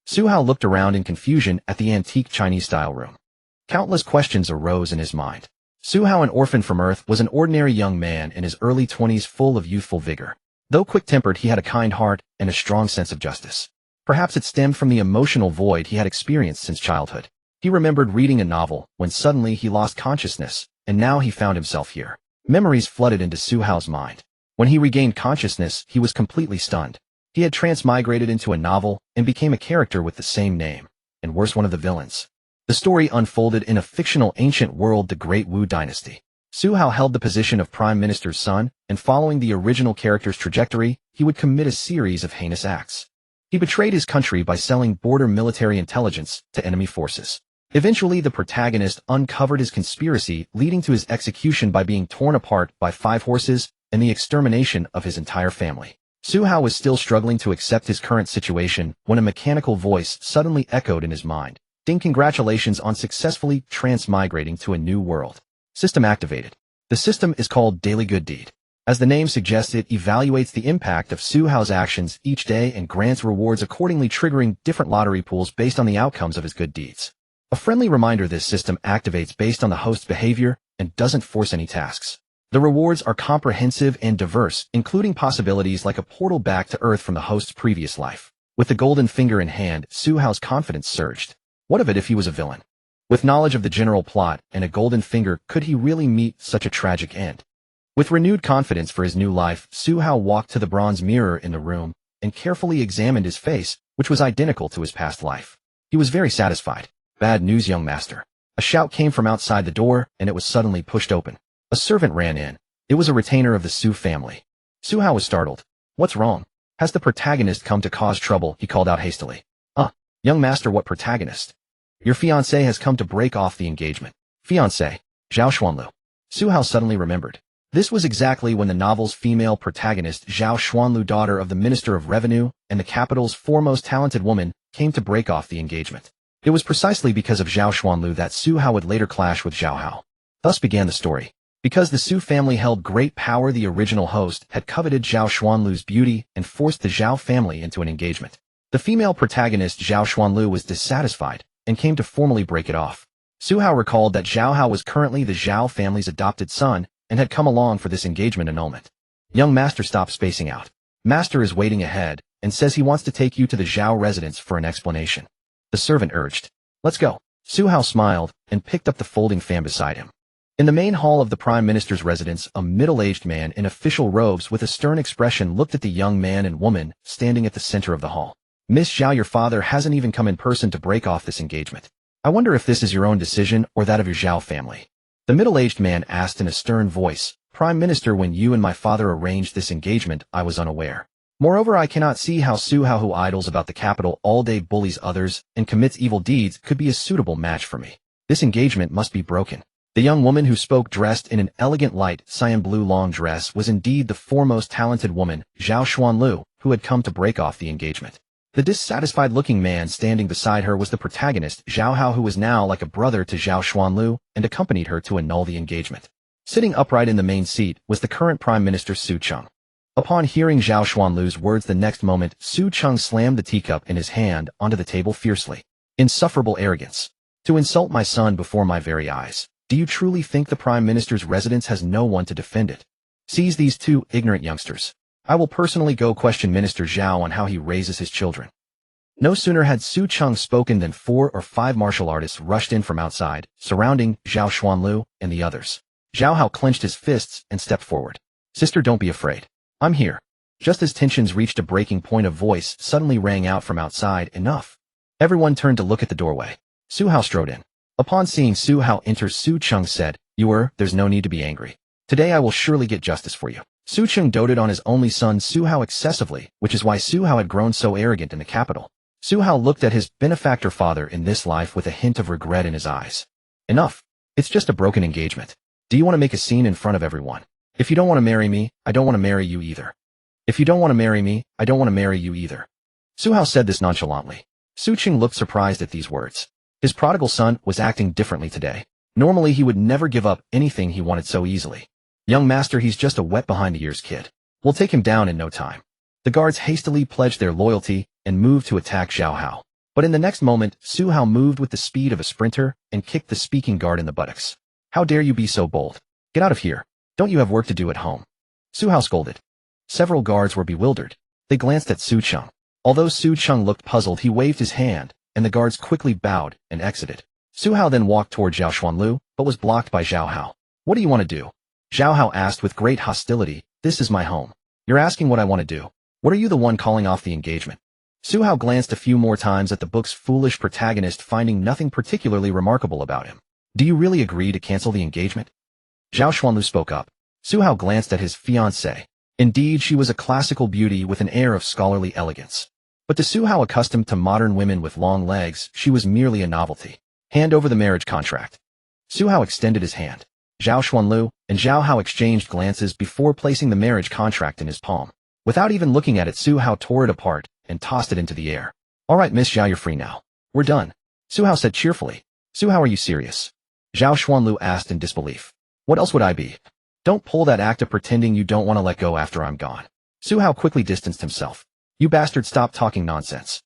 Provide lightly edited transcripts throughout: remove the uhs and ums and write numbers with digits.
Su Hao looked around in confusion at the antique Chinese-style room. Countless questions arose in his mind. Su Hao, an orphan from Earth, was an ordinary young man in his early 20s full of youthful vigor. Though quick-tempered, he had a kind heart and a strong sense of justice. Perhaps it stemmed from the emotional void he had experienced since childhood. He remembered reading a novel when suddenly he lost consciousness, and now he found himself here. Memories flooded into Su Hao's mind. When he regained consciousness, he was completely stunned. He had transmigrated into a novel and became a character with the same name, and worse, one of the villains. The story unfolded in a fictional ancient world, the Great Wu Dynasty. Su Hao held the position of Prime Minister's son, and following the original character's trajectory, he would commit a series of heinous acts. He betrayed his country by selling border military intelligence to enemy forces. Eventually, the protagonist uncovered his conspiracy, leading to his execution by being torn apart by 5 horses and the extermination of his entire family. Su Hao was still struggling to accept his current situation when a mechanical voice suddenly echoed in his mind. "Ding, congratulations on successfully transmigrating to a new world. System activated." The system is called Daily Good Deed. As the name suggests, it evaluates the impact of Su Hao's actions each day and grants rewards accordingly, triggering different lottery pools based on the outcomes of his good deeds. A friendly reminder: this system activates based on the host's behavior and doesn't force any tasks. The rewards are comprehensive and diverse, including possibilities like a portal back to Earth from the host's previous life. With the golden finger in hand, Su Hao's confidence surged. What of it if he was a villain? With knowledge of the general plot and a golden finger, could he really meet such a tragic end? With renewed confidence for his new life, Su Hao walked to the bronze mirror in the room and carefully examined his face, which was identical to his past life. He was very satisfied. "Bad news, young master." A shout came from outside the door, and it was suddenly pushed open. A servant ran in. It was a retainer of the Su family. Su Hao was startled. "What's wrong? Has the protagonist come to cause trouble?" he called out hastily. Young master, what protagonist?" "Your fiancé has come to break off the engagement." "Fiancé? Zhao Xuanlu." Su Hao suddenly remembered. This was exactly when the novel's female protagonist, Zhao Xuanlu, daughter of the Minister of Revenue and the capital's foremost talented woman, came to break off the engagement. It was precisely because of Zhao Xuanlu that Su Hao would later clash with Zhao Hao. Thus began the story. Because the Su family held great power, the original host had coveted Zhao Xuanlu's beauty and forced the Zhao family into an engagement. The female protagonist, Zhao Xuanlu, was dissatisfied and came to formally break it off. Su Hao recalled that Zhao Hao was currently the Zhao family's adopted son and had come along for this engagement annulment. "Young master, stop spacing out. Master is waiting ahead and says he wants to take you to the Zhao residence for an explanation," the servant urged. "Let's go." Su Hao smiled and picked up the folding fan beside him. In the main hall of the Prime Minister's residence, a middle-aged man in official robes with a stern expression looked at the young man and woman standing at the center of the hall. "Miss Zhao, your father hasn't even come in person to break off this engagement. I wonder if this is your own decision or that of your Zhao family." The middle-aged man asked in a stern voice. "Prime Minister, when you and my father arranged this engagement, I was unaware. Moreover, I cannot see how Su Hao, who idles about the capital all day, bullies others, and commits evil deeds, could be a suitable match for me. This engagement must be broken." The young woman who spoke, dressed in an elegant light cyan blue long dress, was indeed the foremost talented woman, Zhao Xuanlu, who had come to break off the engagement. The dissatisfied-looking man standing beside her was the protagonist, Zhao Hao, who was now like a brother to Zhao Xuanlu and accompanied her to annul the engagement. Sitting upright in the main seat was the current Prime Minister, Su Cheng. Upon hearing Zhao Xuanlu's words the next moment, Su Cheng slammed the teacup in his hand onto the table fiercely. "Insufferable arrogance. To insult my son before my very eyes. Do you truly think the Prime Minister's residence has no one to defend it? Seize these 2 ignorant youngsters. I will personally go question Minister Zhao on how he raises his children." No sooner had Su Cheng spoken than 4 or 5 martial artists rushed in from outside, surrounding Zhao Xuanlu and the others. Zhao Hao clenched his fists and stepped forward. "Sister, don't be afraid. I'm here." Just as tensions reached a breaking point, a voice suddenly rang out from outside, "Enough." Everyone turned to look at the doorway. Su Hao strode in. Upon seeing Su Hao enter, Su Cheng said, There's no need to be angry. Today I will surely get justice for you." Su Cheng doted on his only son Su Hao excessively, which is why Su Hao had grown so arrogant in the capital. Su Hao looked at his benefactor father in this life with a hint of regret in his eyes. "Enough. It's just a broken engagement. Do you want to make a scene in front of everyone? If you don't want to marry me, I don't want to marry you either. If you don't want to marry me, I don't want to marry you either." Su Hao said this nonchalantly. Su Cheng looked surprised at these words. His prodigal son was acting differently today. Normally he would never give up anything he wanted so easily. "Young master, he's just a wet-behind-the-ears kid. We'll take him down in no time." The guards hastily pledged their loyalty and moved to attack Zhao Hao. But in the next moment, Su Hao moved with the speed of a sprinter and kicked the speaking guard in the buttocks. How dare you be so bold? Get out of here. Don't you have work to do at home? Su Hao scolded. Several guards were bewildered. They glanced at Su Cheng. Although Su Cheng looked puzzled, he waved his hand, and the guards quickly bowed and exited. Su Hao then walked toward Zhao Xuanlu, but was blocked by Zhao Hao. What do you want to do? Zhao Hao asked with great hostility. This is my home. You're asking what I want to do. What are you the one calling off the engagement? Su Hao glanced a few more times at the book's foolish protagonist, finding nothing particularly remarkable about him. Do you really agree to cancel the engagement? Zhao Xuanlu spoke up. Su Hao glanced at his fiancée. Indeed, she was a classical beauty with an air of scholarly elegance. But to Su Hao, accustomed to modern women with long legs, she was merely a novelty. Hand over the marriage contract. Su Hao extended his hand. Zhao Xuanlu and Zhao Hao exchanged glances before placing the marriage contract in his palm. Without even looking at it, Su Hao tore it apart and tossed it into the air. All right, Miss Zhao, you're free now. We're done. Su Hao said cheerfully. Su Hao, are you serious? Zhao Xuanlu asked in disbelief. What else would I be? Don't pull that act of pretending you don't want to let go after I'm gone. Su Hao quickly distanced himself. You bastard, stop talking nonsense.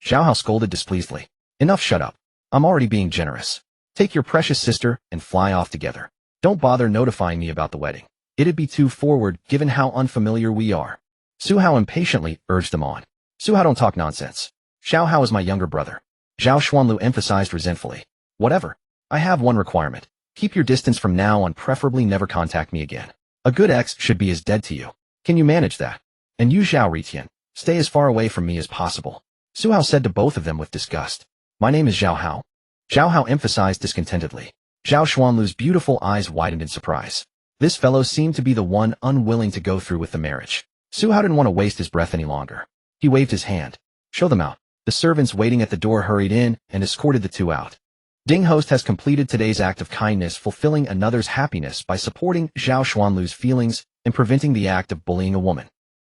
Zhao Hao scolded displeasedly. Enough, shut up. I'm already being generous. Take your precious sister and fly off together. Don't bother notifying me about the wedding. It'd be too forward given how unfamiliar we are. Su Hao impatiently urged them on. Su Hao, don't talk nonsense. Zhao Hao is my younger brother. Zhao Xuanlu emphasized resentfully. Whatever. I have one requirement. Keep your distance from now on, preferably never contact me again. A good ex should be as dead to you. Can you manage that? And you, Zhao Ritian, stay as far away from me as possible. Su Hao said to both of them with disgust. My name is Zhao Hao. Zhao Hao emphasized discontentedly. Zhao Xuanlu's beautiful eyes widened in surprise. This fellow seemed to be the one unwilling to go through with the marriage. Su Hao didn't want to waste his breath any longer. He waved his hand. Show them out. The servants waiting at the door hurried in and escorted the two out. Ding host has completed today's act of kindness, fulfilling another's happiness by supporting Zhao Xuanlu's feelings and preventing the act of bullying a woman.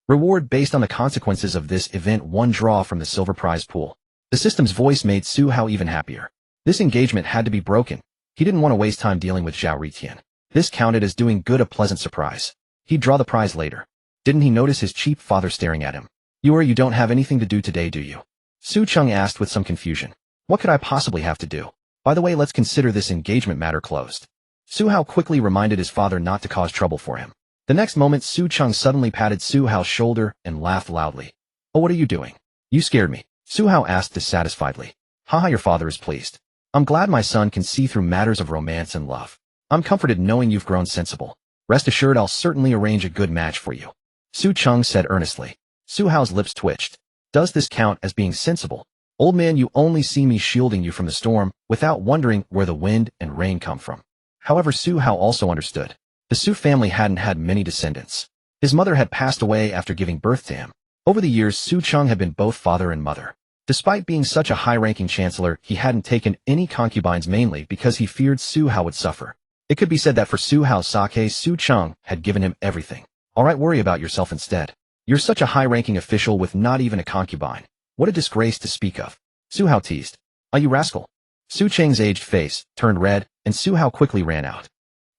Reward based on the consequences of this event: 1 draw from the silver prize pool. The system's voice made Su Hao even happier. This engagement had to be broken. He didn't want to waste time dealing with Zhao Ritian. This counted as doing good, a pleasant surprise. He'd draw the prize later. Didn't he notice his cheap father staring at him? You don't have anything to do today, do you? Su Cheng asked with some confusion. What could I possibly have to do? By the way, let's consider this engagement matter closed. Su Hao quickly reminded his father not to cause trouble for him. The next moment, Su Cheng suddenly patted Su Hao's shoulder and laughed loudly. Oh, what are you doing? You scared me. Su Hao asked dissatisfiedly. Haha, your father is pleased. I'm glad my son can see through matters of romance and love. I'm comforted knowing you've grown sensible. Rest assured, I'll certainly arrange a good match for you. Su Cheng said earnestly. Su Hao's lips twitched. Does this count as being sensible? Old man, you only see me shielding you from the storm, without wondering where the wind and rain come from. However, Su Hao also understood. The Su family hadn't had many descendants. His mother had passed away after giving birth to him. Over the years, Su Cheng had been both father and mother. Despite being such a high-ranking chancellor, he hadn't taken any concubines, mainly because he feared Su Hao would suffer. It could be said that for Su Hao's sake, Su Cheng had given him everything. All right, worry about yourself instead. You're such a high-ranking official with not even a concubine. What a disgrace to speak of. Su Hao teased. Ah, you rascal. Su Cheng's aged face turned red, and Su Hao quickly ran out.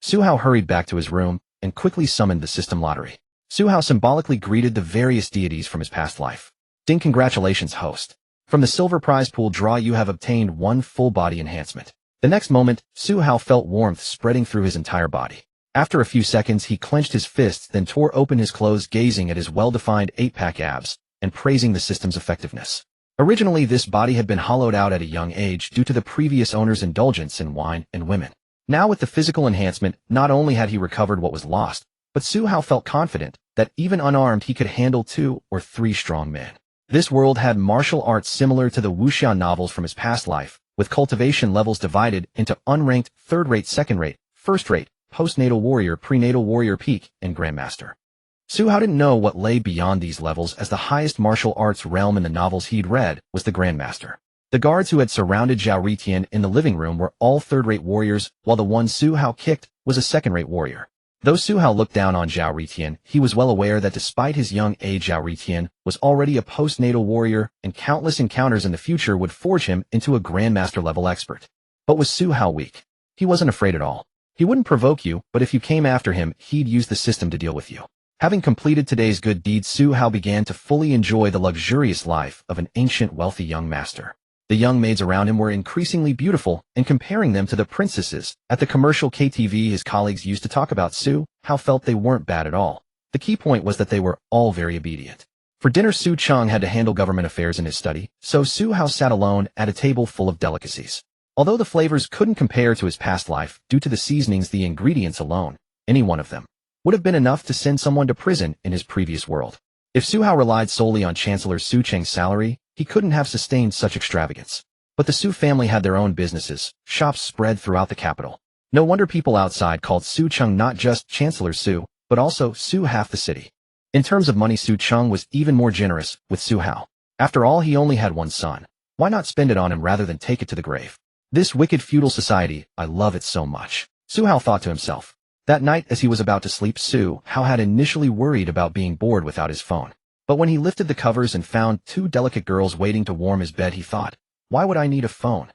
Su Hao hurried back to his room and quickly summoned the system lottery. Su Hao symbolically greeted the various deities from his past life. Ding, congratulations, host. From the silver prize pool draw, you have obtained 1 full body enhancement. The next moment, Su Hao felt warmth spreading through his entire body. After a few seconds, he clenched his fists, then tore open his clothes, gazing at his well-defined 8-pack abs and praising the system's effectiveness. Originally, this body had been hollowed out at a young age due to the previous owner's indulgence in wine and women. Now, with the physical enhancement, not only had he recovered what was lost, but Su Hao felt confident that even unarmed he could handle 2 or 3 strong men. This world had martial arts similar to the wuxia novels from his past life, with cultivation levels divided into unranked, third-rate, second-rate, first-rate, postnatal warrior, prenatal warrior, peak, and grandmaster. Su Hao didn't know what lay beyond these levels, as the highest martial arts realm in the novels he'd read was the grandmaster. The guards who had surrounded Zhao Ritian in the living room were all third-rate warriors, while the one Su Hao kicked was a second-rate warrior. Though Su Hao looked down on Zhao Ritian, he was well aware that despite his young age, Zhao Ritian was already a postnatal warrior, and countless encounters in the future would forge him into a grandmaster-level expert. But was Su Hao weak? He wasn't afraid at all. He wouldn't provoke you, but if you came after him, he'd use the system to deal with you. Having completed today's good deed, Su Hao began to fully enjoy the luxurious life of an ancient, wealthy young master. The young maids around him were increasingly beautiful and comparing them to the princesses. At the commercial KTV, his colleagues used to talk about Su Hao felt they weren't bad at all. The key point was that they were all very obedient. For dinner, Su Cheng had to handle government affairs in his study, so Su Hao sat alone at a table full of delicacies. Although the flavors couldn't compare to his past life due to the seasonings, the ingredients alone, any one of them, would have been enough to send someone to prison in his previous world. If Su Hao relied solely on Chancellor Su Cheng's salary, he couldn't have sustained such extravagance. But the Su family had their own businesses, shops spread throughout the capital. No wonder people outside called Su Cheng not just Chancellor Su, but also Su half the city. In terms of money, Su Cheng was even more generous with Su Hao. After all, he only had one son. Why not spend it on him rather than take it to the grave? This wicked feudal society, I love it so much, Su Hao thought to himself. That night, as he was about to sleep, Su Hao had initially worried about being bored without his phone. But when he lifted the covers and found two delicate girls waiting to warm his bed, he thought, why would I need a phone?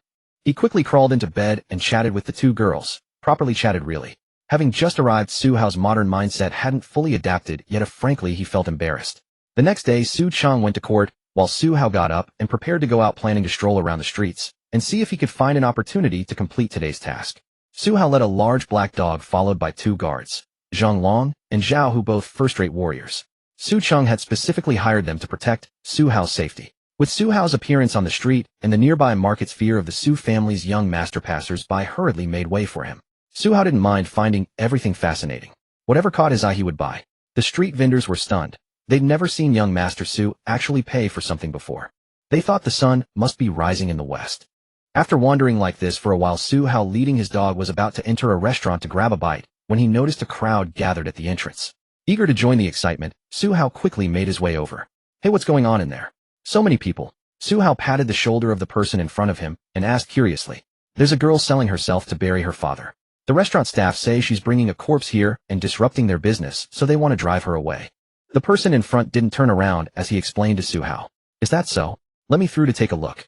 He quickly crawled into bed and chatted with the two girls. Properly chatted, really. Having just arrived, Su Hao's modern mindset hadn't fully adapted, yet frankly he felt embarrassed. The next day, Su Cheng went to court, while Su Hao got up and prepared to go out, planning to stroll around the streets and see if he could find an opportunity to complete today's task. Su Hao led a large black dog followed by two guards, Zhang Long and Zhao, who both first-rate warriors. Su Cheng had specifically hired them to protect Su Hao's safety. With Su Hao's appearance on the street and the nearby market's fear of the Su family's young master, passers-by hurriedly made way for him. Su Hao didn't mind finding everything fascinating. Whatever caught his eye he would buy. The street vendors were stunned. They'd never seen young Master Su actually pay for something before. They thought the sun must be rising in the west. After wandering like this for a while, Su Hao, leading his dog, was about to enter a restaurant to grab a bite when he noticed a crowd gathered at the entrance. Eager to join the excitement, Su Hao quickly made his way over. Hey, what's going on in there? So many people. Su Hao patted the shoulder of the person in front of him and asked curiously. There's a girl selling herself to bury her father. The restaurant staff say she's bringing a corpse here and disrupting their business, so they want to drive her away. The person in front didn't turn around as he explained to Su Hao. Is that so? Let me through to take a look.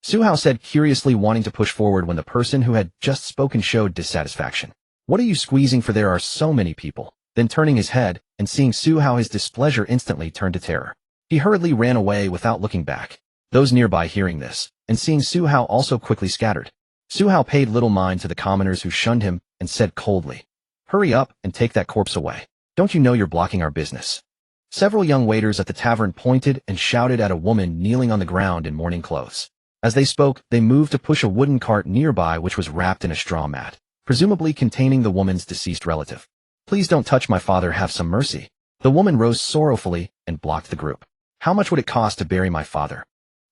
Su Hao said, curiously wanting to push forward when the person who had just spoken showed dissatisfaction. What are you squeezing for? There are so many people. Then turning his head and seeing Su Hao, his displeasure instantly turned to terror. He hurriedly ran away without looking back. Those nearby hearing this and seeing Su Hao also quickly scattered. Su Hao paid little mind to the commoners who shunned him and said coldly, hurry up and take that corpse away. Don't you know you're blocking our business? Several young waiters at the tavern pointed and shouted at a woman kneeling on the ground in mourning clothes. As they spoke, they moved to push a wooden cart nearby which was wrapped in a straw mat, presumably containing the woman's deceased relative. Please don't touch my father, have some mercy. The woman rose sorrowfully and blocked the group. How much would it cost to bury my father?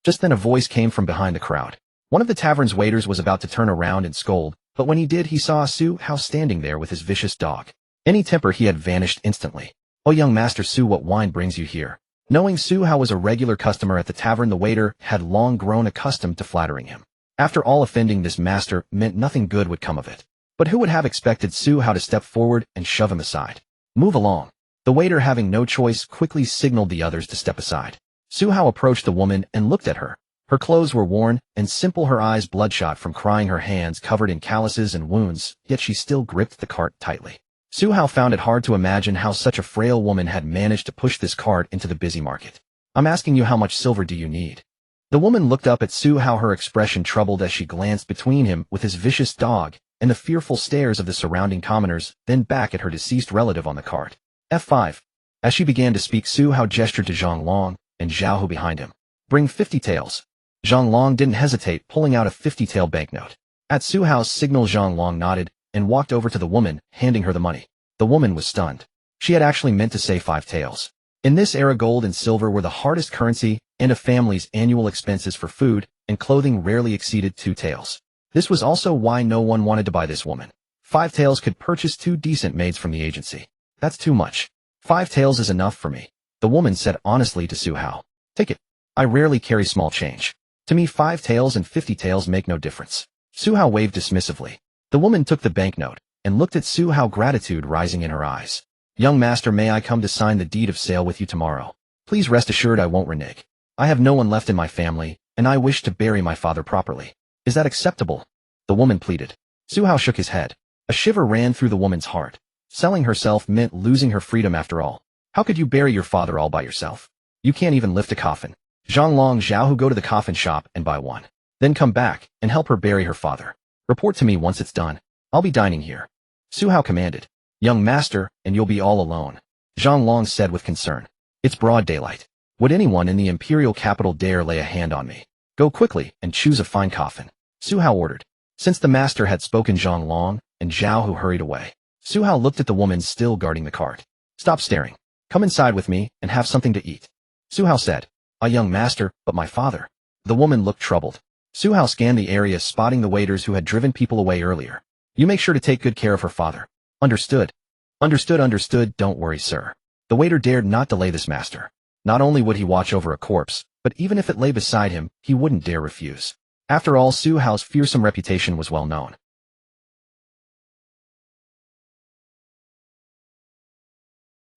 Just then a voice came from behind the crowd. One of the tavern's waiters was about to turn around and scold, but when he did, he saw Su Hao standing there with his vicious dog. Any temper he had vanished instantly. Oh, young Master Su, what wine brings you here? Knowing Su Hao was a regular customer at the tavern, the waiter had long grown accustomed to flattering him. After all, offending this master meant nothing good would come of it. But who would have expected Su Hao to step forward and shove him aside? Move along. The waiter, having no choice, quickly signaled the others to step aside. Su Hao approached the woman and looked at her. Her clothes were worn and simple, her eyes bloodshot from crying, her hands covered in calluses and wounds, yet she still gripped the cart tightly. Su Hao found it hard to imagine how such a frail woman had managed to push this cart into the busy market. I'm asking you, how much silver do you need? The woman looked up at Su Hao, her expression troubled as she glanced between him with his vicious dog and the fearful stares of the surrounding commoners, then back at her deceased relative on the cart. F5. As she began to speak, Su Hao gestured to Zhang Long and Zhao, who behind him. Bring 50 taels. Zhang Long didn't hesitate, pulling out a 50-tael banknote. At Su Hao's signal, Zhang Long nodded and walked over to the woman, handing her the money. The woman was stunned. She had actually meant to say 5 taels. In this era, gold and silver were the hardest currency, and a family's annual expenses for food and clothing rarely exceeded 2 taels. This was also why no one wanted to buy this woman. 5 taels could purchase 2 decent maids from the agency. That's too much. 5 taels is enough for me, the woman said honestly to Su Hao. Take it. I rarely carry small change. To me, 5 taels and 50 taels make no difference. Su Hao waved dismissively. The woman took the banknote and looked at Su Hao, gratitude rising in her eyes. Young master, may I come to sign the deed of sale with you tomorrow? Please rest assured I won't renege. I have no one left in my family, and I wish to bury my father properly. Is that acceptable? The woman pleaded. Su Hao shook his head. A shiver ran through the woman's heart. Selling herself meant losing her freedom after all. How could you bury your father all by yourself? You can't even lift a coffin. Zhang Long, Zhao, who go to the coffin shop and buy one. Then come back and help her bury her father. Report to me once it's done. I'll be dining here. Su Hao commanded. Young master, and you'll be all alone. Zhang Long said with concern. It's broad daylight. Would anyone in the imperial capital dare lay a hand on me? Go quickly and choose a fine coffin. Su Hao ordered. Since the master had spoken, Zhang Long and Zhao Hu hurried away. Su Hao looked at the woman still guarding the cart. Stop staring. Come inside with me and have something to eat. Su Hao said. A young master, but my father. The woman looked troubled. Su Hao scanned the area, spotting the waiters who had driven people away earlier. You make sure to take good care of her father. Understood. Understood. Don't worry, sir. The waiter dared not delay this master. Not only would he watch over a corpse, but even if it lay beside him, he wouldn't dare refuse. After all, Su Hao's fearsome reputation was well known.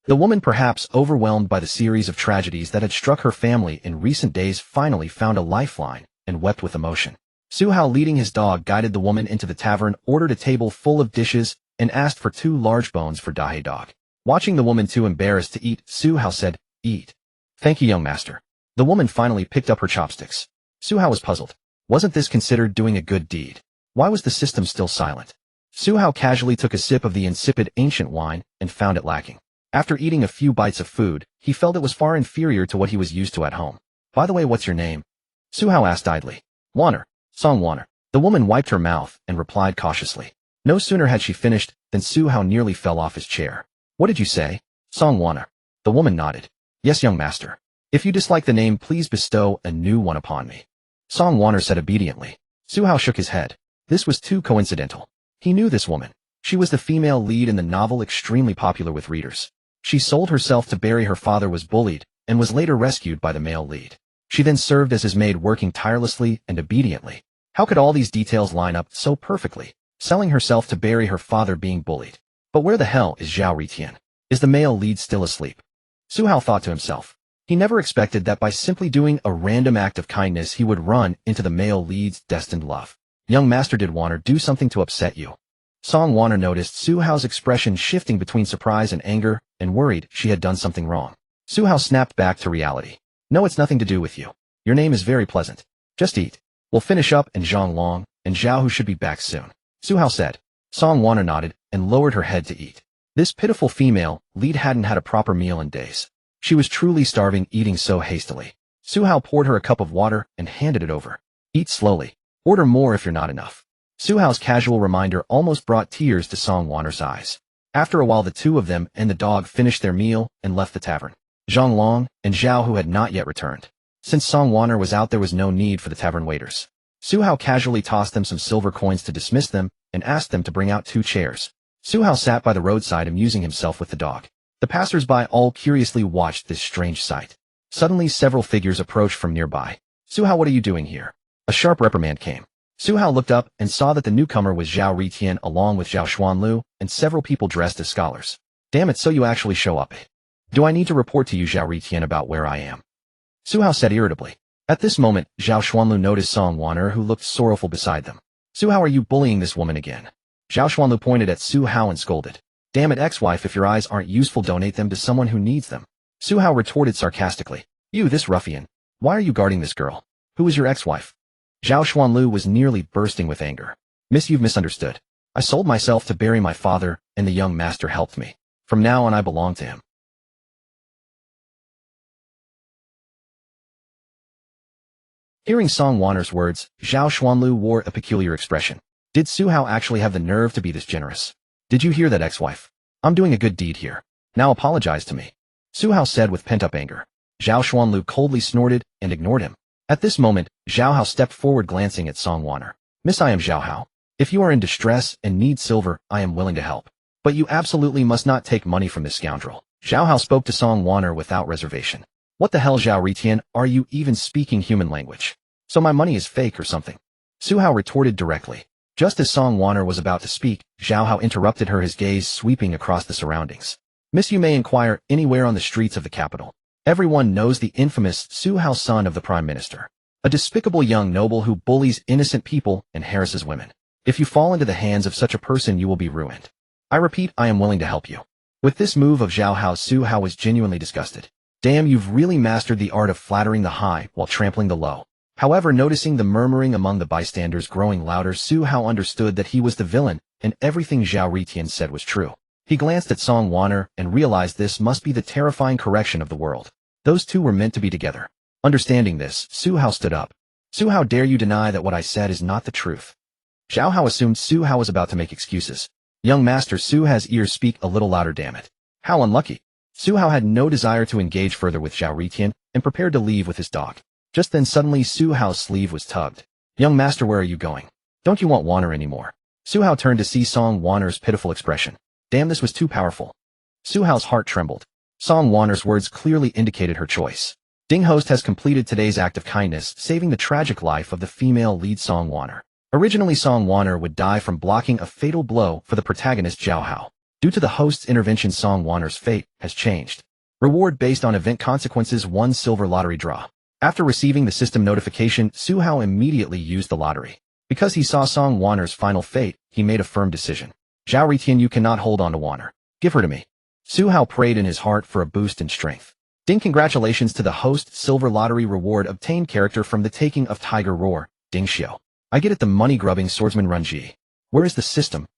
The woman, perhaps overwhelmed by the series of tragedies that had struck her family in recent days, finally found a lifeline and wept with emotion. Su Hao, leading his dog, guided the woman into the tavern, ordered a table full of dishes, and asked for 2 large bones for Dahe dog. Watching the woman too embarrassed to eat, Su Hao said, Eat. Thank you, young master. The woman finally picked up her chopsticks. Su Hao was puzzled. Wasn't this considered doing a good deed? Why was the system still silent? Su Hao casually took a sip of the insipid ancient wine and found it lacking. After eating a few bites of food, he felt it was far inferior to what he was used to at home. By the way, what's your name? Su Hao asked idly. Wanner. Song Wanner. The woman wiped her mouth and replied cautiously. No sooner had she finished than Su Hao nearly fell off his chair. What did you say? Song Wanner. The woman nodded. Yes, young master. If you dislike the name, please bestow a new one upon me. Song Wanner said obediently. Su Hao shook his head. This was too coincidental. He knew this woman. She was the female lead in the novel, extremely popular with readers. She sold herself to bury her father, was bullied, and was later rescued by the male lead. She then served as his maid, working tirelessly and obediently. How could all these details line up so perfectly? Selling herself to bury her father, being bullied. But where the hell is Zhao Ritian? Is the male lead still asleep? Su Hao thought to himself. He never expected that by simply doing a random act of kindness he would run into the male lead's destined love. Young master, did Wanner do something to upset you? Song Wanner noticed Su Hao's expression shifting between surprise and anger, and worried she had done something wrong. Su Hao snapped back to reality. No, it's nothing to do with you. Your name is very pleasant. Just eat. We'll finish up, and Zhang Long and Zhao Hu should be back soon. Su Hao said. Song Wanner nodded and lowered her head to eat. This pitiful female lead hadn't had a proper meal in days. She was truly starving, eating so hastily. Su Hao poured her a cup of water and handed it over. Eat slowly. Order more if you're not enough. Su Hao's casual reminder almost brought tears to Song Wanner's eyes. After a while, the two of them and the dog finished their meal and left the tavern. Zhang Long and Zhao Hu had not yet returned. Since Song Wanner was out, there was no need for the tavern waiters. Su Hao casually tossed them some silver coins to dismiss them and asked them to bring out 2 chairs. Su Hao sat by the roadside, amusing himself with the dog. The passers-by all curiously watched this strange sight. Suddenly, several figures approached from nearby. Su Hao, what are you doing here? A sharp reprimand came. Su Hao looked up and saw that the newcomer was Zhao Ritian, along with Zhao Xuanlu and several people dressed as scholars. Damn it, so you actually show up. Do I need to report to you, Zhao Ritian, about where I am? Su Hao said irritably. At this moment, Zhao Xuanlu noticed Song Wanner, who looked sorrowful beside them. Su Hao, are you bullying this woman again? Zhao Xuanlu pointed at Su Hao and scolded. Damn it, ex-wife, if your eyes aren't useful, donate them to someone who needs them. Su Hao retorted sarcastically. You, this ruffian. Why are you guarding this girl? Who is your ex-wife? Zhao Xuanlu was nearly bursting with anger. Miss, you've misunderstood. I sold myself to bury my father, and the young master helped me. From now on, I belong to him. Hearing Song Wanner's words, Zhao Xuanlu wore a peculiar expression. Did Su Hao actually have the nerve to be this generous? Did you hear that, ex-wife? I'm doing a good deed here. Now apologize to me. Su Hao said with pent-up anger. Zhao Xuanlu coldly snorted and ignored him. At this moment, Zhao Hao stepped forward, glancing at Song Wanner. Miss, I am Zhao Hao. If you are in distress and need silver, I am willing to help. But you absolutely must not take money from this scoundrel. Zhao Hao spoke to Song Wanner without reservation. What the hell, Zhao Ritian, are you even speaking human language? So my money is fake or something? Su Hao retorted directly. Just as Song Wanner was about to speak, Zhao Hao interrupted her, his gaze sweeping across the surroundings. Miss, you may inquire anywhere on the streets of the capital. Everyone knows the infamous Su Hao, son of the Prime Minister. A despicable young noble who bullies innocent people and harasses women. If you fall into the hands of such a person, you will be ruined. I repeat, I am willing to help you. With this move of Zhao Hao, Su Hao was genuinely disgusted. Damn, you've really mastered the art of flattering the high while trampling the low. However, noticing the murmuring among the bystanders growing louder, Su Hao understood that he was the villain, and everything Zhao Ritian said was true. He glanced at Song Wanner and realized this must be the terrifying correction of the world. Those two were meant to be together. Understanding this, Su Hao stood up. Su, how dare you deny that what I said is not the truth? Zhao Hao assumed Su Hao was about to make excuses. Young master, Su has ears, speak a little louder, damn it. How unlucky. Su Hao had no desire to engage further with Zhao Ritian and prepared to leave with his dog. Just then suddenly Su Hao's sleeve was tugged. Young master, where are you going? Don't you want Wanner anymore? Su Hao turned to see Song Wanner's pitiful expression. Damn, this was too powerful. Su Hao's heart trembled. Song Wanner's words clearly indicated her choice. Ding host has completed today's act of kindness, saving the tragic life of the female lead Song Wanner. Originally, Song Wanner would die from blocking a fatal blow for the protagonist Zhao Hao. Due to the host's intervention, Song Wanner's fate has changed. Reward based on event consequences: 1 silver lottery draw. After receiving the system notification, Su Hao immediately used the lottery. Because he saw Song Wanner's final fate, he made a firm decision. Zhao Ritian, you cannot hold on to Wanner. Give her to me. Su Hao prayed in his heart for a boost in strength. Ding, congratulations to the host. Silver lottery reward obtained. Character from the taking of Tiger Roar, Ding Xiu. I get it, the money-grubbing swordsman Runji. Where is the system?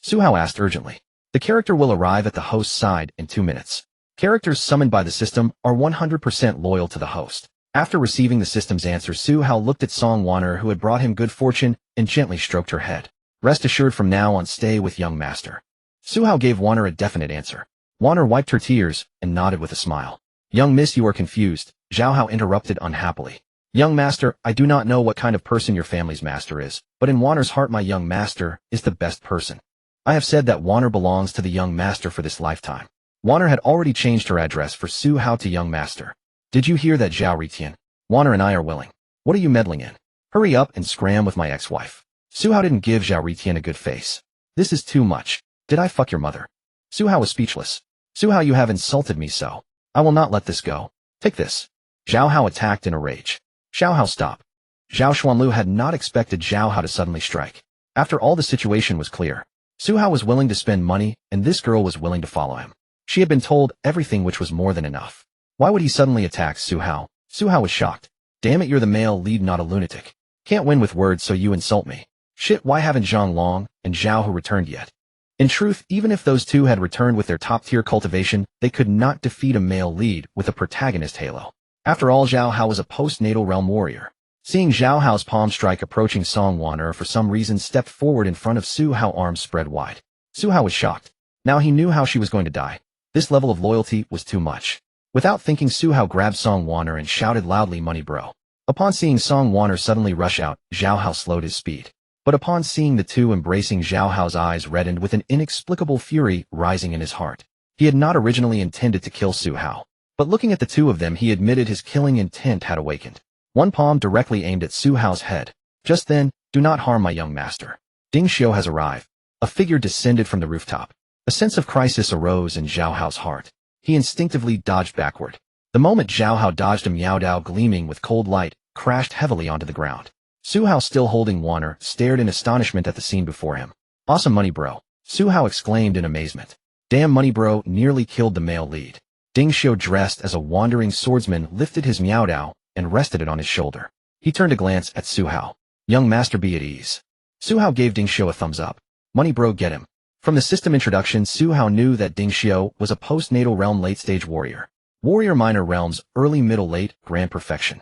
Su Hao asked urgently. The character will arrive at the host's side in 2 minutes. Characters summoned by the system are 100% loyal to the host. After receiving the system's answer, Su Hao looked at Song Wanner, who had brought him good fortune, and gently stroked her head. Rest assured, from now on stay with young master. Su Hao gave Wanner a definite answer. Wanner wiped her tears and nodded with a smile. Young miss, you are confused, Zhao Hao interrupted unhappily. Young master, I do not know what kind of person your family's master is, but in Wanner's heart my young master is the best person. I have said that Wanner belongs to the young master for this lifetime. Wanner had already changed her address for Su Hao to young master. Did you hear that, Zhao Ritian? Wanner and I are willing. What are you meddling in? Hurry up and scram with my ex-wife. Su Hao didn't give Zhao Ritian a good face. This is too much. Did I fuck your mother? Su Hao was speechless. Su Hao, you have insulted me so. I will not let this go. Take this. Zhao Hao attacked in a rage. Zhao Hao, stop. Zhao Xuanlu had not expected Zhao Hao to suddenly strike. After all, the situation was clear. Su Hao was willing to spend money, and this girl was willing to follow him. She had been told everything, which was more than enough. Why would he suddenly attack Su Hao? Su Hao was shocked. Damn it, you're the male lead, not a lunatic. Can't win with words, so you insult me. Shit, why haven't Zhang Long and Zhao Hu returned yet? In truth, even if those two had returned with their top-tier cultivation, they could not defeat a male lead with a protagonist halo. After all, Zhao Hao was a post-natal realm warrior. Seeing Zhao Hao's palm strike approaching, Song Wanner for some reason stepped forward in front of Su Hao, arms spread wide. Su Hao was shocked. Now he knew how she was going to die. This level of loyalty was too much. Without thinking, Su Hao grabbed Song Wanner and shouted loudly, "Money, bro." Upon seeing Song Wanner suddenly rush out, Zhao Hao slowed his speed. But upon seeing the two embracing, Zhao Hao's eyes reddened with an inexplicable fury rising in his heart. He had not originally intended to kill Su Hao. But looking at the two of them, he admitted his killing intent had awakened. One palm directly aimed at Su Hao's head. Just then, "Do not harm my young master. Ding Xiu has arrived." A figure descended from the rooftop. A sense of crisis arose in Zhao Hao's heart. He instinctively dodged backward. The moment Zhao Hao dodged, a Miao Dao gleaming with cold light crashed heavily onto the ground. Su Hao, still holding Wanner, stared in astonishment at the scene before him. "Awesome money, bro," Su Hao exclaimed in amazement. "Damn, money, bro," nearly killed the male lead. Ding Xiu, dressed as a wandering swordsman, lifted his Miao Dao and rested it on his shoulder. He turned to glance at Su Hao. "Young master, be at ease." Su Hao gave Ding Xiu a thumbs up. "Money, bro, get him." From the system introduction, Su Hao knew that Ding Xiu was a post-natal realm late-stage warrior. Warrior minor realms, early, middle, late, grand perfection.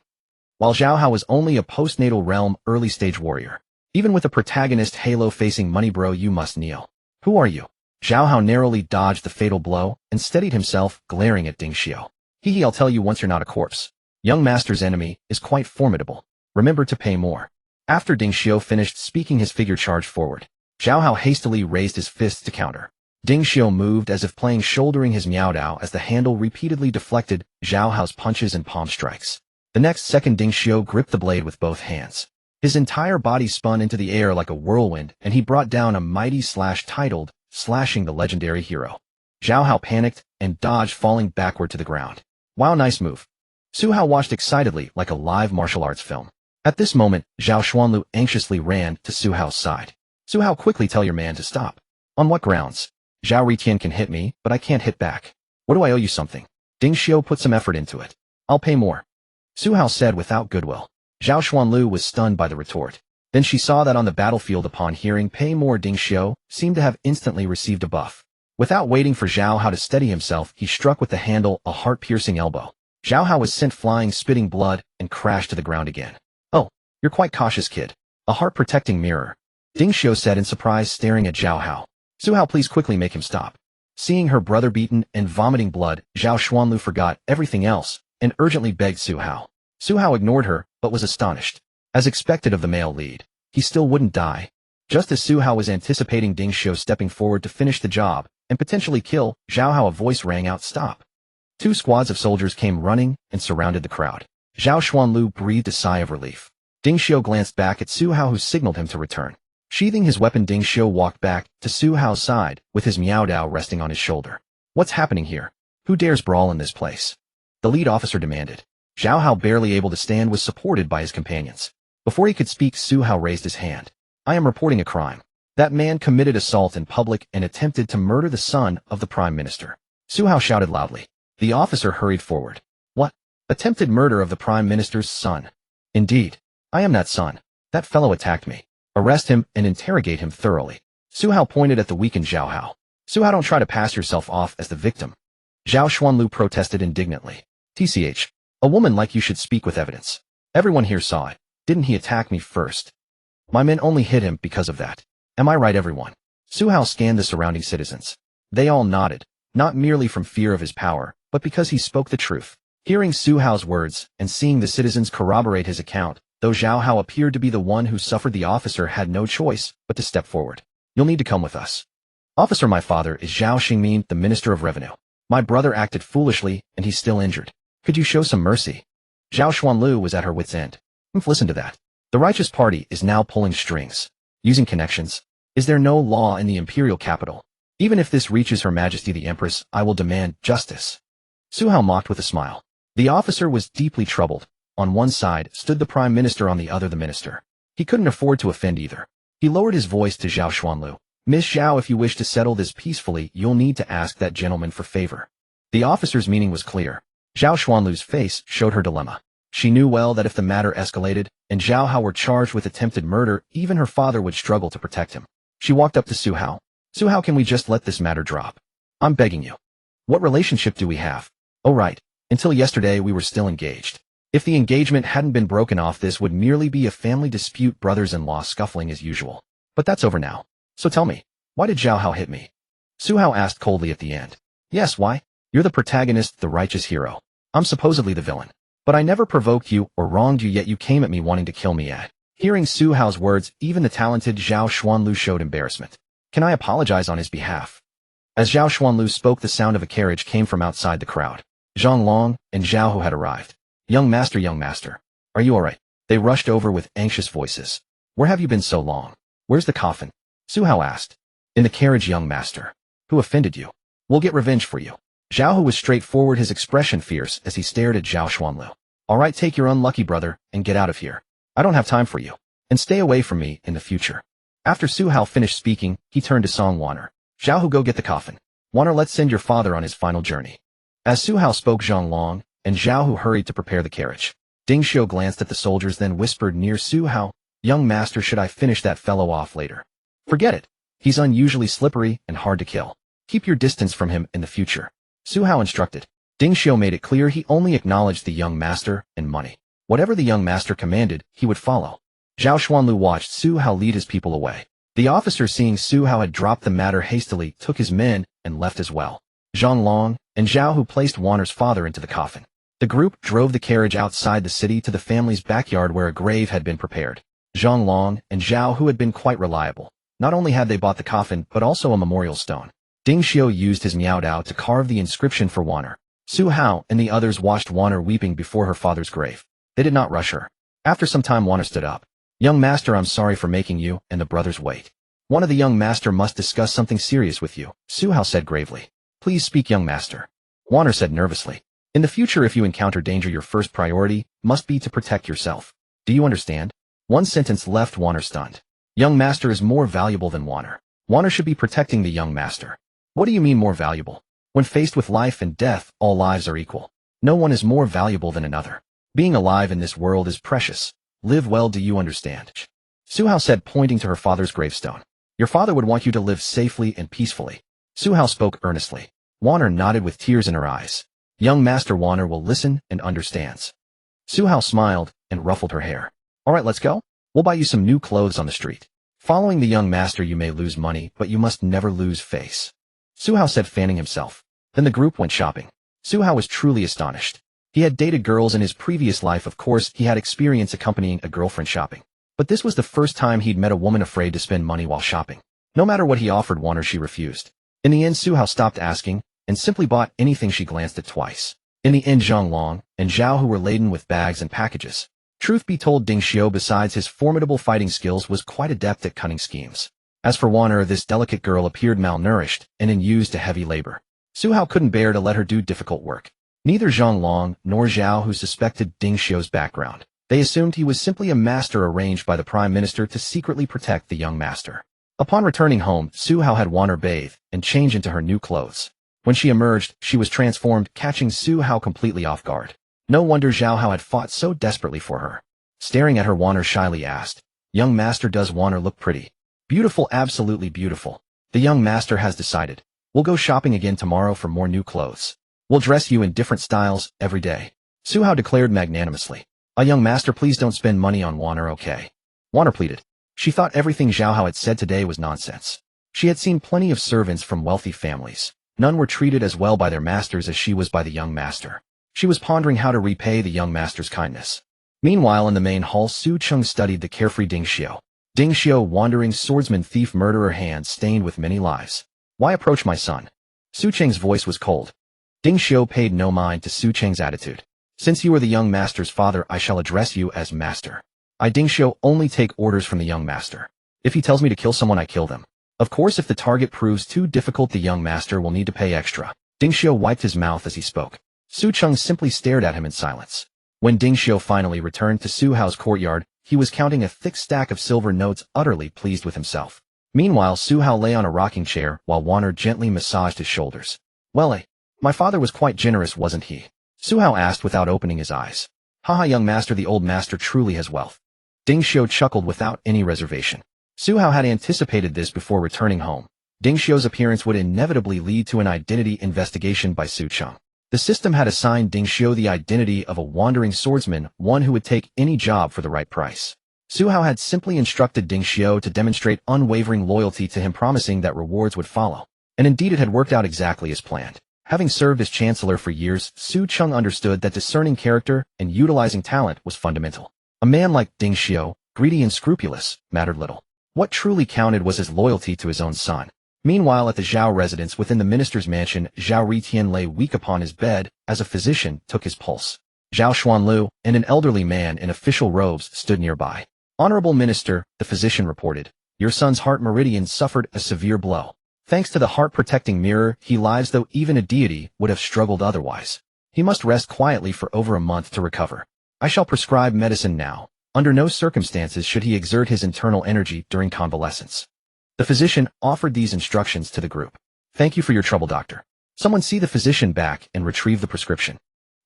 While Zhao Hao was only a post-natal realm, early-stage warrior. Even with a protagonist halo facing, "Money, bro, you must kneel." "Who are you?" Zhao Hao narrowly dodged the fatal blow and steadied himself, glaring at Ding Xiu. "Hee, I'll tell you once you're not a corpse. Young master's enemy is quite formidable. Remember to pay more." After Ding Xiu finished speaking, his figure charged forward. Zhao Hao hastily raised his fists to counter. Ding Xiu moved as if playing, shouldering his Miao Dao as the handle repeatedly deflected Zhao Hao's punches and palm strikes. The next second, Ding Xiu gripped the blade with both hands. His entire body spun into the air like a whirlwind, and he brought down a mighty slash titled, "Slashing the Legendary Hero." Zhao Hao panicked and dodged, falling backward to the ground. "Wow, nice move." Su Hao watched excitedly, like a live martial arts film. At this moment, Zhao Xuanlu anxiously ran to Su Hao's side. "Su Hao, quickly tell your man to stop." "On what grounds?" "Zhao Ritian can hit me, but I can't hit back." "What do I owe you something?" Ding Xiu put some effort into it. "I'll pay more," Su Hao said without goodwill. Zhao Xuanlu was stunned by the retort. Then she saw that on the battlefield upon hearing pay more, Ding Xiu seemed to have instantly received a buff. Without waiting for Zhao Hao to steady himself, he struck with the handle a heart-piercing elbow. Zhao Hao was sent flying, spitting blood, and crashed to the ground again. "Oh, you're quite cautious, kid. A heart-protecting mirror," Ding Xiu said in surprise, staring at Zhao Hao. "Su Hao, please quickly make him stop." Seeing her brother beaten and vomiting blood, Zhao Xuanlu forgot everything else and urgently begged Su Hao. Su Hao ignored her, but was astonished. As expected of the male lead, he still wouldn't die. Just as Su Hao was anticipating Ding Xiu stepping forward to finish the job and potentially kill Zhao Hao, a voice rang out, "Stop." Two squads of soldiers came running and surrounded the crowd. Zhao Xuanlu breathed a sigh of relief. Ding Xiu glanced back at Su Hao, who signaled him to return. Sheathing his weapon, Ding Xiu walked back to Su Hao's side with his Miao Dao resting on his shoulder. "What's happening here? Who dares brawl in this place?" the lead officer demanded. Zhao Hao, barely able to stand, was supported by his companions. Before he could speak, Su Hao raised his hand. "I am reporting a crime. That man committed assault in public and attempted to murder the son of the Prime Minister." Su Hao shouted loudly. The officer hurried forward. "What? Attempted murder of the Prime Minister's son? Indeed. I am that son. That fellow attacked me. Arrest him and interrogate him thoroughly." Su Hao pointed at the weakened Zhao Hao. "Su Hao, don't try to pass yourself off as the victim." Zhao Xuanlu protested indignantly. "TCH, a woman like you should speak with evidence. Everyone here saw it. Didn't he attack me first? My men only hit him because of that. Am I right, everyone?" Su Hao scanned the surrounding citizens. They all nodded, not merely from fear of his power, but because he spoke the truth. Hearing Su Hao's words and seeing the citizens corroborate his account, though Zhao Hao appeared to be the one who suffered, the officer had no choice but to step forward. "You'll need to come with us. Officer, my father is Zhao Xingmin, the Minister of Revenue. My brother acted foolishly and he's still injured. Could you show some mercy?" Zhao Xuanlu was at her wit's end. Listen to that. The righteous party is now pulling strings. Using connections. Is there no law in the imperial capital? Even if this reaches Her Majesty the Empress, I will demand justice. Su Hao mocked with a smile. The officer was deeply troubled. On one side stood the Prime Minister, on the other the Minister. He couldn't afford to offend either. He lowered his voice to Zhao Xuanlu. "Miss Zhao, if you wish to settle this peacefully, you'll need to ask that gentleman for favor." The officer's meaning was clear. Zhao Xuanlu's face showed her dilemma. She knew well that if the matter escalated and Zhao Hao were charged with attempted murder, even her father would struggle to protect him. She walked up to Su Hao. "Su Hao, can we just let this matter drop? I'm begging you. What relationship do we have? Oh right, until yesterday we were still engaged. If the engagement hadn't been broken off, this would merely be a family dispute, brothers-in-law scuffling as usual. But that's over now. So tell me, why did Zhao Hao hit me?" Su Hao asked coldly at the end. "Yes, why? You're the protagonist, the righteous hero. I'm supposedly the villain. But I never provoked you or wronged you, yet you came at me wanting to kill me at." Hearing Su Hao's words, even the talented Zhao Xuanlu showed embarrassment. "Can I apologize on his behalf?" As Zhao Xuanlu spoke, the sound of a carriage came from outside the crowd. Zhang Long and Zhao Hu had arrived. Young master, are you alright?" They rushed over with anxious voices. "Where have you been so long? Where's the coffin?" Su Hao asked. "In the carriage, young master." "Who offended you?" "We'll get revenge for you." Zhao Hu was straightforward, his expression fierce as he stared at Zhao Xuanlu. "Alright, take your unlucky brother and get out of here. I don't have time for you. And stay away from me in the future." After Su Hao finished speaking, he turned to Song Wanner. "Zhao Hu, go get the coffin. Wanner, let's send your father on his final journey." As Su Hao spoke, Zhang Long and Zhao Hu hurried to prepare the carriage. Ding Xiu glanced at the soldiers, then whispered near Su Hao, "Young master, should I finish that fellow off later?" "Forget it. He's unusually slippery and hard to kill. Keep your distance from him in the future," Su Hao instructed. Ding Xiu made it clear he only acknowledged the young master and money. Whatever the young master commanded, he would follow. Zhao Xuanlu watched Su Hao lead his people away. The officer, seeing Su Hao had dropped the matter hastily, took his men and left as well. Zhang Long and Zhao Hu placed Wanner's father into the coffin. The group drove the carriage outside the city to the family's backyard where a grave had been prepared. Zhang Long and Zhao Hu had been quite reliable. Not only had they bought the coffin, but also a memorial stone. Ding Xiu used his Miao Dao to carve the inscription for Wanner. Su Hao and the others watched Wanner weeping before her father's grave. They did not rush her. After some time, Wanner stood up. "Young master, I'm sorry for making you and the brothers wait. One of the young master must discuss something serious with you," Su Hao said gravely. "Please speak, young master," Wanner said nervously. "In the future, if you encounter danger, your first priority must be to protect yourself. Do you understand?" One sentence left Wanner stunned. "Young master is more valuable than Wanner. Wanner should be protecting the young master." "What do you mean more valuable? When faced with life and death, all lives are equal. No one is more valuable than another. Being alive in this world is precious. Live well, do you understand? Su Hao said, pointing to her father's gravestone. Your father would want you to live safely and peacefully. Su Hao spoke earnestly. Wanner nodded with tears in her eyes. Young Master Wanner will listen and understands. Su Hao smiled and ruffled her hair. All right, let's go. We'll buy you some new clothes on the street. Following the young master, you may lose money, but you must never lose face. Su Hao said, fanning himself. Then the group went shopping. Su Hao was truly astonished. He had dated girls in his previous life. Of course, he had experience accompanying a girlfriend shopping. But this was the first time he'd met a woman afraid to spend money while shopping. No matter what he offered Wanner, she refused. In the end, Su Hao stopped asking and simply bought anything she glanced at twice. In the end, Zhang Long and Zhao, who were laden with bags and packages. Truth be told, Ding Xiu, besides his formidable fighting skills, was quite adept at cunning schemes. As for Wanner, this delicate girl appeared malnourished and unused to heavy labor. Su Hao couldn't bear to let her do difficult work. Neither Zhang Long nor Zhao, who suspected Ding Xiu's background. They assumed he was simply a master arranged by the Prime Minister to secretly protect the young master. Upon returning home, Su Hao had Wanner bathe and change into her new clothes. When she emerged, she was transformed, catching Su Hao completely off guard. No wonder Zhao Hao had fought so desperately for her. Staring at her, Wanner shyly asked, Young Master, does Wanner look pretty? Beautiful, absolutely beautiful. The young master has decided. We'll go shopping again tomorrow for more new clothes. We'll dress you in different styles every day. Su Hao declared magnanimously. Young master, please don't spend money on Wanner, okay? Wanner pleaded. She thought everything Zhao Hao had said today was nonsense. She had seen plenty of servants from wealthy families. None were treated as well by their masters as she was by the young master. She was pondering how to repay the young master's kindness. Meanwhile, in the main hall, Su Cheng studied the carefree Ding Xiu. Ding Xiu, wandering swordsman, thief, murderer, hand stained with many lives. Why approach my son? Su Cheng's voice was cold. Ding Xiu paid no mind to Su Cheng's attitude. Since you are the young master's father, I shall address you as master. I, Ding Xiu, only take orders from the young master. If he tells me to kill someone, I kill them. Of course, if the target proves too difficult, the young master will need to pay extra. Ding Xiu wiped his mouth as he spoke. Su Cheng simply stared at him in silence. When Ding Xiu finally returned to Su Hao's courtyard, he was counting a thick stack of silver notes, utterly pleased with himself. Meanwhile, Su Hao lay on a rocking chair while Wanner gently massaged his shoulders. Well, my father was quite generous, wasn't he? Su Hao asked without opening his eyes. Haha, young master, the old master truly has wealth. Ding Xiu chuckled without any reservation. Su Hao had anticipated this before returning home. Ding Xiu's appearance would inevitably lead to an identity investigation by Su Cheng. The system had assigned Ding Xiu the identity of a wandering swordsman, one who would take any job for the right price. Su Hao had simply instructed Ding Xiu to demonstrate unwavering loyalty to him, promising that rewards would follow. And indeed it had worked out exactly as planned. Having served as chancellor for years, Su Cheng understood that discerning character and utilizing talent was fundamental. A man like Ding Xiu, greedy and scrupulous, mattered little. What truly counted was his loyalty to his own son. Meanwhile, at the Zhao residence within the minister's mansion, Zhao Ritian lay weak upon his bed as a physician took his pulse. Zhao Xuanlu and an elderly man in official robes stood nearby. Honorable Minister, the physician reported, your son's heart meridian suffered a severe blow. Thanks to the heart-protecting mirror, he lives, though even a deity would have struggled otherwise. He must rest quietly for over a month to recover. I shall prescribe medicine now. Under no circumstances should he exert his internal energy during convalescence. The physician offered these instructions to the group. Thank you for your trouble, doctor. Someone see the physician back and retrieve the prescription.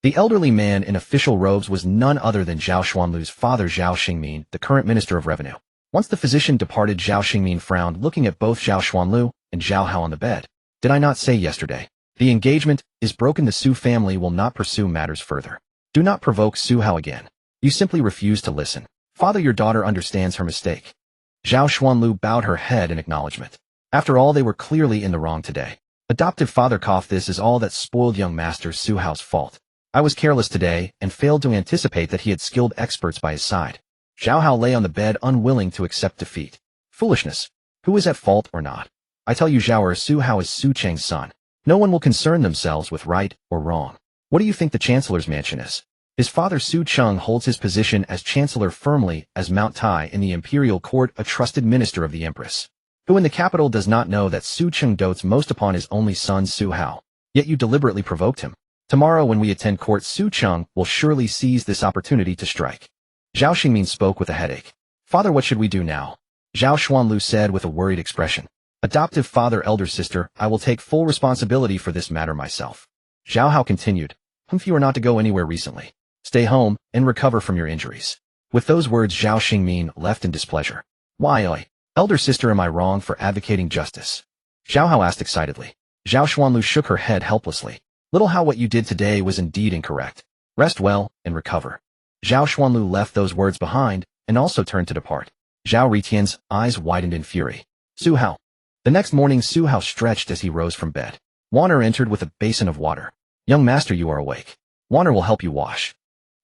The elderly man in official robes was none other than Zhao Xuanlu's father, Zhao Xingmin, the current Minister of Revenue. Once the physician departed, Zhao Xingmin frowned, looking at both Zhao Xuanlu and Zhao Hao on the bed. Did I not say yesterday? The engagement is broken. The Su family will not pursue matters further. Do not provoke Su Hao again. You simply refuse to listen. Father, your daughter understands her mistake. Zhao Xuanlu bowed her head in acknowledgement. After all, they were clearly in the wrong today. Adoptive father coughed. This is all that spoiled young master Su Hao's fault. I was careless today and failed to anticipate that he had skilled experts by his side. Zhao Hao lay on the bed, unwilling to accept defeat. Foolishness. Who is at fault or not? I tell you, Zhao, Su Hao is Su Cheng's son. No one will concern themselves with right or wrong. What do you think the chancellor's mansion is? His father Su Cheng holds his position as chancellor firmly as Mount Tai in the imperial court, a trusted minister of the Empress, who in the capital does not know that Su Cheng dotes most upon his only son Su Hao. Yet you deliberately provoked him. Tomorrow when we attend court, Su Cheng will surely seize this opportunity to strike. Zhao Xingmin spoke with a headache. Father, what should we do now? Zhao Xuanlu said with a worried expression. Adoptive father, elder sister, I will take full responsibility for this matter myself. Zhao Hao continued. If you are not to go anywhere recently, stay home and recover from your injuries. With those words, Zhao Xingmin left in displeasure. Why, oi? Elder sister, am I wrong for advocating justice? Su Hao asked excitedly. Zhao Xuanlu shook her head helplessly. Little Hao, what you did today was indeed incorrect. Rest well and recover. Zhao Xuanlu left those words behind and also turned to depart. Zhao Ritian's eyes widened in fury. Su Hao. The next morning, Su Hao stretched as he rose from bed. Wanner entered with a basin of water. Young master, you are awake. Wanner will help you wash.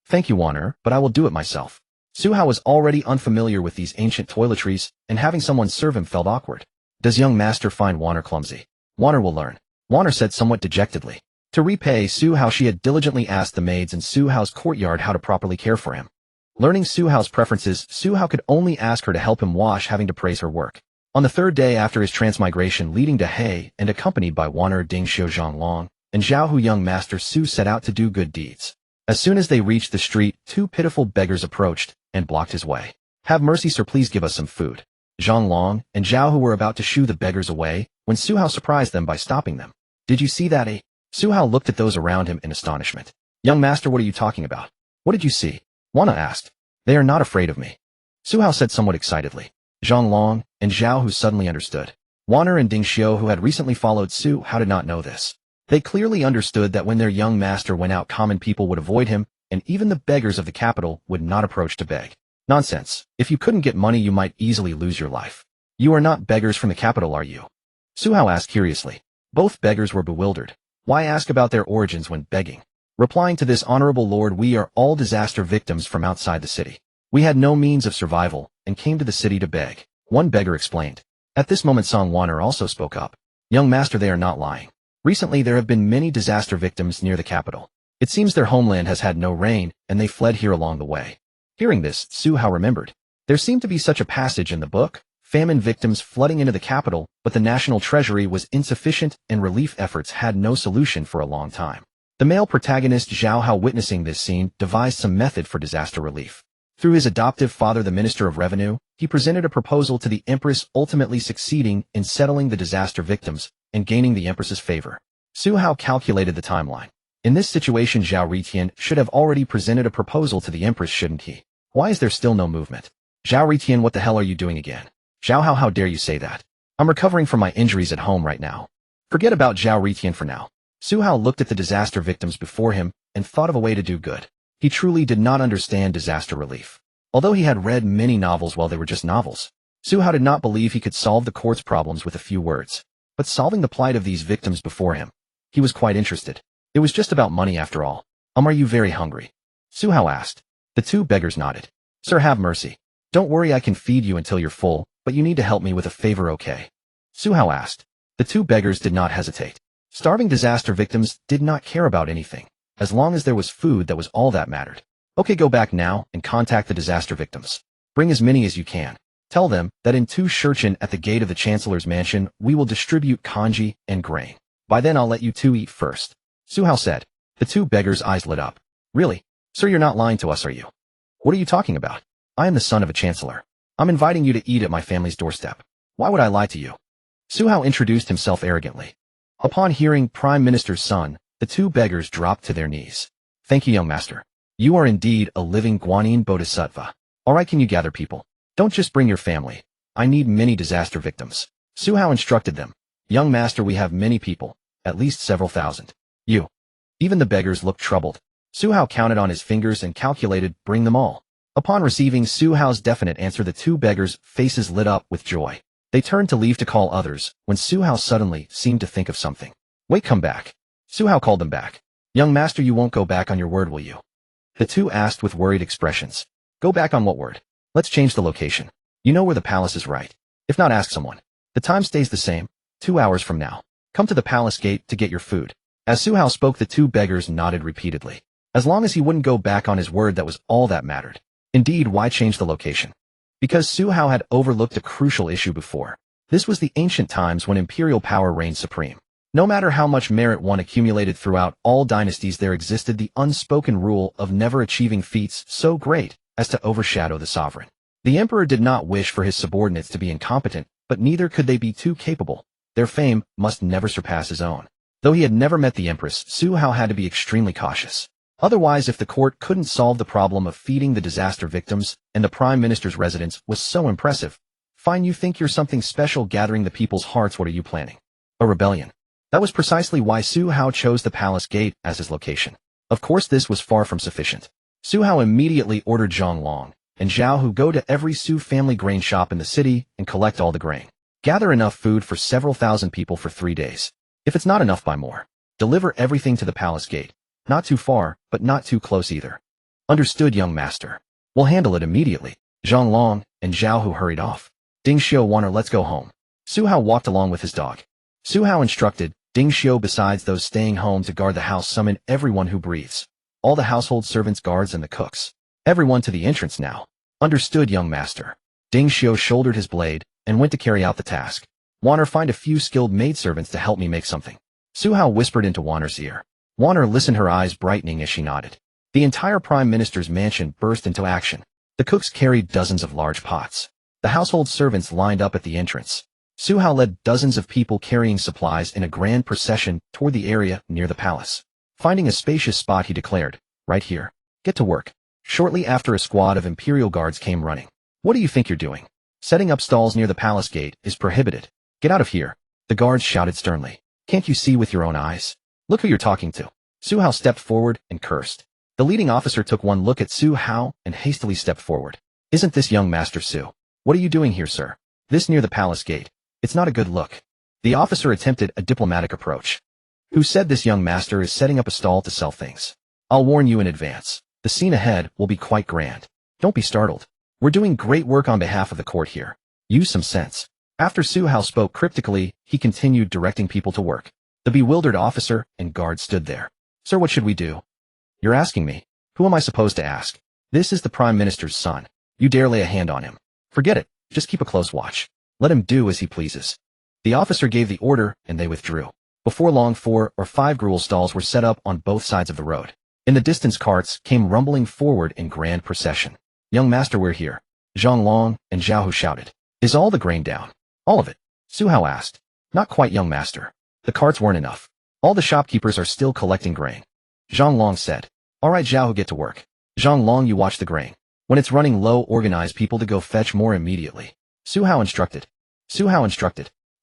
Thank you, Wanner, but I will do it myself. Su Hao was already unfamiliar with these ancient toiletries, and having someone serve him felt awkward. Does young master find Wanner clumsy? Wanner will learn. Wanner said somewhat dejectedly. To repay Su Hao, she had diligently asked the maids in Su Hao's courtyard how to properly care for him. Learning Su Hao's preferences, Su Hao could only ask her to help him wash, having to praise her work. On the third day after his transmigration leading to He and accompanied by Wanner, Ding Xiu Zhonglong, and Zhao Hu, young master Su set out to do good deeds. As soon as they reached the street, two pitiful beggars approached and blocked his way. Have mercy, sir, please give us some food. Zhonglong and Zhao Hu were about to shoo the beggars away when Su Hao surprised them by stopping them. Did you see that, eh? Su Hao looked at those around him in astonishment. Young master, what are you talking about? What did you see? Wanna asked. They are not afraid of me. Su Hao said somewhat excitedly. Zhonglong and Zhao Hu suddenly understood. Wanner and Ding Xiu, who had recently followed Su Hao, did not know this. They clearly understood that when their young master went out, common people would avoid him, and even the beggars of the capital would not approach to beg. Nonsense. If you couldn't get money, you might easily lose your life. You are not beggars from the capital, are you? Su Hao asked curiously. Both beggars were bewildered. Why ask about their origins when begging? Replying to this, honorable lord, we are all disaster victims from outside the city. We had no means of survival and came to the city to beg. One beggar explained. At this moment, Song Wanner also spoke up. Young master, they are not lying. Recently, there have been many disaster victims near the capital. It seems their homeland has had no rain, and they fled here along the way. Hearing this, Su Hao remembered. There seemed to be such a passage in the book, famine victims flooding into the capital, but the national treasury was insufficient and relief efforts had no solution for a long time. The male protagonist Su Hao, witnessing this scene, devised some method for disaster relief. Through his adoptive father, the Minister of Revenue, he presented a proposal to the Empress, ultimately succeeding in settling the disaster victims and gaining the Empress's favor. Su Hao calculated the timeline. In this situation, Zhao Ritian should have already presented a proposal to the Empress, shouldn't he? Why is there still no movement? Zhao Ritian, what the hell are you doing again? Su Hao, how dare you say that? I'm recovering from my injuries at home right now. Forget about Zhao Ritian for now. Su Hao looked at the disaster victims before him and thought of a way to do good. He truly did not understand disaster relief. Although he had read many novels while they were just novels, Su Hao did not believe he could solve the court's problems with a few words. But solving the plight of these victims before him, he was quite interested. It was just about money after all. Are you very hungry? Su Hao asked. The two beggars nodded. Sir, have mercy. Don't worry, I can feed you until you're full, but you need to help me with a favor, okay? Su Hao asked. The two beggars did not hesitate. Starving disaster victims did not care about anything. As long as there was food, that was all that mattered. Okay, go back now and contact the disaster victims. Bring as many as you can. Tell them that in 2 Shurchen at the gate of the Chancellor's mansion, we will distribute kanji and grain. By then I'll let you two eat first. Su Hao said. The two beggars' eyes lit up. Really? Sir, you're not lying to us, are you? What are you talking about? I am the son of a chancellor. I'm inviting you to eat at my family's doorstep. Why would I lie to you? Su Hao introduced himself arrogantly. Upon hearing Prime Minister's son, the two beggars dropped to their knees. Thank you, young master. You are indeed a living Guanyin Bodhisattva. Alright, can you gather people? Don't just bring your family. I need many disaster victims. Su Hao instructed them. Young master, we have many people, at least several thousand. You. Even the beggars looked troubled. Su Hao counted on his fingers and calculated, bring them all. Upon receiving Su Hao's definite answer, the two beggars' faces lit up with joy. They turned to leave to call others, when Su Hao suddenly seemed to think of something. Wait, come back. Su Hao called them back. Young master, you won't go back on your word, will you? The two asked with worried expressions. Go back on what word? Let's change the location. You know where the palace is, right? If not, ask someone. The time stays the same, 2 hours from now. Come to the palace gate to get your food. As Su Hao spoke, the two beggars nodded repeatedly. As long as he wouldn't go back on his word, that was all that mattered. Indeed, why change the location? Because Su Hao had overlooked a crucial issue before. This was the ancient times when imperial power reigned supreme. No matter how much merit one accumulated throughout all dynasties, there existed the unspoken rule of never achieving feats so great as to overshadow the sovereign. The emperor did not wish for his subordinates to be incompetent, but neither could they be too capable. Their fame must never surpass his own. Though he had never met the Empress, Su Hao had to be extremely cautious. Otherwise, if the court couldn't solve the problem of feeding the disaster victims, and the Prime Minister's residence was so impressive, fine, you think you're something special gathering the people's hearts, what are you planning? A rebellion. That was precisely why Su Hao chose the palace gate as his location. Of course, this was far from sufficient. Su Hao immediately ordered Zhang Long and Zhao Hu go to every Su family grain shop in the city and collect all the grain. Gather enough food for several thousand people for 3 days. If it's not enough, buy more. Deliver everything to the palace gate. Not too far, but not too close either. Understood, young master. We'll handle it immediately. Zhang Long and Zhao Hu hurried off. Ding Xiu, Waner, let's go home. Su Hao walked along with his dog. Su Hao instructed Ding Xiu, besides those staying home to guard the house, summon everyone who breathes. All the household servants, guards, and the cooks. Everyone to the entrance now. Understood, young master. Ding Xiu shouldered his blade and went to carry out the task. Waner, find a few skilled maidservants to help me make something. Su Hao whispered into Waner's ear. Waner listened, her eyes brightening as she nodded. The entire Prime Minister's mansion burst into action. The cooks carried dozens of large pots. The household servants lined up at the entrance. Su Hao led dozens of people carrying supplies in a grand procession toward the area near the palace. Finding a spacious spot, he declared, right here. Get to work. Shortly after, a squad of imperial guards came running. What do you think you're doing? Setting up stalls near the palace gate is prohibited. Get out of here. The guards shouted sternly. Can't you see with your own eyes? Look who you're talking to. Su Hao stepped forward and cursed. The leading officer took one look at Su Hao and hastily stepped forward. Isn't this young Master Su? What are you doing here, sir? This near the palace gate. It's not a good look. The officer attempted a diplomatic approach. Who said this young master is setting up a stall to sell things? I'll warn you in advance. The scene ahead will be quite grand. Don't be startled. We're doing great work on behalf of the court here. Use some sense. After Su Hao spoke cryptically, he continued directing people to work. The bewildered officer and guard stood there. Sir, what should we do? You're asking me. Who am I supposed to ask? This is the Prime Minister's son. You dare lay a hand on him. Forget it. Just keep a close watch. Let him do as he pleases. The officer gave the order and they withdrew. Before long, 4 or 5 gruel stalls were set up on both sides of the road. In the distance, carts came rumbling forward in grand procession. Young master, we're here. Zhang Long and Zhao Hu shouted. Is all the grain down? All of it? Su Hao asked. Not quite, young master. The carts weren't enough. All the shopkeepers are still collecting grain. Zhang Long said. All right, Zhao Hu, get to work. Zhang Long, you watch the grain. When it's running low, organize people to go fetch more immediately. Su Hao instructed.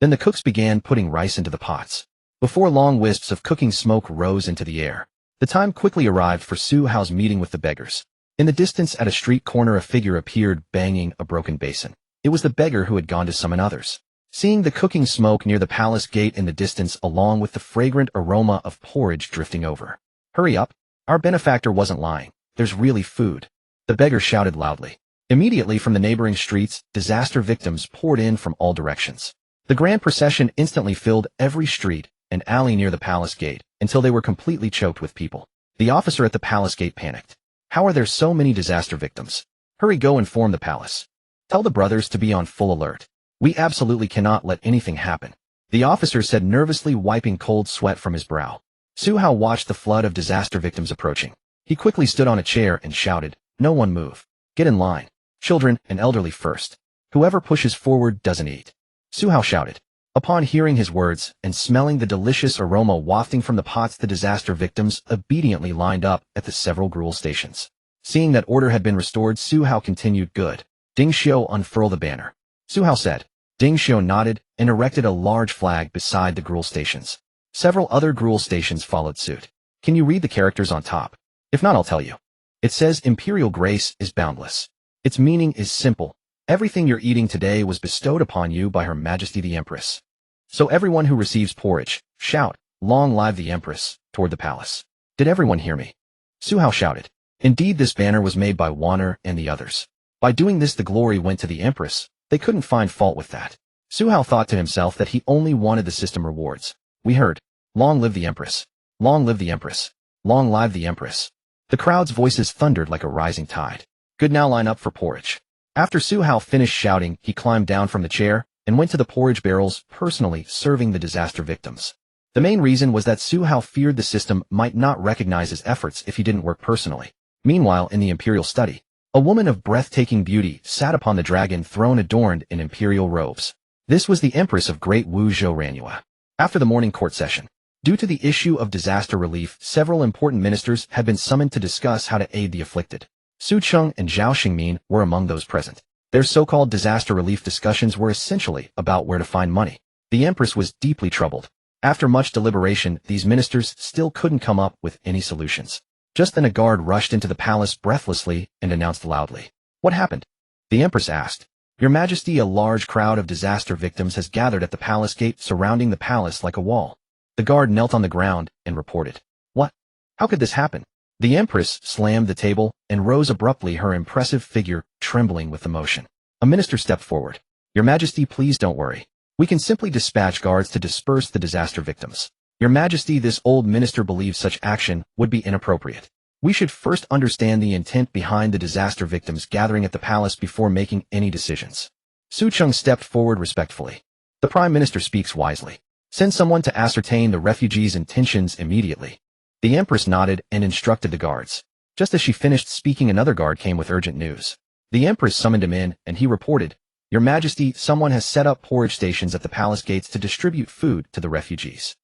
Then the cooks began putting rice into the pots. Before long, wisps of cooking smoke rose into the air. The time quickly arrived for Su Hao's meeting with the beggars. In the distance, at a street corner, a figure appeared banging a broken basin. It was the beggar who had gone to summon others. Seeing the cooking smoke near the palace gate in the distance, along with the fragrant aroma of porridge drifting over. Hurry up. Our benefactor wasn't lying. There's really food. The beggar shouted loudly. Immediately from the neighboring streets, disaster victims poured in from all directions. The grand procession instantly filled every street and alley near the palace gate until they were completely choked with people. The officer at the palace gate panicked. How are there so many disaster victims? Hurry, go inform the palace. Tell the brothers to be on full alert. We absolutely cannot let anything happen. The officer said, nervously wiping cold sweat from his brow. Su Hao watched the flood of disaster victims approaching. He quickly stood on a chair and shouted, no one move. Get in line. Children and elderly first. Whoever pushes forward doesn't eat. Su Hao shouted. Upon hearing his words and smelling the delicious aroma wafting from the pots, the disaster victims obediently lined up at the several gruel stations. Seeing that order had been restored, Su Hao continued, good. Ding Xiu, unfurl the banner. Su Hao said. Ding Xiu nodded and erected a large flag beside the gruel stations. Several other gruel stations followed suit. Can you read the characters on top? If not, I'll tell you. It says, Imperial grace is boundless. Its meaning is simple. Everything you're eating today was bestowed upon you by Her Majesty the Empress. So everyone who receives porridge, shout, long live the Empress, toward the palace. Did everyone hear me? Su Hao shouted. Indeed, this banner was made by Waner and the others. By doing this, the glory went to the Empress. They couldn't find fault with that. Su Hao thought to himself that he only wanted the system rewards. We heard, long live the Empress. Long live the Empress. Long live the Empress. The crowd's voices thundered like a rising tide. Good, now line up for porridge. After Su Hao finished shouting, he climbed down from the chair and went to the porridge barrels, personally serving the disaster victims. The main reason was that Su Hao feared the system might not recognize his efforts if he didn't work personally. Meanwhile, in the imperial study, a woman of breathtaking beauty sat upon the dragon throne adorned in imperial robes. This was the Empress of Great Wu Dynasty. After the morning court session, Due to the issue of disaster relief, several important ministers had been summoned to discuss how to aid the afflicted. Su Cheng and Zhao Xingmin were among those present. Their so-called disaster relief discussions were essentially about where to find money. The Empress was deeply troubled. After much deliberation, these ministers still couldn't come up with any solutions. Just then a guard rushed into the palace breathlessly and announced loudly. "What happened?" The Empress asked. "Your Majesty, a large crowd of disaster victims has gathered at the palace gate, surrounding the palace like a wall." The guard knelt on the ground and reported. "What? How could this happen?" The Empress slammed the table and rose abruptly, her impressive figure trembling with emotion. A minister stepped forward. "Your Majesty, please don't worry. We can simply dispatch guards to disperse the disaster victims. Your Majesty, this old minister believes such action would be inappropriate. We should first understand the intent behind the disaster victims gathering at the palace before making any decisions." Su Cheng stepped forward respectfully. "The Prime Minister speaks wisely. Send someone to ascertain the refugees' intentions immediately." The Empress nodded and instructed the guards. Just as she finished speaking, another guard came with urgent news. The Empress summoned him in, and he reported, "Your Majesty, someone has set up porridge stations at the palace gates to distribute food to the refugees."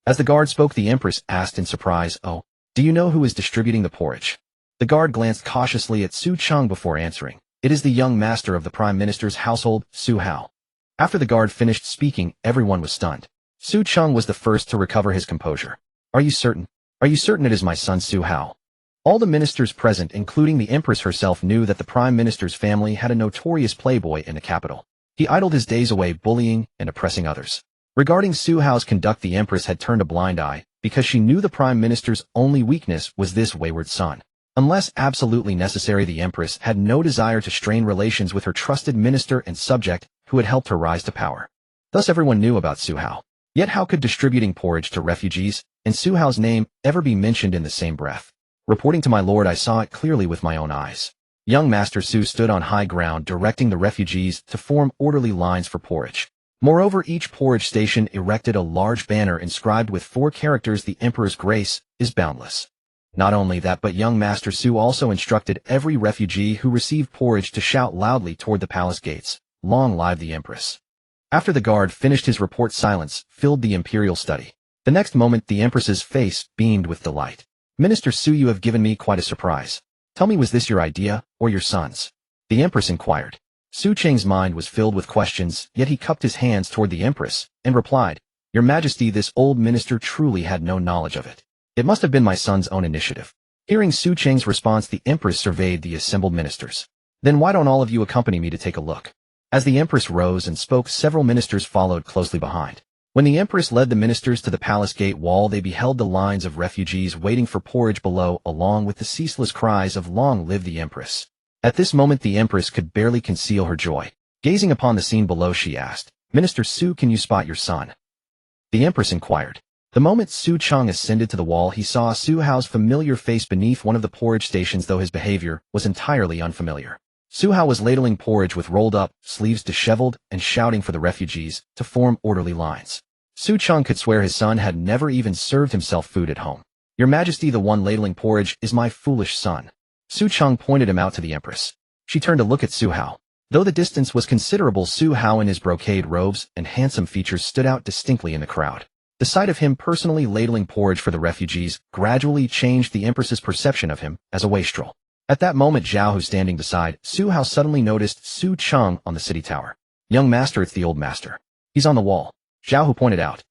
As the guard spoke, the Empress asked in surprise, "Oh, do you know who is distributing the porridge?" The guard glanced cautiously at Su Cheng before answering. "It is the young master of the Prime Minister's household, Su Hao." After the guard finished speaking, everyone was stunned. Su Cheng was the first to recover his composure. "Are you certain? Are you certain it is my son Su Hao?" All the ministers present, including the Empress herself, knew that the Prime Minister's family had a notorious playboy in the capital. He idled his days away bullying and oppressing others. Regarding Su Hao's conduct, the Empress had turned a blind eye, because she knew the Prime Minister's only weakness was this wayward son. Unless absolutely necessary, the Empress had no desire to strain relations with her trusted minister and subject who had helped her rise to power. Thus everyone knew about Su Hao. Yet how could distributing porridge to refugees and Su Hao's name ever be mentioned in the same breath? "Reporting to my lord, I saw it clearly with my own eyes." Young Master Su stood on high ground, directing the refugees to form orderly lines for porridge. Moreover, each porridge station erected a large banner inscribed with 4 characters: "The Emperor's grace is boundless." Not only that, but young Master Su also instructed every refugee who received porridge to shout loudly toward the palace gates, "Long live the Empress." After the guard finished his report, silence filled the imperial study. The next moment, the Empress's face beamed with delight. "Minister Su, you have given me quite a surprise. Tell me, was this your idea or your son's?" The Empress inquired. Su Cheng's mind was filled with questions, yet he cupped his hands toward the Empress and replied, "Your Majesty, this old minister truly had no knowledge of it. It must have been my son's own initiative." Hearing Su Cheng's response, the Empress surveyed the assembled ministers. "Then why don't all of you accompany me to take a look?" As the Empress rose and spoke, several ministers followed closely behind. When the Empress led the ministers to the palace gate wall, they beheld the lines of refugees waiting for porridge below, along with the ceaseless cries of "Long live the Empress." At this moment, the Empress could barely conceal her joy. Gazing upon the scene below, she asked, "Minister Su, can you spot your son?" The Empress inquired. The moment Su Cheng ascended to the wall, he saw Su Hao's familiar face beneath one of the porridge stations, though his behavior was entirely unfamiliar. Su Hao was ladling porridge with rolled-up sleeves, disheveled, and shouting for the refugees to form orderly lines. Su Cheng could swear his son had never even served himself food at home. "Your Majesty, the one ladling porridge is my foolish son." Su Cheng pointed him out to the Empress. She turned to look at Su Hao. Though the distance was considerable, Su Hao in his brocade robes and handsome features stood out distinctly in the crowd. The sight of him personally ladling porridge for the refugees gradually changed the Empress's perception of him as a wastrel. At that moment, Zhao, who standing beside Su Hao, suddenly noticed Su Cheng on the city tower. "Young master, it's the old master. He's on the wall." Zhao, who pointed out,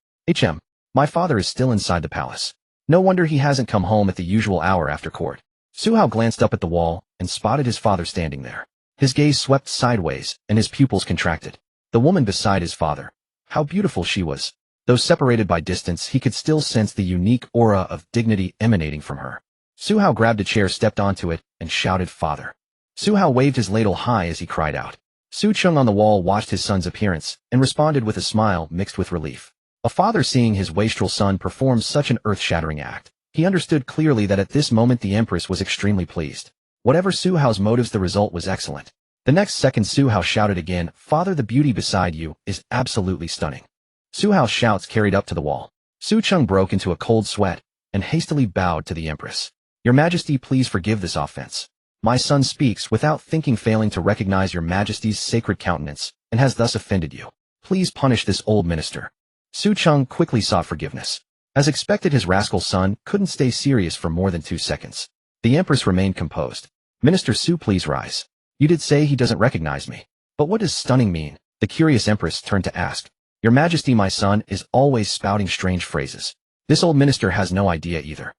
My father is still inside the palace. No wonder he hasn't come home at the usual hour after court." Su Hao glanced up at the wall and spotted his father standing there. His gaze swept sideways, and his pupils contracted. The woman beside his father. How beautiful she was. Though separated by distance, he could still sense the unique aura of dignity emanating from her. Su Hao grabbed a chair, stepped onto it, and shouted, "Father." Su Hao waved his ladle high as he cried out. Su Cheng on the wall watched his son's appearance and responded with a smile mixed with relief. A father seeing his wastrel son perform such an earth-shattering act. He understood clearly that at this moment the Empress was extremely pleased. Whatever Su Hao's motives, the result was excellent. The next second, Su Hao shouted again, "Father, the beauty beside you is absolutely stunning." Su Hao's shouts carried up to the wall. Su Cheng broke into a cold sweat and hastily bowed to the Empress. "Your Majesty, please forgive this offense. My son speaks without thinking, failing to recognize your Majesty's sacred countenance, and has thus offended you. Please punish this old minister." Su Cheng quickly sought forgiveness. As expected, his rascal son couldn't stay serious for more than 2 seconds. The Empress remained composed. Minister Su, please rise. You did say he doesn't recognize me. But what does stunning mean? The curious Empress turned to ask. Your Majesty, my son is always spouting strange phrases. This old minister has no idea either.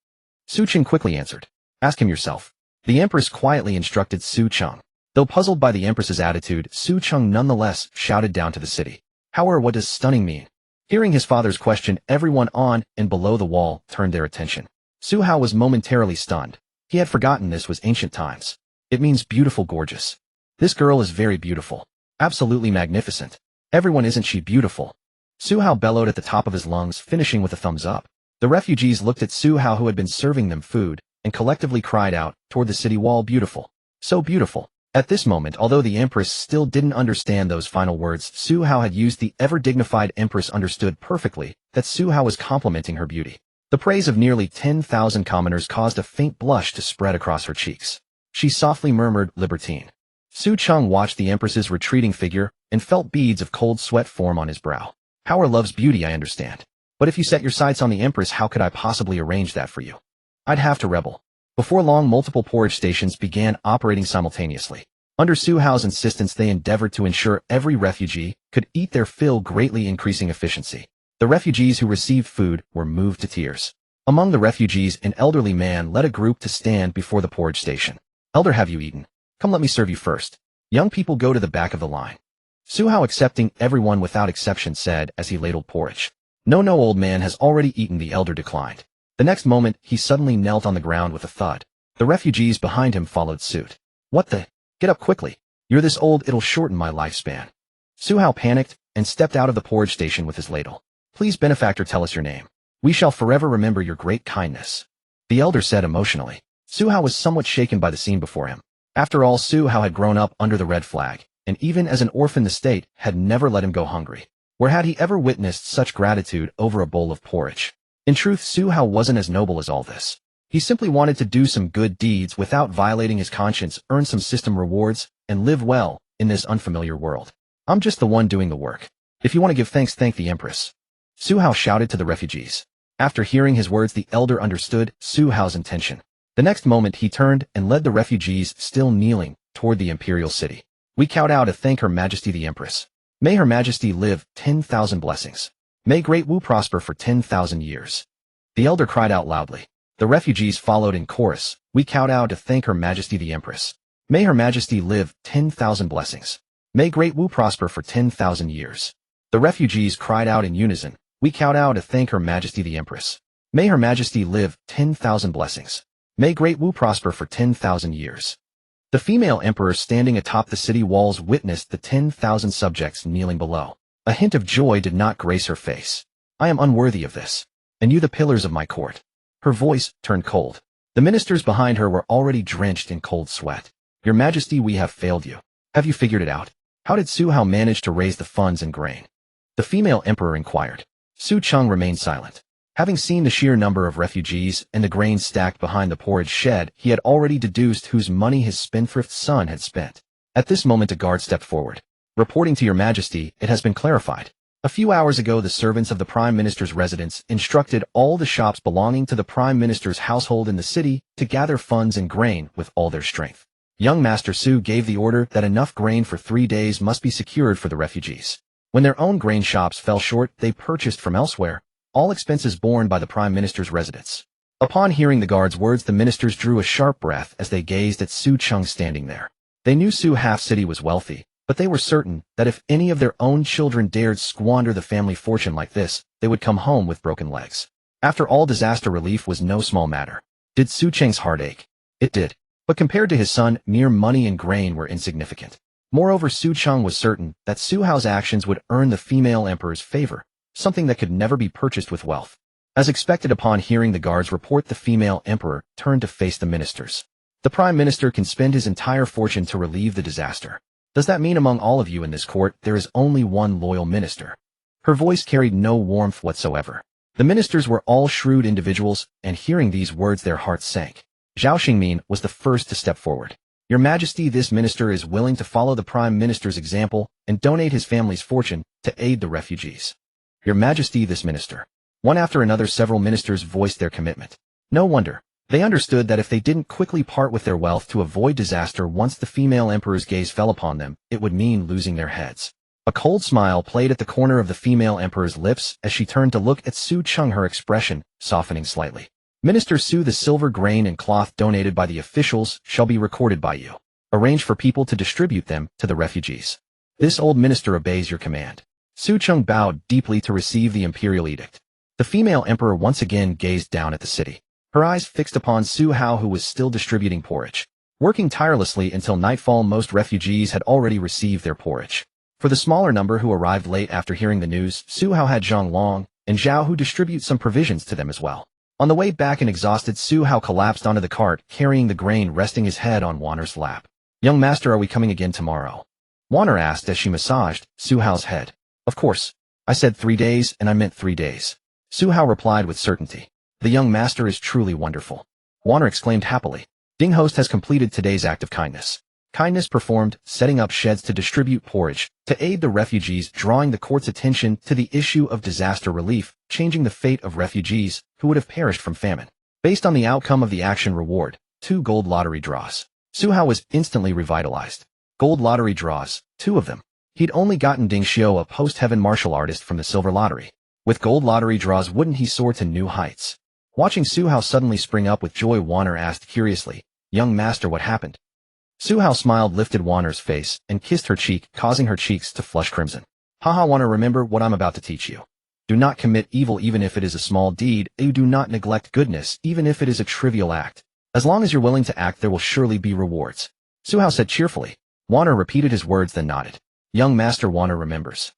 Su Cheng quickly answered. Ask him yourself. The Empress quietly instructed Su Cheng. Though puzzled by the Empress's attitude, Su Cheng nonetheless shouted down to the city. However, what does stunning mean? Hearing his father's question, everyone on and below the wall turned their attention. Su Hao was momentarily stunned. He had forgotten this was ancient times. It means beautiful, gorgeous. This girl is very beautiful. Absolutely magnificent. Everyone, isn't she beautiful? Su Hao bellowed at the top of his lungs, finishing with a thumbs up. The refugees looked at Su Hao, who had been serving them food, and collectively cried out toward the city wall, beautiful. So beautiful. At this moment, although the Empress still didn't understand those final words Su Hao had used, the ever-dignified Empress understood perfectly that Su Hao was complimenting her beauty. The praise of nearly 10,000 commoners caused a faint blush to spread across her cheeks. She softly murmured, libertine. Su Cheng watched the Empress's retreating figure and felt beads of cold sweat form on his brow. Power loves beauty, I understand. But if you set your sights on the Empress, how could I possibly arrange that for you? I'd have to rebel. Before long, multiple porridge stations began operating simultaneously. Under Su Hao's insistence, they endeavored to ensure every refugee could eat their fill, greatly increasing efficiency. The refugees who received food were moved to tears. Among the refugees, an elderly man led a group to stand before the porridge station. Elder, have you eaten? Come, let me serve you first. Young people, go to the back of the line. Su Hao, accepting everyone without exception, said as he ladled porridge. No, old man has already eaten, the elder declined. The next moment, he suddenly knelt on the ground with a thud. The refugees behind him followed suit. What the? Get up quickly. You're this old, it'll shorten my lifespan. Su Hao panicked and stepped out of the porridge station with his ladle. Please, benefactor, tell us your name. We shall forever remember your great kindness. The elder said emotionally. Su Hao was somewhat shaken by the scene before him. After all, Su Hao had grown up under the red flag, and even as an orphan the state had never let him go hungry. Where had he ever witnessed such gratitude over a bowl of porridge? In truth, Su Hao wasn't as noble as all this. He simply wanted to do some good deeds without violating his conscience, earn some system rewards, and live well in this unfamiliar world. I'm just the one doing the work. If you want to give thanks, thank the Empress. Su Hao shouted to the refugees. After hearing his words, the elder understood Su Hao's intention. The next moment, he turned and led the refugees, still kneeling, toward the imperial city. We kowtow to thank Her Majesty the Empress. May Her Majesty live 10,000 blessings. May Great Wu prosper for 10,000 years. The elder cried out loudly. The refugees followed in chorus. We kowtow to thank Her Majesty the Empress. May Her Majesty live 10,000 blessings. May Great Wu prosper for 10,000 years. The refugees cried out in unison. We kowtow to thank Her Majesty the Empress. May Her Majesty live 10,000 blessings. May Great Wu prosper for 10,000 years. The female emperor standing atop the city walls witnessed the 10,000 subjects kneeling below. A hint of joy did not grace her face. I am unworthy of this. And you, the pillars of my court. Her voice turned cold. The ministers behind her were already drenched in cold sweat. Your Majesty, we have failed you. Have you figured it out? How did Su Hao manage to raise the funds and grain? The female emperor inquired. Su Cheng remained silent. Having seen the sheer number of refugees and the grain stacked behind the porridge shed, he had already deduced whose money his spendthrift son had spent. At this moment, a guard stepped forward. Reporting to Your Majesty, it has been clarified. A few hours ago, the servants of the Prime Minister's residence instructed all the shops belonging to the Prime Minister's household in the city to gather funds and grain with all their strength. Young Master Su gave the order that enough grain for 3 days must be secured for the refugees. When their own grain shops fell short, they purchased from elsewhere, all expenses borne by the Prime Minister's residence. Upon hearing the guard's words, the ministers drew a sharp breath as they gazed at Su Cheng standing there. They knew Su Half City was wealthy, but they were certain that if any of their own children dared squander the family fortune like this, they would come home with broken legs. After all, disaster relief was no small matter. Did Su Cheng's heart ache? It did. But compared to his son, mere money and grain were insignificant. Moreover, Su Cheng was certain that Su Hao's actions would earn the female emperor's favor, something that could never be purchased with wealth. As expected, upon hearing the guard's report, the female emperor turned to face the ministers. The Prime Minister can spend his entire fortune to relieve the disaster. Does that mean among all of you in this court, there is only one loyal minister? Her voice carried no warmth whatsoever. The ministers were all shrewd individuals, and hearing these words, their hearts sank. Zhao Xingmin was the first to step forward. Your Majesty, this minister is willing to follow the Prime Minister's example and donate his family's fortune to aid the refugees. Your Majesty, this minister. One after another, several ministers voiced their commitment. No wonder. They understood that if they didn't quickly part with their wealth to avoid disaster once the female emperor's gaze fell upon them, it would mean losing their heads. A cold smile played at the corner of the female emperor's lips as she turned to look at Su Cheng, her expression softening slightly. Minister Su, the silver grain and cloth donated by the officials shall be recorded by you. Arrange for people to distribute them to the refugees. This old minister obeys your command. Su Cheng bowed deeply to receive the imperial edict. The female emperor once again gazed down at the city, her eyes fixed upon Su Hao, who was still distributing porridge. Working tirelessly until nightfall, most refugees had already received their porridge. For the smaller number who arrived late after hearing the news, Su Hao had Zhang Long and Zhao who distribute some provisions to them as well. On the way back, an exhausted Su Hao collapsed onto the cart, carrying the grain, resting his head on Wanner's lap. Young master, are we coming again tomorrow? Wanner asked as she massaged Su Hao's head. Of course. I said 3 days, and I meant 3 days. Su Hao replied with certainty. The young master is truly wonderful. Wanner exclaimed happily. Ding host has completed today's act of kindness. Kindness performed, setting up sheds to distribute porridge, to aid the refugees, drawing the court's attention to the issue of disaster relief, changing the fate of refugees who would have perished from famine. Based on the outcome of the action, reward, 2 gold lottery draws. Su Hao was instantly revitalized. Gold lottery draws, 2 of them. He'd only gotten Ding Xiao, a post-heaven martial artist, from the silver lottery. With gold lottery draws, wouldn't he soar to new heights? Watching Su Hao suddenly spring up with joy, Wanner asked curiously, Young master, what happened? Su Hao smiled, lifted Wanner's face, and kissed her cheek, causing her cheeks to flush crimson. Haha, Wanner, remember what I'm about to teach you. Do not commit evil even if it is a small deed. You do not neglect goodness even if it is a trivial act. As long as you're willing to act, there will surely be rewards. Su Hao said cheerfully. Wanner repeated his words, then nodded. Young master, Wanner remembers.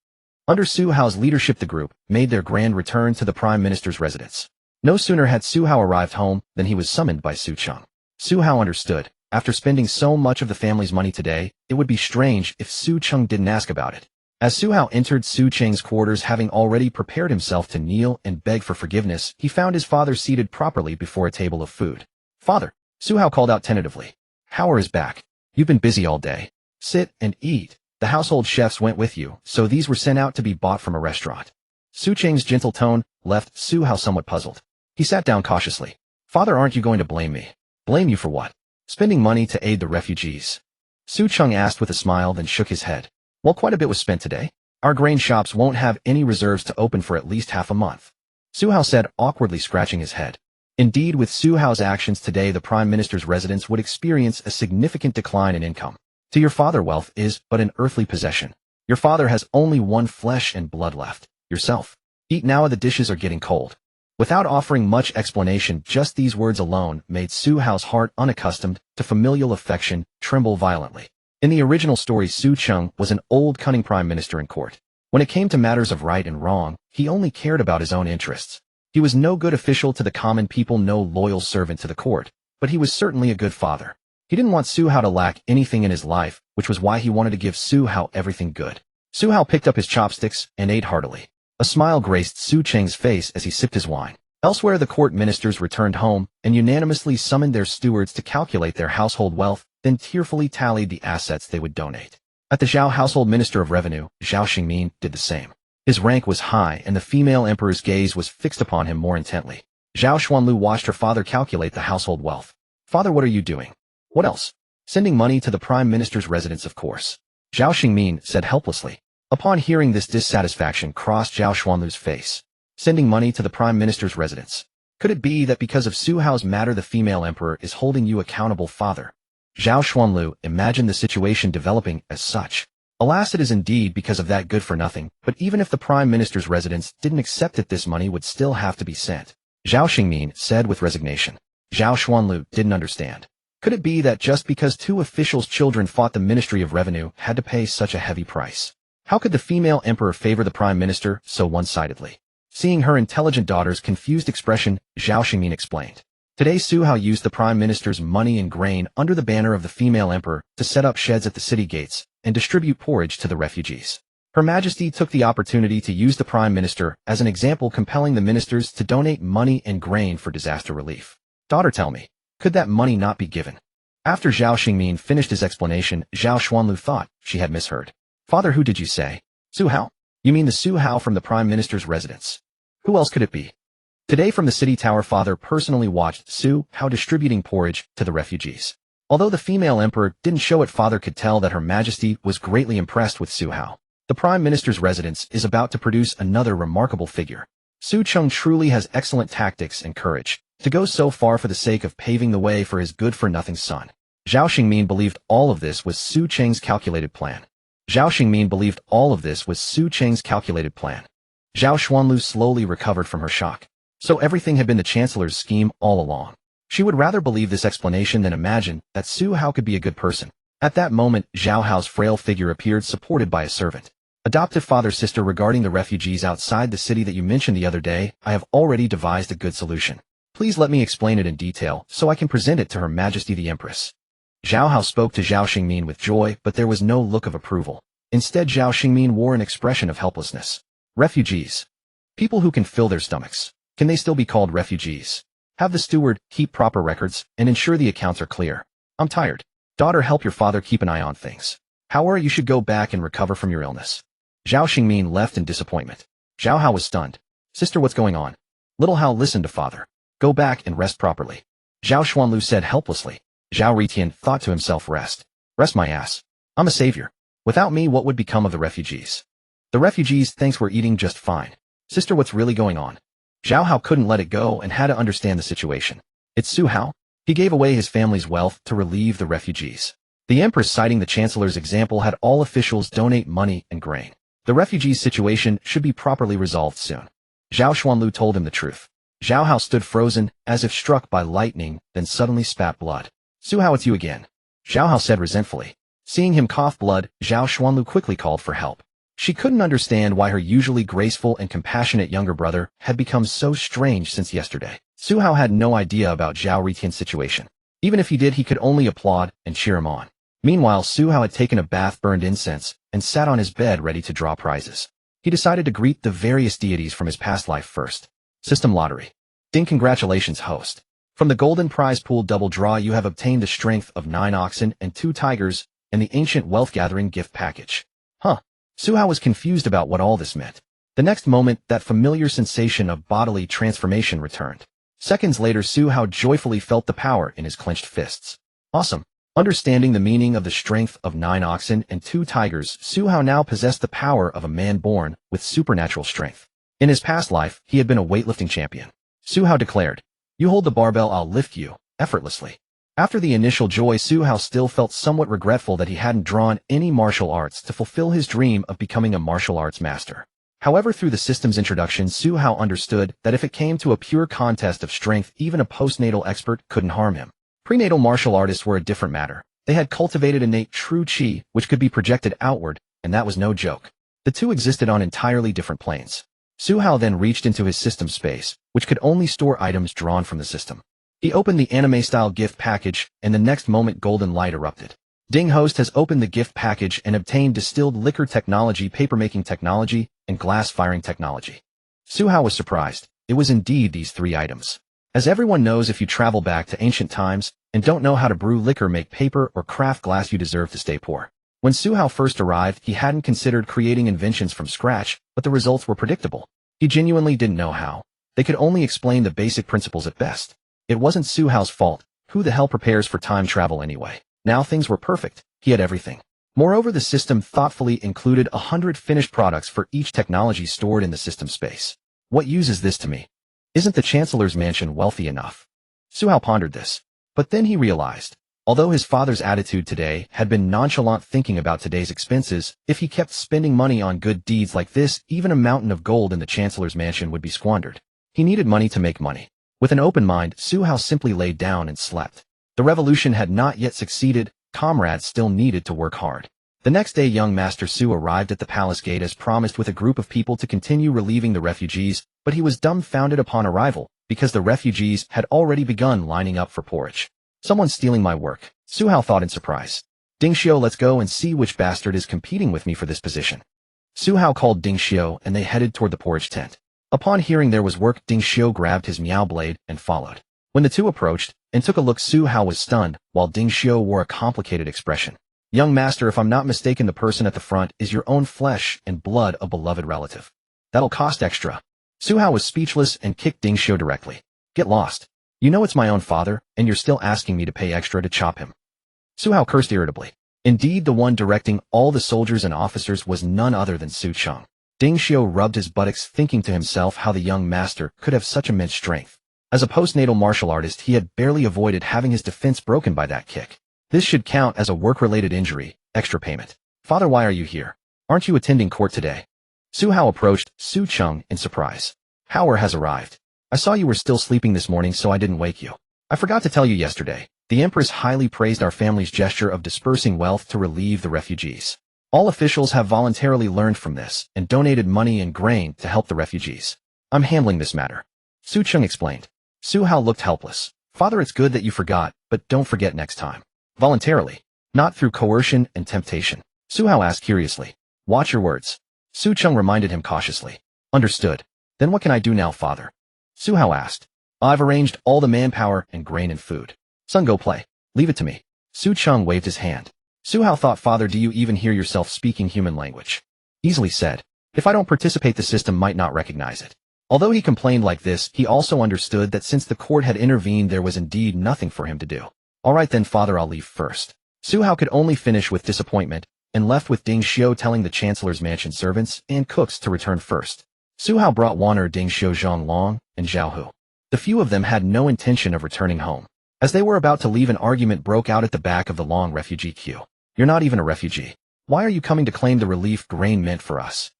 Under Su Hao's leadership, the group made their grand return to the Prime Minister's residence. No sooner had Su Hao arrived home than he was summoned by Su Cheng. Su Hao understood. After spending so much of the family's money today, it would be strange if Su Cheng didn't ask about it. As Su Hao entered Su Cheng's quarters, having already prepared himself to kneel and beg for forgiveness, he found his father seated properly before a table of food. Father, Su Hao called out tentatively. Hao is back. You've been busy all day. Sit and eat. The household chefs went with you, so these were sent out to be bought from a restaurant. Su Cheng's gentle tone left Su Hao somewhat puzzled. He sat down cautiously. Father, aren't you going to blame me? Blame you for what? Spending money to aid the refugees? Su Cheng asked with a smile, then shook his head. Well, quite a bit was spent today. Our grain shops won't have any reserves to open for at least half a month. Su Hao said, awkwardly scratching his head. Indeed, with Su Hao's actions today, the Prime Minister's residence would experience a significant decline in income. To your father, wealth is but an earthly possession. Your father has only one flesh and blood left, yourself. Eat now, the dishes are getting cold. Without offering much explanation, just these words alone made Su Hao's heart, unaccustomed to familial affection, tremble violently. In the original story, Su Cheng was an old, cunning prime minister in court. When it came to matters of right and wrong, he only cared about his own interests. He was no good official to the common people, no loyal servant to the court, but he was certainly a good father. He didn't want Su Hao to lack anything in his life, which was why he wanted to give Su Hao everything good. Su Hao picked up his chopsticks and ate heartily. A smile graced Su Cheng's face as he sipped his wine. Elsewhere, the court ministers returned home and unanimously summoned their stewards to calculate their household wealth, then tearfully tallied the assets they would donate. At the Zhao household, Minister of Revenue, Zhao Xingmin, did the same. His rank was high, and the female emperor's gaze was fixed upon him more intently. Zhao Xuanlu watched her father calculate the household wealth. Father, what are you doing? What else? Sending money to the Prime Minister's residence, of course. Zhao Xingmin said helplessly. Upon hearing this, dissatisfaction crossed Zhao Xuanlu's face. Sending money to the Prime Minister's residence. Could it be that because of Su Hao's matter the female emperor is holding you accountable, father? Zhao Xuanlu imagined the situation developing as such. Alas, it is indeed because of that good-for-nothing, but even if the Prime Minister's residence didn't accept it, this money would still have to be sent. Zhao Xingmin said with resignation. Zhao Xuanlu didn't understand. Could it be that just because 2 officials' children fought the Ministry of Revenue had to pay such a heavy price? How could the female emperor favor the Prime Minister so one-sidedly? Seeing her intelligent daughter's confused expression, Zhao Xingmin explained. Today Su Hao used the Prime Minister's money and grain under the banner of the female emperor to set up sheds at the city gates and distribute porridge to the refugees. Her Majesty took the opportunity to use the Prime Minister as an example, compelling the ministers to donate money and grain for disaster relief. Daughter, tell me, could that money not be given? After Zhao Xingmin finished his explanation, Zhao Xuanlu thought she had misheard. Father, who did you say? Su Hao? You mean the Su Hao from the Prime Minister's residence? Who else could it be? Today from the city tower, father personally watched Su Hao distributing porridge to the refugees. Although the female emperor didn't show it, father could tell that Her Majesty was greatly impressed with Su Hao. The Prime Minister's residence is about to produce another remarkable figure. Su Cheng truly has excellent tactics and courage to go so far for the sake of paving the way for his good-for-nothing son. Zhao Xingmin believed all of this was Su Cheng's calculated plan. Zhao Xingmin believed all of this was Su Cheng's calculated plan. Zhao Xuanlu slowly recovered from her shock. So everything had been the Chancellor's scheme all along. She would rather believe this explanation than imagine that Su Hao could be a good person. At that moment, Zhao Hao's frail figure appeared, supported by a servant. Adoptive father, sister, regarding the refugees outside the city that you mentioned the other day, I have already devised a good solution. Please let me explain it in detail so I can present it to Her Majesty the Empress. Zhao Hao spoke to Zhao Xingmin with joy, but there was no look of approval. Instead, Zhao Xingmin wore an expression of helplessness. Refugees. People who can fill their stomachs. Can they still be called refugees? Have the steward keep proper records and ensure the accounts are clear. I'm tired. Daughter, help your father keep an eye on things. However, you should go back and recover from your illness. Zhao Xingmin left in disappointment. Zhao Hao was stunned. Sister, what's going on? Little Hao listened to father. Go back and rest properly. Zhao Xuanlu said helplessly. Zhao Ritian thought to himself, rest. Rest my ass. I'm a savior. Without me, what would become of the refugees? The refugees thinks we're eating just fine. Sister, what's really going on? Zhao Hao couldn't let it go and had to understand the situation. It's Su Hao. He gave away his family's wealth to relieve the refugees. The Empress, citing the Chancellor's example, had all officials donate money and grain. The refugees' situation should be properly resolved soon. Zhao Xuanlu told him the truth. Zhao Hao stood frozen, as if struck by lightning, then suddenly spat blood. Su Hao, it's you again. Zhao Hao said resentfully. Seeing him cough blood, Zhao Xuanlu quickly called for help. She couldn't understand why her usually graceful and compassionate younger brother had become so strange since yesterday. Su Hao had no idea about Zhao Ritian's situation. Even if he did, he could only applaud and cheer him on. Meanwhile, Su Hao had taken a bath, burned incense, and sat on his bed ready to draw prizes. He decided to greet the various deities from his past life first. System lottery. Ding, congratulations, host. From the golden prize pool double draw, you have obtained the strength of 9 oxen and 2 tigers and the ancient wealth-gathering gift package. Huh. Su Hao was confused about what all this meant. The next moment, that familiar sensation of bodily transformation returned. Seconds later, Su Hao joyfully felt the power in his clenched fists. Awesome. Understanding the meaning of the strength of 9 oxen and 2 tigers, Su Hao now possessed the power of a man born with supernatural strength. In his past life, he had been a weightlifting champion. Su Hao declared, "You hold the barbell, I'll lift you," effortlessly. After the initial joy, Su Hao still felt somewhat regretful that he hadn't drawn any martial arts to fulfill his dream of becoming a martial arts master. However, through the system's introduction, Su Hao understood that if it came to a pure contest of strength, even a postnatal expert couldn't harm him. Prenatal martial artists were a different matter. They had cultivated innate true qi, which could be projected outward, and that was no joke. The two existed on entirely different planes. Su Hao then reached into his system space, which could only store items drawn from the system. He opened the anime-style gift package, and the next moment golden light erupted. Ding Host has opened the gift package and obtained distilled liquor technology, papermaking technology, and glass firing technology. Su Hao was surprised. It was indeed these 3 items. As everyone knows, if you travel back to ancient times and don't know how to brew liquor, make paper, or craft glass, you deserve to stay poor. When Su Hao first arrived, he hadn't considered creating inventions from scratch, but the results were predictable. He genuinely didn't know how. They could only explain the basic principles at best. It wasn't Su Hao's fault. Who the hell prepares for time travel anyway? Now things were perfect. He had everything. Moreover, the system thoughtfully included 100 finished products for each technology stored in the system space. What use is this to me? Isn't the Chancellor's mansion wealthy enough? Su Hao pondered this. But then he realized, although his father's attitude today had been nonchalant, thinking about today's expenses, if he kept spending money on good deeds like this, even a mountain of gold in the Chancellor's mansion would be squandered. He needed money to make money. With an open mind, Su Hao simply lay down and slept. The revolution had not yet succeeded. Comrades still needed to work hard. The next day, young Master Su arrived at the palace gate as promised with a group of people to continue relieving the refugees, but he was dumbfounded upon arrival, because the refugees had already begun lining up for porridge. Someone's stealing my work, Su Hao thought in surprise. Ding Xiao, let's go and see which bastard is competing with me for this position. Su Hao called Ding Xiao and they headed toward the porridge tent. Upon hearing there was work, Ding Xiao grabbed his meow blade and followed. When the two approached and took a look, Su Hao was stunned, while Ding Xiao wore a complicated expression. Young master, if I'm not mistaken, the person at the front is your own flesh and blood, a beloved relative. That'll cost extra. Su Hao was speechless and kicked Ding Xiu directly. Get lost. You know it's my own father, and you're still asking me to pay extra to chop him. Su Hao cursed irritably. Indeed, the one directing all the soldiers and officers was none other than Su Cheng. Ding Xiu rubbed his buttocks, thinking to himself how the young master could have such immense strength. As a postnatal martial artist, he had barely avoided having his defense broken by that kick. This should count as a work-related injury, extra payment. Father, why are you here? Aren't you attending court today? Su Hao approached Su Cheng in surprise. Hao has arrived. I saw you were still sleeping this morning, so I didn't wake you. I forgot to tell you yesterday. The Empress highly praised our family's gesture of dispersing wealth to relieve the refugees. All officials have voluntarily learned from this and donated money and grain to help the refugees. I'm handling this matter. Su Cheng explained. Su Hao looked helpless. Father, it's good that you forgot, but don't forget next time. Voluntarily, not through coercion and temptation. Su Hao asked curiously. Watch your words. Su Cheng reminded him cautiously. Understood. Then what can I do now, Father? Su Hao asked. I've arranged all the manpower and grain and food. Son, go play. Leave it to me. Su Cheng waved his hand. Su Hao thought, Father, do you even hear yourself speaking human language? Easily said. If I don't participate, the system might not recognize it. Although he complained like this, he also understood that since the court had intervened, there was indeed nothing for him to do. All right then, Father, I'll leave first. Su Hao could only finish with disappointment and left with Ding Xiu telling the Chancellor's mansion servants and cooks to return first. Su Hao brought Wan'er, Ding Xiu, Zhang Long, and Zhao Hu. The few of them had no intention of returning home. As they were about to leave, an argument broke out at the back of the long refugee queue. You're not even a refugee. Why are you coming to claim the relief grain meant for us?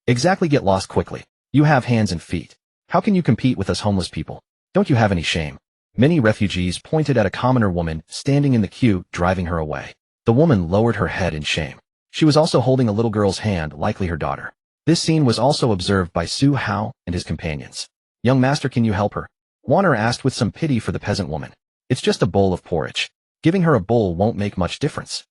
Exactly, get lost quickly. You have hands and feet. How can you compete with us homeless people? Don't you have any shame? Many refugees pointed at a commoner woman standing in the queue, driving her away. The woman lowered her head in shame. She was also holding a little girl's hand, likely her daughter. This scene was also observed by Su Hao and his companions. Young master, can you help her? Wan'er asked with some pity for the peasant woman. It's just a bowl of porridge. Giving her a bowl won't make much difference.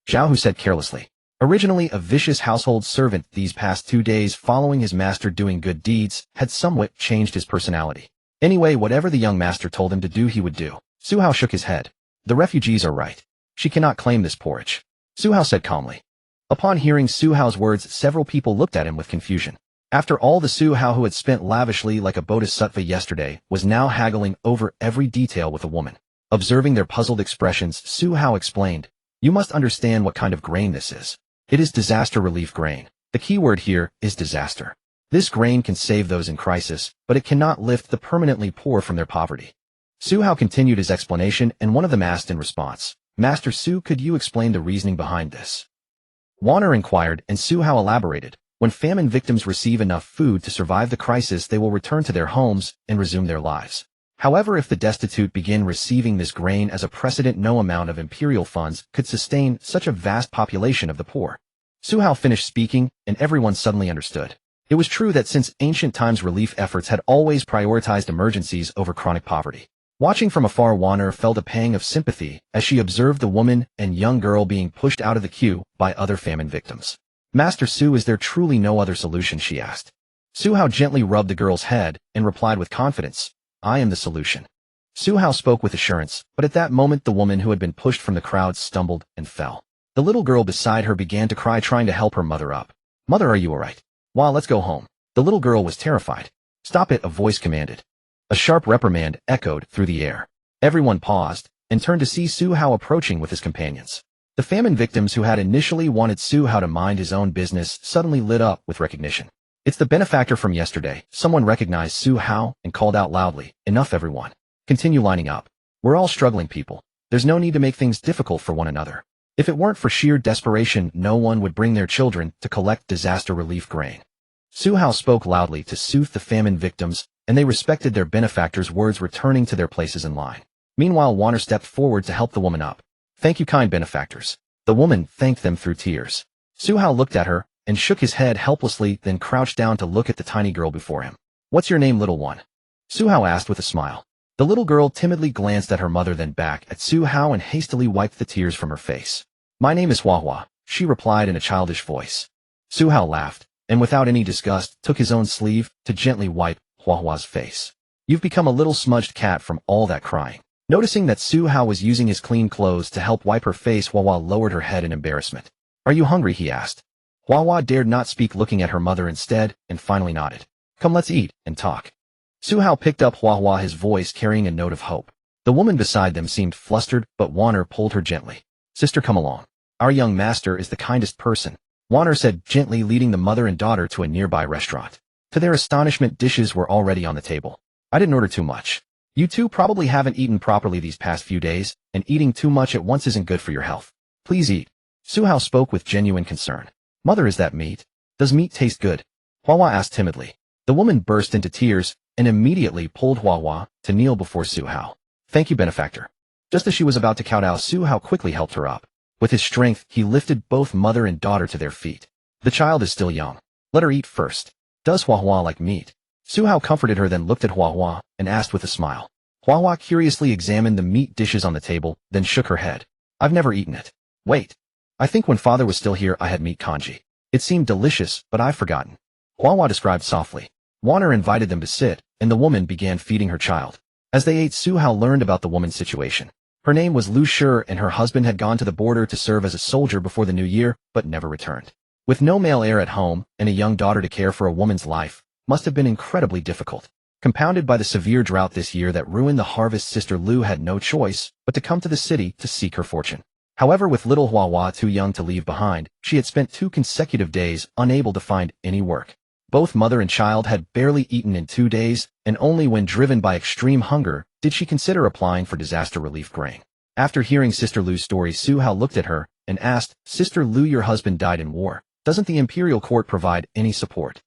Zhao Hu said carelessly. Originally a vicious household servant, these past 2 days following his master doing good deeds had somewhat changed his personality. Anyway, whatever the young master told him to do, he would do. Su Hao shook his head. The refugees are right. She cannot claim this porridge. Su Hao said calmly. Upon hearing Su Hao's words, several people looked at him with confusion. After all, the Su Hao who had spent lavishly like a bodhisattva yesterday was now haggling over every detail with a woman. Observing their puzzled expressions, Su Hao explained, You must understand what kind of grain this is. It is disaster relief grain. The key word here is disaster. This grain can save those in crisis, but it cannot lift the permanently poor from their poverty. Su Hao continued his explanation, and one of them asked in response, Master Su, could you explain the reasoning behind this? Wan'er inquired, and Su Hao elaborated. When famine victims receive enough food to survive the crisis, they will return to their homes and resume their lives. However, if the destitute begin receiving this grain as a precedent, no amount of imperial funds could sustain such a vast population of the poor. Su Hao finished speaking, and everyone suddenly understood. It was true that since ancient times, relief efforts had always prioritized emergencies over chronic poverty. Watching from afar, Wan'er felt a pang of sympathy as she observed the woman and young girl being pushed out of the queue by other famine victims. Master Su, is there truly no other solution? She asked. Su Hao gently rubbed the girl's head and replied with confidence, I am the solution. Su Hao spoke with assurance, but at that moment the woman who had been pushed from the crowd stumbled and fell. The little girl beside her began to cry, trying to help her mother up. Mother, are you alright? Well, let's go home. The little girl was terrified. Stop it, a voice commanded. A sharp reprimand echoed through the air. Everyone paused and turned to see Su Hao approaching with his companions. The famine victims who had initially wanted Su Hao to mind his own business suddenly lit up with recognition. It's the benefactor from yesterday. Someone recognized Su Hao and called out loudly, Enough, everyone. Continue lining up. We're all struggling people. There's no need to make things difficult for one another. If it weren't for sheer desperation, no one would bring their children to collect disaster relief grain. Su Hao spoke loudly to soothe the famine victims, and they respected their benefactor's words, returning to their places in line. Meanwhile, Wan'er stepped forward to help the woman up. Thank you, kind benefactors. The woman thanked them through tears. Su Hao looked at her and shook his head helplessly, then crouched down to look at the tiny girl before him. What's your name, little one? Su Hao asked with a smile. The little girl timidly glanced at her mother, then back at Su Hao, and hastily wiped the tears from her face. My name is Hua Hua, she replied in a childish voice. Su Hao laughed, and without any disgust, took his own sleeve to gently wipe Hua Hua's face. You've become a little smudged cat from all that crying. Noticing that Su Hao was using his clean clothes to help wipe her face, Hua Hua lowered her head in embarrassment. Are you hungry? He asked. Hua Hua dared not speak, looking at her mother instead, and finally nodded. Come, let's eat and talk. Su Hao picked up Hua Hua, his voice carrying a note of hope. The woman beside them seemed flustered, but Wanner pulled her gently. Sister, come along. Our young master is the kindest person, Wanner said gently, leading the mother and daughter to a nearby restaurant. To their astonishment, dishes were already on the table. I didn't order too much. You two probably haven't eaten properly these past few days, and eating too much at once isn't good for your health. Please eat. Su Hao spoke with genuine concern. Mother, is that meat? Does meat taste good? Hua Hua asked timidly. The woman burst into tears and immediately pulled Hua Hua to kneel before Su Hao. Thank you, benefactor. Just as she was about to kowtow, Su Hao quickly helped her up. With his strength, he lifted both mother and daughter to their feet. The child is still young. Let her eat first. Does Hua Hua like meat? Su Hao comforted her, then looked at Hua Hua and asked with a smile. Hua Hua curiously examined the meat dishes on the table, then shook her head. I've never eaten it. Wait. I think when father was still here I had meat congee. It seemed delicious, but I've forgotten. Hua Hua described softly. Wanner invited them to sit, and the woman began feeding her child. As they ate, Su Hao learned about the woman's situation. Her name was Lu Shi, and her husband had gone to the border to serve as a soldier before the new year, but never returned. With no male heir at home and a young daughter to care for, a woman's life must have been incredibly difficult. Compounded by the severe drought this year that ruined the harvest, Sister Lu had no choice but to come to the city to seek her fortune. However, with little Hua Hua too young to leave behind, she had spent 2 consecutive days unable to find any work. Both mother and child had barely eaten in 2 days, and only when driven by extreme hunger did she consider applying for disaster relief grain. After hearing Sister Lu's story, Su Hao looked at her and asked, Sister Lu, your husband died in war. Doesn't the imperial court provide any support?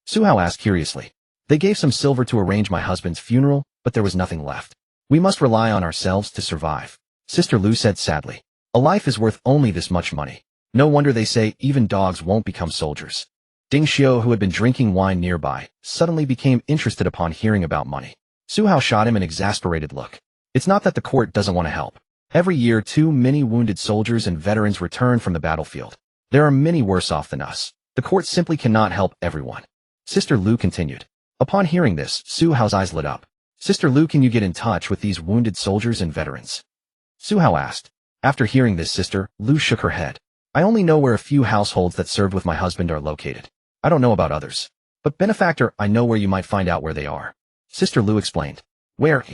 Su Hao asked curiously. They gave some silver to arrange my husband's funeral, but there was nothing left. We must rely on ourselves to survive. Sister Lu said sadly. A life is worth only this much money. No wonder they say even dogs won't become soldiers. Ding Xiao, who had been drinking wine nearby, suddenly became interested upon hearing about money. Su Hao shot him an exasperated look. It's not that the court doesn't want to help. Every year, too many wounded soldiers and veterans return from the battlefield. There are many worse off than us. The court simply cannot help everyone. Sister Lu continued. Upon hearing this, Su Hao's eyes lit up. Sister Lu, can you get in touch with these wounded soldiers and veterans? Su Hao asked. After hearing this, Sister Lu shook her head. I only know where a few households that served with my husband are located. I don't know about others. But benefactor, I know where you might find out where they are. Sister Lu explained. Where?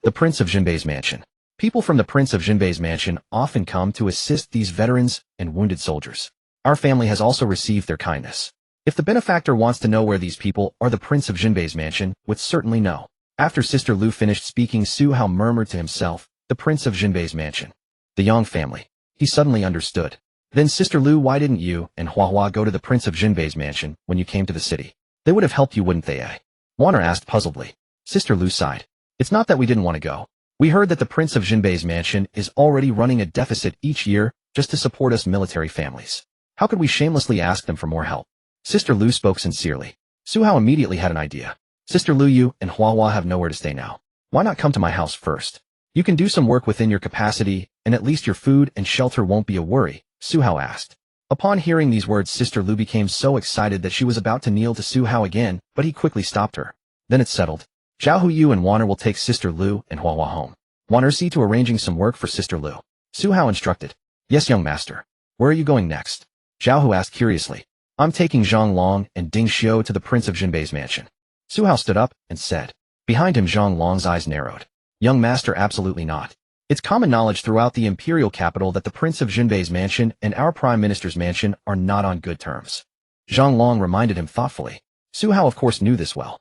The Prince of Jinbei's mansion. People from the Prince of Jinbei's mansion often come to assist these veterans and wounded soldiers. Our family has also received their kindness. If the benefactor wants to know where these people are, the Prince of Jinbei's mansion would certainly know. After Sister Lu finished speaking, Su Hao murmured to himself, the Prince of Jinbei's mansion. The Yang family. He suddenly understood. Then Sister Lu, why didn't you and Hua Hua go to the Prince of Jinbei's mansion when you came to the city? They would have helped you, wouldn't they, eh? Wanner asked puzzledly. Sister Lu sighed. It's not that we didn't want to go. We heard that the Prince of Jinbei's mansion is already running a deficit each year just to support us military families. How could we shamelessly ask them for more help? Sister Lu spoke sincerely. Su Hao immediately had an idea. Sister Lu, you and Hua Hua have nowhere to stay now. Why not come to my house first? You can do some work within your capacity, and at least your food and shelter won't be a worry, Su Hao asked. Upon hearing these words, Sister Lu became so excited that she was about to kneel to Su Hao again, but he quickly stopped her. Then it's settled. Zhao Hu Yu and Wanner will take Sister Lu and Hua Hua home. Wanner, see to arranging some work for Sister Lu. Su Hao instructed. Yes, young master. Where are you going next? Zhao Hu asked curiously. I'm taking Zhang Long and Ding Xiao to the Prince of Jinbei's mansion. Su Hao stood up and said. Behind him, Zhang Long's eyes narrowed. Young master, absolutely not. It's common knowledge throughout the imperial capital that the Prince of Jinbei's mansion and our Prime Minister's mansion are not on good terms. Zhang Long reminded him thoughtfully. Su Hao of course knew this well.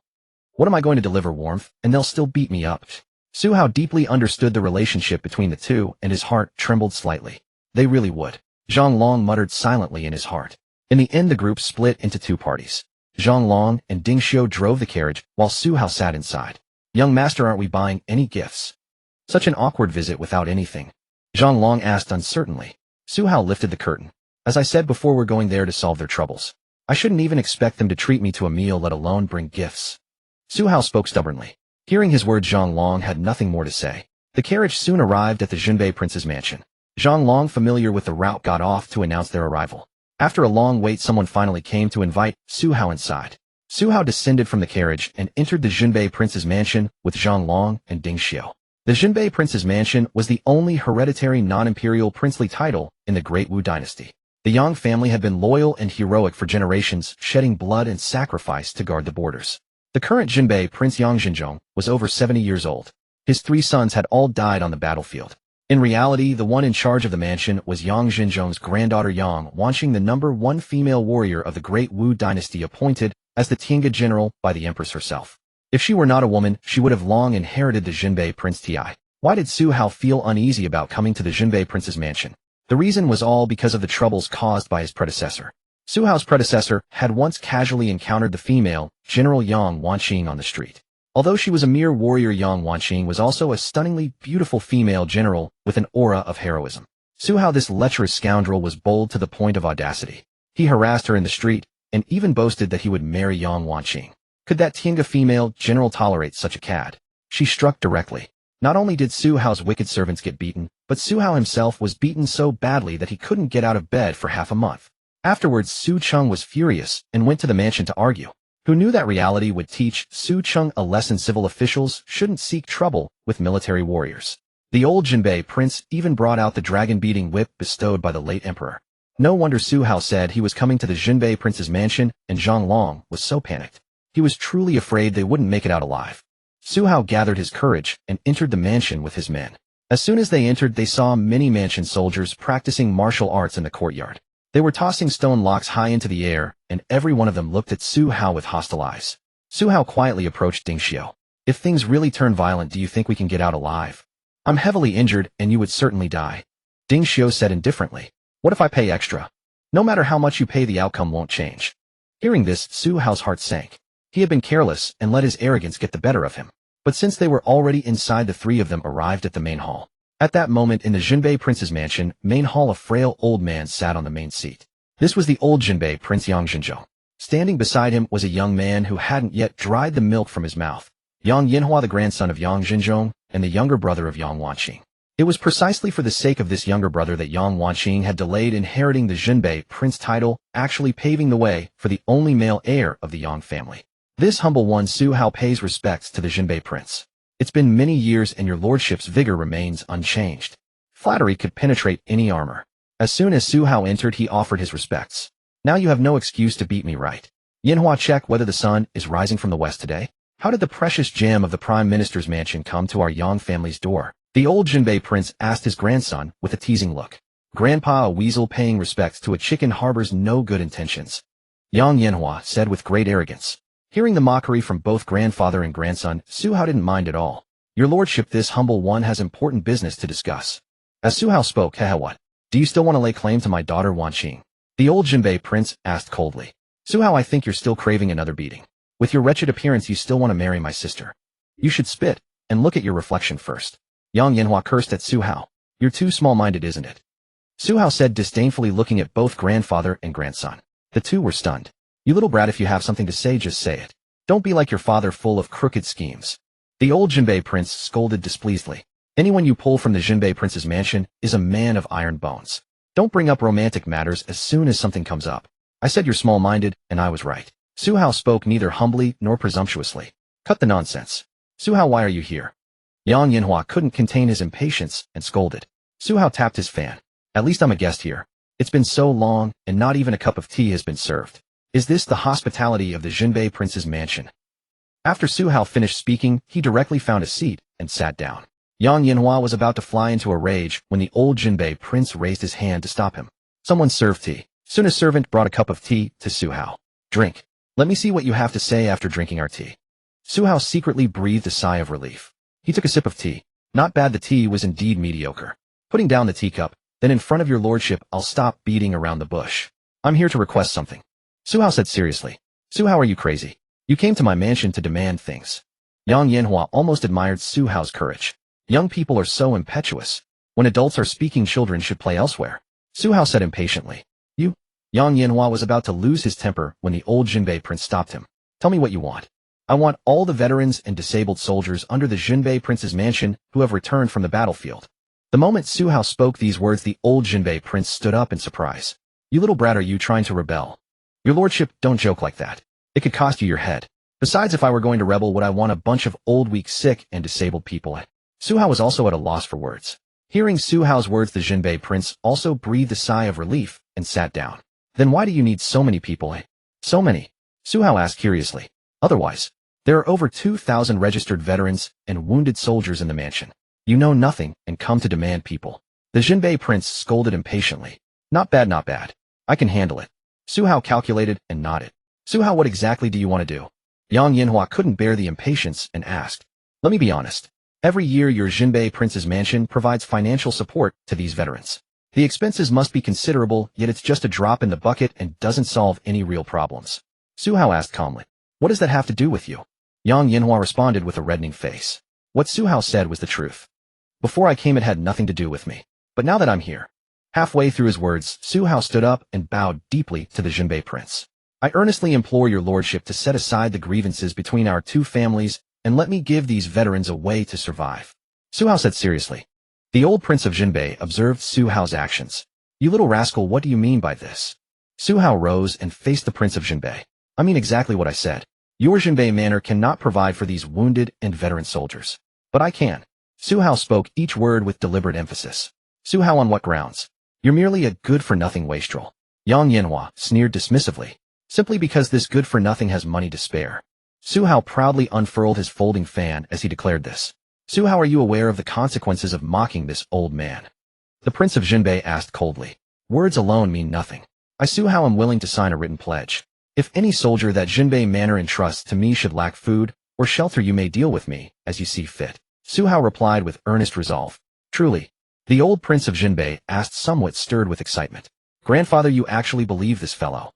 What am I going to deliver? Warmth, and they'll still beat me up. Su Hao deeply understood the relationship between the two, and his heart trembled slightly. They really would. Zhang Long muttered silently in his heart. In the end, the group split into 2 parties. Zhang Long and Ding Xiao drove the carriage, while Su Hao sat inside. Young master, aren't we buying any gifts? Such an awkward visit without anything. Zhang Long asked uncertainly. Su Hao lifted the curtain. As I said before, we're going there to solve their troubles. I shouldn't even expect them to treat me to a meal, let alone bring gifts. Su Hao spoke stubbornly. Hearing his words, Zhang Long had nothing more to say. The carriage soon arrived at the Jinbei Prince's mansion. Zhang Long, familiar with the route, got off to announce their arrival. After a long wait, someone finally came to invite Su Hao inside. Su Hao descended from the carriage and entered the Jinbei Prince's mansion with Zhang Long and Ding Xiao. The Jinbei Prince's mansion was the only hereditary non-imperial princely title in the Great Wu Dynasty. The Yang family had been loyal and heroic for generations, shedding blood and sacrifice to guard the borders. The current Jinbei, Prince Yang Xinzhong, was over 70 years old. His 3 sons had all died on the battlefield. In reality, the one in charge of the mansion was Yang Xinzhong's granddaughter Yang Wanqing, the #1 female warrior of the Great Wu Dynasty, appointed as the Tiange general by the Empress herself. If she were not a woman, she would have long inherited the Jinbei Prince Ti. Why did Su Hao feel uneasy about coming to the Jinbei Prince's mansion? The reason was all because of the troubles caused by his predecessor. Su Hao's predecessor had once casually encountered the female, General Yang Wanqing, on the street. Although she was a mere warrior, Yang Wanqing was also a stunningly beautiful female general with an aura of heroism. Su Hao, this lecherous scoundrel, was bold to the point of audacity. He harassed her in the street, and even boasted that he would marry Yang Wanqing. Could that Tiange female general tolerate such a cad? She struck directly. Not only did Su Hao's wicked servants get beaten, but Su Hao himself was beaten so badly that he couldn't get out of bed for half a month. Afterwards, Su Cheng was furious and went to the mansion to argue. Who knew that reality would teach Su Cheng a lesson? Civil officials shouldn't seek trouble with military warriors. The old Jinbei prince even brought out the dragon-beating whip bestowed by the late emperor. No wonder Su Hao said he was coming to the Jinbei prince's mansion, and Zhang Long was so panicked. He was truly afraid they wouldn't make it out alive. Su Hao gathered his courage and entered the mansion with his men. As soon as they entered, they saw many mansion soldiers practicing martial arts in the courtyard. They were tossing stone blocks high into the air, and every one of them looked at Su Hao with hostile eyes. Su Hao quietly approached Ding Xiao. If things really turn violent, do you think we can get out alive? I'm heavily injured, and you would certainly die. Ding Xiao said indifferently. What if I pay extra? No matter how much you pay, the outcome won't change. Hearing this, Su Hao's heart sank. He had been careless and let his arrogance get the better of him. But since they were already inside, the 3 of them arrived at the main hall. At that moment, in the Jinbei Prince's mansion main hall, a frail old man sat on the main seat. This was the old Jinbei Prince Yang Xinzhong. Standing beside him was a young man who hadn't yet dried the milk from his mouth. Yang Yanhua, the grandson of Yang Xinzhong and the younger brother of Yang Wanqing. It was precisely for the sake of this younger brother that Yang Wanqing had delayed inheriting the Jinbei Prince title, actually paving the way for the only male heir of the Yang family. This humble one, Su Hao, pays respects to the Jinbei Prince. It's been many years and your lordship's vigor remains unchanged. Flattery could penetrate any armor. As soon as Su Hao entered, he offered his respects. Now you have no excuse to beat me, right? Yanhua, check whether the sun is rising from the west today. How did the precious gem of the Prime Minister's mansion come to our Yang family's door? The old Jinbei Prince asked his grandson with a teasing look. Grandpa, a weasel paying respects to a chicken, harbors no good intentions. Yang Yanhua said with great arrogance. Hearing the mockery from both grandfather and grandson, Su Hao didn't mind at all. Your lordship, this humble one has important business to discuss. As Su Hao spoke, haha, what? Do you still want to lay claim to my daughter Wanqing? The old Jinbei Prince asked coldly. Su Hao, I think you're still craving another beating. With your wretched appearance, you still want to marry my sister. You should spit and look at your reflection first. Yang Yanhua cursed at Su Hao. You're too small-minded, isn't it? Su Hao said disdainfully, looking at both grandfather and grandson. The 2 were stunned. You little brat, if you have something to say, just say it. Don't be like your father, full of crooked schemes. The old Jinbei Prince scolded displeasedly. Anyone you pull from the Jinbei Prince's mansion is a man of iron bones. Don't bring up romantic matters as soon as something comes up. I said you're small-minded, and I was right. Su Hao spoke neither humbly nor presumptuously. Cut the nonsense. Su Hao, why are you here? Yang Yanhua couldn't contain his impatience and scolded. Su Hao tapped his fan. At least I'm a guest here. It's been so long, and not even a cup of tea has been served. Is this the hospitality of the Jinbei Prince's mansion? After Su Hao finished speaking, he directly found a seat and sat down. Yang Yanhua was about to fly into a rage when the old Jinbei Prince raised his hand to stop him. Someone served tea. Soon a servant brought a cup of tea to Su Hao. Drink. Let me see what you have to say after drinking our tea. Su Hao secretly breathed a sigh of relief. He took a sip of tea. Not bad, the tea was indeed mediocre. Putting down the teacup, then in front of your lordship, I'll stop beating around the bush. I'm here to request something. Su Hao said seriously. Su Hao, are you crazy? You came to my mansion to demand things. Yang Yanhua almost admired Su Hao's courage. Young people are so impetuous. When adults are speaking, children should play elsewhere. Su Hao said impatiently. You? Yang Yanhua was about to lose his temper when the old Jinbei Prince stopped him. Tell me what you want. I want all the veterans and disabled soldiers under the Jinbei Prince's mansion who have returned from the battlefield. The moment Su Hao spoke these words, the old Jinbei Prince stood up in surprise. You little brat, are you trying to rebel? Your lordship, don't joke like that. It could cost you your head. Besides, if I were going to rebel, would I want a bunch of old, weak, sick, and disabled people? Su Hao was also at a loss for words. Hearing Su Hao's words, the Jinbei Prince also breathed a sigh of relief and sat down. Then why do you need so many people? So many? Su Hao asked curiously. Otherwise, There are over 2,000 registered veterans and wounded soldiers in the mansion. You know nothing and come to demand people. The Jinbei prince scolded impatiently. Not bad, not bad. I can handle it. Su Hao calculated and nodded. Su Hao, what exactly do you want to do? Yang Yanhua couldn't bear the impatience and asked. Let me be honest. Every year your Jinbei prince's mansion provides financial support to these veterans. The expenses must be considerable, yet it's just a drop in the bucket and doesn't solve any real problems. Su Hao asked calmly. What does that have to do with you? Yang Yanhua responded with a reddening face. What Su Hao said was the truth. Before I came it had nothing to do with me. But now that I'm here. Halfway through his words, Su Hao stood up and bowed deeply to the Jinbei prince. I earnestly implore your lordship to set aside the grievances between our two families and let me give these veterans a way to survive. Su Hao said seriously. The old prince of Jinbei observed Su Hao's actions. You little rascal, what do you mean by this? Su Hao rose and faced the prince of Jinbei. I mean exactly what I said. Your Jinbei manor cannot provide for these wounded and veteran soldiers. But I can. Su Hao spoke each word with deliberate emphasis. Su Hao, on what grounds? You're merely a good-for-nothing wastrel. Yang Yanhua sneered dismissively. Simply because this good-for-nothing has money to spare. Su Hao proudly unfurled his folding fan as he declared this. Su Hao, are you aware of the consequences of mocking this old man? The prince of Jinbei asked coldly. Words alone mean nothing. I, Su Hao, am willing to sign a written pledge. If any soldier that Jinbei manor entrusts to me should lack food or shelter, you may deal with me as you see fit. Su Hao replied with earnest resolve. Truly. The old prince of Jinbei asked, somewhat stirred with excitement. Grandfather, you actually believe this fellow?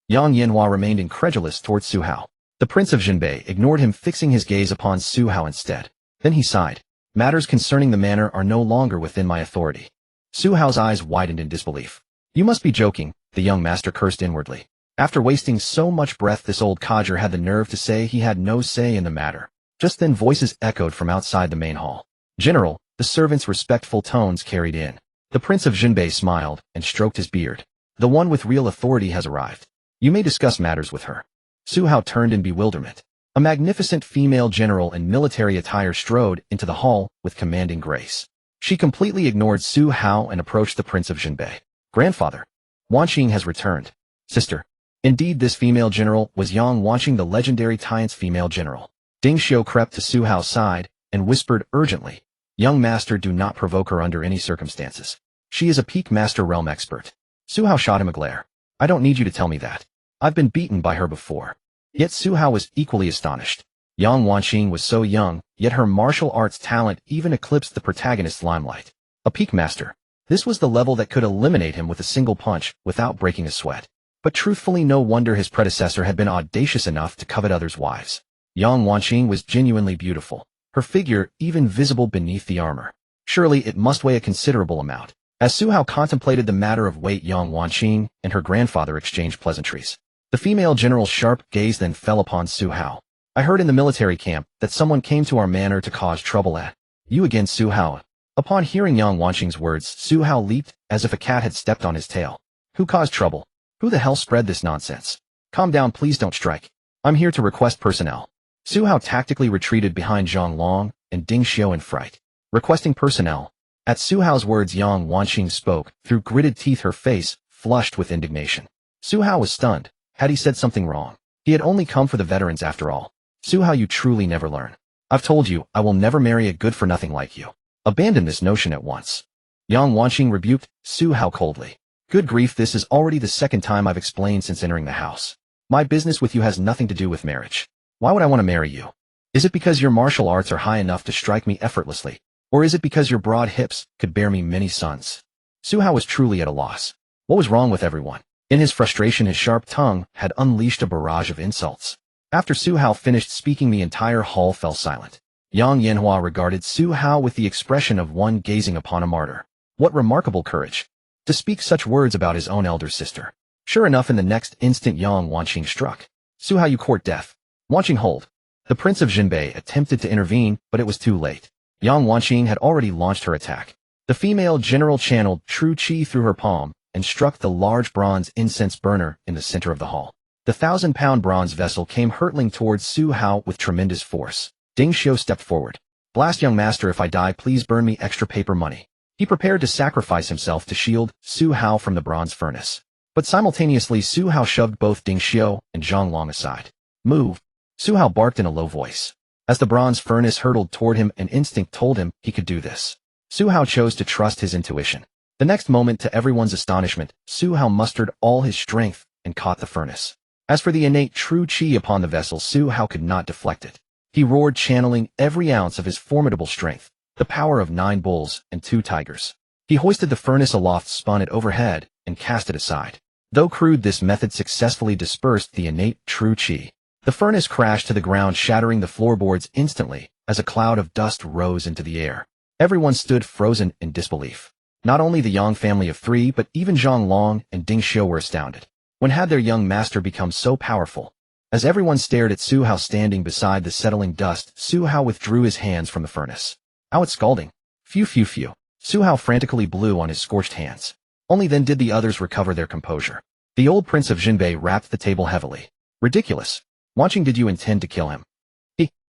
Yang Yanhua remained incredulous towards Su Hao. The prince of Jinbei ignored him, fixing his gaze upon Su Hao instead. Then he sighed. Matters concerning the manor are no longer within my authority. Su Hao's eyes widened in disbelief. You must be joking, the young master cursed inwardly. After wasting so much breath, this old codger had the nerve to say he had no say in the matter. Just then voices echoed from outside the main hall. General, the servant's respectful tones carried in. The prince of Jinbei smiled and stroked his beard. The one with real authority has arrived. You may discuss matters with her. Su Hao turned in bewilderment. A magnificent female general in military attire strode into the hall with commanding grace. She completely ignored Su Hao and approached the prince of Jinbei. Grandfather, Wanqing has returned. Sister. Indeed, this female general was Yang Wanqing, the legendary Tian's female general. Ding Xiu crept to Su Hao's side and whispered urgently. Young master, do not provoke her under any circumstances. She is a peak master realm expert. Su Hao shot him a glare. I don't need you to tell me that. I've been beaten by her before. Yet Su Hao was equally astonished. Yang Wanqing was so young, yet her martial arts talent even eclipsed the protagonist's limelight. A peak master. This was the level that could eliminate him with a single punch without breaking a sweat. But truthfully, no wonder his predecessor had been audacious enough to covet others' wives. Yang Wanqing was genuinely beautiful, her figure even visible beneath the armor. Surely it must weigh a considerable amount. As Su Hao contemplated the matter of weight, Yang Wanqing and her grandfather exchanged pleasantries. The female general's sharp gaze then fell upon Su Hao. I heard in the military camp that someone came to our manor to cause trouble at you again, Su Hao. Upon hearing Yang Wanqing's words, Su Hao leaped as if a cat had stepped on his tail. Who caused trouble? Who the hell spread this nonsense? Calm down, please don't strike. I'm here to request personnel. Su Hao tactically retreated behind Zhang Long and Ding Xiu in fright. Requesting personnel. At Su Hao's words, Yang Wanqing spoke. Through gritted teeth, her face flushed with indignation. Su Hao was stunned. Had he said something wrong? He had only come for the veterans after all. Su Hao, you truly never learn. I've told you, I will never marry a good-for-nothing like you. Abandon this notion at once. Yang Wanqing rebuked Su Hao coldly. Good grief, this is already the second time I've explained since entering the house. My business with you has nothing to do with marriage. Why would I want to marry you? Is it because your martial arts are high enough to strike me effortlessly? Or is it because your broad hips could bear me many sons? Su Hao was truly at a loss. What was wrong with everyone? In his frustration, his sharp tongue had unleashed a barrage of insults. After Su Hao finished speaking, the entire hall fell silent. Yang Yanhua regarded Su Hao with the expression of one gazing upon a martyr. What remarkable courage! To speak such words about his own elder sister. Sure enough, in the next instant, Yang Wanqing struck. Su Hao, you court death. Wanqing, hold. The prince of Jinbei attempted to intervene, but it was too late. Yang Wanqing had already launched her attack. The female general channeled true qi through her palm and struck the large bronze incense burner in the center of the hall. The 1,000-pound bronze vessel came hurtling towards Su Hao with tremendous force. Ding Xiu stepped forward. Blast, young master, if I die, please burn me extra paper money. He prepared to sacrifice himself to shield Su Hao from the bronze furnace. But simultaneously, Su Hao shoved both Ding Xiu and Zhang Long aside. Move. Su Hao barked in a low voice. As the bronze furnace hurtled toward him, an instinct told him he could do this. Su Hao chose to trust his intuition. The next moment, to everyone's astonishment, Su Hao mustered all his strength and caught the furnace. As for the innate true qi upon the vessel, Su Hao could not deflect it. He roared, channeling every ounce of his formidable strength, the power of 9 bulls and 2 tigers. He hoisted the furnace aloft, spun it overhead, and cast it aside. Though crude, this method successfully dispersed the innate true qi. The furnace crashed to the ground, shattering the floorboards instantly, as a cloud of dust rose into the air. Everyone stood frozen in disbelief. Not only the Yang family of 3, but even Zhang Long and Ding Xiu were astounded. When had their young master become so powerful? As everyone stared at Su Hao standing beside the settling dust, Su Hao withdrew his hands from the furnace. "Ow, it's scalding." Phew, phew, phew. Su Hao frantically blew on his scorched hands. Only then did the others recover their composure. The old prince of Jinbei rapped the table heavily. "Ridiculous. Wanqing, did you intend to kill him?"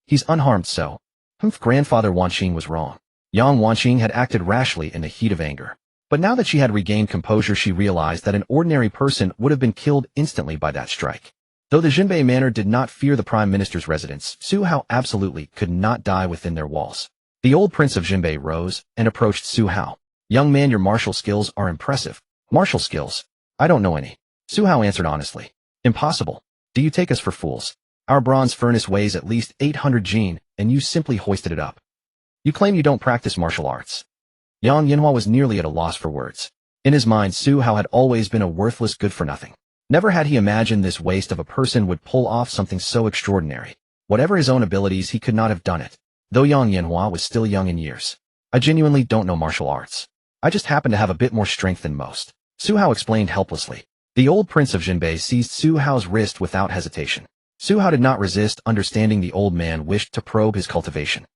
He's unharmed, so. Grandfather Wanqing was wrong. Young Wanqing had acted rashly in the heat of anger. But now that she had regained composure, she realized that an ordinary person would have been killed instantly by that strike. Though the Jinbei manor did not fear the prime minister's residence, Su Hao absolutely could not die within their walls. The old prince of Jinbei rose and approached Su Hao. "Young man, your martial skills are impressive." "Martial skills? I don't know any." Su Hao answered honestly. "Impossible. Do you take us for fools? Our bronze furnace weighs at least 800 jin, and you simply hoisted it up. You claim you don't practice martial arts." Yang Yinhua was nearly at a loss for words. In his mind, Su Hao had always been a worthless good-for-nothing. Never had he imagined this waste of a person would pull off something so extraordinary. Whatever his own abilities, he could not have done it. Though Yang Yinhua was still young in years. "I genuinely don't know martial arts. I just happen to have a bit more strength than most," Su Hao explained helplessly. The old prince of Jinbei seized Su Hao's wrist without hesitation. Su Hao did not resist, understanding the old man wished to probe his cultivation.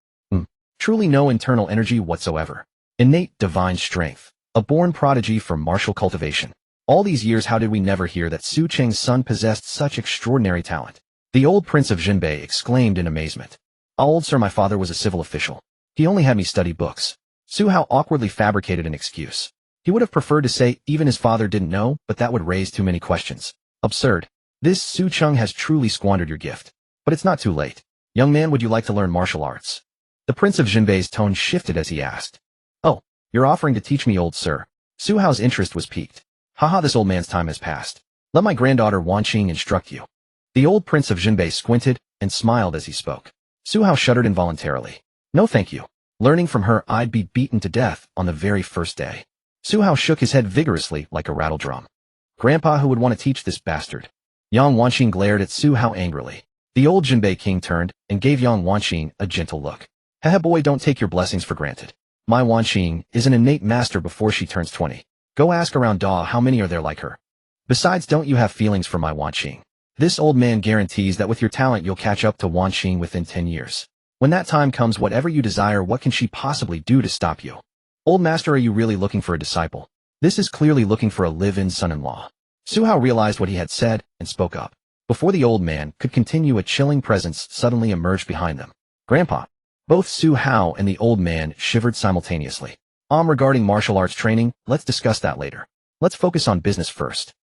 Truly no internal energy whatsoever. Innate divine strength. A born prodigy for martial cultivation. All these years, how did we never hear that Su Cheng's son possessed such extraordinary talent? The old prince of Jinbei exclaimed in amazement. "Old sir, my father was a civil official. He only had me study books." Su Hao awkwardly fabricated an excuse. He would have preferred to say even his father didn't know, but that would raise too many questions. Absurd. This Su Cheng has truly squandered your gift. But it's not too late. "Young man, would you like to learn martial arts?" The prince of Jinbei's tone shifted as he asked. "Oh, you're offering to teach me, old sir?" Su Hao's interest was piqued. "Haha, this old man's time has passed. Let my granddaughter Wanqing instruct you." The old prince of Jinbei squinted and smiled as he spoke. Su Hao shuddered involuntarily. "No thank you. Learning from her, I'd be beaten to death on the very first day." Su Hao shook his head vigorously like a rattle drum. "Grandpa, who would want to teach this bastard?" Yang Wanqing glared at Su Hao angrily. The old Jinbei king turned and gave Yang Wanqing a gentle look. "Hehe boy, don't take your blessings for granted. My Wanqing is an innate master before she turns 20. Go ask around Da how many are there like her. Besides, don't you have feelings for my Wanqing? This old man guarantees that with your talent you'll catch up to Wanqing within 10 years. When that time comes, whatever you desire, what can she possibly do to stop you? Old master, are you really looking for a disciple? This is clearly looking for a live-in son-in-law." Su Hao realized what he had said and spoke up. Before the old man could continue, a chilling presence suddenly emerged behind them. "Grandpa." Both Su Hao and the old man shivered simultaneously. Regarding martial arts training, let's discuss that later. Let's focus on business first."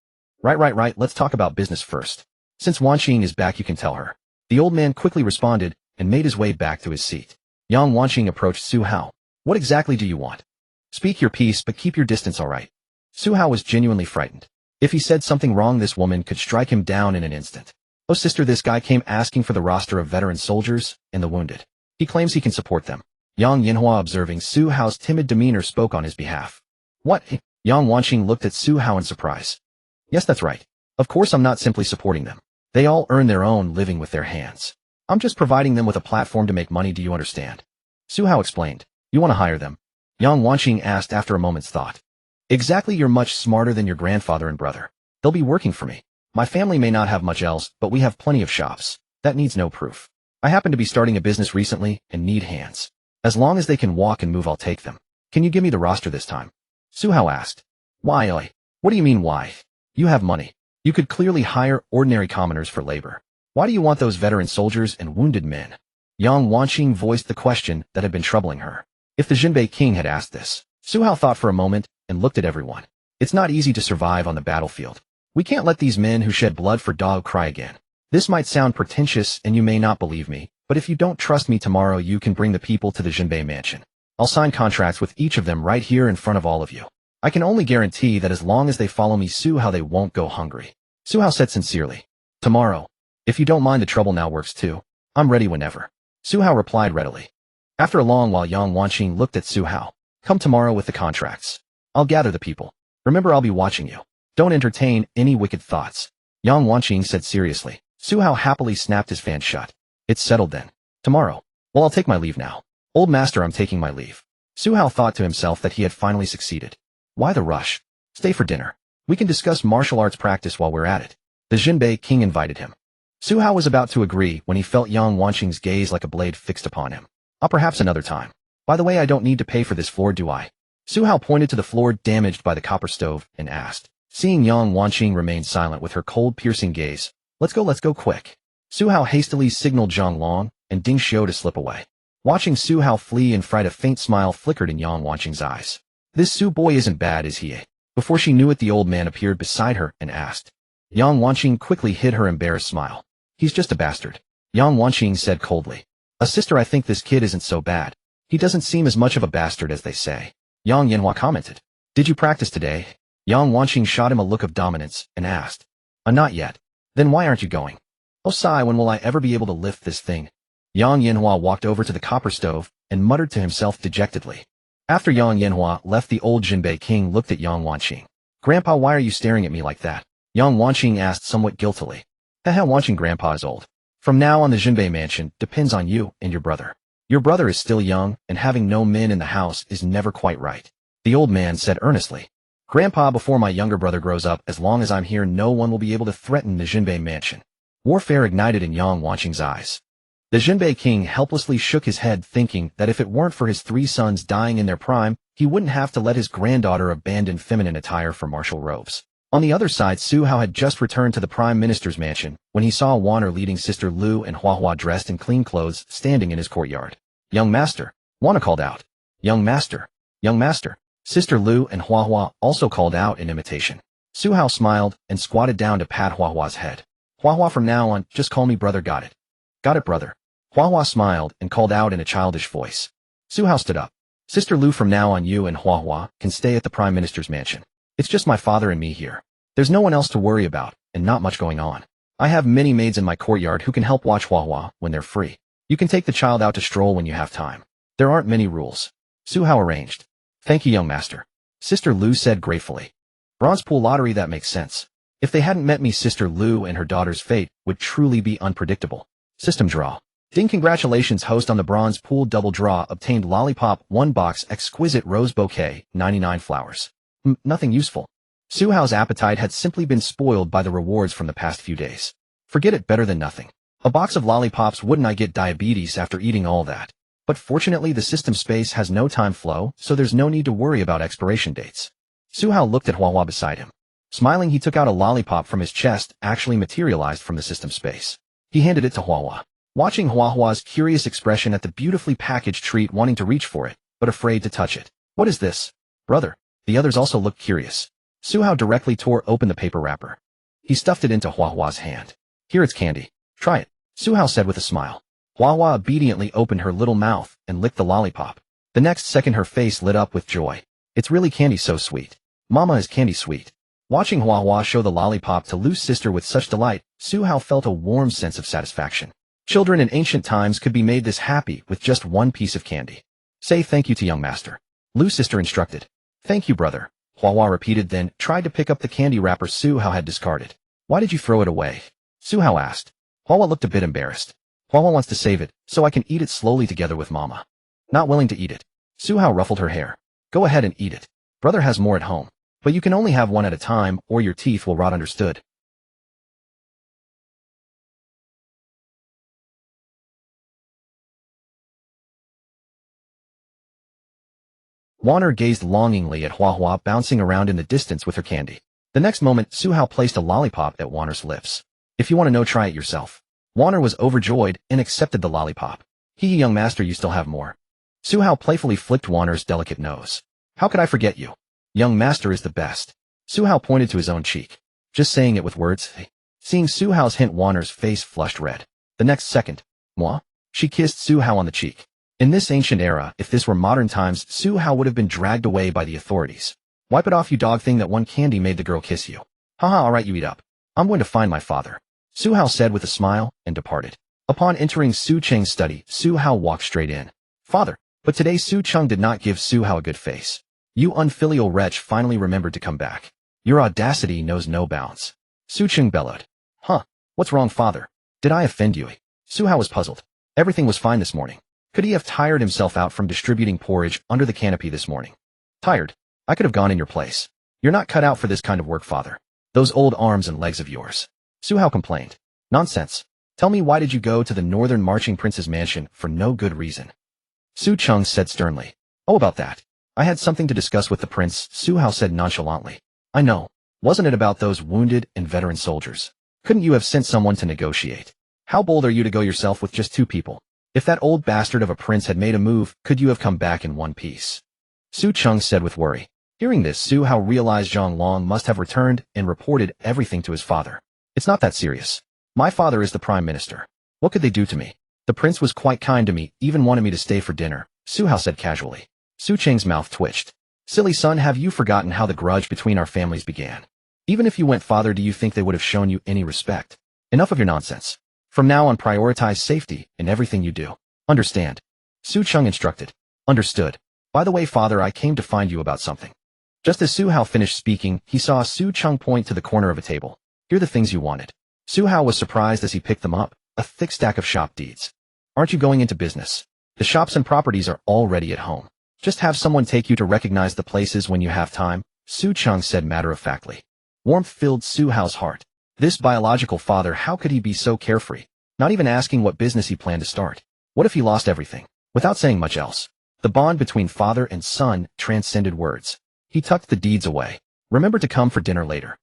Right, let's talk about business first. Since Wanqing is back, you can tell her." The old man quickly responded and made his way back to his seat. Yang Wanqing approached Su Hao. "What exactly do you want? Speak your piece, but keep your distance, all right?" Su Hao was genuinely frightened. If he said something wrong, this woman could strike him down in an instant. "Oh sister, this guy came asking for the roster of veteran soldiers and the wounded. He claims he can support them." Yang Yinhua, observing Su Hao's timid demeanor, spoke on his behalf. "What?" Yang Wanqing looked at Su Hao in surprise. "Yes, that's right. Of course I'm not simply supporting them. They all earn their own living with their hands. I'm just providing them with a platform to make money, do you understand?" Su Hao explained. "You want to hire them?" Yang Wanqing asked after a moment's thought. "Exactly, you're much smarter than your grandfather and brother. They'll be working for me. My family may not have much else, but we have plenty of shops. That needs no proof. I happen to be starting a business recently and need hands. As long as they can walk and move, I'll take them. Can you give me the roster this time?" Su Hao asked. "Why? What do you mean why? You have money. You could clearly hire ordinary commoners for labor. Why do you want those veteran soldiers and wounded men?" Yang Wanqing voiced the question that had been troubling her. If the Jinbei king had asked this, Su Hao thought for a moment and looked at everyone. It's not easy to survive on the battlefield. We can't let these men who shed blood for Dao cry again. This might sound pretentious and you may not believe me, but if you don't trust me tomorrow you can bring the people to the Jinbei mansion. I'll sign contracts with each of them right here in front of all of you. I can only guarantee that as long as they follow me Su Hao they won't go hungry. Su Hao said sincerely. Tomorrow. If you don't mind the trouble now works too. I'm ready whenever. Su Hao replied readily. After a long while Yang Wanqing looked at Su Hao. Come tomorrow with the contracts. I'll gather the people. Remember I'll be watching you. Don't entertain any wicked thoughts. Yang Wanqing said seriously. Su Hao happily snapped his fan shut. It's settled then. Tomorrow. Well, I'll take my leave now. Old master, I'm taking my leave. Su Hao thought to himself that he had finally succeeded. Why the rush? Stay for dinner. We can discuss martial arts practice while we're at it. The Jinbei king invited him. Su Hao was about to agree when he felt Yang Wanqing's gaze like a blade fixed upon him. Perhaps another time. By the way, I don't need to pay for this floor, do I? Su Hao pointed to the floor damaged by the copper stove and asked. Seeing Yang Wanqing remain silent with her cold piercing gaze. Let's go quick. Su Hao hastily signaled Zhang Long and Ding Xiu to slip away. Watching Su Hao flee in fright a faint smile flickered in Yang Wanqing's eyes. This Su boy isn't bad, is he? Before she knew it the old man appeared beside her and asked. Yang Wanqing quickly hid her embarrassed smile. He's just a bastard. Yang Wanqing said coldly. A sister, I think this kid isn't so bad. He doesn't seem as much of a bastard as they say. Yang Yanhua commented. Did you practice today? Yang Wanqing shot him a look of dominance and asked. Not yet. Then why aren't you going? Oh sigh, when will I ever be able to lift this thing? Yang Yanhua walked over to the copper stove and muttered to himself dejectedly. After Yang Yanhua left the old Jinbei king looked at Yang Wanqing. Grandpa, why are you staring at me like that? Yang Wanqing asked somewhat guiltily. Haha, Wanqing grandpa is old. From now on the Jinbei mansion depends on you and your brother. Your brother is still young and having no men in the house is never quite right. The old man said earnestly. Grandpa, before my younger brother grows up, as long as I'm here no one will be able to threaten the Jinbei mansion. Warfare ignited in Yang Wanqing's eyes. The Jinbei king helplessly shook his head thinking that if it weren't for his 3 sons dying in their prime, he wouldn't have to let his granddaughter abandon feminine attire for martial robes. On the other side, Su Hao had just returned to the prime minister's mansion when he saw Waner leading sister Lu and Hua dressed in clean clothes standing in his courtyard. Young master, Waner called out. Young master, young master. Sister Lu and Hua also called out in imitation. Su Hao smiled and squatted down to pat Hua's head. Hua, from now on, just call me brother, got it? Got it, brother. Hua smiled and called out in a childish voice. Su Hao stood up. Sister Lu, from now on you and Hua can stay at the prime minister's mansion. It's just my father and me here. There's no one else to worry about, and not much going on. I have many maids in my courtyard who can help watch Hua when they're free. You can take the child out to stroll when you have time. There aren't many rules. Su Hao arranged. Thank you, young master. Sister Lu said gratefully. Bronze pool lottery, that makes sense. If they hadn't met me, Sister Lu and her daughter's fate would truly be unpredictable. System draw. Ding, congratulations, host on the bronze pool double draw obtained lollipop 1 box exquisite rose bouquet 99 flowers. Nothing useful. Su Hao's appetite had simply been spoiled by the rewards from the past few days. Forget it, better than nothing. A box of lollipops, wouldn't I get diabetes after eating all that? But fortunately the system space has no time flow, so there's no need to worry about expiration dates. Su Hao looked at Hua beside him. Smiling, he took out a lollipop from his chest, actually materialized from the system space. He handed it to Hua. Watching Hua's curious expression at the beautifully packaged treat, wanting to reach for it, but afraid to touch it. What is this? Brother. The others also looked curious. Su Hao directly tore open the paper wrapper. He stuffed it into Hua's hand. Here, it's candy. Try it, Su Hao said with a smile. Hua obediently opened her little mouth and licked the lollipop. The next second her face lit up with joy. It's really candy, so sweet. Mama, is candy sweet? Watching Hua show the lollipop to Lu's sister with such delight, Su Hao felt a warm sense of satisfaction. Children in ancient times could be made this happy with just one piece of candy. Say thank you to young master. Lu's sister instructed. Thank you, brother. Hua repeated, then tried to pick up the candy wrapper Su Hao had discarded. Why did you throw it away? Su Hao asked. Hua looked a bit embarrassed. Hua wants to save it, so I can eat it slowly together with Mama. Not willing to eat it. Su Hao ruffled her hair. Go ahead and eat it. Brother has more at home. But you can only have one at a time, or your teeth will rot, understood? Waner gazed longingly at Hua bouncing around in the distance with her candy. The next moment, Su Hao placed a lollipop at Waner's lips. If you want to know, try it yourself. Waner was overjoyed and accepted the lollipop. Young master, you still have more. Su Hao playfully flicked Waner's delicate nose. How could I forget you? Young master is the best. Su Hao pointed to his own cheek. Just saying it with words. Seeing Su Hao's hint, Wanner's face flushed red. The next second, moi? She kissed Su Hao on the cheek. In this ancient era, if this were modern times, Su Hao would have been dragged away by the authorities. Wipe it off, you dog thing, that one candy made the girl kiss you. Haha, alright, you eat up. I'm going to find my father. Su Hao said with a smile, and departed. Upon entering Su Cheng's study, Su Hao walked straight in. Father. But today Su Cheng did not give Su Hao a good face. You unfilial wretch finally remembered to come back. Your audacity knows no bounds. Su Cheng bellowed. Huh? What's wrong, father? Did I offend you? Su Hao was puzzled. Everything was fine this morning. Could he have tired himself out from distributing porridge under the canopy this morning? Tired? I could have gone in your place. You're not cut out for this kind of work, father. Those old arms and legs of yours. Su Hao complained. Nonsense. Tell me, why did you go to the northern marching prince's mansion for no good reason? Su Cheng said sternly. Oh, about that. I had something to discuss with the prince, Su Hao said nonchalantly. I know. Wasn't it about those wounded and veteran soldiers? Couldn't you have sent someone to negotiate? How bold are you to go yourself with just 2 people? If that old bastard of a prince had made a move, could you have come back in one piece? Su Cheng said with worry. Hearing this, Su Hao realized Zhang Long must have returned and reported everything to his father. It's not that serious. My father is the prime minister. What could they do to me? The prince was quite kind to me, even wanted me to stay for dinner, Su Hao said casually. Su Cheng's mouth twitched. Silly son, have you forgotten how the grudge between our families began? Even if you went, father, do you think they would have shown you any respect? Enough of your nonsense. From now on, prioritize safety in everything you do. Understand? Su Cheng instructed. Understood. By the way, father, I came to find you about something. Just as Su Hao finished speaking, he saw Su Cheng point to the corner of a table. Here are the things you wanted. Su Hao was surprised as he picked them up, a thick stack of shop deeds. Aren't you going into business? The shops and properties are already at home. Just have someone take you to recognize the places when you have time, Su Cheng said matter-of-factly. Warmth filled Su Hao's heart. This biological father, how could he be so carefree? Not even asking what business he planned to start. What if he lost everything? Without saying much else. The bond between father and son transcended words. He tucked the deeds away. Remember to come for dinner later.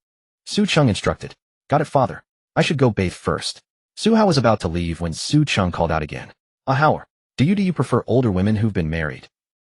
Su Cheng instructed. Got it, father. I should go bathe first. Su Hao was about to leave when Su Cheng called out again. How? Do you prefer older women who've been married?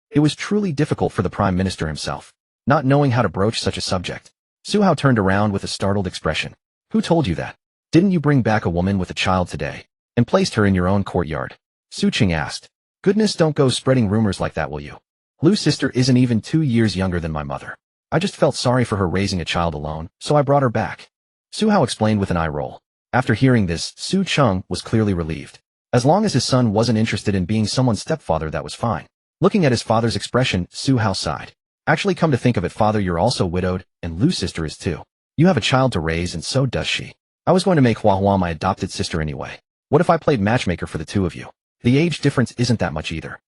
It was truly difficult for the prime minister himself, not knowing how to broach such a subject. Su Hao turned around with a startled expression. Who told you that? Didn't you bring back a woman with a child today, and placed her in your own courtyard? Su Cheng asked. Goodness, don't go spreading rumors like that, will you? Lu's sister isn't even 2 years younger than my mother. I just felt sorry for her raising a child alone, so I brought her back. Su Hao explained with an eye roll. After hearing this, Su Cheng was clearly relieved. As long as his son wasn't interested in being someone's stepfather, that was fine. Looking at his father's expression, Su Hao sighed. Actually, come to think of it, father, you're also widowed, and Lu's sister is too. You have a child to raise, and so does she. I was going to make Hua Hua my adopted sister anyway. What if I played matchmaker for the 2 of you? The age difference isn't that much either.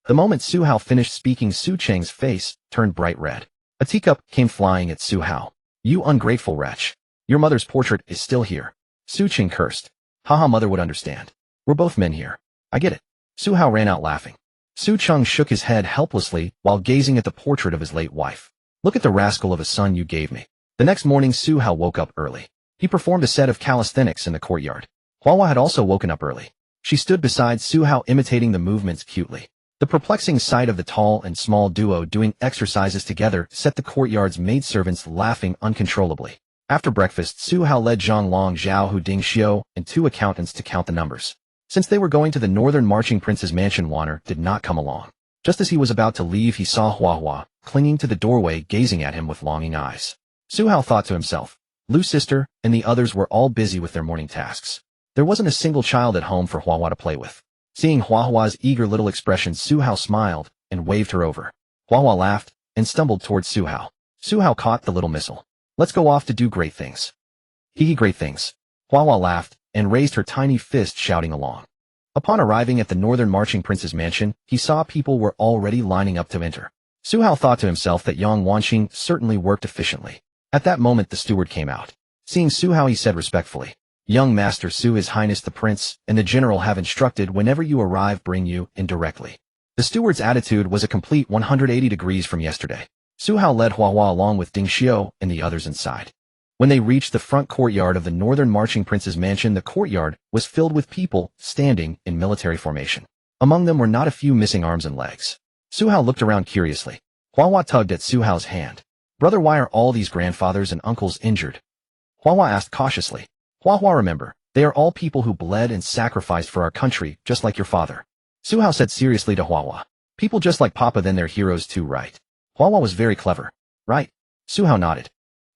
The moment Su Hao finished speaking, Su Cheng's face turned bright red. A teacup came flying at Su Hao. You ungrateful wretch. Your mother's portrait is still here. Su Cheng cursed. Haha, mother would understand. We're both men here. I get it. Su Hao ran out laughing. Su Cheng shook his head helplessly while gazing at the portrait of his late wife. Look at the rascal of a son you gave me. The next morning, Su Hao woke up early. He performed a set of calisthenics in the courtyard. Hua Hua had also woken up early. She stood beside Su Hao, imitating the movements cutely. The perplexing sight of the tall and small duo doing exercises together set the courtyard's maidservants laughing uncontrollably. After breakfast, Su Hao led Zhang Long, Zhao Hu, Ding Xiu, and 2 accountants to count the numbers. Since they were going to the northern marching prince's mansion, Wanner did not come along. Just as he was about to leave, he saw Hua Hua, clinging to the doorway, gazing at him with longing eyes. Su Hao thought to himself. Lu's sister and the others were all busy with their morning tasks. There wasn't a single child at home for Hua Hua to play with. Seeing Hua Hua's eager little expression, Su Hao smiled and waved her over. Hua Hua laughed and stumbled towards Su Hao. Su Hao caught the little missile. Let's go off to do great things. Hee, great things. Hua Hua laughed and raised her tiny fist, shouting along. Upon arriving at the northern marching prince's mansion, he saw people were already lining up to enter. Su Hao thought to himself that Yang Wanxing certainly worked efficiently. At that moment, the steward came out. Seeing Su Hao, he said respectfully, Young Master Su, His Highness the Prince and the General have instructed whenever you arrive, bring you in directly. The steward's attitude was a complete 180 degrees from yesterday. Su Hao led Hua Hua along with Ding Xiu and the others inside. When they reached the front courtyard of the northern marching prince's mansion, the courtyard was filled with people standing in military formation. Among them were not a few missing arms and legs. Su Hao looked around curiously. Hua Hua tugged at Su Hao's hand. Brother, why are all these grandfathers and uncles injured? Hua Hua asked cautiously. Hua Hua, remember, they are all people who bled and sacrificed for our country, just like your father. Su Hao said seriously to Hua Hua. People just like Papa, then they're heroes too, right? Hua Hua was very clever. Right? Su Hao nodded.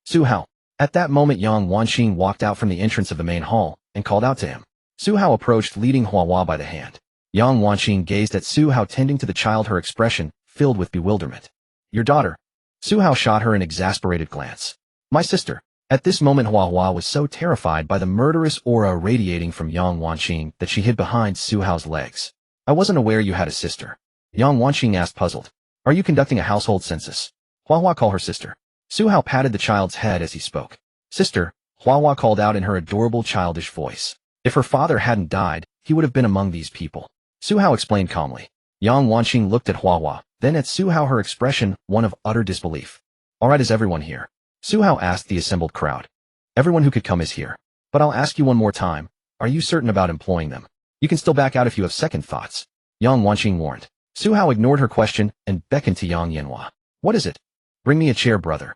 Su Hao. At that moment Yang Wanqing walked out from the entrance of the main hall and called out to him. Su Hao approached, leading Hua Hua by the hand. Yang Wanqing gazed at Su Hao, tending to the child, her expression filled with bewilderment. Your daughter. Su Hao shot her an exasperated glance. My sister. At this moment Hua Hua was so terrified by the murderous aura radiating from Yang Wanqing that she hid behind Su Hao's legs. I wasn't aware you had a sister. Yang Wanqing asked, puzzled. Are you conducting a household census? Hua Hua, call her sister. Su Hao patted the child's head as he spoke. Sister, Hua Hua called out in her adorable childish voice. If her father hadn't died, he would have been among these people. Su Hao explained calmly. Yang Wanqing looked at Hua Hua, then at Su Hao, her expression one of utter disbelief. Alright, is everyone here? Su Hao asked the assembled crowd. Everyone who could come is here. But I'll ask you one more time. Are you certain about employing them? You can still back out if you have second thoughts. Yang Wanqing warned. Su Hao ignored her question and beckoned to Yang Yanhua. What is it? Bring me a chair, brother.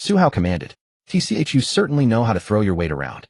Su Hao commanded. TCH, you certainly know how to throw your weight around.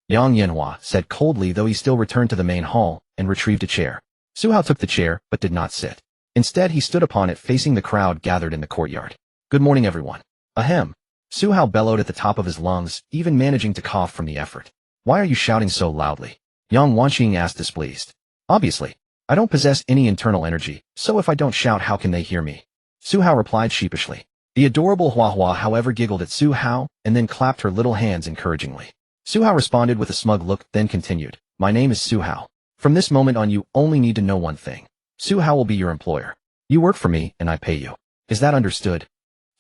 Yang Yanhua said coldly, though he still returned to the main hall and retrieved a chair. Su Hao took the chair but did not sit. Instead, he stood upon it, facing the crowd gathered in the courtyard. Good morning, everyone. Ahem. Su Hao bellowed at the top of his lungs, even managing to cough from the effort. Why are you shouting so loudly? Yang Wanqing asked, displeased. Obviously. I don't possess any internal energy, so if I don't shout, how can they hear me? Su Hao replied sheepishly. The adorable Hua Hua, however, giggled at Su Hao and then clapped her little hands encouragingly. Su Hao responded with a smug look, then continued. My name is Su Hao. From this moment on, you only need to know one thing. Su Hao will be your employer. You work for me, and I pay you. Is that understood?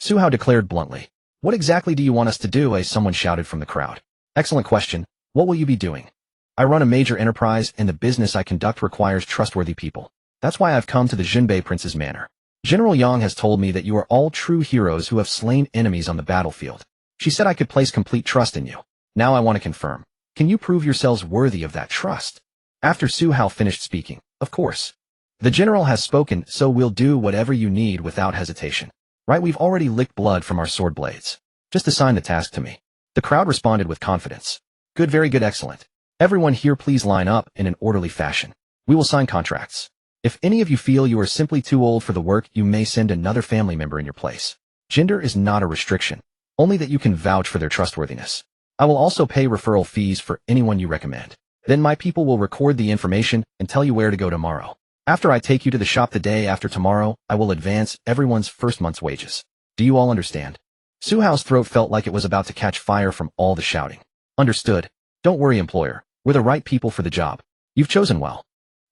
Su Hao declared bluntly. What exactly do you want us to do? Someone shouted from the crowd. Excellent question. What will you be doing? I run a major enterprise, and the business I conduct requires trustworthy people. That's why I've come to the Jinbei Prince's manor. General Yang has told me that you are all true heroes who have slain enemies on the battlefield. She said I could place complete trust in you. Now I want to confirm. Can you prove yourselves worthy of that trust? After Su Hao finished speaking, of course. The general has spoken, so we'll do whatever you need without hesitation. Right, we've already licked blood from our sword blades. Just assign the task to me. The crowd responded with confidence. Good, very good, excellent. Everyone here please line up in an orderly fashion. We will sign contracts. If any of you feel you are simply too old for the work, you may send another family member in your place. Gender is not a restriction, only that you can vouch for their trustworthiness. I will also pay referral fees for anyone you recommend. Then my people will record the information and tell you where to go tomorrow. After I take you to the shop the day after tomorrow, I will advance everyone's first month's wages. Do you all understand? Su Hao's throat felt like it was about to catch fire from all the shouting. Understood. Don't worry, employer. We're the right people for the job. You've chosen well.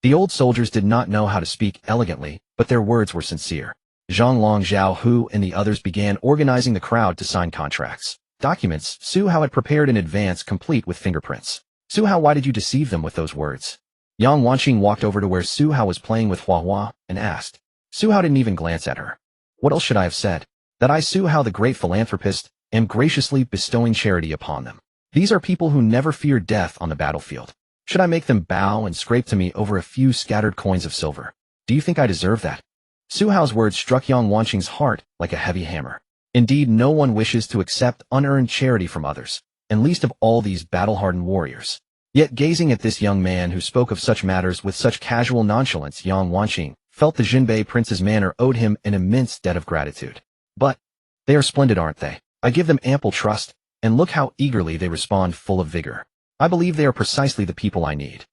The old soldiers did not know how to speak elegantly, but their words were sincere. Zhang Long, Zhao Hu, and the others began organizing the crowd to sign contracts. Documents Su Hao had prepared in advance, complete with fingerprints. Su Hao, why did you deceive them with those words? Yang Wanqing walked over to where Su Hao was playing with Hua Hua and asked. Su Hao didn't even glance at her. What else should I have said? That I, Su Hao the great philanthropist, am graciously bestowing charity upon them. These are people who never fear death on the battlefield. Should I make them bow and scrape to me over a few scattered coins of silver? Do you think I deserve that? Su Hao's words struck Yang Wanqing's heart like a heavy hammer. Indeed, no one wishes to accept unearned charity from others, and least of all these battle-hardened warriors. Yet gazing at this young man who spoke of such matters with such casual nonchalance, Yang Wanqing felt the Jinbei Prince's manor owed him an immense debt of gratitude. But they are splendid, aren't they? I give them ample trust, and look how eagerly they respond, full of vigor. I believe they are precisely the people I need.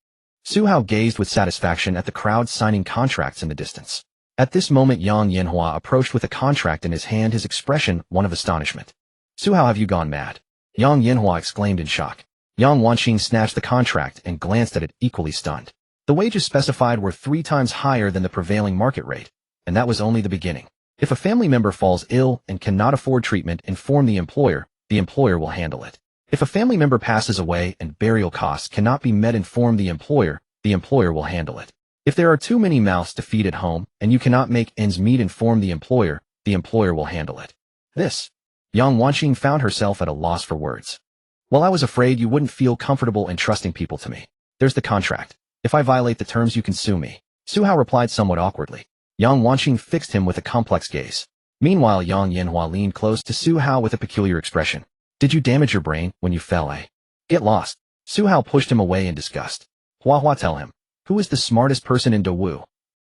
Su Hao gazed with satisfaction at the crowd signing contracts in the distance. At this moment Yang Yanhua approached with a contract in his hand, his expression one of astonishment. Su Hao, have you gone mad? Yang Yanhua exclaimed in shock. Yang Wanqing snatched the contract and glanced at it, equally stunned. The wages specified were 3 times higher than the prevailing market rate, and that was only the beginning. If a family member falls ill and cannot afford treatment, inform the employer will handle it. If a family member passes away and burial costs cannot be met, inform the employer will handle it. If there are too many mouths to feed at home and you cannot make ends meet, inform the employer will handle it. This. Yang Wanqing found herself at a loss for words. Well, I was afraid you wouldn't feel comfortable entrusting people to me. There's the contract. If I violate the terms, you can sue me. Su Hao replied somewhat awkwardly. Yang Wanqing fixed him with a complex gaze. Meanwhile, Yang Yanhua leaned close to Su Hao with a peculiar expression. Did you damage your brain when you fell, eh? Get lost. Su Hao pushed him away in disgust. Hua Hua, tell him. Who is the smartest person in Wu?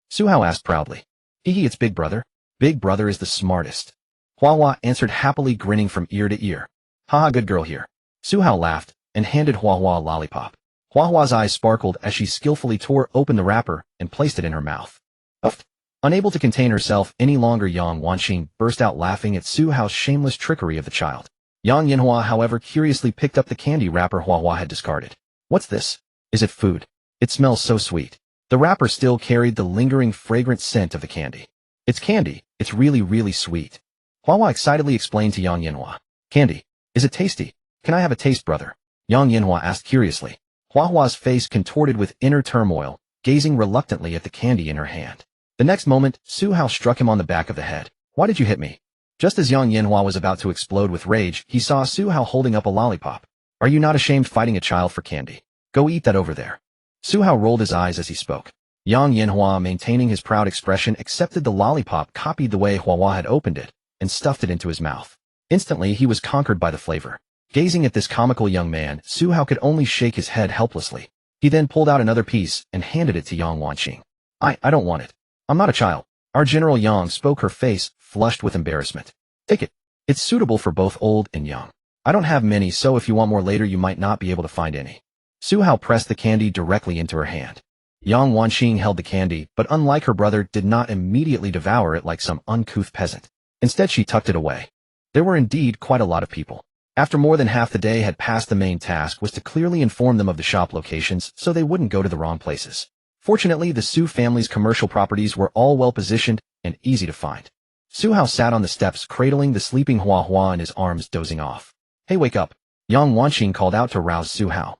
Su Hao asked proudly. Hehe, it's Big Brother. Big Brother is the smartest. Hua Hua answered happily, grinning from ear to ear. Haha, good girl here. Su Hao laughed and handed Hua Hua a lollipop. Hua Hua's eyes sparkled as she skillfully tore open the wrapper and placed it in her mouth. Uff. Unable to contain herself any longer, Yang Wanqing burst out laughing at Su Hao's shameless trickery of the child. Yang Yanhua, however, curiously picked up the candy wrapper Hua Hua had discarded. What's this? Is it food? It smells so sweet. The wrapper still carried the lingering fragrant scent of the candy. It's candy. It's really, really sweet. Hua Hua excitedly explained to Yang Yanhua. Candy. Is it tasty? Can I have a taste, brother? Yang Yanhua asked curiously. Hua Hua's face contorted with inner turmoil, gazing reluctantly at the candy in her hand. The next moment, Su Hao struck him on the back of the head. Why did you hit me? Just as Yang Yanhua was about to explode with rage, he saw Su Hao holding up a lollipop. Are you not ashamed fighting a child for candy? Go eat that over there. Su Hao rolled his eyes as he spoke. Yang Yanhua, maintaining his proud expression, accepted the lollipop copied the way Hua Hua had opened it, and stuffed it into his mouth. Instantly, he was conquered by the flavor. Gazing at this comical young man, Su Hao could only shake his head helplessly. He then pulled out another piece and handed it to Yang Wanqing. I don't want it. I'm not a child. Our General Yang spoke, her face flushed with embarrassment. Take it. It's suitable for both old and young. I don't have many, so if you want more later you might not be able to find any. Su Hao pressed the candy directly into her hand. Yang Wanqing held the candy, but unlike her brother, did not immediately devour it like some uncouth peasant. Instead, she tucked it away. There were indeed quite a lot of people. After more than half the day had passed, the main task was to clearly inform them of the shop locations so they wouldn't go to the wrong places. Fortunately, the Su family's commercial properties were all well positioned and easy to find. Su Hao sat on the steps, cradling the sleeping Hua Hua in his arms, dozing off. Hey, wake up. Yang Wanqing called out to rouse Su Hao.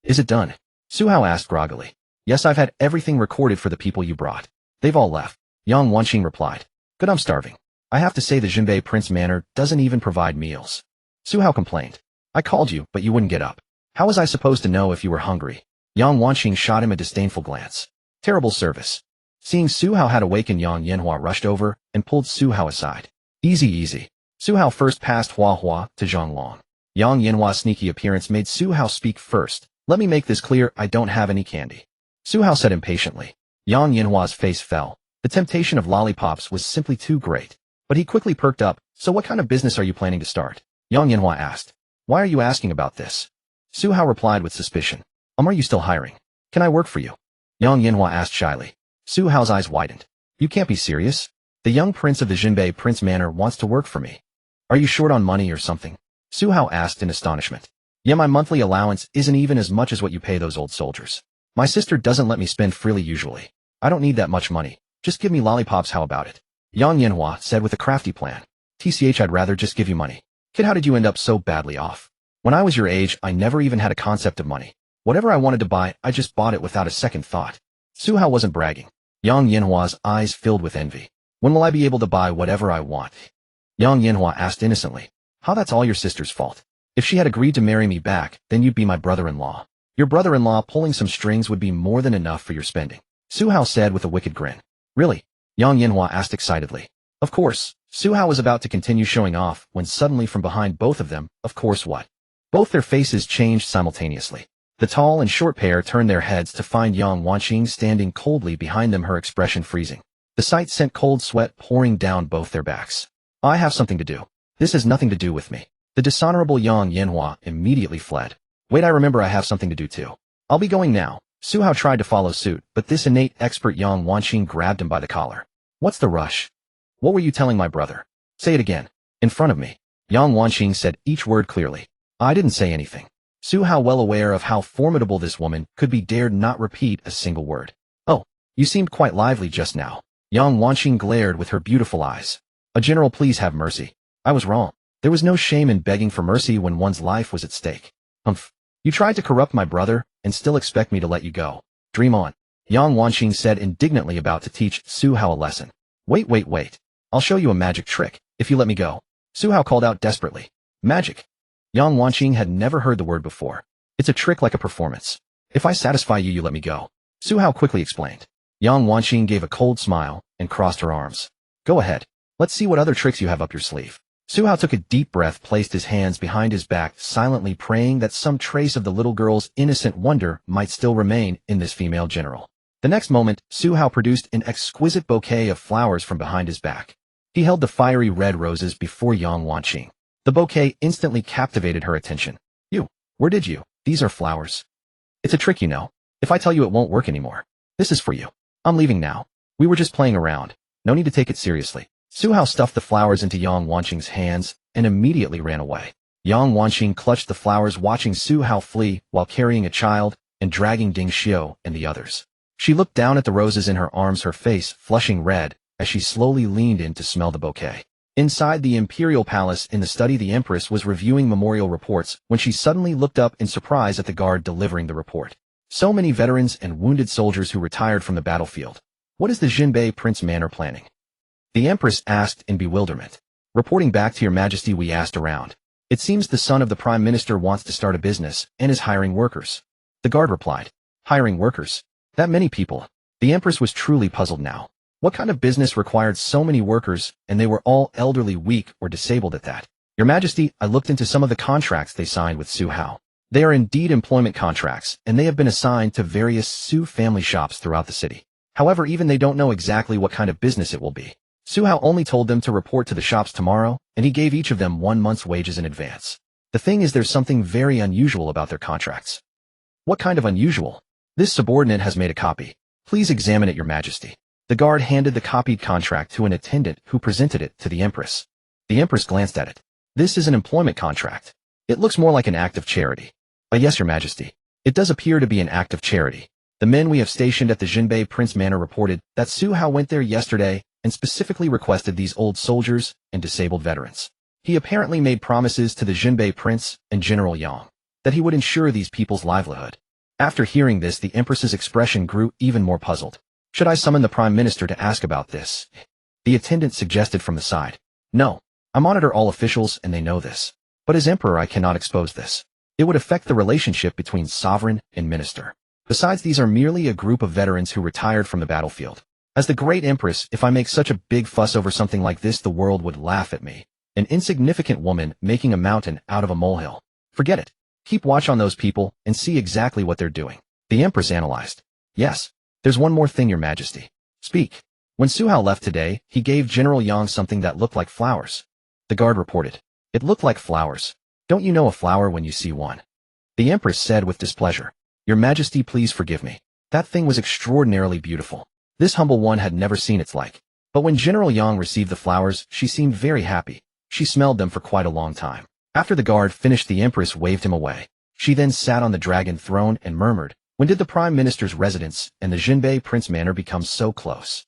Is it done? Su Hao asked groggily. Yes, I've had everything recorded for the people you brought. They've all left. Yang Wanqing replied. Good, I'm starving. I have to say the Jinbei Prince Manor doesn't even provide meals. Su Hao complained. I called you, but you wouldn't get up. How was I supposed to know if you were hungry? Yang Wanqing shot him a disdainful glance. Terrible service. Seeing Su Hao had awakened, Yang Yanhua rushed over and pulled Su Hao aside. Easy, easy. Su Hao first passed Hua Hua to Zhang Long. Yang Yanhua's sneaky appearance made Su Hao speak first. Let me make this clear, I don't have any candy. Su Hao said impatiently. Yang Yanhua's face fell. The temptation of lollipops was simply too great. But he quickly perked up. So what kind of business are you planning to start? Yang Yanhua asked. Why are you asking about this? Su Hao replied with suspicion. Are you still hiring? Can I work for you? Yang Yanhua asked shyly. Su Hao's eyes widened. You can't be serious. The young prince of the Jinbei Prince Manor wants to work for me. Are you short on money or something? Su Hao asked in astonishment. Yeah, my monthly allowance isn't even as much as what you pay those old soldiers. My sister doesn't let me spend freely usually. I don't need that much money. Just give me lollipops, how about it? Yang Yanhua said with a crafty plan. TCH, I'd rather just give you money. Kid, how did you end up so badly off? When I was your age, I never even had a concept of money. Whatever I wanted to buy, I just bought it without a second thought. Su Hao wasn't bragging. Yang Yanhua's eyes filled with envy. When will I be able to buy whatever I want? Yang Yanhua asked innocently. How, that's all your sister's fault. If she had agreed to marry me back, then you'd be my brother-in-law. Your brother-in-law pulling some strings would be more than enough for your spending. Su Hao said with a wicked grin. Really? Yang Yanhua asked excitedly. Of course. Su Hao was about to continue showing off when suddenly from behind both of them, of course what? Both their faces changed simultaneously. The tall and short pair turned their heads to find Yang Wanqing standing coldly behind them, her expression freezing. The sight sent cold sweat pouring down both their backs. I have something to do. This has nothing to do with me. The dishonorable Yang Yanhua immediately fled. Wait, I remember I have something to do too. I'll be going now. Su Hao tried to follow suit, but this innate expert Yang Wanqing grabbed him by the collar. What's the rush? What were you telling my brother? Say it again. In front of me. Yang Wanqing said each word clearly. I didn't say anything. Su Hao, well aware of how formidable this woman could be, dared not repeat a single word. Oh, you seemed quite lively just now. Yang Wanqing glared with her beautiful eyes. A general, please have mercy. I was wrong. There was no shame in begging for mercy when one's life was at stake. Humph. You tried to corrupt my brother and still expect me to let you go. Dream on. Yang Wanqing said indignantly, about to teach Su Hao a lesson. Wait. I'll show you a magic trick, if you let me go. Su Hao called out desperately. Magic. Yang Wanqing had never heard the word before. It's a trick like a performance. If I satisfy you, you let me go. Su Hao quickly explained. Yang Wanqing gave a cold smile and crossed her arms. Go ahead. Let's see what other tricks you have up your sleeve. Su Hao took a deep breath, placed his hands behind his back, silently praying that some trace of the little girl's innocent wonder might still remain in this female general. The next moment, Su Hao produced an exquisite bouquet of flowers from behind his back. He held the fiery red roses before Yang Wanqing. The bouquet instantly captivated her attention. Where did you? These are flowers. It's a trick, you know. If I tell you, it won't work anymore. This is for you. I'm leaving now. We were just playing around. No need to take it seriously. Su Hao stuffed the flowers into Yang Wanqing's hands and immediately ran away. Yang Wanqing clutched the flowers, watching Su Hao flee while carrying a child and dragging Ding Xiu and the others. She looked down at the roses in her arms, her face flushing red as she slowly leaned in to smell the bouquet. Inside the imperial palace in the study, the Empress was reviewing memorial reports when she suddenly looked up in surprise at the guard delivering the report. So many veterans and wounded soldiers who retired from the battlefield. What is the Jinbei Prince Manor planning? The Empress asked in bewilderment. Reporting back to your majesty, we asked around. It seems the son of the prime minister wants to start a business and is hiring workers. The guard replied. Hiring workers? That many people? The Empress was truly puzzled now. What kind of business required so many workers, and they were all elderly, weak, or disabled at that? Your Majesty, I looked into some of the contracts they signed with Su Hao. They are indeed employment contracts, and they have been assigned to various Su family shops throughout the city. However, even they don't know exactly what kind of business it will be. Su Hao only told them to report to the shops tomorrow, and he gave each of them 1 month's wages in advance. The thing is, there's something very unusual about their contracts. What kind of unusual? This subordinate has made a copy. Please examine it, Your Majesty. The guard handed the copied contract to an attendant who presented it to the Empress. The Empress glanced at it. This is an employment contract. It looks more like an act of charity. Yes, Your Majesty. It does appear to be an act of charity. The men we have stationed at the Jinbei Prince Manor reported that Su Hao went there yesterday and specifically requested these old soldiers and disabled veterans. He apparently made promises to the Jinbei Prince and General Yang that he would ensure these people's livelihood. After hearing this, the Empress's expression grew even more puzzled. Should I summon the Prime Minister to ask about this? The attendant suggested from the side. No, I monitor all officials and they know this. But as Emperor, I cannot expose this. It would affect the relationship between sovereign and minister. Besides, these are merely a group of veterans who retired from the battlefield. As the Great Empress, if I make such a big fuss over something like this, the world would laugh at me. An insignificant woman making a mountain out of a molehill. Forget it. Keep watch on those people and see exactly what they're doing. The Empress analyzed. Yes. There's one more thing, Your Majesty. Speak. When Su Hao left today, he gave General Yang something that looked like flowers. The guard reported. It looked like flowers. Don't you know a flower when you see one? The Empress said with displeasure. Your Majesty, please forgive me. That thing was extraordinarily beautiful. This humble one had never seen its like. But when General Yang received the flowers, she seemed very happy. She smelled them for quite a long time. After the guard finished, the Empress waved him away. She then sat on the dragon throne and murmured, when did the Prime Minister's residence and the Jinbei Prince Manor become so close?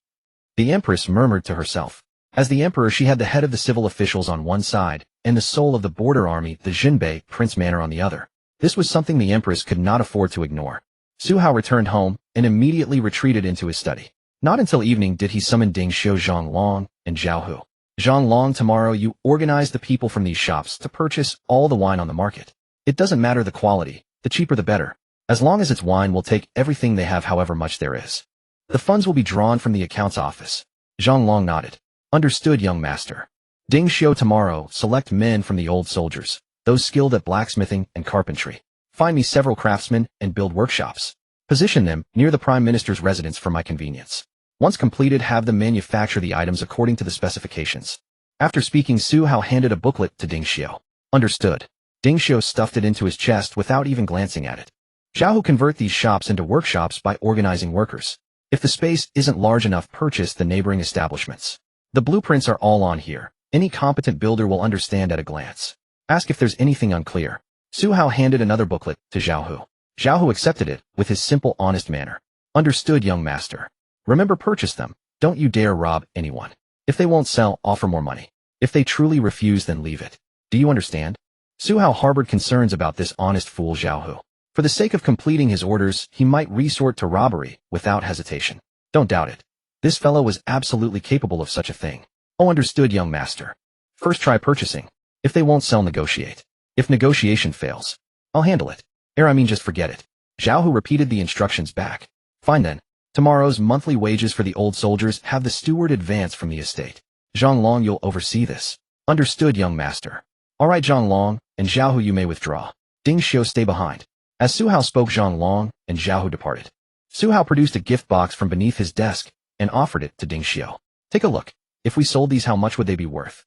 The Empress murmured to herself. As the Emperor, she had the head of the civil officials on one side and the soul of the border army, the Jinbei Prince Manor, on the other. This was something the Empress could not afford to ignore. Su Hao returned home and immediately retreated into his study. Not until evening did he summon Ding Xiu, Zhang Long, and Zhao Hu. Zhang Long, tomorrow you organize the people from these shops to purchase all the wine on the market. It doesn't matter the quality, the cheaper the better. As long as it's wine, we'll take everything they have, however much there is. The funds will be drawn from the accounts office. Zhang Long nodded. Understood, young master. Ding Xiu, tomorrow select men from the old soldiers, those skilled at blacksmithing and carpentry. Find me several craftsmen and build workshops. Position them near the Prime Minister's residence for my convenience. Once completed, have them manufacture the items according to the specifications. After speaking, Su Hao handed a booklet to Ding Xiu. Understood. Ding Xiu stuffed it into his chest without even glancing at it. Zhao Hu, convert these shops into workshops by organizing workers. If the space isn't large enough, purchase the neighboring establishments. The blueprints are all on here. Any competent builder will understand at a glance. Ask if there's anything unclear. Su Hao handed another booklet to Zhao Hu. Zhao Hu accepted it with his simple, honest manner. Understood, young master. Remember, purchase them. Don't you dare rob anyone. If they won't sell, offer more money. If they truly refuse, then leave it. Do you understand? Su Hao harbored concerns about this honest fool Zhao Hu. For the sake of completing his orders, he might resort to robbery without hesitation. Don't doubt it. This fellow was absolutely capable of such a thing. Oh, understood, young master. First try purchasing. If they won't sell, negotiate. If negotiation fails, I'll handle it. Just forget it. Zhao Hu repeated the instructions back. Fine then. Tomorrow's monthly wages for the old soldiers have the steward advance from the estate. Zhang Long, you'll oversee this. Understood, young master. All right, Zhang Long and Zhao Hu, you may withdraw. Ding Xiu, stay behind. As Su Hao spoke, Zhang Long and Zhao Hu departed. Su Hao produced a gift box from beneath his desk and offered it to Ding Xiu. Take a look. If we sold these, how much would they be worth?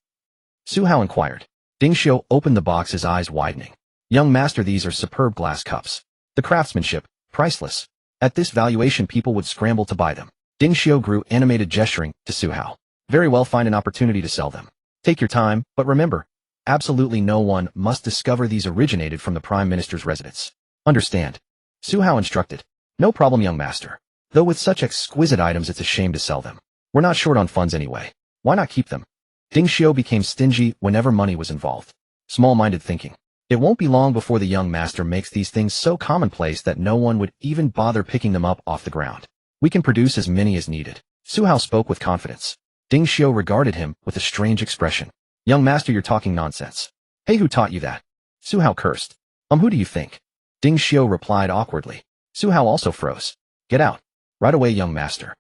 Su Hao inquired. Ding Xiu opened the box, his eyes widening. Young master, these are superb glass cups. The craftsmanship, priceless. At this valuation, people would scramble to buy them. Ding Xiu grew animated, gesturing to Su Hao. Very well, find an opportunity to sell them. Take your time, but remember, absolutely no one must discover these originated from the Prime Minister's residence. Understand? Su Hao instructed. No problem, young master. Though with such exquisite items, it's a shame to sell them. We're not short on funds anyway. Why not keep them? Ding Xiu became stingy whenever money was involved. Small-minded thinking. It won't be long before the young master makes these things so commonplace that no one would even bother picking them up off the ground. We can produce as many as needed. Su Hao spoke with confidence. Ding Xiu regarded him with a strange expression. Young master, you're talking nonsense. Hey, who taught you that? Su Hao cursed. Who do you think? Ding Xiu replied awkwardly. Su Hao also froze. Get out. Right away, young master.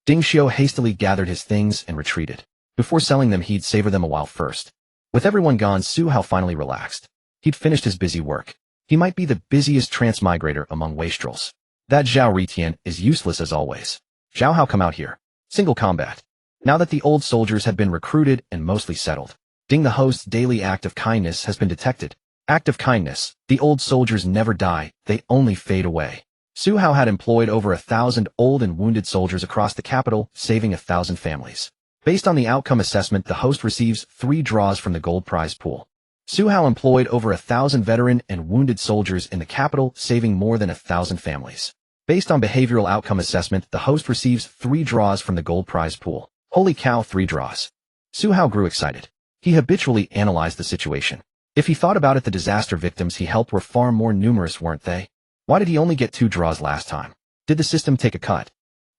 Ding Xiu hastily gathered his things and retreated. Before selling them, he'd savor them a while first. With everyone gone, Su Hao finally relaxed. He'd finished his busy work. He might be the busiest transmigrator among wastrels. That Zhao Ritian is useless as always. Zhao Hao, come out here. Single combat. Now that the old soldiers had been recruited and mostly settled, Ding the host's daily act of kindness has been detected. Act of kindness. The old soldiers never die, they only fade away. Su Hao had employed over 1,000 old and wounded soldiers across the capital, saving 1,000 families. Based on the outcome assessment, the host receives 3 draws from the gold prize pool. Su Hao employed over 1,000 veteran and wounded soldiers in the capital, saving more than 1,000 families. Based on behavioral outcome assessment, the host receives 3 draws from the gold prize pool. Holy cow, 3 draws. Su Hao grew excited. He habitually analyzed the situation. If he thought about it, the disaster victims he helped were far more numerous, weren't they? Why did he only get 2 draws last time? Did the system take a cut?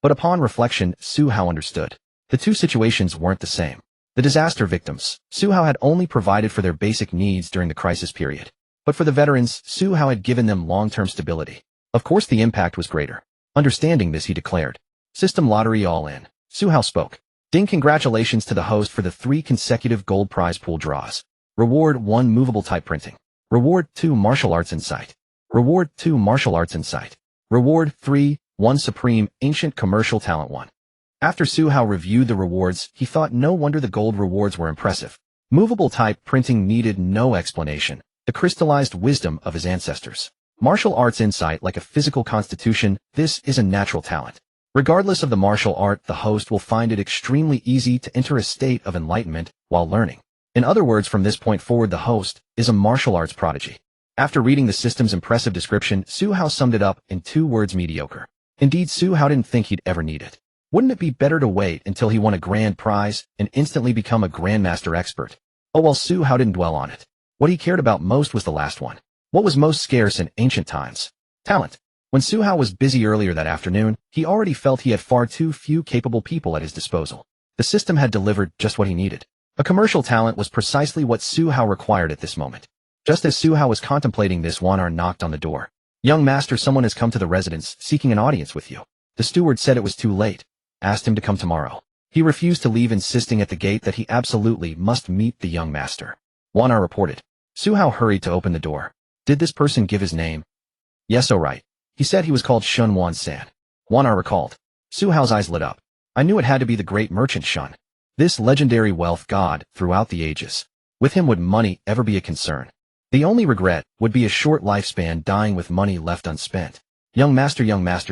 But upon reflection, Su Hao understood. The 2 situations weren't the same. The disaster victims, Su Hao had only provided for their basic needs during the crisis period. But for the veterans, Su Hao had given them long-term stability. Of course, the impact was greater. Understanding this, he declared. System lottery all in. Su Hao spoke. Ding, congratulations to the host for the 3 consecutive gold prize pool draws. Reward 1, movable type printing. Reward 2, martial arts insight. Reward 2, martial arts insight. Reward 3, 1, supreme ancient commercial talent 1. After Su Hao reviewed the rewards, he thought no wonder the gold rewards were impressive. Movable type printing needed no explanation. The crystallized wisdom of his ancestors. Martial arts insight, like a physical constitution, this is a natural talent. Regardless of the martial art, the host will find it extremely easy to enter a state of enlightenment while learning. In other words, from this point forward, the host is a martial arts prodigy. After reading the system's impressive description, Su Hao summed it up in 2 words: mediocre. Indeed, Su Hao didn't think he'd ever need it. Wouldn't it be better to wait until he won a grand prize and instantly become a grandmaster expert? Oh well, Su Hao didn't dwell on it. What he cared about most was the last one. What was most scarce in ancient times? Talent. When Su Hao was busy earlier that afternoon, he already felt he had far too few capable people at his disposal. The system had delivered just what he needed. A commercial talent was precisely what Su Hao required at this moment. Just as Su Hao was contemplating this, Wanar knocked on the door. Young master, someone has come to the residence seeking an audience with you. The steward said it was too late. Asked him to come tomorrow. He refused to leave, insisting at the gate that he absolutely must meet the young master. Wanar reported. Su Hao hurried to open the door. Did this person give his name? Yes, oh right. He said he was called Shun Wan San. Wanar recalled. Su Hao's eyes lit up. I knew it had to be the great merchant Shun. This legendary wealth god throughout the ages. With him, would money ever be a concern? The only regret would be a short lifespan, dying with money left unspent. Young master,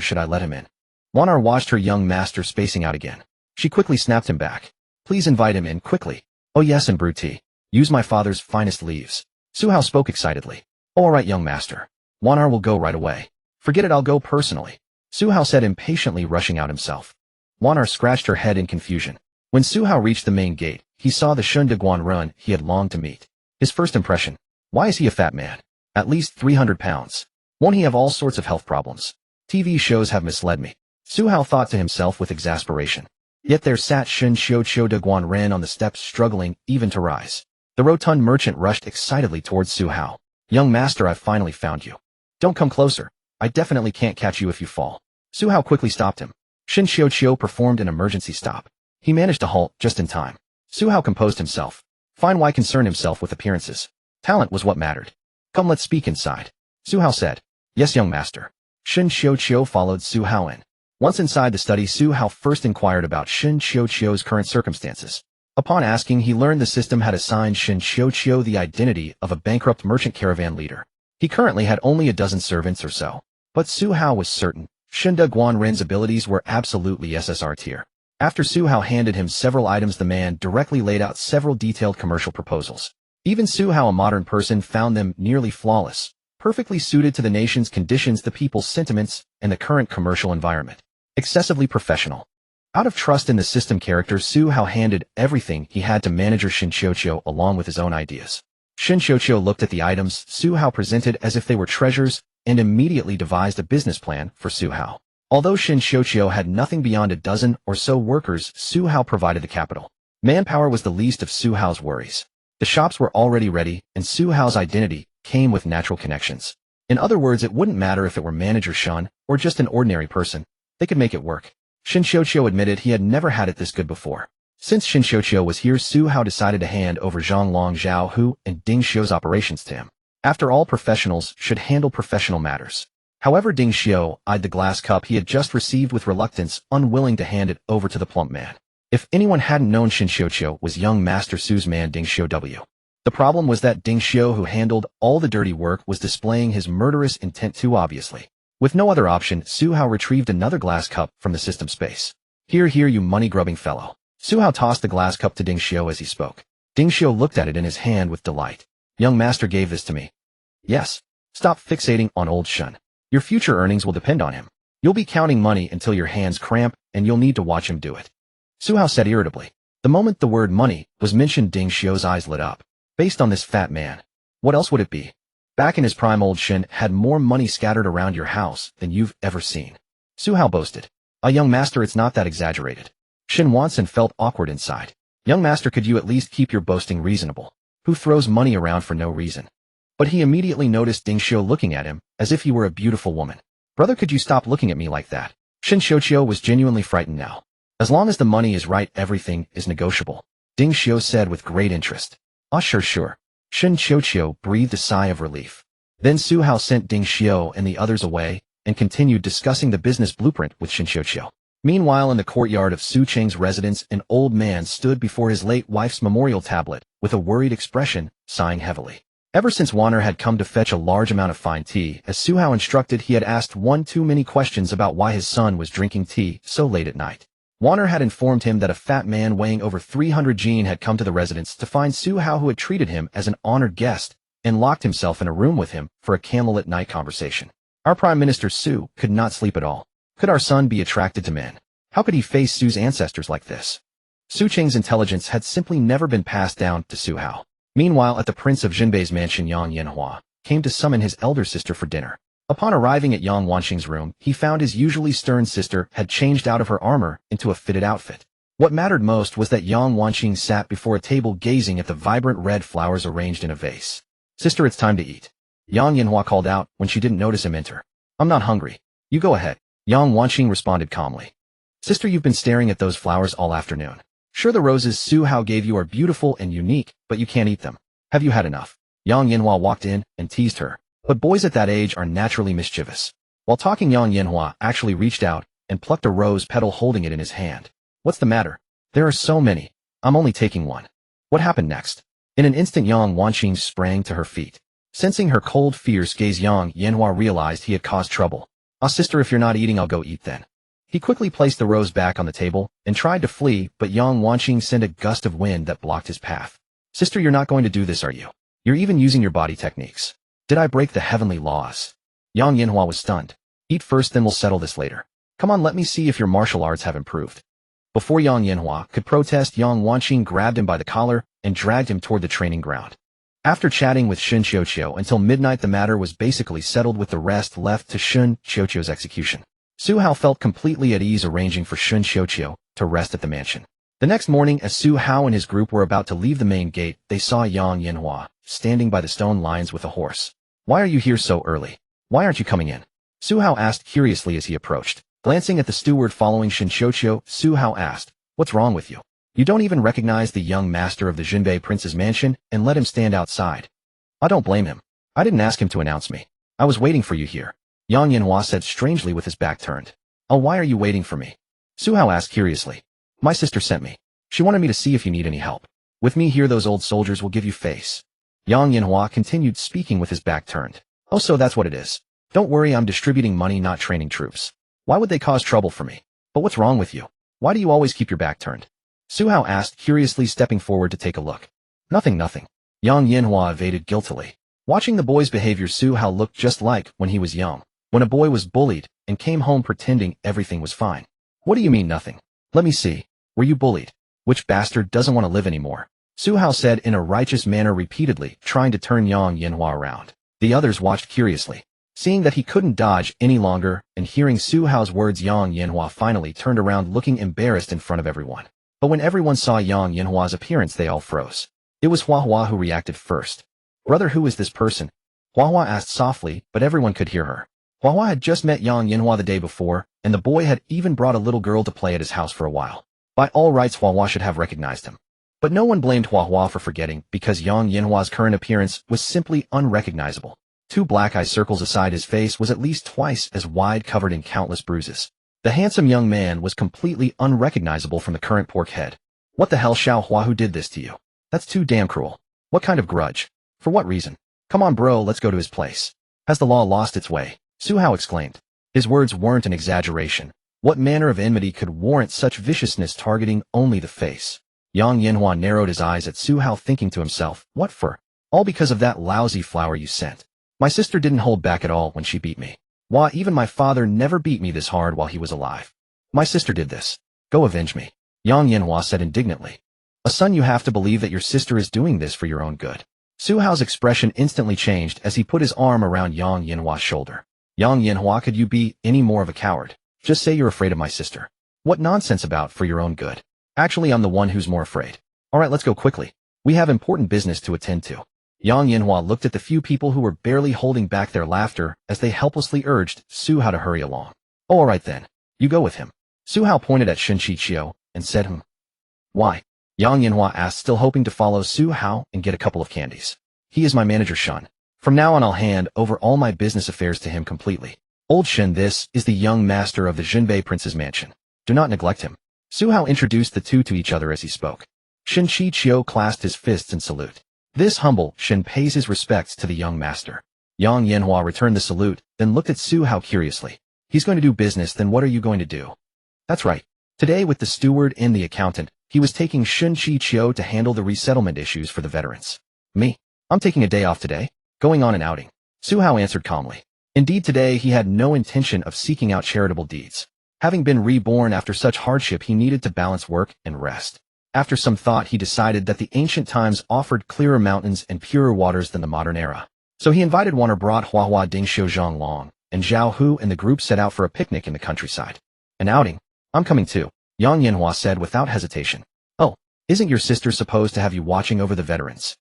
should I let him in? Wanar watched her young master spacing out again. She quickly snapped him back. Please invite him in, quickly. Oh yes, and brew tea. Use my father's finest leaves. Su Hao spoke excitedly. Oh, all right, young master. Wanar will go right away. Forget it, I'll go personally. Su Hao said impatiently, rushing out himself. Wanar scratched her head in confusion. When Su Hao reached the main gate, he saw the Shun de Guanrun he had longed to meet. His first impression. Why is he a fat man? At least 300 pounds. Won't he have all sorts of health problems? TV shows have misled me. Su Hao thought to himself with exasperation. Yet there sat Shun Xiu de Guanren on the steps, struggling even to rise. The rotund merchant rushed excitedly towards Su Hao. Young master, I've finally found you. Don't come closer. I definitely can't catch you if you fall. Su Hao quickly stopped him. Shin Xiu performed an emergency stop. He managed to halt just in time. Su Hao composed himself. Fine, why concern himself with appearances? Talent was what mattered. Come, let's speak inside. Su Hao said. Yes, young master. Shen Qiuqiu followed Su Hao in. Once inside the study, Su Hao first inquired about Shen Qiuqiu's current circumstances. Upon asking, he learned the system had assigned Shen Qiuqiu the identity of a bankrupt merchant caravan leader. He currently had only a dozen servants or so. But Su Hao was certain Shen De Guanren's abilities were absolutely SSR tier. After Su Hao handed him several items, the man directly laid out several detailed commercial proposals. Even Su Hao, a modern person, found them nearly flawless, perfectly suited to the nation's conditions, the people's sentiments, and the current commercial environment. Excessively professional. Out of trust in the system character, Su Hao handed everything he had to manager Shen Qiuqiu along with his own ideas. Shen Qiuqiu looked at the items Su Hao presented as if they were treasures and immediately devised a business plan for Su Hao. Although Shen Qiuqiu had nothing beyond a dozen or so workers, Su Hao provided the capital. Manpower was the least of Su Hao's worries. The shops were already ready, and Su Hao's identity came with natural connections. In other words, it wouldn't matter if it were Manager Shen or just an ordinary person. They could make it work. Shen Qiuqiu admitted he had never had it this good before. Since Shen Qiuqiu was here, Su Hao decided to hand over Zhonglong Zhaohu and Ding Xiu's operations to him. After all, professionals should handle professional matters. However, Ding Xiu eyed the glass cup he had just received with reluctance, unwilling to hand it over to the plump man. If anyone hadn't known Shen Qiuqiu was young Master Su's man Ding Xiu W. The problem was that Ding Xiu, who handled all the dirty work, was displaying his murderous intent too obviously. With no other option, Su Hao retrieved another glass cup from the system space. Here, you money-grubbing fellow. Su Hao tossed the glass cup to Ding Xiu as he spoke. Ding Xiu looked at it in his hand with delight. Young master gave this to me. Yes. Stop fixating on old Shen. Your future earnings will depend on him. You'll be counting money until your hands cramp, and you'll need to watch him do it. Su Hao said irritably. The moment the word money was mentioned, Ding Xiu's eyes lit up. Based on this fat man, what else would it be? Back in his prime, old Shen had more money scattered around your house than you've ever seen. Su Hao boasted. Young master, it's not that exaggerated. Shen Wanson felt awkward inside. Young master, could you at least keep your boasting reasonable? Who throws money around for no reason? But he immediately noticed Ding Xiu looking at him as if he were a beautiful woman. Brother, could you stop looking at me like that? Shen Qiuqiu was genuinely frightened now. As long as the money is right, everything is negotiable, Ding Xiu said with great interest. Sure. Shen Qiuqiu breathed a sigh of relief. Then Su Hao sent Ding Xiu and the others away and continued discussing the business blueprint with Shen Qiuqiu. Meanwhile, in the courtyard of Su Cheng's residence, an old man stood before his late wife's memorial tablet with a worried expression, sighing heavily. Ever since Wanner had come to fetch a large amount of fine tea, as Su Hao instructed, he had asked one too many questions about why his son was drinking tea so late at night. Wanner had informed him that a fat man weighing over 300 jin had come to the residence to find Su Hao, who had treated him as an honored guest and locked himself in a room with him for a candlelit night conversation. Our Prime Minister Su could not sleep at all. Could our son be attracted to men? How could he face Su's ancestors like this? Su Cheng's intelligence had simply never been passed down to Su Hao. Meanwhile, at the Prince of Jinbei's mansion, Yang Yanhua came to summon his elder sister for dinner. Upon arriving at Yang Wanqing's room, he found his usually stern sister had changed out of her armor into a fitted outfit. What mattered most was that Yang Wanqing sat before a table gazing at the vibrant red flowers arranged in a vase. Sister, it's time to eat, Yang Yanhua called out when she didn't notice him enter. I'm not hungry. You go ahead, Yang Wanqing responded calmly. Sister, you've been staring at those flowers all afternoon. Sure, the roses Su Hao gave you are beautiful and unique, but you can't eat them. Have you had enough? Yang Yanhua walked in and teased her. But boys at that age are naturally mischievous. While talking, Yang Yanhua actually reached out and plucked a rose petal, holding it in his hand. What's the matter? There are so many. I'm only taking one. What happened next? In an instant, Yang Wanqing sprang to her feet. Sensing her cold, fierce gaze, Yang Yanhua realized he had caused trouble. Sister, if you're not eating, I'll go eat then. He quickly placed the rose back on the table and tried to flee, but Yang Wanqing sent a gust of wind that blocked his path. Sister, you're not going to do this, are you? You're even using your body techniques. Did I break the heavenly laws? Yang Yanhua was stunned. Eat first, then we'll settle this later. Come on, let me see if your martial arts have improved. Before Yang Yanhua could protest, Yang Wanqing grabbed him by the collar and dragged him toward the training ground. After chatting with Shen Qiuqiu until midnight, the matter was basically settled, with the rest left to Shen Qiuqiu's execution. Su Hao felt completely at ease arranging for Shen Qiuqiu to rest at the mansion. The next morning, as Su Hao and his group were about to leave the main gate, they saw Yang Yanhua standing by the stone lions with a horse. Why are you here so early? Why aren't you coming in? Su Hao asked curiously as he approached. Glancing at the steward following Shen Qiuqiu, Su Hao asked, What's wrong with you? You don't even recognize the young master of the Jinbei prince's mansion and let him stand outside. I don't blame him. I didn't ask him to announce me. I was waiting for you here, Yang Yanhua said strangely with his back turned. Oh, why are you waiting for me? Su Hao asked curiously. My sister sent me. She wanted me to see if you need any help. With me here those old soldiers will give you face. Yang Yanhua continued speaking with his back turned. Oh, so that's what it is. Don't worry, I'm distributing money, not training troops. Why would they cause trouble for me? But what's wrong with you? Why do you always keep your back turned? Su Hao asked curiously, stepping forward to take a look. Nothing. Yang Yanhua evaded guiltily. Watching the boy's behavior, Su Hao looked just like when he was young, when a boy was bullied and came home pretending everything was fine. What do you mean nothing? Let me see. Were you bullied? Which bastard doesn't want to live anymore? Su Hao said in a righteous manner repeatedly, trying to turn Yang Yanhua around. The others watched curiously. Seeing that he couldn't dodge any longer and hearing Su Hao's words, Yang Yanhua finally turned around looking embarrassed in front of everyone. But when everyone saw Yang Yanhua's appearance, they all froze. It was Hua who reacted first. Brother, who is this person? Hua asked softly, but everyone could hear her. Hua had just met Yang Yanhua the day before, and the boy had even brought a little girl to play at his house for a while. By all rights, Hua should have recognized him. But no one blamed Hua for forgetting, because Yang Yanhua's current appearance was simply unrecognizable. 2 black eye circles aside his face was at least twice as wide, covered in countless bruises. The handsome young man was completely unrecognizable from the current pork head. What the hell, Xiao Hua, who did this to you? That's too damn cruel. What kind of grudge? For what reason? Come on bro, let's go to his place. Has the law lost its way? Su Hao exclaimed. His words weren't an exaggeration. What manner of enmity could warrant such viciousness targeting only the face? Yang Yanhua narrowed his eyes at Su Hao, thinking to himself, what for? All because of that lousy flower you sent. My sister didn't hold back at all when she beat me. Why, even my father never beat me this hard while he was alive. My sister did this. Go avenge me. Yang Yanhua said indignantly. A son, you have to believe that your sister is doing this for your own good. Su Hao's expression instantly changed as he put his arm around Yang Yanhua's shoulder. Yang Yanhua, could you be any more of a coward? Just say you're afraid of my sister. What nonsense about for your own good? Actually, I'm the one who's more afraid. Alright, let's go quickly. We have important business to attend to. Yang Yanhua looked at the few people who were barely holding back their laughter as they helplessly urged Su Hao to hurry along. Oh, alright then. You go with him. Su Hao pointed at Shen Qiqiu and said, Why? Yang Yanhua asked, still hoping to follow Su Hao and get a couple of candies. He is my manager, Shen. From now on I'll hand over all my business affairs to him completely. Old Shen, this is the young master of the Jinbei prince's mansion. Do not neglect him. Su Hao introduced the two to each other as he spoke. Shen Qiqiu clasped his fists in salute. This humble Shen pays his respects to the young master. Yang Yanhua returned the salute, then looked at Su Hao curiously. He's going to do business, then what are you going to do? That's right. Today with the steward and the accountant, he was taking Shen Qiqiu to handle the resettlement issues for the veterans. Me? I'm taking a day off today, going on an outing. Su Hao answered calmly. Indeed, today he had no intention of seeking out charitable deeds. Having been reborn after such hardship, he needed to balance work and rest. After some thought, he decided that the ancient times offered clearer mountains and purer waters than the modern era. So he invited one or brought Hua Dingxiu Zhonglong, and Zhao Hu and the group set out for a picnic in the countryside. An outing? I'm coming too, Yang Yanhua said without hesitation. Oh, isn't your sister supposed to have you watching over the veterans?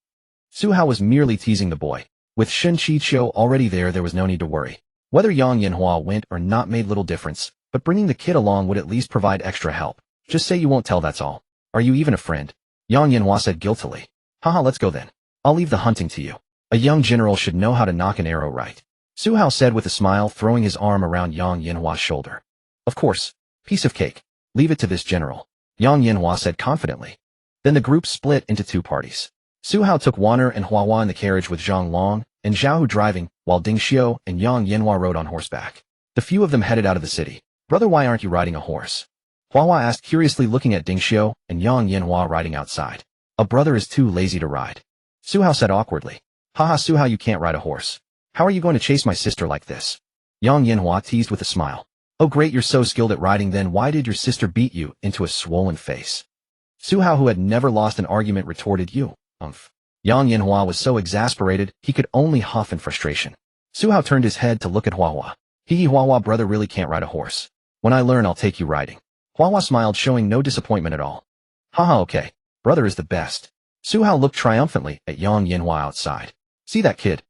Su Hao was merely teasing the boy. With Shen Qiqiu already there was no need to worry. Whether Yang Yanhua went or not made little difference, but bringing the kid along would at least provide extra help. Just say you won't tell, that's all. Are you even a friend? Yang Yanhua said guiltily. Haha, let's go then. I'll leave the hunting to you. A young general should know how to knock an arrow right. Su Hao said with a smile, throwing his arm around Yang Yanhua's shoulder. Of course. Piece of cake. Leave it to this general. Yang Yanhua said confidently. Then the group split into two parties. Su Hao took Wanner and Hua in the carriage with Zhang Long and Zhao Hu driving, while Ding Xiu and Yang Yanhua rode on horseback. The few of them headed out of the city. Brother, why aren't you riding a horse? Hua asked curiously, looking at Ding Xiu and Yang Yanhua riding outside. A brother is too lazy to ride. Su Hao said awkwardly. Haha, Su Hao, you can't ride a horse. How are you going to chase my sister like this? Yang Yanhua teased with a smile. Oh great, you're so skilled at riding, then why did your sister beat you into a swollen face? Su Hao, who had never lost an argument, retorted, you, Yang Yanhua was so exasperated, he could only huff in frustration. Su Hao turned his head to look at Hua. Hua, brother really can't ride a horse. When I learn, I'll take you riding. Hua smiled, showing no disappointment at all. Haha, okay. Brother is the best. Su Hao looked triumphantly at Yang Yanhua outside. See that kid?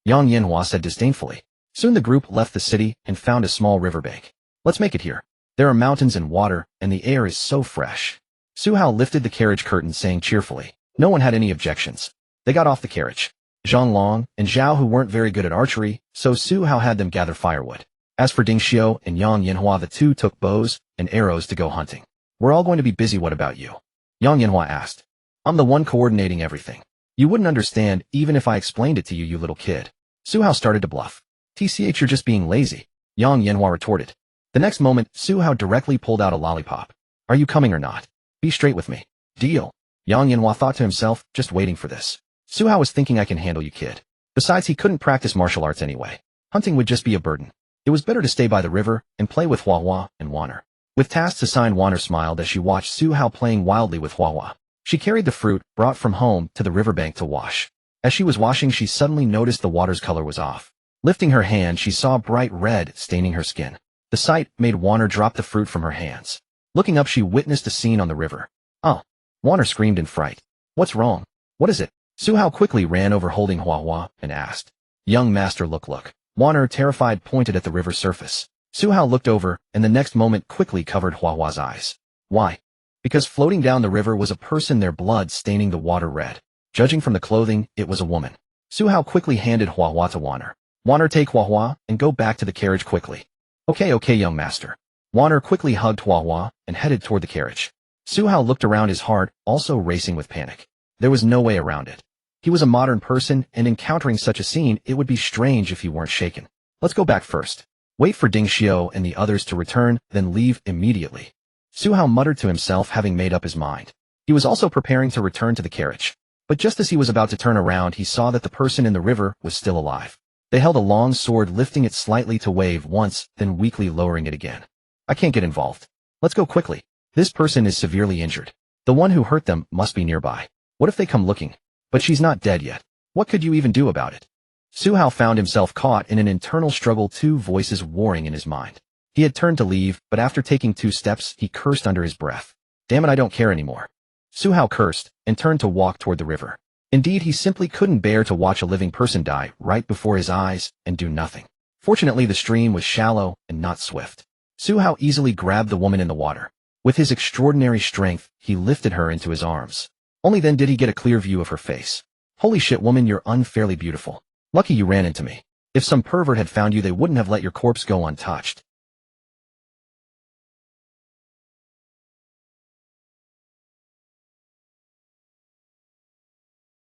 Yang Yanhua said disdainfully. Soon the group left the city and found a small riverbank. Let's make it here. There are mountains and water, and the air is so fresh. Su Hao lifted the carriage curtain saying cheerfully. No one had any objections. They got off the carriage. Zhang Long and Zhao who weren't very good at archery, so Su Hao had them gather firewood. As for Ding Xiu and Yang Yanhua, the two took bows and arrows to go hunting. We're all going to be busy, what about you? Yang Yanhua asked. I'm the one coordinating everything. You wouldn't understand even if I explained it to you, you little kid. Su Hao started to bluff. TCH, you're just being lazy, Yang Yanhua retorted. The next moment, Su Hao directly pulled out a lollipop. Are you coming or not? Be straight with me. Deal. Yang Yanhua thought to himself, just waiting for this. Su Hao was thinking, I can handle you, kid. Besides, he couldn't practice martial arts anyway. Hunting would just be a burden. It was better to stay by the river and play with Hua Hua and Wanner. With tasks assigned, Wanner smiled as she watched Su Hao playing wildly with Hua Hua. She carried the fruit brought from home to the riverbank to wash. As she was washing, she suddenly noticed the water's color was off. Lifting her hand, she saw bright red staining her skin. The sight made Wanner drop the fruit from her hands. Looking up, she witnessed a scene on the river. Oh! Wanner screamed in fright. What's wrong? What is it? Su Hao quickly ran over holding Hua Hua and asked. Young master, look. Wanner, terrified, pointed at the river's surface. Su Hao looked over and the next moment quickly covered Hua Hua's eyes. Why? Because floating down the river was a person, their blood staining the water red. Judging from the clothing, it was a woman. Su Hao quickly handed Hua Hua to Wanner. Wanner, take Hua Hua and go back to the carriage quickly. Okay, young master. Wanner quickly hugged Hua Hua and headed toward the carriage. Su Hao looked around, his heart also racing with panic. There was no way around it. He was a modern person, and encountering such a scene, it would be strange if he weren't shaken. Let's go back first. Wait for Ding Xiu and the others to return, then leave immediately. Su Hao muttered to himself, having made up his mind. He was also preparing to return to the carriage. But just as he was about to turn around, he saw that the person in the river was still alive. They held a long sword, lifting it slightly to wave once, then weakly lowering it again. I can't get involved. Let's go quickly. This person is severely injured. The one who hurt them must be nearby. What if they come looking? But she's not dead yet. What could you even do about it? Su Hao found himself caught in an internal struggle, two voices warring in his mind. He had turned to leave, but after taking 2 steps, he cursed under his breath. Damn it, I don't care anymore. Su Hao cursed and turned to walk toward the river. Indeed, he simply couldn't bear to watch a living person die right before his eyes and do nothing. Fortunately, the stream was shallow and not swift. Su Hao easily grabbed the woman in the water. With his extraordinary strength, he lifted her into his arms. Only then did he get a clear view of her face. Holy shit, woman, you're unfairly beautiful. Lucky you ran into me. If some pervert had found you, they wouldn't have let your corpse go untouched.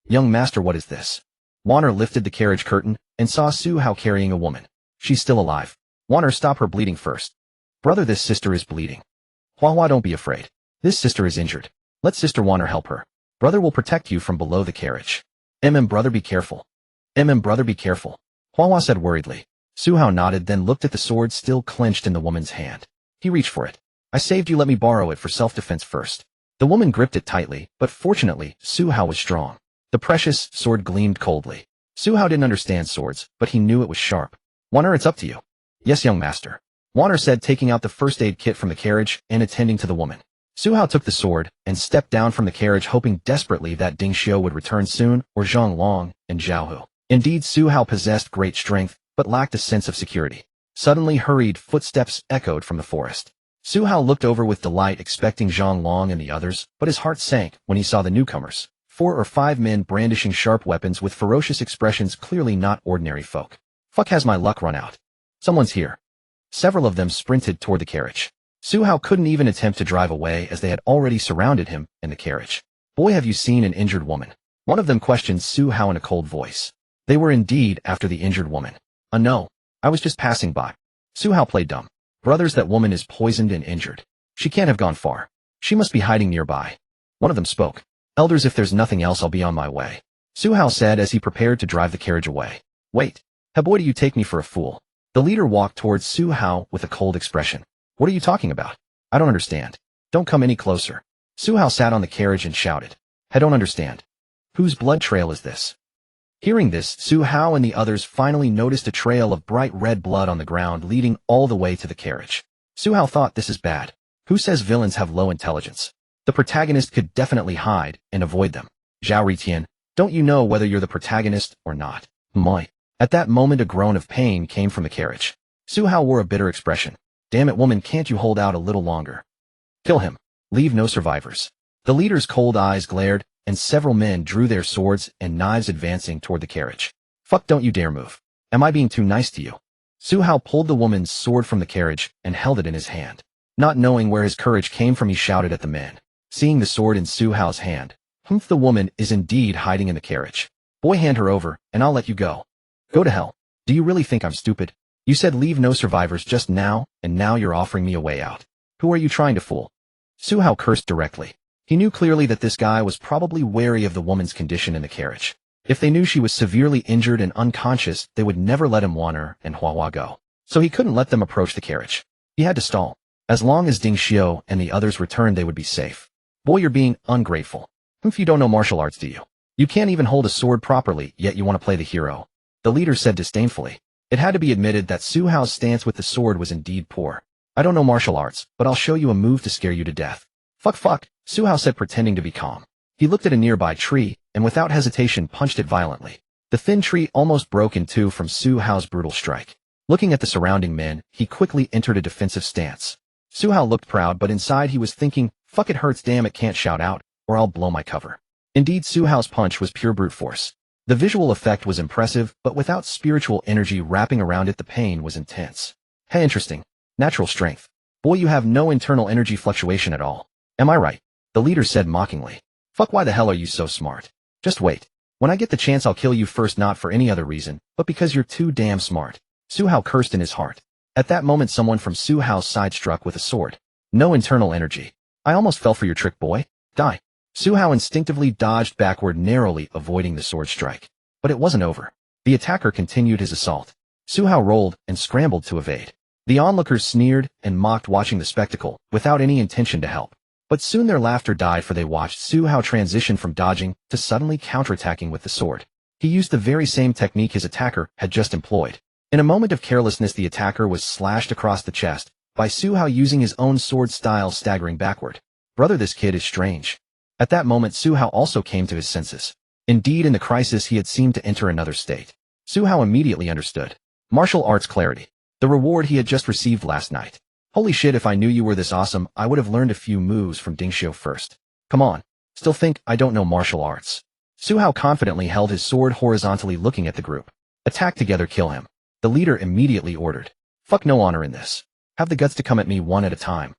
Young master, what is this? Wanner lifted the carriage curtain and saw Su Hao carrying a woman. She's still alive. Wanner, stop her bleeding first. Brother, this sister is bleeding. Hua Hua, don't be afraid. This sister is injured. Let Sister Wanner help her. Brother will protect you from below the carriage. Brother, be careful. Brother, be careful. Hua Hua said worriedly. Su Hao nodded, then looked at the sword still clenched in the woman's hand. He reached for it. I saved you, let me borrow it for self-defense first. The woman gripped it tightly, but fortunately, Su Hao was strong. The precious sword gleamed coldly. Su Hao didn't understand swords, but he knew it was sharp. Wanner, it's up to you. Yes, young master. Wanner said, taking out the first aid kit from the carriage and attending to the woman. Su Hao took the sword and stepped down from the carriage, hoping desperately that Ding Xiu would return soon, or Zhang Long and Zhao Hu. Indeed, Su Hao possessed great strength, but lacked a sense of security. Suddenly, hurried footsteps echoed from the forest. Su Hao looked over with delight, expecting Zhang Long and the others, but his heart sank when he saw the newcomers. 4 or 5 men brandishing sharp weapons with ferocious expressions, clearly not ordinary folk. Fuck, has my luck run out? Someone's here. Several of them sprinted toward the carriage. Su Hao couldn't even attempt to drive away as they had already surrounded him and the carriage. Boy, have you seen an injured woman? One of them questioned Su Hao in a cold voice. They were indeed after the injured woman. No, I was just passing by. Su Hao played dumb. Brothers, that woman is poisoned and injured. She can't have gone far. She must be hiding nearby. One of them spoke. Elders, if there's nothing else, I'll be on my way. Su Hao said as he prepared to drive the carriage away. Wait. Boy, do you take me for a fool? The leader walked towards Su Hao with a cold expression. What are you talking about? I don't understand. Don't come any closer. Su Hao sat on the carriage and shouted. I don't understand. Whose blood trail is this? Hearing this, Su Hao and the others finally noticed a trail of bright red blood on the ground leading all the way to the carriage. Su Hao thought, this is bad. Who says villains have low intelligence? The protagonist could definitely hide and avoid them. Zhao Ritian, don't you know whether you're the protagonist or not? Moi. At that moment, a groan of pain came from the carriage. Su Hao wore a bitter expression. Damn it, woman, can't you hold out a little longer? Kill him. Leave no survivors. The leader's cold eyes glared, and several men drew their swords and knives advancing toward the carriage. Fuck, don't you dare move. Am I being too nice to you? Su Hao pulled the woman's sword from the carriage and held it in his hand. Not knowing where his courage came from, he shouted at the men. Seeing the sword in Su Hao's hand, "Humph, the woman is indeed hiding in the carriage. Boy, hand her over, and I'll let you go." Go to hell. Do you really think I'm stupid? You said leave no survivors just now, and now you're offering me a way out. Who are you trying to fool? Su Hao cursed directly. He knew clearly that this guy was probably wary of the woman's condition in the carriage. If they knew she was severely injured and unconscious, they would never let him want her and Hua go. So he couldn't let them approach the carriage. He had to stall. As long as Ding Xiu and the others returned, they would be safe. Boy, you're being ungrateful. If you don't know martial arts, do you? You can't even hold a sword properly, yet you want to play the hero. The leader said disdainfully. It had to be admitted that Su Hao's stance with the sword was indeed poor. I don't know martial arts, but I'll show you a move to scare you to death. Fuck, Su Hao said, pretending to be calm. He looked at a nearby tree, and without hesitation punched it violently. The thin tree almost broke in two from Su Hao's brutal strike. Looking at the surrounding men, he quickly entered a defensive stance. Su Hao looked proud, but inside he was thinking, fuck, it hurts, damn it, can't shout out, or I'll blow my cover. Indeed, Su Hao's punch was pure brute force. The visual effect was impressive, but without spiritual energy wrapping around it, the pain was intense. Hey, interesting. Natural strength. Boy, you have no internal energy fluctuation at all. Am I right? The leader said mockingly. Fuck, why the hell are you so smart? Just wait. When I get the chance, I'll kill you first, not for any other reason, but because you're too damn smart. Su Hao cursed in his heart. At that moment, someone from Su Hao's side struck with a sword. No internal energy. I almost fell for your trick, boy. Die. Su Hao instinctively dodged backward, narrowly avoiding the sword strike. But it wasn't over. The attacker continued his assault. Su Hao rolled and scrambled to evade. The onlookers sneered and mocked, watching the spectacle, without any intention to help. But soon their laughter died, for they watched Su Hao transition from dodging to suddenly counterattacking with the sword. He used the very same technique his attacker had just employed. In a moment of carelessness, the attacker was slashed across the chest by Su Hao using his own sword style, staggering backward. Brother, this kid is strange. At that moment, Su Hao also came to his senses. Indeed, in the crisis, he had seemed to enter another state. Su Hao immediately understood. Martial arts clarity. The reward he had just received last night. Holy shit, if I knew you were this awesome, I would have learned a few moves from Ding Xiu first. Come on. Still think I don't know martial arts? Su Hao confidently held his sword horizontally, looking at the group. Attack together, kill him. The leader immediately ordered. Fuck, no honor in this. Have the guts to come at me one at a time.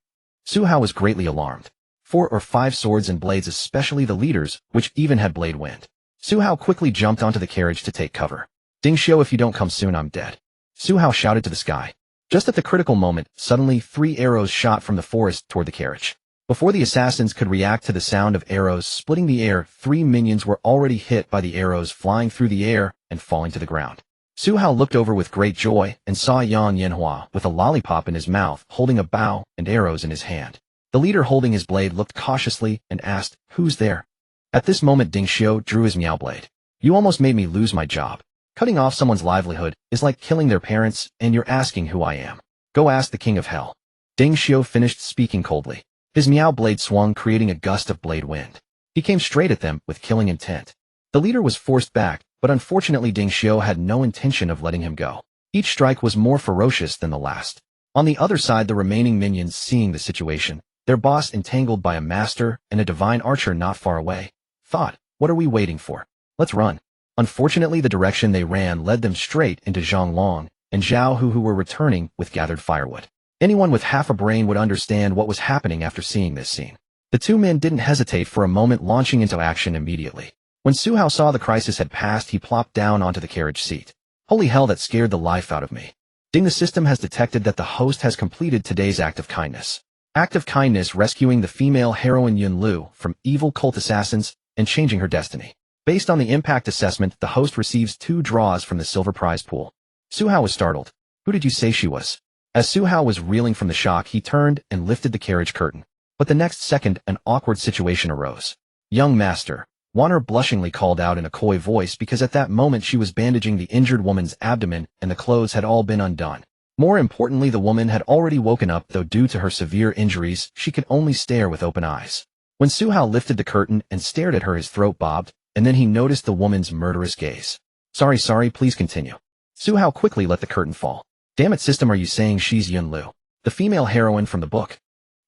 Su Hao was greatly alarmed. 4 or 5 swords and blades, especially the leader's, which even had blade wind. Su Hao quickly jumped onto the carriage to take cover. Ding Xiu, if you don't come soon, I'm dead. Su Hao shouted to the sky. Just at the critical moment, suddenly 3 arrows shot from the forest toward the carriage. Before the assassins could react to the sound of arrows splitting the air, 3 minions were already hit by the arrows, flying through the air and falling to the ground. Su Hao looked over with great joy and saw Yang Yanhua with a lollipop in his mouth, holding a bow and arrows in his hand. The leader, holding his blade, looked cautiously and asked, "Who's there?" At this moment, Ding Xiu drew his Miao blade. "You almost made me lose my job. Cutting off someone's livelihood is like killing their parents, and you're asking who I am. Go ask the king of hell." Ding Xiu finished speaking coldly. His Miao blade swung, creating a gust of blade wind. He came straight at them with killing intent. The leader was forced back, but unfortunately Ding Xiu had no intention of letting him go. Each strike was more ferocious than the last. On the other side, the remaining minions, seeing the situation, their boss entangled by a master and a divine archer not far away, thought, "What are we waiting for? Let's run." Unfortunately, the direction they ran led them straight into Zhang Long and Zhao Hu, who were returning with gathered firewood. Anyone with half a brain would understand what was happening after seeing this scene. The 2 men didn't hesitate for a moment, launching into action immediately. When Su Hao saw the crisis had passed, he plopped down onto the carriage seat. "Holy hell, that scared the life out of me. Ding, the system has detected that the host has completed today's act of kindness. Act of kindness, rescuing the female heroine Yun Lu from evil cult assassins and changing her destiny. Based on the impact assessment, the host receives 2 draws from the silver prize pool." Su Hao was startled. "Who did you say she was?" As Su Hao was reeling from the shock, he turned and lifted the carriage curtain. But the next second, an awkward situation arose. "Young master," Warner blushingly called out in a coy voice, because at that moment she was bandaging the injured woman's abdomen and the clothes had all been undone. More importantly, the woman had already woken up, though due to her severe injuries, she could only stare with open eyes. When Su Hao lifted the curtain and stared at her, his throat bobbed, and then he noticed the woman's murderous gaze. Sorry, please continue." Su Hao quickly let the curtain fall. "Damn it, system, are you saying she's Yun Lu, the female heroine from the book?"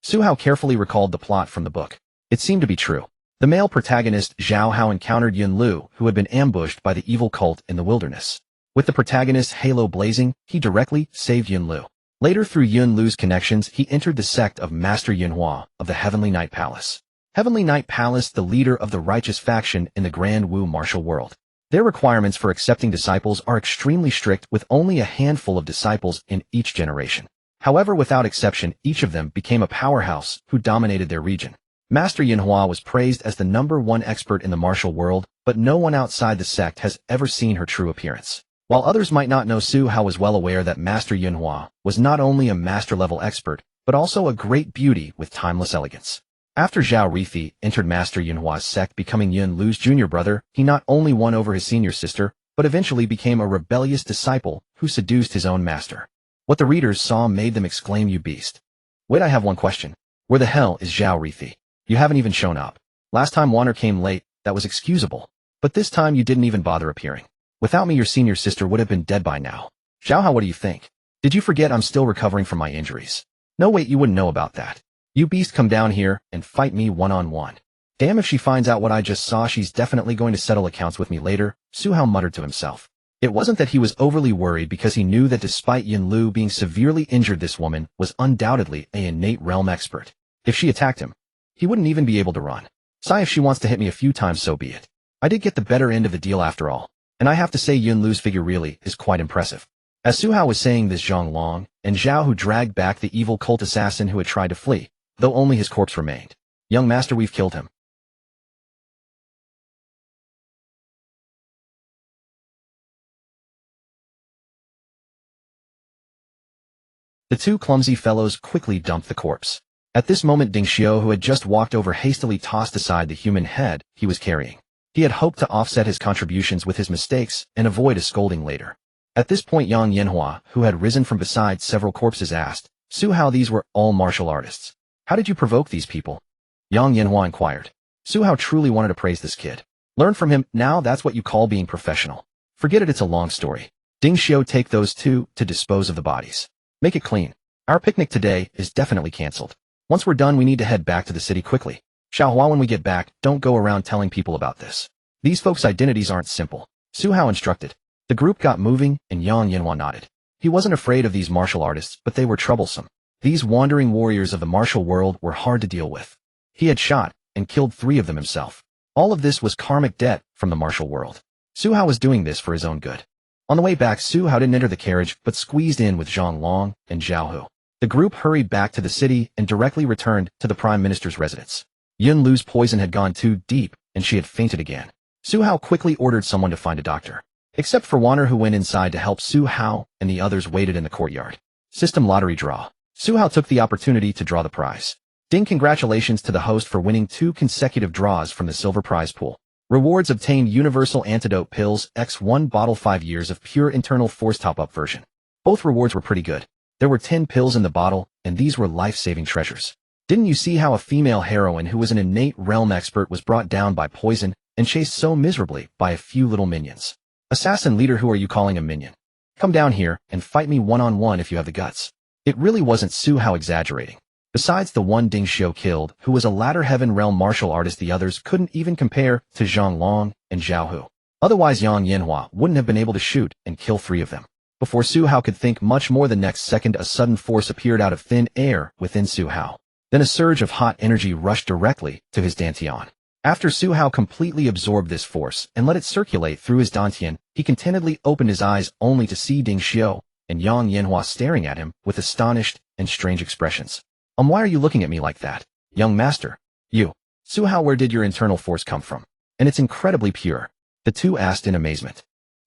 Su Hao carefully recalled the plot from the book. It seemed to be true. The male protagonist Su Hao encountered Yun Lu, who had been ambushed by the evil cult in the wilderness. With the protagonist's halo blazing, he directly saved Yun Lu. Later, through Yun Lu's connections, he entered the sect of Master Yunhua of the Heavenly Night Palace. Heavenly Night Palace, the leader of the righteous faction in the Great Wu martial world. Their requirements for accepting disciples are extremely strict, with only a handful of disciples in each generation. However, without exception, each of them became a powerhouse who dominated their region. Master Yunhua was praised as the #1 expert in the martial world, but no one outside the sect has ever seen her true appearance. While others might not know, Su Hao was well aware that Master Yunhua was not only a master-level expert, but also a great beauty with timeless elegance. After Zhao Rifi entered Master Yunhua's sect, becoming Yun Lu's junior brother, he not only won over his senior sister, but eventually became a rebellious disciple who seduced his own master. What the readers saw made them exclaim, "You beast." Wait, I have one question. Where the hell is Zhao Rifi? You haven't even shown up. Last time Wanner came late, that was excusable. But this time you didn't even bother appearing. Without me, your senior sister would have been dead by now. Zhao Hao, what do you think? Did you forget I'm still recovering from my injuries? No, wait, you wouldn't know about that. You beast, come down here and fight me one-on-one. Damn, if she finds out what I just saw, she's definitely going to settle accounts with me later, Su Hao muttered to himself. It wasn't that he was overly worried, because he knew that despite Yun Lu being severely injured, this woman was undoubtedly an innate realm expert. If she attacked him, he wouldn't even be able to run. Sigh, if she wants to hit me a few times, so be it. I did get the better end of the deal after all. And I have to say, Yun Lu's figure really is quite impressive. As Su Hao was saying this, Zhang Long and Zhao Hu dragged back the evil cult assassin who had tried to flee, though only his corpse remained. Young master, we've killed him. The two clumsy fellows quickly dumped the corpse. At this moment, Ding Xiao, who had just walked over, hastily tossed aside the human head he was carrying. He had hoped to offset his contributions with his mistakes and avoid a scolding later. At this point, Yang Yanhua, who had risen from beside several corpses, asked, "Su Hao, these were all martial artists. How did you provoke these people?" Yang Yanhua inquired. Su Hao truly wanted to praise this kid. Learn from him, now that's what you call being professional. Forget it, it's a long story. Ding Xiao, take those two to dispose of the bodies. Make it clean. Our picnic today is definitely cancelled. Once we're done, we need to head back to the city quickly. Xiaohua, when we get back, don't go around telling people about this. These folks' identities aren't simple. Su Hao instructed. The group got moving, and Yang Yanhua nodded. He wasn't afraid of these martial artists, but they were troublesome. These wandering warriors of the martial world were hard to deal with. He had shot and killed 3 of them himself. All of this was karmic debt from the martial world. Su Hao was doing this for his own good. On the way back, Su Hao didn't enter the carriage, but squeezed in with Zhang Long and Zhao Hu. The group hurried back to the city and directly returned to the Prime Minister's residence. Yun Lu's poison had gone too deep, and she had fainted again. Su Hao quickly ordered someone to find a doctor. Except for Wanner, who went inside to help Su Hao, and the others waited in the courtyard. System lottery draw. Su Hao took the opportunity to draw the prize. Ding, congratulations to the host for winning 2 consecutive draws from the silver prize pool. Rewards obtained: Universal Antidote Pills, X1 bottle, 5 years of pure internal force top-up version. Both rewards were pretty good. There were 10 pills in the bottle, and these were life-saving treasures. Didn't you see how a female heroine who was an innate realm expert was brought down by poison and chased so miserably by a few little minions? Assassin leader, who are you calling a minion? Come down here and fight me one-on-one if you have the guts. It really wasn't Su Hao exaggerating. Besides the one Ding Xiao killed, who was a latter heaven realm martial artist, the others couldn't even compare to Zhang Long and Zhao Hu. Otherwise, Yang Yanhua wouldn't have been able to shoot and kill 3 of them. Before Su Hao could think much more, the next second a sudden force appeared out of thin air within Su Hao. Then a surge of hot energy rushed directly to his dantian. After Su Hao completely absorbed this force and let it circulate through his dantian, he contentedly opened his eyes only to see Ding Xiao and Yang Yanhua staring at him with astonished and strange expressions. Why are you looking at me like that? Young master. You. Su Hao, where did your internal force come from? And it's incredibly pure. The two asked in amazement.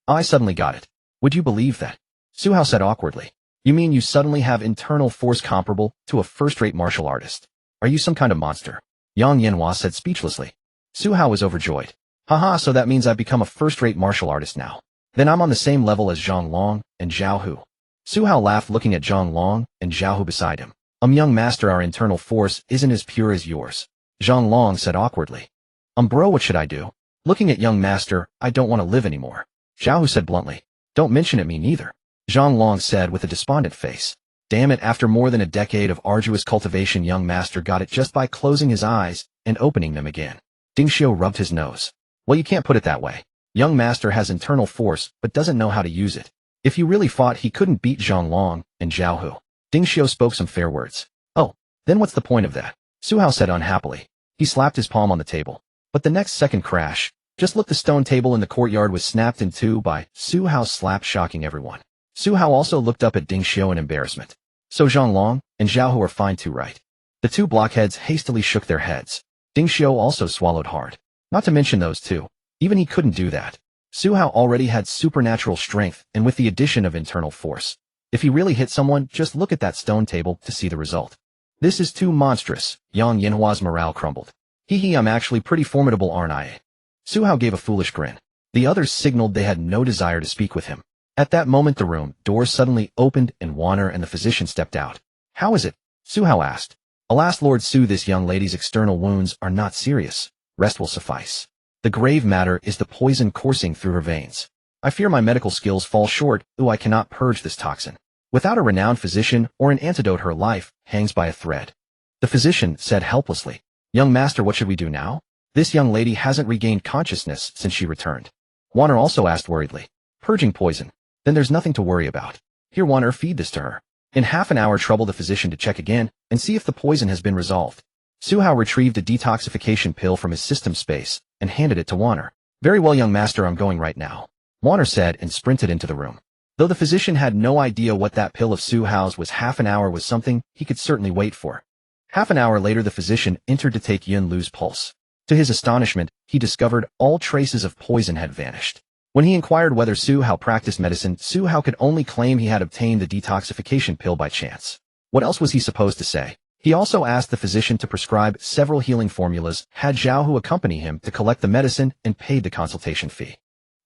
I suddenly got it. Would you believe that? Su Hao said awkwardly. You mean you suddenly have internal force comparable to a first-rate martial artist? Are you some kind of monster? Yang Yanhua said speechlessly. Su Hao was overjoyed. Haha, so that means I've become a first-rate martial artist now. Then I'm on the same level as Zhang Long and Zhao Hu. Su Hao laughed, looking at Zhang Long and Zhao Hu beside him. Young master, our internal force isn't as pure as yours. Zhang Long said awkwardly. Bro, what should I do? Looking at young master, I don't want to live anymore. Zhao Hu said bluntly. Don't mention it, me neither. Zhang Long said with a despondent face. Damn it, after more than a decade of arduous cultivation, young master got it just by closing his eyes and opening them again. Ding Xiao rubbed his nose. Well, you can't put it that way. Young master has internal force but doesn't know how to use it. If he really fought, he couldn't beat Zhang Long and Zhao Hu. Ding Xiao spoke some fair words. Oh, then what's the point of that? Su Hao said unhappily. He slapped his palm on the table. But the next second, crash. Just look, the stone table in the courtyard was snapped in two by Su Hao's slap, shocking everyone. Su Hao also looked up at Ding Xiao in embarrassment. So Zhang Long and Zhao Hu are fine too, right? The two blockheads hastily shook their heads. Ding Xiao also swallowed hard. Not to mention those two. Even he couldn't do that. Su Hao already had supernatural strength, and with the addition of internal force. If he really hit someone, just look at that stone table to see the result. This is too monstrous. Yang Yanhua's morale crumbled. Hee, I'm actually pretty formidable, aren't I? Su Hao gave a foolish grin. The others signaled they had no desire to speak with him. At that moment, the room doors suddenly opened and Wanner and the physician stepped out. How is it? Su Hao asked. Alas, Lord Su, this young lady's external wounds are not serious. Rest will suffice. The grave matter is the poison coursing through her veins. I fear my medical skills fall short. I cannot purge this toxin. Without a renowned physician or an antidote, her life hangs by a thread. The physician said helplessly. Young master, what should we do now? This young lady hasn't regained consciousness since she returned. Wanner also asked worriedly. Purging poison. Then there's nothing to worry about. Here, Wanner, feed this to her. In half an hour, trouble the physician to check again and see if the poison has been resolved. Su Hao retrieved a detoxification pill from his system space and handed it to Wanner. Very well, young master, I'm going right now. Wanner said and sprinted into the room. Though the physician had no idea what that pill of Su Hao's was, half an hour was something he could certainly wait for. Half an hour later, the physician entered to take Yun Lu's pulse. To his astonishment, he discovered all traces of poison had vanished. When he inquired whether Su Hao practiced medicine, Su Hao could only claim he had obtained the detoxification pill by chance. What else was he supposed to say? He also asked the physician to prescribe several healing formulas, had Zhao Hu accompany him to collect the medicine, and paid the consultation fee.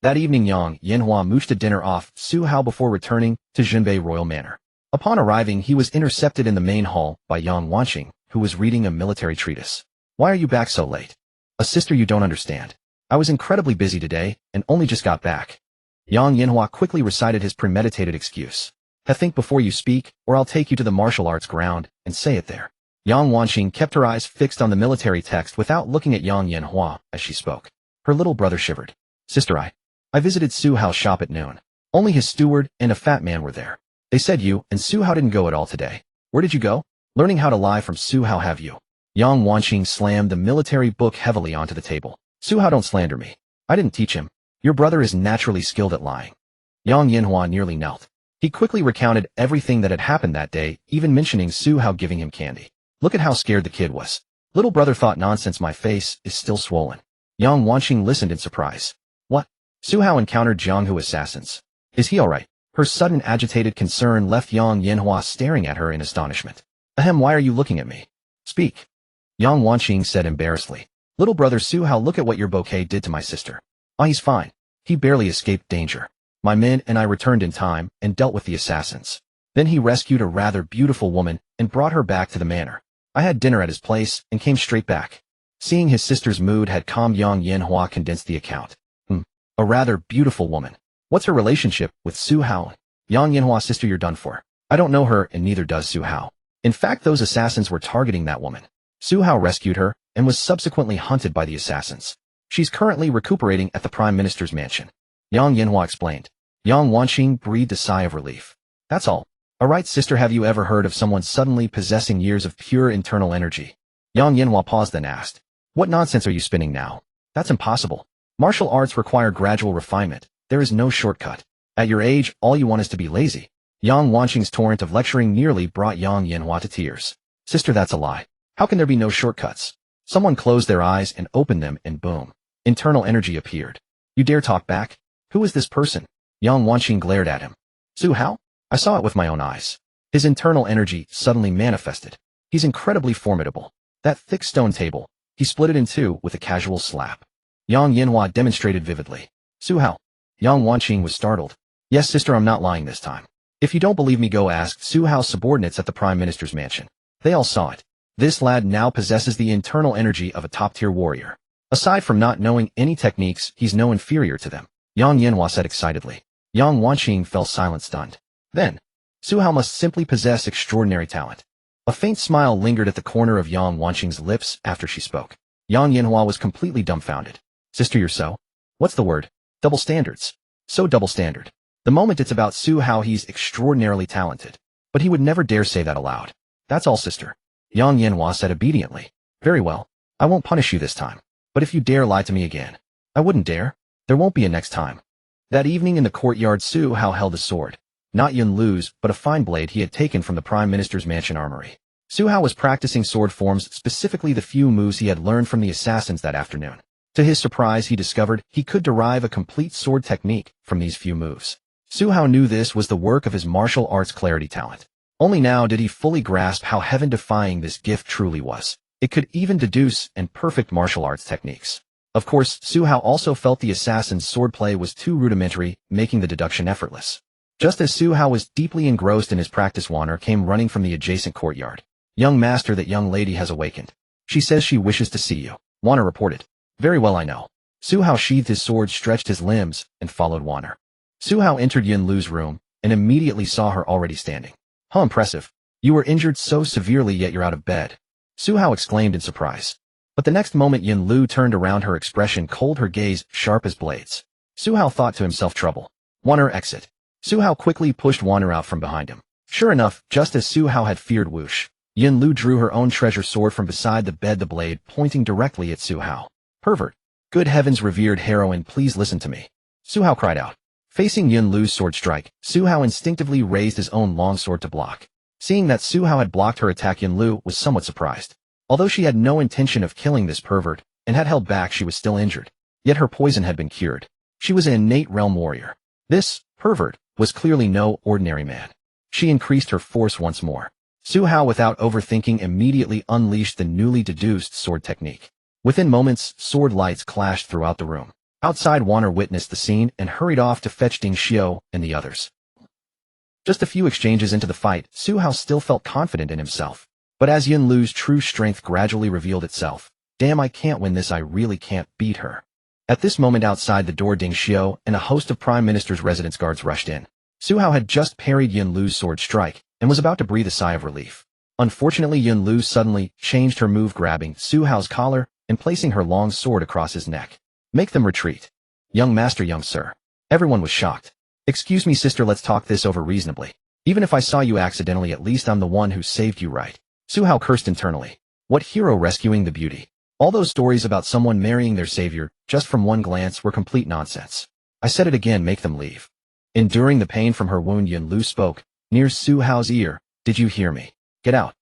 That evening, Yang Yanhua mooched a dinner off Su Hao before returning to Jinbei Royal Manor. Upon arriving, he was intercepted in the main hall by Yang Wanqing, who was reading a military treatise. Why are you back so late? A sister, you don't understand. I was incredibly busy today, and only just got back. Yang Yanhua quickly recited his premeditated excuse. Think before you speak, or I'll take you to the martial arts ground, and say it there. Yang Wanqing kept her eyes fixed on the military text without looking at Yang Yanhua as she spoke. Her little brother shivered. Sister, I visited Su Hao's shop at noon. Only his steward and a fat man were there. They said you and Su Hao didn't go at all today. Where did you go? Learning how to lie from Su Hao, have you? Yang Wanqing slammed the military book heavily onto the table. Su Hao, don't slander me. I didn't teach him. Your brother is naturally skilled at lying. Yang Yanhua nearly knelt. He quickly recounted everything that had happened that day, even mentioning Su Hao giving him candy. Look at how scared the kid was. Little brother thought, nonsense, my face is still swollen. Yang Wanqing listened in surprise. What? Su Hao encountered Zhang Hu assassins. Is he alright? Her sudden agitated concern left Yang Yanhua staring at her in astonishment. Ahem, why are you looking at me? Speak. Yang Wanqing said embarrassedly. Little brother Su Hao, look at what your bouquet did to my sister. He's fine. He barely escaped danger. My men and I returned in time and dealt with the assassins. Then he rescued a rather beautiful woman and brought her back to the manor. I had dinner at his place and came straight back. Seeing his sister's mood had calmed, Yang Yanhua condensed the account. A rather beautiful woman. What's her relationship with Su Hao? Yang Yanhua, sister, you're done for. I don't know her and neither does Su Hao. In fact, those assassins were targeting that woman. Su Hao rescued her and was subsequently hunted by the assassins. She's currently recuperating at the Prime Minister's mansion. Yang Yanhua explained. Yang Wanqing breathed a sigh of relief. That's all. Alright, sister, have you ever heard of someone suddenly possessing years of pure internal energy? Yang Yanhua paused, then asked. What nonsense are you spinning now? That's impossible. Martial arts require gradual refinement. There is no shortcut. At your age, all you want is to be lazy. Yang Wanqing's torrent of lecturing nearly brought Yang Yanhua to tears. Sister, that's a lie. How can there be no shortcuts? Someone closed their eyes and opened them, and boom. Internal energy appeared. You dare talk back? Who is this person? Yang Wanqing glared at him. Su Hao? I saw it with my own eyes. His internal energy suddenly manifested. He's incredibly formidable. That thick stone table, he split it in two with a casual slap. Yang Yanhua demonstrated vividly. Su Hao. Yang Wanqing was startled. Yes, sister, I'm not lying this time. If you don't believe me, go ask Su Hao's subordinates at the Prime Minister's mansion. They all saw it. This lad now possesses the internal energy of a top-tier warrior. Aside from not knowing any techniques, he's no inferior to them. Yang Yanhua said excitedly. Yang Wanqing fell silent, stunned. Then, Su Hao must simply possess extraordinary talent. A faint smile lingered at the corner of Yang Wanqing's lips after she spoke. Yang Yanhua was completely dumbfounded. Sister, you're so? What's the word? Double standards. So double standard. The moment it's about Su Hao, he's extraordinarily talented. But he would never dare say that aloud. That's all, sister. Yang Yanhua said obediently. Very well. I won't punish you this time. But if you dare lie to me again, I wouldn't dare. There won't be a next time. That evening in the courtyard, Su Hao held a sword. Not Yun Lu's, but a fine blade he had taken from the Prime Minister's mansion armory. Su Hao was practicing sword forms, specifically the few moves he had learned from the assassins that afternoon. To his surprise, he discovered he could derive a complete sword technique from these few moves. Su Hao knew this was the work of his martial arts clarity talent. Only now did he fully grasp how heaven-defying this gift truly was. It could even deduce and perfect martial arts techniques. Of course, Su Hao also felt the assassin's swordplay was too rudimentary, making the deduction effortless. Just as Su Hao was deeply engrossed in his practice, Wanner came running from the adjacent courtyard. Young master, that young lady has awakened. She says she wishes to see you. Wanner reported. Very well, I know. Su Hao sheathed his sword, stretched his limbs, and followed Wanner. Su Hao entered Yun Lu's room, and immediately saw her already standing. How impressive. You were injured so severely, yet you're out of bed. Su Hao exclaimed in surprise. But the next moment Yun Lu turned around, her expression cold, her gaze sharp as blades. Su Hao thought to himself, trouble. Wanner, exit. Su Hao quickly pushed Wanner out from behind him. Sure enough, just as Su Hao had feared, whoosh. Yun Lu drew her own treasure sword from beside the bed, the blade pointing directly at Su Hao. Pervert. Good heavens, revered heroine, please listen to me. Su Hao cried out. Facing Yun Lu's sword strike, Su Hao instinctively raised his own long sword to block. Seeing that Su Hao had blocked her attack, Yun Lu was somewhat surprised. Although she had no intention of killing this pervert, and had held back, she was still injured. Yet her poison had been cured. She was an innate realm warrior. This pervert was clearly no ordinary man. She increased her force once more. Su Hao, without overthinking, immediately unleashed the newly deduced sword technique. Within moments, sword lights clashed throughout the room. Outside, Wanner witnessed the scene and hurried off to fetch Ding Xiao and the others. Just a few exchanges into the fight, Su Hao still felt confident in himself. But as Yun Lu's true strength gradually revealed itself, damn, I can't win this, I really can't beat her. At this moment, outside the door, Ding Xiao and a host of Prime Minister's residence guards rushed in. Su Hao had just parried Yun Lu's sword strike and was about to breathe a sigh of relief. Unfortunately, Yun Lu suddenly changed her move, grabbing Su Hao's collar and placing her long sword across his neck. Make them retreat. Young master, young sir. Everyone was shocked. Excuse me, sister, let's talk this over reasonably. Even if I saw you accidentally, at least I'm the one who saved you, right? Su Hao cursed internally. What hero rescuing the beauty? All those stories about someone marrying their savior just from one glance were complete nonsense. I said it again, make them leave. Enduring the pain from her wound, Yun Lu spoke near Su Hao's ear. Did you hear me? Get out.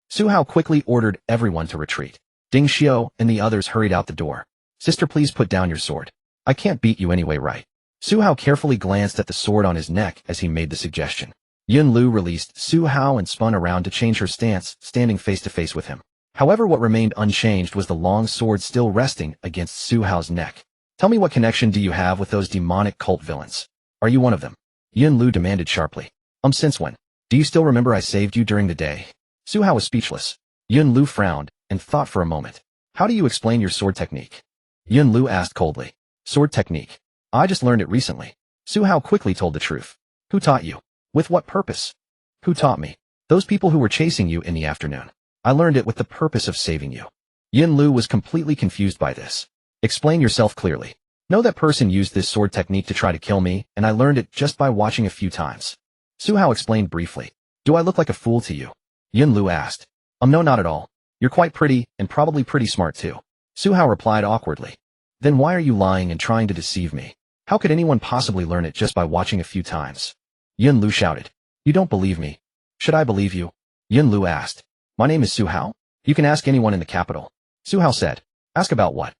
Su Hao quickly ordered everyone to retreat. Ding Xiao and the others hurried out the door. Sister, please put down your sword. I can't beat you anyway, right? Su Hao carefully glanced at the sword on his neck as he made the suggestion. Yun Lu released Su Hao and spun around to change her stance, standing face to face with him. However, what remained unchanged was the long sword still resting against Su Hao's neck. Tell me, what connection do you have with those demonic cult villains? Are you one of them? Yun Lu demanded sharply. Since when? Do you still remember I saved you during the day? Su Hao was speechless. Yun Lu frowned and thought for a moment. How do you explain your sword technique? Yun Lu asked coldly. Sword technique? I just learned it recently. Su Hao quickly told the truth. Who taught you? With what purpose? Who taught me? Those people who were chasing you in the afternoon. I learned it with the purpose of saving you. Yun Lu was completely confused by this. Explain yourself clearly. No, that person used this sword technique to try to kill me, and I learned it just by watching a few times. Su Hao explained briefly. Do I look like a fool to you? Yun Lu asked. No, not at all. You're quite pretty, and probably pretty smart too. Su Hao replied awkwardly. Then why are you lying and trying to deceive me? How could anyone possibly learn it just by watching a few times? Yun Lu shouted. You don't believe me. Should I believe you? Yun Lu asked. My name is Su Hao. You can ask anyone in the capital. Su Hao said. Ask about what?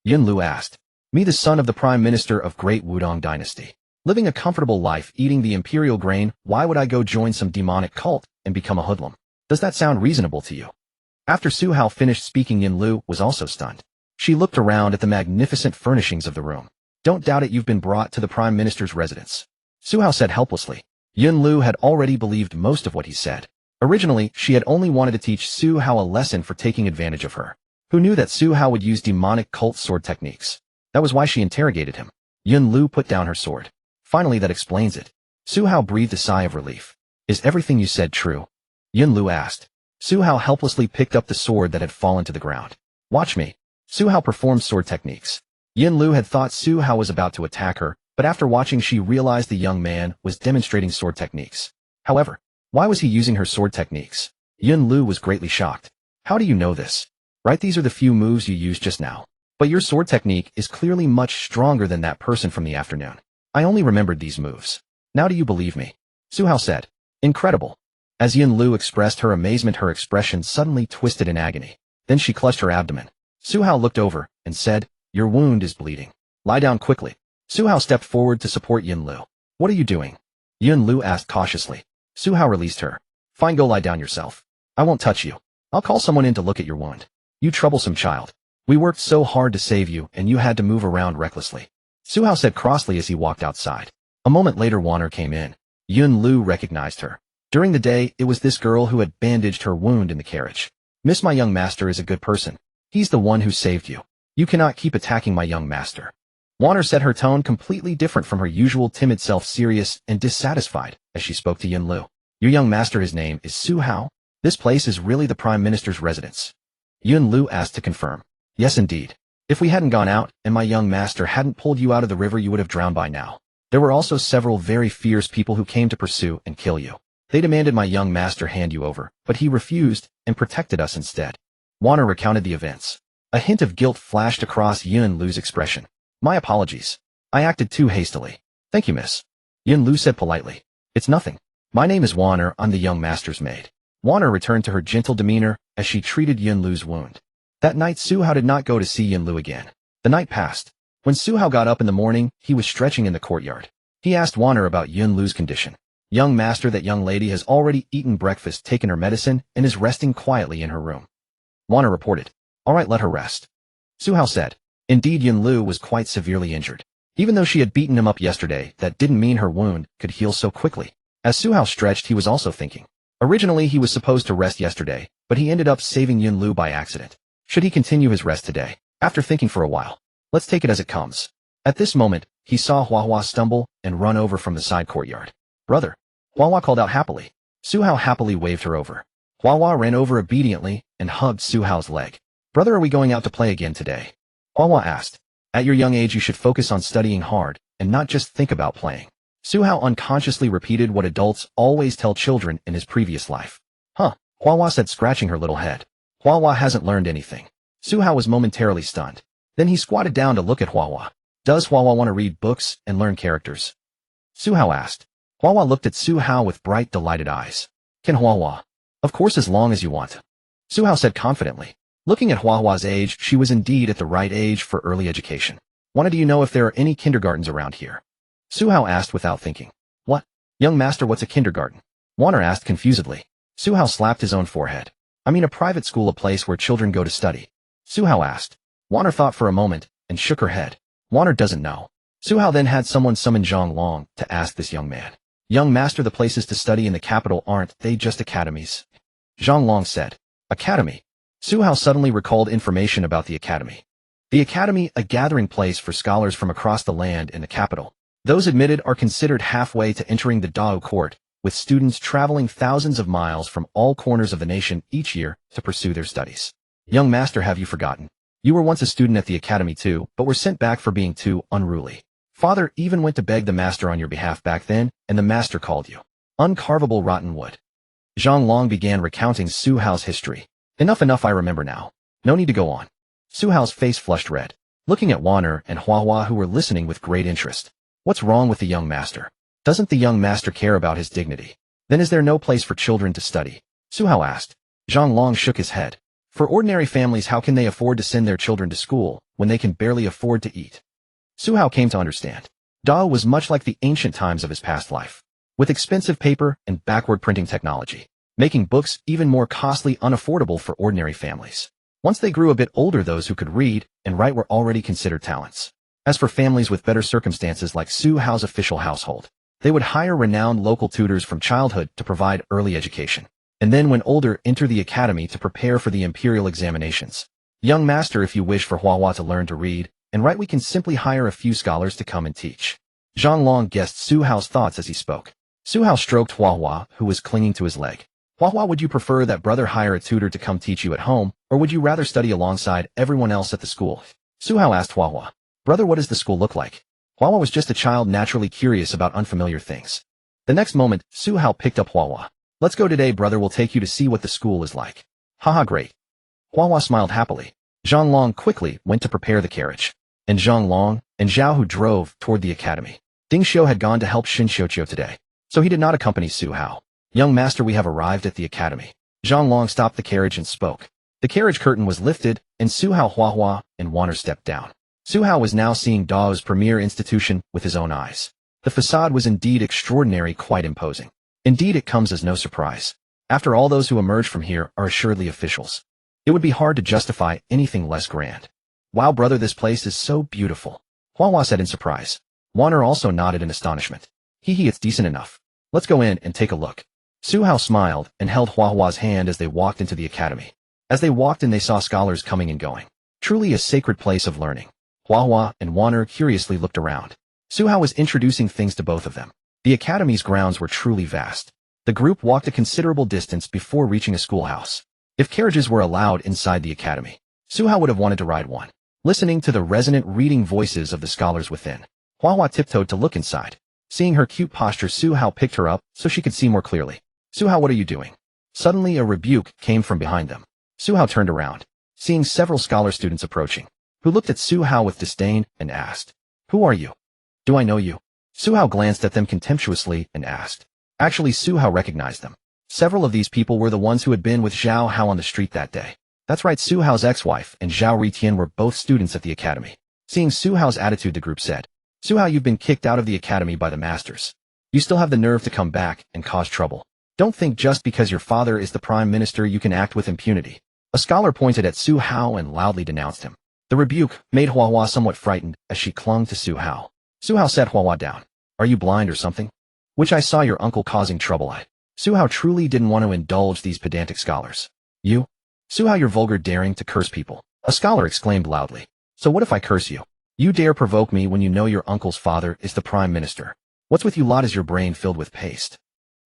Yun Lu asked. Me, the son of the Prime Minister of Great Wu Dynasty. Living a comfortable life, eating the imperial grain, why would I go join some demonic cult and become a hoodlum? Does that sound reasonable to you? After Su Hao finished speaking, Yun Lu was also stunned. She looked around at the magnificent furnishings of the room. Don't doubt it, you've been brought to the Prime Minister's residence. Su Hao said helplessly. Yun Lu had already believed most of what he said. Originally, she had only wanted to teach Su Hao a lesson for taking advantage of her. Who knew that Su Hao would use demonic cult sword techniques? That was why she interrogated him. Yun Lu put down her sword. Finally, that explains it. Su Hao breathed a sigh of relief. Is everything you said true? Yun Lu asked. Su Hao helplessly picked up the sword that had fallen to the ground. Watch me. Su Hao performed sword techniques. Yun Lu had thought Su Hao was about to attack her, but after watching she realized the young man was demonstrating sword techniques. However, why was he using her sword techniques? Yun Lu was greatly shocked. How do you know this? Right, these are the few moves you used just now. But your sword technique is clearly much stronger than that person from the afternoon. I only remembered these moves. Now do you believe me? Su Hao said. Incredible. As Yun Lu expressed her amazement, her expression suddenly twisted in agony. Then she clutched her abdomen. Su Hao looked over and said, your wound is bleeding. Lie down quickly. Su Hao stepped forward to support Yun Lu. What are you doing? Yun Lu asked cautiously. Su Hao released her. Fine, go lie down yourself. I won't touch you. I'll call someone in to look at your wound. You troublesome child. We worked so hard to save you and you had to move around recklessly. Su Hao said crossly as he walked outside. A moment later Wanner came in. Yun Lu recognized her. During the day, it was this girl who had bandaged her wound in the carriage. Miss, my young master is a good person. He's the one who saved you. You cannot keep attacking my young master. Wanner said, her tone completely different from her usual timid self, serious and dissatisfied as she spoke to Yun Lu. Your young master, his name is Su Hao? This place is really the Prime Minister's residence? Yun Lu asked to confirm. Yes, indeed. If we hadn't gone out and my young master hadn't pulled you out of the river, you would have drowned by now. There were also several very fierce people who came to pursue and kill you. They demanded my young master hand you over, but he refused and protected us instead. Wanner recounted the events. A hint of guilt flashed across Yun Lu's expression. My apologies. I acted too hastily. Thank you, miss. Yun Lu said politely. It's nothing. My name is Wanner, I'm the young master's maid. Wanner returned to her gentle demeanor as she treated Yun Lu's wound. That night Su Hao did not go to see Yun Lu again. The night passed. When Su Hao got up in the morning, he was stretching in the courtyard. He asked Wanner about Yun Lu's condition. Young master, that young lady has already eaten breakfast, taken her medicine, and is resting quietly in her room. Wanner reported. All right, let her rest. Su Hao said. Indeed, Yun Lu was quite severely injured. Even though she had beaten him up yesterday, that didn't mean her wound could heal so quickly. As Su Hao stretched, he was also thinking. Originally, he was supposed to rest yesterday, but he ended up saving Yun Lu by accident. Should he continue his rest today? After thinking for a while, let's take it as it comes. At this moment, he saw Hua Hua stumble and run over from the side courtyard. Brother. Hua Hua called out happily. Su Hao happily waved her over. Hua Hua ran over obediently and hugged Su Hao's leg. Brother, are we going out to play again today? Hua Hua asked. At your young age, you should focus on studying hard and not just think about playing. Su Hao unconsciously repeated what adults always tell children in his previous life. Huh, Hua Hua said, scratching her little head. Hua Hua hasn't learned anything. Su Hao was momentarily stunned. Then he squatted down to look at Hua Hua. Does Hua Hua want to read books and learn characters? Su Hao asked. Hua Hua looked at Su Hao with bright, delighted eyes. Can Hua Hua? Of course, as long as you want. Su Hao said confidently. Looking at Hua Hua's age, she was indeed at the right age for early education. Wanted you know if there are any kindergartens around here? Su Hao asked without thinking. What? Young master, what's a kindergarten? Wanner asked confusedly. Su Hao slapped his own forehead. I mean a private school, a place where children go to study. Su Hao asked. Wanner thought for a moment and shook her head. Wanner doesn't know. Su Hao then had someone summon Zhang Long to ask this young man. Young master, the places to study in the capital, aren't they just academies? Zhang Long said. Academy. Su Hao suddenly recalled information about the academy. The academy, a gathering place for scholars from across the land in the capital. Those admitted are considered halfway to entering the Dao court, with students traveling thousands of miles from all corners of the nation each year to pursue their studies. Young master, have you forgotten? You were once a student at the academy too, but were sent back for being too unruly. Father even went to beg the master on your behalf back then, and the master called you uncarvable rotten wood. Zhang Long began recounting Su Hao's history. Enough, I remember now. No need to go on. Su Hao's face flushed red, looking at Wanner and Hua Hua, who were listening with great interest. What's wrong with the young master? Doesn't the young master care about his dignity? Then is there no place for children to study? Su Hao asked. Zhang Long shook his head. For ordinary families, how can they afford to send their children to school when they can barely afford to eat? Su Hao came to understand. Dao was much like the ancient times of his past life, with expensive paper and backward printing technology, making books even more costly, unaffordable for ordinary families. Once they grew a bit older, those who could read and write were already considered talents. As for families with better circumstances like Su Hao's official household, they would hire renowned local tutors from childhood to provide early education, and then when older enter the academy to prepare for the imperial examinations. Young master, if you wish for Hua Hua to learn to read and write, we can simply hire a few scholars to come and teach. Zhang Long guessed Su Hao's thoughts as he spoke. Su Hao stroked Hua Hua, who was clinging to his leg. Hua Hua, would you prefer that brother hire a tutor to come teach you at home, or would you rather study alongside everyone else at the school? Su Hao asked Hua Hua. Brother, what does the school look like? Hua Hua was just a child naturally curious about unfamiliar things. The next moment, Su Hao picked up Hua Hua. Let's go today, brother will take you to see what the school is like. Haha, great. Hua Hua smiled happily. Zhang Long quickly went to prepare the carriage. And Zhang Long and Zhao Hu drove toward the academy. Ding Xiu had gone to help Xin Xiuqiu today, so he did not accompany Su Hao. Young master, we have arrived at the academy. Zhang Long stopped the carriage and spoke. The carriage curtain was lifted, and Su Hao, Hua Hua, and Wanner stepped down. Su Hao was now seeing Dao's premier institution with his own eyes. The facade was indeed extraordinary, quite imposing. Indeed, it comes as no surprise. After all, those who emerge from here are assuredly officials. It would be hard to justify anything less grand. Wow, brother, this place is so beautiful. Hua Hua said in surprise. Wanner also nodded in astonishment. Hee, it's decent enough. Let's go in and take a look. Su Hao smiled and held Hua Hua's hand as they walked into the academy. As they walked in, they saw scholars coming and going. Truly a sacred place of learning. Hua Hua and Wanner curiously looked around. Su Hao was introducing things to both of them. The academy's grounds were truly vast. The group walked a considerable distance before reaching a schoolhouse. If carriages were allowed inside the academy, Su Hao would have wanted to ride one. Listening to the resonant reading voices of the scholars within, Hua Hua tiptoed to look inside. Seeing her cute posture, Su Hao picked her up so she could see more clearly. Su Hao, what are you doing? Suddenly a rebuke came from behind them. Su Hao turned around, seeing several scholar students approaching, who looked at Su Hao with disdain and asked, "Who are you? Do I know you?" Su Hao glanced at them contemptuously and asked. Actually, Su Hao recognized them. Several of these people were the ones who had been with Zhao Hao on the street that day. That's right, Su Hao's ex-wife and Zhao Ritian were both students at the academy. Seeing Su Hao's attitude, the group said, "Su Hao, you've been kicked out of the academy by the masters. You still have the nerve to come back and cause trouble. Don't think just because your father is the prime minister you can act with impunity." A scholar pointed at Su Hao and loudly denounced him. The rebuke made Hua Hua somewhat frightened as she clung to Su Hao. Su Hao set Hua Hua down. "Are you blind or something? Which I saw your uncle causing trouble." Su Hao truly didn't want to indulge these pedantic scholars. "You? Su Hao, you're vulgar, daring to curse people," a scholar exclaimed loudly. "So what if I curse you? You dare provoke me when you know your uncle's father is the prime minister. What's with you lot? Is your brain filled with paste?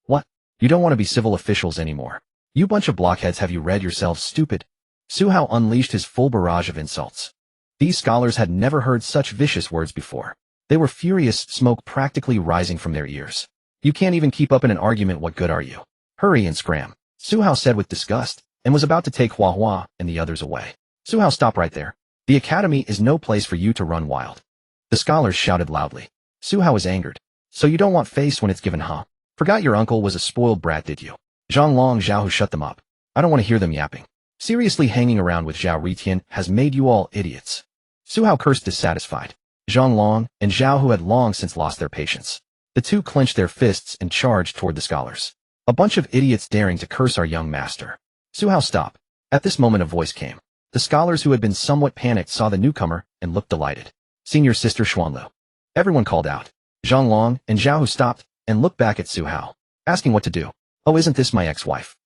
What? You don't want to be civil officials anymore? You bunch of blockheads, have you read yourselves stupid?" Su Hao unleashed his full barrage of insults. These scholars had never heard such vicious words before. They were furious, smoke practically rising from their ears. "You can't even keep up in an argument, what good are you? Hurry and scram," Su Hao said with disgust, and was about to take Hua Hua and the others away. "Su Hao, stop right there. The academy is no place for you to run wild." The scholars shouted loudly. Su Hao was angered. "So you don't want face when it's given, huh? Forgot your uncle was a spoiled brat, did you?" Zhang Long, Zhao Hu, shut them up. I don't want to hear them yapping. Seriously, hanging around with Zhao Ritian has made you all idiots. Su Hao cursed, dissatisfied. Zhang Long and Zhao Hu had long since lost their patience. The two clenched their fists and charged toward the scholars. "A bunch of idiots daring to curse our young master." Su Hao, stop. At this moment a voice came. The scholars, who had been somewhat panicked, saw the newcomer and looked delighted. "Senior Sister Xuanlu." Everyone called out. Zhang Long and Zhao Hu stopped and looked back at Su Hao, asking what to do. "Oh, isn't this my ex-wife?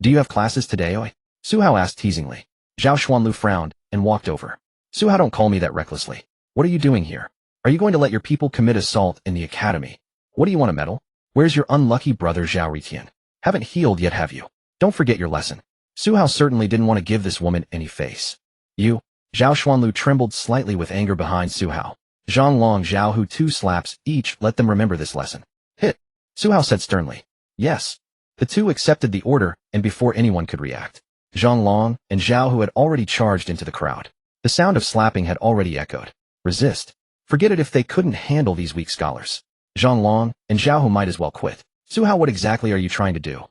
Do you have classes today, oi?" Su Hao asked teasingly. Zhao Xuanlu frowned and walked over. "Su Hao, don't call me that recklessly. What are you doing here? Are you going to let your people commit assault in the academy? What do you want, a medal? Where's your unlucky brother Zhao Ritian? Haven't healed yet, have you? Don't forget your lesson." Su Hao certainly didn't want to give this woman any face. "You?" Zhao Xuanlu trembled slightly with anger behind Su Hao. Zhang Long, Zhao Hu, 2 slaps each, let them remember this lesson. "Hit," Su Hao said sternly. "Yes." The two accepted the order, and before anyone could react, Zhang Long and Zhao Hu had already charged into the crowd. The sound of slapping had already echoed. Resist? Forget it if they couldn't handle these weak scholars. Zhang Long and Zhao Hu might as well quit. "Su Hao, what exactly are you trying to do?"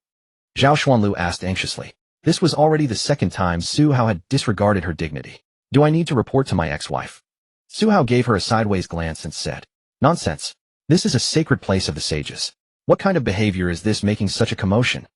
Zhao Xuanlu asked anxiously. This was already the second time Su Hao had disregarded her dignity. "Do I need to report to my ex-wife?" Su Hao gave her a sideways glance and said, "Nonsense. This is a sacred place of the sages. What kind of behavior is this making such a commotion?"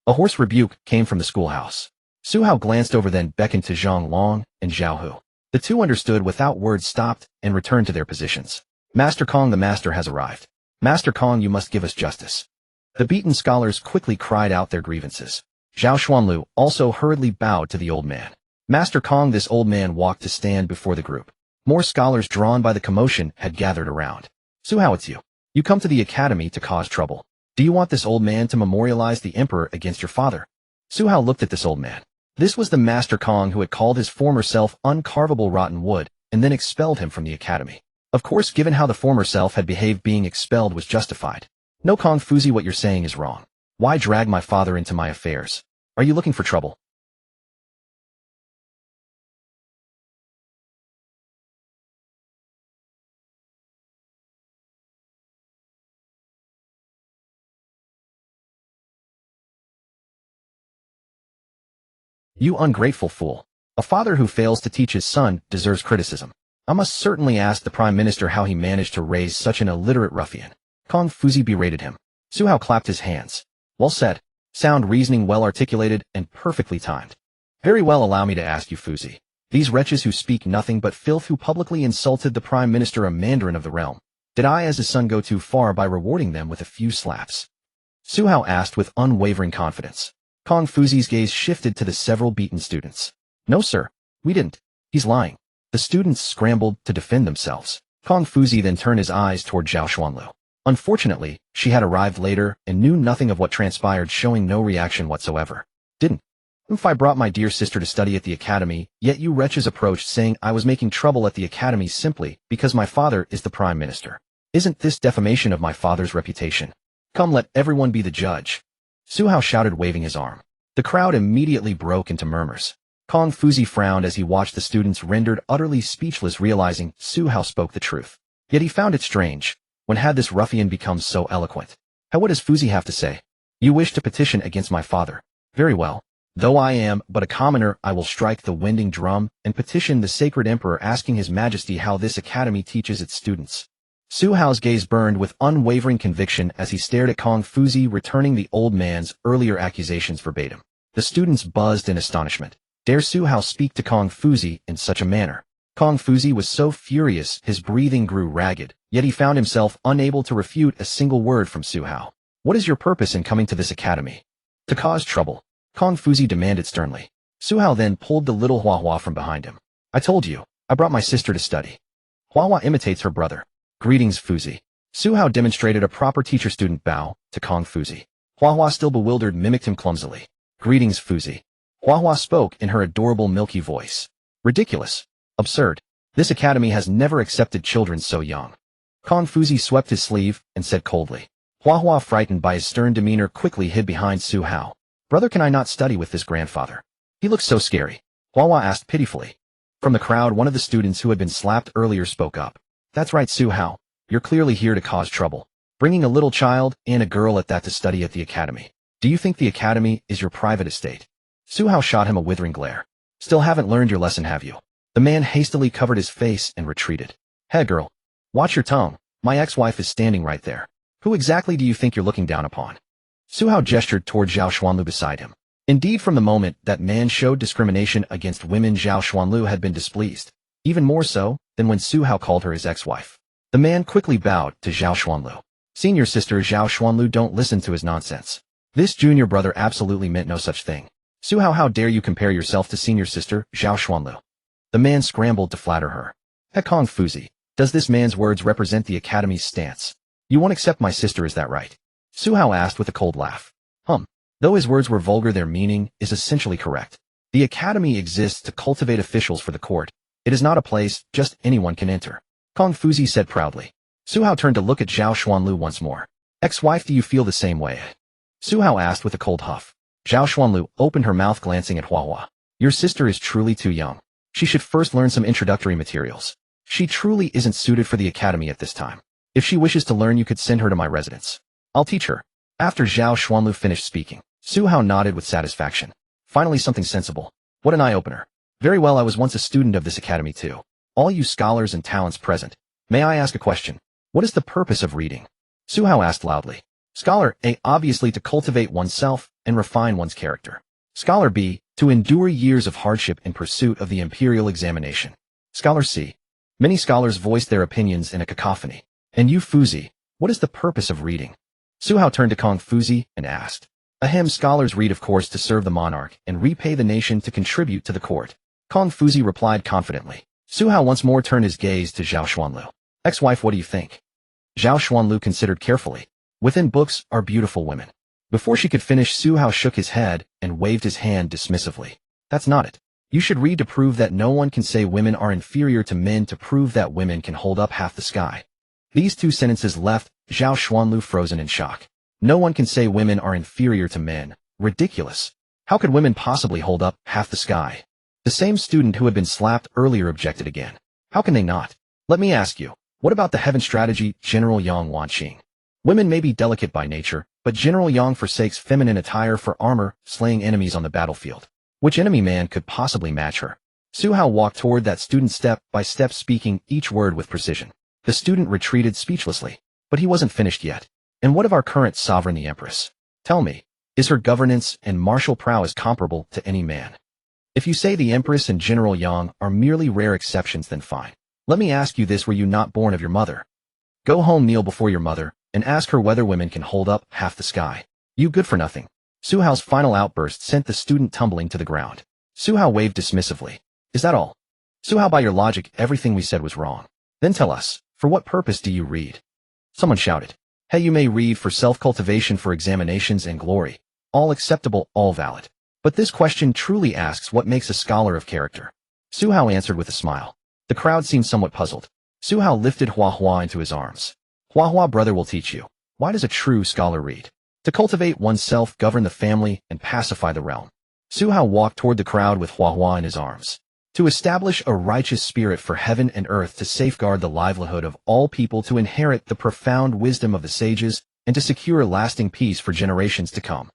A hoarse rebuke came from the schoolhouse. Su Hao glanced over, then beckoned to Zhang Long and Zhao Hu. The two understood without words, stopped, and returned to their positions. "Master Kong, the master has arrived. Master Kong, you must give us justice." The beaten scholars quickly cried out their grievances. Zhao Xuanlu also hurriedly bowed to the old man. "Master Kong." This old man walked to stand before the group. More scholars, drawn by the commotion, had gathered around. "Su Hao, it's you. You come to the academy to cause trouble. Do you want this old man to memorialize the emperor against your father? Su Hao looked at this old man. This was the Master Kong who had called his former self uncarvable rotten wood, and then expelled him from the academy. Of course, given how the former self had behaved, being expelled was justified. No, Kong Fuzi, what you're saying is wrong. Why drag my father into my affairs? Are you looking for trouble? You ungrateful fool. A father who fails to teach his son deserves criticism. I must certainly ask the Prime Minister how he managed to raise such an illiterate ruffian. Kong Fuzi berated him. Su Hao clapped his hands. Well said. Sound reasoning, well articulated, and perfectly timed. Very well, allow me to ask you, Fuzi. These wretches who speak nothing but filth, who publicly insulted the Prime Minister, a mandarin of the realm, did I as his son go too far by rewarding them with a few slaps? Su Hao asked with unwavering confidence. Kong Fuzi's gaze shifted to the several beaten students. No, sir. We didn't. He's lying. The students scrambled to defend themselves. Kong Fuzi then turned his eyes toward Zhao Xuanlu. Unfortunately, she had arrived later and knew nothing of what transpired, showing no reaction whatsoever. Didn't. If I brought my dear sister to study at the academy, yet you wretches approached saying I was making trouble at the academy simply because my father is the Prime Minister. Isn't this defamation of my father's reputation? Come, let everyone be the judge. Su Hao shouted, waving his arm. The crowd immediately broke into murmurs. Kong Fuzi frowned as he watched the students rendered utterly speechless, realizing Su Hao spoke the truth. Yet he found it strange. When had this ruffian become so eloquent? What does Fuzi have to say? You wish to petition against my father. Very well. Though I am but a commoner, I will strike the winding drum and petition the sacred emperor, asking his majesty how this academy teaches its students. Su Hao's gaze burned with unwavering conviction as he stared at Kong Fuzi, returning the old man's earlier accusations verbatim. The students buzzed in astonishment. Dare Su Hao speak to Kong Fuzi in such a manner? Kong Fuzi was so furious his breathing grew ragged, yet he found himself unable to refute a single word from Su Hao. What is your purpose in coming to this academy? To cause trouble, Kong Fuzi demanded sternly. Su Hao then pulled the little Hua Hua from behind him. I told you, I brought my sister to study. Hua Hua imitates her brother. Greetings, Fuzi. Su Hao demonstrated a proper teacher-student bow to Kong Fuzi. Hua Hua, still bewildered, mimicked him clumsily. Greetings, Fuzi. Hua Hua spoke in her adorable milky voice. Ridiculous. Absurd. This academy has never accepted children so young. Kong Fuzi swept his sleeve and said coldly. Hua Hua, frightened by his stern demeanor, quickly hid behind Su Hao. Brother, can I not study with this grandfather? He looks so scary. Hua Hua asked pitifully. From the crowd, one of the students who had been slapped earlier spoke up. That's right, Su Hao. You're clearly here to cause trouble. Bringing a little child and a girl at that to study at the academy. Do you think the academy is your private estate? Su Hao shot him a withering glare. Still haven't learned your lesson, have you? The man hastily covered his face and retreated. Hey girl, watch your tongue. My ex-wife is standing right there. Who exactly do you think you're looking down upon? Su Hao gestured toward Zhao Xuanlu beside him. Indeed, from the moment that man showed discrimination against women, Zhao Xuanlu had been displeased. Even more so than when Su Hao called her his ex-wife. The man quickly bowed to Zhao Xuanlu. Senior sister Zhao Xuanlu, don't listen to his nonsense. This junior brother absolutely meant no such thing. Su Hao, how dare you compare yourself to senior sister Zhao Xuanlu? The man scrambled to flatter her. Kong Fuzi, does this man's words represent the academy's stance? You won't accept my sister, is that right? Su Hao asked with a cold laugh. Though his words were vulgar, their meaning is essentially correct. The academy exists to cultivate officials for the court. It is not a place just anyone can enter. Kong Fuzi said proudly. Su Hao turned to look at Zhao Xuanlu once more. Ex-wife, do you feel the same way? Su Hao asked with a cold huff. Zhao Xuanlu opened her mouth, glancing at Hua Hua. Your sister is truly too young. She should first learn some introductory materials. She truly isn't suited for the academy at this time. If she wishes to learn, you could send her to my residence. I'll teach her. After Zhao Xuanlu finished speaking, Su Hao nodded with satisfaction. Finally something sensible. What an eye-opener. Very well, I was once a student of this academy too. All you scholars and talents present, may I ask a question? What is the purpose of reading? Su Hao asked loudly. Scholar A, obviously to cultivate oneself and refine one's character. Scholar B, to endure years of hardship in pursuit of the imperial examination. Scholar C. Many scholars voiced their opinions in a cacophony. And you, Fuzi, what is the purpose of reading? Su Hao turned to Kong Fuzi and asked. Scholars read, of course, to serve the monarch and repay the nation, to contribute to the court. Kong Fuzi replied confidently. Su Hao once more turned his gaze to Zhao Xuanlu. Ex-wife, what do you think? Zhao Xuanlu considered carefully. Within books are beautiful women. Before she could finish, Su Hao shook his head and waved his hand dismissively. That's not it. You should read to prove that no one can say women are inferior to men, to prove that women can hold up half the sky. These two sentences left Zhao Xuanlu frozen in shock. No one can say women are inferior to men. Ridiculous. How could women possibly hold up half the sky? The same student who had been slapped earlier objected again. How can they not? Let me ask you, what about the heaven strategy, General Yang Wanqing? Women may be delicate by nature, but General Yang forsakes feminine attire for armor, slaying enemies on the battlefield. Which enemy man could possibly match her? Su Hao walked toward that student step by step, speaking each word with precision. The student retreated speechlessly. But he wasn't finished yet. And what of our current sovereign, the Empress? Tell me, is her governance and martial prowess comparable to any man? If you say the Empress and General Yang are merely rare exceptions, then fine. Let me ask you this, were you not born of your mother? Go home, kneel before your mother, and ask her whether women can hold up half the sky. You good for nothing. Su Hao's final outburst sent the student tumbling to the ground. Su Hao waved dismissively. Is that all? Su Hao, by your logic, everything we said was wrong. Then tell us, for what purpose do you read? Someone shouted. Hey, you may read for self-cultivation, for examinations and glory. All acceptable, all valid. But this question truly asks what makes a scholar of character. Su Hao answered with a smile. The crowd seemed somewhat puzzled. Su Hao lifted Hua Hua into his arms. Hua Hua, brother will teach you. Why does a true scholar read? To cultivate oneself, govern the family, and pacify the realm. Su Hao walked toward the crowd with Hua Hua in his arms. To establish a righteous spirit for heaven and earth, to safeguard the livelihood of all people, to inherit the profound wisdom of the sages, and to secure lasting peace for generations to come.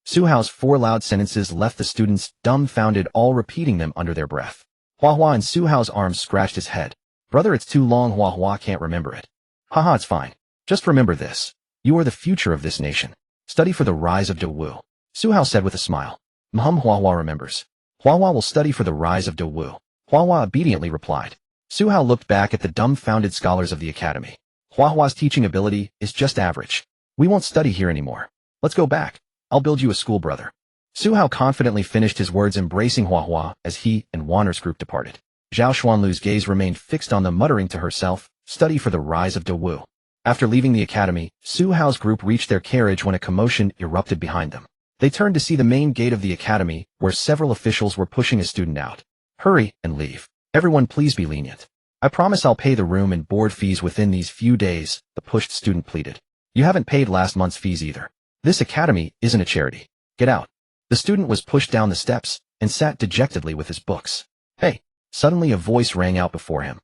Su Hao's 4 loud sentences left the students dumbfounded, all repeating them under their breath. Hua Hua in Su Hao's arms scratched his head. Brother, it's too long. Hua Hua can't remember it. Haha, it's fine. Just remember this. You are the future of this nation. Study for the rise of De Wu. Su Hao said with a smile. Hua Hua remembers. Hua Hua will study for the rise of De Wu. Hua Hua obediently replied. Su Hao looked back at the dumbfounded scholars of the academy. Hua Hua's teaching ability is just average. We won't study here anymore. Let's go back. I'll build you a school, brother. Su Hao confidently finished his words, embracing Hua Hua as he and Wanner's group departed. Zhao Xuanlu's gaze remained fixed on them, muttering to herself, study for the rise of De Wu. After leaving the academy, Su Hao's group reached their carriage when a commotion erupted behind them. They turned to see the main gate of the academy, where several officials were pushing a student out. Hurry and leave. Everyone, please be lenient. I promise I'll pay the room and board fees within these few days, the pushed student pleaded. You haven't paid last month's fees either. This academy isn't a charity. Get out. The student was pushed down the steps and sat dejectedly with his books. Hey! Suddenly a voice rang out before him.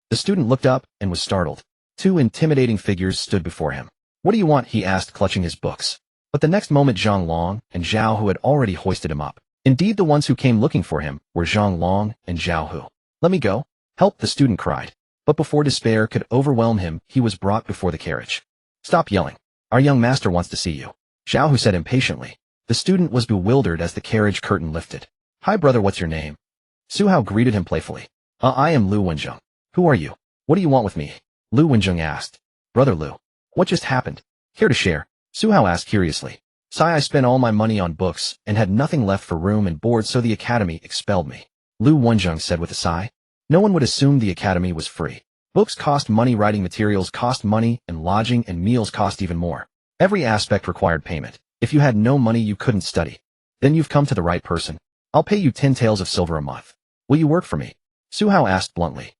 The student looked up and was startled. 2 intimidating figures stood before him. What do you want? He asked, clutching his books. But the next moment Zhang Long and Zhao Hu had already hoisted him up. Indeed, the ones who came looking for him were Zhang Long and Zhao Hu. Let me go. Help, the student cried. But before despair could overwhelm him, he was brought before the carriage. Stop yelling. Our young master wants to see you, Zhao Hu said impatiently. The student was bewildered as the carriage curtain lifted. Hi, brother, what's your name? Su Hao greeted him playfully. I am Lu Wenjing. Who are you? What do you want with me? Lu Wenjing asked. Brother Lu. What just happened? Care to share? Su Hao asked curiously. Sai, I spent all my money on books and had nothing left for room and board, so the academy expelled me. Lu Wenjing said with a sigh. No one would assume the academy was free. Books cost money, writing materials cost money, and lodging and meals cost even more. Every aspect required payment. If you had no money, you couldn't study. Then you've come to the right person. I'll pay you 10 taels of silver a month. Will you work for me? Su Hao asked bluntly.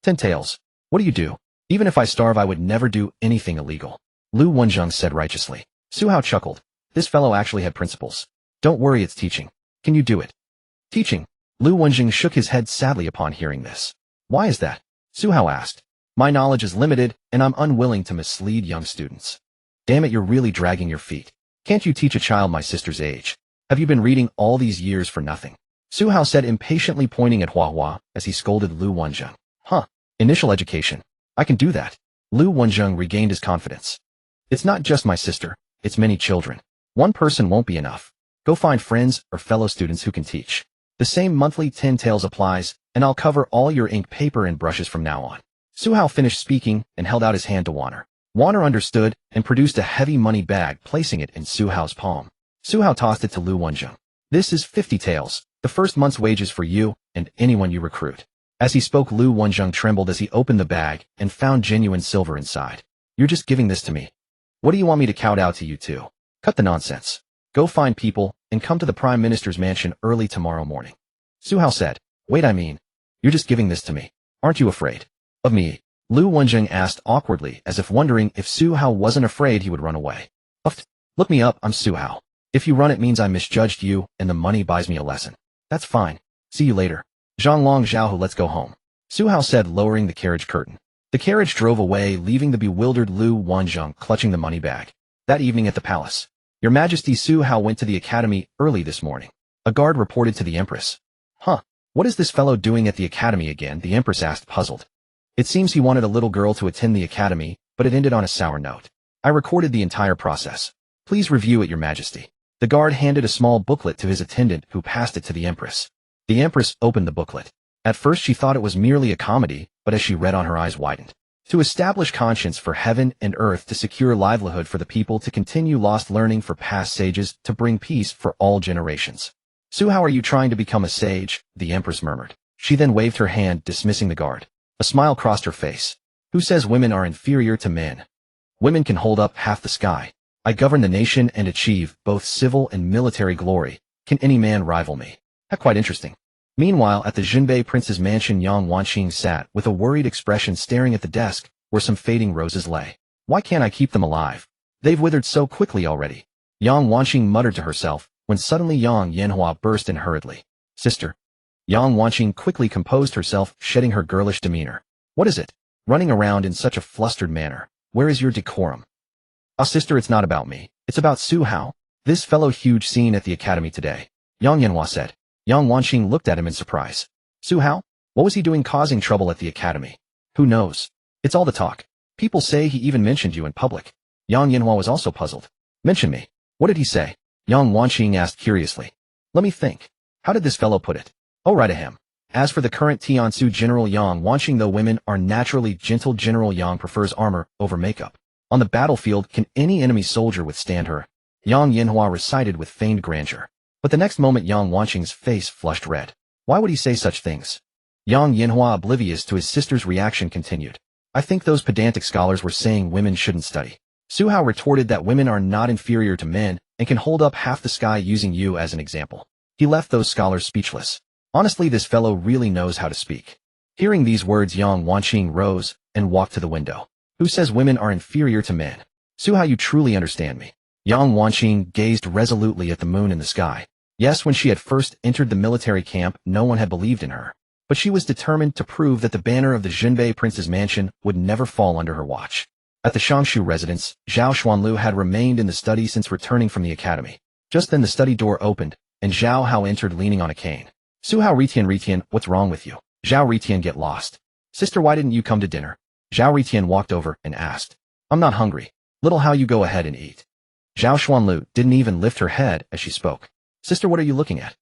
10 taels. What do you do? Even if I starve, I would never do anything illegal. Lu Wenjing said righteously. Su Hao chuckled. This fellow actually had principles. Don't worry, it's teaching. Can you do it? Teaching? Lu Wenjing shook his head sadly upon hearing this. Why is that? Su Hao asked. My knowledge is limited, and I'm unwilling to mislead young students. Damn it, you're really dragging your feet. Can't you teach a child my sister's age? Have you been reading all these years for nothing? Su Hao said impatiently, pointing at Hua Hua as he scolded Lu Wenjing. Initial education. I can do that. Lu Wenjing regained his confidence. It's not just my sister, it's many children. One person won't be enough. Go find friends or fellow students who can teach. The same monthly 10 taels applies, and I'll cover all your ink, paper, and brushes from now on. Su Hao finished speaking and held out his hand to Wanner. Wanner understood and produced a heavy money bag, placing it in Su Hao's palm. Su Hao tossed it to Lu Wenjing. This is 50 taels, the first month's wages for you and anyone you recruit. As he spoke, Lu Wenjing trembled as he opened the bag and found genuine silver inside. You're just giving this to me? What do you want me to kowtow to you to? Cut the nonsense. Go find people, and come to the Prime Minister's mansion early tomorrow morning. Su Hao said. Wait, you're just giving this to me. Aren't you afraid of me? Lu Wenjing asked awkwardly, as if wondering if Su Hao wasn't afraid he would run away. Uft. Look me up, I'm Su Hao. If you run it means I misjudged you, and the money buys me a lesson. That's fine. See you later. Zhanglong Zhaohu, let's go home. Su Hao said, lowering the carriage curtain. The carriage drove away, leaving the bewildered Lu Wenjing clutching the money bag. That evening at the palace. Your Majesty, Su Hao went to the academy early this morning. A guard reported to the Empress. Huh. What is this fellow doing at the academy again? The Empress asked, puzzled. It seems he wanted a little girl to attend the academy, but it ended on a sour note. I recorded the entire process. Please review it, Your Majesty. The guard handed a small booklet to his attendant, who passed it to the Empress. The Empress opened the booklet. At first she thought it was merely a comedy, but as she read on, her eyes widened. To establish conscience for heaven and earth, to secure livelihood for the people, to continue lost learning for past sages, to bring peace for all generations. Su Hao, are you trying to become a sage? The Empress murmured. She then waved her hand, dismissing the guard. A smile crossed her face. Who says women are inferior to men? Women can hold up half the sky. I govern the nation and achieve both civil and military glory. Can any man rival me? That's quite interesting. Meanwhile, at the Jinbei prince's mansion, Yang Wanqing sat with a worried expression, staring at the desk where some fading roses lay. Why can't I keep them alive? They've withered so quickly already. Yang Wanqing muttered to herself, when suddenly Yang Yanhua burst in hurriedly. Sister. Yang Wanqing quickly composed herself, shedding her girlish demeanor. What is it? Running around in such a flustered manner. Where is your decorum? Ah, sister, it's not about me. It's about Su Hao. This fellow huge scene at the academy today. Yang Yanhua said. Yang Wanqing looked at him in surprise. Su Hao? What was he doing causing trouble at the academy? Who knows? It's all the talk. People say he even mentioned you in public. Yang Yanhua was also puzzled. Mention me. What did he say? Yang Wanqing asked curiously. Let me think. How did this fellow put it? Oh, right, him. As for the current Tiansu General Yang Wanqing, though women are naturally gentle, General Yang prefers armor over makeup. On the battlefield, can any enemy soldier withstand her? Yang Yanhua recited with feigned grandeur. But the next moment Yang Wanqing's face flushed red. Why would he say such things? Yang Yanhua, oblivious to his sister's reaction, continued. I think those pedantic scholars were saying women shouldn't study. Su Hao retorted that women are not inferior to men and can hold up half the sky, using you as an example. He left those scholars speechless. Honestly, this fellow really knows how to speak. Hearing these words, Yang Wanqing rose and walked to the window. Who says women are inferior to men? Su Hao, you truly understand me. Yang Wanqing gazed resolutely at the moon in the sky. Yes, when she had first entered the military camp, no one had believed in her. But she was determined to prove that the banner of the Jinbei prince's mansion would never fall under her watch. At the Shangshu residence, Zhao Xuanlu had remained in the study since returning from the academy. Just then the study door opened, and Zhao Hao entered leaning on a cane. Su Hao, Ritian, what's wrong with you? Zhao Ritian, get lost. Sister, why didn't you come to dinner? Zhao Ritian walked over and asked. I'm not hungry. Little Hao, you go ahead and eat. Zhao Xuanlu didn't even lift her head as she spoke. Sister, what are you looking at?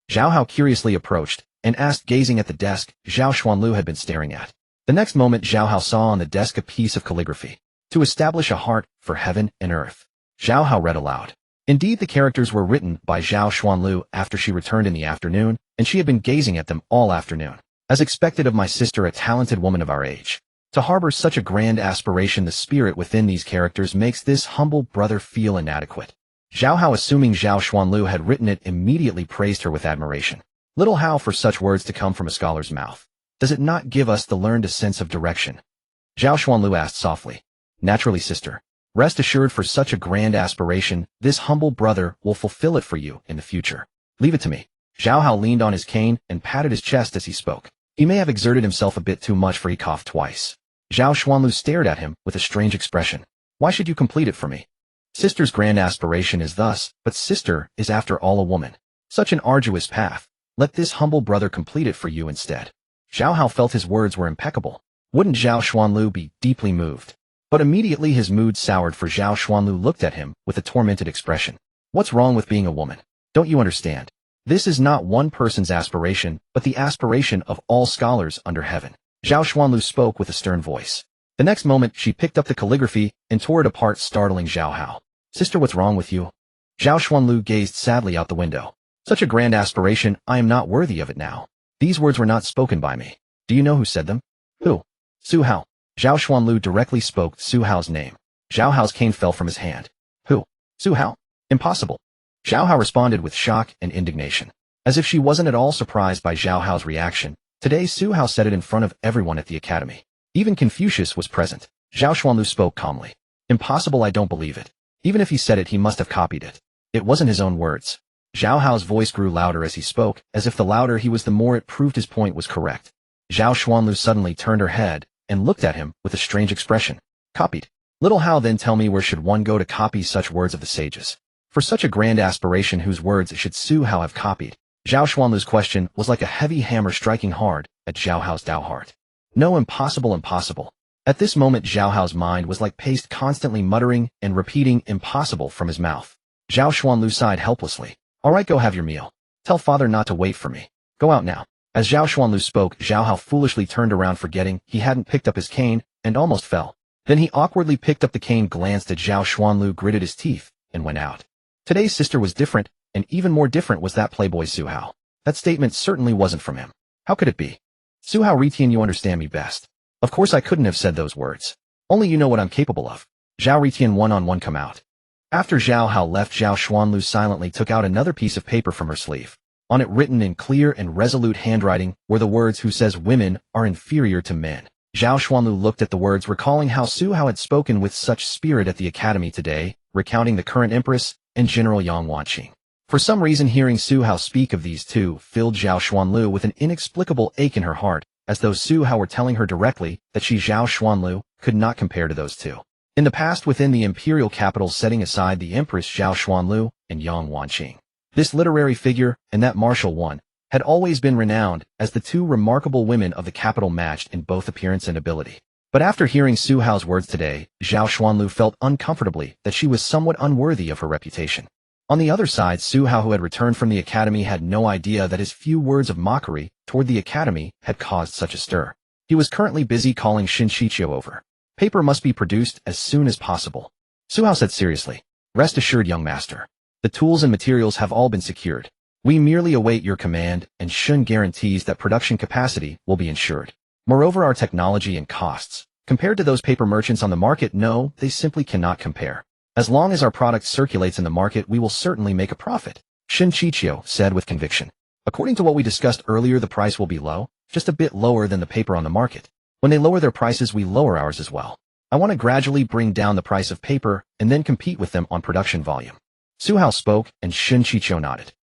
Zhao Hao curiously approached and asked, gazing at the desk Zhao Xuanlu had been staring at. The next moment Zhao Hao saw on the desk a piece of calligraphy. To establish a heart for heaven and earth. Zhao Hao read aloud. Indeed, the characters were written by Zhao Xuanlu after she returned in the afternoon, and she had been gazing at them all afternoon. As expected of my sister, a talented woman of our age. To harbor such a grand aspiration, the spirit within these characters makes this humble brother feel inadequate. Zhao Hao, assuming Zhao Xuanlu had written it, immediately praised her with admiration. Little Hao, for such words to come from a scholar's mouth. Does it not give us the learned a sense of direction? Zhao Xuanlu asked softly. Naturally, sister. Rest assured, for such a grand aspiration, this humble brother will fulfill it for you in the future. Leave it to me. Zhao Hao leaned on his cane and patted his chest as he spoke. He may have exerted himself a bit too much, for he coughed twice. Zhao Xuanlu stared at him with a strange expression. Why should you complete it for me? Sister's grand aspiration is thus, but sister is after all a woman. Such an arduous path. Let this humble brother complete it for you instead. Zhao Hao felt his words were impeccable. Wouldn't Zhao Xuanlu be deeply moved? But immediately his mood soured, for Zhao Xuanlu looked at him with a tormented expression. What's wrong with being a woman? Don't you understand? This is not one person's aspiration, but the aspiration of all scholars under heaven. Zhao Xuanlu spoke with a stern voice. The next moment, she picked up the calligraphy and tore it apart, startling Zhao Hao. Sister, what's wrong with you? Zhao Xuanlu gazed sadly out the window. Such a grand aspiration, I am not worthy of it now. These words were not spoken by me. Do you know who said them? Who? Su Hao. Zhao Xuanlu directly spoke Su Hao's name. Su Hao's cane fell from his hand. Who? Su Hao? Impossible. Su Hao responded with shock and indignation. As if she wasn't at all surprised by Su Hao's reaction, today Su Hao said it in front of everyone at the academy. Even Confucius was present. Zhao Xuanlu spoke calmly. Impossible, I don't believe it. Even if he said it, he must have copied it. It wasn't his own words. Zhao Hao's voice grew louder as he spoke, as if the louder he was the more it proved his point was correct. Zhao Xuanlu suddenly turned her head and looked at him with a strange expression. Copied. Little Hao, then tell me where should one go to copy such words of the sages? For such a grand aspiration, whose words should Su Hao have copied? Zhao Xuanlu's question was like a heavy hammer striking hard at Zhao Hao's Dao heart. No, impossible, impossible. At this moment Zhao Hao's mind was like paste, constantly muttering and repeating impossible from his mouth. Zhao Xuanlu sighed helplessly. All right, go have your meal. Tell father not to wait for me. Go out now. As Zhao Xuanlu spoke, Zhao Hao foolishly turned around, forgetting he hadn't picked up his cane, and almost fell. Then he awkwardly picked up the cane, glanced at Zhao Xuanlu, gritted his teeth, and went out. Today's sister was different, and even more different was that playboy Su Hao. That statement certainly wasn't from him. How could it be? Su Hao Ritian, you understand me best. Of course I couldn't have said those words. Only you know what I'm capable of. Zhao Ritian, one-on-one, come out. After Zhao Hao left, Zhao Xuanlu silently took out another piece of paper from her sleeve. On it, written in clear and resolute handwriting, were the words, who says women are inferior to men. Zhao Xuanlu looked at the words, recalling how Su Hao had spoken with such spirit at the academy today, recounting the current Empress and General Yang Wanqing. For some reason, hearing Su Hao speak of these two filled Zhao Xuanlu with an inexplicable ache in her heart, as though Su Hao were telling her directly that she, Zhao Xuanlu, could not compare to those two. In the past, within the imperial capital, setting aside the Empress Zhao Xuanlu and Yang Wanqing, this literary figure and that martial one had always been renowned as the two remarkable women of the capital, matched in both appearance and ability. But after hearing Su Hao's words today, Zhao Xuanlu felt uncomfortably that she was somewhat unworthy of her reputation. On the other side, Su Hao, who had returned from the academy, had no idea that his few words of mockery toward the academy had caused such a stir. He was currently busy calling Shin Shiqiu over. Paper must be produced as soon as possible. Su Hao said seriously. Rest assured, young master. The tools and materials have all been secured. We merely await your command, and Shun guarantees that production capacity will be ensured. Moreover, our technology and costs, compared to those paper merchants on the market, no, they simply cannot compare. As long as our product circulates in the market, we will certainly make a profit, Shin Shiqiu said with conviction. According to what we discussed earlier, the price will be low, just a bit lower than the paper on the market. When they lower their prices, we lower ours as well. I want to gradually bring down the price of paper and then compete with them on production volume. Su Hao spoke, and Shin Shiqiu nodded.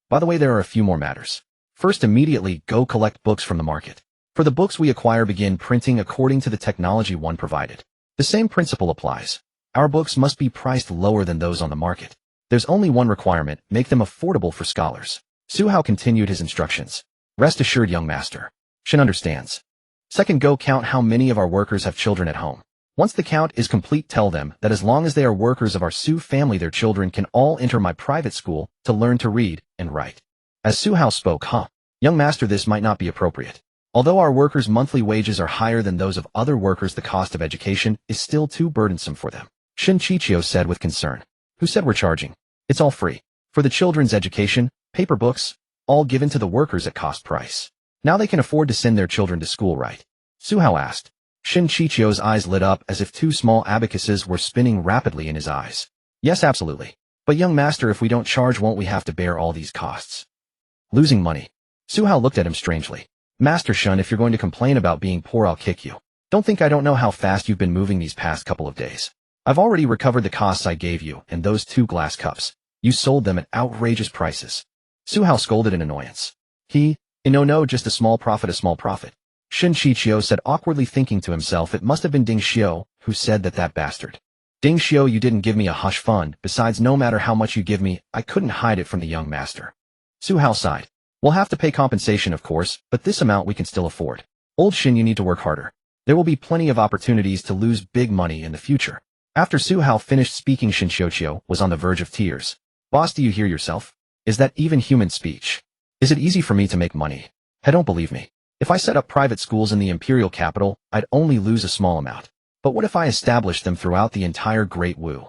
By the way, there are a few more matters. First, immediately go collect books from the market. For the books we acquire, begin printing according to the technology one provided. The same principle applies. Our books must be priced lower than those on the market. There's only one requirement: make them affordable for scholars. Su Hao continued his instructions. Rest assured, young master. Shin understands. Second, go count how many of our workers have children at home. Once the count is complete, tell them that as long as they are workers of our Su family, their children can all enter my private school to learn to read and write. As Su Hao spoke, young master, this might not be appropriate. Although our workers' monthly wages are higher than those of other workers, the cost of education is still too burdensome for them, Shin Shiqiu said with concern. Who said we're charging? It's all free. For the children's education, paper books, all given to the workers at cost price. Now they can afford to send their children to school, right? Su Hao asked. Shin Shiqiu's eyes lit up as if two small abacuses were spinning rapidly in his eyes. Yes, absolutely. But young master, if we don't charge, won't we have to bear all these costs? Losing money. Su Hao looked at him strangely. Master Shun, if you're going to complain about being poor, I'll kick you. Don't think I don't know how fast you've been moving these past couple of days. I've already recovered the costs I gave you, and those 2 glass cups. You sold them at outrageous prices. Su Hao scolded in annoyance. No, just a small profit, a small profit. Shin Shiqiu said, awkwardly, thinking to himself, it must have been Ding Xiu who said that bastard. Ding Xiu, you didn't give me a hush fund. Besides, no matter how much you give me, I couldn't hide it from the young master. Su Hao sighed. We'll have to pay compensation, of course, but this amount we can still afford. Old Shin, you need to work harder. There will be plenty of opportunities to lose big money in the future. After Su Hao finished speaking, Shin Shiqiu was on the verge of tears. Boss, do you hear yourself? Is that even human speech? Is it easy for me to make money? I don't believe me. If I set up private schools in the imperial capital, I'd only lose a small amount. But what if I established them throughout the entire Great Wu?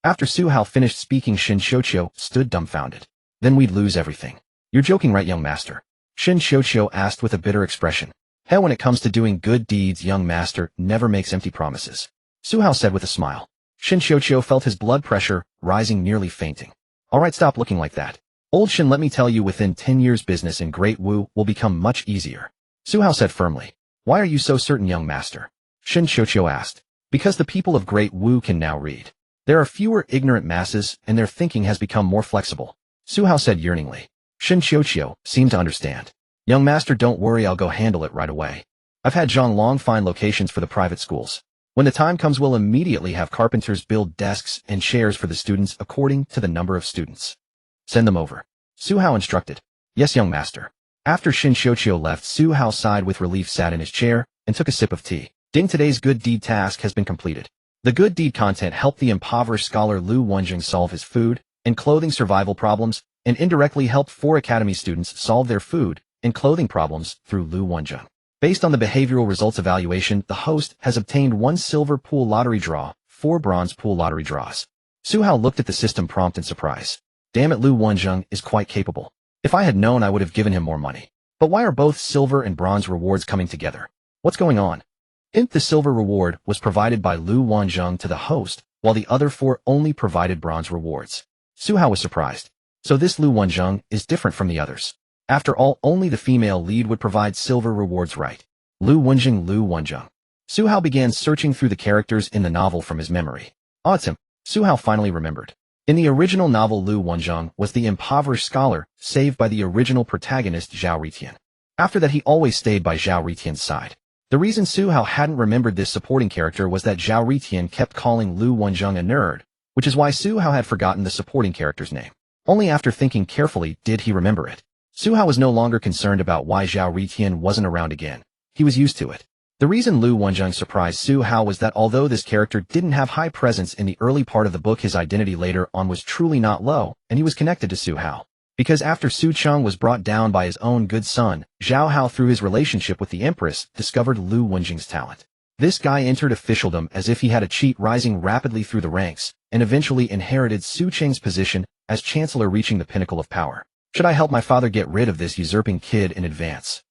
After Su Hao finished speaking, Shin Shiqiu stood dumbfounded. Then we'd lose everything. You're joking, right, young master? Shin Shiqiu asked with a bitter expression. Hey, when it comes to doing good deeds, young master never makes empty promises. Su Hao said with a smile. Shin Xiuqiu felt his blood pressure rising, nearly fainting. Alright, stop looking like that. Old Shin, let me tell you, within 10 years business in Great Wu will become much easier. Su Hao said firmly. Why are you so certain, young master? Shin Xiuqiu asked. Because the people of Great Wu can now read. There are fewer ignorant masses, and their thinking has become more flexible. Su Hao said yearningly. Shin Xiuqiu seemed to understand. Young master, don't worry, I'll go handle it right away. I've had Zhang Long find locations for the private schools. When the time comes, we'll immediately have carpenters build desks and chairs for the students according to the number of students. Send them over. Su Hao instructed. Yes, young master. After Shin Xiuqiu left, Su Hao sighed with relief, sat in his chair, and took a sip of tea. Ding, today's good deed task has been completed. The good deed content helped the impoverished scholar Lu Wenjing solve his food and clothing survival problems, and indirectly helped 4 academy students solve their food and clothing problems through Lu Wenjing. Based on the behavioral results evaluation, the host has obtained 1 silver pool lottery draw, 4 bronze pool lottery draws. Su Hao looked at the system prompt in surprise. Damn it, Lu Wenjing is quite capable. If I had known, I would have given him more money. But why are both silver and bronze rewards coming together? What's going on? The silver reward was provided by Lu Wenjing to the host, while the other 4 only provided bronze rewards. Su Hao was surprised. So this Lu Wenjing is different from the others. After all, only the female lead would provide silver rewards, right? Lu Wenjing. Su Hao began searching through the characters in the novel from his memory. Autumn. Su Hao finally remembered. In the original novel, Lu Wenjing was the impoverished scholar saved by the original protagonist Zhao Ritian. After that, he always stayed by Zhao Ritian's side. The reason Su Hao hadn't remembered this supporting character was that Zhao Ritian kept calling Lu Wenjing a nerd, which is why Su Hao had forgotten the supporting character's name. Only after thinking carefully did he remember it. Su Hao was no longer concerned about why Zhao Ritian wasn't around again. He was used to it. The reason Lu Wenjing surprised Su Hao was that although this character didn't have high presence in the early part of the book, his identity later on was truly not low, and he was connected to Su Hao. Because after Su Cheng was brought down by his own good son, Zhao Hao, through his relationship with the Empress, discovered Lu Wenjing's talent. This guy entered officialdom as if he had a cheat, rising rapidly through the ranks, and eventually inherited Su Cheng's position as chancellor, reaching the pinnacle of power. Should I help my father get rid of this usurping kid in advance?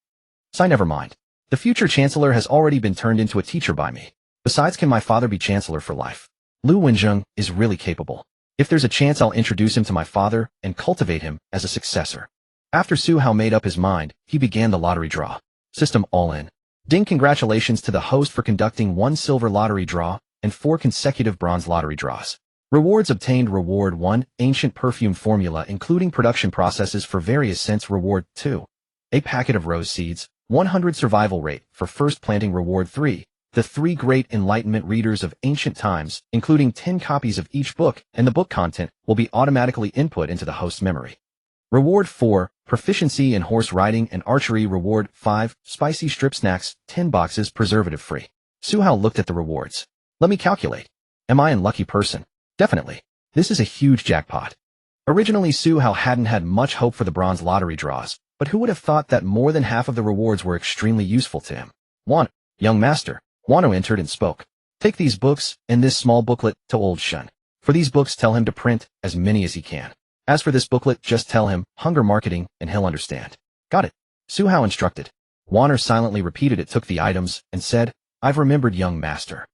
So never mind. The future chancellor has already been turned into a teacher by me. Besides, can my father be chancellor for life? Lu Wenjing is really capable. If there's a chance, I'll introduce him to my father and cultivate him as a successor. After Su Hao made up his mind, he began the lottery draw. System all in. Ding, congratulations to the host for conducting 1 silver lottery draw and 4 consecutive bronze lottery draws. Rewards obtained. Reward 1, ancient perfume formula including production processes for various scents. Reward 2, a packet of rose seeds, 100 survival rate for first planting. Reward 3, the 3 great enlightenment readers of ancient times, including 10 copies of each book, and the book content will be automatically input into the host's memory. Reward 4, proficiency in horse riding and archery. Reward 5, spicy strip snacks, 10 boxes, preservative free. Su Hao looked at the rewards. Let me calculate. Am I a lucky person? Definitely. This is a huge jackpot. Originally, Su Hao hadn't had much hope for the bronze lottery draws, but who would have thought that more than half of the rewards were extremely useful to him? Wano, young master. Wano entered and spoke. Take these books and this small booklet to old Shun. For these books, tell him to print as many as he can. As for this booklet, just tell him hunger marketing and he'll understand. Got it. Su Hao instructed. Wano silently repeated it, took the items, and said, I've remembered, young master.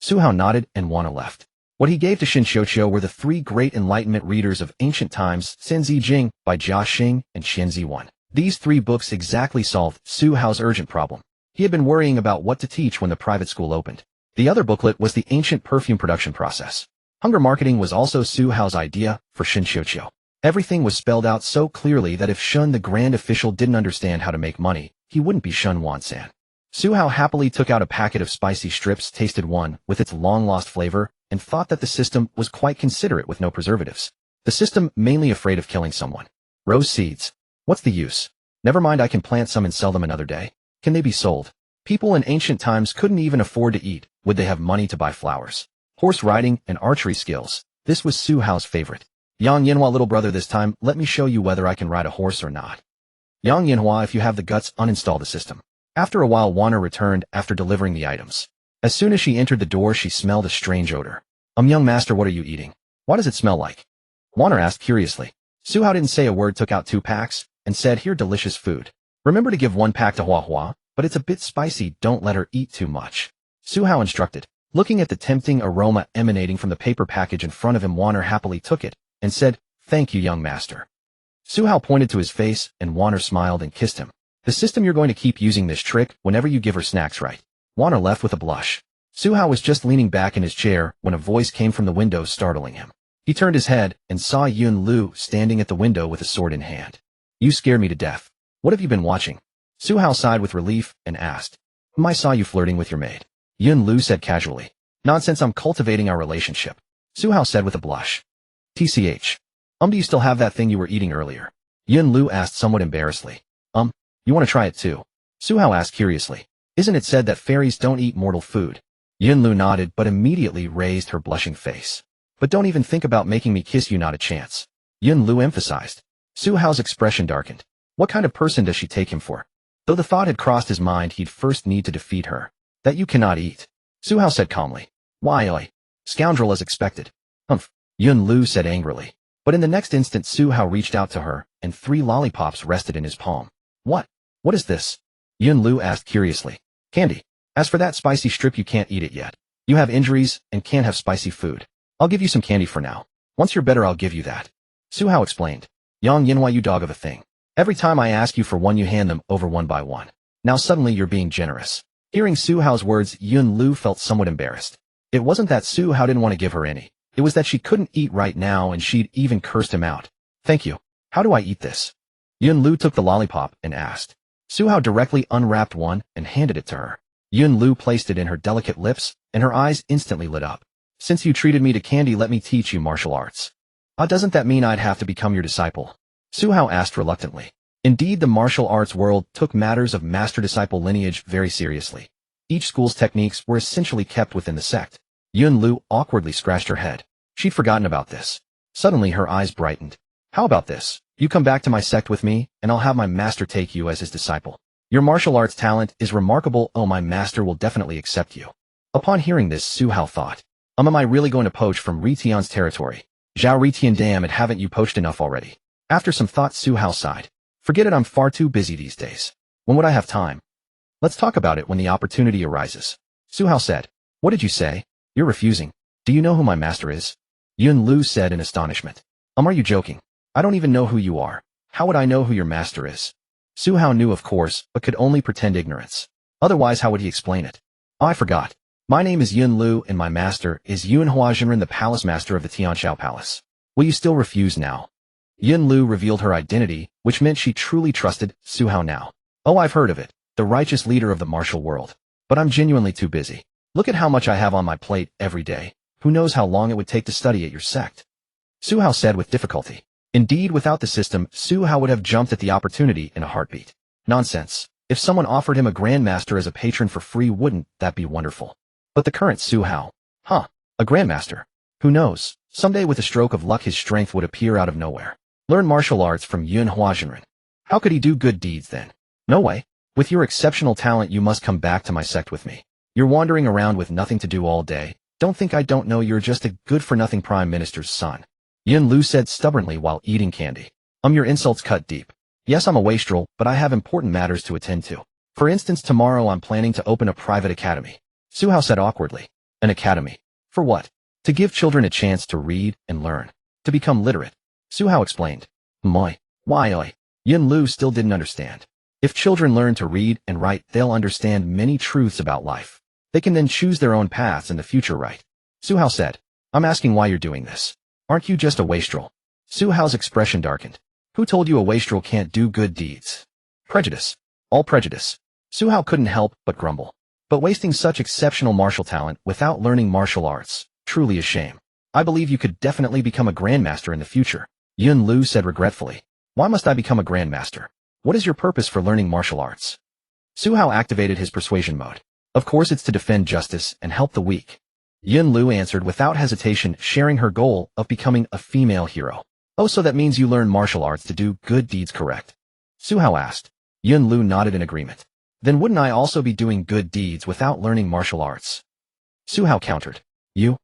Su Hao nodded and Wano left. What he gave to Shin Xiuqiu were the 3 great enlightenment readers of ancient times, Senzi Jing by Jia Xing and Xianzi Wan. These 3 books exactly solved Su Hao's urgent problem. He had been worrying about what to teach when the private school opened. The other booklet was the ancient perfume production process. Hunger marketing was also Su Hao's idea for Shin Xiuqiu. Everything was spelled out so clearly that if Shun the grand official didn't understand how to make money, he wouldn't be Shun Wansan. Su Hao happily took out a packet of spicy strips, tasted one with its long-lost flavor, and thought that the system was quite considerate with no preservatives. The system mainly afraid of killing someone. Rose seeds. What's the use? Never mind, I can plant some and sell them another day. Can they be sold? People in ancient times couldn't even afford to eat. Would they have money to buy flowers? Horse riding and archery skills. This was Su Hao's favorite. Yang Yanhua, little brother, this time, let me show you whether I can ride a horse or not. Yang Yanhua, if you have the guts, uninstall the system. After a while, Wana returned after delivering the items. As soon as she entered the door, she smelled a strange odor. Young master, what are you eating? What does it smell like? Wana asked curiously. Su Hao didn't say a word, took out 2 packs, and said, here, delicious food. Remember to give 1 pack to Hua Hua, but it's a bit spicy, don't let her eat too much. Su Hao instructed. Looking at the tempting aroma emanating from the paper package in front of him, Warner happily took it and said, "Thank you, young master." Su Hao pointed to his face, and Warner smiled and kissed him. "The system you're going to keep using this trick whenever you give her snacks, right?" Warner left with a blush. Su Hao was just leaning back in his chair when a voice came from the window, startling him. He turned his head and saw Yun Lu standing at the window with a sword in hand. "You scared me to death. What have you been watching?" Su Hao sighed with relief and asked. "I saw you flirting with your maid." Yun Lu said casually. "Nonsense, I'm cultivating our relationship," Su Hao said with a blush. "TCH. Do you still have that thing you were eating earlier?" Yun Lu asked somewhat embarrassedly. You want to try it too?" Su Hao asked curiously. "Isn't it said that fairies don't eat mortal food?" Yun Lu nodded but immediately raised her blushing face. "But don't even think about making me kiss you, not a chance," Yun Lu emphasized. Su Hao's expression darkened. What kind of person does she take him for? Though the thought had crossed his mind he'd first need to defeat her. "That you cannot eat," Su Hao said calmly. "Why, oi? Scoundrel, as expected." "Humph," Yun Lu said angrily. But in the next instant Su Hao reached out to her, and 3 lollipops rested in his palm. What is this?" Yun Lu asked curiously. "Candy. As for that spicy strip, you can't eat it yet. You have injuries and can't have spicy food. I'll give you some candy for now. Once you're better, I'll give you that," Su Hao explained. "Yang Yinhua, you dog of a thing. Every time I ask you for one, you hand them over one by one. Now suddenly you're being generous." Hearing Su Hao's words, Yun Lu felt somewhat embarrassed. It wasn't that Su Hao didn't want to give her any. It was that she couldn't eat right now, and she'd even cursed him out. "Thank you. How do I eat this?" Yun Lu took the lollipop and asked. Su Hao directly unwrapped one and handed it to her. Yun Lu placed it in her delicate lips, and her eyes instantly lit up. "Since you treated me to candy, let me teach you martial arts." Doesn't that mean I'd have to become your disciple?" Su Hao asked reluctantly. Indeed, the martial arts world took matters of master-disciple lineage very seriously. Each school's techniques were essentially kept within the sect. Yun Lu awkwardly scratched her head. She'd forgotten about this. Suddenly her eyes brightened. "How about this? You come back to my sect with me, and I'll have my master take you as his disciple. Your martial arts talent is remarkable. Oh, my master will definitely accept you." Upon hearing this, Su Hao thought, am I really going to poach from Ritian's territory? Zhao Ritian, damn it, haven't you poached enough already? After some thought, Su Hao sighed. "Forget it, I'm far too busy these days. When would I have time?" "Let's talk about it when the opportunity arises," Su Hao said. "What did you say? You're refusing. Do you know who my master is?" Yun Lu said in astonishment. Are you joking? I don't even know who you are. How would I know who your master is?" Su Hao knew, of course, but could only pretend ignorance. Otherwise, how would he explain it? "I forgot. My name is Yun Lu, and my master is Yun Huajinren, the palace master of the Tianshao Palace. Will you still refuse now?" Yun Lu revealed her identity, which meant she truly trusted Su Hao now. "Oh, I've heard of it. The righteous leader of the martial world. But I'm genuinely too busy. Look at how much I have on my plate every day. Who knows how long it would take to study at your sect?" Su Hao said with difficulty. Indeed, without the system, Su Hao would have jumped at the opportunity in a heartbeat. Nonsense. If someone offered him a grandmaster as a patron for free, wouldn't that be wonderful? But the current Su Hao. A grandmaster. Who knows? Someday with a stroke of luck his strength would appear out of nowhere. Learn martial arts from Yun Huajinren. How could he do good deeds then? No way. With your exceptional talent you must come back to my sect with me. You're wandering around with nothing to do all day. Don't think I don't know you're just a good-for-nothing prime minister's son. Yun Lu said stubbornly while eating candy. Your insults cut deep. Yes, I'm a wastrel, but I have important matters to attend to. For instance, tomorrow I'm planning to open a private academy. Su Hao said awkwardly. An academy? For what? To give children a chance to read and learn. To become literate. Su Hao explained. Why? Yun Lu still didn't understand. If children learn to read and write, they'll understand many truths about life. They can then choose their own paths in the future, right? Su Hao said. I'm asking why you're doing this. Aren't you just a wastrel? Su Hao's expression darkened. Who told you a wastrel can't do good deeds? Prejudice. All prejudice. Su Hao couldn't help but grumble. But wasting such exceptional martial talent without learning martial arts, truly a shame. I believe you could definitely become a grandmaster in the future. Yun Lu said regretfully. Why must I become a grandmaster? What is your purpose for learning martial arts? Su Hao activated his persuasion mode. Of course it's to defend justice and help the weak. Yun Lu answered without hesitation, sharing her goal of becoming a female hero. Oh, so that means you learn martial arts to do good deeds, correct? Su Hao asked. Yun Lu nodded in agreement. Then wouldn't I also be doing good deeds without learning martial arts? Su Hao countered. You?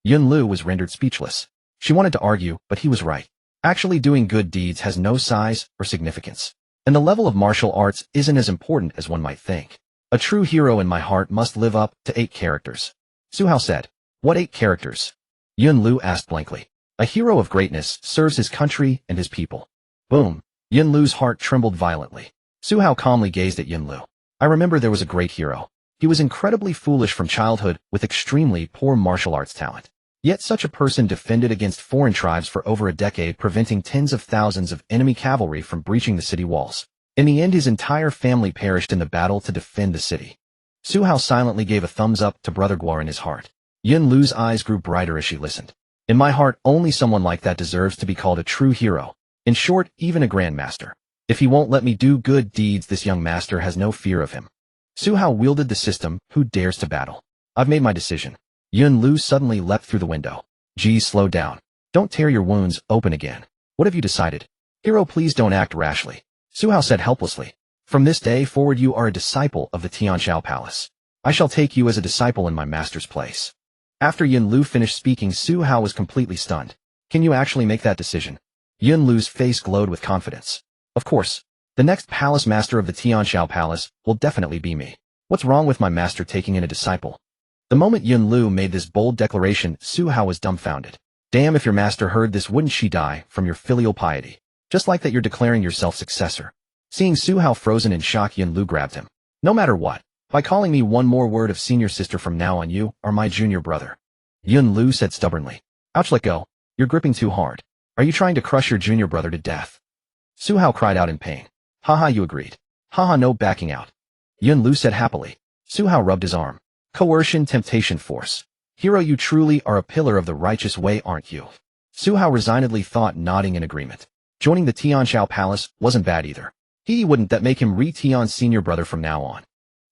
Yun Lu was rendered speechless. She wanted to argue, but he was right. Actually doing good deeds has no size or significance. And the level of martial arts isn't as important as one might think. A true hero in my heart must live up to 8 characters. Su Hao said. What 8 characters? Yun Lu asked blankly. A hero of greatness serves his country and his people. Boom. Yun Lu's heart trembled violently. Su Hao calmly gazed at Yun Lu. I remember there was a great hero. He was incredibly foolish from childhood with extremely poor martial arts talent. Yet such a person defended against foreign tribes for over a decade, preventing tens of thousands of enemy cavalry from breaching the city walls. In the end, his entire family perished in the battle to defend the city. Su Hao silently gave a thumbs up to Brother Guar in his heart. Yun Lu's eyes grew brighter as she listened. In my heart, only someone like that deserves to be called a true hero. In short, even a grandmaster. If he won't let me do good deeds, this young master has no fear of him. Su Hao wielded the system. Who dares to battle? I've made my decision. Yun Lu suddenly leapt through the window. Geez, slow down. Don't tear your wounds open again. What have you decided? Hero, please don't act rashly. Su Hao said helplessly. From this day forward you are a disciple of the Tianqiao Palace. I shall take you as a disciple in my master's place. After Yun Lu finished speaking, Su Hao was completely stunned. Can you actually make that decision? Yun Lu's face glowed with confidence. Of course. The next palace master of the Tianqiao Palace will definitely be me. What's wrong with my master taking in a disciple? The moment Yun Lu made this bold declaration, Su Hao was dumbfounded. Damn, if your master heard this, wouldn't she die from your filial piety? Just like that you're declaring yourself successor. Seeing Su Hao frozen in shock, Yun Lu grabbed him. No matter what, by calling me one more word of senior sister from now on, you are my junior brother. Yun Lu said stubbornly. Ouch, let go. You're gripping too hard. Are you trying to crush your junior brother to death? Su Hao cried out in pain. Haha, you agreed. Haha, no backing out. Yun Lu said happily. Su Hao rubbed his arm. Coercion, temptation, force. Hero, you truly are a pillar of the righteous way, aren't you? Su Hao resignedly thought, nodding in agreement. Joining the Tianqiao Palace wasn't bad either. He wouldn't that make him Tian's senior brother from now on.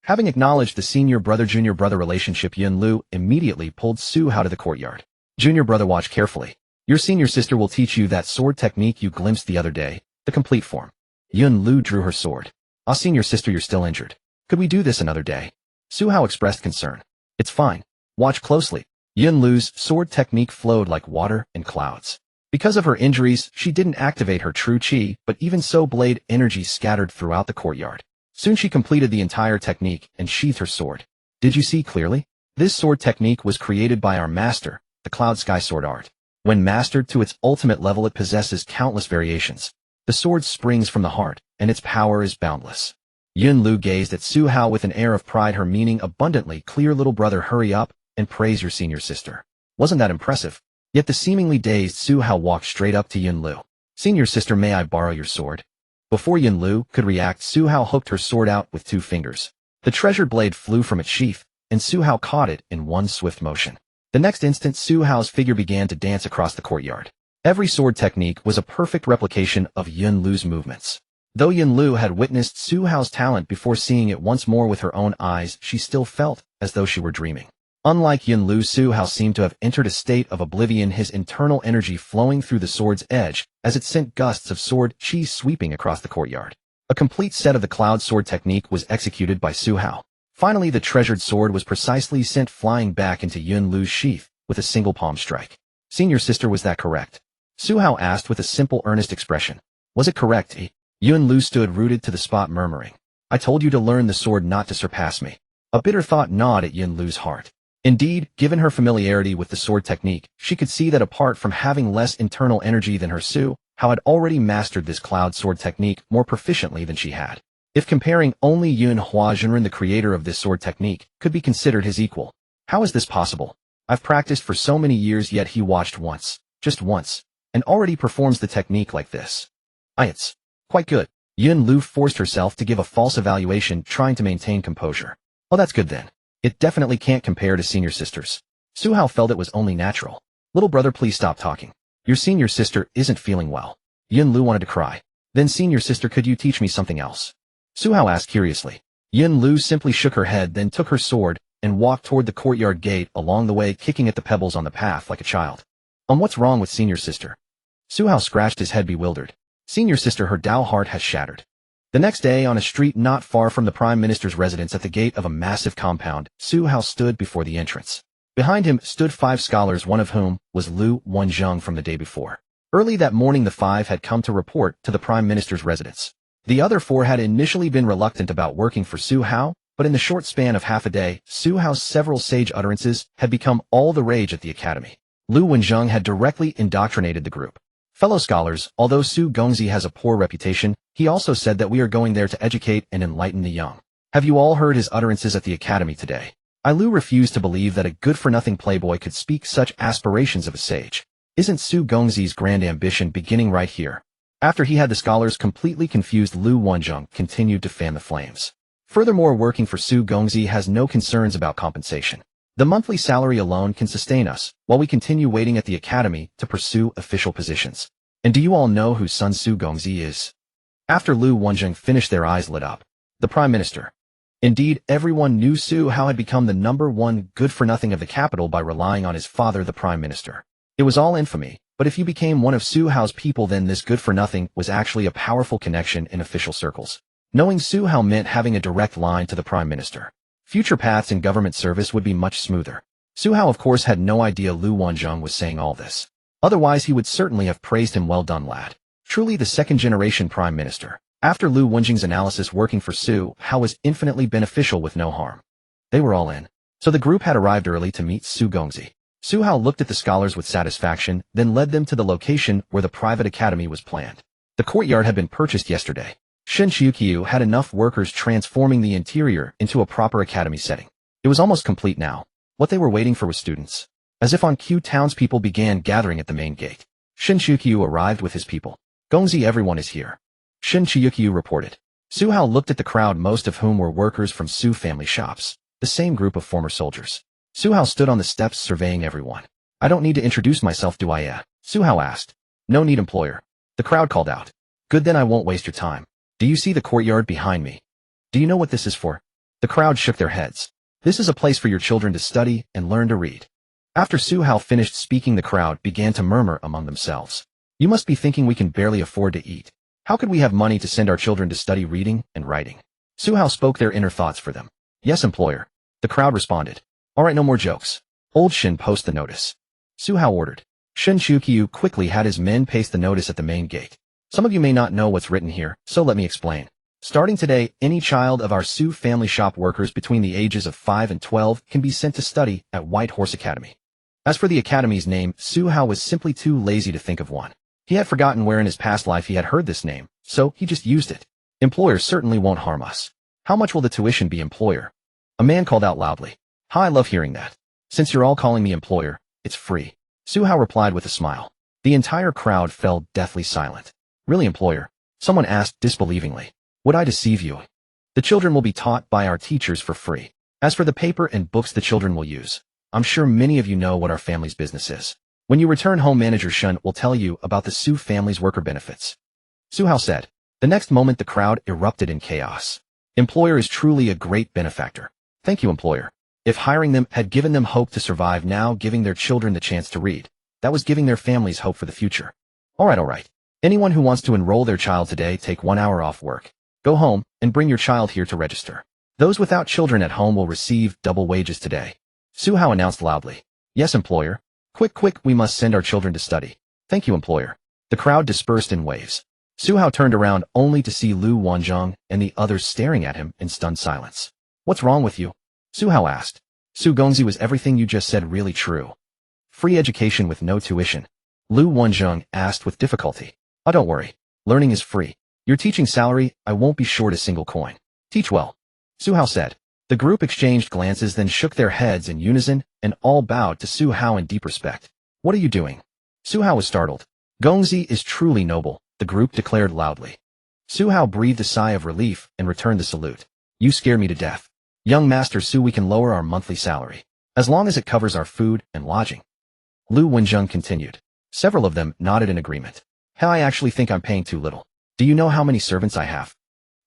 Having acknowledged the senior brother-junior brother relationship, Yun Lu immediately pulled Su Hao to the courtyard. Junior brother, watch carefully. Your senior sister will teach you that sword technique you glimpsed the other day, the complete form. Yun Lu drew her sword. Ah, senior sister, you're still injured. Could we do this another day? Su Hao expressed concern. It's fine. Watch closely. Yun Lu's sword technique flowed like water in clouds. Because of her injuries, she didn't activate her true chi, but even so, blade energy scattered throughout the courtyard. Soon she completed the entire technique and sheathed her sword. Did you see clearly? This sword technique was created by our master, the Cloud Sky Sword art. When mastered to its ultimate level, it possesses countless variations. The sword springs from the heart, and its power is boundless. Yun Lu gazed at Su Hao with an air of pride, her meaning abundantly clear. Little brother, hurry up and praise your senior sister. Wasn't that impressive? Yet the seemingly dazed Su Hao walked straight up to Yun Lu. Senior sister, may I borrow your sword? Before Yun Lu could react, Su Hao hooked her sword out with 2 fingers. The treasured blade flew from its sheath, and Su Hao caught it in one swift motion. The next instant, Su Hao's figure began to dance across the courtyard. Every sword technique was a perfect replication of Yun Lu's movements. Though Yun Lu had witnessed Su Hao's talent before seeing it once more with her own eyes, she still felt as though she were dreaming. Unlike Yun Lu, Su Hao seemed to have entered a state of oblivion, his internal energy flowing through the sword's edge as it sent gusts of sword chi sweeping across the courtyard. A complete set of the cloud sword technique was executed by Su Hao. Finally, the treasured sword was precisely sent flying back into Yun Lu's sheath with a single palm strike. Senior sister, was that correct? Su Hao asked with a simple, earnest expression. Was it correct, Yun Lu stood rooted to the spot, murmuring. I told you to learn the sword, not to surpass me. A bitter thought gnawed at Yun Lu's heart. Indeed, given her familiarity with the sword technique, she could see that apart from having less internal energy than her, Su Hao had already mastered this cloud sword technique more proficiently than she had. If comparing, only Yun Huazhenren, the creator of this sword technique, could be considered his equal. How is this possible? I've practiced for so many years, yet he watched once, just once, and already performs the technique like this. It's quite good. Yun Lu forced herself to give a false evaluation, trying to maintain composure. Oh, that's good then. It definitely can't compare to senior sisters. Su Hao felt it was only natural. Little brother, please stop talking. Your senior sister isn't feeling well. Yun Lu wanted to cry. Then senior sister, could you teach me something else? Su Hao asked curiously. Yun Lu simply shook her head, then took her sword and walked toward the courtyard gate, along the way kicking at the pebbles on the path like a child. What's wrong with senior sister? Su Hao scratched his head, bewildered. Senior sister, her Dao heart has shattered. The next day, on a street not far from the Prime Minister's residence at the gate of a massive compound, Su Hao stood before the entrance. Behind him stood 5 scholars, one of whom was Lu Wenzheng from the day before. Early that morning, the 5 had come to report to the Prime Minister's residence. The other 4 had initially been reluctant about working for Su Hao, but in the short span of half a day, Su Hao's several sage utterances had become all the rage at the academy. Lu Wenjing had directly indoctrinated the group. Fellow scholars, although Su Gongzi has a poor reputation, he also said that we are going there to educate and enlighten the young. Have you all heard his utterances at the academy today? Lu refused to believe that a good-for-nothing playboy could speak such aspirations of a sage. Isn't Su Gongzi's grand ambition beginning right here? After he had the scholars completely confused, Lu Wenjing continued to fan the flames. Furthermore, working for Su Gongzi has no concerns about compensation. The monthly salary alone can sustain us, while we continue waiting at the academy to pursue official positions. And do you all know who Sun Su Gongzi is? After Lu Wenjing finished, their eyes lit up. The Prime Minister. Indeed, everyone knew Su Hao had become the #1 good-for-nothing of the capital by relying on his father, the Prime Minister. It was all infamy, but if you became one of Su Hao's people, then this good-for-nothing was actually a powerful connection in official circles. Knowing Su Hao meant having a direct line to the Prime Minister. Future paths in government service would be much smoother. Su Hao, of course, had no idea Lu Wenjing was saying all this. Otherwise, he would certainly have praised him. Well done, lad. Truly the second-generation Prime Minister. After Lu Wenjing's analysis, working for Su Hao was infinitely beneficial with no harm. They were all in. So the group had arrived early to meet Su Gongzi. Su Hao looked at the scholars with satisfaction, then led them to the location where the private academy was planned. The courtyard had been purchased yesterday. Shen Qiuqiu had enough workers transforming the interior into a proper academy setting. It was almost complete now. What they were waiting for was students. As if on cue, townspeople began gathering at the main gate. Shen Qiuqiu arrived with his people. Gongzi, everyone is here. Shen Qiuqiu reported. Su Hao looked at the crowd, most of whom were workers from Su family shops, the same group of former soldiers. Su Hao stood on the steps surveying everyone. I don't need to introduce myself, do I? Su Hao asked. No need, employer. The crowd called out. Good, then I won't waste your time. Do you see the courtyard behind me? Do you know what this is for? The crowd shook their heads. This is a place for your children to study and learn to read. After Su Hao finished speaking, the crowd began to murmur among themselves. You must be thinking we can barely afford to eat. How could we have money to send our children to study reading and writing? Su Hao spoke their inner thoughts for them. Yes, employer. The crowd responded. All right, no more jokes. Old Shin, post the notice. Su Hao ordered. Shen Qiuqiu quickly had his men paste the notice at the main gate. Some of you may not know what's written here, so let me explain. Starting today, any child of our Su family shop workers between the ages of 5 and 12 can be sent to study at White Horse Academy. As for the academy's name, Su Hao was simply too lazy to think of one. He had forgotten where in his past life he had heard this name, so he just used it. Employers certainly won't harm us. How much will the tuition be, employer? A man called out loudly. I love hearing that. Since you're all calling me employer, it's free. Su Hao replied with a smile. The entire crowd fell deathly silent. Really, employer? Someone asked disbelievingly. Would I deceive you? The children will be taught by our teachers for free. As for the paper and books the children will use, I'm sure many of you know what our family's business is. When you return home, Manager Shun will tell you about the Su family's worker benefits. Su Hao said. The next moment the crowd erupted in chaos. Employer is truly a great benefactor. Thank you, employer. If hiring them had given them hope to survive, now giving their children the chance to read, that was giving their families hope for the future. All right. Anyone who wants to enroll their child today, take 1 hour off work. Go home and bring your child here to register. Those without children at home will receive double wages today. Su Hao announced loudly. Yes, employer. Quick, we must send our children to study. Thank you, employer. The crowd dispersed in waves. Su Hao turned around only to see Lu Wenjing and the others staring at him in stunned silence. What's wrong with you? Su Hao asked. Su Gongzi, was everything you just said really true? Free education with no tuition? Lu Wenjing asked with difficulty. Oh, don't worry. Learning is free. Your teaching salary, I won't be short a single coin. Teach well. Su Hao said. The group exchanged glances, then shook their heads in unison, and all bowed to Su Hao in deep respect. What are you doing? Su Hao was startled. Gongzi is truly noble, the group declared loudly. Su Hao breathed a sigh of relief and returned the salute. You scared me to death. Young Master Su, we can lower our monthly salary, as long as it covers our food and lodging. Lu Wenjing continued. Several of them nodded in agreement. I actually think I'm paying too little. Do you know how many servants I have?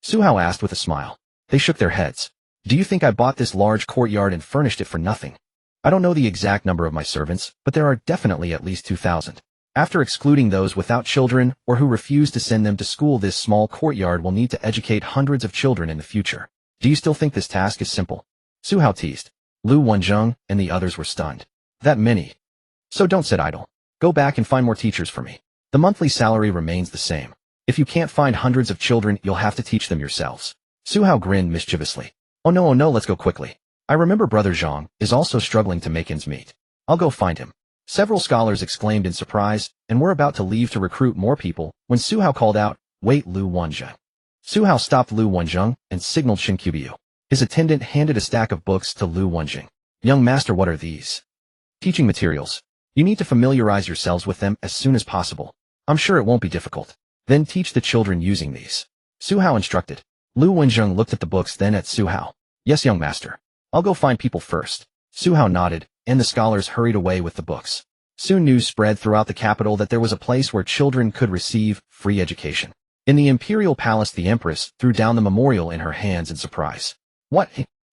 Su Hao asked with a smile. They shook their heads. Do you think I bought this large courtyard and furnished it for nothing? I don't know the exact number of my servants, but there are definitely at least 2,000. After excluding those without children or who refuse to send them to school, this small courtyard will need to educate hundreds of children in the future. Do you still think this task is simple? Su Hao teased. Lu Wenjing and the others were stunned. That many? So don't sit idle. Go back and find more teachers for me. The monthly salary remains the same. If you can't find hundreds of children, you'll have to teach them yourselves. Su Hao grinned mischievously. Oh no, let's go quickly. I remember Brother Zhang is also struggling to make ends meet. I'll go find him. Several scholars exclaimed in surprise, and were about to leave to recruit more people, when Su Hao called out, "Wait, Lu Wanzheng." Su Hao stopped Lu Wanzheng and signaled Shinkubiu. His attendant handed a stack of books to Lu Wanzheng. "Young master, what are these?" "Teaching materials. You need to familiarize yourselves with them as soon as possible. I'm sure it won't be difficult. Then teach the children using these." Su Hao instructed. Lu Wanzheng looked at the books, then at Su Hao. "Yes, young master. I'll go find people first." Su Hao nodded, and the scholars hurried away with the books. Soon news spread throughout the capital that there was a place where children could receive free education. In the imperial palace, the Empress threw down the memorial in her hands in surprise. "What?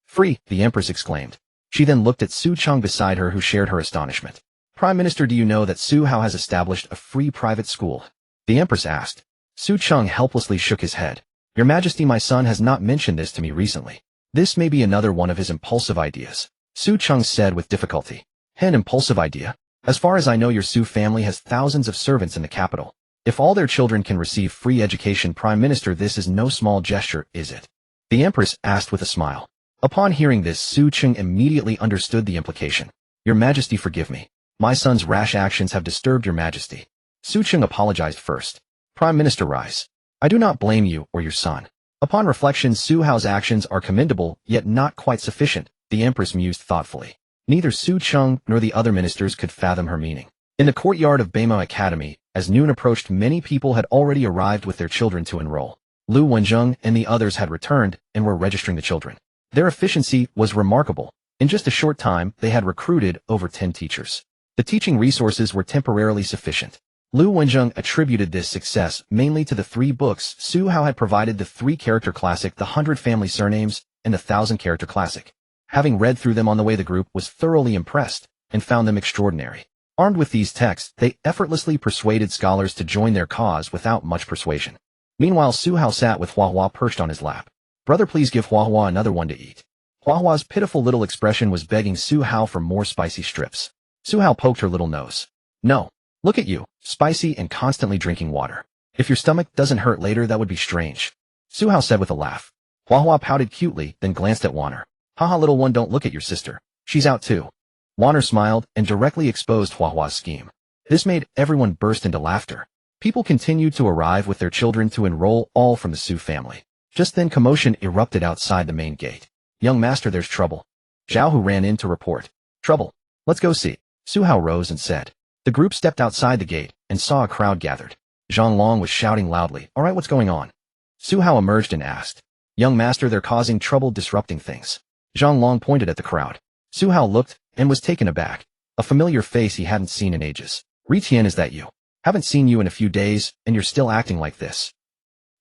Free?" the Empress exclaimed. She then looked at Su Cheng beside her, who shared her astonishment. "Prime Minister, do you know that Su Hao has established a free private school?" the Empress asked. Su Cheng helplessly shook his head. "Your Majesty, my son has not mentioned this to me recently. This may be another one of his impulsive ideas," Su Cheng said with difficulty. "An impulsive idea? As far as I know, your Su family has thousands of servants in the capital. If all their children can receive free education, Prime Minister, this is no small gesture, is it?" the Empress asked with a smile. Upon hearing this, Su Cheng immediately understood the implication. "Your Majesty, forgive me. My son's rash actions have disturbed your Majesty." Su Cheng apologized first. "Prime Minister, rise. I do not blame you or your son. Upon reflection, Su Hao's actions are commendable, yet not quite sufficient," the Empress mused thoughtfully. Neither Su Cheng nor the other ministers could fathom her meaning. In the courtyard of Beimo Academy, as noon approached, many people had already arrived with their children to enroll. Lu Wanzheng and the others had returned and were registering the children. Their efficiency was remarkable. In just a short time, they had recruited over 10 teachers. The teaching resources were temporarily sufficient. Lu Wanzheng attributed this success mainly to the 3 books Su Hao had provided: the 3-character classic, the 100 Family Surnames, and the 1,000-character classic. Having read through them on the way, the group was thoroughly impressed and found them extraordinary. Armed with these texts, they effortlessly persuaded scholars to join their cause without much persuasion. Meanwhile, Su Hao sat with Hua Hua perched on his lap. "Brother, please give Hua Hua another one to eat." Hua Hua's pitiful little expression was begging Su Hao for more spicy strips. Su Hao poked her little nose. "No. Look at you, spicy and constantly drinking water. If your stomach doesn't hurt later, that would be strange," Su Hao said with a laugh. Hua Hua pouted cutely, then glanced at Wanner. "Haha, little one, don't look at your sister. She's out too." Wanner smiled and directly exposed Hua Hua's scheme. This made everyone burst into laughter. People continued to arrive with their children to enroll, all from the Su family. Just then, commotion erupted outside the main gate. "Young master, there's trouble." Zhao Hu ran in to report. "Trouble? Let's go see." Su Hao rose and said. The group stepped outside the gate and saw a crowd gathered. Zhang Long was shouting loudly, "All right, what's going on?" Su Hao emerged and asked. "Young master, they're causing trouble, disrupting things." Zhang Long pointed at the crowd. Su Hao looked and was taken aback. A familiar face he hadn't seen in ages. "Ritian, is that you? Haven't seen you in a few days, and you're still acting like this?"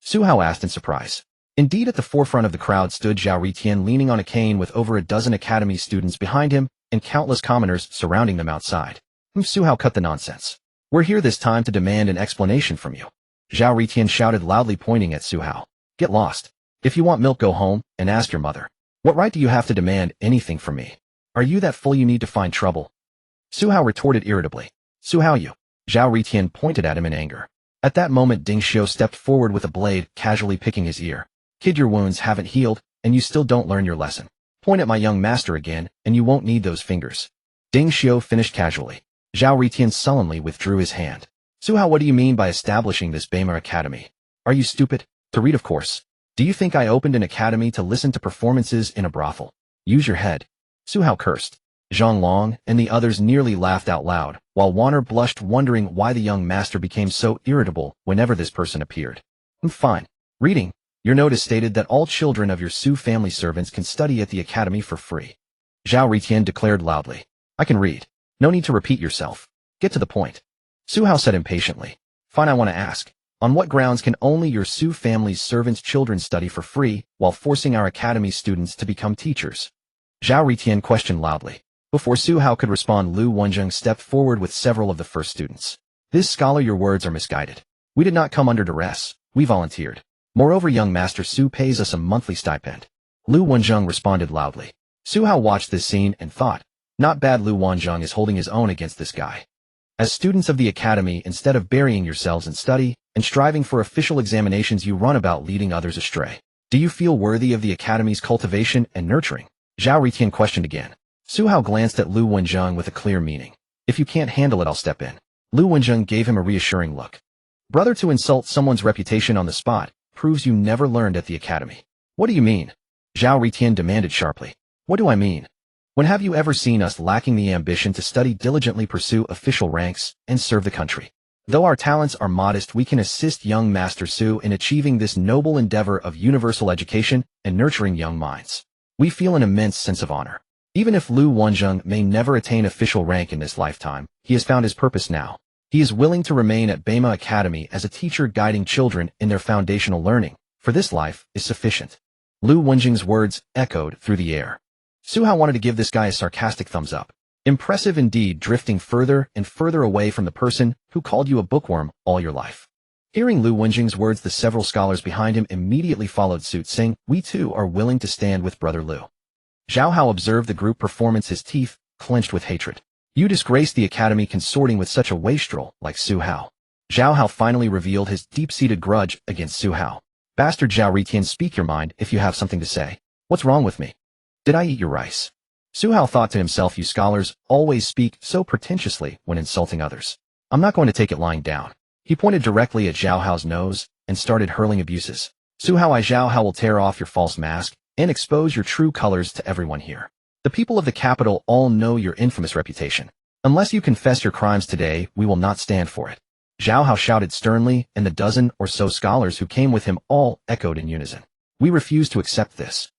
Su Hao asked in surprise. Indeed, at the forefront of the crowd stood Zhao Ritian, leaning on a cane with over a dozen academy students behind him and countless commoners surrounding them outside. Su Hao, cut the nonsense. "We're here this time to demand an explanation from you." Zhao Ritian shouted loudly, pointing at Su Hao. "Get lost. If you want milk, go home and ask your mother. What right do you have to demand anything from me? Are you that fool you need to find trouble?" Su Hao retorted irritably. "Su Hao, you." Zhao Ritian pointed at him in anger. At that moment, Ding Xiu stepped forward with a blade, casually picking his ear. "Kid, your wounds haven't healed, and you still don't learn your lesson. Point at my young master again, and you won't need those fingers." Ding Xiu finished casually. Zhao Ritian sullenly withdrew his hand. "Su Hao, what do you mean by establishing this Beimo Academy? Are you stupid? To read, of course. Do you think I opened an academy to listen to performances in a brothel? Use your head." Su Hao cursed. Zhang Long and the others nearly laughed out loud, while Wanner blushed, wondering why the young master became so irritable whenever this person appeared. "Fine. Reading. Your notice stated that all children of your Su family servants can study at the academy for free." Zhao Ritian declared loudly. "I can read. No need to repeat yourself. Get to the point." Su Hao said impatiently. "Fine, I want to ask. On what grounds can only your Su family's servants' children study for free while forcing our academy students to become teachers?" Zhao Ritian questioned loudly. Before Su Hao could respond, Lu Wanzheng stepped forward with several of the first students. "This scholar, your words are misguided. We did not come under duress. We volunteered. Moreover, young master Su pays us a monthly stipend." Lu Wanzheng responded loudly. Su Hao watched this scene and thought, not bad, Lu Wanzheng is holding his own against this guy. As students of the academy, instead of burying yourselves in study and striving for official examinations, you run about leading others astray. Do you feel worthy of the academy's cultivation and nurturing? Zhao Ritian questioned again. Su Hao glanced at Lu Wenjing with a clear meaning. If you can't handle it, I'll step in. Lu Wenjing gave him a reassuring look. Brother, to insult someone's reputation on the spot proves you never learned at the academy. What do you mean? Zhao Ritian demanded sharply. What do I mean? When have you ever seen us lacking the ambition to study, diligently pursue official ranks, and serve the country? Though our talents are modest, we can assist young Master Su in achieving this noble endeavor of universal education and nurturing young minds. We feel an immense sense of honor. Even if Lu Wenjing may never attain official rank in this lifetime, he has found his purpose now. He is willing to remain at Bema Academy as a teacher, guiding children in their foundational learning, for this life is sufficient. Lu Wenjing's words echoed through the air. Su Hao wanted to give this guy a sarcastic thumbs up. Impressive indeed, drifting further and further away from the person who called you a bookworm all your life. Hearing Lu Wenjing's words, the several scholars behind him immediately followed suit, saying, "We too are willing to stand with Brother Lu." Zhao Hao observed the group performance, his teeth clenched with hatred. You disgrace the academy consorting with such a wastrel like Su Hao. Zhao Hao finally revealed his deep-seated grudge against Su Hao. Bastard Zhao Ritian, speak your mind if you have something to say. What's wrong with me? Did I eat your rice? Su Hao thought to himself, you scholars always speak so pretentiously when insulting others. I'm not going to take it lying down. He pointed directly at Zhao Hao's nose and started hurling abuses. Su Hao, Zhao Hao will tear off your false mask and expose your true colors to everyone here. The people of the capital all know your infamous reputation. Unless you confess your crimes today, we will not stand for it. Zhao Hao shouted sternly, and the dozen or so scholars who came with him all echoed in unison. We refuse to accept this.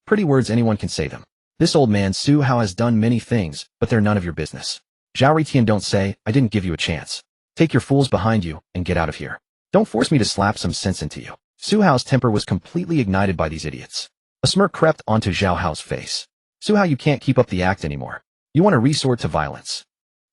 Pretty words, anyone can say them. This old man Su Hao has done many things, but they're none of your business. Zhao Ritian, don't say, I didn't give you a chance. Take your fools behind you and get out of here. Don't force me to slap some sense into you. Su Hao's temper was completely ignited by these idiots. A smirk crept onto Zhao Hao's face. Su Hao, you can't keep up the act anymore. You want to resort to violence.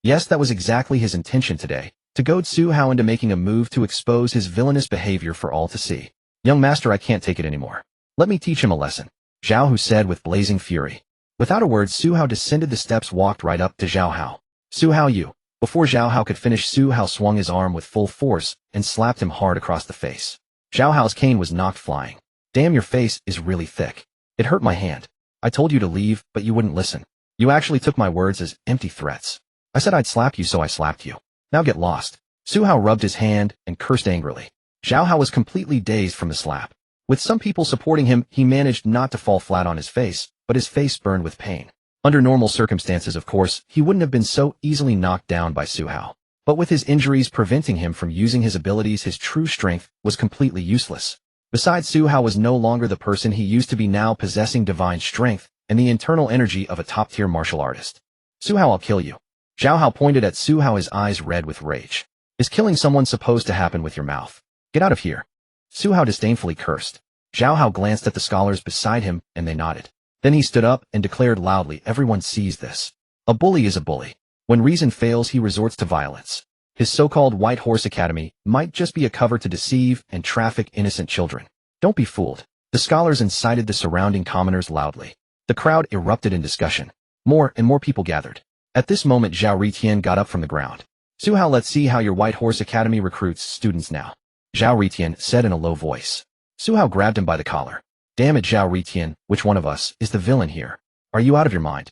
Yes, that was exactly his intention today, to goad Su Hao into making a move to expose his villainous behavior for all to see. Young master, I can't take it anymore. Let me teach him a lesson. Zhao Hu said with blazing fury. Without a word, Su Hao descended the steps, walked right up to Zhao Hao. Su Hao, you. Before Zhao Hao could finish, Su Hao swung his arm with full force and slapped him hard across the face. Zhao Hao's cane was knocked flying. Damn, your face is really thick. It hurt my hand. I told you to leave, but you wouldn't listen. You actually took my words as empty threats. I said I'd slap you, so I slapped you. Now get lost. Su Hao rubbed his hand and cursed angrily. Zhao Hao was completely dazed from the slap. With some people supporting him, he managed not to fall flat on his face, but his face burned with pain. Under normal circumstances, of course, he wouldn't have been so easily knocked down by Su Hao. But with his injuries preventing him from using his abilities, his true strength was completely useless. Besides, Su Hao was no longer the person he used to be, now possessing divine strength and the internal energy of a top-tier martial artist. Su Hao, I'll kill you. Zhao Hao pointed at Su Hao, his eyes red with rage. Is killing someone supposed to happen with your mouth? Get out of here. Su Hao disdainfully cursed. Zhao Hao glanced at the scholars beside him, and they nodded. Then he stood up and declared loudly, everyone sees this. A bully is a bully. When reason fails, he resorts to violence. His so-called White Horse Academy might just be a cover to deceive and traffic innocent children. Don't be fooled. The scholars incited the surrounding commoners loudly. The crowd erupted in discussion. More and more people gathered. At this moment, Zhao Ritian got up from the ground. Su Hao, let's see how your White Horse Academy recruits students now. Zhao Ritian said in a low voice. Su Hao grabbed him by the collar. Damn it, Zhao Ritian, which one of us is the villain here? Are you out of your mind?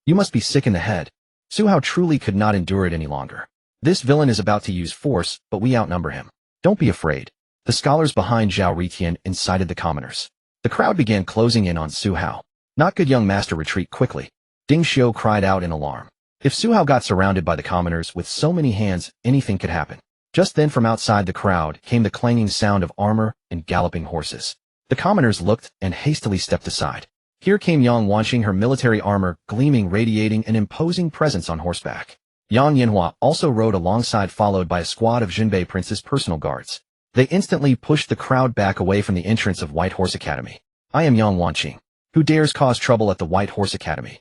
You must be sick in the head. Su Hao truly could not endure it any longer. This villain is about to use force, but we outnumber him. Don't be afraid. The scholars behind Zhao Ritian incited the commoners. The crowd began closing in on Su Hao. Not good, young master, retreat quickly. Ding Xiao cried out in alarm. If Su Hao got surrounded by the commoners with so many hands, anything could happen. Just then, from outside the crowd came the clanging sound of armor and galloping horses. The commoners looked and hastily stepped aside. Here came Yang Wanqing, her military armor gleaming, radiating an imposing presence on horseback. Yang Yanhua also rode alongside, followed by a squad of Jinbei Prince's personal guards. They instantly pushed the crowd back away from the entrance of White Horse Academy. I am Yang Wanqing. Who dares cause trouble at the White Horse Academy?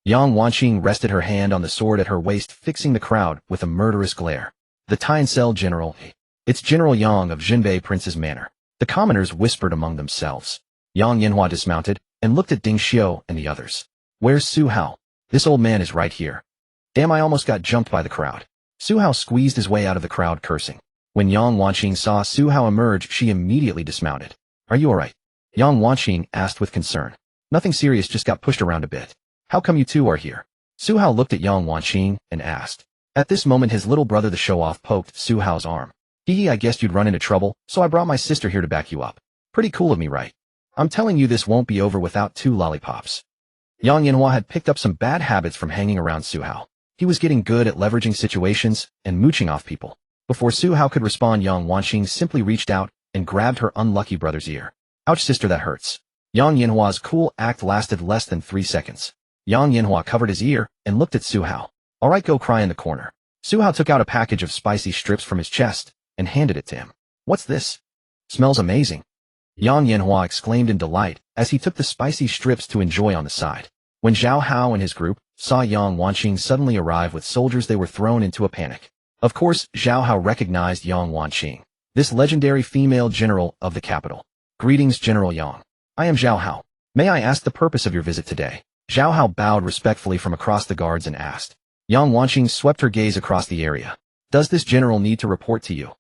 Yang Wanqing rested her hand on the sword at her waist, fixing the crowd with a murderous glare. The Tiencel General. It's General Yang of Jinbei Prince's manor. The commoners whispered among themselves. Yang Yanhua dismounted and looked at Ding Xiao and the others. Where's Su Hao? This old man is right here. Damn, I almost got jumped by the crowd. Su Hao squeezed his way out of the crowd, cursing. When Yang Wanqing saw Su Hao emerge, she immediately dismounted. Are you alright? Yang Wanqing asked with concern. Nothing serious, just got pushed around a bit. How come you two are here? Su Hao looked at Yang Wanqing and asked. At this moment his little brother the show-off poked Su Hao's arm. Hee, I guessed you'd run into trouble, so I brought my sister here to back you up. Pretty cool of me, right? I'm telling you this won't be over without 2 lollipops. Yang Yanhua had picked up some bad habits from hanging around Su Hao. He was getting good at leveraging situations and mooching off people. Before Su Hao could respond, Yang Wanqing simply reached out and grabbed her unlucky brother's ear. Ouch, sister, that hurts. Yang Yanhua's cool act lasted less than 3 seconds. Yang Yanhua covered his ear and looked at Su Hao. Alright, go cry in the corner. Su Hao took out a package of spicy strips from his chest and handed it to him. What's this? Smells amazing. Yang Yanhua exclaimed in delight as he took the spicy strips to enjoy on the side. When Su Hao and his group saw Yang Wanqing suddenly arrive with soldiers, they were thrown into a panic. Of course, Su Hao recognized Yang Wanqing, this legendary female general of the capital. Greetings, General Yang. I am Su Hao. May I ask the purpose of your visit today? Su Hao bowed respectfully from across the guards and asked. Yang Wanqing swept her gaze across the area. Does this general need to report to you?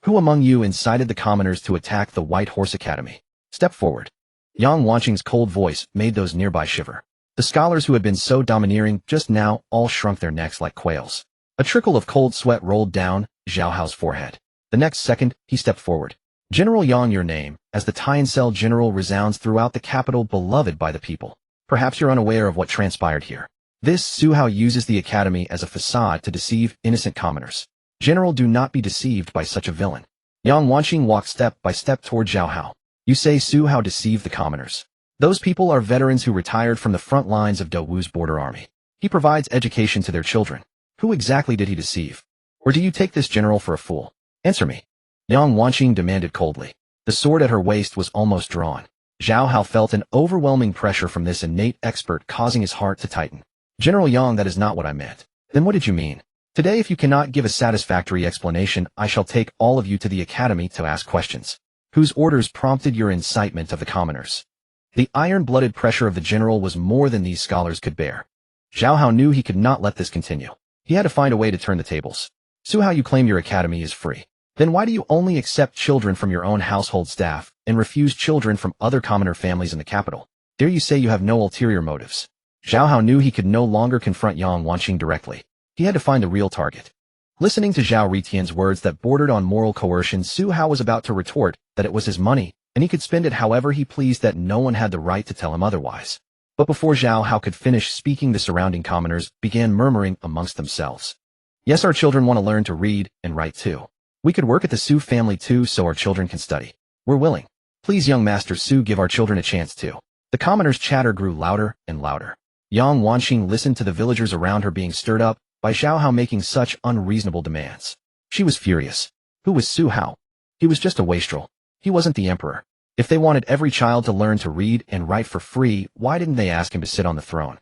Who among you incited the commoners to attack the White Horse Academy? Step forward. Yang Wanqing's cold voice made those nearby shiver. The scholars who had been so domineering just now all shrunk their necks like quails. A trickle of cold sweat rolled down Su Hao's forehead. The next second, he stepped forward. General Yang, your name, as the Tiencell General, resounds throughout the capital, beloved by the people. Perhaps you're unaware of what transpired here. This Su Hao uses the academy as a facade to deceive innocent commoners. General, do not be deceived by such a villain. Yang Wanqing walked step by step toward Su Hao. You say Su Hao deceived the commoners. Those people are veterans who retired from the front lines of Dowu's border army. He provides education to their children. Who exactly did he deceive? Or do you take this general for a fool? Answer me. Yang Wanqing demanded coldly. The sword at her waist was almost drawn. Su Hao felt an overwhelming pressure from this innate expert, causing his heart to tighten. General Yang, that is not what I meant. Then what did you mean? Today, if you cannot give a satisfactory explanation, I shall take all of you to the academy to ask questions. Whose orders prompted your incitement of the commoners? The iron-blooded pressure of the general was more than these scholars could bear. Su Hao knew he could not let this continue. He had to find a way to turn the tables. Su Hao, you claim your academy is free. Then why do you only accept children from your own household staff and refuse children from other commoner families in the capital? Dare you say you have no ulterior motives? Su Hao knew he could no longer confront Yang Wanqing directly. He had to find a real target. Listening to Zhao Ritian's words that bordered on moral coercion, Su Hao was about to retort that it was his money, and he could spend it however he pleased, that no one had the right to tell him otherwise. But before Su Hao could finish speaking, the surrounding commoners began murmuring amongst themselves. Yes, our children want to learn to read and write too. We could work at the Su family too so our children can study. We're willing. Please, young Master Su, give our children a chance too. The commoners' chatter grew louder and louder. Yang Wanqing listened to the villagers around her being stirred up by Su Hao making such unreasonable demands. She was furious. Who was Su Hao? He was just a wastrel. He wasn't the emperor. If they wanted every child to learn to read and write for free, why didn't they ask him to sit on the throne?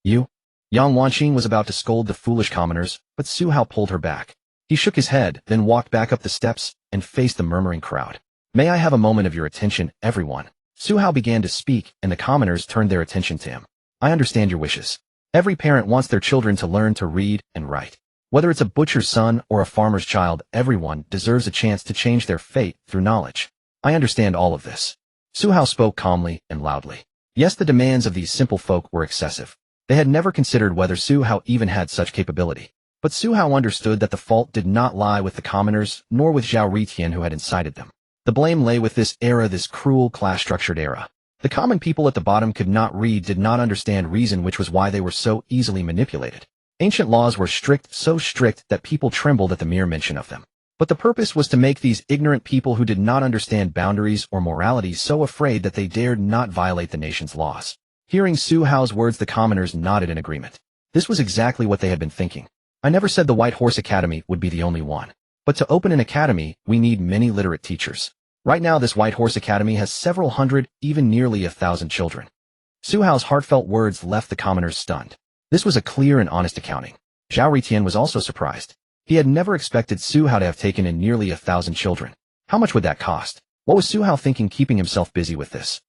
You? Yang Wanqing was about to scold the foolish commoners, but Su Hao pulled her back. He shook his head, then walked back up the steps and faced the murmuring crowd. May I have a moment of your attention, everyone? Su Hao began to speak, and the commoners turned their attention to him. I understand your wishes. Every parent wants their children to learn to read and write. Whether it's a butcher's son or a farmer's child, everyone deserves a chance to change their fate through knowledge. I understand all of this. Su Hao spoke calmly and loudly. Yes, the demands of these simple folk were excessive. They had never considered whether Su Hao even had such capability. But Su Hao understood that the fault did not lie with the commoners, nor with Zhao Ritian who had incited them. The blame lay with this era, this cruel class-structured era. The common people at the bottom could not read, did not understand reason, which was why they were so easily manipulated. Ancient laws were strict, so strict that people trembled at the mere mention of them. But the purpose was to make these ignorant people who did not understand boundaries or morality so afraid that they dared not violate the nation's laws. Hearing Su Hao's words, the commoners nodded in agreement. This was exactly what they had been thinking. I never said the White Horse Academy would be the only one. But to open an academy, we need many literate teachers. Right now, this White Horse Academy has several hundred, even nearly 1,000 children. Su Hao's heartfelt words left the commoners stunned. This was a clear and honest accounting. Zhao Ritian was also surprised. He had never expected Su Hao to have taken in nearly 1,000 children. How much would that cost? What was Su Hao thinking, keeping himself busy with this?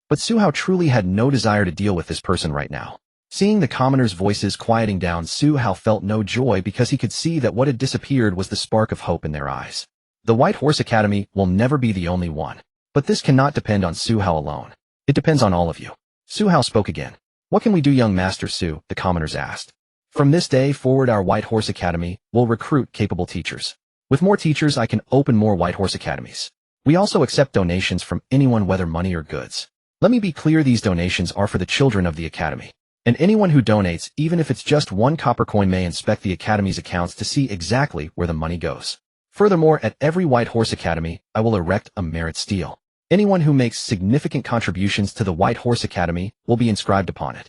But Su Hao truly had no desire to deal with this person right now. Seeing the commoners' voices quieting down, Su Hao felt no joy because he could see that what had disappeared was the spark of hope in their eyes. The White Horse Academy will never be the only one. But this cannot depend on Su Hao alone. It depends on all of you. Su Hao spoke again. What can we do, young Master Su? The commoners asked. From this day forward, our White Horse Academy will recruit capable teachers. With more teachers, I can open more White Horse Academies. We also accept donations from anyone, whether money or goods. Let me be clear, these donations are for the children of the Academy. And anyone who donates, even if it's just 1 copper coin, may inspect the Academy's accounts to see exactly where the money goes. Furthermore, at every White Horse Academy, I will erect a merit seal. Anyone who makes significant contributions to the White Horse Academy will be inscribed upon it.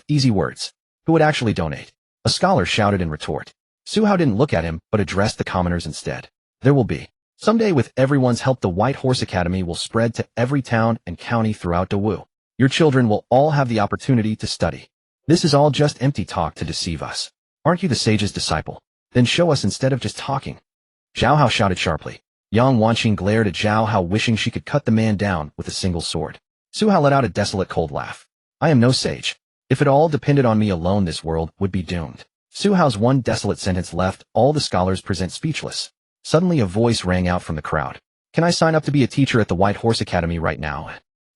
Easy words. Who would actually donate? A scholar shouted in retort. Su Hao didn't look at him, but addressed the commoners instead. There will be. Someday, with everyone's help, the White Horse Academy will spread to every town and county throughout Dawu. Your children will all have the opportunity to study. This is all just empty talk to deceive us. Aren't you the sage's disciple? Then show us instead of just talking. Zhao Hao shouted sharply. Yang Wanqing glared at Zhao Hao, wishing she could cut the man down with a single sword. Su Hao let out a desolate, cold laugh. I am no sage. If it all depended on me alone, this world would be doomed. Su Hao's one desolate sentence left all the scholars present speechless. Suddenly a voice rang out from the crowd. Can I sign up to be a teacher at the White Horse Academy right now?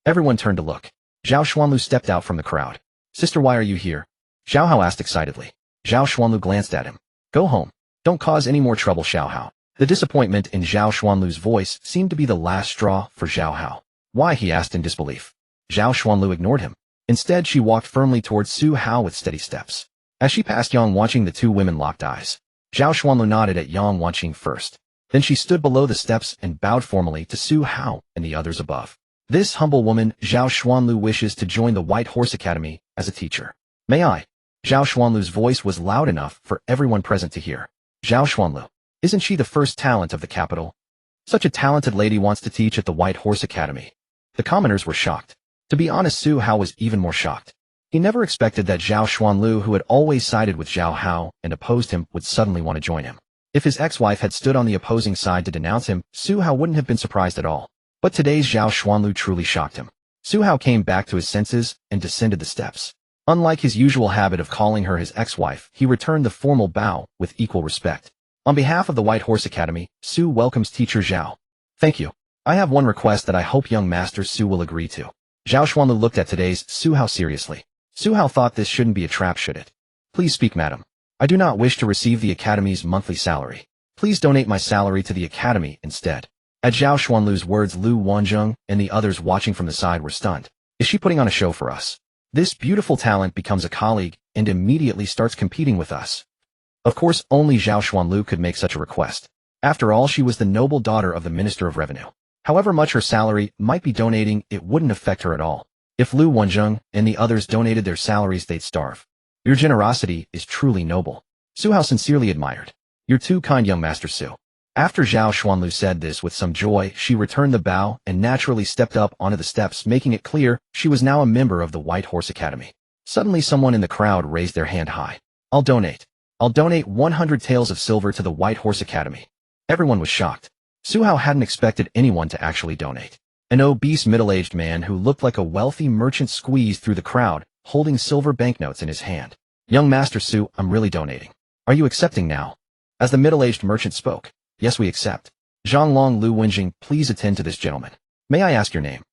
Everyone turned to look. Zhao Xuanlu stepped out from the crowd. Sister, why are you here? Zhao Hao asked excitedly. Zhao Xuanlu glanced at him. Go home. Don't cause any more trouble, Zhao Hao. The disappointment in Zhao Xuanlu's voice seemed to be the last straw for Zhao Hao. Why? He asked in disbelief. Zhao Xuanlu ignored him. Instead, she walked firmly towards Su Hao with steady steps. As she passed Yang Wanqing, the two women locked eyes. Zhao Xuanlu nodded at Yang Wanqing first. Then she stood below the steps and bowed formally to Su Hao and the others above. This humble woman, Zhao Xuanlu, wishes to join the White Horse Academy as a teacher. May I? Zhao Xuanlu's voice was loud enough for everyone present to hear. Zhao Xuanlu. Isn't she the first talent of the capital? Such a talented lady wants to teach at the White Horse Academy. The commoners were shocked. To be honest, Su Hao was even more shocked. He never expected that Zhao Xuanlu, who had always sided with Zhao Hao and opposed him, would suddenly want to join him. If his ex-wife had stood on the opposing side to denounce him, Su Hao wouldn't have been surprised at all. But today's Zhao Xuanlu truly shocked him. Su Hao came back to his senses and descended the steps. Unlike his usual habit of calling her his ex-wife, he returned the formal bow with equal respect. On behalf of the White Horse Academy, Su welcomes teacher Zhao. Thank you. I have one request that I hope young Master Su will agree to. Zhao Xuanlu looked at today's Su Hao seriously. Su Hao thought this shouldn't be a trap, should it? Please speak, madam. I do not wish to receive the Academy's monthly salary. Please donate my salary to the Academy instead. At Zhao Xuanlu's words, Lu Wanzheng and the others watching from the side were stunned. Is she putting on a show for us? This beautiful talent becomes a colleague and immediately starts competing with us. Of course, only Zhao Xuanlu could make such a request. After all, she was the noble daughter of the Minister of Revenue. However much her salary might be donating, it wouldn't affect her at all. If Lu Wanzheng and the others donated their salaries, they'd starve. Your generosity is truly noble. Su Hao sincerely admired. You're too kind, young Master Su. After Zhao Xuanlu said this with some joy, she returned the bow and naturally stepped up onto the steps, making it clear she was now a member of the White Horse Academy. Suddenly someone in the crowd raised their hand high. I'll donate 100 taels of silver to the White Horse Academy. Everyone was shocked. Su Hao hadn't expected anyone to actually donate. An obese middle-aged man who looked like a wealthy merchant squeezed through the crowd, holding silver banknotes in his hand. Young Master Su, I'm really donating. Are you accepting now? As the middle-aged merchant spoke. Yes, we accept. Zhonglong Lu Wenjing, please attend to this gentleman. May I ask your name?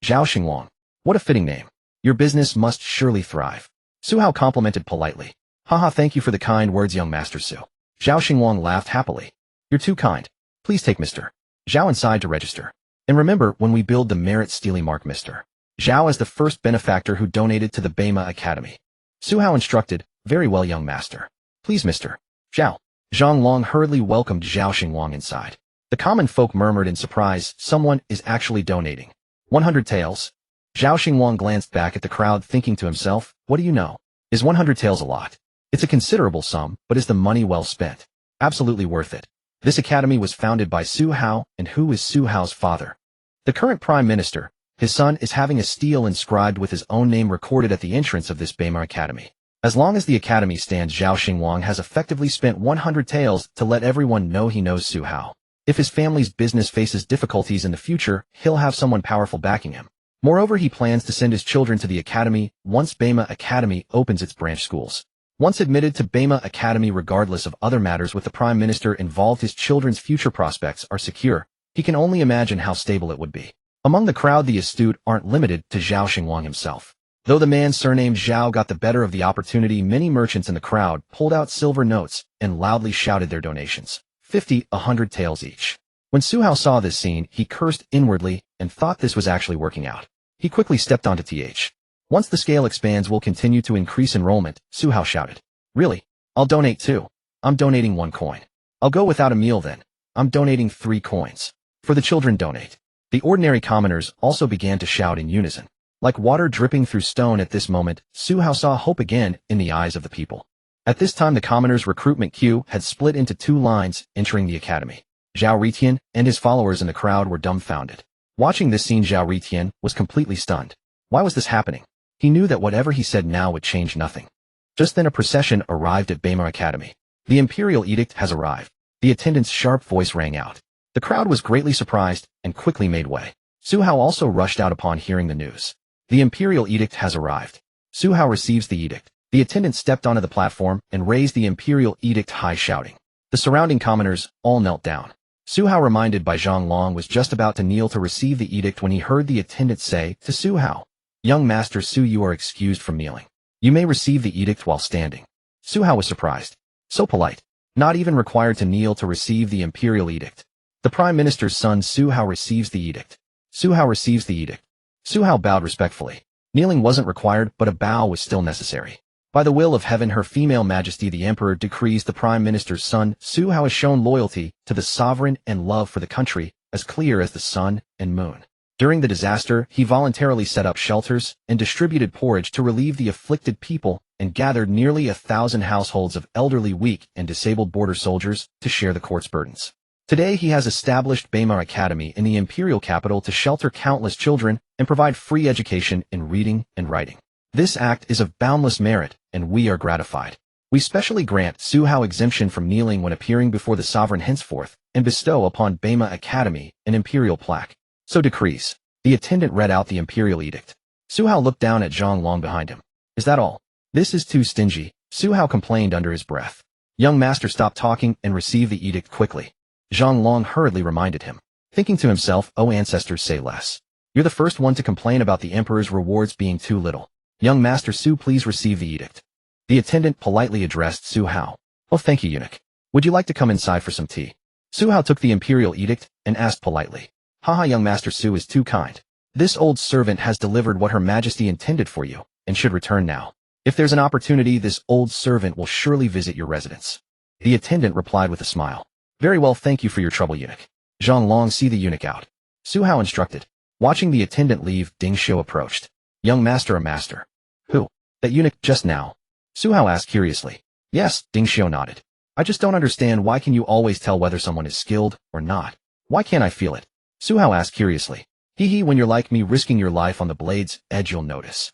Zhao Xinglong. What a fitting name. Your business must surely thrive. Su Hao complimented politely. Haha, thank you for the kind words, young Master Su. Zhao Xinglong laughed happily. You're too kind. Please take Mr. Zhao inside to register. And remember, when we build the merit steely mark Mr. Zhao as the first benefactor who donated to the Beima Academy. Su Hao instructed, very well, young master. Please, Mr. Zhao. Zhonglong hurriedly welcomed Zhao Xinglong inside. The common folk murmured in surprise, someone is actually donating 100 taels. Zhao Xinglong glanced back at the crowd, thinking to himself, what do you know? Is 100 taels a lot? It's a considerable sum, but is the money well spent? Absolutely worth it. This academy was founded by Su Hao, and who is Su Hao's father? The current prime minister. His son is having a stele inscribed with his own name recorded at the entrance of this Beima Academy. As long as the academy stands, Zhao Xinglong has effectively spent 100 taels to let everyone know he knows Su Hao. If his family's business faces difficulties in the future, he'll have someone powerful backing him. Moreover, he plans to send his children to the academy once Beima Academy opens its branch schools. Once admitted to Beima Academy, regardless of other matters with the prime minister involved, his children's future prospects are secure. He can only imagine how stable it would be. Among the crowd, the astute aren't limited to Zhao Xinguang himself. Though the man surnamed Zhao got the better of the opportunity, many merchants in the crowd pulled out silver notes and loudly shouted their donations. 50, 100 taels each. When Su Hao saw this scene, he cursed inwardly and thought this was actually working out. He quickly stepped onto th. Once the scale expands, we'll continue to increase enrollment, Su Hao shouted. Really? I'll donate too. I'm donating 1 coin. I'll go without a meal then. I'm donating 3 coins. For the children, donate. The ordinary commoners also began to shout in unison. Like water dripping through stone at this moment, Su Hao saw hope again in the eyes of the people. At this time, the commoners' recruitment queue had split into 2 lines entering the academy. Zhao Ritian and his followers in the crowd were dumbfounded. Watching this scene, Zhao Ritian was completely stunned. Why was this happening? He knew that whatever he said now would change nothing. Just then a procession arrived at Beima Academy. The imperial edict has arrived. The attendant's sharp voice rang out. The crowd was greatly surprised and quickly made way. Su Hao also rushed out upon hearing the news. The imperial edict has arrived. Su Hao receives the edict. The attendant stepped onto the platform and raised the imperial edict high, shouting. The surrounding commoners all knelt down. Su Hao, reminded by Zhang Long, was just about to kneel to receive the edict when he heard the attendant say to Su Hao, "Young Master Su, you are excused from kneeling. You may receive the edict while standing." Su Hao was surprised. So polite. Not even required to kneel to receive the imperial edict. The Prime Minister's son Su Hao receives the edict. Su Hao receives the edict. Su Hao bowed respectfully. Kneeling wasn't required, but a bow was still necessary. By the will of heaven, Her Female Majesty the Emperor decrees the Prime Minister's son Su Hao has shown loyalty to the sovereign and love for the country as clear as the sun and moon. During the disaster, he voluntarily set up shelters and distributed porridge to relieve the afflicted people and gathered nearly 1,000 households of elderly, weak, and disabled border soldiers to share the court's burdens. Today he has established Beima Academy in the imperial capital to shelter countless children and provide free education in reading and writing. This act is of boundless merit, and we are gratified. We specially grant Su Hao exemption from kneeling when appearing before the sovereign henceforth, and bestow upon Beima Academy an imperial plaque. So decrees. The attendant read out the imperial edict. Su Hao looked down at Zhang Long behind him. Is that all? This is too stingy, Su Hao complained under his breath. Young master, stop talking and receive the edict quickly. Zhang Long hurriedly reminded him, thinking to himself, "Oh, ancestors, say less. You're the first one to complain about the emperor's rewards being too little. Young Master Su, please receive the edict." The attendant politely addressed Su Hao. "Oh, thank you, eunuch. Would you like to come inside for some tea?" Su Hao took the imperial edict and asked politely. "Haha, young Master Su is too kind. This old servant has delivered what Her Majesty intended for you, and should return now. If there's an opportunity, this old servant will surely visit your residence." The attendant replied with a smile. "Very well, thank you for your trouble, eunuch." Zhang Long, see the eunuch out. Su Hao instructed. Watching the attendant leave, Ding Xiu approached. "Young master, a master." "Who? That eunuch just now?" Su Hao asked curiously. "Yes," Ding Xiu nodded. "I just don't understand, why can you always tell whether someone is skilled or not? Why can't I feel it?" Su Hao asked curiously. Hee, when you're like me, risking your life on the blade's edge, you'll notice."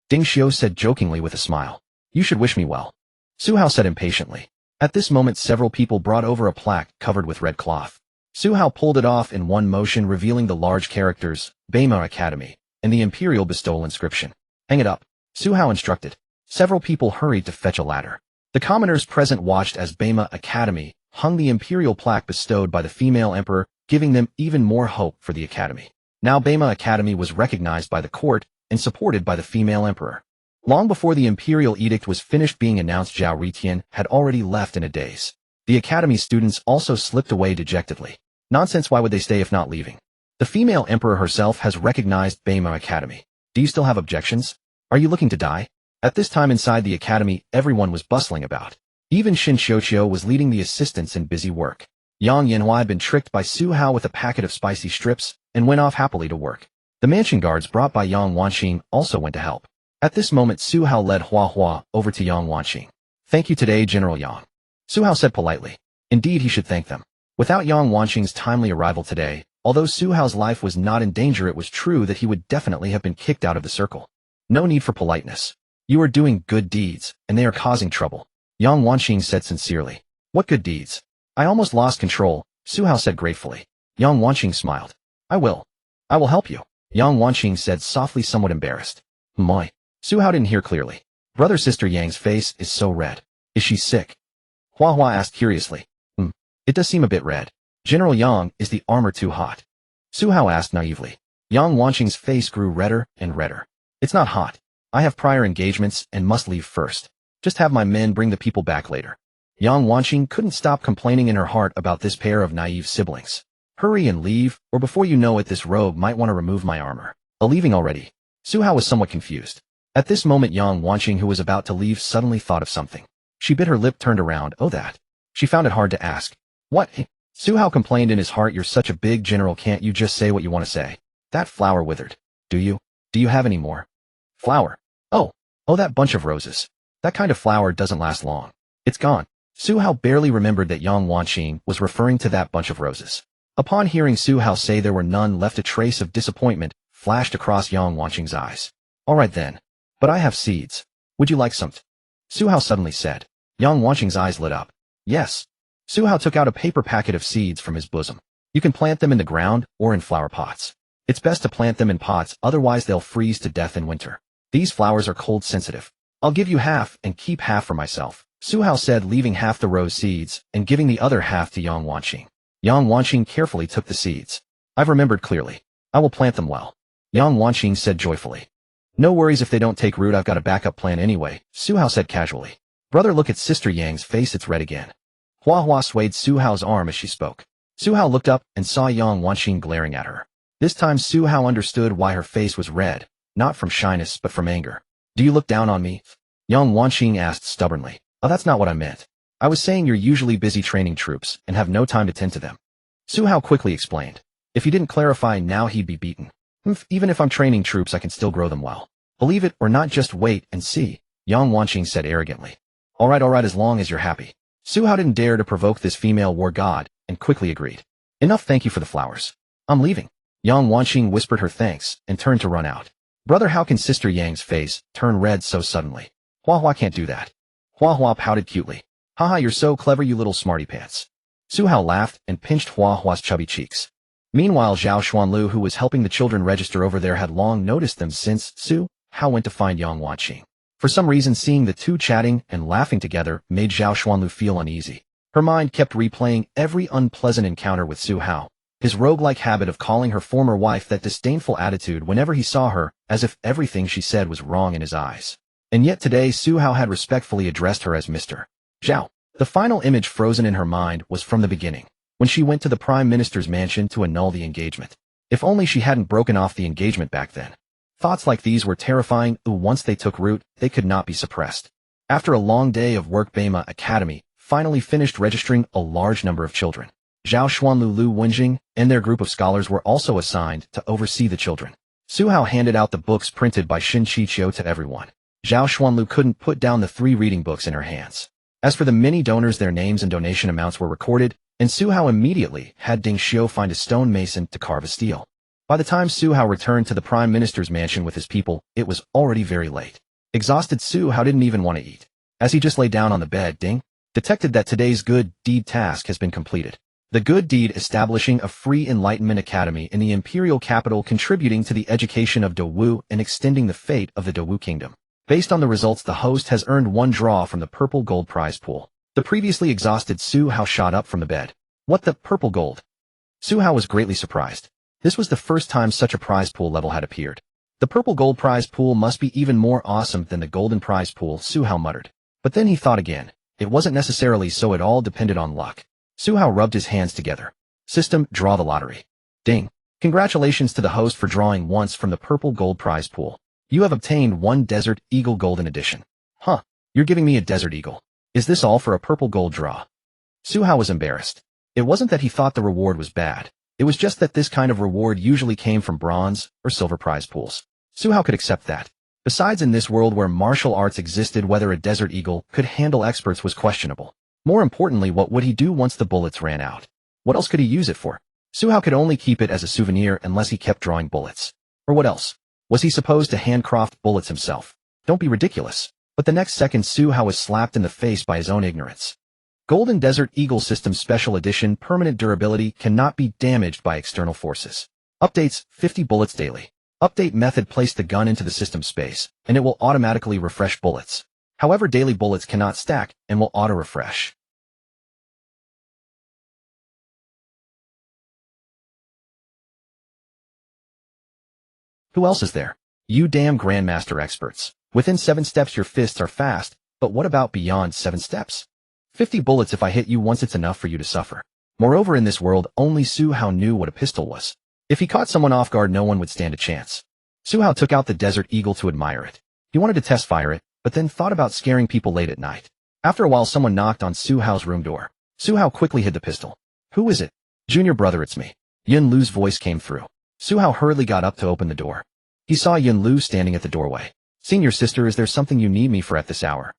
Ding Xiu said jokingly with a smile. "You should wish me well." Su Hao said impatiently. At this moment, several people brought over a plaque covered with red cloth. Su Hao pulled it off in one motion, revealing the large characters, Beima Academy, and the imperial bestowal inscription. "Hang it up," Su Hao instructed. Several people hurried to fetch a ladder. The commoners present watched as Beima Academy hung the imperial plaque bestowed by the female emperor, giving them even more hope for the academy. Now Beima Academy was recognized by the court and supported by the female emperor. Long before the imperial edict was finished being announced, Zhao Ritian had already left in a daze. The academy students also slipped away dejectedly. Nonsense, why would they stay if not leaving? The female emperor herself has recognized Beima Academy. Do you still have objections? Are you looking to die? At this time inside the academy, everyone was bustling about. Even Xin Xiuqiu was leading the assistants in busy work. Yang Yanhua had been tricked by Su Hao with a packet of spicy strips and went off happily to work. The mansion guards brought by Yang Wanxing also went to help. At this moment, Su Hao led Hua Hua over to Yang Wanxing. "Thank you today, General Yang." Su Hao said politely. Indeed, he should thank them. Without Yang Wanxing's timely arrival today, although Su Hao's life was not in danger, it was true that he would definitely have been kicked out of the circle. No need for politeness. You are doing good deeds, and they are causing trouble, Yang Wanxing said sincerely. "What good deeds?" "I almost lost control," Su Hao said gratefully. Yang Wanxing smiled. I will help you," Yang Wanxing said softly, somewhat embarrassed. "Moi." Su Hao didn't hear clearly. Brother Sister Yang's face is so red. Is she sick? Hua Hua asked curiously. It does seem a bit red. General Yang, is the armor too hot? Su Hao asked naively. Yang Wanqing's face grew redder and redder. It's not hot. I have prior engagements and must leave first. Just have my men bring the people back later. Yang Wanqing couldn't stop complaining in her heart about this pair of naive siblings. Hurry and leave, or before you know it this rogue might want to remove my armor. Leaving already. Su Hao was somewhat confused. At this moment Yang Wanqing, who was about to leave, suddenly thought of something. She bit her lip, turned around. Oh, that. She found it hard to ask. What? Su Hao complained in his heart. You're such a big general, can't you just say what you want to say? That flower withered. Do you? Do you have any more? Flower? Oh, that bunch of roses. That kind of flower doesn't last long. It's gone. Su Hao barely remembered that Yang Wanqing was referring to that bunch of roses. Upon hearing Su Hao say there were none left, a trace of disappointment flashed across Yang Wanqing's eyes. All right then. But I have seeds. Would you like some? Su Hao suddenly said. Yang Wanqing's eyes lit up. Yes. Su Hao took out a paper packet of seeds from his bosom. You can plant them in the ground or in flower pots. It's best to plant them in pots, otherwise they'll freeze to death in winter. These flowers are cold sensitive. I'll give you half and keep half for myself, Su Hao said, leaving half the rose seeds and giving the other half to Yang Wanqing. Yang Wanqing carefully took the seeds. I've remembered clearly. I will plant them well. Yang Wanqing said joyfully. No worries if they don't take root, I've got a backup plan anyway, Su Hao said casually. Brother, look at Sister Yang's face, it's red again. Hua Hua swayed Su Hao's arm as she spoke. Su Hao looked up and saw Yang Wanqing glaring at her. This time Su Hao understood why her face was red, not from shyness but from anger. Do you look down on me? Yang Wanqing asked stubbornly. Oh, that's not what I meant. I was saying you're usually busy training troops and have no time to tend to them. Su Hao quickly explained. If he didn't clarify now he'd be beaten. Even if I'm training troops I can still grow them well. Believe it or not, just wait and see, Yang Wanqing said arrogantly. All right, as long as you're happy. Su Hao didn't dare to provoke this female war god and quickly agreed. Enough, thank you for the flowers. I'm leaving. Yang Wanqing whispered her thanks and turned to run out. Brother, how can Sister Yang's face turn red so suddenly? Hua Hua can't do that. Hua Hua pouted cutely. Haha, you're so clever, you little smarty pants. Su Hao laughed and pinched Hua Hua's chubby cheeks. Meanwhile, Zhao Xuanlu, who was helping the children register over there, had long noticed them since Su Hao went to find Yang Wanqing. For some reason, seeing the two chatting and laughing together made Zhao Xuanlu feel uneasy. Her mind kept replaying every unpleasant encounter with Su Hao, his roguelike habit of calling her former wife that disdainful attitude whenever he saw her, as if everything she said was wrong in his eyes. And yet today Su Hao had respectfully addressed her as Mr. Zhao. The final image frozen in her mind was from the beginning, when she went to the Prime Minister's mansion to annul the engagement. If only she hadn't broken off the engagement back then. Thoughts like these were terrifying. Once they took root, they could not be suppressed. After a long day of work, Beima Academy finally finished registering a large number of children. Zhao Xuanlu, Lu Wenjing, and their group of scholars were also assigned to oversee the children. Su Hao handed out the books printed by Shin Qiqiu to everyone. Zhao Xuanlu couldn't put down the 3 reading books in her hands. As for the many donors, their names and donation amounts were recorded, and Su Hao immediately had Ding Xiu find a stonemason to carve a stele. By the time Su Hao returned to the Prime Minister's mansion with his people, it was already very late. Exhausted, Su Hao didn't even want to eat. As he just lay down on the bed, Ding detected that today's good deed task has been completed. The good deed establishing a free enlightenment academy in the imperial capital, contributing to the education of Dongwu and extending the fate of the Dongwu kingdom. Based on the results, the host has earned 1 draw from the purple gold prize pool. The previously exhausted Su Hao shot up from the bed. What, the purple gold? Su Hao was greatly surprised. This was the first time such a prize pool level had appeared. The purple gold prize pool must be even more awesome than the golden prize pool, Su Hao muttered. But then he thought again. It wasn't necessarily so, it all depended on luck. Su Hao rubbed his hands together. System, draw the lottery. Ding. Congratulations to the host for drawing once from the purple gold prize pool. You have obtained 1 Desert Eagle Golden Edition. Huh, you're giving me a Desert Eagle. Is this all for a purple gold draw? Su Hao was embarrassed. It wasn't that he thought the reward was bad. It was just that this kind of reward usually came from bronze or silver prize pools. Su Hao could accept that. Besides, in this world where martial arts existed, whether a Desert Eagle could handle experts was questionable. More importantly, what would he do once the bullets ran out? What else could he use it for? Su Hao could only keep it as a souvenir unless he kept drawing bullets. Or what else? Was he supposed to handcraft bullets himself? Don't be ridiculous. But the next second Su Hao was slapped in the face by his own ignorance. Golden Desert Eagle System Special Edition, permanent durability, cannot be damaged by external forces. Updates, 50 bullets daily. Update method, place the gun into the system space, and it will automatically refresh bullets. However, daily bullets cannot stack and will auto-refresh. Who else is there? You damn grandmaster experts. Within 7 steps your fists are fast, but what about beyond 7 steps? 50 bullets if I hit you once it's enough for you to suffer. Moreover, in this world, only Su Hao knew what a pistol was. If he caught someone off guard, no one would stand a chance. Su Hao took out the Desert Eagle to admire it. He wanted to test fire it, but then thought about scaring people late at night. After a while, someone knocked on Su Hao's room door. Su Hao quickly hid the pistol. Who is it? Junior brother, it's me. Yun Lu's voice came through. Su Hao hurriedly got up to open the door. He saw Yun Lu standing at the doorway. Senior sister, is there something you need me for at this hour?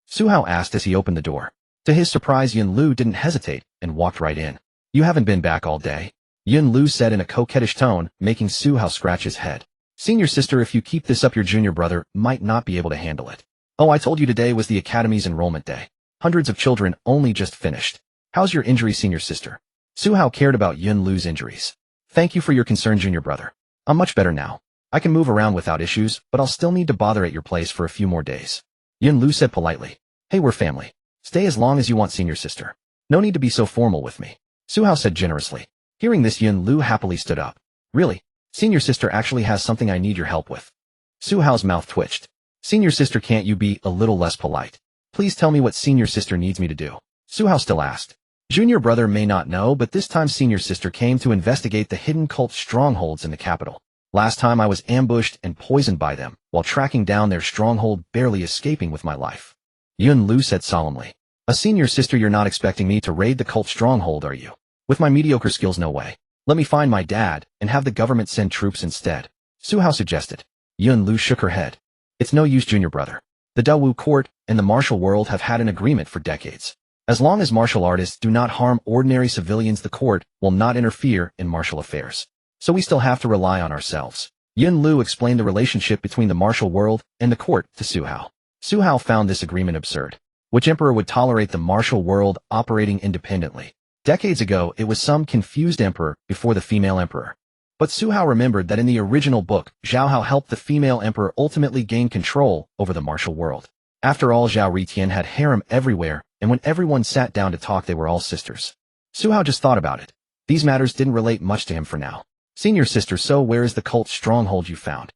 Su Hao asked as he opened the door. To his surprise, Yun Lu didn't hesitate and walked right in. You haven't been back all day? Yun Lu said in a coquettish tone, making Su Hao scratch his head. Senior sister, if you keep this up, your junior brother might not be able to handle it. Oh, I told you today was the academy's enrollment day. Hundreds of children only just finished. How's your injury, senior sister? Su Hao cared about Yun Lu's injuries. Thank you for your concern, junior brother. I'm much better now. I can move around without issues, but I'll still need to bother at your place for a few more days. Yun Lu said politely. Hey, we're family. Stay as long as you want, senior sister. No need to be so formal with me. Su Hao said generously. Hearing this, Yun Lu happily stood up. Really? Senior sister actually has something I need your help with. Su Hao's mouth twitched. Senior sister, can't you be a little less polite? Please tell me what senior sister needs me to do. Su Hao still asked. Junior brother may not know, but this time senior sister came to investigate the hidden cult strongholds in the capital. Last time I was ambushed and poisoned by them, while tracking down their stronghold, barely escaping with my life. Yun Lu said solemnly. A senior sister, you're not expecting me to raid the cult stronghold, are you? With my mediocre skills, no way. Let me find my dad, and have the government send troops instead. Su Hao suggested. Yun Lu shook her head. It's no use, junior brother. The Dawu court and the martial world have had an agreement for decades. As long as martial artists do not harm ordinary civilians, the court will not interfere in martial affairs. So we still have to rely on ourselves. Yun Lu explained the relationship between the martial world and the court to Su Hao. Su Hao found this agreement absurd. Which emperor would tolerate the martial world operating independently? Decades ago, it was some confused emperor before the female emperor. But Su Hao remembered that in the original book, Zhao Hao helped the female emperor ultimately gain control over the martial world. After all, Zhao Ritian had harem everywhere, and when everyone sat down to talk, they were all sisters. Su Hao just thought about it. These matters didn't relate much to him for now. Senior sister, so where is the cult stronghold you found?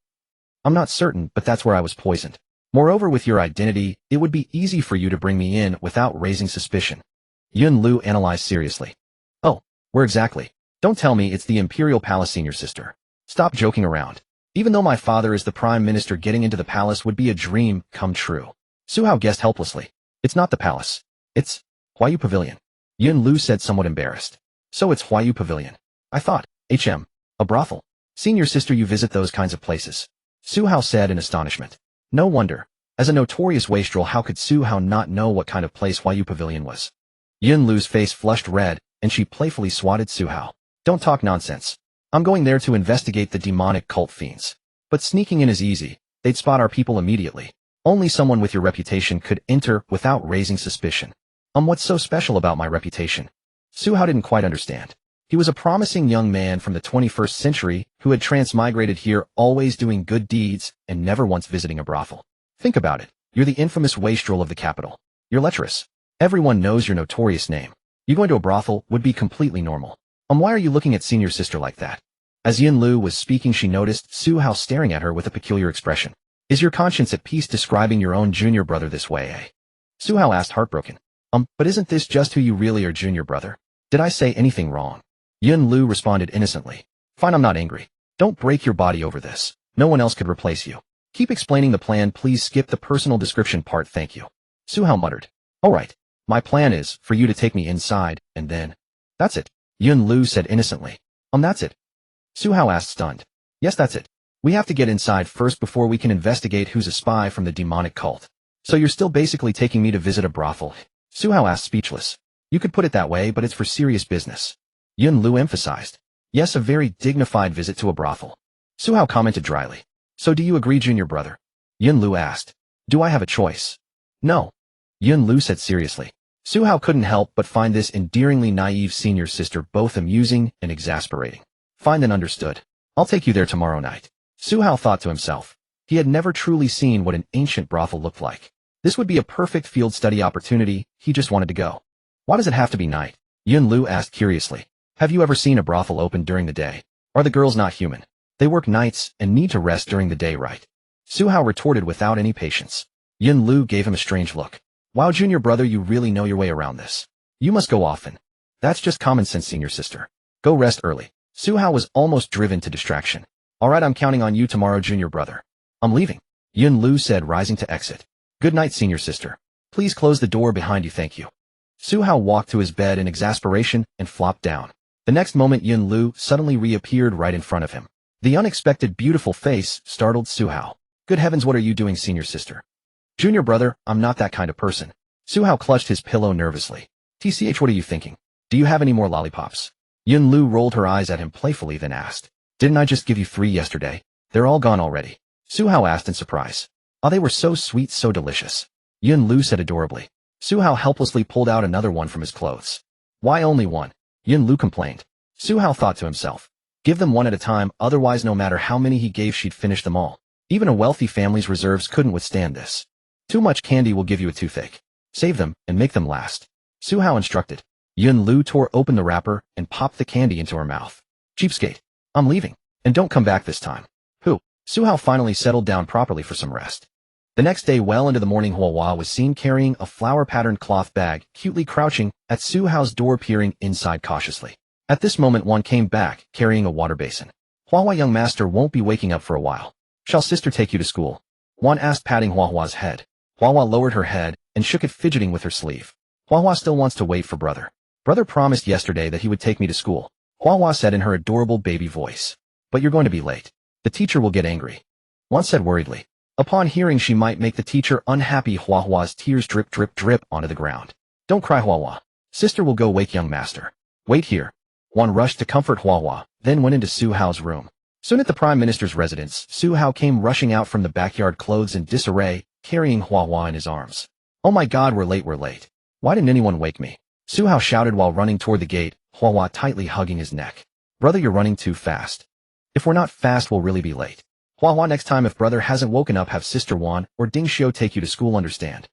I'm not certain, but that's where I was poisoned. Moreover, with your identity, it would be easy for you to bring me in without raising suspicion. Yun Lu analyzed seriously. Oh, where exactly? Don't tell me it's the Imperial Palace, senior sister. Stop joking around. Even though my father is the Prime Minister, getting into the palace would be a dream come true. Su Hao guessed helplessly. It's not the palace. It's Huayu Pavilion. Yun Lu said, somewhat embarrassed. So it's Huayu Pavilion. I thought, a brothel. Senior sister, you visit those kinds of places. Su Hao said in astonishment. No wonder. As a notorious wastrel, how could Su Hao not know what kind of place Huayu Pavilion was? Yun Lu's face flushed red, and she playfully swatted Su Hao. Don't talk nonsense. I'm going there to investigate the demonic cult fiends. But sneaking in is easy. They'd spot our people immediately. Only someone with your reputation could enter without raising suspicion. What's so special about my reputation? Su Hao didn't quite understand. He was a promising young man from the 21st century who had transmigrated here, always doing good deeds and never once visiting a brothel. Think about it. You're the infamous wastrel of the capital. You're lecherous. Everyone knows your notorious name. You going to a brothel would be completely normal. Why are you looking at senior sister like that? As Yun Lu was speaking, she noticed Su Hao staring at her with a peculiar expression. Is your conscience at peace describing your own junior brother this way, eh? Su Hao asked, heartbroken. But isn't this just who you really are, junior brother? Did I say anything wrong? Yun Lu responded innocently. Fine, I'm not angry. Don't break your body over this. No one else could replace you. Keep explaining the plan, please skip the personal description part, thank you. Su Hao muttered. Alright. My plan is for you to take me inside, and then... That's it. Yun Lu said innocently. That's it. Su Hao asked, stunned. Yes, that's it. We have to get inside first before we can investigate who's a spy from the demonic cult. So you're still basically taking me to visit a brothel? Su Hao asked, speechless. You could put it that way, but it's for serious business. Yun Lu emphasized. Yes, a very dignified visit to a brothel. Su Hao commented dryly. So do you agree, junior brother? Yun Lu asked. Do I have a choice? No. Yun Lu said seriously. Su Hao couldn't help but find this endearingly naive senior sister both amusing and exasperating. Fine, then, understood. I'll take you there tomorrow night. Su Hao thought to himself. He had never truly seen what an ancient brothel looked like. This would be a perfect field study opportunity. He just wanted to go. Why does it have to be night? Yun Lu asked curiously. Have you ever seen a brothel open during the day? Are the girls not human? They work nights and need to rest during the day, right? Su Hao retorted without any patience. Yin Lu gave him a strange look. Wow, junior brother, you really know your way around this. You must go often. That's just common sense, senior sister. Go rest early. Su Hao was almost driven to distraction. Alright, I'm counting on you tomorrow, junior brother. I'm leaving. Yin Lu said, rising to exit. Good night, senior sister. Please close the door behind you, thank you. Su Hao walked to his bed in exasperation and flopped down. The next moment Yin Lu suddenly reappeared right in front of him. The unexpected beautiful face startled Su Hao. Good heavens, what are you doing, senior sister? Junior brother, I'm not that kind of person. Su Hao clutched his pillow nervously. TCH, what are you thinking? Do you have any more lollipops? Yin Lu rolled her eyes at him playfully, then asked. Didn't I just give you 3 yesterday? They're all gone already. Su Hao asked in surprise. Oh, they were so sweet, so delicious. Yin Lu said adorably. Su Hao helplessly pulled out another one from his clothes. Why only one? Yin Lu complained. Su Hao thought to himself. Give them one at a time, otherwise no matter how many he gave she'd finish them all. Even a wealthy family's reserves couldn't withstand this. Too much candy will give you a toothache. Save them and make them last. Su Hao instructed. Yin Lu tore open the wrapper and popped the candy into her mouth. Cheapskate. I'm leaving. And don't come back this time. Who? Su Hao finally settled down properly for some rest. The next day, well into the morning, Hua was seen carrying a flower-patterned cloth bag, cutely crouching at Su Hao's door, peering inside cautiously. At this moment, one came back, carrying a water basin. Hua, young master won't be waking up for a while. Shall sister take you to school? One asked, patting Hua's head. Hua lowered her head and shook it, fidgeting with her sleeve. Hua still wants to wait for brother. Brother promised yesterday that he would take me to school, Hua said in her adorable baby voice. But you're going to be late. The teacher will get angry. One said worriedly. Upon hearing she might make the teacher unhappy, Hua's tears drip drip drip onto the ground. Don't cry, Hua. Sister will go wake young master. Wait here. One rushed to comfort Hua, then went into Su Hao's room. Soon at the Prime Minister's residence, Su Hao came rushing out from the backyard, clothes in disarray, carrying Hua in his arms. Oh my god, we're late. Why didn't anyone wake me? Su Hao shouted while running toward the gate, Hua tightly hugging his neck. Brother, you're running too fast. If we're not fast, we'll really be late. Hua, next time if brother hasn't woken up, have sister Wan or Ding Xiu take you to school, understand?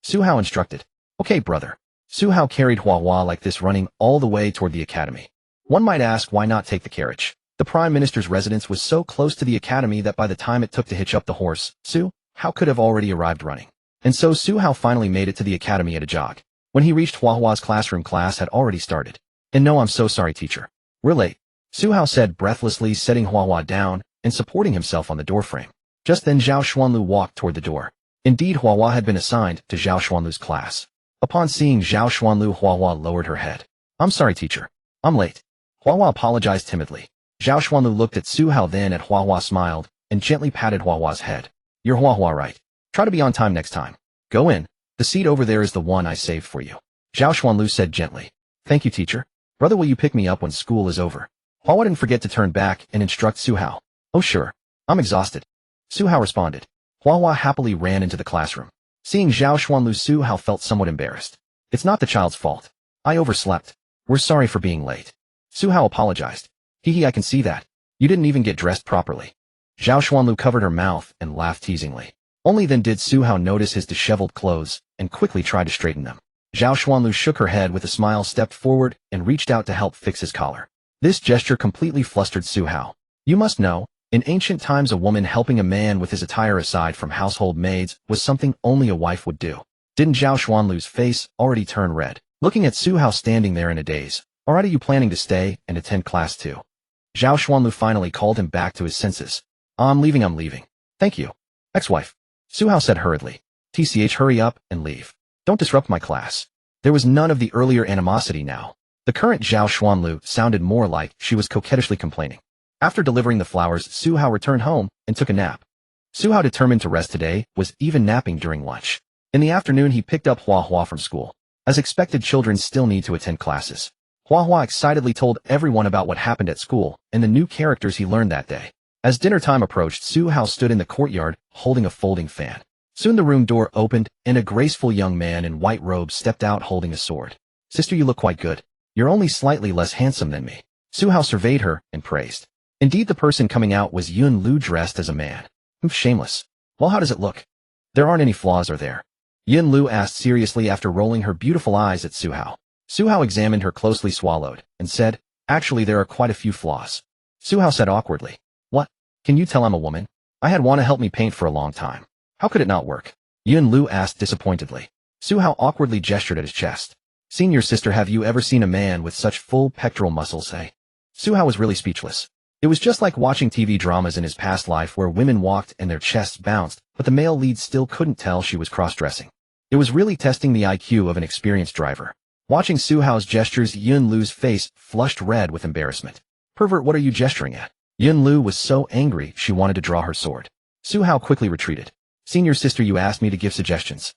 Su Hao instructed. Okay, brother. Su Hao carried Hua like this, running all the way toward the academy. One might ask, why not take the carriage? The Prime Minister's residence was so close to the academy that by the time it took to hitch up the horse, Su Hao could have already arrived running. And so Su Hao finally made it to the academy at a jog. When he reached Hua's classroom, class had already started. And no, I'm so sorry, teacher. We're late. Su Hao said breathlessly, setting Hua down and supporting himself on the doorframe. Just then Zhao Xuanlu walked toward the door. Indeed, Hua had been assigned to Zhao Xuanlu's class. Upon seeing Zhao Xuanlu, Hua lowered her head. I'm sorry, teacher. I'm late. Hua apologized timidly. Zhao Xuanlu looked at Su Hao, then at Hua, smiled, and gently patted Hua's head. You're Hua right. Try to be on time next time. Go in. The seat over there is the one I saved for you. Zhao Xuanlu said gently. Thank you, teacher. Brother, will you pick me up when school is over? Hua didn't forget to turn back and instruct Su Hao. Oh sure. I'm exhausted. Su Hao responded. Hua happily ran into the classroom. Seeing Zhao Xuanlu, Su Hao felt somewhat embarrassed. It's not the child's fault. I overslept. We're sorry for being late. Su Hao apologized. Hee, I can see that. You didn't even get dressed properly. Zhao Xuanlu covered her mouth and laughed teasingly. Only then did Su Hao notice his disheveled clothes and quickly tried to straighten them. Zhao Xuanlu shook her head with a smile, stepped forward, and reached out to help fix his collar. This gesture completely flustered Su Hao. You must know, in ancient times a woman helping a man with his attire aside from household maids was something only a wife would do. Didn't Zhao Xuanlu's face already turn red, looking at Su Hao standing there in a daze? Alright, are you planning to stay and attend class too? Zhao Xuanlu finally called him back to his senses. I'm leaving. Thank you. Ex-wife. Su Hao said hurriedly. TCH, hurry up and leave. Don't disrupt my class. There was none of the earlier animosity now. The current Zhao Xuanlu sounded more like she was coquettishly complaining. After delivering the flowers, Su Hao returned home and took a nap. Su Hao, determined to rest today, was even napping during lunch. In the afternoon, he picked up Hua from school. As expected, children still need to attend classes. Hua excitedly told everyone about what happened at school and the new characters he learned that day. As dinner time approached, Su Hao stood in the courtyard, holding a folding fan. Soon the room door opened, and a graceful young man in white robes stepped out holding a sword. Sister, you look quite good. You're only slightly less handsome than me. Su Hao surveyed her and praised. Indeed, the person coming out was Yin Lu, dressed as a man. Shameless. Well, how does it look? There aren't any flaws, are there? Yin Lu asked seriously after rolling her beautiful eyes at Su Hao. Su Hao examined her closely, swallowed, and said, actually there are quite a few flaws. Su Hao said awkwardly. Can you tell I'm a woman? I had wanna help me paint for a long time. How could it not work? Yun Lu asked disappointedly. Su Hao awkwardly gestured at his chest. Senior sister, have you ever seen a man with such full pectoral muscles, eh? Su Hao was really speechless. It was just like watching TV dramas in his past life where women walked and their chests bounced, but the male lead still couldn't tell she was cross-dressing. It was really testing the IQ of an experienced driver. Watching Su Hao's gestures, Yun Lu's face flushed red with embarrassment. Pervert, what are you gesturing at? Yun Lu was so angry she wanted to draw her sword. Su Hao quickly retreated. Senior sister, you asked me to give suggestions.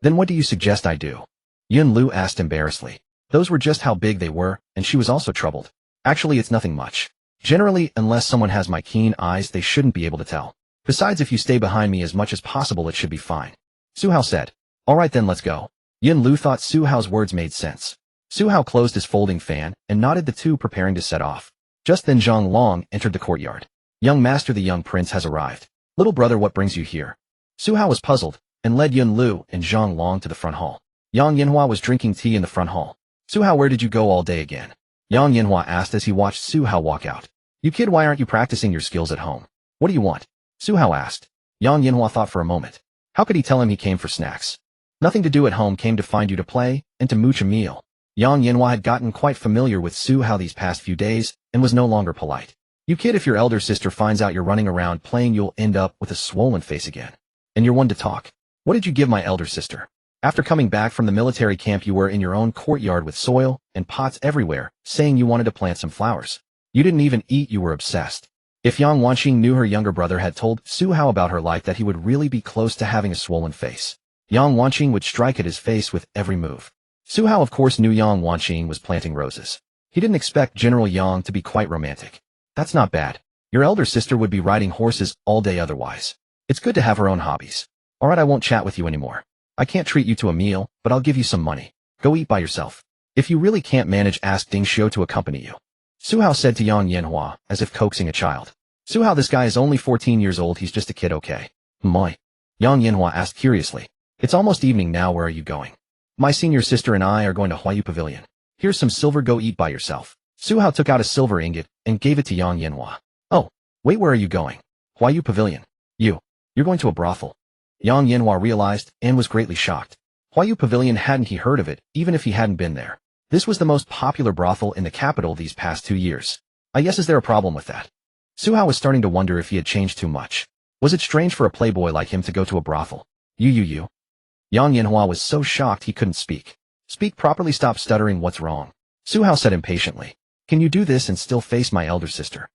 Then what do you suggest I do? Yun Lu asked embarrassedly. Those were just how big they were, and she was also troubled. Actually, it's nothing much. Generally, unless someone has my keen eyes, they shouldn't be able to tell. Besides, if you stay behind me as much as possible, it should be fine. Su Hao said. Alright then, let's go. Yun Lu thought Su Hao's words made sense. Su Hao closed his folding fan and nodded, the two preparing to set off. Just then Zhang Long entered the courtyard. Young master, the young prince has arrived. Little brother, what brings you here? Su Hao was puzzled and led Yun Lu and Zhang Long to the front hall. Yang Yanhua was drinking tea in the front hall. Su Hao, where did you go all day again? Yang Yanhua asked as he watched Su Hao walk out. You kid, why aren't you practicing your skills at home? What do you want? Su Hao asked. Yang Yanhua thought for a moment. How could he tell him he came for snacks? Nothing to do at home, came to find you to play and to mooch a meal. Yang Yanhua had gotten quite familiar with Su Hao these past few days and was no longer polite. You kid, if your elder sister finds out you're running around playing, you'll end up with a swollen face again. And you're one to talk. What did you give my elder sister? After coming back from the military camp, you were in your own courtyard with soil and pots everywhere, saying you wanted to plant some flowers. You didn't even eat, you were obsessed. If Yang Wanqing knew her younger brother had told Su Hao about her life, that he would really be close to having a swollen face. Yang Wanqing would strike at his face with every move. Su Hao of course knew Yang Wanqing was planting roses. He didn't expect General Yang to be quite romantic. That's not bad. Your elder sister would be riding horses all day otherwise. It's good to have her own hobbies. Alright, I won't chat with you anymore. I can't treat you to a meal, but I'll give you some money. Go eat by yourself. If you really can't manage, ask Ding Xiu to accompany you. Su Hao said to Yang Yanhua, as if coaxing a child. Su Hao, this guy is only 14 years old, he's just a kid, okay? Moi. Yang Yanhua asked curiously. It's almost evening now, where are you going? My senior sister and I are going to Huayu Pavilion. Here's some silver, go eat by yourself. Su Hao took out a silver ingot and gave it to Yang Yanhua. Oh, wait, where are you going? Huayu Pavilion. You're going to a brothel. Yang Yanhua realized and was greatly shocked. Huayu Pavilion, hadn't he heard of it, even if he hadn't been there? This was the most popular brothel in the capital these past 2 years. I guess, is there a problem with that? Su Hao was starting to wonder if he had changed too much. Was it strange for a playboy like him to go to a brothel? You. Yang Yanhua was so shocked he couldn't speak. Speak properly, stop stuttering, what's wrong? Su Hao said impatiently. Can you do this and still face my elder sister?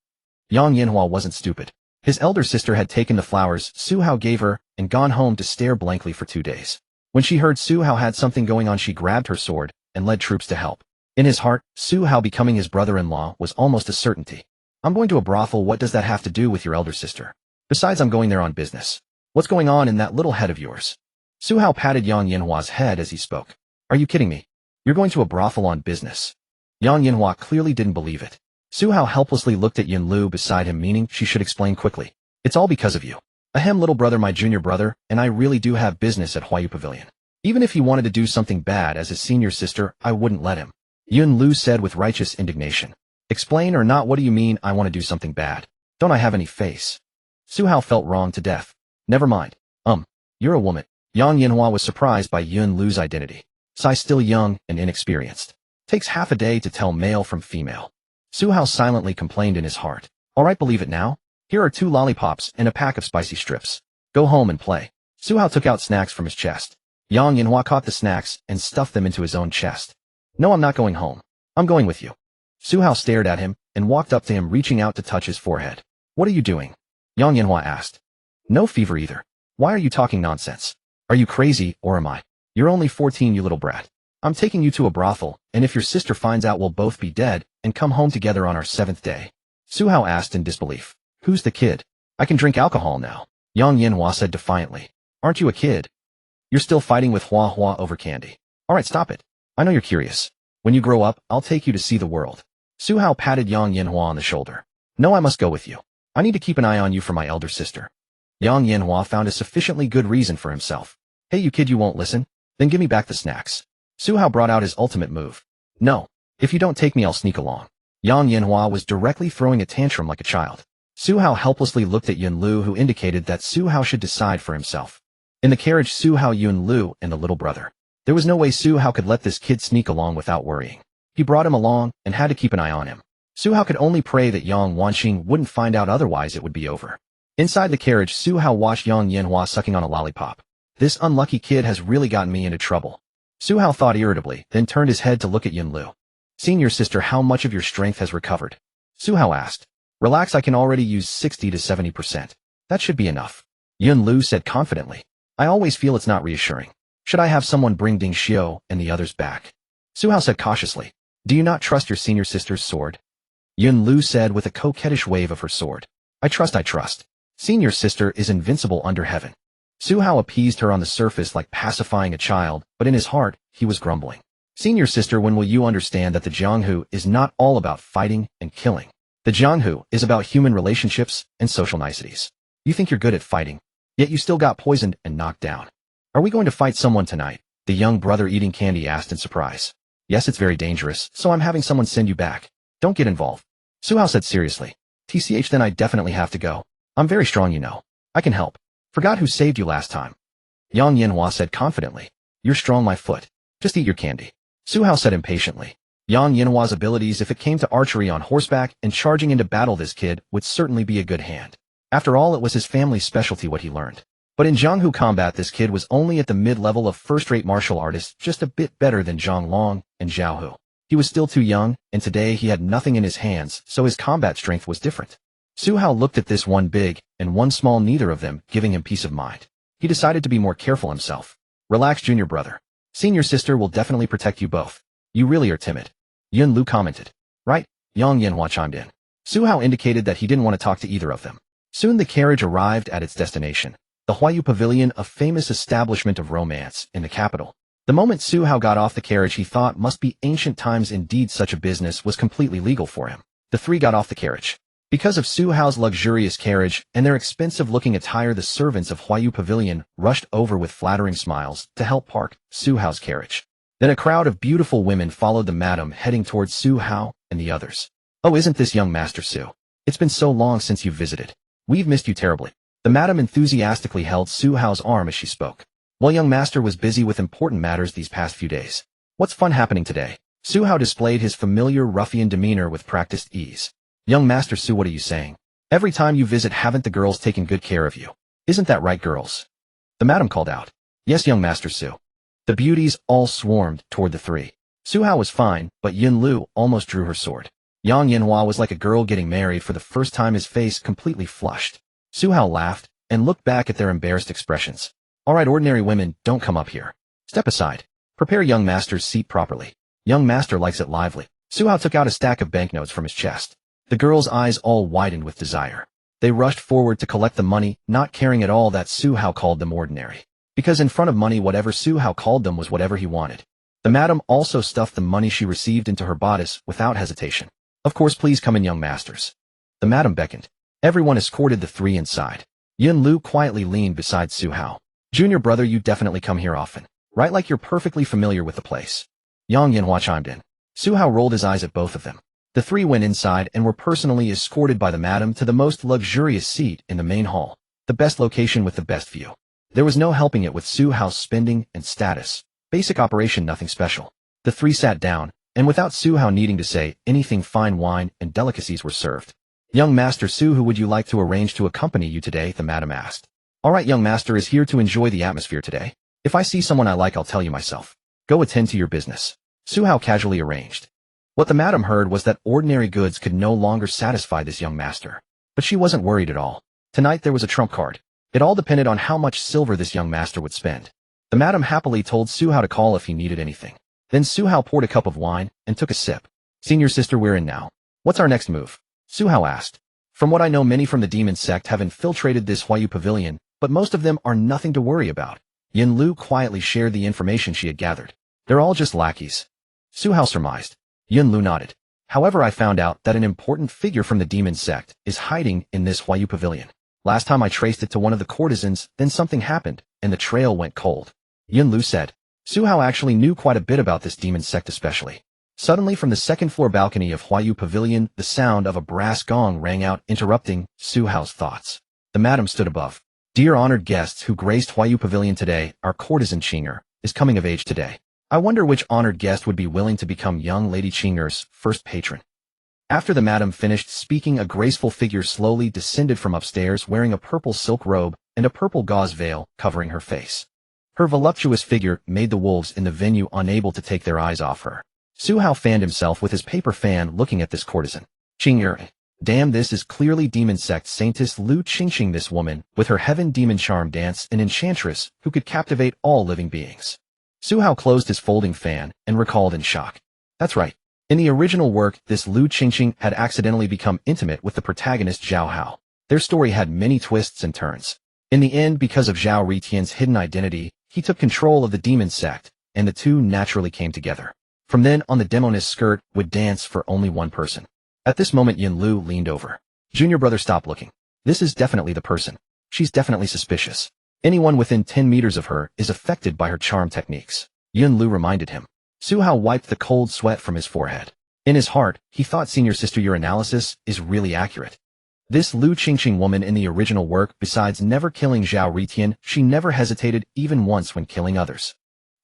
Yang Yanhua wasn't stupid. His elder sister had taken the flowers Su Hao gave her and gone home to stare blankly for 2 days. When she heard Su Hao had something going on, she grabbed her sword and led troops to help. In his heart, Su Hao becoming his brother-in-law was almost a certainty. I'm going to a brothel, what does that have to do with your elder sister? Besides, I'm going there on business. What's going on in that little head of yours? Su Hao patted Yang Yanhua's head as he spoke. Are you kidding me? You're going to a brothel on business? Yang Yanhua clearly didn't believe it. Su Hao helplessly looked at Yun Lu beside him, meaning she should explain quickly. It's all because of you. Ahem, little brother, my junior brother, and I really do have business at Huayu Pavilion. Even if he wanted to do something bad as his senior sister, I wouldn't let him. Yun Lu said with righteous indignation. Explain or not, what do you mean I want to do something bad? Don't I have any face? Su Hao felt wrong to death. Never mind. You're a woman. Yang Yanhua was surprised by Yun Lu's identity. Sai still young and inexperienced. Takes half a day to tell male from female. Su Hao silently complained in his heart. Alright, believe it now. Here are 2 lollipops and a pack of spicy strips. Go home and play. Su Hao took out snacks from his chest. Yang Yanhua caught the snacks and stuffed them into his own chest. No, I'm not going home. I'm going with you. Su Hao stared at him and walked up to him, reaching out to touch his forehead. What are you doing? Yang Yanhua asked. No fever either. Why are you talking nonsense? Are you crazy, or am I? You're only 14, you little brat. I'm taking you to a brothel, and if your sister finds out, we'll both be dead and come home together on our 7th day. Su Hao asked in disbelief. Who's the kid? I can drink alcohol now. Yang Yanhua said defiantly. Aren't you a kid? You're still fighting with Hua Hua over candy. Alright, stop it. I know you're curious. When you grow up, I'll take you to see the world. Su Hao patted Yang Yanhua on the shoulder. No, I must go with you. I need to keep an eye on you for my elder sister. Yang Yanhua found a sufficiently good reason for himself. Hey, you kid, you won't listen? Then give me back the snacks. Su Hao brought out his ultimate move. No. If you don't take me, I'll sneak along. Yang Yanhua was directly throwing a tantrum like a child. Su Hao helplessly looked at Yun Lu, who indicated that Su Hao should decide for himself. In the carriage, Su Hao, Yun Lu, and the little brother. There was no way Su Hao could let this kid sneak along without worrying. He brought him along and had to keep an eye on him. Su Hao could only pray that Yang Wanqing wouldn't find out, otherwise it would be over. Inside the carriage, Su Hao watched Yang Yanhua sucking on a lollipop. This unlucky kid has really gotten me into trouble. Su Hao thought irritably, then turned his head to look at Yun Lu. Senior sister, how much of your strength has recovered? Su Hao asked. Relax, I can already use 60 to 70%. That should be enough. Yun Lu said confidently. I always feel it's not reassuring. Should I have someone bring Ding Xiao and the others back? Su Hao said cautiously. Do you not trust your senior sister's sword? Yun Lu said with a coquettish wave of her sword. I trust. Senior sister is invincible under heaven. Su Hao appeased her on the surface like pacifying a child, but in his heart, he was grumbling. Senior sister, when will you understand that the Jianghu is not all about fighting and killing? The Jianghu is about human relationships and social niceties. You think you're good at fighting, yet you still got poisoned and knocked down. Are we going to fight someone tonight? The young brother eating candy asked in surprise. Yes, it's very dangerous, so I'm having someone send you back. Don't get involved. Su Hao said seriously. TCH, then I definitely have to go. I'm very strong, you know. I can help. Forgot who saved you last time. Yang Yanhua said confidently. You're strong, my foot. Just eat your candy. Su Hao said impatiently. Yang Yanhua's abilities, if it came to archery on horseback and charging into battle, this kid would certainly be a good hand. After all, it was his family's specialty what he learned. But in Jianghu combat, this kid was only at the mid-level of first-rate martial artists, just a bit better than Zhang Long and Zhao Hu. He was still too young, and today he had nothing in his hands, so his combat strength was different. Su Hao looked at this one big and one small, neither of them giving him peace of mind. He decided to be more careful himself. Relax, junior brother. Senior sister will definitely protect you both. You really are timid. Yun Lu commented. Right, Yang Yanhua chimed in. Su Hao indicated that he didn't want to talk to either of them. Soon the carriage arrived at its destination, the Huayu Pavilion, a famous establishment of romance in the capital. The moment Su Hao got off the carriage, he thought must be ancient times. Indeed, such a business was completely legal for him. The three got off the carriage. Because of Su Hao's luxurious carriage and their expensive-looking attire, the servants of Huayu Pavilion rushed over with flattering smiles to help park Su Hao's carriage. Then a crowd of beautiful women followed the madam, heading towards Su Hao and the others. Oh, isn't this young Master Su? It's been so long since you've visited. We've missed you terribly. The madam enthusiastically held Su Hao's arm as she spoke. Well, young master was busy with important matters these past few days. What's fun happening today? Su Hao displayed his familiar ruffian demeanor with practiced ease. Young Master Su, what are you saying? Every time you visit, haven't the girls taken good care of you? Isn't that right, girls? The madam called out. Yes, young Master Su. The beauties all swarmed toward the three. Su Hao was fine, but Yun Lu almost drew her sword. Yang Yanhua was like a girl getting married for the first time, his face completely flushed. Su Hao laughed and looked back at their embarrassed expressions. All right, ordinary women, don't come up here. Step aside. Prepare young master's seat properly. Young master likes it lively. Su Hao took out a stack of banknotes from his chest. The girls' eyes all widened with desire. They rushed forward to collect the money, not caring at all that Su Hao called them ordinary. Because in front of money, whatever Su Hao called them was whatever he wanted. The madam also stuffed the money she received into her bodice without hesitation. Of course, please come in, young masters. The madam beckoned. Everyone escorted the three inside. Yun Lu quietly leaned beside Su Hao. Junior brother, you definitely come here often. Right, like you're perfectly familiar with the place. Yang Yanhua chimed in. Su Hao rolled his eyes at both of them. The three went inside and were personally escorted by the madam to the most luxurious seat in the main hall, the best location with the best view. There was no helping it with Su Hao's spending and status. Basic operation, nothing special. The three sat down, and without Su Hao needing to say anything, fine wine and delicacies were served. Young Master Su, who would you like to arrange to accompany you today? The madam asked. All right, young master is here to enjoy the atmosphere today. If I see someone I like, I'll tell you myself. Go attend to your business. Su Hao casually arranged. What the madam heard was that ordinary goods could no longer satisfy this young master. But she wasn't worried at all. Tonight there was a trump card. It all depended on how much silver this young master would spend. The madam happily told Su Hao to call if he needed anything. Then Su Hao poured a cup of wine and took a sip. Senior sister, we're in now. What's our next move? Su Hao asked. From what I know, many from the demon sect have infiltrated this Huayu Pavilion, but most of them are nothing to worry about. Yun Lu quietly shared the information she had gathered. They're all just lackeys. Su Hao surmised. Yun Lu nodded. However, I found out that an important figure from the demon sect is hiding in this Huayu Pavilion. Last time I traced it to one of the courtesans, then something happened, and the trail went cold. Yun Lu said. Su Hao actually knew quite a bit about this demon sect especially. Suddenly from the second-floor balcony of Huayu Pavilion, the sound of a brass gong rang out, interrupting Su Hao's thoughts. The madam stood above. Dear honored guests who graced Huayu Pavilion today, our courtesan Qing'er is coming of age today. I wonder which honored guest would be willing to become young Lady Qing'er's first patron. After the madam finished speaking, a graceful figure slowly descended from upstairs wearing a purple silk robe and a purple gauze veil covering her face. Her voluptuous figure made the wolves in the venue unable to take their eyes off her. Su Hao fanned himself with his paper fan looking at this courtesan. Qing'er. Damn, this is clearly Demon Saintess Lu Qingqing, this woman, with her heaven demon charm dance, an enchantress who could captivate all living beings. Su Hao closed his folding fan and recalled in shock. That's right. In the original work, this Lu Qingqing had accidentally become intimate with the protagonist Su Hao. Their story had many twists and turns. In the end, because of Zhao Ritian's hidden identity, he took control of the demon sect, and the two naturally came together. From then on, the demoness skirt would dance for only one person. At this moment, Yin Lu leaned over. Junior brother, stop looking. This is definitely the person. She's definitely suspicious. Anyone within 10 meters of her is affected by her charm techniques. Yin Lu reminded him. Su Hao wiped the cold sweat from his forehead. In his heart, he thought, senior sister, your analysis is really accurate. This Lu Qingqing woman in the original work, besides never killing Zhao Ritian, she never hesitated even once when killing others.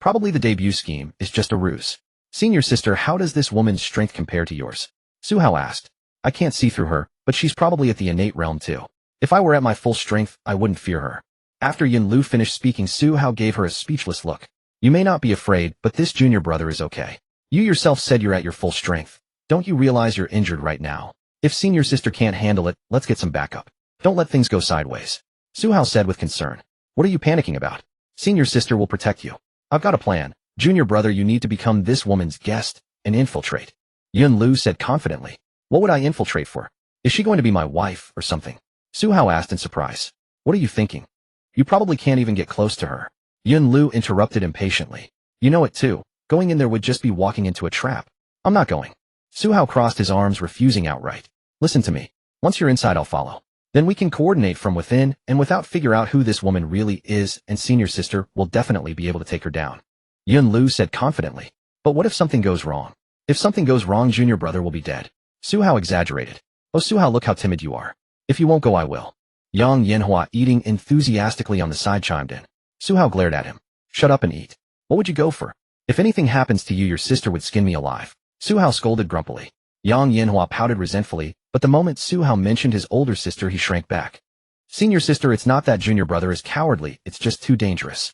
Probably the debut scheme is just a ruse. Senior sister, how does this woman's strength compare to yours? Su Hao asked. I can't see through her, but she's probably at the innate realm too. If I were at my full strength, I wouldn't fear her. After Yin Lu finished speaking, Su Hao gave her a speechless look. You may not be afraid, but this junior brother is okay. You yourself said you're at your full strength. Don't you realize you're injured right now? If senior sister can't handle it, let's get some backup. Don't let things go sideways. Su Hao said with concern. What are you panicking about? Senior sister will protect you. I've got a plan. Junior brother, you need to become this woman's guest and infiltrate. Yin Lu said confidently. What would I infiltrate for? Is she going to be my wife or something? Su Hao asked in surprise. What are you thinking? You probably can't even get close to her. Yin Lu interrupted impatiently. You know it too. Going in there would just be walking into a trap. I'm not going. Su Hao crossed his arms, refusing outright. Listen to me. Once you're inside, I'll follow. Then we can coordinate from within and without figure out who this woman really is, and senior sister will definitely be able to take her down. Yin Lu said confidently. But what if something goes wrong? If something goes wrong, junior brother will be dead. Su Hao exaggerated. Oh, Su Hao, look how timid you are. If you won't go, I will. Yang Yanhua, eating enthusiastically on the side, chimed in. Su Hao glared at him. Shut up and eat. What would you go for? If anything happens to you, your sister would skin me alive. Su Hao scolded grumpily. Yang Yanhua pouted resentfully, but the moment Su Hao mentioned his older sister, he shrank back. Senior sister, it's not that junior brother is cowardly, it's just too dangerous.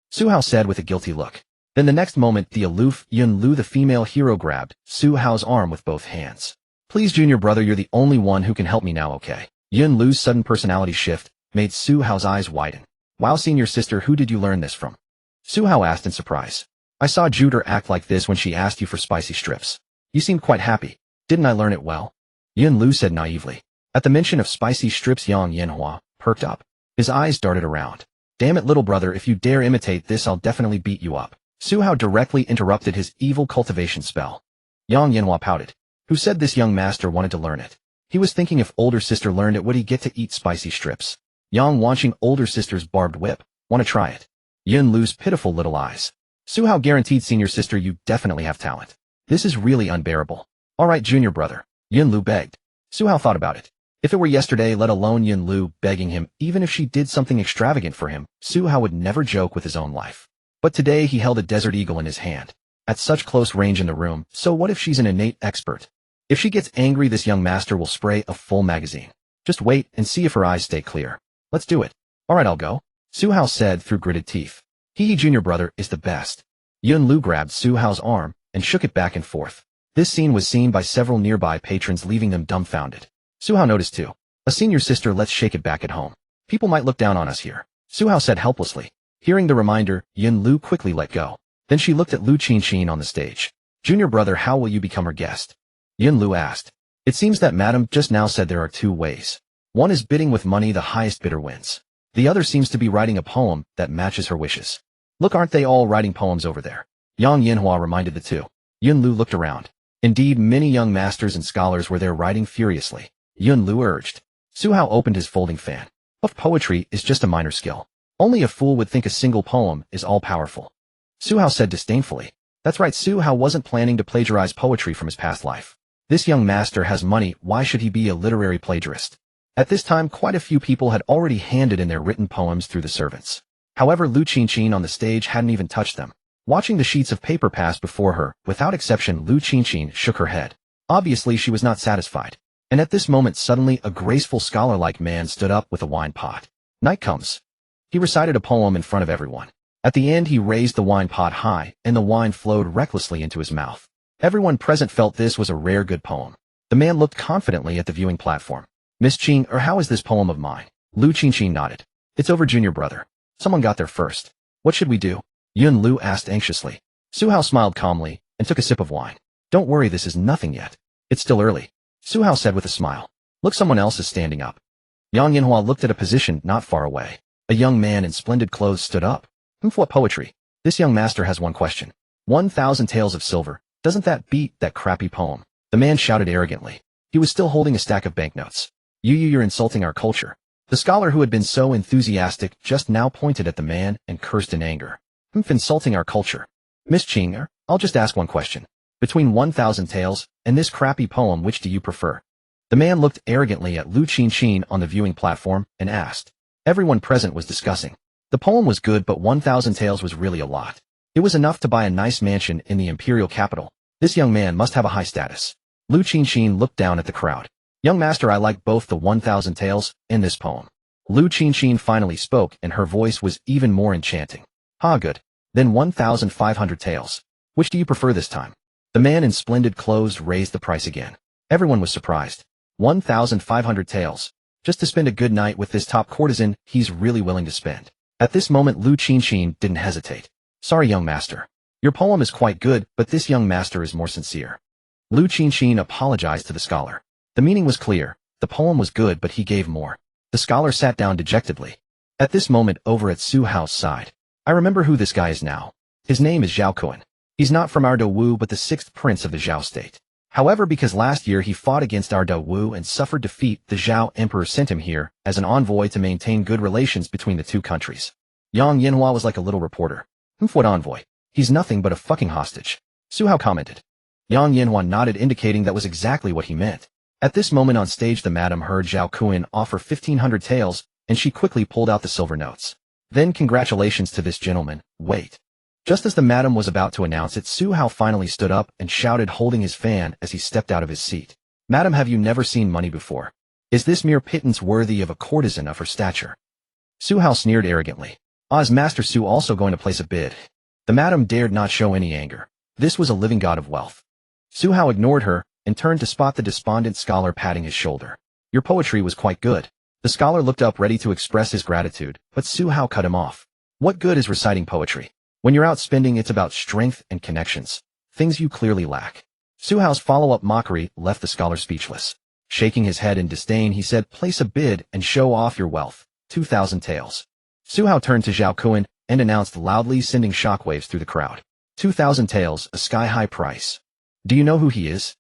Su Hao said with a guilty look. Then the next moment, the aloof Yin Lu, the female hero, grabbed Su Hao's arm with both hands. Please, junior brother, you're the only one who can help me now, okay? Yin Lu's sudden personality shift made Su Hao's eyes widen. Wow, senior sister, who did you learn this from? Su Hao asked in surprise. I saw Juder act like this when she asked you for spicy strips. You seemed quite happy. Didn't I learn it well? Yin Lu said naively. At the mention of spicy strips, Yang Yanhua perked up. His eyes darted around. Damn it, little brother, if you dare imitate this, I'll definitely beat you up. Su Hao directly interrupted his evil cultivation spell. Yang Yanhua pouted. Who said this young master wanted to learn it? He was thinking if older sister learned it, would he get to eat spicy strips? Yang watching older sister's barbed whip. Want to try it? Yin Lu's pitiful little eyes. Su Hao guaranteed, senior sister, you definitely have talent. This is really unbearable. All right, junior brother. Yin Lu begged. Su Hao thought about it. If it were yesterday, let alone Yin Lu begging him, even if she did something extravagant for him, Su Hao would never joke with his own life. But today he held a desert eagle in his hand. At such close range in the room, so what if she's an innate expert? If she gets angry, this young master will spray a full magazine. Just wait and see if her eyes stay clear. Let's do it. All right, I'll go. Su Hao said through gritted teeth. He, junior brother, is the best. Yin Lu grabbed Su Hao's arm and shook it back and forth. This scene was seen by several nearby patrons, leaving them dumbfounded. Su Hao noticed too. A senior sister, let's shake it back at home. People might look down on us here. Su Hao said helplessly. Hearing the reminder, Yin Lu quickly let go. Then she looked at Lu Qingqing on the stage. Junior brother, how will you become her guest? Yin Lu asked. It seems that madam just now said there are two ways. One is bidding with money, the highest bidder wins. The other seems to be writing a poem that matches her wishes. Look, aren't they all writing poems over there? Yang Yanhua reminded the two. Yin Lu looked around. Indeed, many young masters and scholars were there writing furiously. Yin Lu urged. Su Hao opened his folding fan. But poetry is just a minor skill. Only a fool would think a single poem is all-powerful. Su Hao said disdainfully. That's right, Su Hao wasn't planning to plagiarize poetry from his past life. This young master has money, why should he be a literary plagiarist? At this time, quite a few people had already handed in their written poems through the servants. However, Lu Qingqin on the stage hadn't even touched them. Watching the sheets of paper pass before her, without exception, Lu Qingqin shook her head. Obviously, she was not satisfied. And at this moment, suddenly, a graceful scholar-like man stood up with a wine pot. Night comes. He recited a poem in front of everyone. At the end, he raised the wine pot high, and the wine flowed recklessly into his mouth. Everyone present felt this was a rare good poem. The man looked confidently at the viewing platform. Miss Qing, how is this poem of mine? Lu Qingqin nodded. It's over, junior brother. Someone got there first. What should we do? Yun Lu asked anxiously. Su Hao smiled calmly and took a sip of wine. Don't worry, this is nothing yet. It's still early. Su Hao said with a smile. Look, someone else is standing up. Yang Yanhua looked at a position not far away. A young man in splendid clothes stood up. What poetry? This young master has one question. 1,000 taels of silver. Doesn't that beat that crappy poem? The man shouted arrogantly. He was still holding a stack of banknotes. You're insulting our culture. The scholar who had been so enthusiastic just now pointed at the man and cursed in anger. Insulting our culture. Miss Qing, I'll just ask one question. Between 1,000 taels and this crappy poem, which do you prefer? The man looked arrogantly at Lu Qingqin on the viewing platform and asked. Everyone present was discussing. The poem was good, but 1,000 taels was really a lot. It was enough to buy a nice mansion in the imperial capital. This young man must have a high status. Lu Qingqin looked down at the crowd. Young master, I like both the 1,000 taels and this poem. Lu Qingqin finally spoke, and her voice was even more enchanting. Good. Then 1,500 taels. Which do you prefer this time? The man in splendid clothes raised the price again. Everyone was surprised. 1,500 taels. Just to spend a good night with this top courtesan, he's really willing to spend. At this moment, Lu Qingqin didn't hesitate. Sorry, young master. Your poem is quite good, but this young master is more sincere. Lu Qingqin apologized to the scholar. The meaning was clear. The poem was good, but he gave more. The scholar sat down dejectedly. At this moment, over at Su Hao's side. I remember who this guy is now. His name is Zhao Kuan. He's not from our Wu, but the 6th prince of the Zhao state. However, because last year he fought against our Wu and suffered defeat, the Zhao emperor sent him here as an envoy to maintain good relations between the two countries. Yang Yanhua was like a little reporter. What envoy? He's nothing but a fucking hostage. Su Hao commented. Yang Yanhua nodded, indicating that was exactly what he meant. At this moment on stage, the madam heard Zhao Kuan offer 1,500 taels, and she quickly pulled out the silver notes. Then congratulations to this gentleman. Wait. Just as the madam was about to announce it, Su Hao finally stood up and shouted, holding his fan as he stepped out of his seat. Madam, have you never seen money before? Is this mere pittance worthy of a courtesan of her stature? Su Hao sneered arrogantly. Is Master Su also going to place a bid? The madam dared not show any anger. This was a living god of wealth. Su Hao ignored her and turned to spot the despondent scholar patting his shoulder. Your poetry was quite good. The scholar looked up ready to express his gratitude, but Su Hao cut him off. What good is reciting poetry? When you're out spending, it's about strength and connections, things you clearly lack. Su Hao's follow-up mockery left the scholar speechless. Shaking his head in disdain, he said, place a bid and show off your wealth. 2,000 taels. Su Hao turned to Zhao Kuan and announced loudly, sending shockwaves through the crowd. 2,000 taels, a sky-high price. Do you know who he is?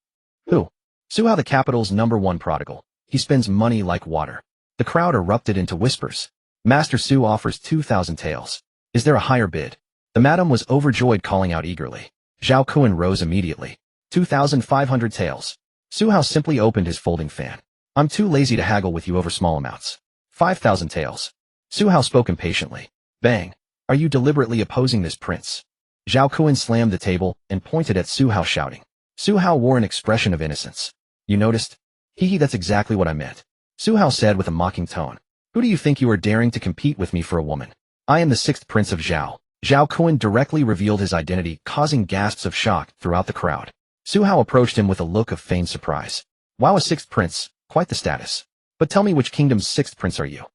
Who? Su Hao, the capital's #1 prodigal. He spends money like water. The crowd erupted into whispers. Master Su offers 2,000 taels. Is there a higher bid? The madam was overjoyed, calling out eagerly. Zhao Kuan rose immediately. 2,500 taels. Su Hao simply opened his folding fan. I'm too lazy to haggle with you over small amounts. 5,000 taels. Su Hao spoke impatiently. Bang. Are you deliberately opposing this prince? Zhao Kuan slammed the table and pointed at Su Hao, shouting. Su Hao wore an expression of innocence. You noticed? Hee, that's exactly what I meant. Su Hao said with a mocking tone. Who do you think you are, daring to compete with me for a woman? I am the 6th prince of Zhao. Zhao Kuan directly revealed his identity, causing gasps of shock throughout the crowd. Su Hao approached him with a look of feigned surprise. Wow, a 6th prince, quite the status. But tell me, which kingdom's 6th prince are you?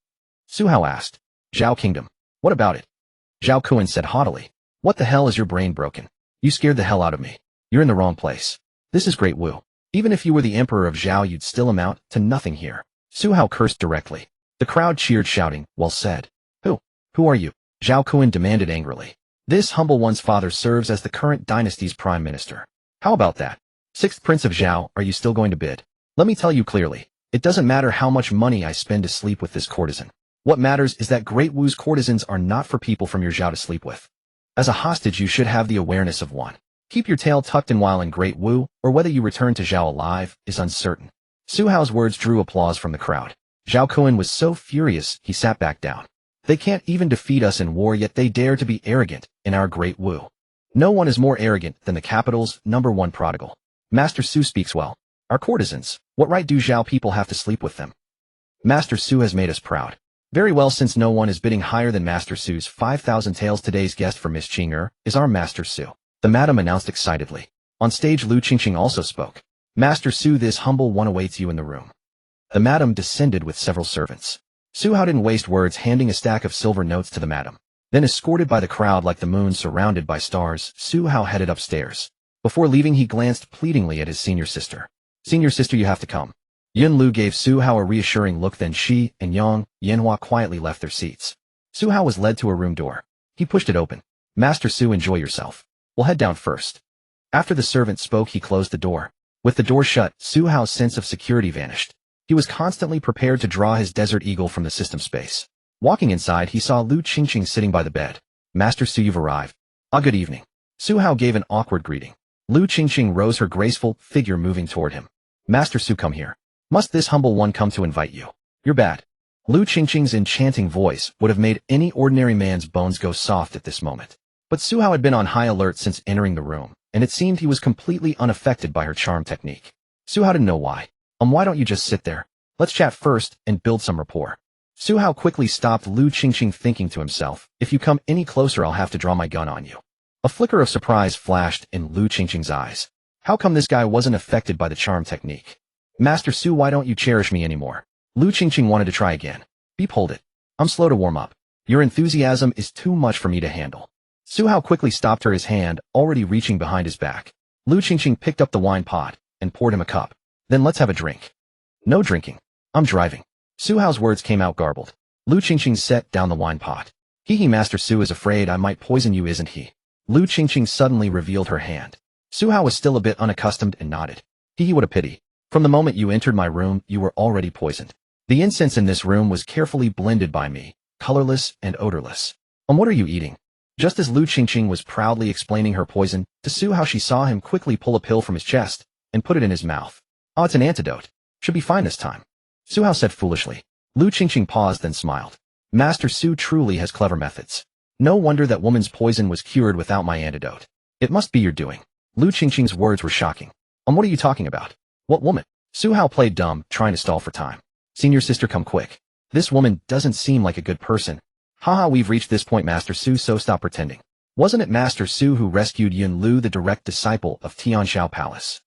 Su Hao asked. Zhao Kingdom. What about it? Zhao Kuan said haughtily. What the hell, is your brain broken? You scared the hell out of me. You're in the wrong place. This is Great Wu. Even if you were the emperor of Zhao, you'd still amount to nothing here. Su Hao cursed directly. The crowd cheered, shouting, well said. Who are you? Zhao Kuan demanded angrily. This humble one's father serves as the current dynasty's prime minister. How about that? 6th prince of Zhao, are you still going to bid? Let me tell you clearly. It doesn't matter how much money I spend to sleep with this courtesan. What matters is that Great Wu's courtesans are not for people from your Zhao to sleep with. As a hostage, you should have the awareness of one. Keep your tail tucked in while in Great Wu, or whether you return to Zhao alive, is uncertain. Su Hao's words drew applause from the crowd. Zhao Kuan was so furious, he sat back down. They can't even defeat us in war, yet they dare to be arrogant in our Great Wu. No one is more arrogant than the capital's #1 prodigal. Master Su speaks well. Our courtesans, what right do Zhao people have to sleep with them? Master Su has made us proud. Very well, since no one is bidding higher than Master Su's 5,000 taels, today's guest for Miss Qing'er is our Master Su. The madam announced excitedly. On stage, Lu Qingqing also spoke. Master Su, this humble one awaits you in the room. The madam descended with several servants. Su Hao didn't waste words, handing a stack of silver notes to the madam. Then, escorted by the crowd like the moon surrounded by stars, Su Hao headed upstairs. Before leaving, he glanced pleadingly at his senior sister. Senior sister, you have to come. Yun Lu gave Su Hao a reassuring look, then she and Yang Yanhua quietly left their seats. Su Hao was led to a room door. He pushed it open. Master Su, enjoy yourself. We'll head down first. After the servant spoke, he closed the door. With the door shut, Su Hao's sense of security vanished. He was constantly prepared to draw his Desert Eagle from the system space. Walking inside, he saw Lu Qingqing sitting by the bed. Master Su, you've arrived. Good evening. Su Hao gave an awkward greeting. Lu Qingqing rose, her graceful figure moving toward him. Master Su, come here. Must this humble one come to invite you? You're bad. Lu Qingqing's enchanting voice would have made any ordinary man's bones go soft at this moment. But Su Hao had been on high alert since entering the room, and it seemed he was completely unaffected by her charm technique. Su Hao didn't know why. Why don't you just sit there? Let's chat first and build some rapport. Su Hao quickly stopped Lu Qingqing, thinking to himself, if you come any closer, I'll have to draw my gun on you. A flicker of surprise flashed in Lu Qingqing's eyes. How come this guy wasn't affected by the charm technique? Master Su, why don't you cherish me anymore? Lu Qingqing wanted to try again. Beep, hold it. I'm slow to warm up. Your enthusiasm is too much for me to handle. Su Hao quickly stopped her, his hand already reaching behind his back. Lu Qingqing picked up the wine pot and poured him a cup. Then let's have a drink. No drinking. I'm driving. Su Hao's words came out garbled. Lu Qingqing set down the wine pot. Master Su is afraid I might poison you, isn't he? Lu Qingqing suddenly revealed her hand. Su Hao was still a bit unaccustomed and nodded. What a pity. From the moment you entered my room, you were already poisoned. The incense in this room was carefully blended by me, colorless and odorless. What are you eating? Just as Lu Qingqing was proudly explaining her poison to Su Hao, she saw him quickly pull a pill from his chest and put it in his mouth. It's an antidote. Should be fine this time. Su Hao said foolishly. Lu Qingqing paused, then smiled. Master Su truly has clever methods. No wonder that woman's poison was cured without my antidote. It must be your doing. Lu Qingqing's words were shocking. What are you talking about? What woman? Su Hao played dumb, trying to stall for time. Senior sister, come quick. This woman doesn't seem like a good person. Haha, we've reached this point, Master Su, so stop pretending. Wasn't it Master Su who rescued Yun Lu, the direct disciple of Tianshao Palace?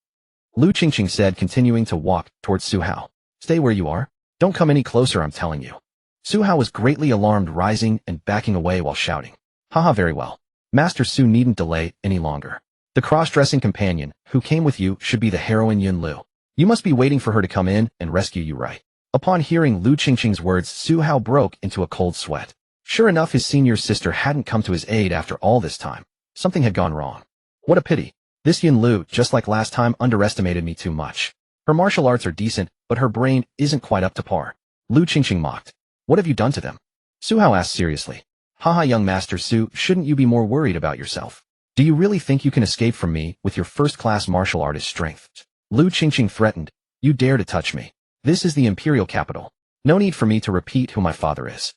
Lu Qingqing said, continuing to walk towards Su Hao. Stay where you are. Don't come any closer, I'm telling you. Su Hao was greatly alarmed, rising and backing away while shouting. Haha, very well. Master Su needn't delay any longer. The cross-dressing companion who came with you should be the heroine Yun Lu. You must be waiting for her to come in and rescue you, right? Upon hearing Lu Qingqing's words, Su Hao broke into a cold sweat. Sure enough, his senior sister hadn't come to his aid after all this time. Something had gone wrong. What a pity. This Yun Lu, just like last time, underestimated me too much. Her martial arts are decent, but her brain isn't quite up to par. Lu Qingqing mocked. What have you done to them? Su Hao asked seriously. Haha, young Master Su, shouldn't you be more worried about yourself? Do you really think you can escape from me with your first-class martial artist strength? Lu Qingqing threatened. You dare to touch me. This is the imperial capital. No need for me to repeat who my father is.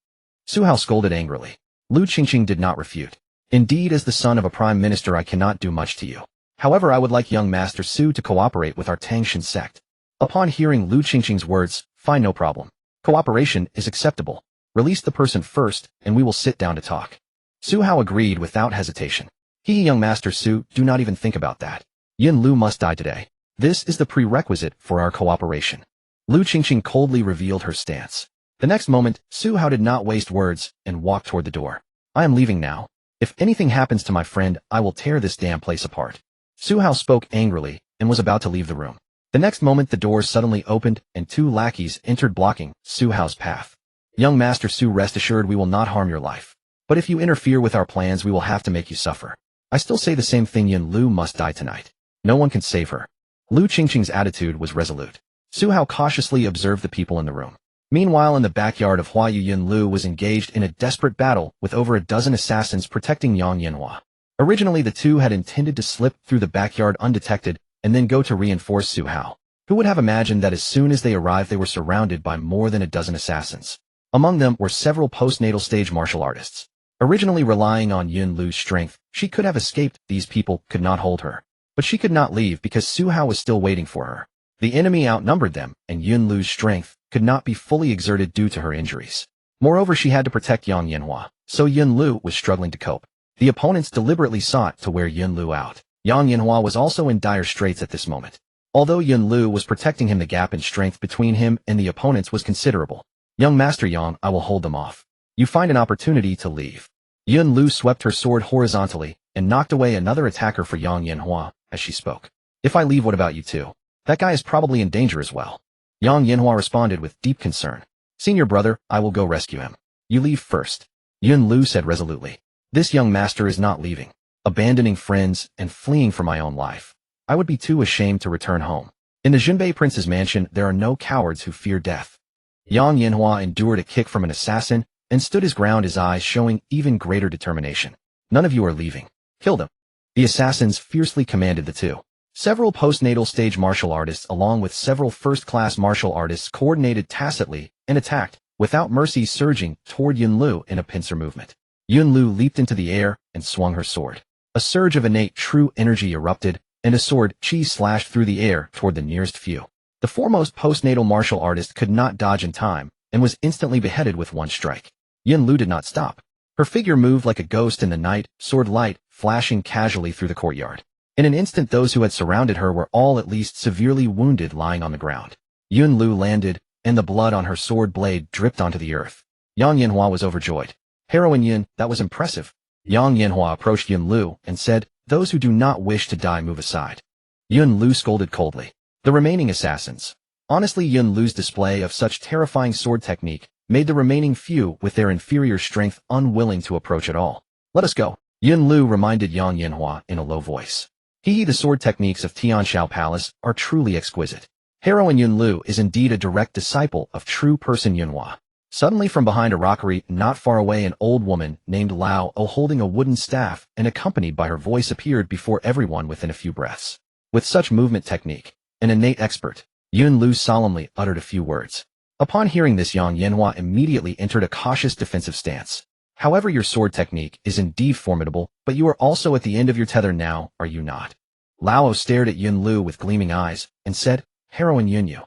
Su Hao scolded angrily. Lu Qingqing did not refute. Indeed, as the son of a prime minister, I cannot do much to you. However, I would like young Master Su to cooperate with our Tangshan sect. Upon hearing Lu Qingqing's words, fine, no problem. Cooperation is acceptable. Release the person first, and we will sit down to talk. Su Hao agreed without hesitation. Young Master Su, do not even think about that. Yun Lu must die today. This is the prerequisite for our cooperation. Lu Qingqing coldly revealed her stance. The next moment, Su Hao did not waste words and walked toward the door. I am leaving now. If anything happens to my friend, I will tear this damn place apart. Su Hao spoke angrily and was about to leave the room. The next moment, the doors suddenly opened and two lackeys entered, blocking Su Hao's path. Young Master Su, rest assured we will not harm your life. But if you interfere with our plans, we will have to make you suffer. I still say the same thing, Yun Lu must die tonight. No one can save her. Lu Qingqing's attitude was resolute. Su Hao cautiously observed the people in the room. Meanwhile, in the backyard of Huayu, Yun Lu was engaged in a desperate battle with over a dozen assassins protecting Yang Yanhua. Originally, the two had intended to slip through the backyard undetected and then go to reinforce Su Hao. Who would have imagined that as soon as they arrived they were surrounded by more than a dozen assassins? Among them were several postnatal stage martial artists. Originally relying on Yun Lu's strength, she could have escaped. These people could not hold her. But she could not leave because Su Hao was still waiting for her. The enemy outnumbered them, and Yun Lu's strength could not be fully exerted due to her injuries. Moreover, she had to protect Yang Yanhua, so Yun Lu was struggling to cope. The opponents deliberately sought to wear Yun Lu out. Yang Yanhua was also in dire straits at this moment. Although Yun Lu was protecting him, the gap in strength between him and the opponents was considerable. Young Master Yang, I will hold them off. You find an opportunity to leave. Yun Lu swept her sword horizontally and knocked away another attacker for Yang Yanhua as she spoke. If I leave, what about you two? That guy is probably in danger as well. Yang Yanhua responded with deep concern. Senior brother, I will go rescue him. You leave first. Yun Lu said resolutely. This young master is not leaving. Abandoning friends and fleeing for my own life. I would be too ashamed to return home. In the Jinbei Prince's mansion, there are no cowards who fear death. Yang Yanhua endured a kick from an assassin and stood his ground, his eyes showing even greater determination. None of you are leaving. Kill them. The assassins fiercely commanded the two. Several postnatal stage martial artists along with several first-class martial artists coordinated tacitly and attacked, without mercy, surging toward Yun Lu in a pincer movement. Yun Lu leaped into the air and swung her sword. A surge of innate true energy erupted, and a sword chi slashed through the air toward the nearest few. The foremost postnatal martial artist could not dodge in time and was instantly beheaded with one strike. Yun Lu did not stop. Her figure moved like a ghost in the night, sword light flashing casually through the courtyard. In an instant, those who had surrounded her were all at least severely wounded, lying on the ground. Yun Lu landed, and the blood on her sword blade dripped onto the earth. Yang Yanhua was overjoyed. Heroine Yun, that was impressive. Yang Yanhua approached Yun Lu and said, those who do not wish to die move aside. Yun Lu scolded coldly. The remaining assassins. Honestly, Yun Lu's display of such terrifying sword technique made the remaining few with their inferior strength unwilling to approach at all. Let us go. Yun Lu reminded Yang Yanhua in a low voice. The sword techniques of Tianshao Palace are truly exquisite. Heroine Yun Lu is indeed a direct disciple of true person Yunhua. Suddenly from behind a rockery not far away, an old woman named Lao O holding a wooden staff and accompanied by her voice appeared before everyone within a few breaths. With such movement technique, an innate expert, Yun Lu solemnly uttered a few words. Upon hearing this, Yang Yanhua immediately entered a cautious defensive stance. However, your sword technique is indeed formidable, but you are also at the end of your tether now, are you not? Lao stared at Yun Lu with gleaming eyes and said, Heroine Yun Yu.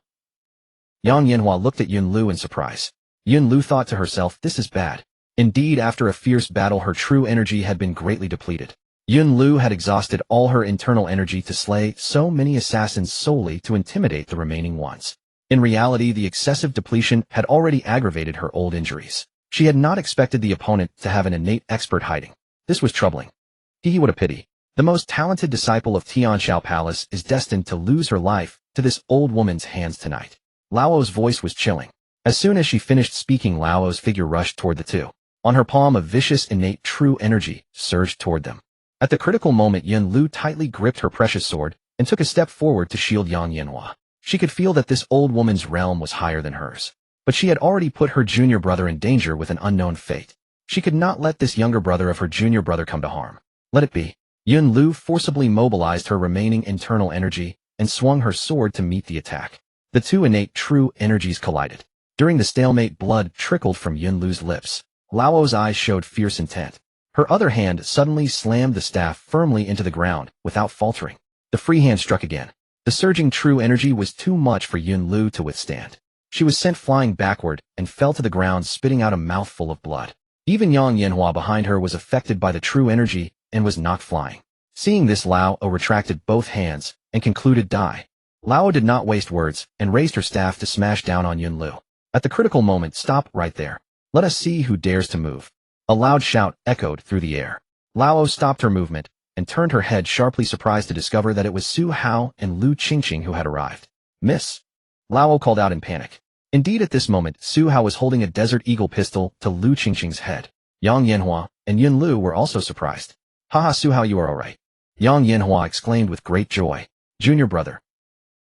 Yang Yanhua looked at Yun Lu in surprise. Yun Lu thought to herself, this is bad. Indeed, after a fierce battle, her true energy had been greatly depleted. Yun Lu had exhausted all her internal energy to slay so many assassins solely to intimidate the remaining ones. In reality, the excessive depletion had already aggravated her old injuries. She had not expected the opponent to have an innate expert hiding. This was troubling. What a pity. The most talented disciple of Tianshao Palace is destined to lose her life to this old woman's hands tonight. Lao's voice was chilling. As soon as she finished speaking, Lao's figure rushed toward the two. On her palm, a vicious, innate, true energy surged toward them. At the critical moment, Yun Lu tightly gripped her precious sword and took a step forward to shield Yang Yanhua. She could feel that this old woman's realm was higher than hers. But she had already put her junior brother in danger with an unknown fate. She could not let this younger brother of her junior brother come to harm. Let it be. Yun Lu forcibly mobilized her remaining internal energy and swung her sword to meet the attack. The two innate true energies collided. During the stalemate, blood trickled from Yun Lu's lips. Lao's eyes showed fierce intent. Her other hand suddenly slammed the staff firmly into the ground without faltering. The free hand struck again. The surging true energy was too much for Yun Lu to withstand. She was sent flying backward and fell to the ground, spitting out a mouthful of blood. Even Yang Yanhua behind her was affected by the true energy and was knocked flying. Seeing this, Lao retracted both hands and concluded, die. Lao did not waste words and raised her staff to smash down on Yun Lu. At the critical moment, stop right there. Let us see who dares to move. A loud shout echoed through the air. Lao stopped her movement and turned her head sharply, surprised to discover that it was Su Hao and Lu Qingqing who had arrived. Miss. Lao called out in panic. Indeed, at this moment, Su Hao was holding a Desert Eagle pistol to Lu Qingqing's head. Yang Yanhua and Yun Lu were also surprised. Haha, Su Hao, you are alright. Yang Yanhua exclaimed with great joy. Junior brother.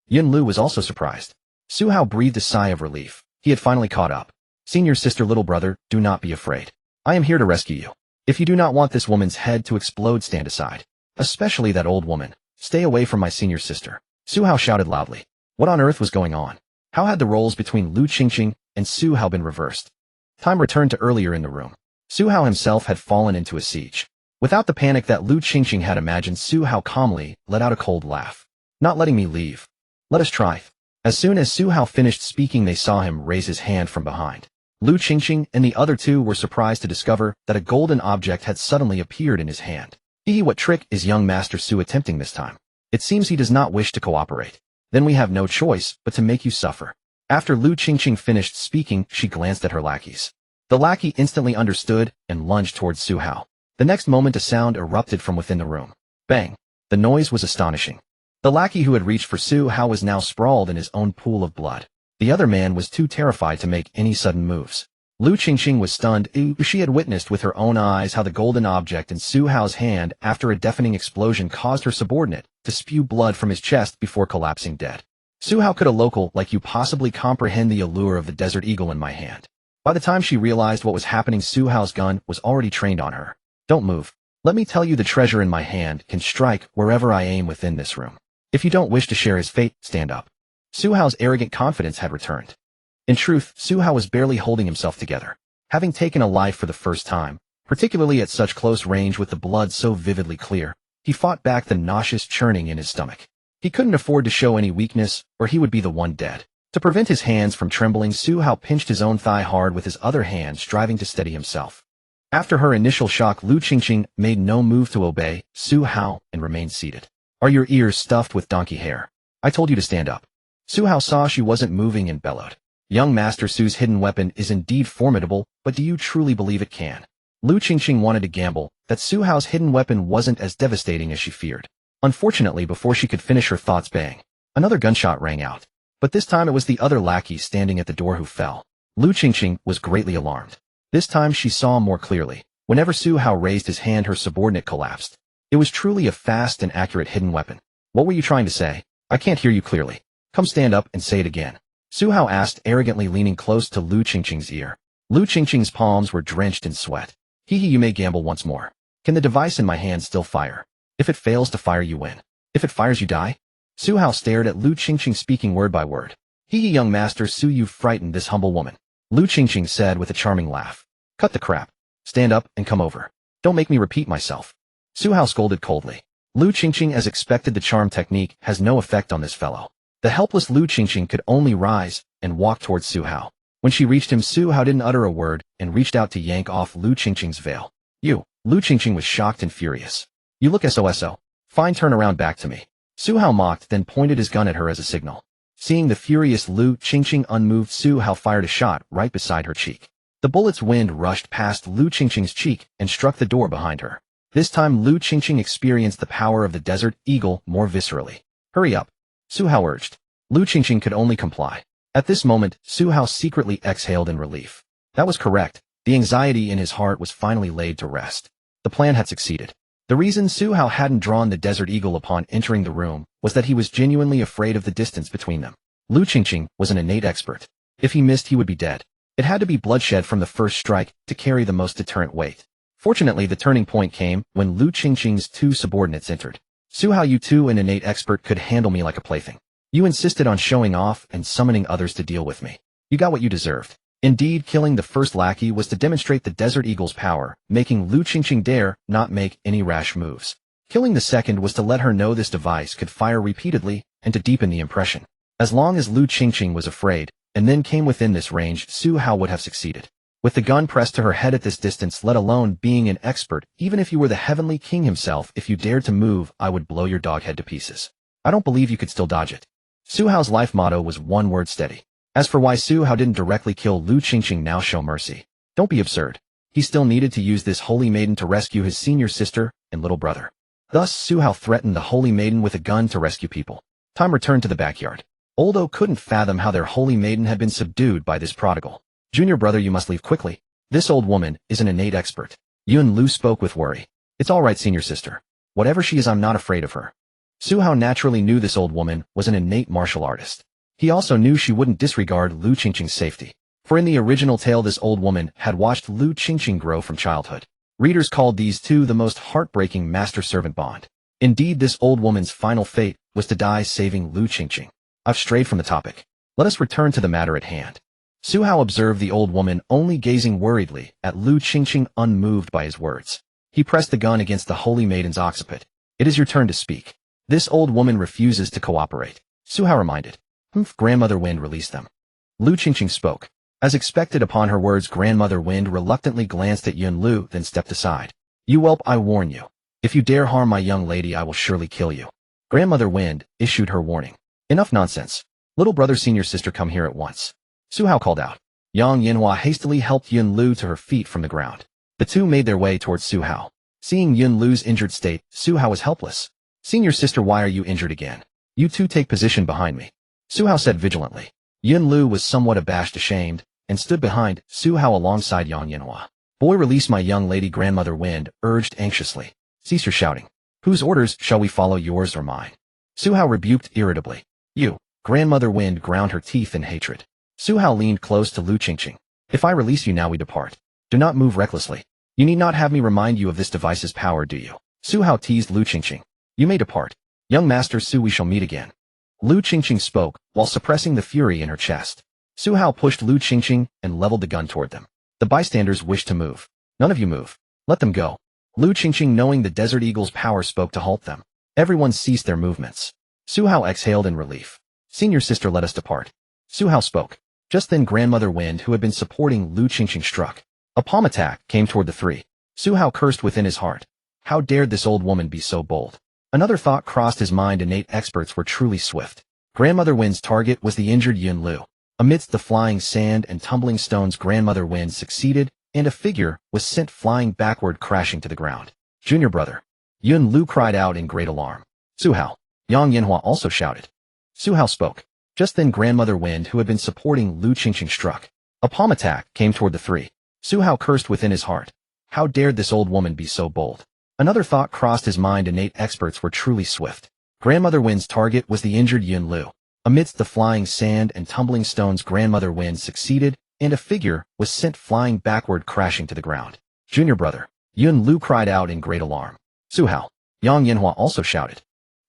Yun Lu was also surprised. Su Hao breathed a sigh of relief. He had finally caught up. Senior sister, little brother, do not be afraid. I am here to rescue you. If you do not want this woman's head to explode, stand aside. Especially that old woman. Stay away from my senior sister. Su Hao shouted loudly. What on earth was going on? How had the roles between Lu Qingqing and Su Hao been reversed? Time returned to earlier in the room. Su Hao himself had fallen into a siege. Without the panic that Lu Qingqing had imagined, Su Hao calmly let out a cold laugh. Not letting me leave. Let us try. As soon as Su Hao finished speaking, they saw him raise his hand from behind. Lu Qingqing and the other two were surprised to discover that a golden object had suddenly appeared in his hand. What trick is young Master Su attempting this time? It seems he does not wish to cooperate. Then we have no choice but to make you suffer. After Lu Qingqing finished speaking, she glanced at her lackeys. The lackey instantly understood and lunged towards Su Hao. The next moment a sound erupted from within the room. Bang! The noise was astonishing. The lackey who had reached for Su Hao was now sprawled in his own pool of blood. The other man was too terrified to make any sudden moves. Lu Qingqing was stunned. She had witnessed with her own eyes how the golden object in Su Hao's hand after a deafening explosion caused her subordinate to spew blood from his chest before collapsing dead. Su Hao, could a local like you possibly comprehend the allure of the desert eagle in my hand? By the time she realized what was happening, Su Hao's gun was already trained on her. Don't move. Let me tell you, the treasure in my hand can strike wherever I aim within this room. If you don't wish to share his fate, stand up. Su Hao's arrogant confidence had returned. In truth, Su Hao was barely holding himself together. Having taken a life for the first time, particularly at such close range with the blood so vividly clear, he fought back the nauseous churning in his stomach. He couldn't afford to show any weakness, or he would be the one dead. To prevent his hands from trembling, Su Hao pinched his own thigh hard with his other hand, striving to steady himself. After her initial shock, Lu Qingqing made no move to obey Su Hao and remained seated. Are your ears stuffed with donkey hair? I told you to stand up. Su Hao saw she wasn't moving and bellowed. Young Master Su's hidden weapon is indeed formidable, but do you truly believe it can? Lu Qingqing wanted to gamble that Su Hao's hidden weapon wasn't as devastating as she feared. Unfortunately, before she could finish her thoughts, bang! Another gunshot rang out. But this time it was the other lackey standing at the door who fell. Lu Qingqing was greatly alarmed. This time she saw more clearly. Whenever Su Hao raised his hand, her subordinate collapsed. It was truly a fast and accurate hidden weapon. What were you trying to say? I can't hear you clearly. Come, stand up and say it again. Su Hao asked, arrogantly leaning close to Lu Qingqing's ear. Lu Qingqing's palms were drenched in sweat. You may gamble once more. Can the device in my hand still fire? If it fails to fire, you win. If it fires, you die? Su Hao stared at Lu Qingqing, speaking word by word. Young Master Su, you've frightened this humble woman. Lu Qingqing said with a charming laugh. Cut the crap. Stand up and come over. Don't make me repeat myself. Su Hao scolded coldly. Lu Qingqing, as expected, the charm technique has no effect on this fellow. The helpless Lu Qingqing could only rise and walk towards Su Hao. When she reached him, Su Hao didn't utter a word and reached out to yank off Lu Qingqing's veil. You. Lu Qingqing was shocked and furious. You look SOSO. Fine, turn around back to me. Su Hao mocked, then pointed his gun at her as a signal. Seeing the furious Lu Qingqing unmoved, Su Hao fired a shot right beside her cheek. The bullet's wind rushed past Lu Qingqing's cheek and struck the door behind her. This time Lu Qingqing experienced the power of the desert eagle more viscerally. Hurry up, Su Hao urged. Lu Qingqing could only comply. At this moment, Su Hao secretly exhaled in relief. That was correct. The anxiety in his heart was finally laid to rest. The plan had succeeded. The reason Su Hao hadn't drawn the desert eagle upon entering the room was that he was genuinely afraid of the distance between them. Lu Qingqing was an innate expert. If he missed, he would be dead. It had to be bloodshed from the first strike to carry the most deterrent weight. Fortunately, the turning point came when Lu Qingqing's two subordinates entered. Su Hao, you too, an innate expert, could handle me like a plaything. You insisted on showing off and summoning others to deal with me. You got what you deserved. Indeed, killing the first lackey was to demonstrate the Desert Eagle's power, making Lu Qingqing dare not make any rash moves. Killing the second was to let her know this device could fire repeatedly and to deepen the impression. As long as Lu Qingqing was afraid, and then came within this range, Su Hao would have succeeded. With the gun pressed to her head at this distance, let alone being an expert, even if you were the Heavenly King himself, if you dared to move, I would blow your dog head to pieces. I don't believe you could still dodge it. Su Hao's life motto was one word: steady. As for why Su Hao didn't directly kill Lu Qingqing, now show mercy. Don't be absurd. He still needed to use this holy maiden to rescue his senior sister and little brother. Thus, Su Hao threatened the holy maiden with a gun to rescue people. Time returned to the backyard. Oldo couldn't fathom how their holy maiden had been subdued by this prodigal. Junior brother, you must leave quickly. This old woman is an innate expert. Yun Lu spoke with worry. It's all right, senior sister. Whatever she is, I'm not afraid of her. Su Hao naturally knew this old woman was an innate martial artist. He also knew she wouldn't disregard Lu Qingqing's safety. For in the original tale, this old woman had watched Lu Qingqing grow from childhood. Readers called these two the most heartbreaking master-servant bond. Indeed, this old woman's final fate was to die saving Lu Qingqing. I've strayed from the topic. Let us return to the matter at hand. Su Hao observed the old woman only gazing worriedly at Lu Qingqing, unmoved by his words. He pressed the gun against the holy maiden's occiput. It is your turn to speak. This old woman refuses to cooperate. Su Hao reminded. Grandmother Wind released them. Lu Qingqing spoke. As expected, upon her words, Grandmother Wind reluctantly glanced at Yun Lu, then stepped aside. You whelp, I warn you. If you dare harm my young lady, I will surely kill you. Grandmother Wind issued her warning. Enough nonsense. Little brother, senior sister, come here at once. Su Hao called out. Yang Yinhua hastily helped Yun Lu to her feet from the ground. The two made their way towards Su Hao. Seeing Yun Lu's injured state, Su Hao was helpless. Senior sister, why are you injured again? You two take position behind me. Su Hao said vigilantly. Yun Lu was somewhat abashed, ashamed, and stood behind Su Hao alongside Yang Yinhua. Boy, release my young lady, Grandmother Wind urged anxiously. Cease your shouting. Whose orders shall we follow, yours or mine? Su Hao rebuked irritably. You. Grandmother Wind ground her teeth in hatred. Su Hao leaned close to Lu Qingqing. If I release you now, we depart. Do not move recklessly. You need not have me remind you of this device's power, do you? Su Hao teased Lu Qingqing. You may depart. Young Master Su, we shall meet again. Lu Qingqing spoke, while suppressing the fury in her chest. Su Hao pushed Lu Qingqing and leveled the gun toward them. The bystanders wished to move. None of you move. Let them go. Lu Qingqing, knowing the Desert Eagle's power, spoke to halt them. Everyone ceased their movements. Su Hao exhaled in relief. Senior sister, let us depart. Su Hao spoke. Just then Grandmother Wind, who had been supporting Lu Qingqing, struck. A palm attack came toward the three. Su Hao cursed within his heart. How dared this old woman be so bold? Another thought crossed his mind. Innate experts were truly swift. Grandmother Wind's target was the injured Yun Lu. Amidst the flying sand and tumbling stones, Grandmother Wind succeeded, and a figure was sent flying backward, crashing to the ground. Junior brother. Yun Lu cried out in great alarm. Su Hao. Yang Yinhua also shouted. Su Hao spoke. Just then Grandmother Wind, who had been supporting Lu Qingqing, struck. A palm attack came toward the three. Su Hao cursed within his heart. How dared this old woman be so bold? Another thought crossed his mind. Innate experts were truly swift. Grandmother Wind's target was the injured Yun Lu. Amidst the flying sand and tumbling stones, Grandmother Wind succeeded, and a figure was sent flying backward, crashing to the ground. Junior brother. Yun Lu cried out in great alarm. Su Hao. Yang Yinhua also shouted.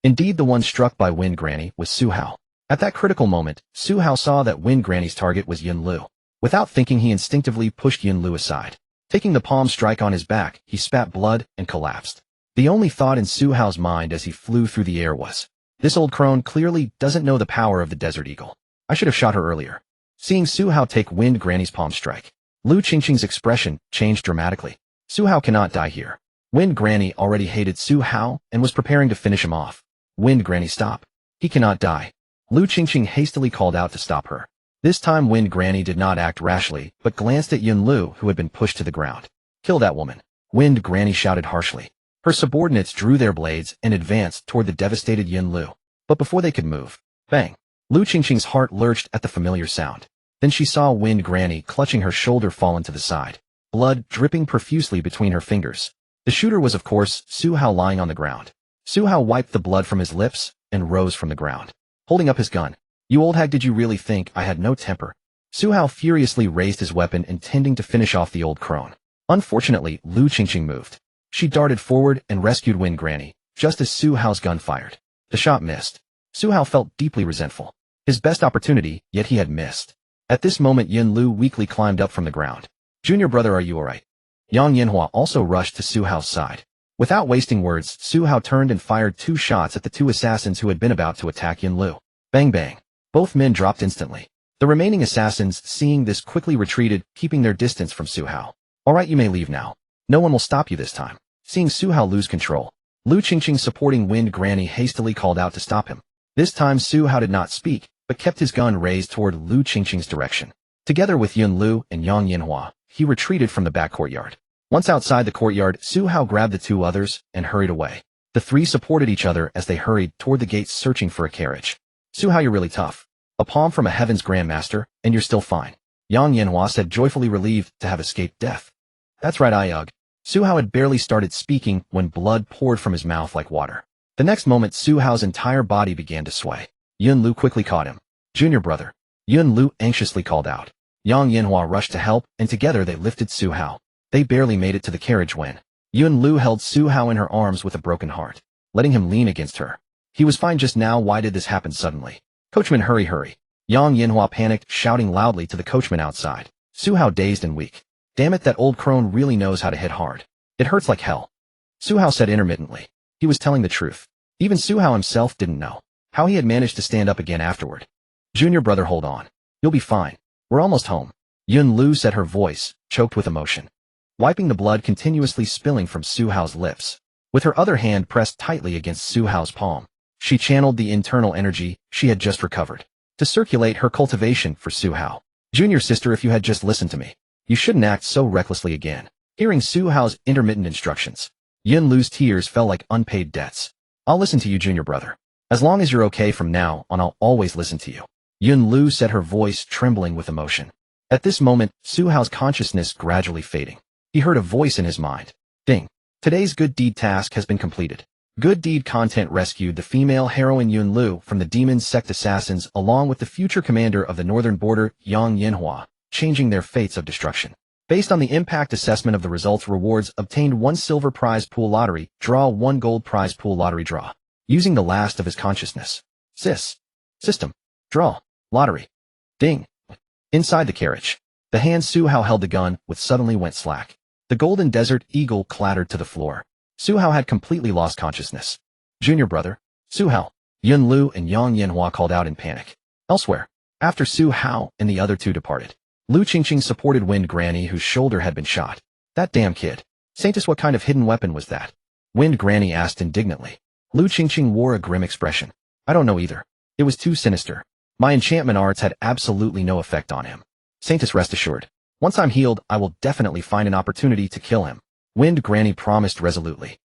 Indeed, the one struck by Wind Granny was Su Hao. At that critical moment, Su Hao saw that Wind Granny's target was Yun Lu. Without thinking, he instinctively pushed Yun Lu aside. Taking the palm strike on his back, he spat blood and collapsed. The only thought in Su Hao's mind as he flew through the air was, this old crone clearly doesn't know the power of the Desert Eagle. I should have shot her earlier. Seeing Su Hao take Wind Granny's palm strike, Lu Qingqing's expression changed dramatically. Su Hao cannot die here. Wind Granny already hated Su Hao and was preparing to finish him off. Wind Granny, stop. He cannot die. Lu Qingqing hastily called out to stop her. This time Wind Granny did not act rashly, but glanced at Yun Lu, who had been pushed to the ground. Kill that woman. Wind Granny shouted harshly. Her subordinates drew their blades and advanced toward the devastated Yun Lu. But before they could move, bang! Lu Qingqing's heart lurched at the familiar sound. Then she saw Wind Granny clutching her shoulder fallen to the side, blood dripping profusely between her fingers. The shooter was, of course, Su Hao, lying on the ground. Su Hao wiped the blood from his lips and rose from the ground, holding up his gun. You old hag, did you really think I had no temper? Su Hao furiously raised his weapon, intending to finish off the old crone. Unfortunately, Lu Qingqing moved. She darted forward and rescued Wind Granny, just as Su Hao's gun fired. The shot missed. Su Hao felt deeply resentful. His best opportunity, yet he had missed. At this moment, Yun Lu weakly climbed up from the ground. Junior brother, are you alright? Yang Yinhua also rushed to Su Hao's side. Without wasting words, Su Hao turned and fired 2 shots at the 2 assassins who had been about to attack Yun Lu. Bang bang. Both men dropped instantly. The remaining assassins, seeing this, quickly retreated, keeping their distance from Su Hao. Alright, you may leave now. No one will stop you this time. Seeing Su Hao lose control, Lu Qingqing, supporting Wind Granny, hastily called out to stop him. This time Su Hao did not speak, but kept his gun raised toward Lu Qingqing's direction. Together with Yun Lu and Yang Yinhua, he retreated from the back courtyard. Once outside the courtyard, Su Hao grabbed the 2 others and hurried away. The 3 supported each other as they hurried toward the gates, searching for a carriage. Su Hao, you're really tough. A palm from a heaven's grandmaster, and you're still fine. Yang Yinhua said, joyfully relieved to have escaped death. That's right, Ugh. Su Hao had barely started speaking when blood poured from his mouth like water. The next moment, Su Hao's entire body began to sway. Yun Lu quickly caught him. Junior brother. Yun Lu anxiously called out. Yang Yinhua rushed to help, and together they lifted Su Hao. They barely made it to the carriage when Yun Lu held Su Hao in her arms with a broken heart, letting him lean against her. He was fine just now. Why did this happen suddenly? Coachman, hurry, hurry. Yang Yanhua panicked, shouting loudly to the coachman outside. Su Hao dazed and weak. Damn it, that old crone really knows how to hit hard. It hurts like hell. Su Hao said intermittently. He was telling the truth. Even Su Hao himself didn't know how he had managed to stand up again afterward. Junior brother, hold on. You'll be fine. We're almost home. Yun Lu said, her voice choked with emotion, wiping the blood continuously spilling from Su Hao's lips. With her other hand pressed tightly against Su Hao's palm, she channeled the internal energy she had just recovered to circulate her cultivation for Su Hao. Junior sister, if you had just listened to me, you shouldn't act so recklessly again. Hearing Su Hao's intermittent instructions, Yun Lu's tears fell like unpaid debts. I'll listen to you, junior brother. As long as you're okay from now on, I'll always listen to you. Yun Lu said, her voice trembling with emotion. At this moment, Su Hao's consciousness gradually fading. He heard a voice in his mind. Ding. Today's good deed task has been completed. Good deed content rescued the female heroine Yun Lu from the demon sect assassins along with the future commander of the northern border, Yang Yanhua, changing their fates of destruction. Based on the impact assessment of the results, rewards obtained: 1 silver prize pool lottery draw, 1 gold prize pool lottery draw. Using the last of his consciousness. System. Draw. Lottery. Ding. Inside the carriage, the hand Su Hao held the gun with suddenly went slack. The golden desert eagle clattered to the floor. Su Hao had completely lost consciousness. Junior brother, Su Hao, Yun Lu and Yang Yanhua called out in panic. Elsewhere, after Su Hao and the other two departed, Lu Qingqing supported Wind Granny, whose shoulder had been shot. That damn kid. Saintess, what kind of hidden weapon was that? Wind Granny asked indignantly. Lu Qingqing wore a grim expression. I don't know either. It was too sinister. My enchantment arts had absolutely no effect on him. Saintess, rest assured. Once I'm healed, I will definitely find an opportunity to kill him. Wind Granny promised resolutely.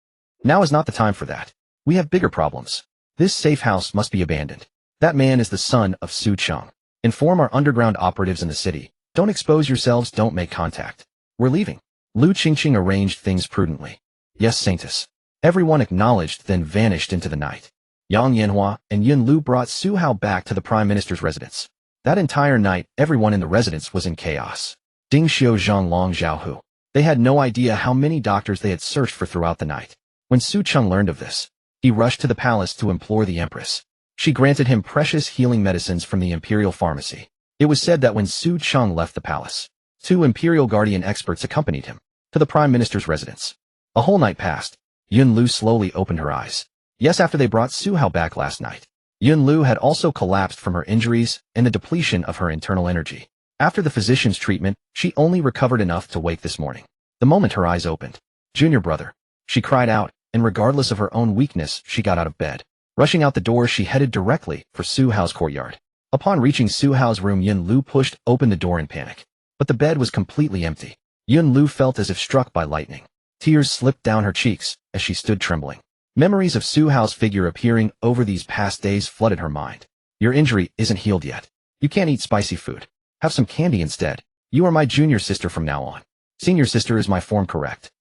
Now is not the time for that. We have bigger problems. This safe house must be abandoned. That man is the son of Su Cheng. Inform our underground operatives in the city. Don't expose yourselves, don't make contact. We're leaving. Lu Qingqing arranged things prudently. Yes, Saintess. Everyone acknowledged, then vanished into the night. Yang Yanhua and Yun Lu brought Su Hao back to the Prime Minister's residence. That entire night, everyone in the residence was in chaos. Ding Xiao Zhang Long Zhaohu. They had no idea how many doctors they had searched for throughout the night. When Su Cheng learned of this, he rushed to the palace to implore the Empress. She granted him precious healing medicines from the Imperial Pharmacy. It was said that when Su Cheng left the palace, 2 Imperial Guardian experts accompanied him to the Prime Minister's residence. A whole night passed. Yun Lu slowly opened her eyes. Yes, after they brought Su Hao back last night, Yun Lu had also collapsed from her injuries and the depletion of her internal energy. After the physician's treatment, she only recovered enough to wake this morning. The moment her eyes opened, Junior brother, she cried out, and regardless of her own weakness, she got out of bed. Rushing out the door, she headed directly for Su Hao's courtyard. Upon reaching Su Hao's room, Yun Lu pushed open the door in panic. But the bed was completely empty. Yun Lu felt as if struck by lightning. Tears slipped down her cheeks as she stood trembling. Memories of Su Hao's figure appearing over these past days flooded her mind. Your injury isn't healed yet. You can't eat spicy food. Have some candy instead. You are my junior sister from now on. Senior sister, is my form correct?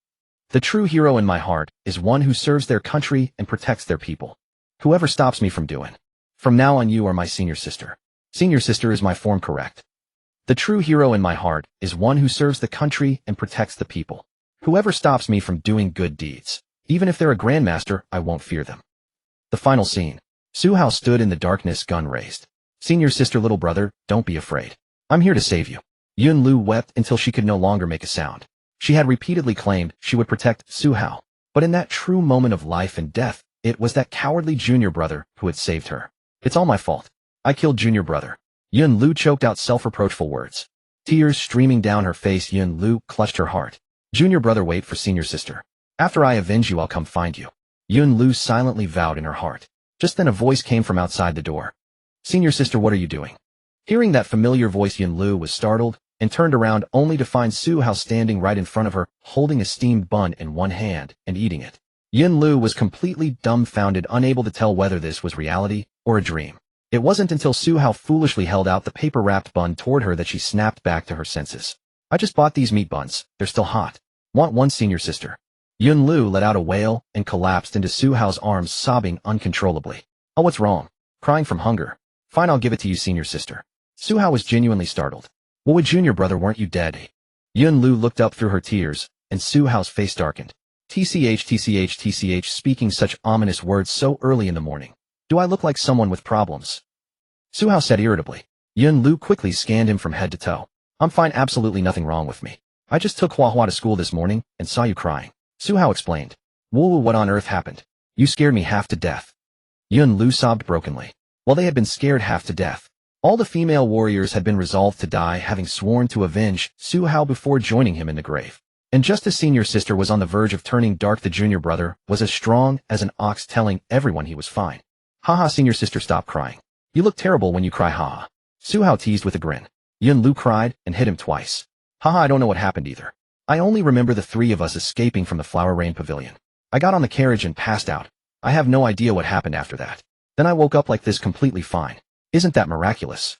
The true hero in my heart is one who serves their country and protects their people. Whoever stops me from doing. From now on, you are my senior sister. Senior sister, is my form correct? The true hero in my heart is one who serves the country and protects the people. Whoever stops me from doing good deeds, even if they're a grandmaster, I won't fear them. The final scene. Su Hao stood in the darkness, gun raised. Senior sister, little brother, don't be afraid. I'm here to save you. Yun Lu wept until she could no longer make a sound. She had repeatedly claimed she would protect Su Hao, but in that true moment of life and death, it was that cowardly junior brother who had saved her. It's all my fault. I killed junior brother. Yun Lu choked out self-reproachful words. Tears streaming down her face, Yun Lu clutched her heart. Junior brother, wait for senior sister. After I avenge you, I'll come find you. Yun Lu silently vowed in her heart. Just then a voice came from outside the door. Senior sister, what are you doing? Hearing that familiar voice, Yun Lu was startled and turned around only to find Su Hao standing right in front of her, holding a steamed bun in one hand and eating it. Yun Lu was completely dumbfounded, unable to tell whether this was reality or a dream. It wasn't until Su Hao foolishly held out the paper-wrapped bun toward her that she snapped back to her senses. I just bought these meat buns. They're still hot. Want one, senior sister? Yun Lu let out a wail and collapsed into Su Hao's arms, sobbing uncontrollably. Oh, what's wrong? Crying from hunger. Fine, I'll give it to you, senior sister. Su Hao was genuinely startled. What would junior brother, weren't you dead? Yun Lu looked up through her tears, and Su Hao's face darkened. TCH, speaking such ominous words so early in the morning. Do I look like someone with problems? Su Hao said irritably. Yun Lu quickly scanned him from head to toe. I'm fine, absolutely nothing wrong with me. I just took Hua Hua to school this morning and saw you crying. Su Hao explained. Woo, what on earth happened? You scared me half to death. Yun Lu sobbed brokenly. Well, they had been scared half to death. All the female warriors had been resolved to die, having sworn to avenge Su Hao before joining him in the grave. And just as senior sister was on the verge of turning dark, the junior brother was as strong as an ox, telling everyone he was fine. Haha, senior sister, stop crying. You look terrible when you cry, haha. Su Hao teased with a grin. Yun Lu cried and hit him twice. Haha, I don't know what happened either. I only remember the three of us escaping from the Flower Rain Pavilion. I got on the carriage and passed out. I have no idea what happened after that. Then I woke up like this, completely fine. Isn't that miraculous?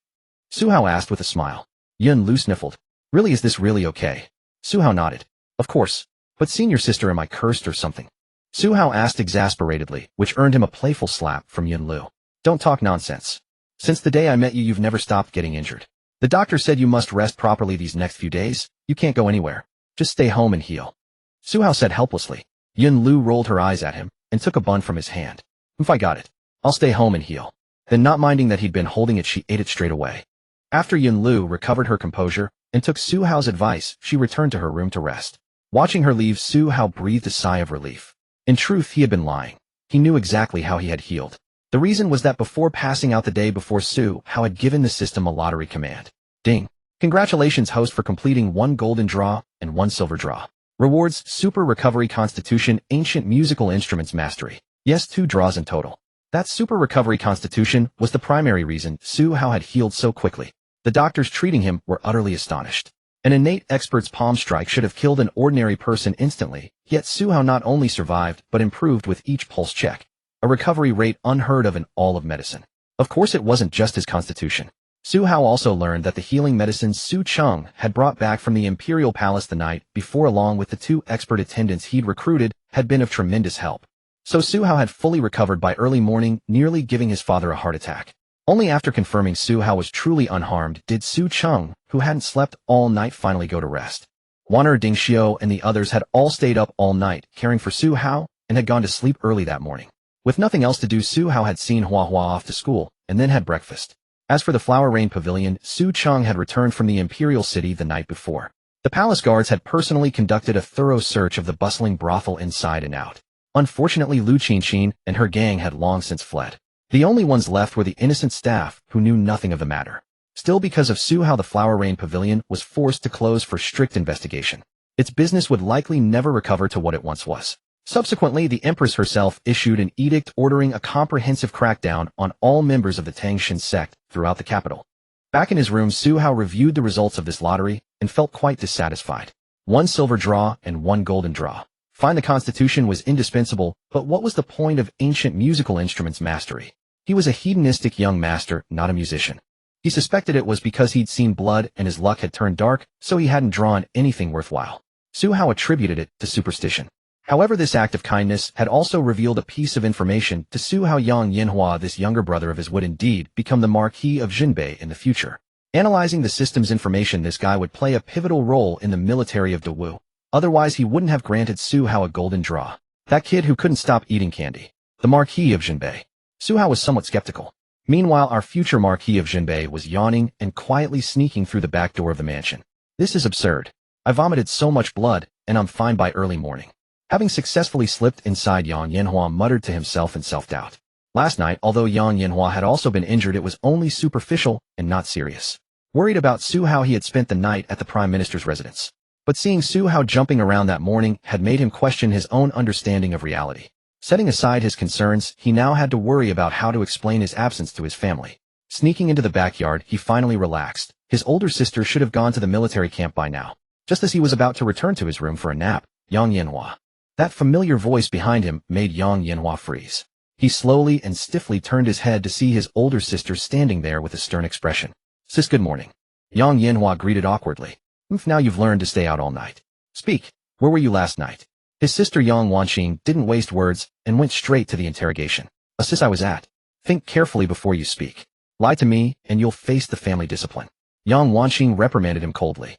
Su Hao asked with a smile. Yun Lu sniffled. Really, is this really okay? Su Hao nodded. Of course. But senior sister, am I cursed or something? Su Hao asked exasperatedly, which earned him a playful slap from Yun Lu. Don't talk nonsense. Since the day I met you, you've never stopped getting injured. The doctor said you must rest properly these next few days. You can't go anywhere. Just stay home and heal. Su Hao said helplessly. Yun Lu rolled her eyes at him and took a bun from his hand. If I got it. I'll stay home and heal. Then, not minding that he'd been holding it, she ate it straight away. After Yun Lu recovered her composure and took Su Hao's advice, she returned to her room to rest. Watching her leave, Su Hao breathed a sigh of relief. In truth, he had been lying. He knew exactly how he had healed. The reason was that before passing out the day before, Su Hao had given the system a lottery command. Ding. Congratulations, host, for completing 1 golden draw and 1 silver draw. Rewards: Super Recovery Constitution, Ancient Musical Instruments Mastery. Yes, 2 draws in total. That Super Recovery Constitution was the primary reason Su Hao had healed so quickly. The doctors treating him were utterly astonished. An innate expert's palm strike should have killed an ordinary person instantly, yet Su Hao not only survived but improved with each pulse check. A recovery rate unheard of in all of medicine. Of course, it wasn't just his constitution. Su Hao also learned that the healing medicines Su Cheng had brought back from the Imperial Palace the night before, along with the 2 expert attendants he'd recruited, had been of tremendous help. So Su Hao had fully recovered by early morning, nearly giving his father a heart attack. Only after confirming Su Hao was truly unharmed did Su Cheng, who hadn't slept all night, finally go to rest. Wan Ding Xiao and the others had all stayed up all night, caring for Su Hao, and had gone to sleep early that morning. With nothing else to do, Su Hao had seen Hua Hua off to school, and then had breakfast. As for the Flower Rain Pavilion, Su Cheng had returned from the Imperial City the night before. The palace guards had personally conducted a thorough search of the bustling brothel inside and out. Unfortunately, Lu Qinqin and her gang had long since fled. The only ones left were the innocent staff, who knew nothing of the matter. Still, because of Su Hao, the Flower Rain Pavilion was forced to close for strict investigation. Its business would likely never recover to what it once was. Subsequently, the Empress herself issued an edict ordering a comprehensive crackdown on all members of the Tangshan sect throughout the capital. Back in his room, Su Hao reviewed the results of this lottery and felt quite dissatisfied. 1 silver draw and 1 golden draw. Fine, the Constitution was indispensable, but what was the point of ancient musical instruments mastery? He was a hedonistic young master, not a musician. He suspected it was because he'd seen blood and his luck had turned dark, so he hadn't drawn anything worthwhile. Su Hao attributed it to superstition. However, this act of kindness had also revealed a piece of information to Su Hao. Yang Yinhua, this younger brother of his, would indeed become the Marquis of Jinbei in the future. Analyzing the system's information, this guy would play a pivotal role in the military of Dawu. Otherwise, he wouldn't have granted Su Hao a golden draw. That kid who couldn't stop eating candy. The Marquis of Jinbei. Su Hao was somewhat skeptical. Meanwhile, our future Marquis of Jinbei was yawning and quietly sneaking through the back door of the mansion. This is absurd. I vomited so much blood, and I'm fine by early morning. Having successfully slipped inside, Yang Yinhua muttered to himself in self-doubt. Last night, although Yang Yinhua had also been injured, it was only superficial and not serious. Worried about Su Hao, he had spent the night at the Prime Minister's residence. But seeing Su Hao jumping around that morning had made him question his own understanding of reality. Setting aside his concerns, he now had to worry about how to explain his absence to his family. Sneaking into the backyard, he finally relaxed. His older sister should have gone to the military camp by now. Just as he was about to return to his room for a nap, Yang Yinhua. That familiar voice behind him made Yang Yinhua freeze. He slowly and stiffly turned his head to see his older sister standing there with a stern expression. Sis, good morning. Yang Yinhua greeted awkwardly. Now you've learned to stay out all night. Speak, where were you last night? His sister Yang Wanqing didn't waste words and went straight to the interrogation. Sis, I was at. Think carefully before you speak. Lie to me and you'll face the family discipline. Yang Wanqing reprimanded him coldly.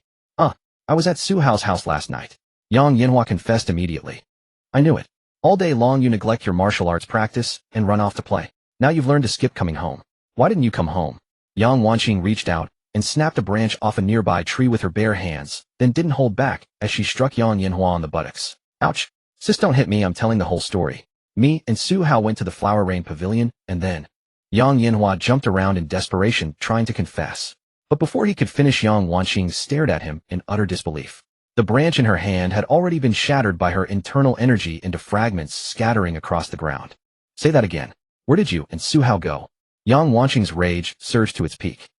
I was at Su Hao's house last night. Yang Yanhua confessed immediately. I knew it. All day long you neglect your martial arts practice and run off to play. Now you've learned to skip coming home. Why didn't you come home? Yang Wanqing reached out and snapped a branch off a nearby tree with her bare hands, then didn't hold back as she struck Yang Yanhua on the buttocks. Ouch. Sis, don't hit me, I'm telling the whole story. Me and Su Hao went to the Flower Rain Pavilion, and then Yang Yanhua jumped around in desperation, trying to confess. But before he could finish, Yang Wanqing stared at him in utter disbelief. The branch in her hand had already been shattered by her internal energy into fragments scattering across the ground. Say that again. Where did you and Su Hao go? Yang Wanqing's rage surged to its peak.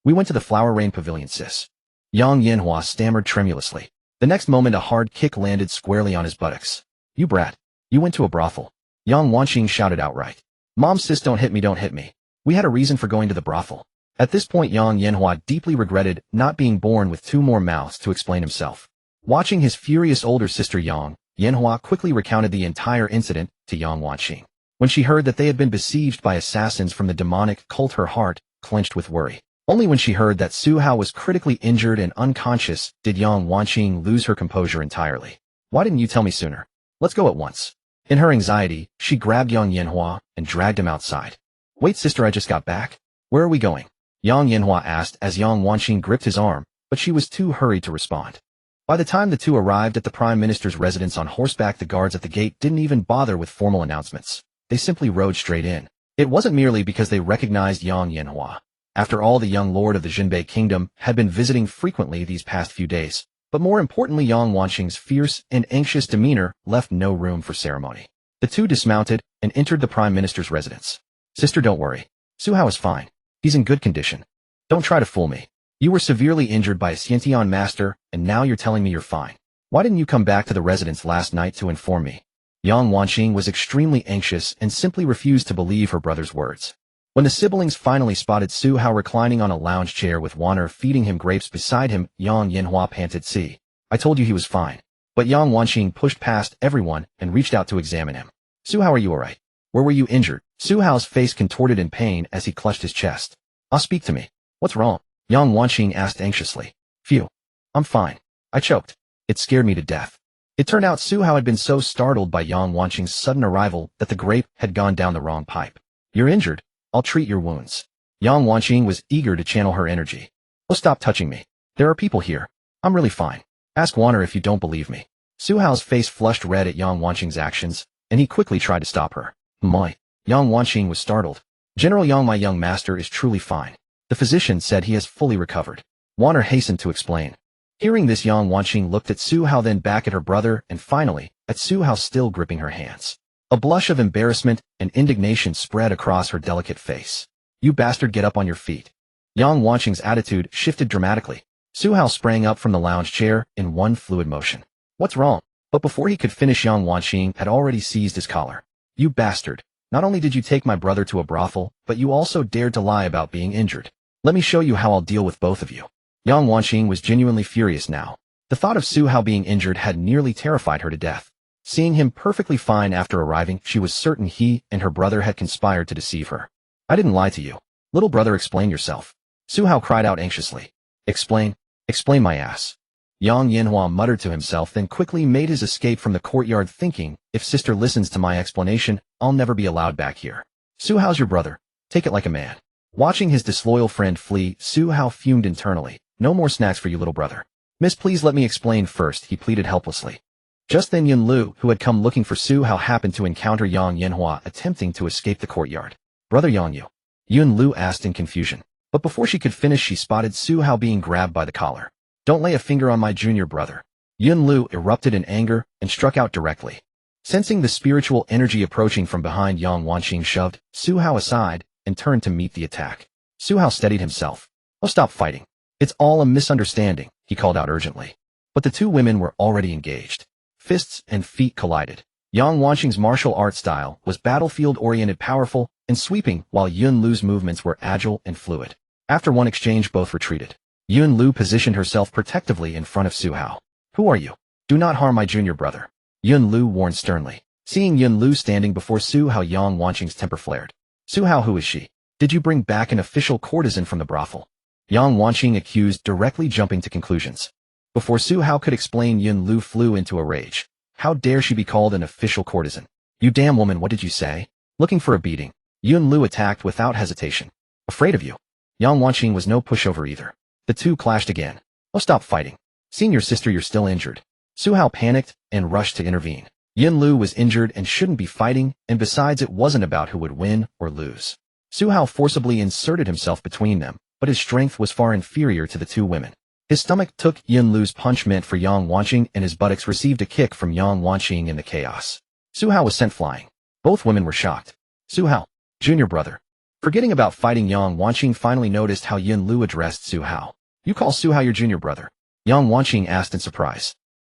We went to the Flower Rain Pavilion, sis. Yang Yanhua stammered tremulously. The next moment a hard kick landed squarely on his buttocks. You brat. You went to a brothel. Yang Wanqing shouted outright. Mom, sis, don't hit me, don't hit me. We had a reason for going to the brothel. At this point Yang Yanhua deeply regretted not being born with two more mouths to explain himself. Watching his furious older sister Yang, Yanhua quickly recounted the entire incident to Yang Wanqing. When she heard that they had been besieged by assassins from the demonic cult, her heart clenched with worry. Only when she heard that Su Hao was critically injured and unconscious did Yang Wanqing lose her composure entirely. Why didn't you tell me sooner? Let's go at once. In her anxiety, she grabbed Yang Yanhua and dragged him outside. Wait, sister, I just got back. Where are we going? Yang Yanhua asked as Yang Wanqing gripped his arm, but she was too hurried to respond. By the time the two arrived at the Prime Minister's residence on horseback, the guards at the gate didn't even bother with formal announcements. They simply rode straight in. It wasn't merely because they recognized Yang Yanhua. After all, the young lord of the Jinbei kingdom had been visiting frequently these past few days, but more importantly, Yang Wanqing's fierce and anxious demeanor left no room for ceremony. The two dismounted and entered the Prime Minister's residence. Sister, don't worry. Su Hao is fine. He's in good condition. Don't try to fool me. You were severely injured by a Xiantian master, and now you're telling me you're fine. Why didn't you come back to the residence last night to inform me? Yang Wanqing was extremely anxious and simply refused to believe her brother's words. When the siblings finally spotted Su Hao reclining on a lounge chair with Wan'er feeding him grapes beside him, Yang Yanhua panted, See, I told you he was fine. But Yang Wanqing pushed past everyone and reached out to examine him. Su Hao, are you alright? Where were you injured? Su Hao's face contorted in pain as he clutched his chest. Speak to me. What's wrong? Yang Wanqing asked anxiously. Phew. I'm fine. I choked. It scared me to death. It turned out Su Hao had been so startled by Yang Wanqing's sudden arrival that the grape had gone down the wrong pipe. You're injured. I'll treat your wounds. Yang Wanqing was eager to channel her energy. Oh, stop touching me. There are people here. I'm really fine. Ask Wan'er if you don't believe me. Su Hao's face flushed red at Yang Wanqing's actions, and he quickly tried to stop her. My. Yang Wanqing was startled. General Yang, my young master is truly fine. The physician said he has fully recovered. Wan'er hastened to explain. Hearing this, Yang Wanqing looked at Su Hao, then back at her brother, and finally, at Su Hao still gripping her hands. A blush of embarrassment and indignation spread across her delicate face. You bastard, get up on your feet. Yang Wanqing's attitude shifted dramatically. Su Hao sprang up from the lounge chair in one fluid motion. What's wrong? But before he could finish, Yang Wanqing had already seized his collar. You bastard. Not only did you take my brother to a brothel, but you also dared to lie about being injured. Let me show you how I'll deal with both of you. Yang Wanqing was genuinely furious now. The thought of Su Hao being injured had nearly terrified her to death. Seeing him perfectly fine after arriving, she was certain he and her brother had conspired to deceive her. I didn't lie to you. Little brother, explain yourself. Su Hao cried out anxiously. Explain? Explain my ass. Yang Yanhua muttered to himself, then quickly made his escape from the courtyard, thinking, if sister listens to my explanation, I'll never be allowed back here. Su Hao's your brother. Take it like a man. Watching his disloyal friend flee, Su Hao fumed internally. No more snacks for you, little brother. Miss, please let me explain first, he pleaded helplessly. Just then Yun Lu, who had come looking for Su Hao, happened to encounter Yang Yanhua attempting to escape the courtyard. Brother Yang Yu? Yun Lu asked in confusion. But before she could finish, she spotted Su Hao being grabbed by the collar. Don't lay a finger on my junior brother. Yun Lu erupted in anger and struck out directly. Sensing the spiritual energy approaching from behind, Yang Wanqing shoved Su Hao aside and turned to meet the attack. Su Hao steadied himself. Oh, stop fighting. It's all a misunderstanding, he called out urgently. But the two women were already engaged. Fists and feet collided. Yang Wanqing's martial art style was battlefield-oriented, powerful, and sweeping, while Yun Lu's movements were agile and fluid. After one exchange, both retreated. Yun Lu positioned herself protectively in front of Su Hao. Who are you? Do not harm my junior brother. Yun Lu warned sternly. Seeing Yun Lu standing before Su Hao, Yang Wanqing's temper flared. Su Hao, who is she? Did you bring back an official courtesan from the brothel? Yang Wanqing accused, directly jumping to conclusions. Before Su Hao could explain, Yun Lu flew into a rage. How dare she be called an official courtesan? You damn woman, what did you say? Looking for a beating. Yun Lu attacked without hesitation. Afraid of you. Yang Wanqing was no pushover either. The two clashed again. Oh, stop fighting. Senior sister, you're still injured. Su Hao panicked and rushed to intervene. Yun Lu was injured and shouldn't be fighting, and besides it wasn't about who would win or lose. Su Hao forcibly inserted himself between them, but his strength was far inferior to the two women. His stomach took Yun Lu's punch meant for Yang Wanqing, and his buttocks received a kick from Yang Wanqing in the chaos. Su Hao was sent flying. Both women were shocked. Su Hao, junior brother. Forgetting about fighting, Yang Wanqing finally noticed how Yun Lu addressed Su Hao. You call Su Hao your junior brother? Yang Wanqing asked in surprise.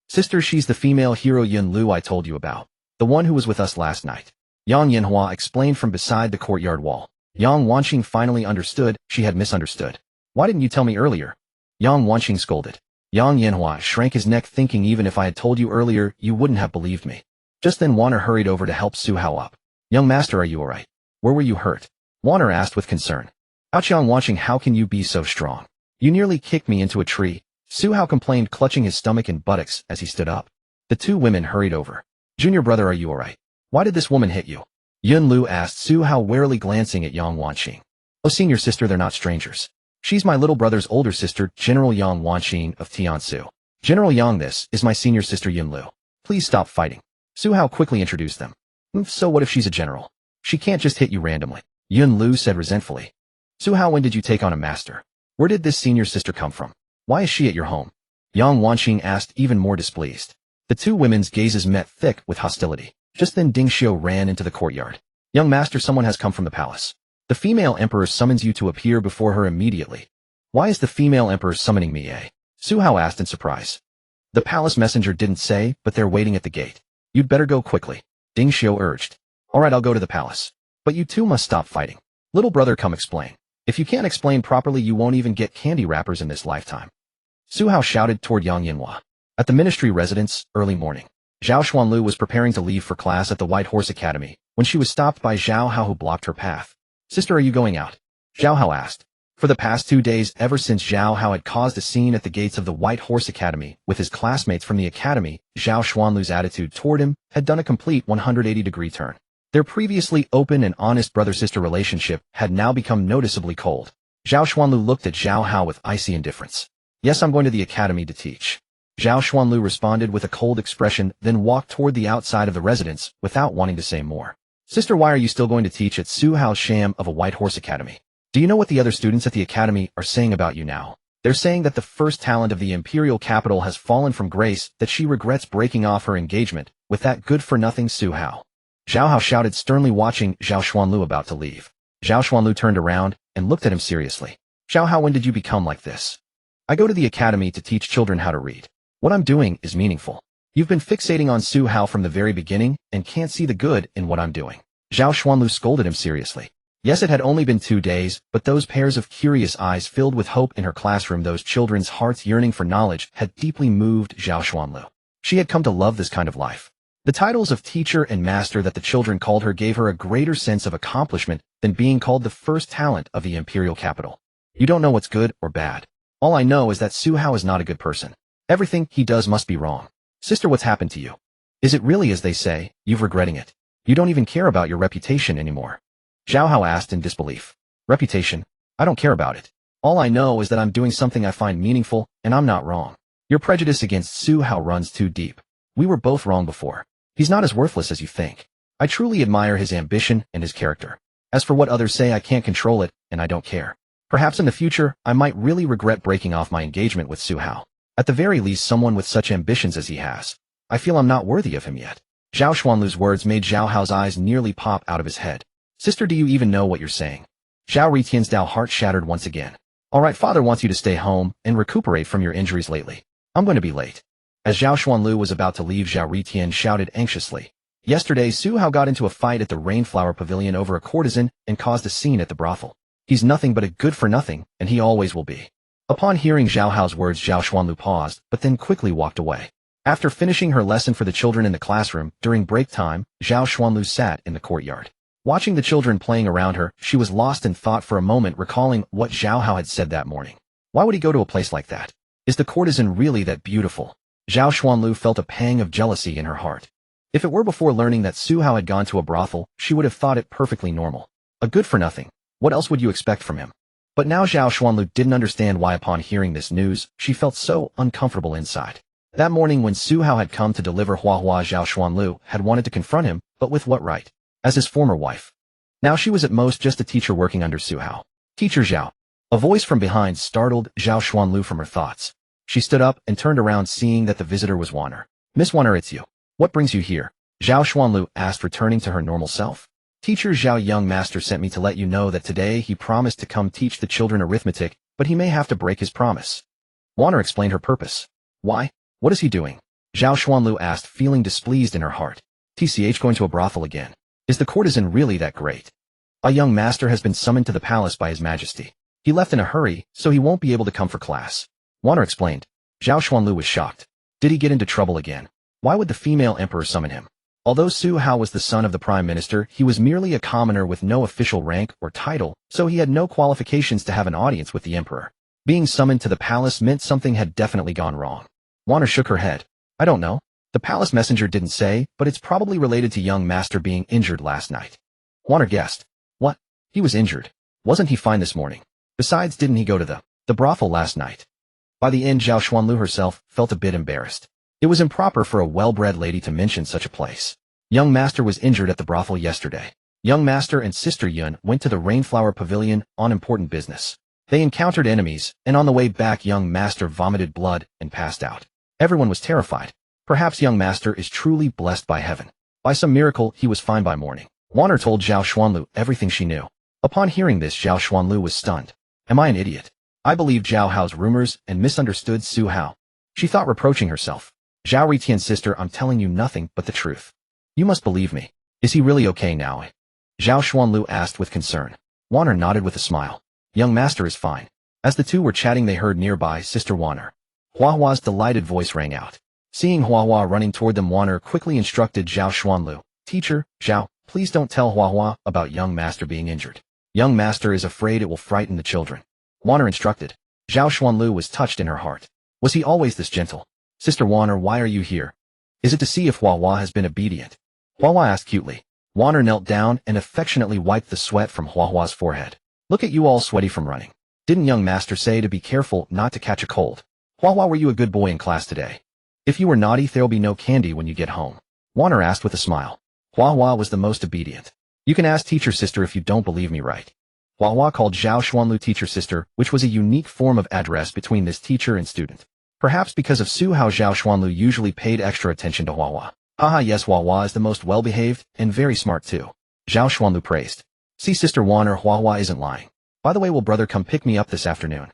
Sister, she's the female hero Yun Lu I told you about. The one who was with us last night. Yang Yanhua explained from beside the courtyard wall. Yang Wanqing finally understood she had misunderstood. Why didn't you tell me earlier? Yang Wanqing scolded. Yang Yanhua shrank his neck, thinking even if I had told you earlier, you wouldn't have believed me. Just then Wanner hurried over to help Su Hao up. Young master, are you alright? Where were you hurt? Wanner asked with concern. Ouch, Yang Wanqing, how can you be so strong? You nearly kicked me into a tree. Su Hao complained, clutching his stomach and buttocks as he stood up. The two women hurried over. Junior brother, are you alright? Why did this woman hit you? Yun Lu asked Su Hao, warily glancing at Yang Wanqing. Oh, senior sister, they're not strangers. She's my little brother's older sister, General Yang Wanqing of Tiansu. General Yang, this is my senior sister Yun Lu. Please stop fighting. Su Hao quickly introduced them. So what if she's a general? She can't just hit you randomly. Yun Lu said resentfully. Su Hao, when did you take on a master? Where did this senior sister come from? Why is she at your home? Yang Wanqing asked, even more displeased. The two women's gazes met, thick with hostility. Just then Ding Xiu ran into the courtyard. Young master, someone has come from the palace. The female emperor summons you to appear before her immediately. Why is the female emperor summoning me, eh? Su Hao asked in surprise. The palace messenger didn't say, but they're waiting at the gate. You'd better go quickly. Ding Xiu urged. Alright, I'll go to the palace. But you two must stop fighting. Little brother, come explain. If you can't explain properly, you won't even get candy wrappers in this lifetime. Su Hao shouted toward Yang Yanhua. At the ministry residence, early morning. Zhao Xuanlu was preparing to leave for class at the White Horse Academy when she was stopped by Zhao Hao, who blocked her path. Sister, are you going out? Zhao Hao asked. For the past 2 days, ever since Zhao Hao had caused a scene at the gates of the White Horse Academy with his classmates from the academy, Zhao Xuanlu's attitude toward him had done a complete 180-degree turn. Their previously open and honest brother-sister relationship had now become noticeably cold. Zhao Xuanlu looked at Zhao Hao with icy indifference. Yes, I'm going to the academy to teach. Zhao Xuanlu responded with a cold expression, then walked toward the outside of the residence without wanting to say more. Sister, why are you still going to teach at Su Hao's sham of a White Horse Academy? Do you know what the other students at the academy are saying about you now? They're saying that the first talent of the imperial capital has fallen from grace, that she regrets breaking off her engagement with that good-for-nothing Su Hao. Zhao Hao shouted, sternly watching Zhao Xuanlu about to leave. Zhao Xuanlu turned around and looked at him seriously. Zhao Hao, when did you become like this? I go to the academy to teach children how to read. What I'm doing is meaningful. You've been fixating on Su Hao from the very beginning and can't see the good in what I'm doing. Zhao Xuanlu scolded him seriously. Yes, it had only been 2 days, but those pairs of curious eyes filled with hope in her classroom, those children's hearts yearning for knowledge, had deeply moved Zhao Xuanlu. She had come to love this kind of life. The titles of teacher and master that the children called her gave her a greater sense of accomplishment than being called the first talent of the imperial capital. You don't know what's good or bad. All I know is that Su Hao is not a good person. Everything he does must be wrong. Sister, what's happened to you? Is it really as they say, you've regretting it? You don't even care about your reputation anymore. Zhao Hao asked in disbelief. Reputation? I don't care about it. All I know is that I'm doing something I find meaningful, and I'm not wrong. Your prejudice against Su Hao runs too deep. We were both wrong before. He's not as worthless as you think. I truly admire his ambition and his character. As for what others say, I can't control it, and I don't care. Perhaps in the future, I might really regret breaking off my engagement with Su Hao. At the very least, someone with such ambitions as he has. I feel I'm not worthy of him yet. Zhao Xuanlu's words made Zhao Hao's eyes nearly pop out of his head. Sister, do you even know what you're saying? Zhao Ritian's heart shattered once again. Alright, father wants you to stay home and recuperate from your injuries lately. I'm going to be late. As Zhao Xuanlu was about to leave, Zhao Ritian shouted anxiously. Yesterday, Su Hao got into a fight at the Rainflower Pavilion over a courtesan and caused a scene at the brothel. He's nothing but a good-for-nothing, and he always will be. Upon hearing Zhao Hao's words, Zhao Xuanlu paused, but then quickly walked away. After finishing her lesson for the children in the classroom, during break time, Zhao Xuanlu sat in the courtyard. Watching the children playing around her, she was lost in thought for a moment, recalling what Zhao Hao had said that morning. Why would he go to a place like that? Is the courtesan really that beautiful? Zhao Xuanlu felt a pang of jealousy in her heart. If it were before learning that Su Hao had gone to a brothel, she would have thought it perfectly normal. A good-for-nothing. What else would you expect from him? But now Zhao Xuanlu didn't understand why upon hearing this news, she felt so uncomfortable inside. That morning when Su Hao had come to deliver Hua, Zhao Xuanlu had wanted to confront him, but with what right? As his former wife. Now she was at most just a teacher working under Su Hao. Teacher Zhao. A voice from behind startled Zhao Xuanlu from her thoughts. She stood up and turned around seeing that the visitor was Wanner. Miss Wanner, it's you. What brings you here? Zhao Xuanlu asked, returning to her normal self. Teacher Zhao, young master sent me to let you know that today he promised to come teach the children arithmetic, but he may have to break his promise. Wanner explained her purpose. Why? What is he doing? Zhao Xuanlu asked, feeling displeased in her heart. TCH going to a brothel again. Is the courtesan really that great? A young master has been summoned to the palace by his majesty. He left in a hurry, so he won't be able to come for class. Wanner explained. Zhao Xuanlu was shocked. Did he get into trouble again? Why would the female emperor summon him? Although Su Hao was the son of the prime minister, he was merely a commoner with no official rank or title, so he had no qualifications to have an audience with the emperor. Being summoned to the palace meant something had definitely gone wrong. Wanner shook her head. I don't know. The palace messenger didn't say, but it's probably related to young master being injured last night. Wanner guessed. What? He was injured. Wasn't he fine this morning? Besides, didn't he go to the brothel last night? By the end, Zhao Xuanlu herself felt a bit embarrassed. It was improper for a well-bred lady to mention such a place. Young master was injured at the brothel yesterday. Young master and sister Yun went to the Rainflower Pavilion on important business. They encountered enemies, and on the way back young master vomited blood and passed out. Everyone was terrified. Perhaps young master is truly blessed by heaven. By some miracle, he was fine by morning. Wanner told Zhao Xuanlu everything she knew. Upon hearing this, Zhao Xuanlu was stunned. Am I an idiot? I believed Zhao Hao's rumors and misunderstood Su Hao. She thought, reproaching herself. Zhao Ritian's sister, I'm telling you nothing but the truth. You must believe me. Is he really okay now? Zhao Xuanlu asked with concern. Wanner nodded with a smile. Young master is fine. As the two were chatting, they heard nearby Sister Wanner. Hua's delighted voice rang out. Seeing Hua running toward them, Wanner quickly instructed Zhao Xuanlu. Teacher, Zhao, please don't tell Hua about young master being injured. Young master is afraid it will frighten the children. Wanner instructed. Zhao Xuanlu was touched in her heart. Was he always this gentle? Sister Wanner, why are you here? Is it to see if Hua has been obedient? Hua asked cutely. Wanner knelt down and affectionately wiped the sweat from Hua's forehead. Look at you all sweaty from running. Didn't young master say to be careful not to catch a cold? Hua, were you a good boy in class today? If you were naughty, there'll be no candy when you get home. Wanner asked with a smile. Hua was the most obedient. You can ask teacher sister if you don't believe me, right? Hua called Zhao Xuanlu teacher sister, which was a unique form of address between this teacher and student. Perhaps because of Su Hao, Zhao Xuanlu usually paid extra attention to Hua. Haha, yes, Hua is the most well-behaved and very smart too. Zhao Xuanlu praised. See, Sister Wanner, Hua isn't lying. By the way, will brother come pick me up this afternoon?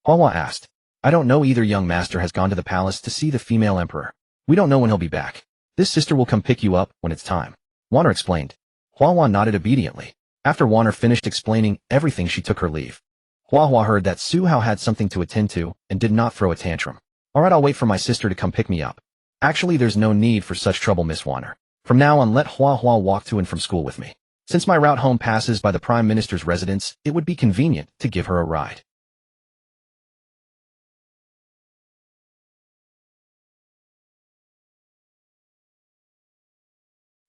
Hua asked. I don't know either. Young master has gone to the palace to see the female emperor. We don't know when he'll be back. This sister will come pick you up when it's time. Wanner explained. Hua nodded obediently. After Wanner finished explaining everything, she took her leave. Hua heard that Su Hao had something to attend to and did not throw a tantrum. Alright, I'll wait for my sister to come pick me up. Actually, there's no need for such trouble, Miss Wanner. From now on, let Hua walk to and from school with me. Since my route home passes by the Prime Minister's residence, it would be convenient to give her a ride.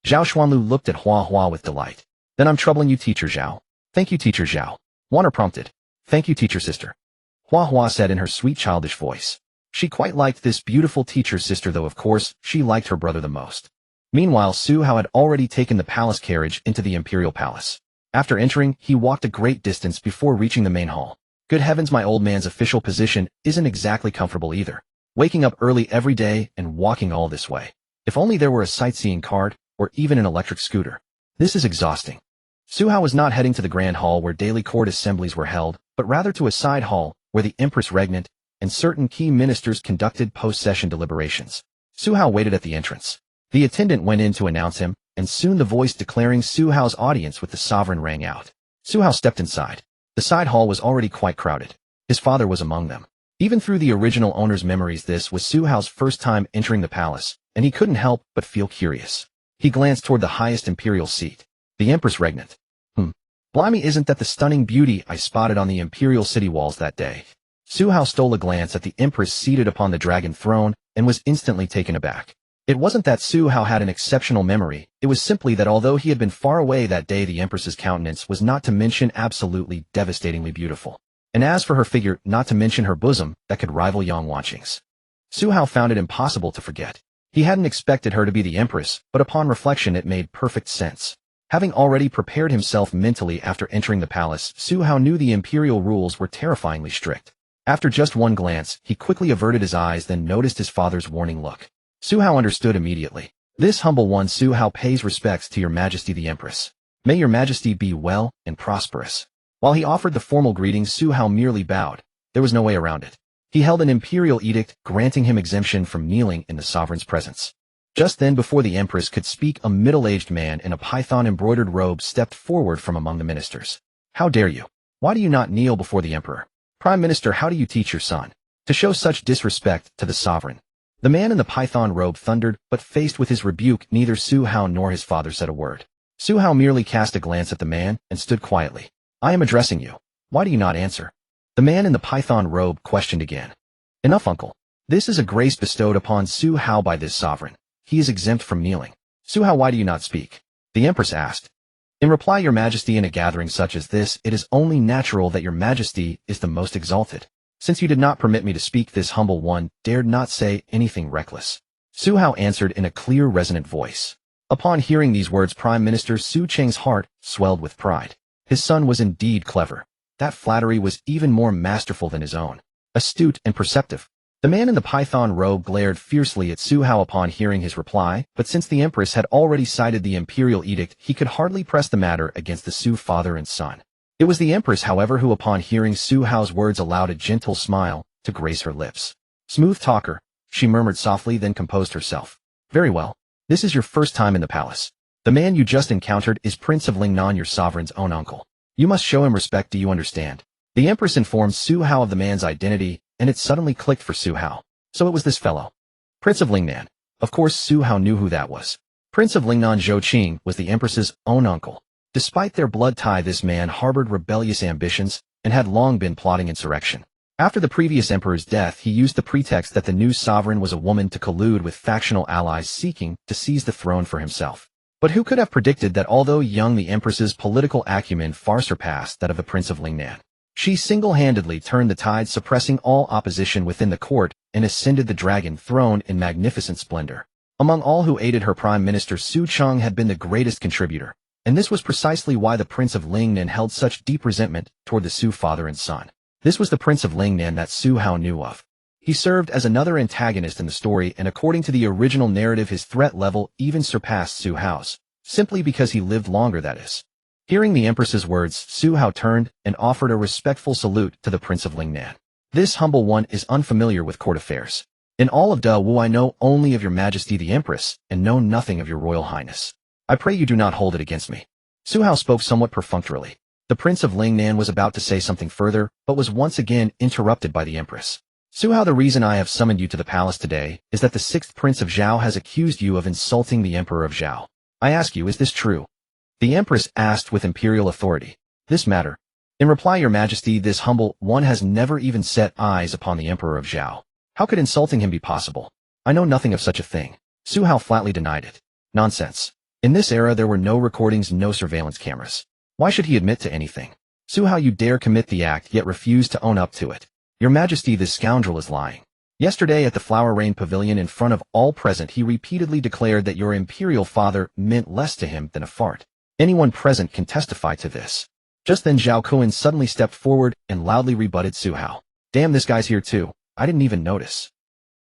Zhao Xuanlu looked at Hua with delight. Then I'm troubling you, Teacher Zhao. Thank you, Teacher Zhao. Wanner prompted. Thank you, Teacher Sister. Hua said in her sweet childish voice. She quite liked this beautiful teacher sister, though of course, she liked her brother the most. Meanwhile, Su Hao had already taken the palace carriage into the imperial palace. After entering, he walked a great distance before reaching the main hall. Good heavens, my old man's official position isn't exactly comfortable either. Waking up early every day and walking all this way. If only there were a sightseeing cart, or even an electric scooter. This is exhausting. Su Hao was not heading to the grand hall where daily court assemblies were held, but rather to a side hall, where the Empress regnant and certain key ministers conducted post-session deliberations. Su Hao waited at the entrance. The attendant went in to announce him, and soon the voice declaring Su Hao's audience with the sovereign rang out. Su Hao stepped inside. The side hall was already quite crowded. His father was among them. Even through the original owner's memories, this was Su Hao's first time entering the palace, and he couldn't help but feel curious. He glanced toward the highest imperial seat. The Empress regnant. Blimey, isn't that the stunning beauty I spotted on the imperial city walls that day? Su Hao stole a glance at the Empress seated upon the dragon throne and was instantly taken aback. It wasn't that Su Hao had an exceptional memory, it was simply that although he had been far away that day, the Empress's countenance was not to mention absolutely devastatingly beautiful. And as for her figure, not to mention her bosom, that could rival Yang Wanqing's. Su Hao found it impossible to forget. He hadn't expected her to be the Empress, but upon reflection it made perfect sense. Having already prepared himself mentally after entering the palace, Su Hao knew the imperial rules were terrifyingly strict. After just one glance, he quickly averted his eyes, then noticed his father's warning look. Su Hao understood immediately. This humble one, Su Hao, pays respects to your majesty the Empress. May your majesty be well and prosperous. While he offered the formal greetings, Su Hao merely bowed. There was no way around it. He held an imperial edict granting him exemption from kneeling in the sovereign's presence. Just then, before the Empress could speak, a middle-aged man in a python-embroidered robe stepped forward from among the ministers. How dare you? Why do you not kneel before the Emperor? Prime Minister, how do you teach your son to show such disrespect to the sovereign? The man in the python robe thundered, but faced with his rebuke, neither Su Hao nor his father said a word. Su Hao merely cast a glance at the man and stood quietly. I am addressing you. Why do you not answer? The man in the python robe questioned again. Enough, uncle. This is a grace bestowed upon Su Hao by this sovereign. He is exempt from kneeling. Su Hao, why do you not speak? The Empress asked. In reply, your majesty, in a gathering such as this, it is only natural that your majesty is the most exalted. Since you did not permit me to speak, this humble one dared not say anything reckless. Su Hao answered in a clear, resonant voice. Upon hearing these words, Prime Minister Su Cheng's heart swelled with pride. His son was indeed clever. That flattery was even more masterful than his own. Astute and perceptive. The man in the python robe glared fiercely at Su Hao upon hearing his reply, but since the Empress had already cited the imperial edict, he could hardly press the matter against the Su father and son. It was the Empress, however, who upon hearing Su Hao's words allowed a gentle smile to grace her lips. Smooth talker, she murmured softly, then composed herself. Very well. This is your first time in the palace. The man you just encountered is Prince of Lingnan, your sovereign's own uncle. You must show him respect, do you understand? The Empress informed Su Hao of the man's identity, and it suddenly clicked for Su Hao. So it was this fellow. Prince of Lingnan. Of course Su Hao knew who that was. Prince of Lingnan Zhou Qing was the Empress's own uncle. Despite their blood tie, this man harbored rebellious ambitions and had long been plotting insurrection. After the previous emperor's death, he used the pretext that the new sovereign was a woman to collude with factional allies seeking to seize the throne for himself. But who could have predicted that although young, the Empress's political acumen far surpassed that of the Prince of Lingnan. She single-handedly turned the tide, suppressing all opposition within the court, and ascended the dragon throne in magnificent splendor. Among all who aided her, Prime Minister Su Cheng had been the greatest contributor, and this was precisely why the Prince of Lingnan held such deep resentment toward the Su father and son. This was the Prince of Lingnan that Su Hao knew of. He served as another antagonist in the story, and according to the original narrative, his threat level even surpassed Su Hao's, simply because he lived longer, that is. Hearing the Empress's words, Su Hao turned and offered a respectful salute to the Prince of Lingnan. This humble one is unfamiliar with court affairs. In all of Da Wu, I know only of your majesty the Empress, and know nothing of your royal highness. I pray you do not hold it against me. Su Hao spoke somewhat perfunctorily. The Prince of Lingnan was about to say something further, but was once again interrupted by the Empress. Su Hao, the reason I have summoned you to the palace today is that the 6th Prince of Zhao has accused you of insulting the Emperor of Zhao. I ask you, is this true? The Empress asked with imperial authority. This matter. In reply, your majesty, this humble one has never even set eyes upon the Emperor of Zhao. How could insulting him be possible? I know nothing of such a thing. Su Hao flatly denied it. Nonsense. In this era there were no recordings, no surveillance cameras. Why should he admit to anything? Su Hao, you dare commit the act yet refuse to own up to it. Your majesty, this scoundrel is lying. Yesterday at the Flower Rain Pavilion, in front of all present, he repeatedly declared that your imperial father meant less to him than a fart. Anyone present can testify to this. Just then Zhao Kun suddenly stepped forward and loudly rebutted Su Hao. Damn, this guy's here too. I didn't even notice.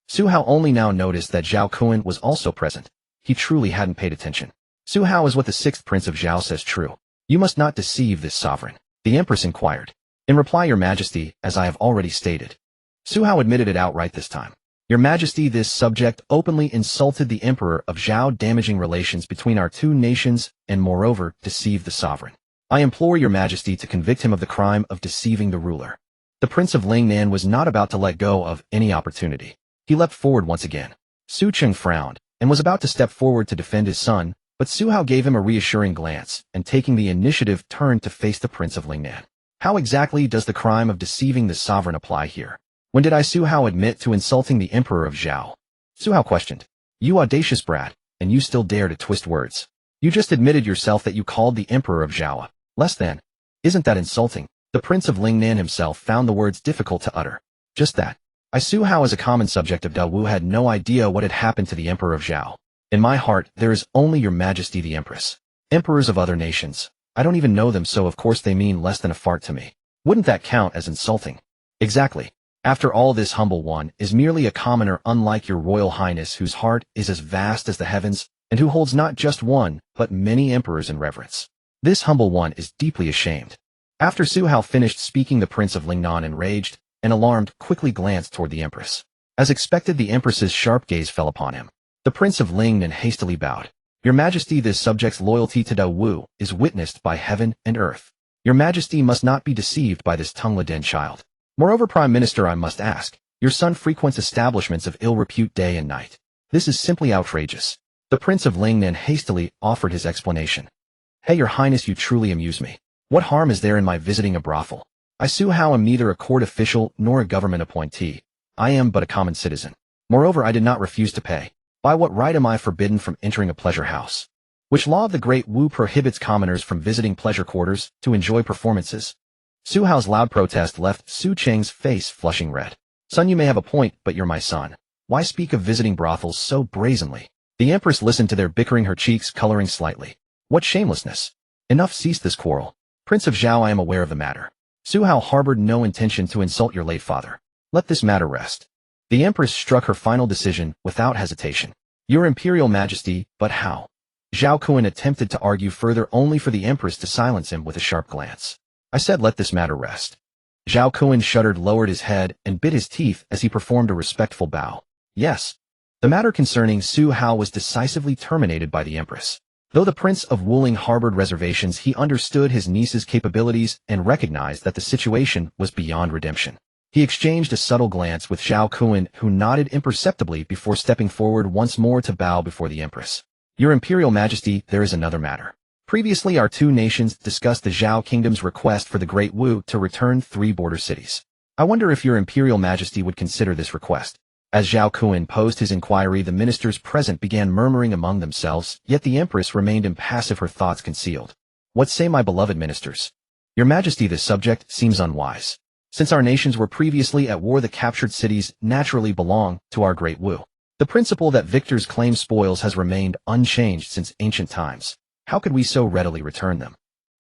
Su Hao only now noticed that Zhao Kun was also present. He truly hadn't paid attention. Su Hao, is what the 6th Prince of Zhao says true? You must not deceive this sovereign. The Empress inquired. In reply, your majesty, as I have already stated. Su Hao admitted it outright this time. Your majesty, this subject openly insulted the Emperor of Zhao, damaging relations between our two nations, and moreover, deceived the sovereign. I implore your majesty to convict him of the crime of deceiving the ruler. The Prince of Lingnan was not about to let go of any opportunity. He leapt forward once again. Su Cheng frowned, and was about to step forward to defend his son, but Su Hao gave him a reassuring glance, and taking the initiative turned to face the Prince of Lingnan. How exactly does the crime of deceiving the sovereign apply here? When did Su Hao admit to insulting the emperor of Zhao? Su Hao questioned. You audacious brat, and you still dare to twist words. You just admitted yourself that you called the emperor of Zhao less than. Isn't that insulting? The prince of Lingnan himself found the words difficult to utter. Just that. Su Hao as a common subject of Dawu had no idea what had happened to the emperor of Zhao. In my heart, there is only your majesty the empress. Emperors of other nations. I don't even know them, so of course they mean less than a fart to me. Wouldn't that count as insulting? Exactly. After all, this humble one is merely a commoner, unlike your royal highness, whose heart is as vast as the heavens, and who holds not just one, but many emperors in reverence. This humble one is deeply ashamed. After Su Hao finished speaking, the prince of Lingnan, enraged and alarmed, quickly glanced toward the empress. As expected, the empress's sharp gaze fell upon him. The prince of Lingnan hastily bowed. Your majesty, this subject's loyalty to Dawu is witnessed by heaven and earth. Your majesty must not be deceived by this Tongladen child. Moreover, Prime Minister, I must ask, your son frequents establishments of ill repute day and night. This is simply outrageous. The Prince of Lingnan hastily offered his explanation. Hey, your highness, you truly amuse me. What harm is there in my visiting a brothel? Su Hao am neither a court official nor a government appointee. I am but a common citizen. Moreover, I did not refuse to pay. By what right am I forbidden from entering a pleasure house? Which law of the Great Wu prohibits commoners from visiting pleasure quarters to enjoy performances? Su Hao's loud protest left Su Cheng's face flushing red. Son, you may have a point, but you're my son. Why speak of visiting brothels so brazenly? The empress listened to their bickering, her cheeks coloring slightly. What shamelessness! Enough, cease this quarrel. Prince of Zhao, I am aware of the matter. Su Hao harbored no intention to insult your late father. Let this matter rest. The empress struck her final decision without hesitation. Your imperial majesty, but how? Zhao Kun attempted to argue further, only for the empress to silence him with a sharp glance. I said let this matter rest. Zhao Kun shuddered, lowered his head, and bit his teeth as he performed a respectful bow. Yes. The matter concerning Su Hao was decisively terminated by the empress. Though the Prince of Wuling harbored reservations, he understood his niece's capabilities and recognized that the situation was beyond redemption. He exchanged a subtle glance with Zhao Kun, who nodded imperceptibly before stepping forward once more to bow before the empress. Your imperial majesty, there is another matter. Previously, our two nations discussed the Zhao kingdom's request for the Great Wu to return 3 border cities. I wonder if your imperial majesty would consider this request. As Zhao Kun posed his inquiry, the ministers present began murmuring among themselves, yet the empress remained impassive, her thoughts concealed. What say my beloved ministers? Your majesty, this subject seems unwise. Since our nations were previously at war, the captured cities naturally belong to our Great Wu. The principle that victors claim spoils has remained unchanged since ancient times. How could we so readily return them?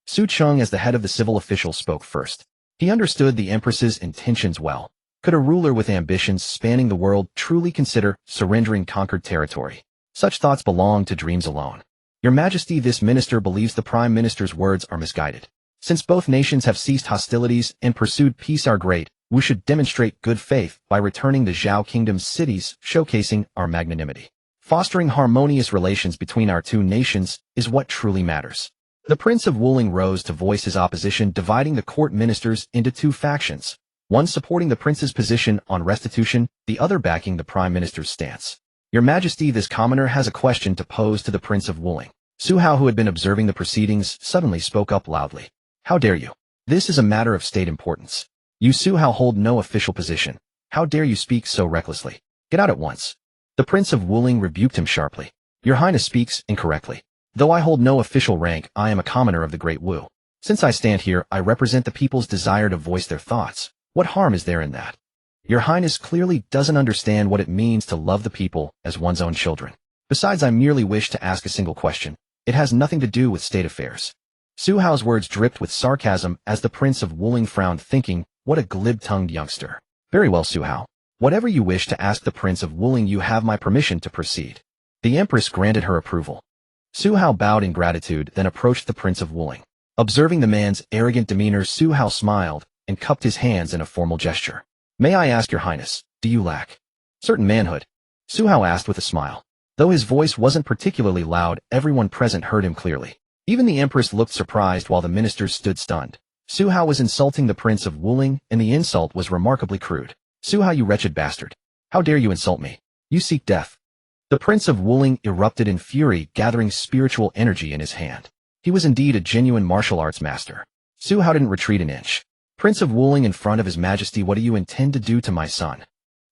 Su Cheng, as the head of the civil officials, spoke first. He understood the empress's intentions well. Could a ruler with ambitions spanning the world truly consider surrendering conquered territory? Such thoughts belong to dreams alone. Your majesty, this minister believes the prime minister's words are misguided. Since both nations have ceased hostilities and pursued peace, our Great Wu should demonstrate good faith by returning the Zhao kingdom's cities, showcasing our magnanimity. Fostering harmonious relations between our two nations is what truly matters. The Prince of Wuling rose to voice his opposition, dividing the court ministers into 2 factions, one supporting the prince's position on restitution, the other backing the prime minister's stance. Your majesty, this commoner has a question to pose to the Prince of Wuling. Su Hao, who had been observing the proceedings, suddenly spoke up loudly. How dare you? This is a matter of state importance. You, Su Hao, hold no official position. How dare you speak so recklessly? Get out at once. The Prince of Wuling rebuked him sharply. Your Highness speaks incorrectly. Though I hold no official rank, I am a commoner of the Great Wu. Since I stand here, I represent the people's desire to voice their thoughts. What harm is there in that? Your Highness clearly doesn't understand what it means to love the people as one's own children. Besides, I merely wish to ask a single question. It has nothing to do with state affairs. Su Hao's words dripped with sarcasm as the Prince of Wuling frowned, thinking, what a glib-tongued youngster. Very well, Su Hao. Whatever you wish to ask the Prince of Wuling, you have my permission to proceed. The Empress granted her approval. Su Hao bowed in gratitude, then approached the Prince of Wuling. Observing the man's arrogant demeanor, Su Hao smiled and cupped his hands in a formal gesture. May I ask, Your Highness, do you lack certain manhood? Su Hao asked with a smile. Though his voice wasn't particularly loud, everyone present heard him clearly. Even the Empress looked surprised while the ministers stood stunned. Su Hao was insulting the Prince of Wuling, and the insult was remarkably crude. Su Hao, you wretched bastard. How dare you insult me? You seek death. The Prince of Wuling erupted in fury, gathering spiritual energy in his hand. He was indeed a genuine martial arts master. Su Hao didn't retreat an inch. Prince of Wuling in front of His Majesty, what do you intend to do to my son?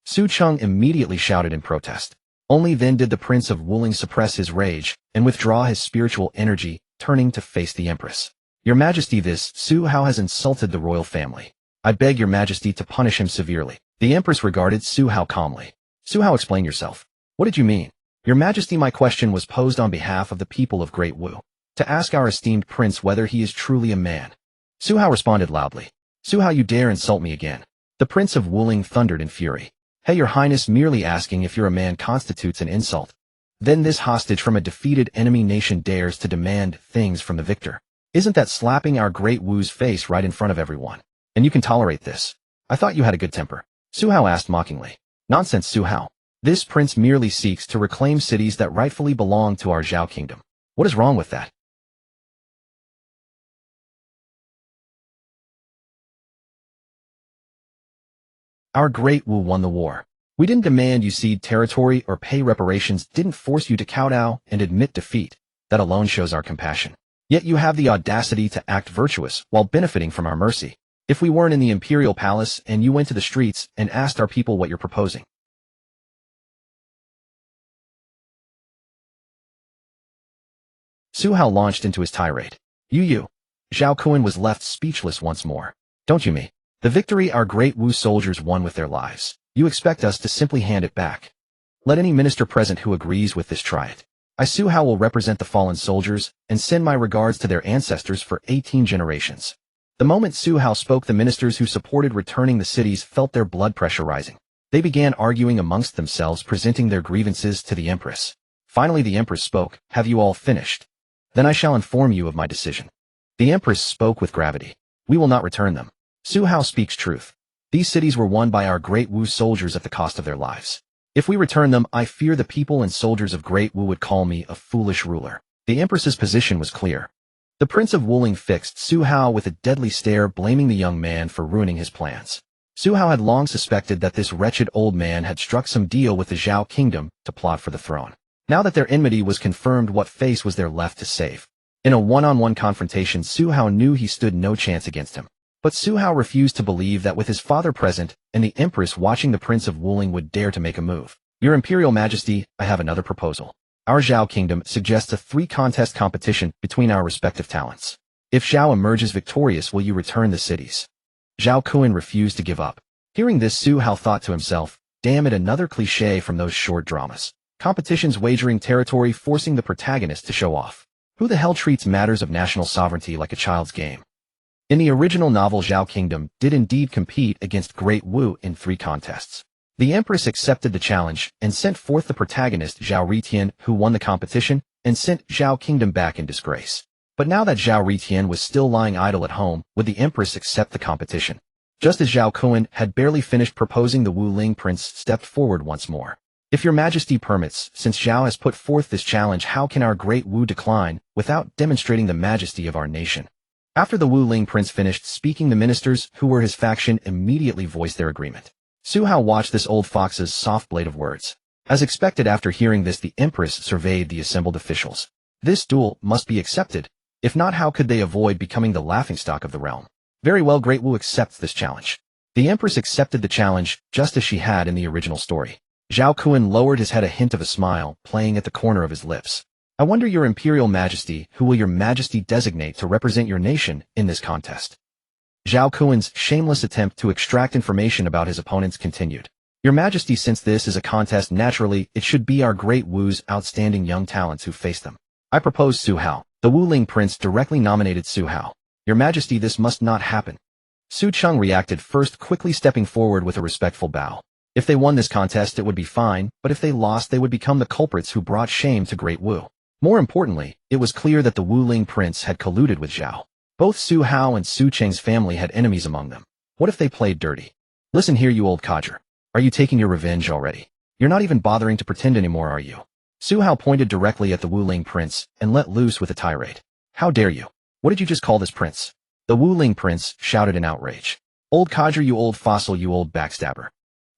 Su Cheng immediately shouted in protest. Only then did the Prince of Wuling suppress his rage and withdraw his spiritual energy, turning to face the Empress. Your Majesty, this Su Hao has insulted the royal family. I beg your Majesty to punish him severely. The Empress regarded Su Hao calmly. Su Hao, explain yourself. What did you mean? Your Majesty, my question was posed on behalf of the people of Great Wu, to ask our esteemed prince whether he is truly a man. Su Hao responded loudly. Su Hao, you dare insult me again. The Prince of Wuling thundered in fury. Hey, your highness, merely asking if you're a man constitutes an insult. Then this hostage from a defeated enemy nation dares to demand things from the victor. Isn't that slapping our Great Wu's face right in front of everyone? And you can tolerate this? I thought you had a good temper. Su Hao asked mockingly. Nonsense, Su Hao. This prince merely seeks to reclaim cities that rightfully belong to our Zhao kingdom. What is wrong with that? Our Great Wu won the war. We didn't demand you cede territory or pay reparations, didn't force you to kowtow and admit defeat. That alone shows our compassion. Yet you have the audacity to act virtuous while benefiting from our mercy. If we weren't in the imperial palace and you went to the streets and asked our people what you're proposing. Su Hao launched into his tirade. You. Zhao Kun was left speechless once more. Don't you me? The victory our Great Wu soldiers won with their lives. You expect us to simply hand it back? Let any minister present who agrees with this try it. I, Su Hao, will represent the fallen soldiers and send my regards to their ancestors for 18 generations. The moment Su Hao spoke, the ministers who supported returning the cities felt their blood pressure rising. They began arguing amongst themselves, presenting their grievances to the Empress. Finally the Empress spoke. Have you all finished? Then I shall inform you of my decision. The Empress spoke with gravity. We will not return them. Su Hao speaks truth. These cities were won by our Great Wu soldiers at the cost of their lives. If we return them, I fear the people and soldiers of Great Wu would call me a foolish ruler. The Empress's position was clear. The Prince of Wuling fixed Su Hao with a deadly stare, blaming the young man for ruining his plans. Su Hao had long suspected that this wretched old man had struck some deal with the Zhao kingdom to plot for the throne. Now that their enmity was confirmed, what face was there left to save? In a one-on-one confrontation, Su Hao knew he stood no chance against him. But Su Hao refused to believe that with his father present and the Empress watching, the Prince of Wuling would dare to make a move. Your Imperial Majesty, I have another proposal. Our Zhao kingdom suggests a 3-contest competition between our respective talents. If Zhao emerges victorious, will you return the cities? Zhao Kun refused to give up. Hearing this, Su Hao thought to himself, damn it, another cliché from those short dramas. Competitions wagering territory, forcing the protagonist to show off. Who the hell treats matters of national sovereignty like a child's game? In the original novel, Zhao Kingdom did indeed compete against Great Wu in 3 contests. The Empress accepted the challenge and sent forth the protagonist Zhao Ritian, who won the competition and sent Zhao Kingdom back in disgrace. But now that Zhao Ritian was still lying idle at home, would the Empress accept the competition? Just as Zhao Kun had barely finished proposing, the Wu Ling prince stepped forward once more. If your Majesty permits, since Zhao has put forth this challenge, how can our Great Wu decline without demonstrating the majesty of our nation? After the Wu Ling prince finished speaking, the ministers, who were his faction, immediately voiced their agreement. Su Hao watched this old fox's soft blade of words. As expected, after hearing this, the Empress surveyed the assembled officials. This duel must be accepted. If not, how could they avoid becoming the laughingstock of the realm? Very well, Great Wu accepts this challenge. The Empress accepted the challenge, just as she had in the original story. Zhao Kun lowered his head, a hint of a smile playing at the corner of his lips. I wonder, your Imperial Majesty, who will your Majesty designate to represent your nation in this contest? Zhao Kun's shameless attempt to extract information about his opponents continued. Your Majesty, since this is a contest, naturally, it should be our Great Wu's outstanding young talents who face them. I propose Su Hao. The Wu Ling prince directly nominated Su Hao. Your Majesty, this must not happen. Su Cheng reacted first, quickly stepping forward with a respectful bow. If they won this contest, it would be fine, but if they lost, they would become the culprits who brought shame to Great Wu. More importantly, it was clear that the Wu Ling prince had colluded with Zhao. Both Su Hao and Su Cheng's family had enemies among them. What if they played dirty? Listen here, you old codger. Are you taking your revenge already? You're not even bothering to pretend anymore, are you? Su Hao pointed directly at the Wu Ling prince and let loose with a tirade. How dare you? What did you just call this prince? The Wu Ling prince shouted in outrage. Old codger, you old fossil, you old backstabber.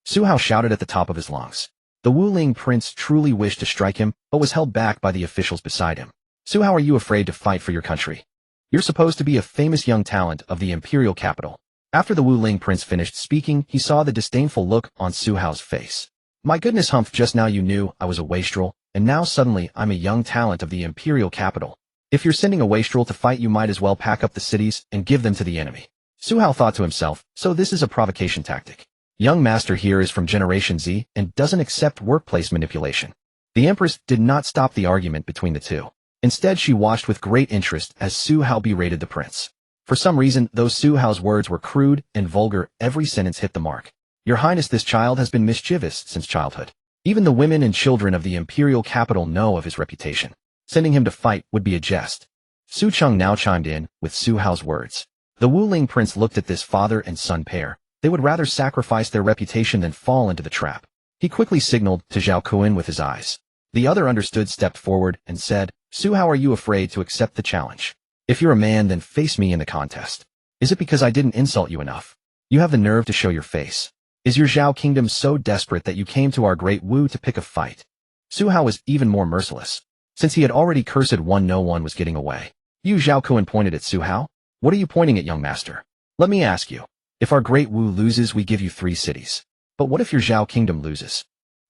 Su Hao shouted at the top of his lungs. The Wu Ling prince truly wished to strike him, but was held back by the officials beside him. Su Hao, are you afraid to fight for your country? You're supposed to be a famous young talent of the imperial capital. After the Wu Ling prince finished speaking, he saw the disdainful look on Su Hao's face. My goodness, Humph, just now you knew I was a wastrel, and now suddenly I'm a young talent of the imperial capital. If you're sending a wastrel to fight, you might as well pack up the cities and give them to the enemy. Su Hao thought to himself, so this is a provocation tactic. Young master here is from Generation Z and doesn't accept workplace manipulation. The Empress did not stop the argument between the two. Instead, she watched with great interest as Su Hao berated the prince. For some reason, though Su Hao's words were crude and vulgar, every sentence hit the mark. Your Highness, this child has been mischievous since childhood. Even the women and children of the imperial capital know of his reputation. Sending him to fight would be a jest. Su Cheng now chimed in with Su Hao's words. The Wu Ling prince looked at this father and son pair. They would rather sacrifice their reputation than fall into the trap. He quickly signaled to Zhao Kun with his eyes. The other understood, stepped forward, and said, Su Hao, are you afraid to accept the challenge? If you're a man, then face me in the contest. Is it because I didn't insult you enough? You have the nerve to show your face. Is your Zhao kingdom so desperate that you came to our Great Wu to pick a fight? Su Hao was even more merciless. Since he had already cursed one, no one was getting away. You, Zhao Kun pointed at Su Hao. What are you pointing at, young master? Let me ask you. If our Great Wu loses, we give you 3 cities. But what if your Zhao kingdom loses?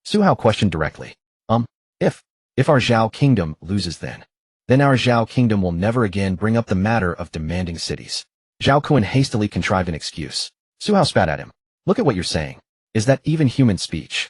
Su Hao questioned directly. If our Zhao kingdom loses, then our Zhao kingdom will never again bring up the matter of demanding cities. Zhao Kun hastily contrived an excuse. Su Hao spat at him. Look at what you're saying. Is that even human speech?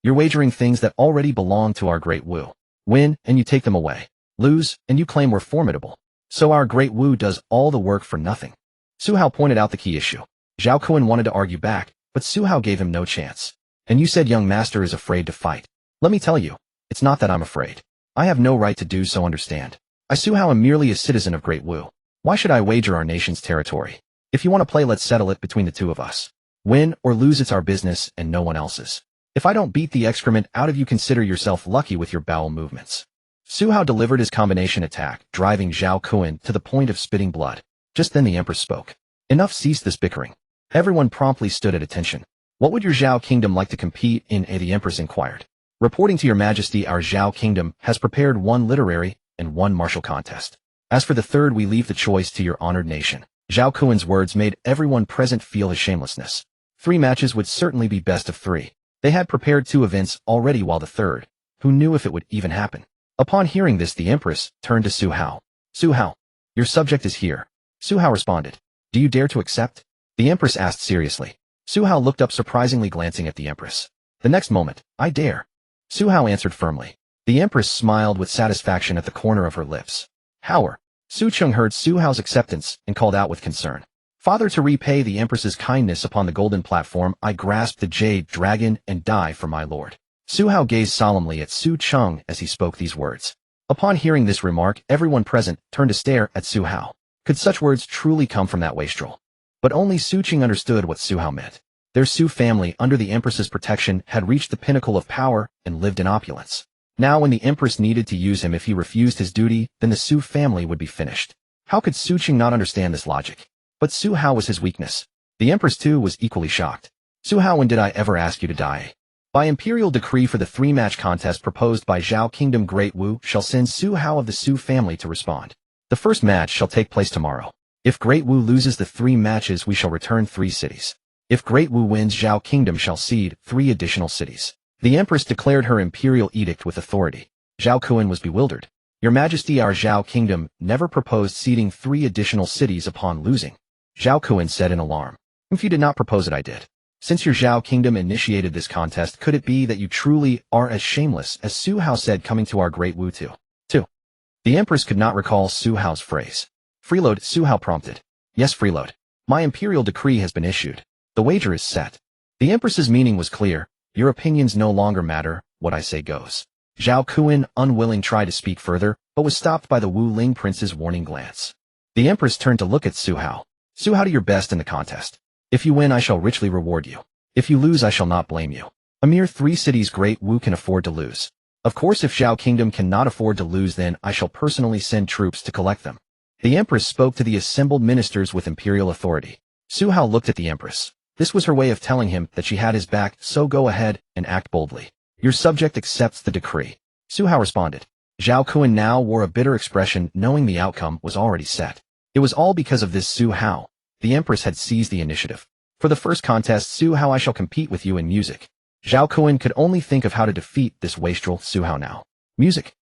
You're wagering things that already belong to our Great Wu. Win, and you take them away. Lose, and you claim we're formidable. So our Great Wu does all the work for nothing. Su Hao pointed out the key issue. Zhao Kun wanted to argue back, but Su Hao gave him no chance. And you said young master is afraid to fight. Let me tell you, it's not that I'm afraid. I have no right to do so, understand. I, Su Hao, am merely a citizen of Great Wu. Why should I wager our nation's territory? If you want to play, let's settle it between the two of us. Win or lose, it's our business and no one else's. If I don't beat the excrement out of you, consider yourself lucky with your bowel movements. Su Hao delivered his combination attack, driving Zhao Kun to the point of spitting blood. Just then the Empress spoke. Enough, cease this bickering. Everyone promptly stood at attention. What would your Zhao kingdom like to compete in? The Empress inquired. Reporting to your majesty, our Zhao kingdom has prepared 1 literary and 1 martial contest. As for the third, we leave the choice to your honored nation. Zhao Kun's words made everyone present feel his shamelessness. 3 matches would certainly be best of 3. They had prepared 2 events already, while the third, who knew if it would even happen? Upon hearing this, the Empress turned to Su Hao. Su Hao, your subject is here. Su Hao responded. Do you dare to accept? The Empress asked seriously. Su Hao looked up, surprisingly glancing at the Empress. The next moment, I dare. Su Hao answered firmly. The Empress smiled with satisfaction at the corner of her lips. However, Su Cheng heard Su Hao's acceptance and called out with concern. Father, to repay the Empress's kindness upon the golden platform, I grasp the jade dragon and die for my lord. Su Hao gazed solemnly at Su Cheng as he spoke these words. Upon hearing this remark, everyone present turned to stare at Su Hao. Could such words truly come from that wastrel? But only Su Cheng understood what Su Hao meant. Their Su family, under the Empress's protection, had reached the pinnacle of power and lived in opulence. Now when the Empress needed to use him, if he refused his duty, then the Su family would be finished. How could Su Cheng not understand this logic? But Su Hao was his weakness. The Empress too was equally shocked. Su Hao, when did I ever ask you to die? By imperial decree for the 3-match contest proposed by Zhao Kingdom, Great Wu shall send Su Hao of the Su family to respond. The first match shall take place tomorrow. If Great Wu loses the 3 matches, we shall return 3 cities. If Great Wu wins, Zhao Kingdom shall cede 3 additional cities. The Empress declared her imperial edict with authority. Zhao Kun was bewildered. Your Majesty, our Zhao Kingdom never proposed ceding 3 additional cities upon losing. Zhao Kun said in alarm. If you did not propose it, I did. Since your Zhao Kingdom initiated this contest, could it be that you truly are as shameless as Su Hao said coming to our Great Wu too? The Empress could not recall Su Hao's phrase. Freeload, Su Hao prompted. Yes, freeload. My imperial decree has been issued. The wager is set. The Empress's meaning was clear. Your opinions no longer matter, what I say goes. Zhao Kun, unwilling, tried to speak further, but was stopped by the Wu Ling prince's warning glance. The Empress turned to look at Su Hao. Su Hao, do your best in the contest. If you win, I shall richly reward you. If you lose, I shall not blame you. A mere 3 cities Great Wu can afford to lose. Of course, if Zhao Kingdom cannot afford to lose, then I shall personally send troops to collect them. The Empress spoke to the assembled ministers with imperial authority. Su Hao looked at the Empress. This was her way of telling him that she had his back, so go ahead and act boldly. Your subject accepts the decree. Su Hao responded. Zhao Kun now wore a bitter expression, knowing the outcome was already set. It was all because of this Su Hao. the Empress had seized the initiative. For the first contest, Su Hao, I shall compete with you in music. Zhao Kuan could only think of how to defeat this wastrel Su Hao now. Music.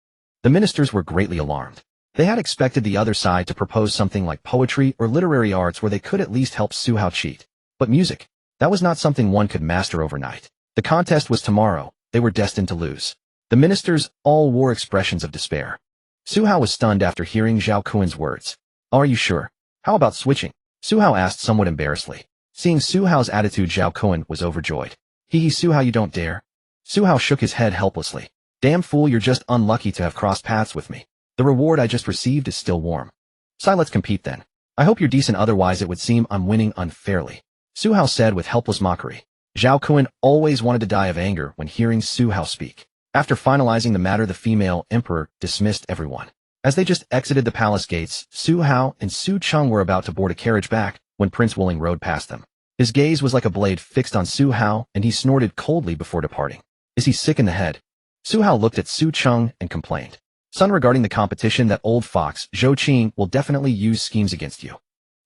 The ministers were greatly alarmed. They had expected the other side to propose something like poetry or literary arts where they could at least help Su Hao cheat. But music, that was not something one could master overnight. The contest was tomorrow. They were destined to lose. The ministers all wore expressions of despair. Su Hao was stunned after hearing Zhao Kuan's words. Are you sure? How about switching? Su Hao asked somewhat embarrassedly. Seeing Su Hao's attitude, Zhao Kuan was overjoyed. Hee, Su Hao, you don't dare. Su Hao shook his head helplessly. Damn fool, you're just unlucky to have crossed paths with me. The reward I just received is still warm. Sai, let's compete then. I hope you're decent, otherwise it would seem I'm winning unfairly. Su Hao said with helpless mockery. Zhao Kuan always wanted to die of anger when hearing Su Hao speak. After finalizing the matter, the female emperor dismissed everyone. As they just exited the palace gates, Su Hao and Su Cheng were about to board a carriage back when Prince Wuling rode past them. His gaze was like a blade fixed on Su Hao, and he snorted coldly before departing. Is he sick in the head? Su Hao looked at Su Cheng and complained. Son, regarding the competition, that old fox, Zhou Qing, will definitely use schemes against you.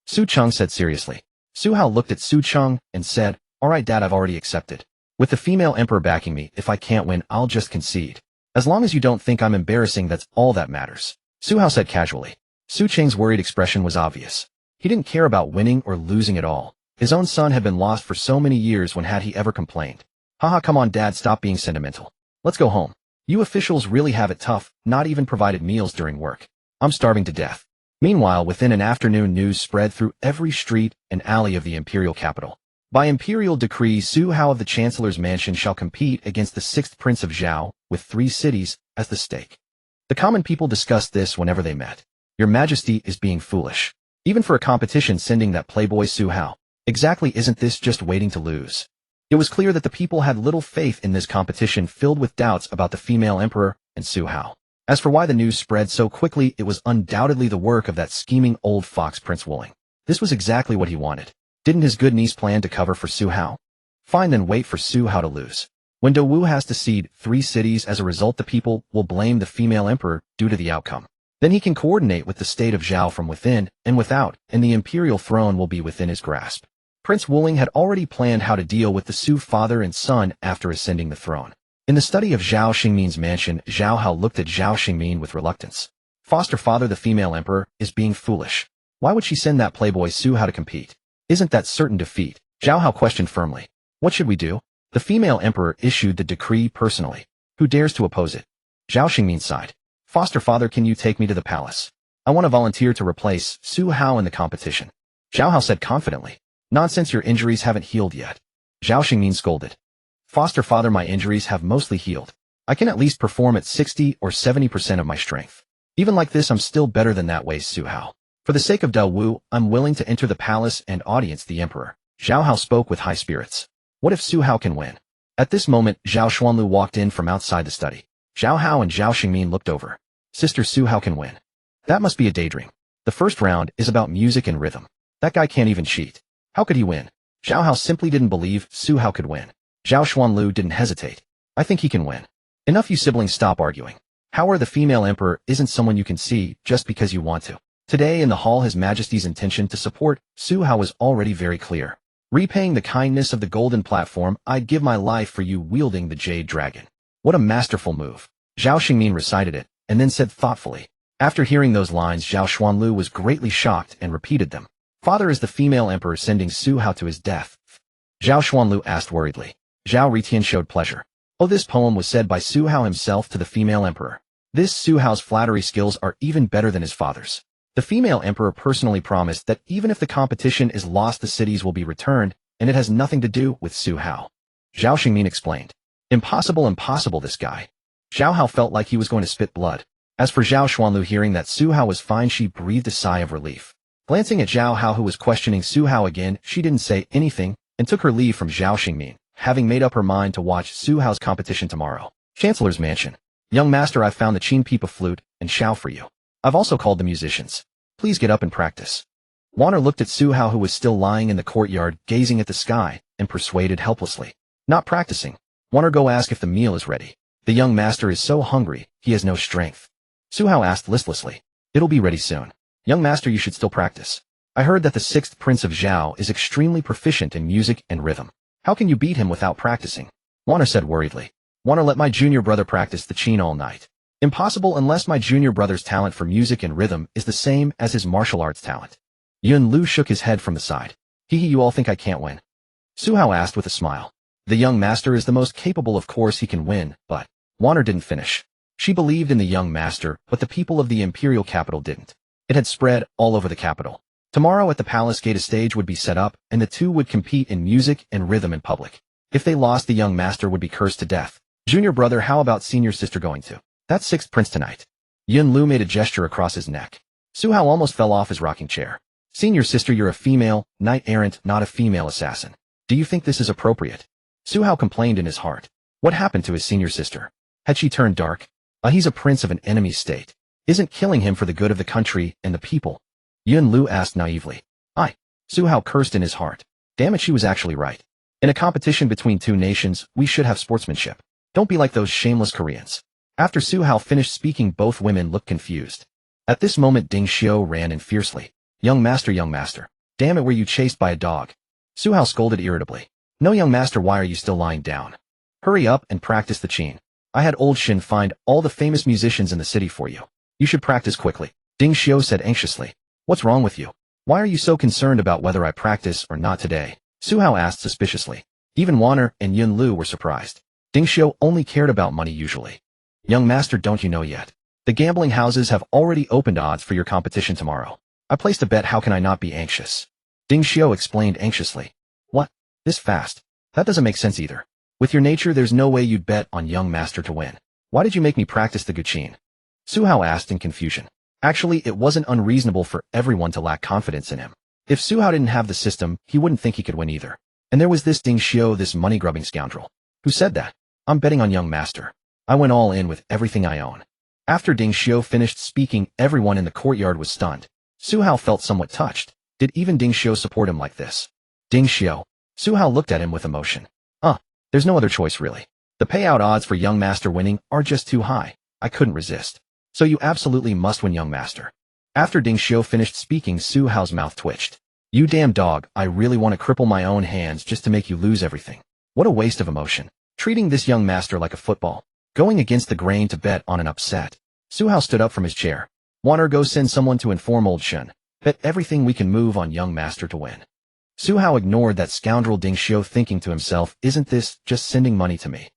Su Cheng said seriously. Su Hao looked at Su Cheng and said, all right, Dad, I've already accepted. With the female emperor backing me, if I can't win, I'll just concede. As long as you don't think I'm embarrassing, that's all that matters. Su Hao said casually. Su Cheng's worried expression was obvious. He didn't care about winning or losing at all. His own son had been lost for so many years, when had he ever complained? Haha, come on, Dad, stop being sentimental. Let's go home. You officials really have it tough, not even provided meals during work. I'm starving to death. Meanwhile, within an afternoon, news spread through every street and alley of the imperial capital. By imperial decree, Su Hao of the Chancellor's mansion shall compete against the 6th Prince of Zhao, with 3 cities as the stake. The common people discussed this whenever they met. Your Majesty is being foolish. Even for a competition, sending that playboy Su Hao. Exactly, isn't this just waiting to lose? It was clear that the people had little faith in this competition, filled with doubts about the female emperor and Su Hao. As for why the news spread so quickly, it was undoubtedly the work of that scheming old fox Prince Wuling. This was exactly what he wanted. Didn't his good niece plan to cover for Su Hao? Fine, then wait for Su Hao to lose. When Dou Wu has to cede 3 cities as a result, the people will blame the female emperor due to the outcome. Then he can coordinate with the state of Zhao from within and without, and the imperial throne will be within his grasp. Prince Wuling had already planned how to deal with the Su father and son after ascending the throne. In the study of Zhao Xingmin's mansion, Zhao Hao looked at Zhao Xingmin with reluctance. Foster father, the female emperor, is being foolish. Why would she send that playboy Su Hao to compete? Isn't that certain defeat? Zhao Hao questioned firmly. What should we do? The female emperor issued the decree personally. Who dares to oppose it? Zhao Xingmin sighed. Foster father, can you take me to the palace? I want to volunteer to replace Su Hao in the competition. Zhao Hao said confidently. Nonsense, your injuries haven't healed yet. Zhao Xingmin scolded. Foster father, my injuries have mostly healed. I can at least perform at 60 or 70% of my strength. Even like this, I'm still better than that way, Su Hao. For the sake of Dou Wu, I'm willing to enter the palace and audience the emperor. Zhao Hao spoke with high spirits. What if Su Hao can win? At this moment, Zhao Xuanlu walked in from outside the study. Zhao Hao and Zhao Xingmin looked over. Sister, Su Hao can win. That must be a daydream. The first round is about music and rhythm. That guy can't even cheat. How could he win? Zhao Hao simply didn't believe Su Hao could win. Zhao Xuanlu didn't hesitate. I think he can win. Enough, you siblings, stop arguing. How are the female emperor isn't someone you can see just because you want to. Today in the hall, His Majesty's intention to support Su Hao was already very clear. Repaying the kindness of the golden platform, I'd give my life for you wielding the jade dragon. What a masterful move. Zhao Xingmin recited it, and then said thoughtfully. After hearing those lines, Zhao Xuanlu was greatly shocked and repeated them. Father, is the female emperor sending Su Hao to his death? Zhao Xuanlu asked worriedly. Zhao Ritian showed pleasure. Oh, this poem was said by Su Hao himself to the female emperor. This Su Hao's flattery skills are even better than his father's. The female emperor personally promised that even if the competition is lost, the cities will be returned, and it has nothing to do with Su Hao. Zhao Xingmin explained. Impossible, impossible, this guy. Zhao Hao felt like he was going to spit blood. As for Zhao Xuanlu, hearing that Su Hao was fine, she breathed a sigh of relief. Glancing at Zhao Hao, who was questioning Su Hao again, she didn't say anything and took her leave from Zhao Xingmin, having made up her mind to watch Su Hao's competition tomorrow. Chancellor's mansion. Young master, I've found the Qin pipa flute and shao for you. I've also called the musicians. Please get up and practice. Wanner looked at Su Hao, who was still lying in the courtyard, gazing at the sky, and persuaded helplessly. Not practicing. Wanner, go ask if the meal is ready. The young master is so hungry, he has no strength. Su Hao asked listlessly. It'll be ready soon. Young master, you should still practice. I heard that the 6th Prince of Zhao is extremely proficient in music and rhythm. How can you beat him without practicing? Wanna said worriedly. Wanna let my junior brother practice the qin all night. Impossible unless my junior brother's talent for music and rhythm is the same as his martial arts talent. Yun Lu shook his head from the side. Hee, you all think I can't win? Su Hao asked with a smile. The young master is the most capable, of course he can win, but Wanner didn't finish. She believed in the young master, but the people of the imperial capital didn't. It had spread all over the capital. Tomorrow at the palace gate a stage would be set up, and the two would compete in music and rhythm in public. If they lost, the young master would be cursed to death. Junior brother, how about senior sister going to that 6th prince tonight? Yun Lu made a gesture across his neck. Su Hao almost fell off his rocking chair. Senior sister, you're a female knight-errant, not a female assassin. Do you think this is appropriate? Su Hao complained in his heart. What happened to his senior sister? Had she turned dark? He's a prince of an enemy state. Isn't killing him for the good of the country and the people? Yun Lu asked naively. Su Hao cursed in his heart. Damn it, she was actually right. In a competition between two nations, we should have sportsmanship. Don't be like those shameless Koreans. After Su Hao finished speaking, both women looked confused. At this moment, Ding Xiao ran in fiercely. Young master, damn it, were you chased by a dog? Su Hao scolded irritably. No, young master, why are you still lying down? Hurry up and practice the qin. I had old Shin find all the famous musicians in the city for you. You should practice quickly. Ding Xiao said anxiously. What's wrong with you? Why are you so concerned about whether I practice or not today? Su Hao asked suspiciously. Even Wanner and Yun Lu were surprised. Ding Xiao only cared about money usually. Young master, don't you know yet? The gambling houses have already opened odds for your competition tomorrow. I placed a bet, how can I not be anxious? Ding Xiao explained anxiously. What? This fast? That doesn't make sense either. With your nature, there's no way you'd bet on young master to win. Why did you make me practice the guqin? Su Hao asked in confusion. Actually, it wasn't unreasonable for everyone to lack confidence in him. If Su Hao didn't have the system, he wouldn't think he could win either. And there was this Ding Xiao, this money-grubbing scoundrel. Who said that? I'm betting on young master. I went all in with everything I own. After Ding Xiao finished speaking, everyone in the courtyard was stunned. Su Hao felt somewhat touched. Did even Ding Xiao support him like this? Ding Xiao. Su Hao looked at him with emotion. There's no other choice really. The payout odds for young master winning are just too high. I couldn't resist. So you absolutely must win, young master. After Ding Xiao finished speaking, Su Hao's mouth twitched. You damn dog, I really want to cripple my own hands just to make you lose everything. What a waste of emotion. Treating this young master like a football. Going against the grain to bet on an upset. Su Hao stood up from his chair. Wanna go send someone to inform old Shen. Bet everything we can move on young master to win. Su Hao ignored that scoundrel Ding Xiao, thinking to himself, isn't this just sending money to me?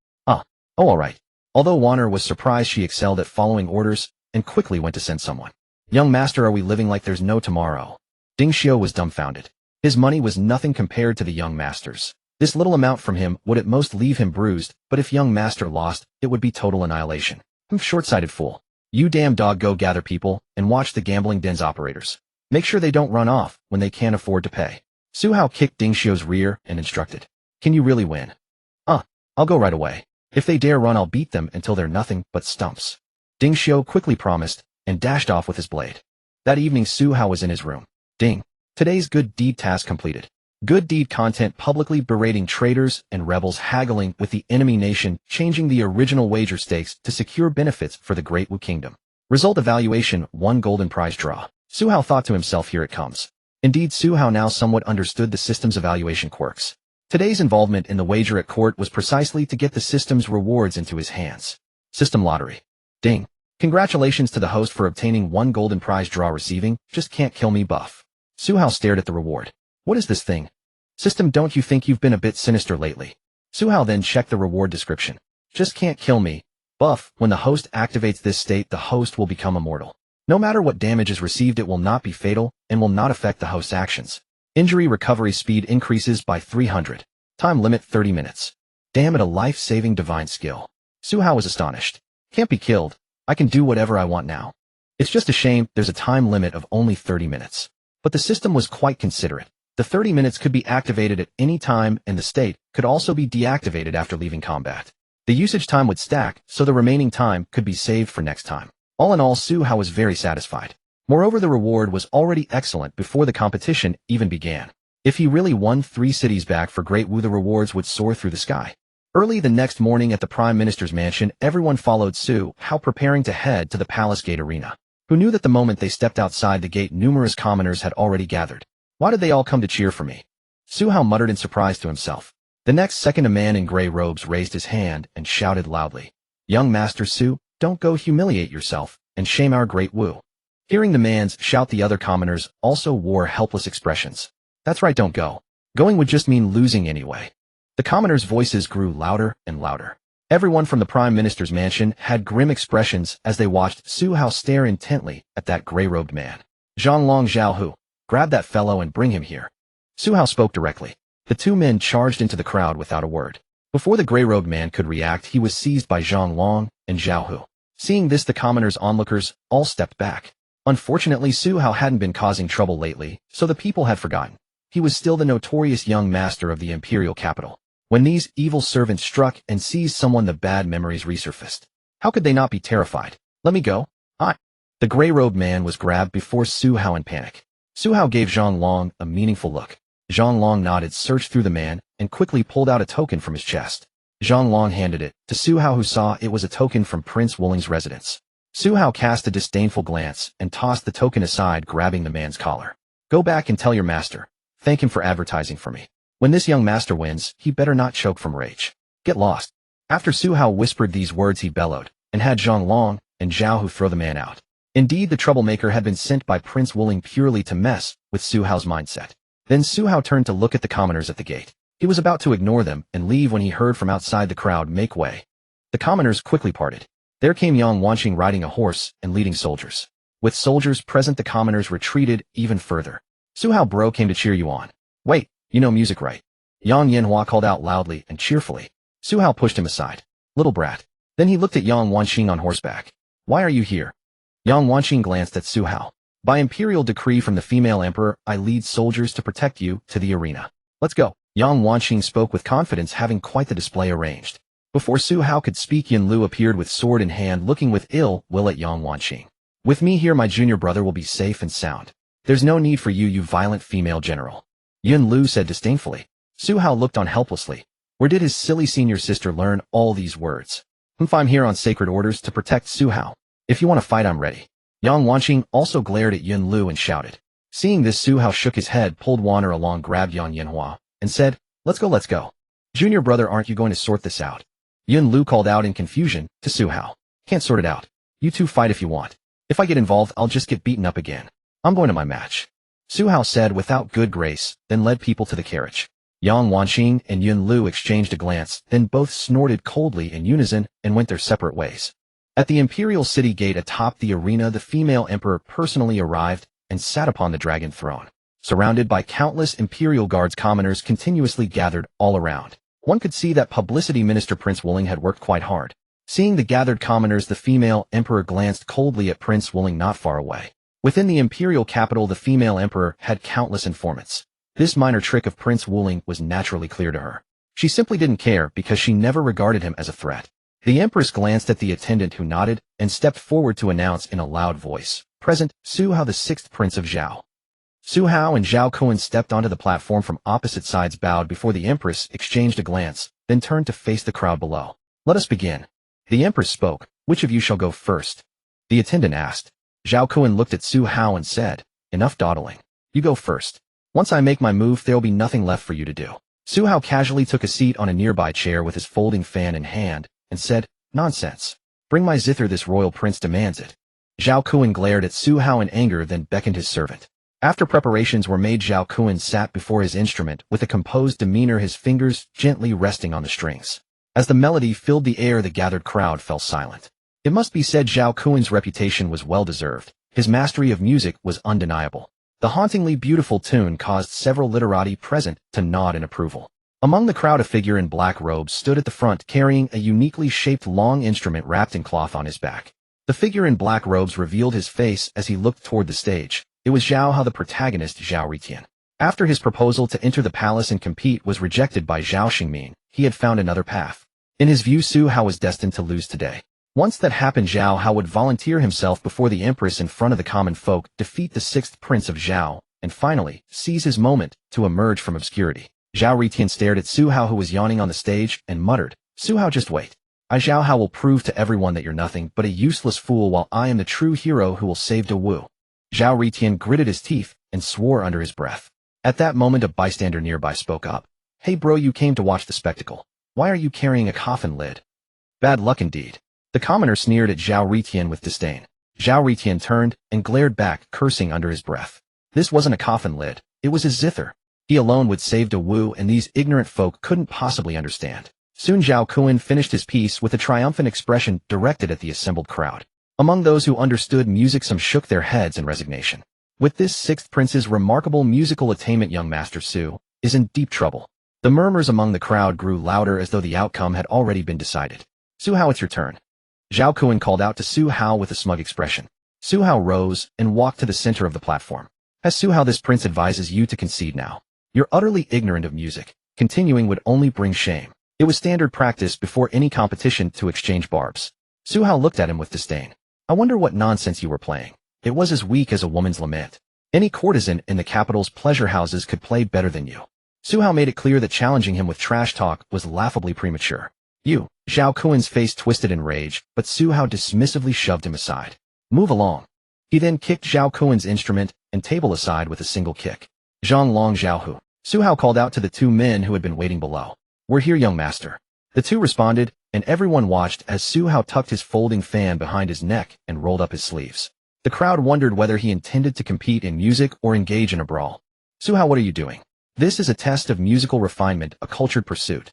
Alright. Although Wanner was surprised, she excelled at following orders and quickly went to send someone. Young master, are we living like there's no tomorrow? Ding Xiao was dumbfounded. His money was nothing compared to the young master's. This little amount from him would at most leave him bruised, but if young master lost, it would be total annihilation. Short-sighted fool. You damn dog, go gather people and watch the gambling den's operators. Make sure they don't run off when they can't afford to pay. Su Hao kicked Ding Xiao's rear and instructed. Can you really win? I'll go right away. If they dare run, I'll beat them until they're nothing but stumps. Ding Xiao quickly promised and dashed off with his blade. That evening, Su Hao was in his room. Ding. Today's good deed task completed. Good deed content: publicly berating traitors and rebels haggling with the enemy nation, changing the original wager stakes to secure benefits for the Great Wu Kingdom. Result evaluation: 1 golden prize draw. Su Hao thought to himself, here it comes. Indeed, Su Hao now somewhat understood the system's evaluation quirks. Today's involvement in the wager at court was precisely to get the system's rewards into his hands. System lottery. Ding. Congratulations to the host for obtaining 1 golden prize draw, receiving just can't kill me buff. Su Hao stared at the reward. What is this thing? System, don't you think you've been a bit sinister lately? Su Hao then checked the reward description. Just can't kill me buff. When the host activates this state, the host will become immortal. No matter what damage is received, it will not be fatal and will not affect the host's actions. Injury recovery speed increases by 300. Time limit 30 minutes. Damn it, a life-saving divine skill. Su Hao was astonished. Can't be killed. I can do whatever I want now. It's just a shame there's a time limit of only 30 minutes. But the system was quite considerate. The 30 minutes could be activated at any time, and the state could also be deactivated after leaving combat. The usage time would stack, so the remaining time could be saved for next time. All in all, Su Hao was very satisfied. Moreover, the reward was already excellent before the competition even began. If he really won 3 cities back for Great Wu, the rewards would soar through the sky. Early the next morning at the Prime Minister's mansion, everyone followed Su Hao, preparing to head to the Palace Gate arena. Who knew that the moment they stepped outside the gate, numerous commoners had already gathered. Why did they all come to cheer for me? Su Hao muttered in surprise to himself. The next second a man in gray robes raised his hand and shouted loudly, "Young Master Su, don't go humiliate yourself and shame our Great Wu." Hearing the man's shout, the other commoners also wore helpless expressions. That's right, don't go. Going would just mean losing anyway. The commoners' voices grew louder and louder. Everyone from the Prime Minister's mansion had grim expressions as they watched Su Hao stare intently at that gray-robed man. Zhanglong Zhaohu, grab that fellow and bring him here. Su Hao spoke directly. The two men charged into the crowd without a word. Before the gray-robed man could react, he was seized by Zhanglong and Zhaohu. Seeing this, the commoners' onlookers all stepped back. Unfortunately, Su Hao hadn't been causing trouble lately, so the people had forgotten. He was still the notorious young master of the imperial capital. When these evil servants struck and seized someone, the bad memories resurfaced. How could they not be terrified? Let me go. The gray-robed man was grabbed before Su Hao in panic. Su Hao gave Zhanglong a meaningful look. Zhanglong nodded, searched through the man, and quickly pulled out a token from his chest. Zhanglong handed it to Su Hao, who saw it was a token from Prince Wuling's residence. Su Hao cast a disdainful glance and tossed the token aside, grabbing the man's collar. Go back and tell your master. Thank him for advertising for me. When this young master wins, he better not choke from rage. Get lost. After Su Hao whispered these words, he bellowed, and had Zhanglong and Zhaohu throw the man out. Indeed, the troublemaker had been sent by Prince Wuling purely to mess with Su Hao's mindset. Then Su Hao turned to look at the commoners at the gate. He was about to ignore them and leave when he heard from outside the crowd, "Make way." The commoners quickly parted. There came Yang Wanqing riding a horse and leading soldiers. With soldiers present, the commoners retreated even further. Su Hao bro came to cheer you on. Wait, you know music, right? Yang Yanhua called out loudly and cheerfully. Su Hao pushed him aside. Little brat. Then he looked at Yang Wanqing on horseback. Why are you here? Yang Wanqing glanced at Su Hao. By imperial decree from the female emperor, I lead soldiers to protect you to the arena. Let's go. Yang Wanqing spoke with confidence, having quite the display arranged. Before Su Hao could speak, Yin Lu appeared with sword in hand, looking with ill will at Yang Wanqing. With me here, my junior brother will be safe and sound. There's no need for you, you violent female general. Yin Lu said disdainfully. Su Hao looked on helplessly. Where did his silly senior sister learn all these words? I'm here on sacred orders to protect Su Hao. If you want to fight, I'm ready. Yang Wanqing also glared at Yin Lu and shouted. Seeing this, Su Hao shook his head, pulled Wanner along, grabbed Yang Yanhua, and said, let's go. Junior brother, aren't you going to sort this out? Yin Lu called out in confusion to Su Hao. Can't sort it out. You two fight if you want. If I get involved, I'll just get beaten up again. I'm going to my match. Su Hao said without good grace, then led people to the carriage. Yang Wanqing and Yin Lu exchanged a glance, then both snorted coldly in unison and went their separate ways. At the imperial city gate atop the arena, the female emperor personally arrived and sat upon the dragon throne. Surrounded by countless imperial guards, commoners continuously gathered all around. One could see that publicity minister Prince Wuling had worked quite hard. Seeing the gathered commoners, the female emperor glanced coldly at Prince Wuling not far away. Within the imperial capital, the female emperor had countless informants. This minor trick of Prince Wuling was naturally clear to her. She simply didn't care because she never regarded him as a threat. The Empress glanced at the attendant, who nodded and stepped forward to announce in a loud voice, "Present, Su Hao, the 6th Prince of Zhao." Su Hao and Zhao Kuan stepped onto the platform from opposite sides, bowed before the Empress, exchanged a glance, then turned to face the crowd below. Let us begin. The Empress spoke. Which of you shall go first? The attendant asked. Zhao Kuan looked at Su Hao and said, enough dawdling. You go first. Once I make my move, there will be nothing left for you to do. Su Hao casually took a seat on a nearby chair with his folding fan in hand and said, nonsense. Bring my zither, this royal prince demands it. Zhao Kuan glared at Su Hao in anger, then beckoned his servant. After preparations were made, Zhao Kuan sat before his instrument with a composed demeanor, his fingers gently resting on the strings. As the melody filled the air, the gathered crowd fell silent. It must be said Zhao Kuan's reputation was well-deserved. His mastery of music was undeniable. The hauntingly beautiful tune caused several literati present to nod in approval. Among the crowd, a figure in black robes stood at the front, carrying a uniquely shaped long instrument wrapped in cloth on his back. The figure in black robes revealed his face as he looked toward the stage. It was Zhao Hao, the protagonist, Zhao Ritian. After his proposal to enter the palace and compete was rejected by Zhao Xingmin, he had found another path. In his view, Su Hao was destined to lose today. Once that happened, Zhao Hao would volunteer himself before the Empress in front of the common folk, defeat the 6th Prince of Zhao, and finally, seize his moment to emerge from obscurity. Zhao Ritian stared at Su Hao, who was yawning on the stage, and muttered, Su Hao, just wait. Zhao Hao will prove to everyone that you're nothing but a useless fool, while I am the true hero who will save De Wu. Zhao Ritian gritted his teeth and swore under his breath. At that moment, a bystander nearby spoke up. Hey bro, you came to watch the spectacle. Why are you carrying a coffin lid? Bad luck indeed. The commoner sneered at Zhao Ritian with disdain. Zhao Ritian turned and glared back, cursing under his breath. This wasn't a coffin lid, it was his zither. He alone would save De Wu, and these ignorant folk couldn't possibly understand. Soon Zhao Kun finished his piece with a triumphant expression directed at the assembled crowd. Among those who understood music, some shook their heads in resignation. With this sixth prince's remarkable musical attainment, young Master Su is in deep trouble. The murmurs among the crowd grew louder as though the outcome had already been decided. Su Hao, it's your turn. Zhao Kun called out to Su Hao with a smug expression. Su Hao rose and walked to the center of the platform. As Su Hao, this prince advises you to concede now. You're utterly ignorant of music. Continuing would only bring shame. It was standard practice before any competition to exchange barbs. Su Hao looked at him with disdain. I wonder what nonsense you were playing. It was as weak as a woman's lament. Any courtesan in the capital's pleasure houses could play better than you. Su Hao made it clear that challenging him with trash talk was laughably premature. You. Zhao Kun's face twisted in rage, but Su Hao dismissively shoved him aside. Move along. He then kicked Zhao Kun's instrument and table aside with a single kick. Zhang Long Zhaohu. Su Hao called out to the two men who had been waiting below. We're here, young master. The two responded, and everyone watched as Su Hao tucked his folding fan behind his neck and rolled up his sleeves. The crowd wondered whether he intended to compete in music or engage in a brawl. Su Hao, what are you doing? This is a test of musical refinement, a cultured pursuit.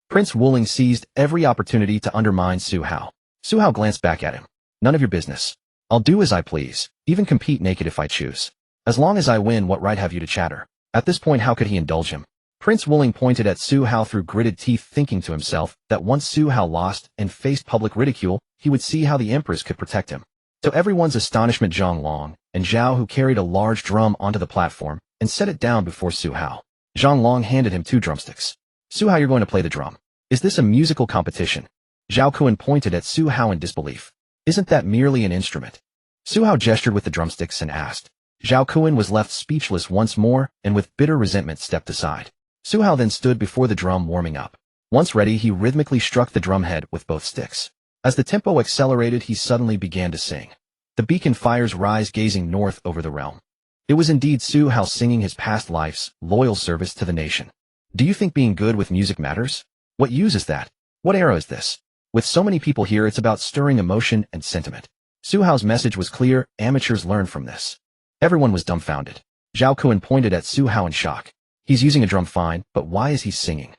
Prince Wuling seized every opportunity to undermine Su Hao. Su Hao glanced back at him. None of your business. I'll do as I please, even compete naked if I choose. As long as I win, what right have you to chatter? At this point, how could he indulge him? Prince Wuling pointed at Su Hao through gritted teeth, thinking to himself that once Su Hao lost and faced public ridicule, he would see how the Empress could protect him. To everyone's astonishment, Zhang Long and Zhao, who carried a large drum onto the platform and set it down before Su Hao. Zhang Long handed him 2 drumsticks. Su Hao, you're going to play the drum. Is this a musical competition? Zhao Kun pointed at Su Hao in disbelief. Isn't that merely an instrument? Su Hao gestured with the drumsticks and asked. Zhao Kun was left speechless once more and with bitter resentment stepped aside. Su Hao then stood before the drum, warming up. Once ready, he rhythmically struck the drumhead with both sticks. As the tempo accelerated, he suddenly began to sing. The beacon fires rise, gazing north over the realm. It was indeed Su Hao singing his past life's loyal service to the nation. Do you think being good with music matters? What use is that? What era is this? With so many people here, it's about stirring emotion and sentiment. Su Hao's message was clear. Amateurs learn from this. Everyone was dumbfounded. Zhao Kun pointed at Su Hao in shock. He's using a drum fine, but why is he singing?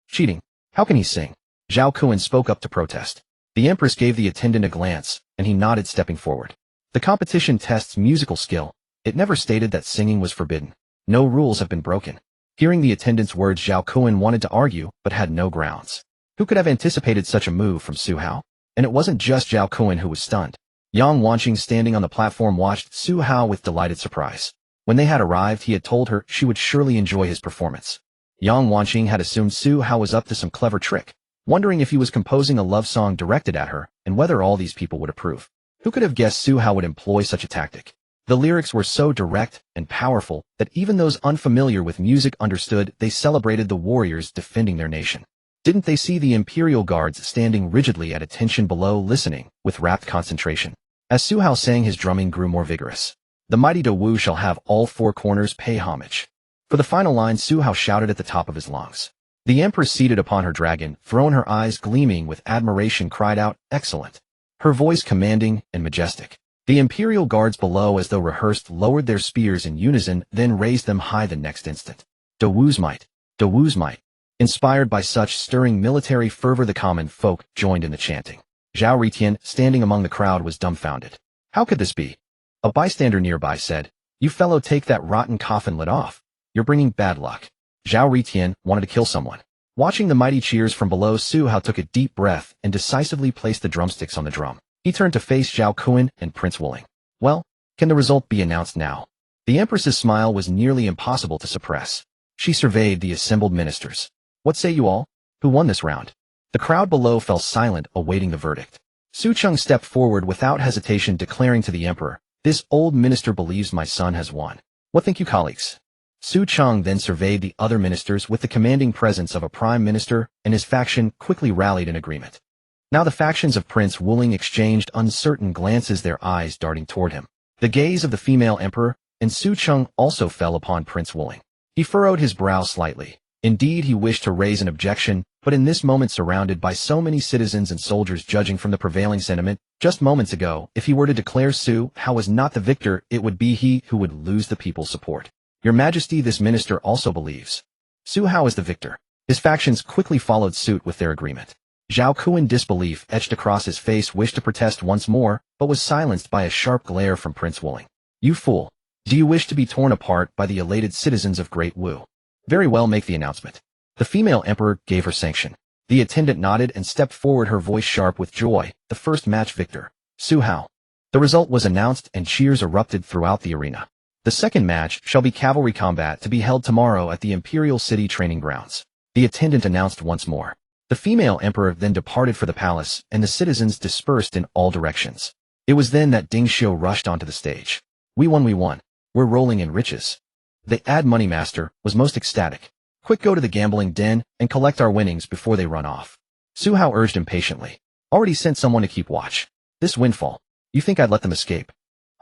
Cheating. How can he sing? Zhao Kun spoke up to protest. The Empress gave the attendant a glance, and he nodded, stepping forward. The competition tests musical skill. It never stated that singing was forbidden. No rules have been broken. Hearing the attendant's words, Zhao Kun wanted to argue, but had no grounds. Who could have anticipated such a move from Su Hao? And it wasn't just Zhao Kun who was stunned. Yang Wanqing, standing on the platform, watched Su Hao with delighted surprise. When they had arrived, he had told her she would surely enjoy his performance. Yang Wanqing had assumed Su Hao was up to some clever trick, wondering if he was composing a love song directed at her and whether all these people would approve. Who could have guessed Su Hao would employ such a tactic? The lyrics were so direct and powerful that even those unfamiliar with music understood they celebrated the warriors defending their nation. Didn't they see the imperial guards standing rigidly at attention below, listening with rapt concentration? As Su Hao sang, his drumming grew more vigorous. The mighty De Wu shall have all 4 corners pay homage. For the final line, Su Hao shouted at the top of his lungs. The Empress, seated upon her dragon throne, her eyes gleaming with admiration, cried out, "Excellent!" Her voice commanding and majestic. The imperial guards below, as though rehearsed, lowered their spears in unison, then raised them high the next instant. De Wu's might! De Wu's might! Inspired by such stirring military fervor, the common folk joined in the chanting. Zhao Ritian, standing among the crowd, was dumbfounded. How could this be? A bystander nearby said, "You fellow, take that rotten coffin lid off. You're bringing bad luck." Zhao Ritian wanted to kill someone. Watching the mighty cheers from below, Su Hao took a deep breath and decisively placed the drumsticks on the drum. He turned to face Zhao Kun and Prince Wuling. Well, can the result be announced now? The Empress's smile was nearly impossible to suppress. She surveyed the assembled ministers. What say you all? Who won this round? The crowd below fell silent, awaiting the verdict. Su Cheng stepped forward without hesitation, declaring to the Emperor, "This old minister believes my son has won. What think you, colleagues?" Su Cheng then surveyed the other ministers with the commanding presence of a prime minister, and his faction quickly rallied in agreement. Now the factions of Prince Wuling exchanged uncertain glances, their eyes darting toward him. The gaze of the female emperor and Su Cheng also fell upon Prince Wuling. He furrowed his brow slightly. Indeed, he wished to raise an objection, but in this moment surrounded by so many citizens and soldiers judging from the prevailing sentiment, just moments ago, if he were to declare Su Hao was not the victor, it would be he who would lose the people's support. Your Majesty, this minister also believes Su Hao is the victor. His factions quickly followed suit with their agreement. Zhao Kuan, disbelief etched across his face, wished to protest once more, but was silenced by a sharp glare from Prince Wuling. You fool! Do you wish to be torn apart by the elated citizens of Great Wu? Very well, make the announcement. The female emperor gave her sanction. The attendant nodded and stepped forward, her voice sharp with joy. The first match victor, Su Hao. The result was announced and cheers erupted throughout the arena. The second match shall be cavalry combat to be held tomorrow at the Imperial City training grounds. The attendant announced once more. The female emperor then departed for the palace, and the citizens dispersed in all directions. It was then that Ding Xiu rushed onto the stage. We won, we won. We're rolling in riches. The ad money master was most ecstatic. Quick, go to the gambling den and collect our winnings before they run off. Su Hao urged impatiently. Already sent someone to keep watch. This windfall. You think I'd let them escape?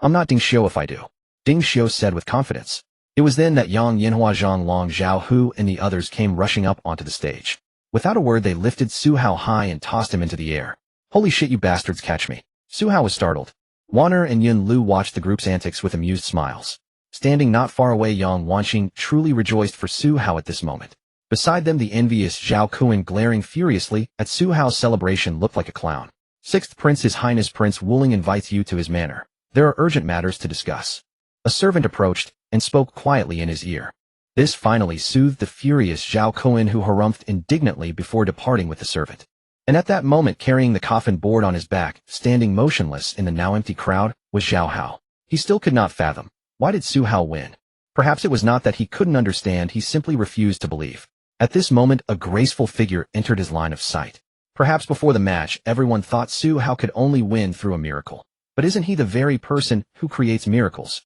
I'm not Ding Xiu if I do. Ding Xiu said with confidence. It was then that Yang Yinhua, Zhang Long, Zhao Hu, and the others came rushing up onto the stage. Without a word, they lifted Su Hao high and tossed him into the air. Holy shit, you bastards, catch me. Su Hao was startled. Wan Er and Yun Lu watched the group's antics with amused smiles. Standing not far away, Yang Wanqing truly rejoiced for Su Hao at this moment. Beside them, the envious Zhao Kuan, glaring furiously at Su Hao's celebration, looked like a clown. Sixth Prince, His Highness Prince Wuling invites you to his manor. There are urgent matters to discuss. A servant approached and spoke quietly in his ear. This finally soothed the furious Zhao Kuan, who harumphed indignantly before departing with the servant. And at that moment, carrying the coffin board on his back, standing motionless in the now empty crowd, was Zhao Hao. He still could not fathom. Why did Su Hao win? Perhaps it was not that he couldn't understand, he simply refused to believe. At this moment, a graceful figure entered his line of sight. Perhaps before the match, everyone thought Su Hao could only win through a miracle. But isn't he the very person who creates miracles?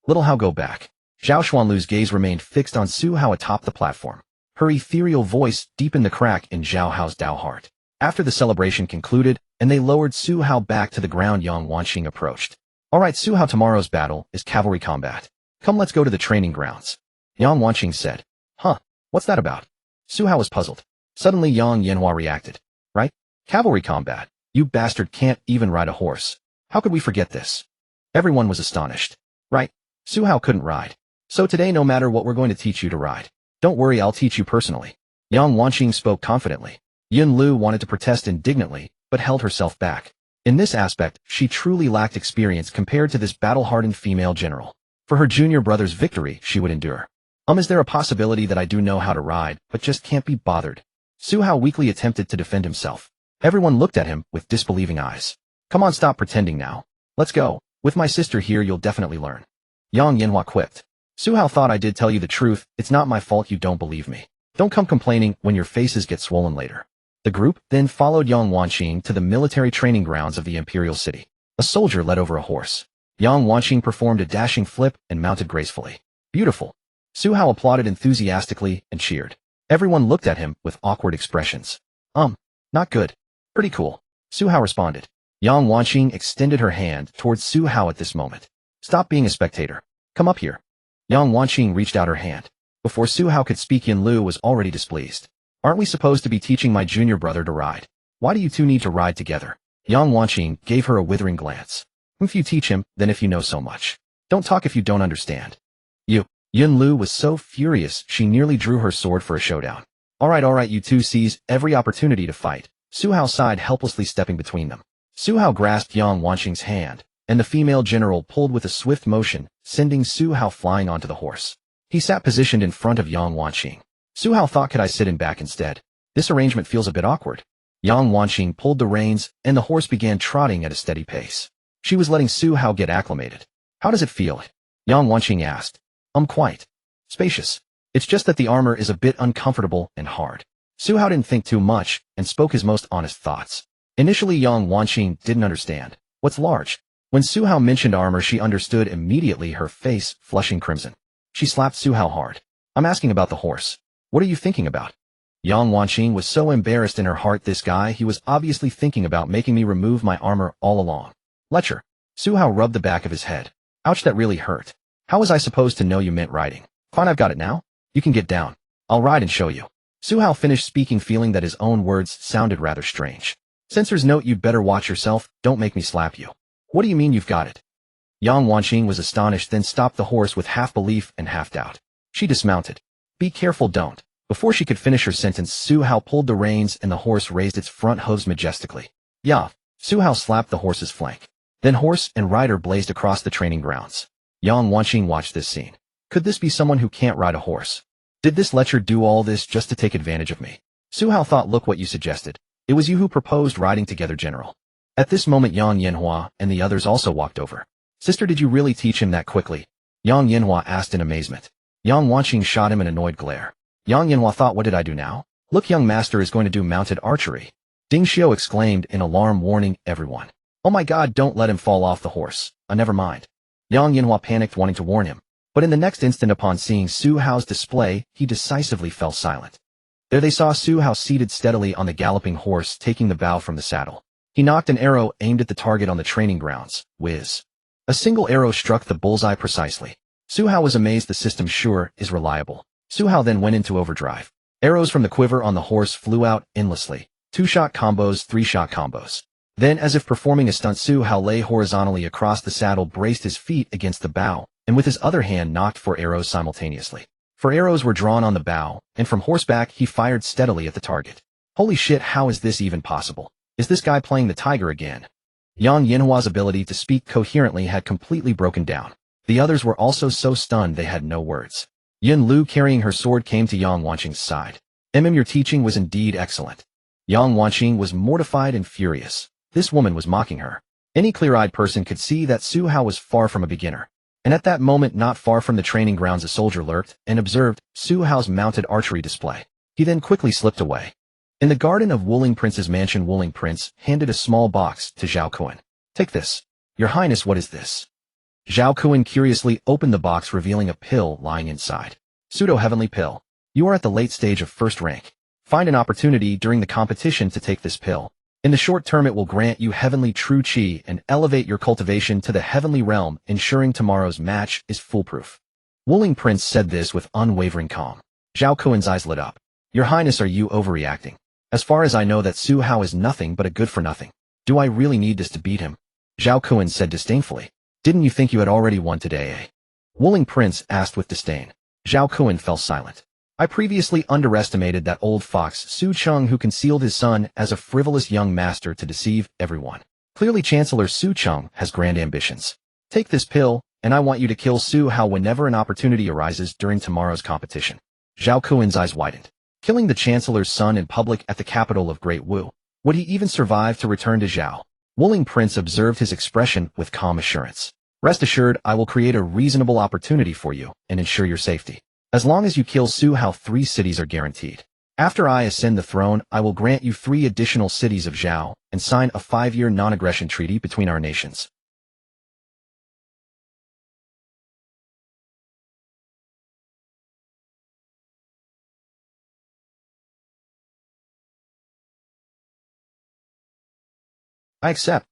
Little Hao, go back. Zhao Xuanlu's gaze remained fixed on Su Hao atop the platform. Her ethereal voice deepened the crack in Zhao Hao's Dao heart. After the celebration concluded, and they lowered Su Hao back to the ground, Yang Wanqing approached. Alright, Su Hao, tomorrow's battle is cavalry combat. Come, let's go to the training grounds. Yang Wanqing said. Huh, what's that about? Su Hao was puzzled. Suddenly Yang Yinhua reacted. Right? Cavalry combat. You bastard can't even ride a horse. How could we forget this? Everyone was astonished. Right? Su Hao couldn't ride. So today, no matter what, we're going to teach you to ride. Don't worry, I'll teach you personally. Yang Wanqing spoke confidently. Yun Lu wanted to protest indignantly, but held herself back. In this aspect, she truly lacked experience compared to this battle-hardened female general. For her junior brother's victory, she would endure. Is there a possibility that I do know how to ride, but just can't be bothered? Su Hao weakly attempted to defend himself. Everyone looked at him with disbelieving eyes. Come on, stop pretending now. Let's go. With my sister here, you'll definitely learn. Yang Yinhua quipped. Su Hao thought I did tell you the truth. It's not my fault you don't believe me. Don't come complaining when your faces get swollen later. The group then followed Yang Wanqing to the military training grounds of the Imperial City. A soldier led over a horse. Yang Wanqing performed a dashing flip and mounted gracefully. Beautiful. Su Hao applauded enthusiastically and cheered. Everyone looked at him with awkward expressions. Not good. Pretty cool. Su Hao responded. Yang Wanqing extended her hand towards Su Hao at this moment. Stop being a spectator. Come up here. Yang Wanqing reached out her hand. Before Su Hao could speak, Yin Lu was already displeased. Aren't we supposed to be teaching my junior brother to ride? Why do you two need to ride together? Yang Wanqing gave her a withering glance. If you teach him, then if you know so much. Don't talk if you don't understand. Yun Lu was so furious she nearly drew her sword for a showdown. Alright, you two seize every opportunity to fight. Su Hao sighed, helplessly stepping between them. Su Hao grasped Yang Wanqing's hand, and the female general pulled with a swift motion, sending Su Hao flying onto the horse. He sat positioned in front of Yang Wanqing. Su Hao thought, could I sit in back instead? This arrangement feels a bit awkward. Yang Wanqing pulled the reins, and the horse began trotting at a steady pace. She was letting Su Hao get acclimated. How does it feel? Yang Wanqing asked. Quite spacious. It's just that the armor is a bit uncomfortable and hard. Su Hao didn't think too much, and spoke his most honest thoughts. Initially, Yang Wanqing didn't understand. What's large? When Su Hao mentioned armor, she understood immediately, her face flushing crimson. She slapped Su Hao hard. I'm asking about the horse. What are you thinking about? Yang Wanqing was so embarrassed in her heart. This guy, he was obviously thinking about making me remove my armor all along. Lecture. Su Hao rubbed the back of his head. Ouch, that really hurt. How was I supposed to know you meant riding? Fine, I've got it now. You can get down. I'll ride and show you. Su Hao finished speaking, feeling that his own words sounded rather strange. Censors note: you'd better watch yourself, don't make me slap you. What do you mean you've got it? Yang Wanqing was astonished, then stopped the horse with half belief and half doubt. She dismounted. Be careful, don't. Before she could finish her sentence, Su Hao pulled the reins and the horse raised its front hooves majestically. Yeah. Su Hao slapped the horse's flank. Then horse and rider blazed across the training grounds. Yang Wanqing watched this scene. Could this be someone who can't ride a horse? Did this lecher do all this just to take advantage of me? Su Hao thought. Look what you suggested. It was you who proposed riding together, General. At this moment, Yang Yanhua and the others also walked over. Sister, did you really teach him that quickly? Yang Yanhua asked in amazement. Yang Wanqing shot him an annoyed glare. Yang Yanhua thought, what did I do now? Look, young master is going to do mounted archery. Ding Xiao exclaimed in alarm, warning everyone. Oh my god, don't let him fall off the horse. Never mind. Yang Yanhua panicked, wanting to warn him. But in the next instant, upon seeing Su Hao's display, he decisively fell silent. There they saw Su Hao seated steadily on the galloping horse, taking the bow from the saddle. He knocked an arrow aimed at the target on the training grounds. Whiz. A single arrow struck the bullseye precisely. Su Hao was amazed. The system sure is reliable. Su Hao then went into overdrive. Arrows from the quiver on the horse flew out endlessly. 2-shot combos, 3-shot combos. Then, as if performing a stunt, Su Hao lay horizontally across the saddle, braced his feet against the bow, and with his other hand knocked 4 arrows simultaneously. 4 arrows were drawn on the bow, and from horseback he fired steadily at the target. Holy shit, how is this even possible? Is this guy playing the tiger again? Yang Yanhua's ability to speak coherently had completely broken down. The others were also so stunned they had no words. Yin Lu, carrying her sword, came to Yang Wanqing's side. Your teaching was indeed excellent. Yang Wanqing was mortified and furious. This woman was mocking her. Any clear-eyed person could see that Su Hao was far from a beginner. And at that moment, not far from the training grounds, a soldier lurked and observed Su Hao's mounted archery display. He then quickly slipped away. In the garden of Wuling Prince's mansion, Wuling Prince handed a small box to Zhao Kuan. Take this. Your Highness, what is this? Zhao Kuan curiously opened the box, revealing a pill lying inside. Pseudo-heavenly pill. You are at the late stage of first rank. Find an opportunity during the competition to take this pill. In the short term, it will grant you heavenly true qi and elevate your cultivation to the heavenly realm, ensuring tomorrow's match is foolproof. Wuling Prince said this with unwavering calm. Zhao Kuan's eyes lit up. Your Highness, are you overreacting? As far as I know, that Su Hao is nothing but a good-for-nothing. Do I really need this to beat him? Zhao Kuan said disdainfully. Didn't you think you had already won today, eh? Wuling Prince asked with disdain. Zhao Kuan fell silent. I previously underestimated that old fox Su Cheng, who concealed his son as a frivolous young master to deceive everyone. Clearly Chancellor Su Cheng has grand ambitions. Take this pill, and I want you to kill Su Hao whenever an opportunity arises during tomorrow's competition. Zhao Kuan's eyes widened. Killing the Chancellor's son in public at the capital of Great Wu. Would he even survive to return to Zhao? Wuling Prince observed his expression with calm assurance. Rest assured, I will create a reasonable opportunity for you and ensure your safety. As long as you kill Su Hao, 3 cities are guaranteed. After I ascend the throne, I will grant you 3 additional cities of Zhao and sign a 5-year non-aggression treaty between our nations. I accept.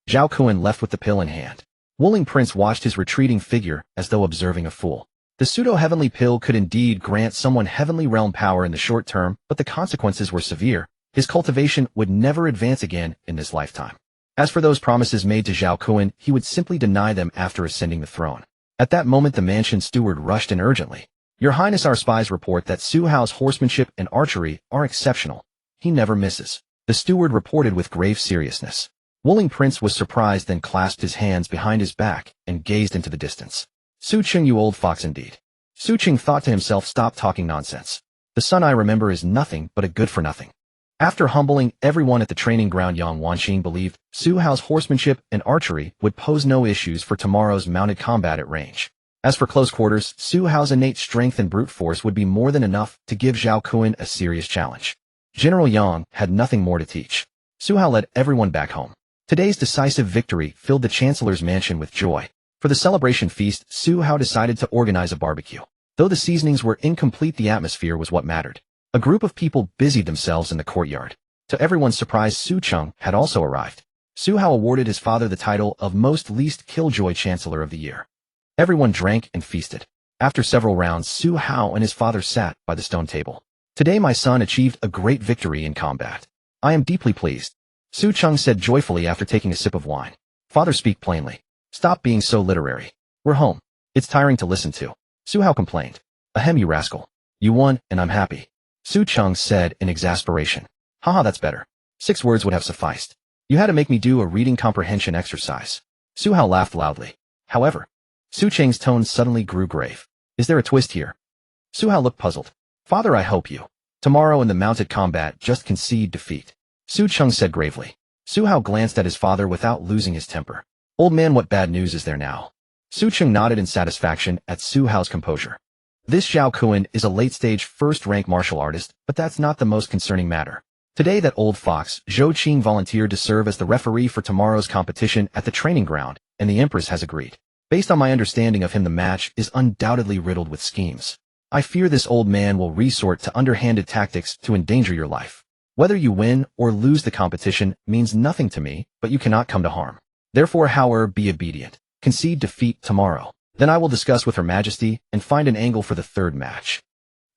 Zhao Kuan left with the pill in hand. Wuling Prince watched his retreating figure as though observing a fool. The pseudo-heavenly pill could indeed grant someone heavenly realm power in the short term, but the consequences were severe. His cultivation would never advance again in this lifetime. As for those promises made to Zhao Kuan, he would simply deny them after ascending the throne. At that moment, the mansion steward rushed in urgently. Your Highness, our spies report that Su Hao's horsemanship and archery are exceptional. He never misses. The steward reported with grave seriousness. Wuling Prince was surprised, then clasped his hands behind his back and gazed into the distance. Su Cheng, you old fox indeed. Su Cheng thought to himself, stop talking nonsense. The son I remember is nothing but a good-for-nothing. After humbling everyone at the training ground, Yang Wanqing believed Su Hao's horsemanship and archery would pose no issues for tomorrow's mounted combat at range. As for close quarters, Su Hao's innate strength and brute force would be more than enough to give Zhao Kuan a serious challenge. General Yang had nothing more to teach. Su Hao led everyone back home. Today's decisive victory filled the Chancellor's mansion with joy. For the celebration feast, Su Hao decided to organize a barbecue. Though the seasonings were incomplete, the atmosphere was what mattered. A group of people busied themselves in the courtyard. To everyone's surprise, Su Cheng had also arrived. Su Hao awarded his father the title of most least killjoy Chancellor of the Year. Everyone drank and feasted. After several rounds, Su Hao and his father sat by the stone table. Today my son achieved a great victory in combat. I am deeply pleased. Su Cheng said joyfully after taking a sip of wine. Father, speak plainly. Stop being so literary. We're home. It's tiring to listen to. Su Hao complained. Ahem, you rascal. You won, and I'm happy. Su Cheng said in exasperation. Haha, that's better. 6 words would have sufficed. You had to make me do a reading comprehension exercise. Su Hao laughed loudly. However, Su Cheng's tone suddenly grew grave. Is there a twist here? Su Hao looked puzzled. Father, I hope you. Tomorrow in the mounted combat, just concede defeat. Su Cheng said gravely. Su Hao glanced at his father without losing his temper. Old man, what bad news is there now? Su Cheng nodded in satisfaction at Su Hao's composure. This Zhao Kun is a late-stage first-rank martial artist, but that's not the most concerning matter. Today that old fox, Zhou Qing, volunteered to serve as the referee for tomorrow's competition at the training ground, and the Empress has agreed. Based on my understanding of him, the match is undoubtedly riddled with schemes. I fear this old man will resort to underhanded tactics to endanger your life. Whether you win or lose the competition means nothing to me, but you cannot come to harm. Therefore, however, be obedient. Concede defeat tomorrow. Then I will discuss with Her Majesty and find an angle for the 3rd match.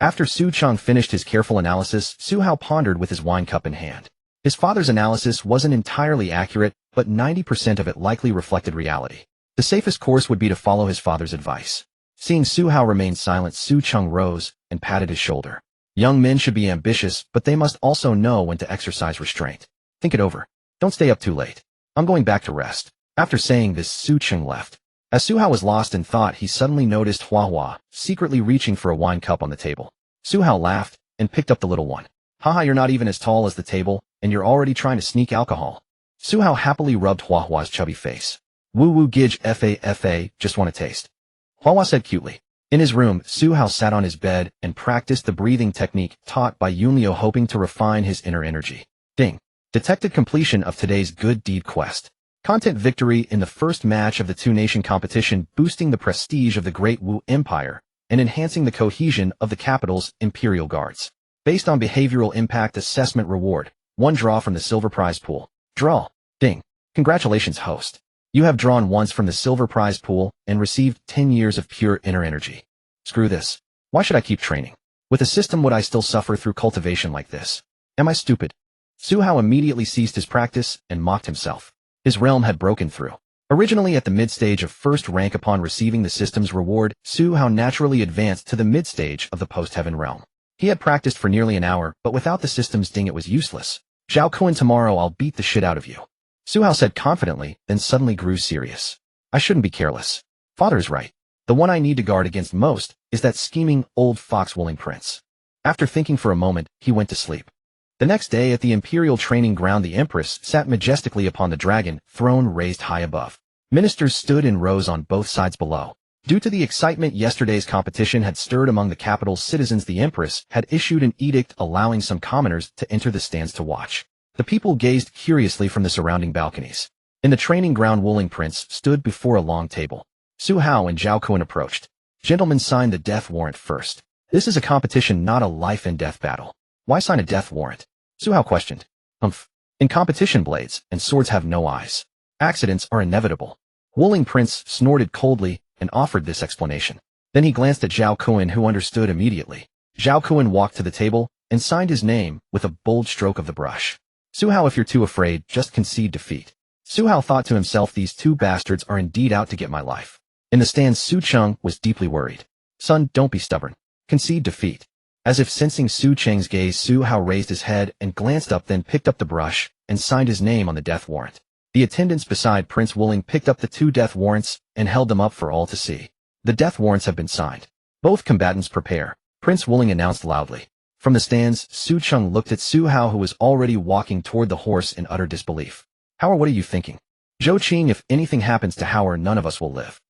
After Su Cheng finished his careful analysis, Su Hao pondered with his wine cup in hand. His father's analysis wasn't entirely accurate, but 90% of it likely reflected reality. The safest course would be to follow his father's advice. Seeing Su Hao remain silent, Su Cheng rose and patted his shoulder. Young men should be ambitious, but they must also know when to exercise restraint. Think it over. Don't stay up too late. I'm going back to rest. After saying this, Su Cheng left. As Su Hao was lost in thought, he suddenly noticed Hua Hua secretly reaching for a wine cup on the table. Su Hao laughed and picked up the little one. Haha, you're not even as tall as the table, and you're already trying to sneak alcohol. Su Hao happily rubbed Hua Hua's chubby face. Woo woo gidge fa, just want a taste. Hua Hua said cutely. In his room, Su Hao sat on his bed and practiced the breathing technique taught by Yunliu, hoping to refine his inner energy. Ding. Detected completion of today's good deed quest. Content: victory in the first match of the 2-nation competition, boosting the prestige of the Great Wu Empire and enhancing the cohesion of the capital's Imperial Guards. Based on behavioral impact assessment reward, 1 draw from the silver prize pool. Draw. Ding. Congratulations, host. You have drawn once from the silver prize pool and received 10 years of pure inner energy. Screw this. Why should I keep training? With a system, would I still suffer through cultivation like this? Am I stupid? Su Hao immediately ceased his practice and mocked himself. His realm had broken through. Originally at the mid-stage of first rank, upon receiving the system's reward, Su Hao naturally advanced to the mid-stage of the post-heaven realm. He had practiced for nearly an hour, but without the system's ding it was useless. Zhao Kun, tomorrow I'll beat the shit out of you. Su Hao said confidently, then suddenly grew serious. I shouldn't be careless. Father's right. The one I need to guard against most is that scheming old fox-willing prince. After thinking for a moment, he went to sleep. The next day at the Imperial training ground, the Empress sat majestically upon the dragon throne raised high above. Ministers stood in rows on both sides below. Due to the excitement yesterday's competition had stirred among the capital's citizens, the Empress had issued an edict allowing some commoners to enter the stands to watch. The people gazed curiously from the surrounding balconies. In the training ground, Wuling Prince stood before a long table. Su Hao and Zhao Kun approached. Gentlemen, sign the death warrant first. This is a competition, not a life-and-death battle. Why sign a death warrant? Su Hao questioned. In competition, blades and swords have no eyes. Accidents are inevitable. Wuling Prince snorted coldly and offered this explanation. Then he glanced at Zhao Kun, who understood immediately. Zhao Kun walked to the table and signed his name with a bold stroke of the brush. Su Hao, if you're too afraid, just concede defeat. Su Hao thought to himself, these 2 bastards are indeed out to get my life. In the stands, Su Cheng was deeply worried. Son, don't be stubborn. Concede defeat. As if sensing Su Cheng's gaze, Su Hao raised his head and glanced up, then picked up the brush and signed his name on the death warrant. The attendants beside Prince Wuling picked up the 2 death warrants and held them up for all to see. The death warrants have been signed. Both combatants prepare, Prince Wuling announced loudly. From the stands, Su Cheng looked at Su Hao, who was already walking toward the horse in utter disbelief. Hao, what are you thinking? Zhou Qing, if anything happens to Hao, none of us will live.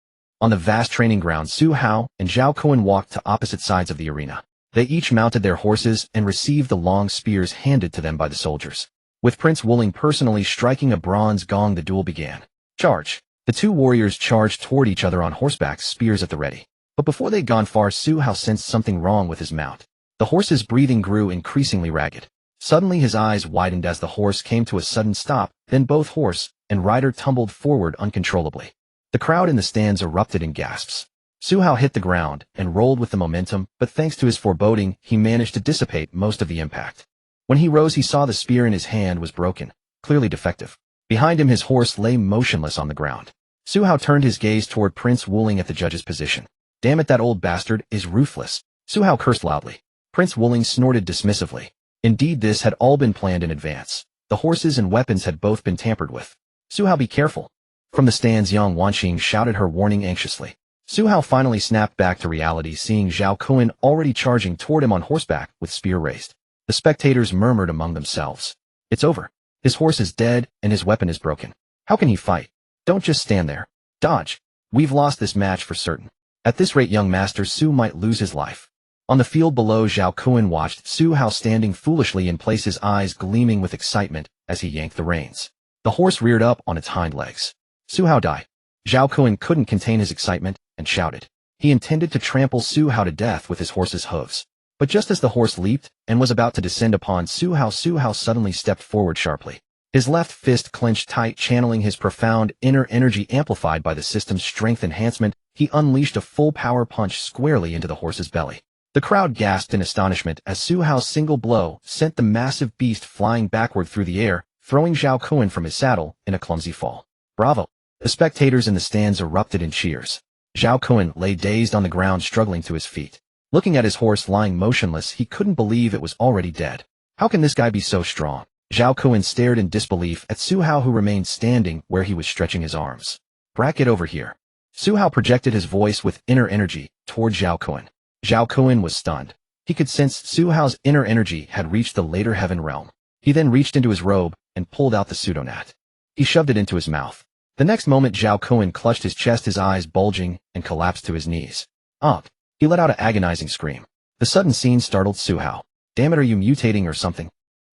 On the vast training ground, Su Hao and Zhao Kun walked to opposite sides of the arena. They each mounted their horses and received the long spears handed to them by the soldiers. With Prince Wuling personally striking a bronze gong, the duel began. Charge! The 2 warriors charged toward each other on horseback, spears at the ready. But before they'd gone far, Su Hao sensed something wrong with his mount. The horse's breathing grew increasingly ragged. Suddenly his eyes widened as the horse came to a sudden stop, then both horse and rider tumbled forward uncontrollably. The crowd in the stands erupted in gasps. Su Hao hit the ground and rolled with the momentum, but thanks to his foreboding, he managed to dissipate most of the impact. When he rose, he saw the spear in his hand was broken, clearly defective. Behind him, his horse lay motionless on the ground. Su Hao turned his gaze toward Prince Wuling at the judge's position. Damn it, that old bastard is ruthless. Su Hao cursed loudly. Prince Wuling snorted dismissively. Indeed, this had all been planned in advance. The horses and weapons had both been tampered with. Su Hao, be careful. From the stands, Yang Wanqing shouted her warning anxiously. Su Hao finally snapped back to reality, seeing Zhao Kun already charging toward him on horseback with spear raised. The spectators murmured among themselves. It's over. His horse is dead and his weapon is broken. How can he fight? Don't just stand there. Dodge. We've lost this match for certain. At this rate, young master Su might lose his life. On the field below, Zhao Kun watched Su Hao standing foolishly in place, his eyes gleaming with excitement as he yanked the reins. The horse reared up on its hind legs. Su Hao die. Zhao Kun couldn't contain his excitement and shouted. He intended to trample Su Hao to death with his horse's hooves. But just as the horse leaped and was about to descend upon Su Hao suddenly stepped forward sharply. His left fist clenched tight, channeling his profound inner energy amplified by the system's strength enhancement. He unleashed a full power punch squarely into the horse's belly. The crowd gasped in astonishment as Su Hao's single blow sent the massive beast flying backward through the air, throwing Zhao Kun from his saddle in a clumsy fall. Bravo! The spectators in the stands erupted in cheers. Zhao Kun lay dazed on the ground, struggling to his feet. Looking at his horse lying motionless, he couldn't believe it was already dead. How can this guy be so strong? Zhao Kun stared in disbelief at Su Hao, who remained standing where he was stretching his arms. Bracket over here. Su Hao projected his voice with inner energy toward Zhao Kun. Zhao Kun was stunned. He could sense Su Hao's inner energy had reached the later heaven realm. He then reached into his robe and pulled out the pseudonat. He shoved it into his mouth. The next moment, Zhao Kun clutched his chest, his eyes bulging, and collapsed to his knees. Ugh! He let out an agonizing scream. The sudden scene startled Su Hao. Damn it, are you mutating or something?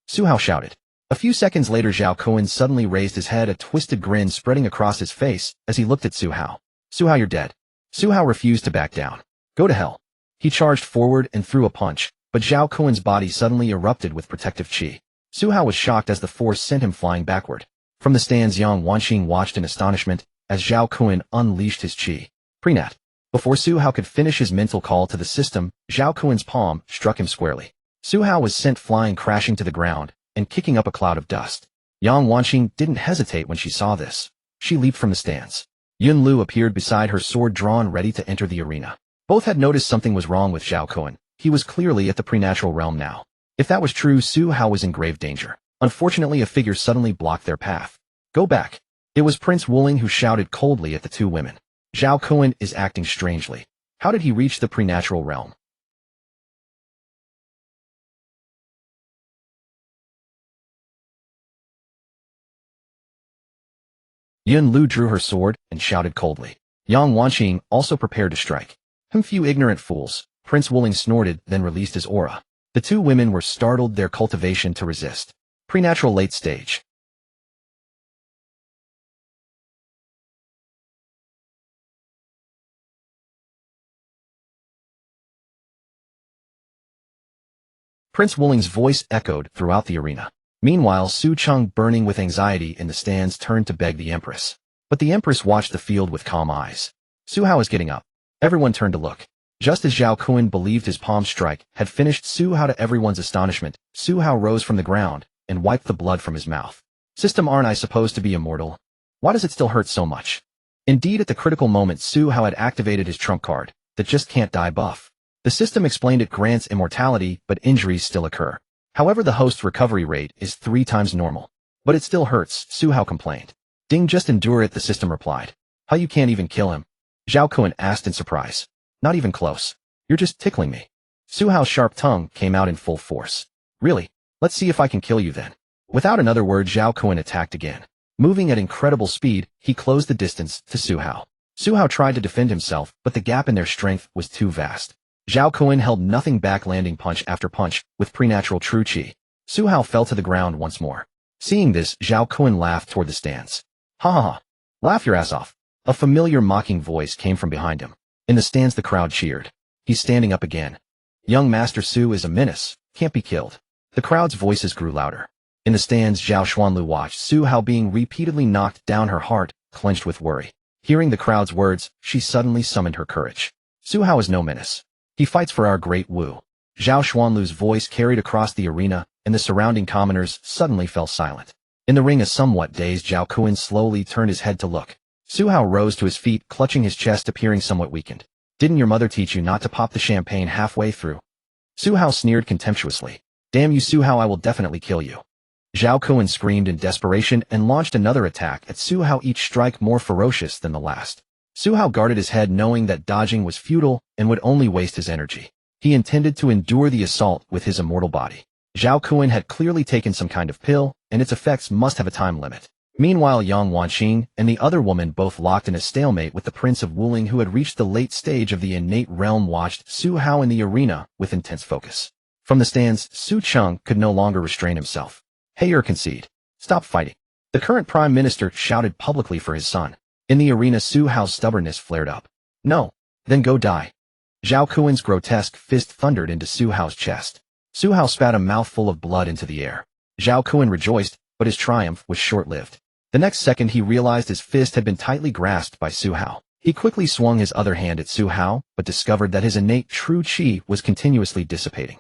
Su Hao shouted. A few seconds later, Zhao Kun suddenly raised his head, a twisted grin spreading across his face as he looked at Su Hao. Su Hao, you're dead. Su Hao refused to back down. Go to hell. He charged forward and threw a punch, but Zhao Kun's body suddenly erupted with protective chi. Su Hao was shocked as the force sent him flying backward. From the stands, Yang Wanqing watched in astonishment as Zhao Kun unleashed his chi. Prenat. Before Su Hao could finish his mental call to the system, Zhao Kun's palm struck him squarely. Su Hao was sent flying, crashing to the ground and kicking up a cloud of dust. Yang Wanqing didn't hesitate when she saw this. She leaped from the stands. Yun Lu appeared beside her, sword drawn, ready to enter the arena. Both had noticed something was wrong with Zhao Kun. He was clearly at the preternatural realm now. If that was true, Su Hao was in grave danger. Unfortunately, a figure suddenly blocked their path. Go back. It was Prince Wuling, who shouted coldly at the two women. Zhao Kun is acting strangely. How did he reach the preternatural realm? Yun Lu drew her sword and shouted coldly. Yang Wanqing also prepared to strike. Few ignorant fools. Prince Wuling snorted, then released his aura. The two women were startled, their cultivation to resist. Preternatural late stage. Prince Wuling's voice echoed throughout the arena. Meanwhile, Su Cheng, burning with anxiety in the stands, turned to beg the Empress. But the Empress watched the field with calm eyes. Su Hao is getting up. Everyone turned to look. Just as Zhao Kun believed his palm strike had finished Su Hao, to everyone's astonishment, Su Hao rose from the ground and wiped the blood from his mouth. System, aren't I supposed to be immortal? Why does it still hurt so much? Indeed, at the critical moment, Su Hao had activated his trump card, that just can't die buff. The system explained it grants immortality, but injuries still occur. However, the host's recovery rate is 3 times normal. But it still hurts, Su Hao complained. Ding, just endure it, the system replied. How, you can't even kill him? Zhao Kun asked in surprise. Not even close. You're just tickling me. Su Hao's sharp tongue came out in full force. Really? Let's see if I can kill you then. Without another word, Zhao Kun attacked again. Moving at incredible speed, he closed the distance to Su Hao. Su Hao tried to defend himself, but the gap in their strength was too vast. Zhao Kun held nothing back, landing punch after punch with preternatural true chi. Su Hao fell to the ground once more. Seeing this, Zhao Kun laughed toward the stands. Ha ha ha. Laugh your ass off. A familiar mocking voice came from behind him. In the stands, the crowd cheered. He's standing up again. Young Master Su is a menace, can't be killed. The crowd's voices grew louder. In the stands, Zhao Xuanlu watched Su Hao being repeatedly knocked down, her heart clenched with worry. Hearing the crowd's words, she suddenly summoned her courage. Su Hao is no menace. He fights for our Great Wu. Zhao Xuanlu's voice carried across the arena, and the surrounding commoners suddenly fell silent. In the ring, a somewhat dazed Zhao Kun slowly turned his head to look. Su Hao rose to his feet, clutching his chest, appearing somewhat weakened. Didn't your mother teach you not to pop the champagne halfway through? Su Hao sneered contemptuously. Damn you, Su Hao, I will definitely kill you. Zhao Kun screamed in desperation and launched another attack at Su Hao, each strike more ferocious than the last. Su Hao guarded his head, knowing that dodging was futile and would only waste his energy. He intended to endure the assault with his immortal body. Zhao Kun had clearly taken some kind of pill, and its effects must have a time limit. Meanwhile, Yang Wanqing and the other woman, both locked in a stalemate with the Prince of Wuling, who had reached the late stage of the innate realm, watched Su Hao in the arena with intense focus. From the stands, Su Cheng could no longer restrain himself. Hey, concede. Stop fighting. The current prime minister shouted publicly for his son. In the arena, Su Hao's stubbornness flared up. No. Then go die. Zhao Kun's grotesque fist thundered into Su Hao's chest. Su Hao spat a mouthful of blood into the air. Zhao Kun rejoiced, but his triumph was short-lived. The next second, he realized his fist had been tightly grasped by Su Hao. He quickly swung his other hand at Su Hao, but discovered that his innate true qi was continuously dissipating.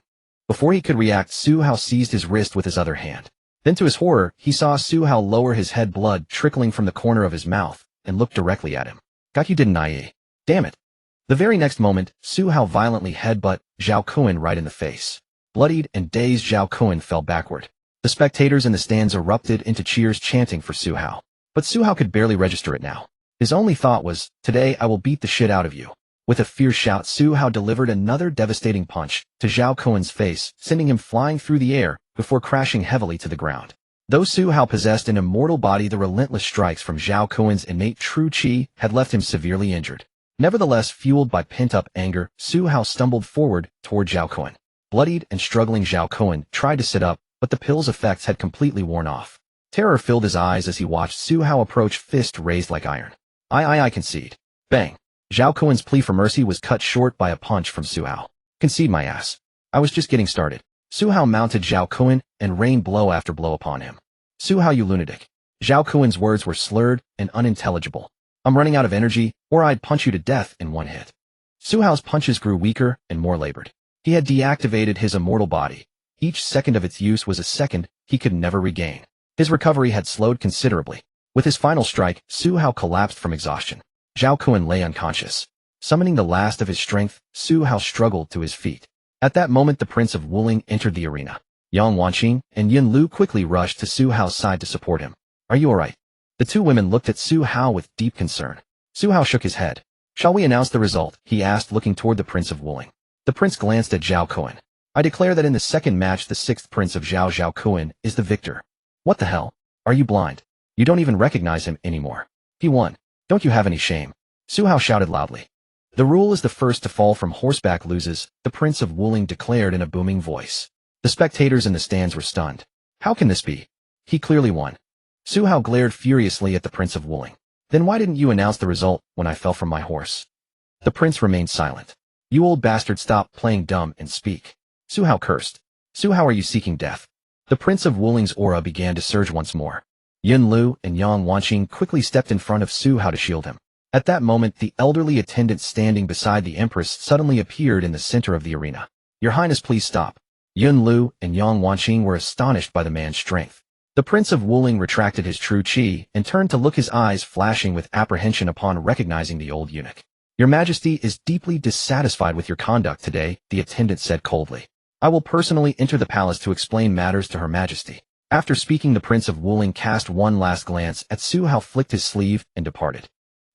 Before he could react, Su Hao seized his wrist with his other hand. Then, to his horror, he saw Su Hao lower his head, blood trickling from the corner of his mouth, and looked directly at him. Got you, didn't I? Damn it. The very next moment, Su Hao violently headbutt Zhao Kun right in the face. Bloodied and dazed, Zhao Kun fell backward. The spectators in the stands erupted into cheers, chanting for Su Hao. But Su Hao could barely register it now. His only thought was, today I will beat the shit out of you. With a fierce shout, Su Hao delivered another devastating punch to Zhao Kun's face, sending him flying through the air before crashing heavily to the ground. Though Su Hao possessed an immortal body, the relentless strikes from Zhao Kun's innate true qi had left him severely injured. Nevertheless, fueled by pent-up anger, Su Hao stumbled forward toward Zhao Kun. Bloodied and struggling, Zhao Kun tried to sit up, but the pill's effects had completely worn off. Terror filled his eyes as he watched Su Hao approach, fist raised like iron. I concede. Bang. Zhao Kun's plea for mercy was cut short by a punch from Su Hao. Concede my ass. I was just getting started. Su Hao mounted Zhao Kun and rained blow after blow upon him. Su Hao, you lunatic. Zhao Kun's words were slurred and unintelligible. I'm running out of energy, or I'd punch you to death in one hit. Su Hao's punches grew weaker and more labored. He had deactivated his immortal body. Each second of its use was a second he could never regain. His recovery had slowed considerably. With his final strike, Su Hao collapsed from exhaustion. Zhao Kun lay unconscious. Summoning the last of his strength, Su Hao struggled to his feet. At that moment, the Prince of Wuling entered the arena. Yang Wanqing and Yin Lu quickly rushed to Su Hao's side to support him. Are you alright? The two women looked at Su Hao with deep concern. Su Hao shook his head. Shall we announce the result? He asked, looking toward the Prince of Wuling. The prince glanced at Zhao Kun. I declare that in the second match, the sixth prince of Zhao Kun is the victor. What the hell? Are you blind? You don't even recognize him anymore. He won. Don't you have any shame? Su Hao shouted loudly. The rule is the first to fall from horseback loses, the Prince of Wuling declared in a booming voice. The spectators in the stands were stunned. How can this be? He clearly won. Su Hao glared furiously at the Prince of Wuling. Then why didn't you announce the result when I fell from my horse? The prince remained silent. You old bastard, stop playing dumb and speak. Su Hao cursed. Su Hao, are you seeking death? The Prince of Wuling's aura began to surge once more. Yin Lu and Yang Wanqing quickly stepped in front of Su Hao to shield him. At that moment, the elderly attendant standing beside the Empress suddenly appeared in the center of the arena. Your Highness, please stop. Yin Lu and Yang Wanqing were astonished by the man's strength. The Prince of Wuling retracted his true qi and turned to look, his eyes flashing with apprehension upon recognizing the old eunuch. Your Majesty is deeply dissatisfied with your conduct today, the attendant said coldly. I will personally enter the palace to explain matters to Her Majesty. After speaking, the Prince of Wuling cast one last glance at Su Hao, flicked his sleeve, and departed.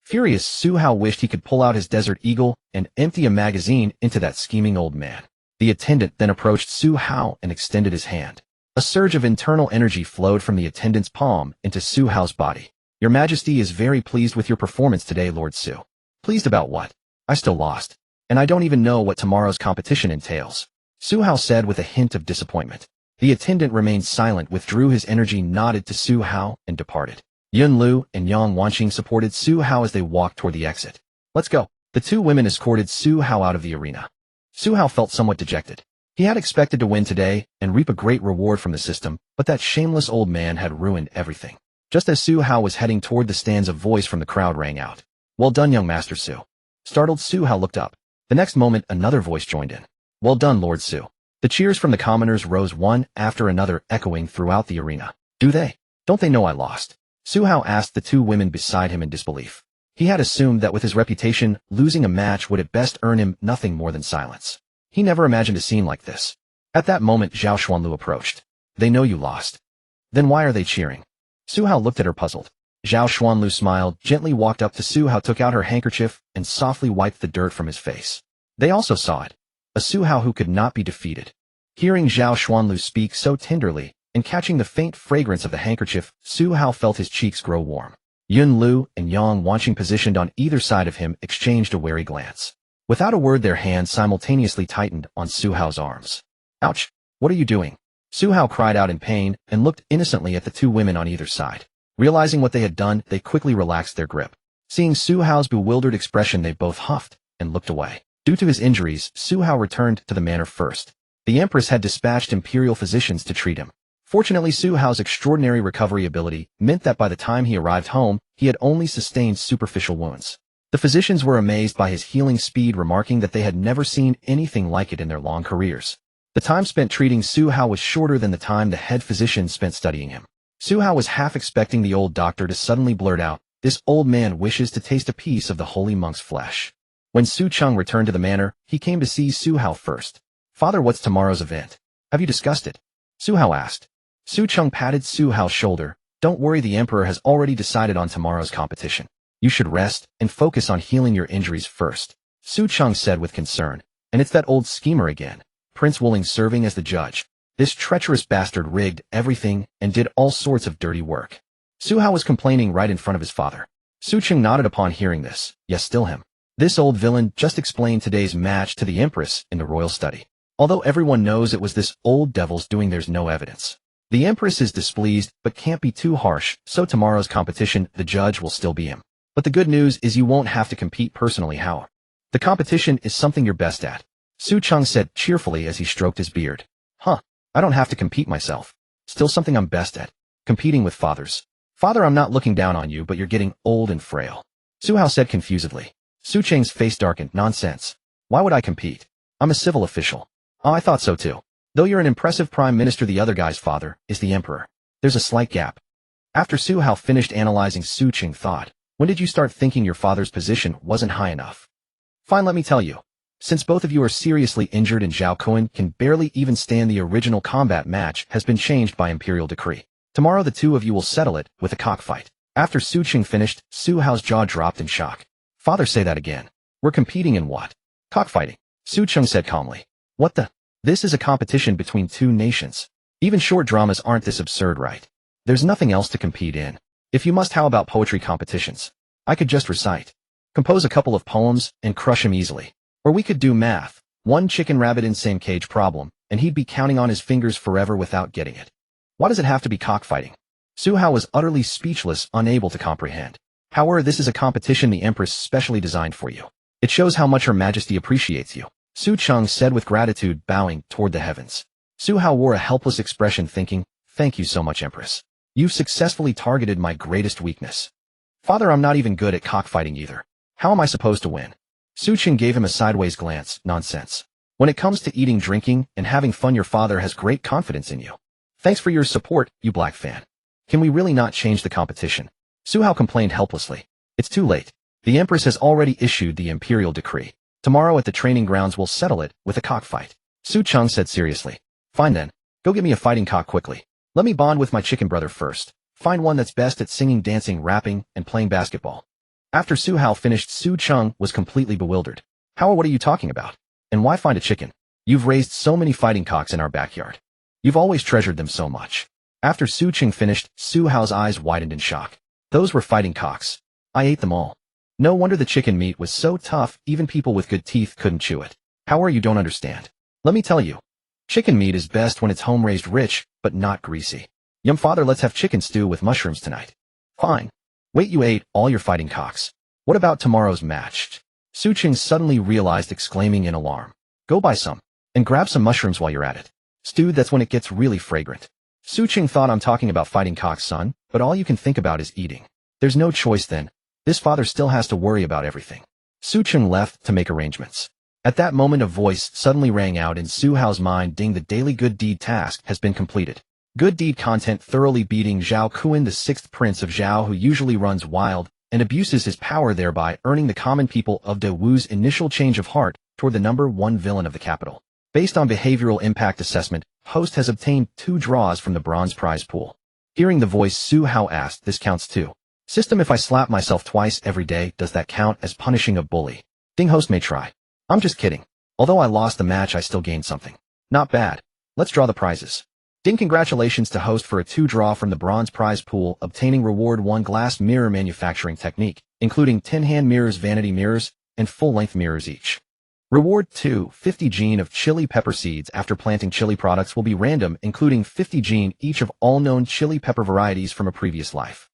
Furious, Su Hao wished he could pull out his Desert Eagle and empty a magazine into that scheming old man. The attendant then approached Su Hao and extended his hand. A surge of internal energy flowed from the attendant's palm into Su Hao's body. Your Majesty is very pleased with your performance today, Lord Su. Pleased about what? I still lost. And I don't even know what tomorrow's competition entails. Su Hao said with a hint of disappointment. The attendant remained silent, withdrew his energy, nodded to Su Hao, and departed. Yin Lu and Yang Wanqing supported Su Hao as they walked toward the exit. Let's go. The two women escorted Su Hao out of the arena. Su Hao felt somewhat dejected. He had expected to win today and reap a great reward from the system, but that shameless old man had ruined everything. Just as Su Hao was heading toward the stands, a voice from the crowd rang out. Well done, young Master Su. Startled, Su Hao looked up. The next moment, another voice joined in. Well done, Lord Su. The cheers from the commoners rose one after another, echoing throughout the arena. Do they? Don't they know I lost? Su Hao asked the two women beside him in disbelief. He had assumed that with his reputation, losing a match would at best earn him nothing more than silence. He never imagined a scene like this. At that moment, Zhao Xuanlu approached. They know you lost. Then why are they cheering? Su Hao looked at her puzzled. Zhao Xuanlu smiled, gently walked up to Su Hao, took out her handkerchief, and softly wiped the dirt from his face. They also saw it. A Su Hao who could not be defeated. Hearing Zhao Xuanlu speak so tenderly, and catching the faint fragrance of the handkerchief, Su Hao felt his cheeks grow warm. Yun Lu and Yang Wanqing, positioned on either side of him, exchanged a wary glance. Without a word, their hands simultaneously tightened on Su Hao's arms. Ouch! What are you doing? Su Hao cried out in pain and looked innocently at the two women on either side. Realizing what they had done, they quickly relaxed their grip. Seeing Su Hao's bewildered expression, they both huffed and looked away. Due to his injuries, Su Hao returned to the manor first. The Empress had dispatched imperial physicians to treat him. Fortunately, Su Hao's extraordinary recovery ability meant that by the time he arrived home, he had only sustained superficial wounds. The physicians were amazed by his healing speed, remarking that they had never seen anything like it in their long careers. The time spent treating Su Hao was shorter than the time the head physician spent studying him. Su Hao was half expecting the old doctor to suddenly blurt out, "This old man wishes to taste a piece of the holy monk's flesh." When Su Cheng returned to the manor, he came to see Su Hao first. "Father, what's tomorrow's event? Have you discussed it?" Su Hao asked. Su Cheng patted Su Hao's shoulder. "Don't worry, the emperor has already decided on tomorrow's competition. You should rest and focus on healing your injuries first," Su Cheng said with concern. "And it's that old schemer again, Prince Wuling, serving as the judge. This treacherous bastard rigged everything and did all sorts of dirty work." Su Hao was complaining right in front of his father. Su Cheng nodded upon hearing this. "Yes, still him. This old villain just explained today's match to the Empress in the royal study. Although everyone knows it was this old devil's doing, there's no evidence. The Empress is displeased but can't be too harsh, so tomorrow's competition, the judge will still be him. But the good news is you won't have to compete personally, Hao. The competition is something you're best at," Su Cheng said cheerfully as he stroked his beard. "Huh, I don't have to compete myself. Still something I'm best at. Competing with fathers. Father, I'm not looking down on you, but you're getting old and frail," Su Hao said confusedly. Su Cheng's face darkened. "Nonsense. Why would I compete? I'm a civil official." "Oh, I thought so too. Though you're an impressive prime minister, the other guy's father is the emperor. There's a slight gap." After Su Hao finished analyzing, Su Cheng thought, "When did you start thinking your father's position wasn't high enough?" "Fine, let me tell you. Since both of you are seriously injured and Zhao Kuan can barely even stand the original combat match has been changed by imperial decree. Tomorrow the two of you will settle it with a cockfight." After Su Cheng finished, Su Hao's jaw dropped in shock. "Father, say that again. We're competing in what?" "Cockfighting," Su Cheng said calmly. "What the? This is a competition between two nations. Even short dramas aren't this absurd, right? There's nothing else to compete in. If you must, how about poetry competitions? I could just recite. Compose a couple of poems and crush him easily. Or we could do math. One chicken rabbit in same cage problem, and he'd be counting on his fingers forever without getting it. Why does it have to be cockfighting?" Su Hao was utterly speechless, unable to comprehend. "However, this is a competition the Empress specially designed for you. It shows how much Her Majesty appreciates you," Su Cheng said with gratitude, bowing toward the heavens. Su Hao wore a helpless expression, thinking, "Thank you so much, Empress. You've successfully targeted my greatest weakness." "Father, I'm not even good at cockfighting either. How am I supposed to win?" Su Cheng gave him a sideways glance. "Nonsense. When it comes to eating, drinking, and having fun, your father has great confidence in you. Thanks for your support, you black fan. Can we really not change the competition?" Su Hao complained helplessly. "It's too late. The Empress has already issued the imperial decree. Tomorrow at the training grounds we'll settle it with a cockfight," Su Cheng said seriously. "Fine then. Go get me a fighting cock quickly. Let me bond with my chicken brother first. Find one that's best at singing, dancing, rapping, and playing basketball." After Su Hao finished, Su Cheng was completely bewildered. "How, what are you talking about? And why find a chicken? You've raised so many fighting cocks in our backyard. You've always treasured them so much." After Su Cheng finished, Su Hao's eyes widened in shock. "Those were fighting cocks. I ate them all. No wonder the chicken meat was so tough, even people with good teeth couldn't chew it. However, you don't understand. Let me tell you. Chicken meat is best when it's home-raised, rich, but not greasy. Yum, Father, let's have chicken stew with mushrooms tonight." "Fine. Wait, you ate all your fighting cocks. What about tomorrow's match?" Su Cheng suddenly realized, exclaiming in alarm. "Go buy some. And grab some mushrooms while you're at it. Stewed, that's when it gets really fragrant." Su Cheng thought, "I'm talking about fighting cocks, son, but all you can think about is eating. There's no choice then. This father still has to worry about everything. Su Chun left to make arrangements. At that moment a voice suddenly rang out in Su Hao's mind. Ding, the daily good deed task has been completed. Good deed content: thoroughly beating Zhao Kuan, the sixth prince of Zhao, who usually runs wild and abuses his power, thereby earning the common people of De Wu's initial change of heart toward the #1 villain of the capital. Based on behavioral impact assessment, host has obtained 2 draws from the bronze prize pool. Hearing the voice, Su Hao asked, this counts too. System: if I slap myself twice every day, does that count as punishing a bully? Ding, host may try. I'm just kidding. Although I lost the match, I still gained something. Not bad. Let's draw the prizes. Ding, congratulations to host for a 2 draw from the bronze prize pool, obtaining reward 1 glass mirror manufacturing technique, including 10 hand mirrors, vanity mirrors, and full-length mirrors each. Reward 2, 50 gene of chili pepper seeds. After planting chili products will be random, including 50 gene each of all known chili pepper varieties from a previous life.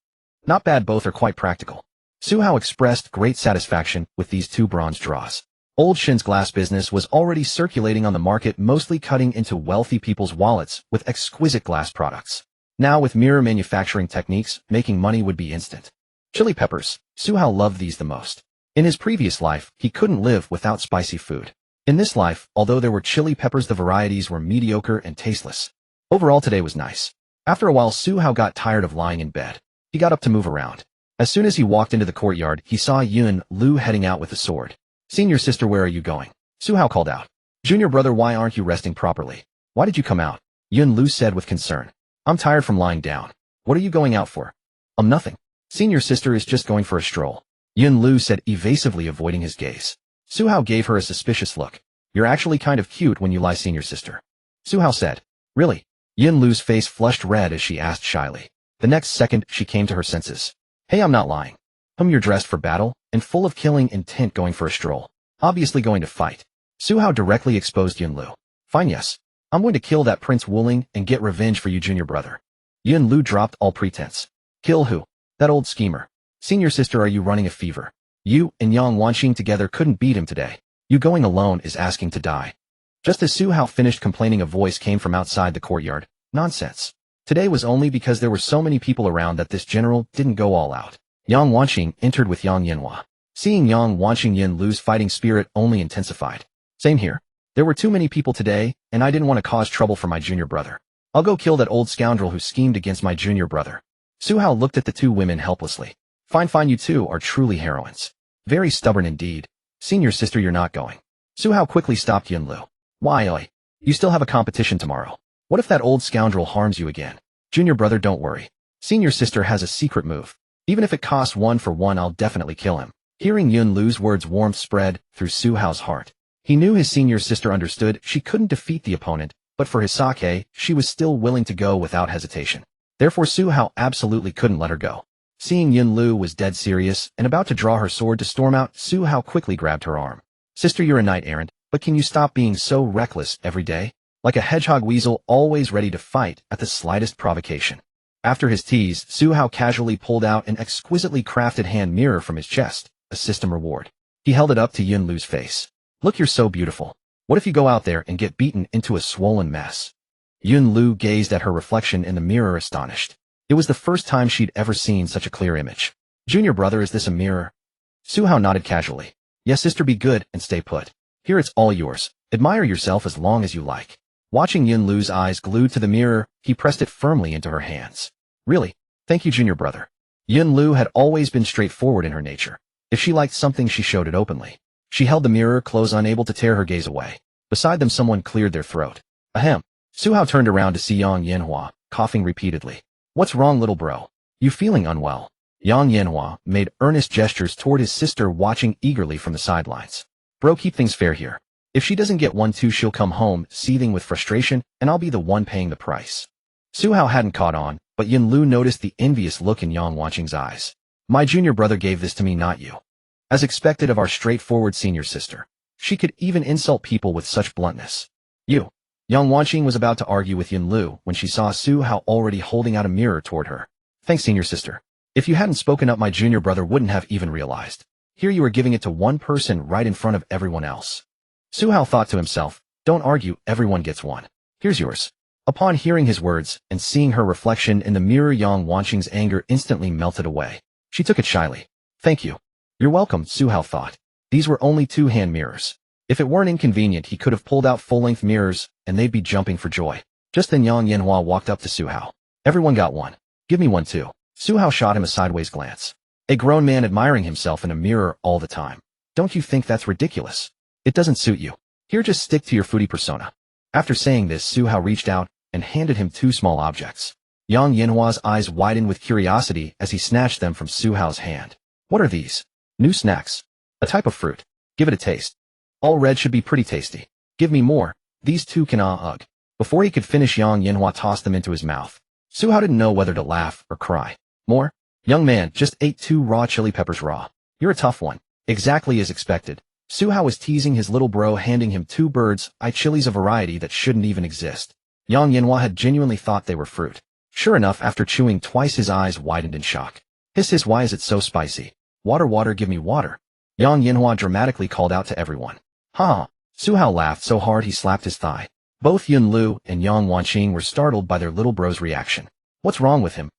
Not bad, both are quite practical. Su Hao expressed great satisfaction with these 2 bronze draws. Old Shin's glass business was already circulating on the market, mostly cutting into wealthy people's wallets with exquisite glass products. Now with mirror manufacturing techniques, making money would be instant. Chili peppers. Su Hao loved these the most. In his previous life, he couldn't live without spicy food. In this life, although there were chili peppers, the varieties were mediocre and tasteless. Overall, today was nice. After a while, Su Hao got tired of lying in bed. He got up to move around. As soon as he walked into the courtyard, he saw Yun Lu heading out with a sword. Senior sister, where are you going? Su Hao called out. Junior brother, why aren't you resting properly? Why did you come out? Yun Lu said with concern. I'm tired from lying down. What are you going out for? Nothing. Senior sister is just going for a stroll. Yun Lu said evasively, avoiding his gaze. Su Hao gave her a suspicious look. You're actually kind of cute when you lie, senior sister. Su Hao said. Really? Yun Lu's face flushed red as she asked shyly. The next second, she came to her senses. Hey, I'm not lying. You're dressed for battle and full of killing intent, going for a stroll. Obviously going to fight. Su Hao directly exposed Yun Lu. Fine, yes. I'm going to kill that Prince Wuling and get revenge for you, junior brother. Yun Lu dropped all pretense. Kill who? That old schemer. Senior sister, are you running a fever? You and Yang Wanxing together couldn't beat him today. You going alone is asking to die. Just as Su Hao finished complaining, a voice came from outside the courtyard. Nonsense. Today was only because there were so many people around that this general didn't go all out. Yang Wanxing entered with Yang Yanhua. Seeing Yang Wanxing, Yun Lu's fighting spirit only intensified. Same here. There were too many people today, and I didn't want to cause trouble for my junior brother. I'll go kill that old scoundrel who schemed against my junior brother. Su Hao looked at the 2 women helplessly. Fine, you 2 are truly heroines. Very stubborn indeed. Senior sister, you're not going. Su Hao quickly stopped Yun Lu. Why, oi? You still have a competition tomorrow. What if that old scoundrel harms you again? Junior brother, don't worry. Senior sister has a secret move. Even if it costs 1 for 1, I'll definitely kill him. Hearing Yun Lu's words, warmth spread through Su Hao's heart. He knew his senior sister understood she couldn't defeat the opponent, but for his sake, she was still willing to go without hesitation. Therefore, Su Hao absolutely couldn't let her go. Seeing Yun Lu was dead serious and about to draw her sword to storm out, Su Hao quickly grabbed her arm. Sister, you're a knight-errant, but can you stop being so reckless every day? Like a hedgehog weasel, always ready to fight at the slightest provocation. After his tease, Su Hao casually pulled out an exquisitely crafted hand mirror from his chest, a system reward. He held it up to Yun Lu's face. Look, you're so beautiful. What if you go out there and get beaten into a swollen mess? Yun Lu gazed at her reflection in the mirror, astonished. It was the first time she'd ever seen such a clear image. Junior brother, is this a mirror? Su Hao nodded casually. Yes, sister, be good and stay put. Here, it's all yours. Admire yourself as long as you like. Watching Yun Lu's eyes glued to the mirror, he pressed it firmly into her hands. Really? Thank you, junior brother. Yun Lu had always been straightforward in her nature. If she liked something, she showed it openly. She held the mirror close, unable to tear her gaze away. Beside them, someone cleared their throat. Ahem. Su Hao turned around to see Yang Yanhua, coughing repeatedly. What's wrong, little bro? You feeling unwell? Yang Yanhua made earnest gestures toward his sister, watching eagerly from the sidelines. Bro, keep things fair here. If she doesn't get 1 too, she'll come home seething with frustration, and I'll be the one paying the price. Su Hao hadn't caught on, but Yun Lu noticed the envious look in Yang Wanqing's eyes. My junior brother gave this to me, not you. As expected of our straightforward senior sister. She could even insult people with such bluntness. You. Yang Wanqing was about to argue with Yun Lu when she saw Su Hao already holding out a mirror toward her. Thanks, senior sister. If you hadn't spoken up, my junior brother wouldn't have even realized. Here you are giving it to one person right in front of everyone else. Su Hao thought to himself, don't argue, everyone gets one. Here's yours. Upon hearing his words and seeing her reflection in the mirror, Yang Wanqing's anger instantly melted away. She took it shyly. Thank you. You're welcome, Su Hao thought. These were only two-hand mirrors. If it weren't inconvenient, he could have pulled out full-length mirrors, and they'd be jumping for joy. Just then Yang Yanhua walked up to Su Hao. Everyone got one. Give me one too. Su Hao shot him a sideways glance. A grown man admiring himself in a mirror all the time. Don't you think that's ridiculous? It doesn't suit you. Here, just stick to your foodie persona. After saying this, Su Hao reached out and handed him two small objects. Yang Yanhua's eyes widened with curiosity as he snatched them from Su Hao's hand. What are these? New snacks. A type of fruit. Give it a taste. All red should be pretty tasty. Give me more. These two can ugh. Before he could finish, Yang Yanhua tossed them into his mouth. Su Hao didn't know whether to laugh or cry. More? Young man, just ate 2 raw chili peppers raw. You're a tough one. Exactly as expected. Su Hao was teasing his little bro, handing him 2 birds-eye chilies, a variety that shouldn't even exist. Yang Yanhua had genuinely thought they were fruit. Sure enough, after chewing twice, his eyes widened in shock. Hiss, why is it so spicy? Water, give me water. Yang Yanhua dramatically called out to everyone. Ha! Su Hao laughed so hard he slapped his thigh. Both Yun Lu and Yang Wanqing were startled by their little bro's reaction. What's wrong with him?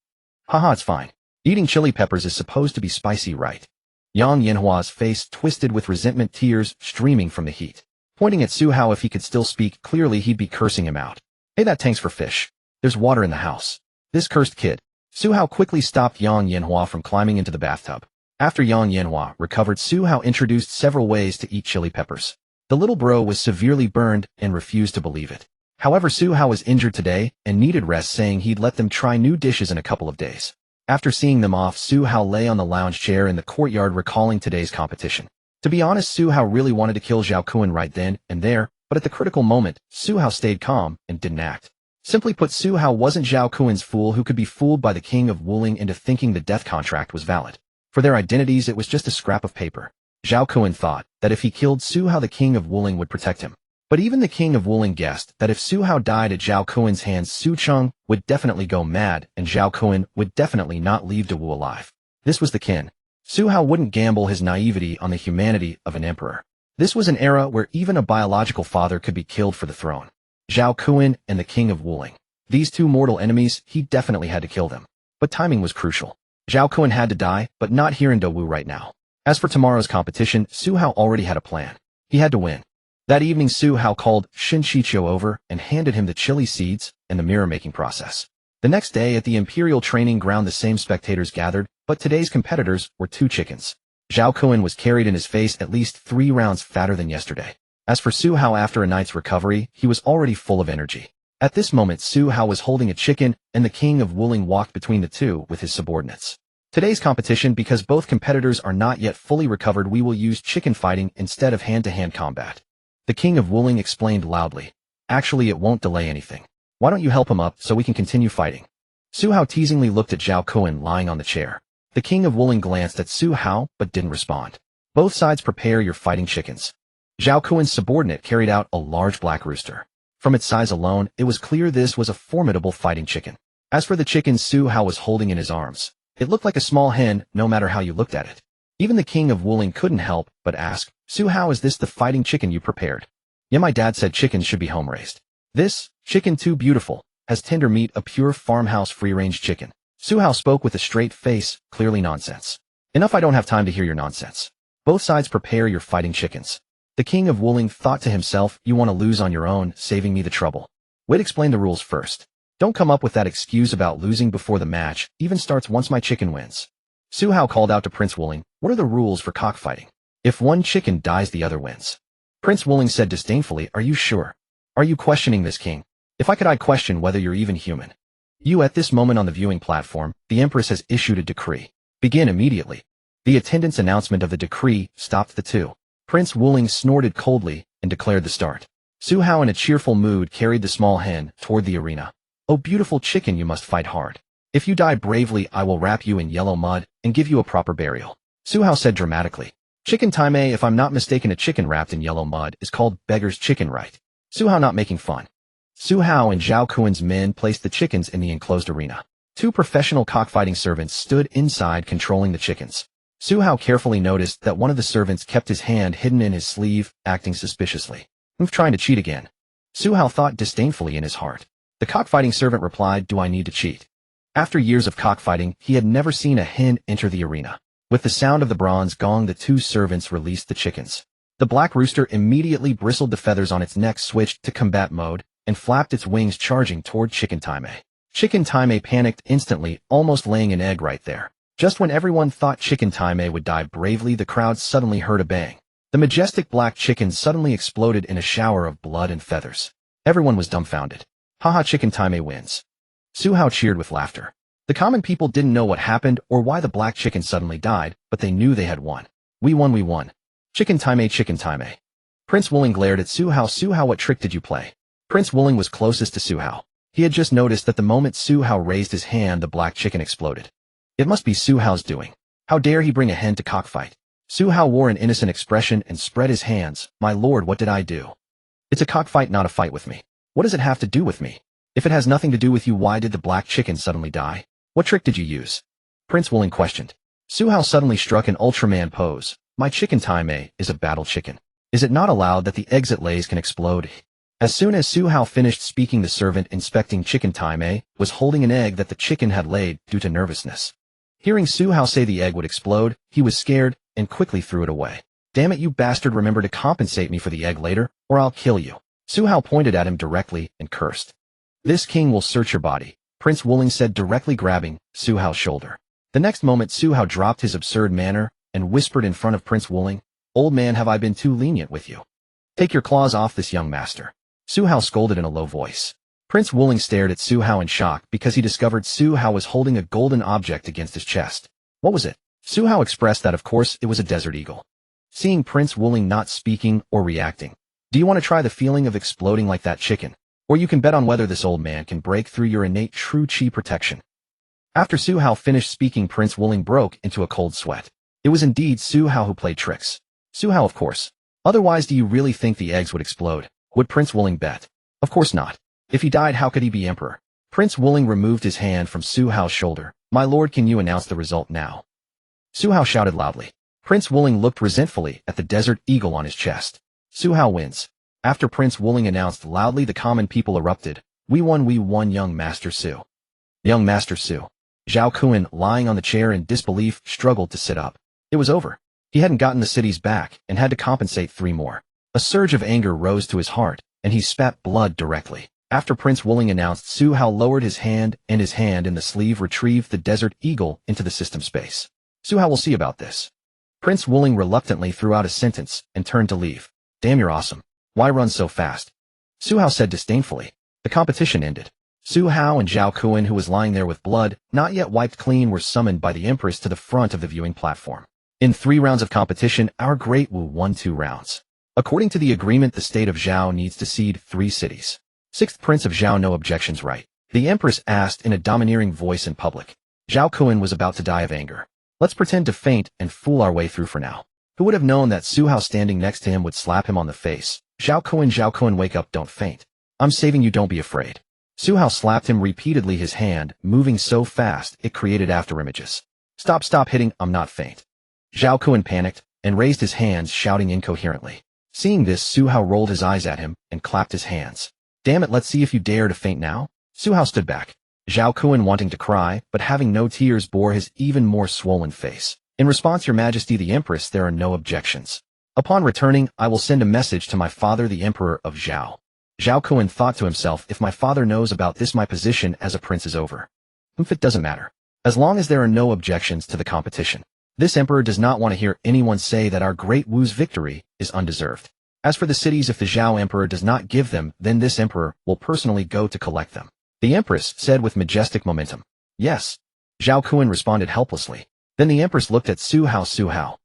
Haha, it's fine. Eating chili peppers is supposed to be spicy, right? Yang Yanhua's face twisted with resentment, tears streaming from the heat. Pointing at Su Hao, if he could still speak clearly, he'd be cursing him out. Hey, that tank's for fish. There's water in the house. This cursed kid. Su Hao quickly stopped Yang Yanhua from climbing into the bathtub. After Yang Yanhua recovered, Su Hao introduced several ways to eat chili peppers. The little bro was severely burned and refused to believe it. However, Su Hao was injured today and needed rest, saying he'd let them try new dishes in a couple of days. After seeing them off, Su Hao lay on the lounge chair in the courtyard, recalling today's competition. To be honest, Su Hao really wanted to kill Zhao Kun right then and there, but at the critical moment, Su Hao stayed calm and didn't act. Simply put, Su Hao wasn't Zhao Kun's fool who could be fooled by the king of Wuling into thinking the death contract was valid. For their identities, it was just a scrap of paper. Zhao Kun thought that if he killed Su Hao, the king of Wuling would protect him. But even the king of Wuling guessed that if Su Hao died at Zhao Kun's hands, Su Cheng would definitely go mad, and Zhao Kun would definitely not leave Dawu alive. This was the kin. Su Hao wouldn't gamble his naivety on the humanity of an emperor. This was an era where even a biological father could be killed for the throne. Zhao Kun and the king of Wuling. These two mortal enemies, he definitely had to kill them. But timing was crucial. Zhao Kun had to die, but not here in Dawu right now. As for tomorrow's competition, Su Hao already had a plan. He had to win. That evening, Su Hao called Shin Shiqiu over and handed him the chili seeds and the mirror-making process. The next day at the Imperial Training Ground, the same spectators gathered, but today's competitors were 2 chickens. Zhao Kun was carried in his face at least 3 rounds fatter than yesterday. As for Su Hao, after a night's recovery, he was already full of energy. At this moment, Su Hao was holding a chicken, and the king of Wuling walked between the two with his subordinates. Today's competition, because both competitors are not yet fully recovered, we will use chicken fighting instead of hand-to-hand combat. The king of Wuling explained loudly. Actually, it won't delay anything. Why don't you help him up so we can continue fighting? Su Hao teasingly looked at Zhao Kun lying on the chair. The king of Wuling glanced at Su Hao but didn't respond. Both sides, prepare your fighting chickens. Zhao Kun's subordinate carried out a large black rooster. From its size alone, it was clear this was a formidable fighting chicken. As for the chicken Su Hao was holding in his arms, it looked like a small hen no matter how you looked at it. Even the king of Wuling couldn't help but ask, Su Hao, is this the fighting chicken you prepared? Yeah, my dad said chickens should be home-raised. This chicken, too beautiful, has tender meat, a pure farmhouse free-range chicken. Su Hao spoke with a straight face, clearly nonsense. Enough, I don't have time to hear your nonsense. Both sides, prepare your fighting chickens. The king of Wuling thought to himself, you want to lose on your own, saving me the trouble. Wait, explain the rules first. Don't come up with that excuse about losing before the match even starts once my chicken wins. Su Hao called out to Prince Wuling, what are the rules for cockfighting? If one chicken dies, the other wins. Prince Wuling said disdainfully, are you sure? Are you questioning this, king? If I could, I'd question whether you're even human. You, at this moment on the viewing platform, the Empress has issued a decree. Begin immediately. The attendant's announcement of the decree stopped the two. Prince Wuling snorted coldly and declared the start. Su Hao, in a cheerful mood, carried the small hen toward the arena. Oh, beautiful chicken, you must fight hard. If you die bravely, I will wrap you in yellow mud and give you a proper burial. Su Hao said dramatically. Chicken time, eh? If I'm not mistaken, a chicken wrapped in yellow mud is called beggar's chicken, right? Su Hao not making fun. Su Hao and Zhao Kun's men placed the chickens in the enclosed arena. 2 professional cockfighting servants stood inside controlling the chickens. Su Hao carefully noticed that one of the servants kept his hand hidden in his sleeve, acting suspiciously. I'm trying to cheat again. Su Hao thought disdainfully in his heart. The cockfighting servant replied, do I need to cheat? After years of cockfighting, he had never seen a hen enter the arena. With the sound of the bronze gong, the two servants released the chickens. The black rooster immediately bristled, the feathers on its neck switched to combat mode, and flapped its wings, charging toward Chicken Time. Chicken Time panicked instantly, almost laying an egg right there. Just when everyone thought Chicken Time would die bravely, the crowd suddenly heard a bang. The majestic black chicken suddenly exploded in a shower of blood and feathers. Everyone was dumbfounded. Haha, Chicken Time wins. Su Hao cheered with laughter. The common people didn't know what happened or why the black chicken suddenly died, but they knew they had won. We won, we won. Chicken Time, Chicken Time. Prince Wuling glared at Su Hao. Su Hao, what trick did you play? Prince Wuling was closest to Su Hao. He had just noticed that the moment Su Hao raised his hand, the black chicken exploded. It must be Su Hao's doing. How dare he bring a hen to cockfight? Su Hao wore an innocent expression and spread his hands. My lord, what did I do? It's a cockfight, not a fight with me. What does it have to do with me? If it has nothing to do with you, why did the black chicken suddenly die? What trick did you use? Prince Wuling questioned. Su Hao suddenly struck an Ultraman pose. My Chicken Time is a battle chicken. Is it not allowed that the eggs it lays can explode? As soon as Su Hao finished speaking, the servant inspecting Chicken Time was holding an egg that the chicken had laid due to nervousness. Hearing Su Hao say the egg would explode, he was scared and quickly threw it away. Damn it, you bastard, remember to compensate me for the egg later, or I'll kill you. Su Hao pointed at him directly and cursed. This king will search your body, Prince Wuling said, directly grabbing Su Hao's shoulder. The next moment, Su Hao dropped his absurd manner and whispered in front of Prince Wuling, Old man, have I been too lenient with you? Take your claws off this young master. Su Hao scolded in a low voice. Prince Wuling stared at Su Hao in shock because he discovered Su Hao was holding a golden object against his chest. What was it? Su Hao expressed that of course it was a desert eagle. Seeing Prince Wuling not speaking or reacting, do you want to try the feeling of exploding like that chicken? Or you can bet on whether this old man can break through your innate true chi protection. After Su Hao finished speaking, Prince Wuling broke into a cold sweat. It was indeed Su Hao who played tricks. Su Hao, of course. Otherwise, do you really think the eggs would explode? Would Prince Wuling bet? Of course not. If he died, how could he be emperor? Prince Wuling removed his hand from Su Hao's shoulder. My lord, can you announce the result now? Su Hao shouted loudly. Prince Wuling looked resentfully at the desert eagle on his chest. Su Hao wins. After Prince Wuling announced loudly, the common people erupted. We won, young Master Su. Young Master Su. Zhao Kun, lying on the chair in disbelief, struggled to sit up. It was over. He hadn't gotten the cities back and had to compensate 3 more. A surge of anger rose to his heart, and he spat blood directly. After Prince Wuling announced, Su Hao lowered his hand, and his hand in the sleeve retrieved the desert eagle into the system space. Su Hao will see about this. Prince Wuling reluctantly threw out a sentence and turned to leave. Damn, you're awesome. Why run so fast? Su Hao said disdainfully. The competition ended. Su Hao and Zhao Kun, who was lying there with blood not yet wiped clean, were summoned by the Empress to the front of the viewing platform. In 3 rounds of competition, our Great Wu won 2 rounds. According to the agreement, the state of Zhao needs to cede 3 cities. 6th Prince of Zhao, no objections, right? The Empress asked in a domineering voice in public. Zhao Kun was about to die of anger. Let's pretend to faint and fool our way through for now. Who would have known that Su Hao standing next to him would slap him on the face? Zhao Kun, wake up, don't faint. I'm saving you, don't be afraid. Su Hao slapped him repeatedly, his hand moving so fast it created afterimages. Stop hitting, I'm not faint. Zhao Kun panicked and raised his hands, shouting incoherently. Seeing this, Su Hao rolled his eyes at him and clapped his hands. Damn it, let's see if you dare to faint now. Su Hao stood back. Zhao Kun, wanting to cry, but having no tears, bore his even more swollen face. In response, Your Majesty the Empress, there are no objections. Upon returning, I will send a message to my father, the Emperor of Zhao. Zhao Kun thought to himself, if my father knows about this, my position as a prince is over. It doesn't matter. As long as there are no objections to the competition. This emperor does not want to hear anyone say that our Great Wu's victory is undeserved. As for the cities, if the Zhao Emperor does not give them, then this emperor will personally go to collect them. The Empress said with majestic momentum. Yes. Zhao Kun responded helplessly. Then the Empress looked at Su Hao.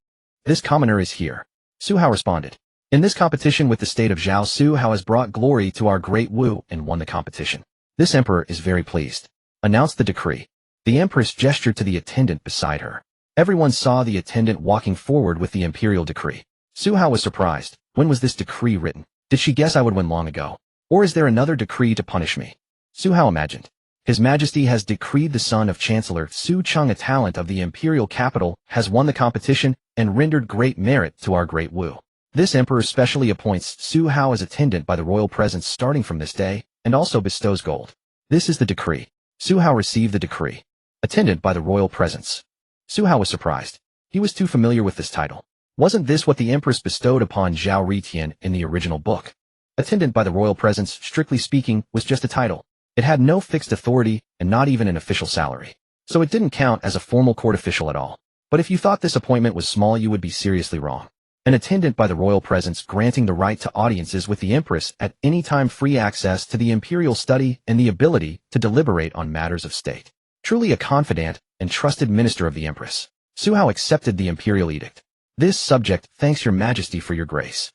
This commoner is here. Su Hao responded. In this competition with the state of Zhao, Su Hao has brought glory to our Great Wu and won the competition. This emperor is very pleased. Announced the decree. The Empress gestured to the attendant beside her. Everyone saw the attendant walking forward with the imperial decree. Su Hao was surprised. When was this decree written? Did she guess I would win long ago? Or is there another decree to punish me? Su Hao imagined. His Majesty has decreed the son of Chancellor Su Cheng, a talent of the imperial capital, has won the competition and rendered great merit to our Great Wu. This emperor specially appoints Su Hao as attendant by the royal presence starting from this day, and also bestows gold. This is the decree. Su Hao received the decree. Attendant by the royal presence. Su Hao was surprised. He was too familiar with this title. Wasn't this what the Empress bestowed upon Zhao Ritian in the original book? Attendant by the royal presence, strictly speaking, was just a title. It had no fixed authority and not even an official salary. So it didn't count as a formal court official at all. But if you thought this appointment was small, you would be seriously wrong. An attendant by the royal presence granting the right to audiences with the Empress at any time, free access to the imperial study, and the ability to deliberate on matters of state. Truly a confidant and trusted minister of the Empress. Su Hao accepted the imperial edict. This subject thanks your majesty for your grace.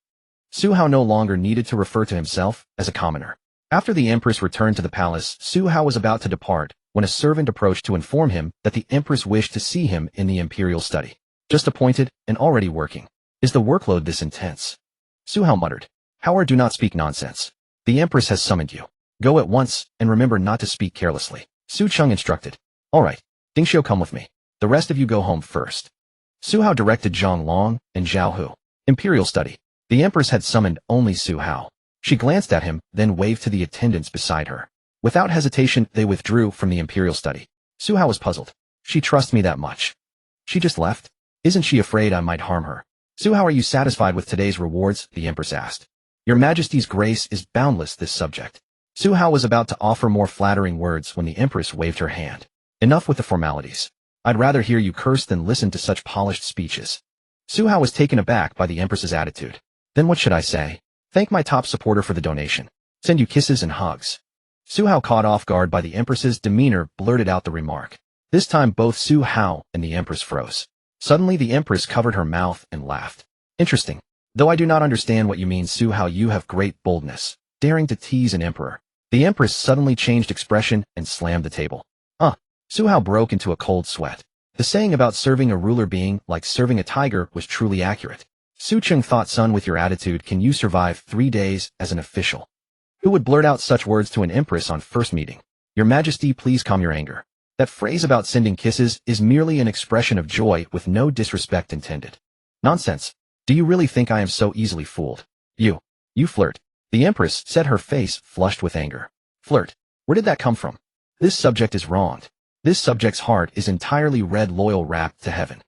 Su Hao no longer needed to refer to himself as a commoner. After the Empress returned to the palace, Su Hao was about to depart when a servant approached to inform him that the Empress wished to see him in the imperial study. Just appointed and already working. Is the workload this intense? Su Hao muttered. Howard, do not speak nonsense. The Empress has summoned you. Go at once and remember not to speak carelessly. Su Cheng instructed. All right, Ding Xiu, come with me. The rest of you go home first. Su Hao directed Zhang Long and Zhao Hu. Imperial study. The Empress had summoned only Su Hao. She glanced at him, then waved to the attendants beside her. Without hesitation, they withdrew from the imperial study. Su Hao was puzzled. She trusts me that much? She just left? Isn't she afraid I might harm her? Su Hao, are you satisfied with today's rewards? The Empress asked. Your Majesty's grace is boundless, this subject. Su Hao was about to offer more flattering words when the Empress waved her hand. Enough with the formalities. I'd rather hear you curse than listen to such polished speeches. Su Hao was taken aback by the Empress's attitude. Then what should I say? Thank my top supporter for the donation. Send you kisses and hugs. Su Hao, caught off guard by the Empress's demeanor, blurted out the remark. This time both Su Hao and the Empress froze. Suddenly the Empress covered her mouth and laughed. Interesting. Though I do not understand what you mean, Su Hao, you have great boldness, daring to tease an emperor. The Empress suddenly changed expression and slammed the table. Su Hao broke into a cold sweat. The saying about serving a ruler being like serving a tiger was truly accurate. Su Cheng thought, son, with your attitude, can you survive 3 days as an official? Who would blurt out such words to an empress on first meeting? Your Majesty, please calm your anger. That phrase about sending kisses is merely an expression of joy with no disrespect intended. Nonsense. Do you really think I am so easily fooled? You flirt. The Empress said, her face flushed with anger. Flirt? Where did that come from? This subject is wronged. This subject's heart is entirely red, loyal, wrapped to heaven.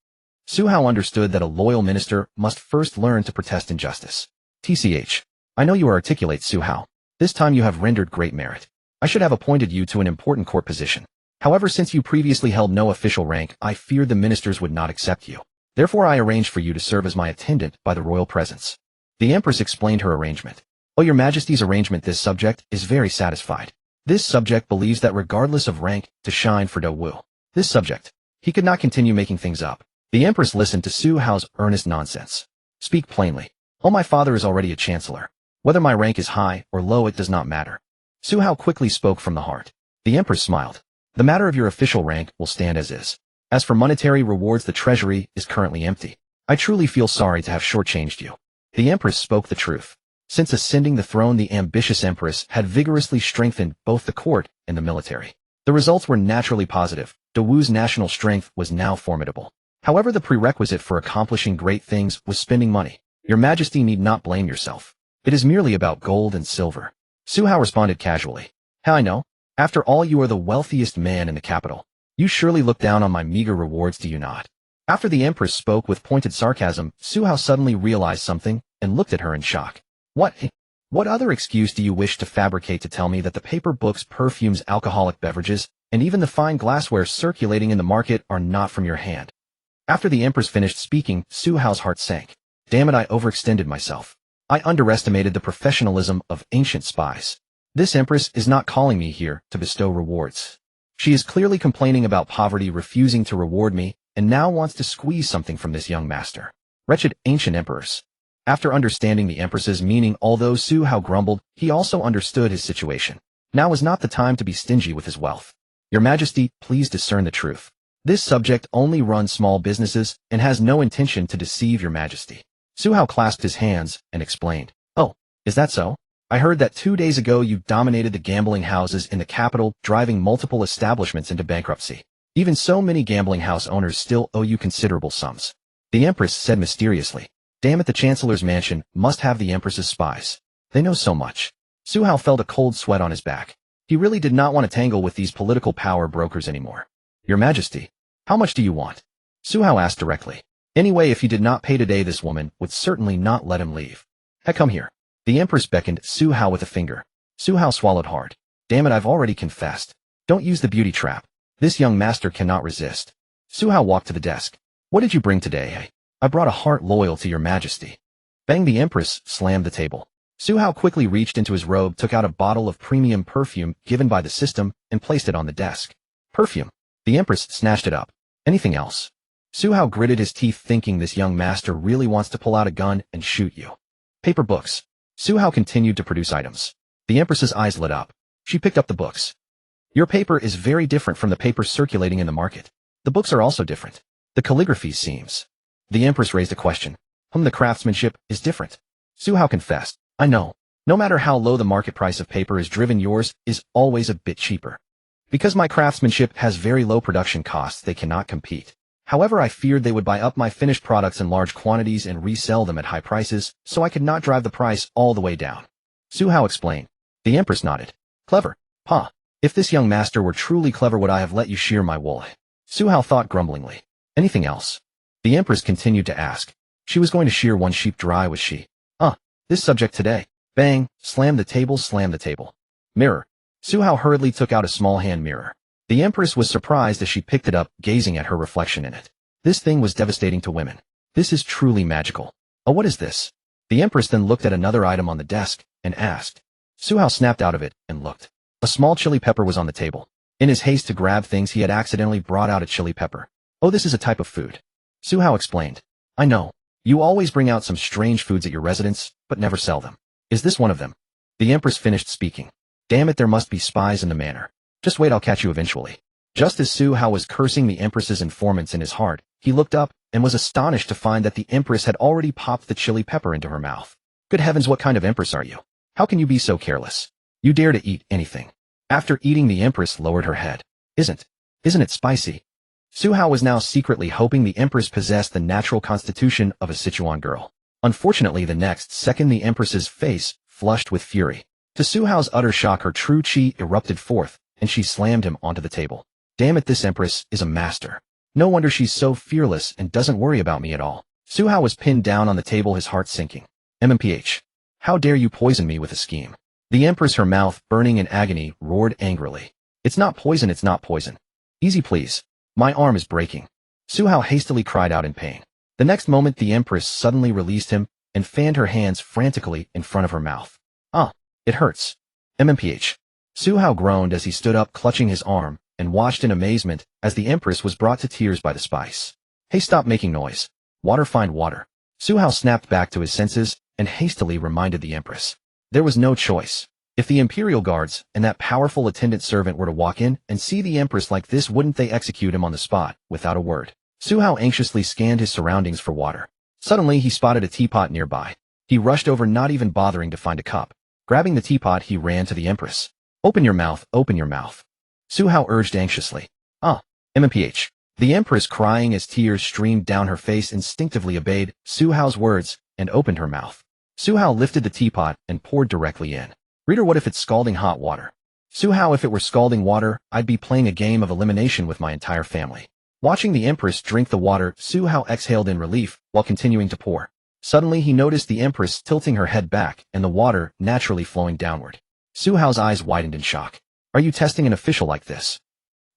Su Hao understood that a loyal minister must first learn to protest injustice. TCH. I know you are articulate, Su Hao. This time you have rendered great merit. I should have appointed you to an important court position. However, since you previously held no official rank, I feared the ministers would not accept you. Therefore, I arranged for you to serve as my attendant by the royal presence. The Empress explained her arrangement. Oh, your Majesty's arrangement, this subject is very satisfied. This subject believes that regardless of rank, to shine for Great Wu. This subject. He could not continue making things up. The Empress listened to Su Hao's earnest nonsense. Speak plainly. Oh, my father is already a chancellor. Whether my rank is high or low, it does not matter. Su Hao quickly spoke from the heart. The Empress smiled. The matter of your official rank will stand as is. As for monetary rewards, the treasury is currently empty. I truly feel sorry to have shortchanged you. The Empress spoke the truth. Since ascending the throne, the ambitious Empress had vigorously strengthened both the court and the military. The results were naturally positive. Great Wu's national strength was now formidable. However, the prerequisite for accomplishing great things was spending money. Your Majesty need not blame yourself. It is merely about gold and silver. Su Hao responded casually. How I know? After all, you are the wealthiest man in the capital. You surely look down on my meager rewards, do you not? After the Empress spoke with pointed sarcasm, Su Hao suddenly realized something and looked at her in shock. What other excuse do you wish to fabricate to tell me that the paper books, perfumes, alcoholic beverages, and even the fine glassware circulating in the market are not from your hand? After the Empress finished speaking, Su Hao's heart sank. Damn it, I overextended myself. I underestimated the professionalism of ancient spies. This Empress is not calling me here to bestow rewards. She is clearly complaining about poverty, refusing to reward me, and now wants to squeeze something from this young master. Wretched ancient emperors. After understanding the Empress's meaning, although Su Hao grumbled, he also understood his situation. Now was not the time to be stingy with his wealth. Your Majesty, please discern the truth. This subject only runs small businesses and has no intention to deceive your Majesty. Su Hao clasped his hands and explained. Oh, is that so? I heard that 2 days ago you dominated the gambling houses in the capital, driving multiple establishments into bankruptcy. Even so, many gambling house owners still owe you considerable sums. The Empress said mysteriously. Damn it, the Chancellor's mansion must have the Empress's spies. They know so much. Su Hao felt a cold sweat on his back. He really did not want to tangle with these political power brokers anymore. Your Majesty, how much do you want? Su Hao asked directly. Anyway, if he did not pay today, this woman would certainly not let him leave. Hey, come here. The Empress beckoned Su Hao with a finger. Su Hao swallowed hard. Damn it, I've already confessed. Don't use the beauty trap. This young master cannot resist. Su Hao walked to the desk. What did you bring today, eh? I brought a heart loyal to your majesty. Bang! The Empress slammed the table. Su Hao quickly reached into his robe, took out a bottle of premium perfume given by the system, and placed it on the desk. Perfume. The Empress snatched it up. Anything else? Su Hao gritted his teeth, thinking this young master really wants to pull out a gun and shoot you. Paper books. Su Hao continued to produce items. The Empress's eyes lit up. She picked up the books. Your paper is very different from the paper circulating in the market. The books are also different. The calligraphy seems. The Empress raised a question. The craftsmanship is different. Su Hao confessed. I know. No matter how low the market price of paper is driven, yours is always a bit cheaper. Because my craftsmanship has very low production costs, they cannot compete. However, I feared they would buy up my finished products in large quantities and resell them at high prices, so I could not drive the price all the way down. Su Hao explained. The Empress nodded. Clever. Huh. If this young master were truly clever, would I have let you shear my wool? Su Hao thought grumblingly. Anything else? The Empress continued to ask. She was going to shear one sheep dry, was she? This subject today. Bang! Slam the table. Mirror. Su Hao hurriedly took out a small hand mirror. The Empress was surprised as she picked it up, gazing at her reflection in it. This thing was devastating to women. This is truly magical. Oh, what is this? The Empress then looked at another item on the desk and asked. Su Hao snapped out of it and looked. A small chili pepper was on the table. In his haste to grab things, he had accidentally brought out a chili pepper. Oh, this is a type of food. Su Hao explained. I know. You always bring out some strange foods at your residence, but never sell them. Is this one of them? The Empress finished speaking. Damn it, there must be spies in the manor. Just wait, I'll catch you eventually. Just as Su Hao was cursing the Empress's informants in his heart, he looked up and was astonished to find that the Empress had already popped the chili pepper into her mouth. Good heavens, what kind of Empress are you? How can you be so careless? You dare to eat anything. After eating, the Empress lowered her head. Isn't it spicy? Su Hao was now secretly hoping the Empress possessed the natural constitution of a Sichuan girl. Unfortunately, the next second the Empress's face flushed with fury. To Su Hao's utter shock, her true chi erupted forth, and she slammed him onto the table. Damn it, this Empress is a master. No wonder she's so fearless and doesn't worry about me at all. Su Hao was pinned down on the table, his heart sinking. MMPH. How dare you poison me with a scheme? The Empress, her mouth burning in agony, roared angrily. It's not poison, it's not poison. Easy please. My arm is breaking. Su Hao hastily cried out in pain. The next moment, the Empress suddenly released him and fanned her hands frantically in front of her mouth. It hurts. MMPH. Su Hao groaned as he stood up, clutching his arm, and watched in amazement as the Empress was brought to tears by the spice. Hey, stop making noise. Water, find water. Su Hao snapped back to his senses and hastily reminded the Empress. There was no choice. If the Imperial Guards and that powerful attendant servant were to walk in and see the Empress like this, wouldn't they execute him on the spot, without a word? Su Hao anxiously scanned his surroundings for water. Suddenly, he spotted a teapot nearby. He rushed over, not even bothering to find a cup. Grabbing the teapot, he ran to the Empress. Open your mouth, open your mouth. Su Hao urged anxiously. MMPH. The Empress, crying as tears streamed down her face, instinctively obeyed Su Hao's words and opened her mouth. Su Hao lifted the teapot and poured directly in. Reader, what if it's scalding hot water? Su Hao, if it were scalding water, I'd be playing a game of elimination with my entire family. Watching the Empress drink the water, Su Hao exhaled in relief while continuing to pour. Suddenly, he noticed the Empress tilting her head back and the water naturally flowing downward. Su Hao's eyes widened in shock. Are you testing an official like this?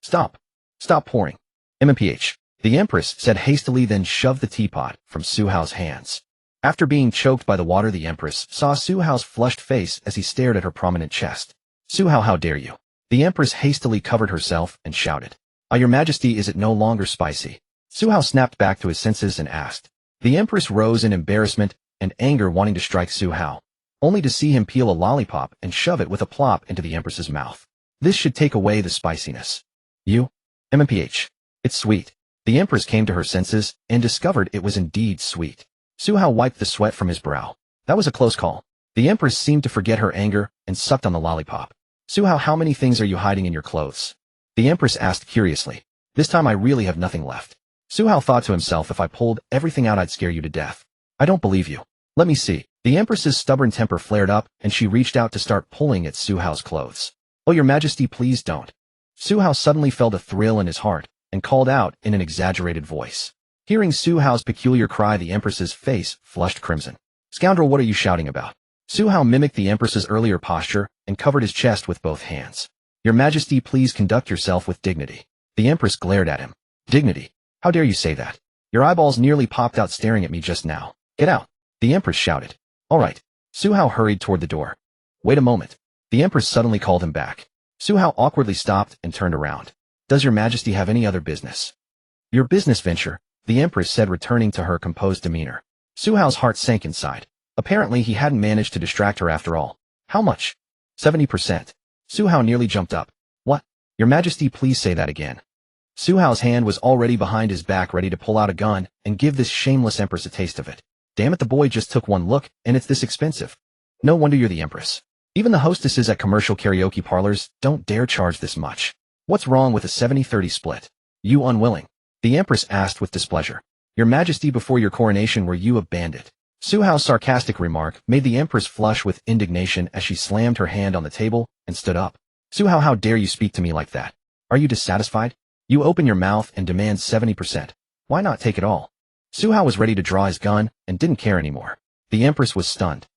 Stop. Stop pouring. MMPH. The Empress said hastily, then shoved the teapot from Su Hao's hands. After being choked by the water, the Empress saw Su Hao's flushed face as he stared at her prominent chest. Su Hao, how dare you? The Empress hastily covered herself and shouted. Your Majesty, is it no longer spicy? Su Hao snapped back to his senses and asked. The Empress rose in embarrassment and anger, wanting to strike Su Hao, only to see him peel a lollipop and shove it with a plop into the Empress's mouth. This should take away the spiciness. You? MMPH. It's sweet. The Empress came to her senses and discovered it was indeed sweet. Su Hao wiped the sweat from his brow. That was a close call. The Empress seemed to forget her anger and sucked on the lollipop. Su Hao, how many things are you hiding in your clothes? The Empress asked curiously. This time I really have nothing left. Su Hao thought to himself, if I pulled everything out, I'd scare you to death. I don't believe you. Let me see. The Empress's stubborn temper flared up and she reached out to start pulling at Su Hao's clothes. Oh, Your Majesty, please don't. Su Hao suddenly felt a thrill in his heart and called out in an exaggerated voice. Hearing Su Hao's peculiar cry, the Empress's face flushed crimson. Scoundrel, what are you shouting about? Su Hao mimicked the Empress's earlier posture and covered his chest with both hands. Your Majesty, please conduct yourself with dignity. The Empress glared at him. Dignity? How dare you say that? Your eyeballs nearly popped out staring at me just now. Get out. The Empress shouted. All right. Su Hao hurried toward the door. Wait a moment. The Empress suddenly called him back. Su Hao awkwardly stopped and turned around. Does your Majesty have any other business? Your business venture, the Empress said, returning to her composed demeanor. Su Hao's heart sank inside. Apparently he hadn't managed to distract her after all. How much? 70%. Su Hao nearly jumped up. What? Your Majesty, please say that again. Su Hao's hand was already behind his back, ready to pull out a gun and give this shameless Empress a taste of it. Damn it, the boy just took one look, and it's this expensive. No wonder you're the Empress. Even the hostesses at commercial karaoke parlors don't dare charge this much. What's wrong with a 70-30 split? You unwilling? The Empress asked with displeasure. Your Majesty, before your coronation were you a bandit? Su Hao's sarcastic remark made the Empress flush with indignation as she slammed her hand on the table and stood up. Su Hao, how dare you speak to me like that? Are you dissatisfied? You open your mouth and demand 70%. Why not take it all? Su Hao was ready to draw his gun and didn't care anymore. The Empress was stunned.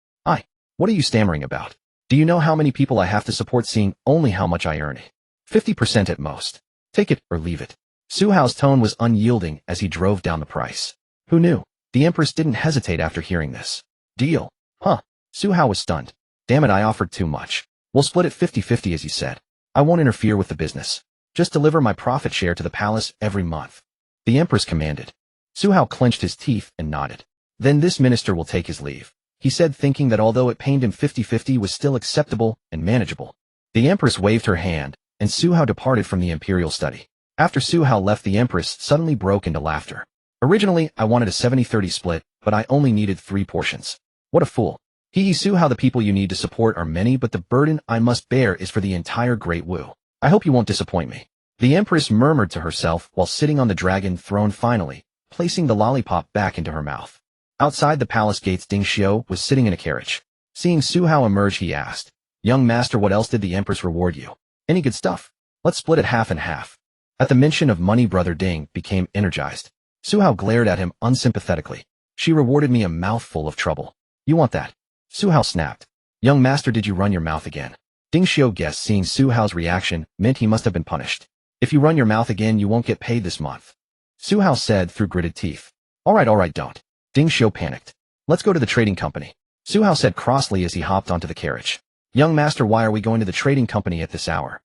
What are you stammering about? Do you know how many people I have to support, seeing only how much I earn? 50% at most. Take it or leave it. Su Hao's tone was unyielding as he drove down the price. Who knew? The Empress didn't hesitate after hearing this. Deal. Huh. Su Hao was stunned. Damn it, I offered too much. We'll split it 50-50 as you said. I won't interfere with the business. Just deliver my profit share to the palace every month. The Empress commanded. Su Hao clenched his teeth and nodded. Then this minister will take his leave, he said, thinking that although it pained him, 50-50 was still acceptable and manageable. The Empress waved her hand, and Su Hao departed from the imperial study. After Su Hao left, the Empress suddenly broke into laughter. Originally, I wanted a 70-30 split, but I only needed 3 portions. What a fool. Su Hao, the people you need to support are many, but the burden I must bear is for the entire Great Wu. I hope you won't disappoint me. The Empress murmured to herself while sitting on the dragon throne, finally placing the lollipop back into her mouth. Outside the palace gates, Ding Xiao was sitting in a carriage. Seeing Su Hao emerge, he asked, Young master, what else did the Empress reward you? Any good stuff? Let's split it half and half. At the mention of money, brother Ding became energized. Su Hao glared at him unsympathetically. She rewarded me a mouthful of trouble. You want that? Su Hao snapped. Young master, did you run your mouth again? Ding Xiao guessed, seeing Su Hao's reaction meant he must have been punished. If you run your mouth again, you won't get paid this month. Su Hao said through gritted teeth. All right, don't. Ding Xiao panicked. Let's go to the trading company. Su Hao said crossly as he hopped onto the carriage. Young master, why are we going to the trading company at this hour?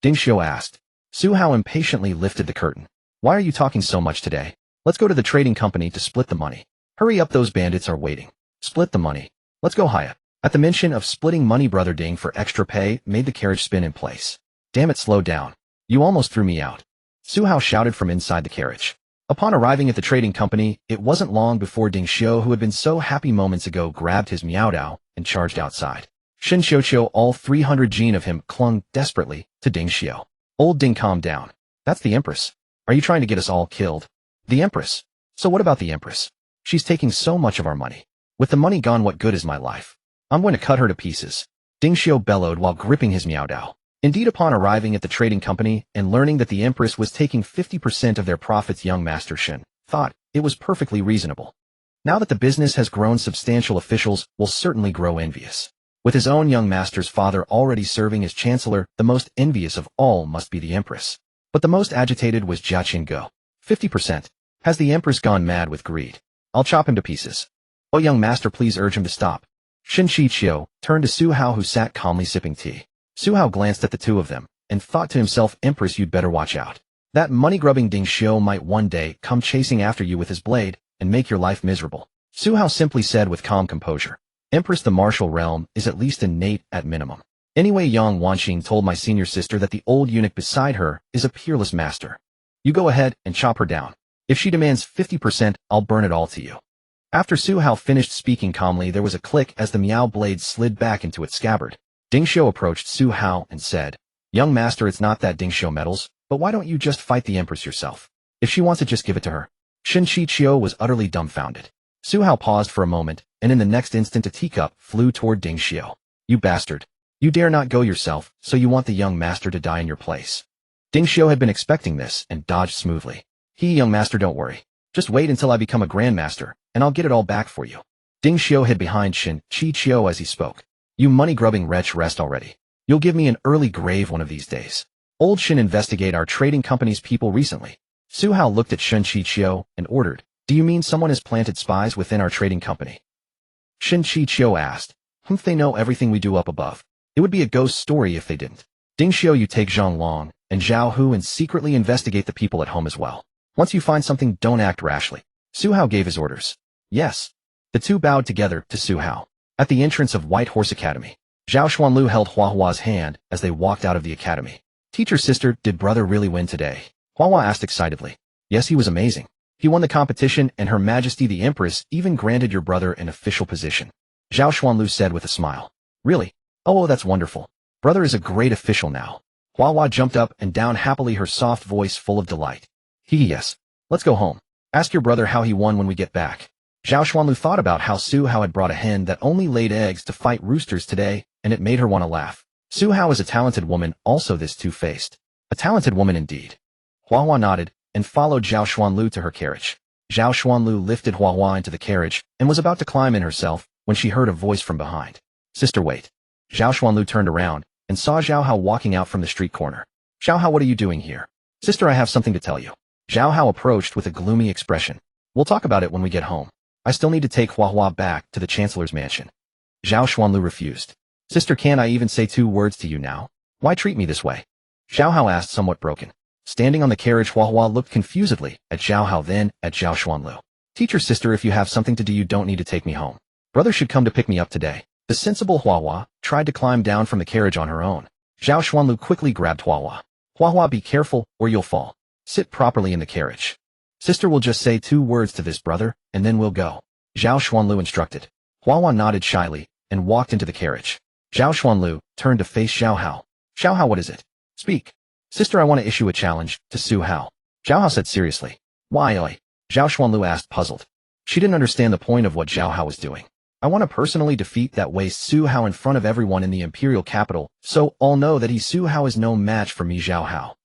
Ding Xiao asked. Su Hao impatiently lifted the curtain. Why are you talking so much today? Let's go to the trading company to split the money. Hurry up, those bandits are waiting. Split the money. Let's go, Haya. At the mention of splitting money, brother Ding for extra pay made the carriage spin in place. Damn it, slow down. You almost threw me out. Su Hao shouted from inside the carriage. Upon arriving at the trading company, it wasn't long before Ding Xiao, who had been so happy moments ago, grabbed his Miao Dao and charged outside. Shen Xiao, all 300 gene of him, clung desperately to Ding Xiao. Old Ding, calm down. That's the Empress. Are you trying to get us all killed? The Empress? So what about the Empress? She's taking so much of our money. With the money gone, what good is my life? I'm going to cut her to pieces. Ding Xiao bellowed while gripping his Miao Dao. Indeed, upon arriving at the trading company and learning that the Empress was taking 50% of their profits, young Master Shen thought it was perfectly reasonable. Now that the business has grown substantial, officials will certainly grow envious. With his own young master's father already serving as chancellor, the most envious of all must be the Empress. But the most agitated was Jia Qinggo. 50%. Has the Empress gone mad with greed? I'll chop him to pieces. Oh, young master, please urge him to stop. Shen Qiqiu turned to Su Hao, who sat calmly sipping tea. Su Hao glanced at the two of them and thought to himself, Empress, you'd better watch out. That money-grubbing Ding Xiao might one day come chasing after you with his blade and make your life miserable. Su Hao simply said with calm composure, Empress, the martial realm is at least innate at minimum. Anyway, young Wanxing told my senior sister that the old eunuch beside her is a peerless master. You go ahead and chop her down. If she demands 50%, I'll burn it all to you. After Su Hao finished speaking calmly, there was a click as the Miao blade slid back into its scabbard. Ding Xiao approached Su Hao and said, Young master, it's not that Ding Xiao meddles, but why don't you just fight the Empress yourself? If she wants it, just give it to her. Shen Qiqiu was utterly dumbfounded. Su Hao paused for a moment, and in the next instant a teacup flew toward Ding Xiao. You bastard. You dare not go yourself, so you want the young master to die in your place. Ding Xiao had been expecting this and dodged smoothly. Young master, don't worry. Just wait until I become a grandmaster, and I'll get it all back for you. Ding Xiao hid behind Shin Chi-chio as he spoke. You money-grubbing wretch, rest already. You'll give me an early grave one of these days. Old Shin investigate our trading company's people recently. Su Hao looked at Shin Chi-chio and ordered, do you mean someone has planted spies within our trading company? Shin Chi-chio asked, they know everything we do up above. It would be a ghost story if they didn't. Ding Xiao, you take Zhang Long and Zhao Hu and secretly investigate the people at home as well. Once you find something, don't act rashly. Su Hao gave his orders. Yes. The two bowed together to Su Hao. At the entrance of White Horse Academy, Zhao Xuanlu held Hua Hua's hand as they walked out of the academy. Teacher sister, did brother really win today? Hua Hua asked excitedly. Yes, he was amazing. He won the competition and Her Majesty the Empress even granted your brother an official position. Zhao Xuanlu said with a smile. Really? Oh, that's wonderful. Brother is a great official now. Hua Hua jumped up and down happily, her soft voice full of delight. Yes. Let's go home. Ask your brother how he won when we get back. Zhao Xuanlu thought about how Su Hao had brought a hen that only laid eggs to fight roosters today, and it made her want to laugh. Su Hao is a talented woman, also this two-faced. A talented woman indeed. Hua Hua nodded and followed Zhao Xuanlu to her carriage. Zhao Xuanlu lifted Hua Hua into the carriage and was about to climb in herself when she heard a voice from behind. Sister, wait. Zhao Xuanlu turned around and saw Zhao Hao walking out from the street corner. Zhao Hao, what are you doing here? Sister, I have something to tell you. Zhao Hao approached with a gloomy expression. We'll talk about it when we get home. I still need to take Hua Hua back to the Chancellor's mansion. Zhao Xuanlu refused. Sister, can't I even say 2 words to you now? Why treat me this way? Zhao Hao asked, somewhat broken. Standing on the carriage, Hua Hua looked confusedly at Zhao Hao, then at Zhao Xuanlu. Teacher sister, if you have something to do, you don't need to take me home. Brother should come to pick me up today. The sensible Hua Hua tried to climb down from the carriage on her own. Zhao Xuanlu quickly grabbed Hua Hua. Hua Hua, be careful or you'll fall. Sit properly in the carriage. Sister will just say 2 words to this brother, and then we'll go. Zhao Xuanlu instructed. Hua Hua nodded shyly and walked into the carriage. Zhao Xuanlu turned to face Xiao Hao. Xiao Hao, what is it? Speak. Sister, I want to issue a challenge to Su Hao. Xiao Hao said seriously. Why? Zhao Xuanlu asked, puzzled. She didn't understand the point of what Xiao Hao was doing. I want to personally defeat that waste Su Hao in front of everyone in the imperial capital, so all know that Su Hao is no match for me, Xiao Hao.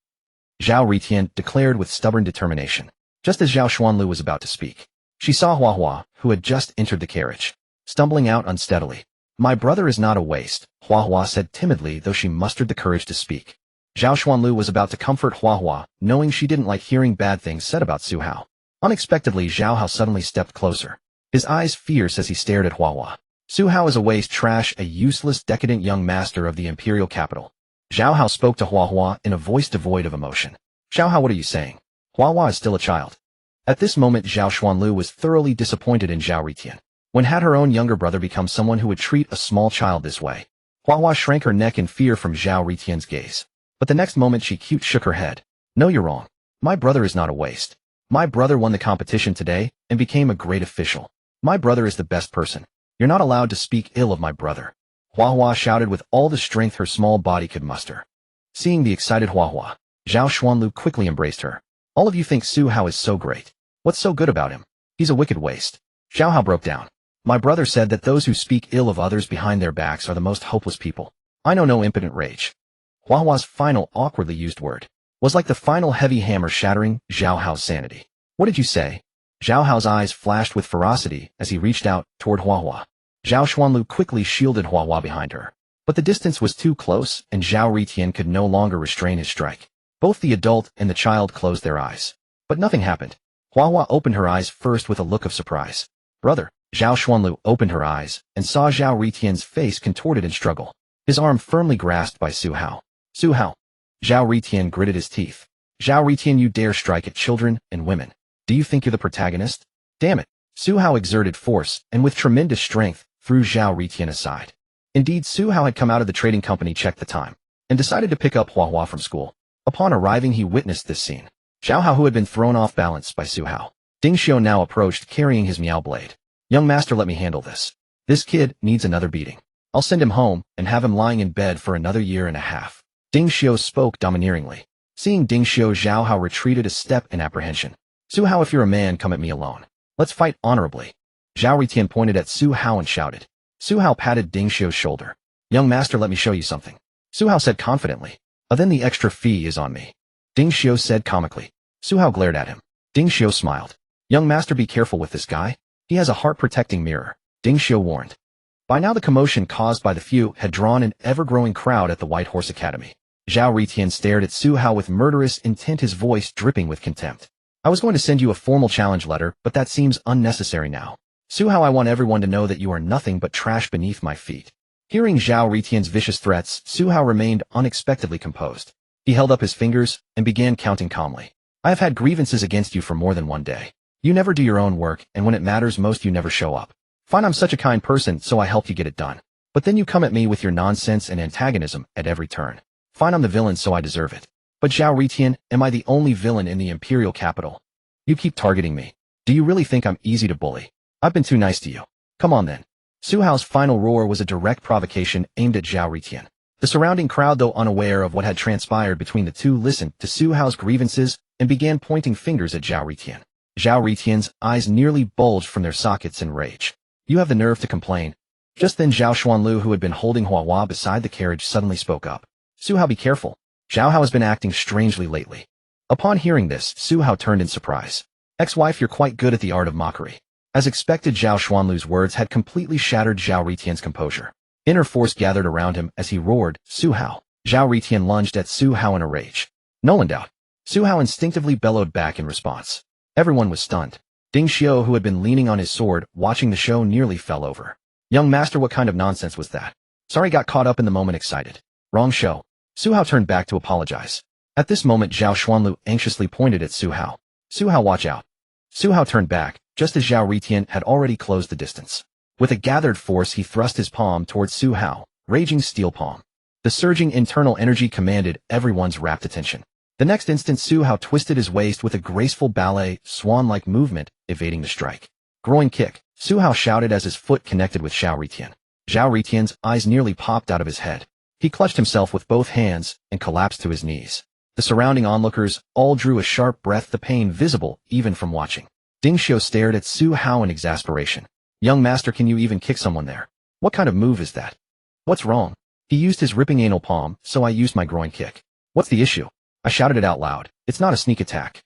Zhao Ritian declared with stubborn determination. Just as Zhao Xuanlu was about to speak, she saw Hua Hua, who had just entered the carriage, stumbling out unsteadily. My brother is not a waste, Hua Hua said timidly, though she mustered the courage to speak. Zhao Xuanlu was about to comfort Hua Hua, knowing she didn't like hearing bad things said about Su Hao. Unexpectedly, Zhao Hao suddenly stepped closer, his eyes fierce as he stared at Hua Hua. Su Hao is a waste trash, a useless, decadent young master of the imperial capital. Zhao Hao spoke to Hua Hua in a voice devoid of emotion. Xiao Hao, what are you saying? Hua Hua is still a child. At this moment, Zhao Xuanlu was thoroughly disappointed in Zhao Ritian. When had her own younger brother become someone who would treat a small child this way? Hua Hua shrank her neck in fear from Zhao Ritian's gaze. But the next moment she cute shook her head. No, you're wrong. My brother is not a waste. My brother won the competition today and became a great official. My brother is the best person. You're not allowed to speak ill of my brother. Hua Hua shouted with all the strength her small body could muster. Seeing the excited Hua Hua, Zhao Xuanlu quickly embraced her. All of you think Su Hao is so great. What's so good about him? He's a wicked waste. Xiao Hao broke down. My brother said that those who speak ill of others behind their backs are the most hopeless people. I know no impotent rage. Hua Hua's final awkwardly used word was like the final heavy hammer shattering Zhao Hao's sanity. What did you say? Zhao Hao's eyes flashed with ferocity as he reached out toward Hua Hua. Zhao Xuanlu quickly shielded Hua Hua behind her. But the distance was too close and Zhao Ritian could no longer restrain his strike. Both the adult and the child closed their eyes. But nothing happened. Hua Hua opened her eyes first with a look of surprise. Brother. Zhao Xuanlu opened her eyes and saw Zhao Ritian's face contorted in struggle, his arm firmly grasped by Su Hao. Su Hao. Zhao Ritian gritted his teeth. Zhao Ritian, you dare strike at children and women. Do you think you're the protagonist? Damn it. Su Hao exerted force and with tremendous strength threw Zhao Ritian aside. Indeed, Su Hao had come out of the trading company, checked the time, and decided to pick up Hua Hua from school. Upon arriving, he witnessed this scene. Xiao Hao, who had been thrown off balance by Su Hao. Ding Xiao now approached carrying his meow blade. Young master, let me handle this. This kid needs another beating. I'll send him home and have him lying in bed for another year and a half. Ding Xiao spoke domineeringly. Seeing Ding Xiao, Zhao Hao retreated a step in apprehension. Su Hao, if you're a man, come at me alone. Let's fight honorably. Zhao Ritian pointed at Su Hao and shouted. Su Hao patted Ding Xiao's shoulder. Young master, let me show you something. Su Hao said confidently. Then the extra fee is on me. Ding Xiao said comically. Su Hao glared at him. Ding Xiao smiled. Young master, be careful with this guy. He has a heart-protecting mirror, Ding Xiu warned. By now the commotion caused by the few had drawn an ever-growing crowd at the White Horse Academy. Zhao Ritian stared at Su Hao with murderous intent, his voice dripping with contempt. I was going to send you a formal challenge letter, but that seems unnecessary now. Su Hao, I want everyone to know that you are nothing but trash beneath my feet. Hearing Zhao Ritian's vicious threats, Su Hao remained unexpectedly composed. He held up his fingers and began counting calmly. I have had grievances against you for more than one day. You never do your own work, and when it matters most you never show up. Fine, I'm such a kind person, so I helped you get it done. But then you come at me with your nonsense and antagonism at every turn. Fine, I'm the villain, so I deserve it. But Zhao Ritian, am I the only villain in the imperial capital? You keep targeting me. Do you really think I'm easy to bully? I've been too nice to you. Come on then. Su Hao's final roar was a direct provocation aimed at Zhao Ritian. The surrounding crowd, though unaware of what had transpired between the two, listened to Su Hao's grievances and began pointing fingers at Zhao Ritian. Zhao Ritian's eyes nearly bulged from their sockets in rage. You have the nerve to complain. Just then Zhao Xuanlu, who had been holding Hua Hua beside the carriage, suddenly spoke up. Su Hao, be careful. Zhao Hao has been acting strangely lately. Upon hearing this, Su Hao turned in surprise. Ex-wife, you're quite good at the art of mockery. As expected, Zhao Xuanlu's words had completely shattered Zhao Ritian's composure. Inner force gathered around him as he roared, Su Hao. Zhao Ritian lunged at Su Hao in a rage. Nolan doubt. Su Hao instinctively bellowed back in response. Everyone was stunned. Ding Xiu, who had been leaning on his sword, watching the show, nearly fell over. Young master, what kind of nonsense was that? Sorry, got caught up in the moment, excited. Wrong show. Su Hao turned back to apologize. At this moment, Zhao Xuanlu anxiously pointed at Su Hao. Su Hao, watch out. Su Hao turned back, just as Zhao Ritian had already closed the distance. With a gathered force, he thrust his palm towards Su Hao, raging steel palm. The surging internal energy commanded everyone's rapt attention. The next instant, Su Hao twisted his waist with a graceful ballet, swan-like movement, evading the strike. Groin kick, Su Hao shouted as his foot connected with Zhao Ritian. Zhao Ritian's eyes nearly popped out of his head. He clutched himself with both hands and collapsed to his knees. The surrounding onlookers all drew a sharp breath, the pain visible even from watching. Ding Xiu stared at Su Hao in exasperation. Young master, can you even kick someone there? What kind of move is that? What's wrong? He used his ripping anal palm, so I used my groin kick. What's the issue? I shouted it out loud. It's not a sneak attack.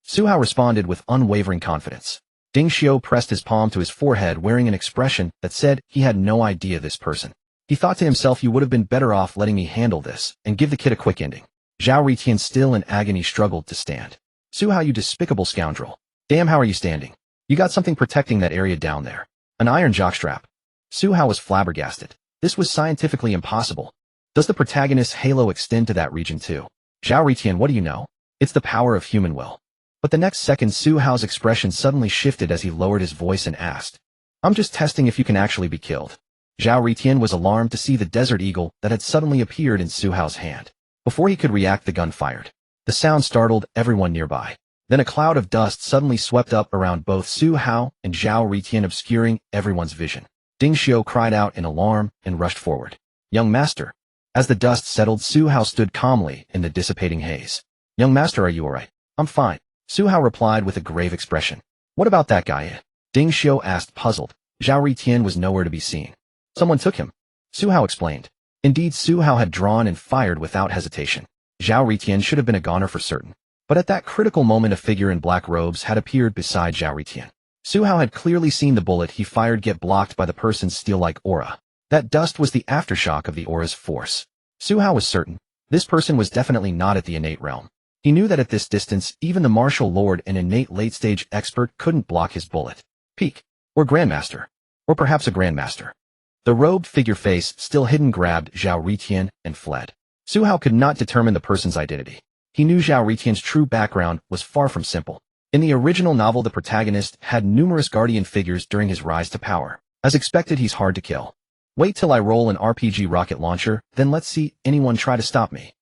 Su Hao responded with unwavering confidence. Ding Xiu pressed his palm to his forehead, wearing an expression that said he had no idea this person. He thought to himself, you would have been better off letting me handle this and give the kid a quick ending. Zhao Ritian, still in agony, struggled to stand. Su Hao, you despicable scoundrel. Damn, how are you standing? You got something protecting that area down there. An iron jockstrap. Su Hao was flabbergasted. This was scientifically impossible. Does the protagonist's halo extend to that region too? Zhao Ritian, what do you know? It's the power of human will. But the next second, Su Hao's expression suddenly shifted as he lowered his voice and asked, I'm just testing if you can actually be killed. Zhao Ritian was alarmed to see the desert eagle that had suddenly appeared in Su Hao's hand. Before he could react, the gun fired. The sound startled everyone nearby. Then a cloud of dust suddenly swept up around both Su Hao and Zhao Ritian, obscuring everyone's vision. Ding Xiu cried out in alarm and rushed forward. Young master. As the dust settled, Su Hao stood calmly in the dissipating haze. Young master, are you alright? I'm fine. Su Hao replied with a grave expression. What about that guy? Ding Xiu asked, puzzled. Zhao Ritian was nowhere to be seen. Someone took him. Su Hao explained. Indeed, Su Hao had drawn and fired without hesitation. Zhao Ritian should have been a goner for certain. But at that critical moment, a figure in black robes had appeared beside Zhao Ritian. Su Hao had clearly seen the bullet he fired get blocked by the person's steel-like aura. That dust was the aftershock of the aura's force. Su Hao was certain. This person was definitely not at the innate realm. He knew that at this distance, even the martial lord, an innate late-stage expert, couldn't block his bullet. Peak. Or grandmaster. Or perhaps a grandmaster. The robed figure, face still hidden, grabbed Zhao Ritian and fled. Su Hao could not determine the person's identity. He knew Zhao Ritian's true background was far from simple. In the original novel, the protagonist had numerous guardian figures during his rise to power. As expected, he's hard to kill. Wait till I roll an RPG rocket launcher, then let's see anyone try to stop me.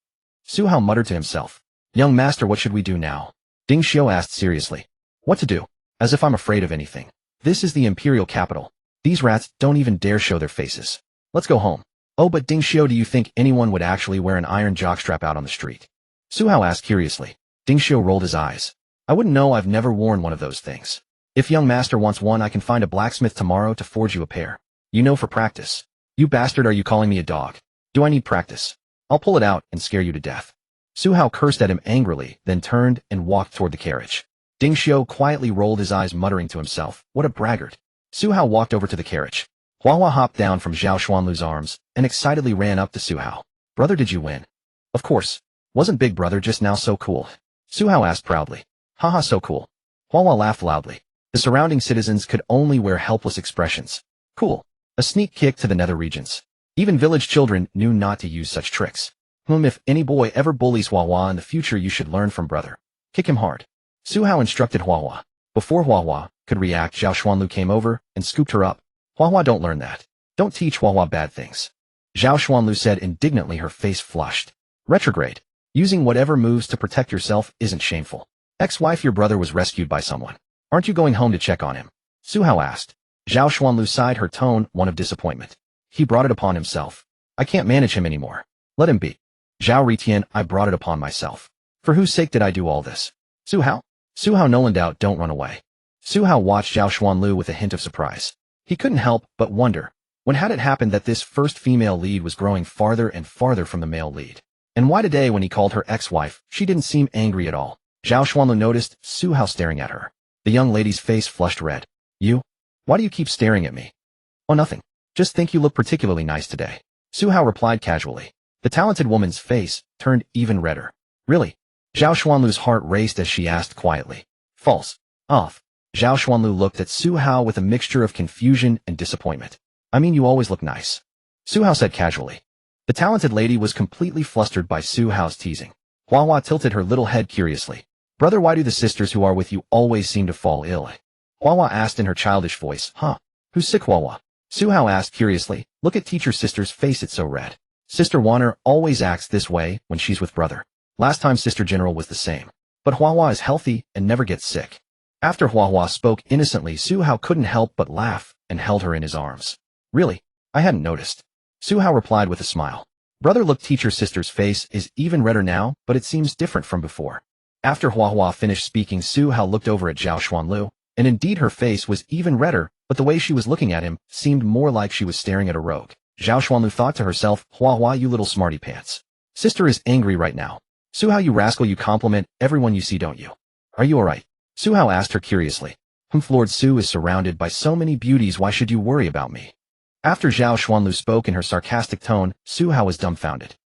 Su Hao muttered to himself. Young master, what should we do now? Ding Xiu asked seriously. What to do? As if I'm afraid of anything. This is the imperial capital. These rats don't even dare show their faces. Let's go home. Oh, but Ding Xiu, do you think anyone would actually wear an iron jockstrap out on the street? Su Hao asked curiously. Ding Xiu rolled his eyes. I wouldn't know, I've never worn one of those things. If young master wants one, I can find a blacksmith tomorrow to forge you a pair. You know, for practice. You bastard, are you calling me a dog? Do I need practice? I'll pull it out and scare you to death. Su Hao cursed at him angrily, then turned and walked toward the carriage. Ding Xiu quietly rolled his eyes, muttering to himself, what a braggart. Su Hao walked over to the carriage. Hua hopped down from Zhao Xuanlu's arms and excitedly ran up to Su Hao. Brother, did you win? Of course. Wasn't Big Brother just now so cool? Su Hao asked proudly. Haha, so cool. Hua laughed loudly. The surrounding citizens could only wear helpless expressions. Cool. A sneak kick to the nether regions. Even village children knew not to use such tricks. If any boy ever bullies Hua in the future, you should learn from brother. Kick him hard. Su Hao instructed Hua. Before Hua could react, Zhao Xuanlu came over and scooped her up. Hua, don't learn that. Don't teach Hua bad things. Zhao Xuanlu said indignantly, her face flushed. Retrograde. Using whatever moves to protect yourself isn't shameful. Ex-wife, your brother was rescued by someone. Aren't you going home to check on him? Su Hao asked. Zhao Xuanlu sighed, her tone one of disappointment. He brought it upon himself. I can't manage him anymore. Let him be. Zhao Ritian, I brought it upon myself. For whose sake did I do all this? Su Hao? Su Hao, no doubt, don't run away. Su Hao watched Zhao Xuanlu with a hint of surprise. He couldn't help but wonder, when had it happened that this first female lead was growing farther and farther from the male lead? And why today, when he called her ex-wife, she didn't seem angry at all? Zhao Xuanlu noticed Su Hao staring at her. The young lady's face flushed red. You? Why do you keep staring at me? Oh, nothing. Just think you look particularly nice today. Su Hao replied casually. The talented woman's face turned even redder. Really? Zhao Xuanlu's heart raced as she asked quietly. False. Off. Zhao Xuanlu looked at Su Hao with a mixture of confusion and disappointment. I mean, you always look nice. Su Hao said casually. The talented lady was completely flustered by Su Hao's teasing. Hua tilted her little head curiously. Brother, why do the sisters who are with you always seem to fall ill? Hua asked in her childish voice. Huh? Who's sick, Hua? Su Hao asked curiously. Look at teacher sister's face, it's so red. Sister Wanner always acts this way when she's with brother. Last time Sister General was the same. But Hua is healthy and never gets sick. After Hua spoke innocently, Su Hao couldn't help but laugh and held her in his arms. Really? I hadn't noticed. Su Hao replied with a smile. Brother, look, teacher sister's face is even redder now, but it seems different from before. After Hua finished speaking, Su Hao looked over at Zhao Xuanlu, and indeed her face was even redder, but the way she was looking at him seemed more like she was staring at a rogue. Zhao Xuanlu thought to herself, Hua, you little smarty pants. Sister is angry right now. Su Hao, you rascal, you compliment everyone you see, don't you? Are you alright? Su Hao asked her curiously. Lord Su is surrounded by so many beauties, why should you worry about me? After Zhao Xuanlu spoke in her sarcastic tone, Su Hao was dumbfounded.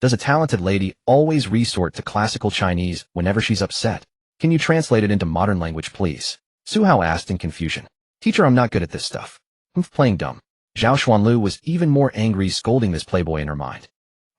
Does a talented lady always resort to classical Chinese whenever she's upset? Can you translate it into modern language, please? Su Hao asked in confusion. Teacher, I'm not good at this stuff. Playing dumb. Zhao Xuanlu was even more angry, scolding this playboy in her mind.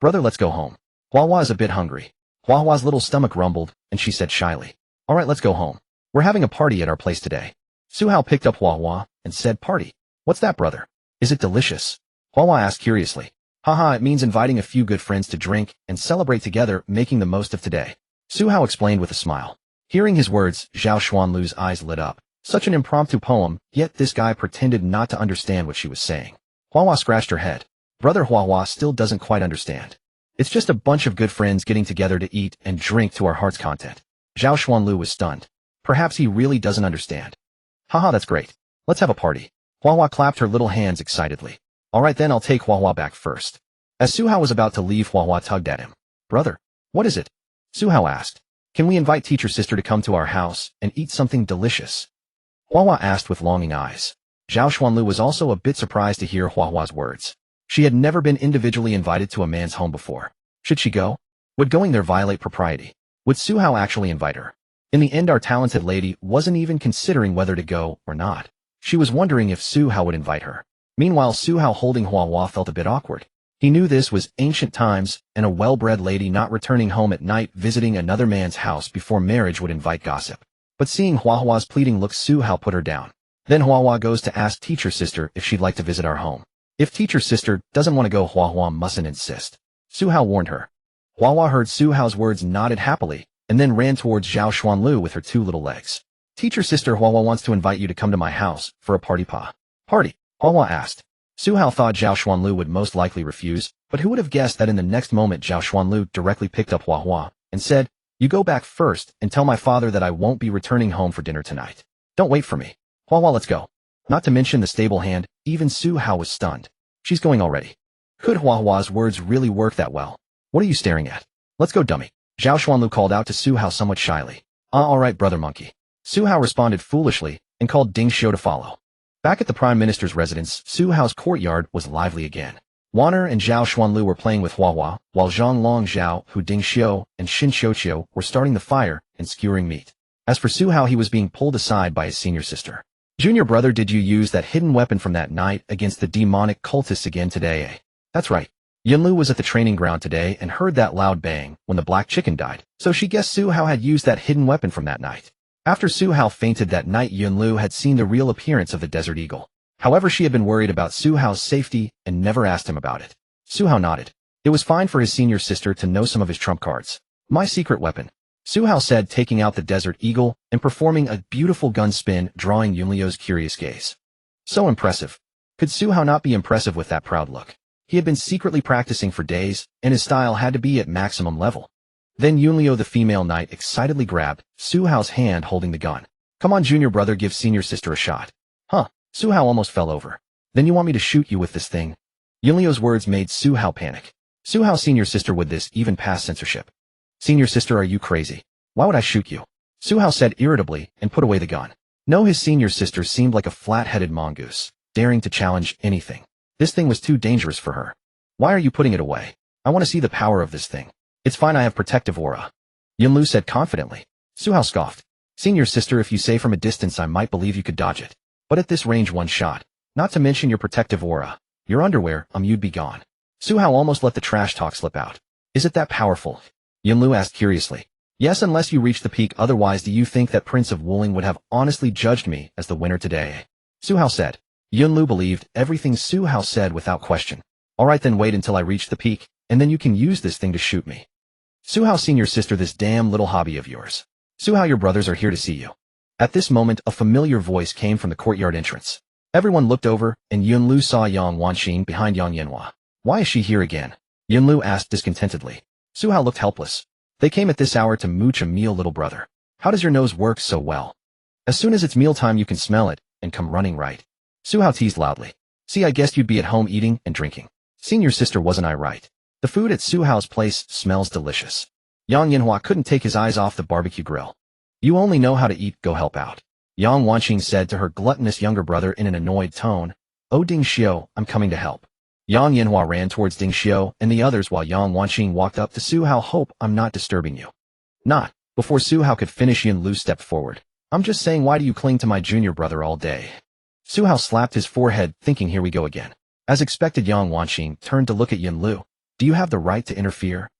Brother, let's go home. Hua is a bit hungry. Hua's little stomach rumbled, and she said shyly. Alright, let's go home. We're having a party at our place today. Su Hao picked up Hua and said, Party? What's that, brother? Is it delicious? Hua asked curiously. Haha, it means inviting a few good friends to drink and celebrate together, making the most of today. Su Hao explained with a smile. Hearing his words, Zhao Xuanlu's eyes lit up. Such an impromptu poem, yet this guy pretended not to understand what she was saying. Hua scratched her head. Brother, Hua still doesn't quite understand. It's just a bunch of good friends getting together to eat and drink to our heart's content. Zhao Xuanlu was stunned. Perhaps he really doesn't understand. Haha, that's great. Let's have a party. Hua clapped her little hands excitedly. Alright then, I'll take Hua back first. As Su Hao was about to leave, Hua tugged at him. Brother, what is it? Su Hao asked. Can we invite teacher sister to come to our house and eat something delicious? Hua asked with longing eyes. Zhao Xuanlu was also a bit surprised to hear Hua's words. She had never been individually invited to a man's home before. Should she go? Would going there violate propriety? Would Su Hao actually invite her? In the end, our talented lady wasn't even considering whether to go or not. She was wondering if Su Hao would invite her. Meanwhile, Su Hao holding Hua felt a bit awkward. He knew this was ancient times, and a well-bred lady not returning home at night visiting another man's house before marriage would invite gossip. But seeing Hua's pleading look, Su Hao put her down. Then Hua goes to ask teacher sister if she'd like to visit our home. If teacher sister doesn't want to go, Hua mustn't insist. Su Hao warned her. Hua heard Su Hao's words, nodded happily, and then ran towards Zhao Xuanlu with her two little legs. Teacher sister, Hua wants to invite you to come to my house for a party. Party? Hua asked. Su Hao thought Zhao Xuanlu would most likely refuse, but who would have guessed that in the next moment Zhao Xuanlu directly picked up Hua and said, You go back first and tell my father that I won't be returning home for dinner tonight. Don't wait for me. Hua, let's go. Not to mention the stable hand, even Su Hao was stunned. She's going already. Could Hua's words really work that well? What are you staring at? Let's go, dummy. Zhao Xuanlu called out to Su Hao somewhat shyly. Alright brother monkey. Su Hao responded foolishly and called Ding Xiu to follow. Back at the Prime Minister's residence, Su Hao's courtyard was lively again. Wan and Zhao Xuanlu were playing with Hua, while Zhang Long Zhao, Hu Ding Xiu, and Xin Xiuqiu were starting the fire and skewering meat. As for Su Hao, he was being pulled aside by his senior sister. Junior brother, did you use that hidden weapon from that night against the demonic cultists again today, eh? That's right. Yunlu was at the training ground today and heard that loud bang when the black chicken died, so she guessed Su Hao had used that hidden weapon from that night. After Su Hao fainted that night, Yunlu had seen the real appearance of the Desert Eagle. However, she had been worried about Su Hao's safety and never asked him about it. Su Hao nodded. It was fine for his senior sister to know some of his trump cards. My secret weapon, Su Hao said, taking out the Desert Eagle and performing a beautiful gun spin, drawing Yunliu's curious gaze. So impressive. Could Su Hao not be impressive with that proud look? He had been secretly practicing for days, and his style had to be at maximum level. Then Yunliu, the female knight, excitedly grabbed Su Hao's hand holding the gun. Come on, junior brother, give senior sister a shot. Huh? Su Hao almost fell over. Then you want me to shoot you with this thing? Yunliu's words made Su Hao panic. Su Hao's senior sister, would this even pass censorship? Senior sister, are you crazy? Why would I shoot you? Su Hao said irritably and put away the gun. No, his senior sister seemed like a flat-headed mongoose, daring to challenge anything. This thing was too dangerous for her. Why are you putting it away? I want to see the power of this thing. It's fine, I have protective aura. Yunlu said confidently. Su Hao scoffed. Senior sister, if you say from a distance, I might believe you could dodge it. But at this range, one shot. Not to mention your protective aura. Your underwear, you'd be gone. Su Hao almost let the trash talk slip out. Is it that powerful? Yunlu asked curiously. Yes, unless you reach the peak, otherwise do you think that Prince of Wuling would have honestly judged me as the winner today? Su Hao said. Yunlu believed everything Su Hao said without question. Alright then, wait until I reach the peak, and then you can use this thing to shoot me. Su Hao, senior sister, this damn little hobby of yours. Su Hao, your brothers are here to see you. At this moment, a familiar voice came from the courtyard entrance. Everyone looked over, and Yunlu saw Yang Wanxing behind Yang Yanhua. Why is she here again? Yunlu asked discontentedly. Su Hao looked helpless. They came at this hour to mooch a meal, little brother. How does your nose work so well? As soon as it's mealtime, you can smell it and come running right. Su Hao teased loudly. See, I guessed you'd be at home eating and drinking. Senior sister, wasn't I right? The food at Su Hao's place smells delicious. Yang Yanhua couldn't take his eyes off the barbecue grill. You only know how to eat, go help out. Yang Wanxing said to her gluttonous younger brother in an annoyed tone. Oh, Ding Xiu, I'm coming to help. Yang Yanhua ran towards Ding Xiu and the others while Yang Wanxing walked up to Su Hao. Hope I'm not disturbing you. Not. Before Su Hao could finish, Yunlu stepped forward. I'm just saying, why do you cling to my junior brother all day? Su Hao slapped his forehead, thinking, here we go again. As expected, Yang Wanxing turned to look at Yunlu. Do you have the right to interfere?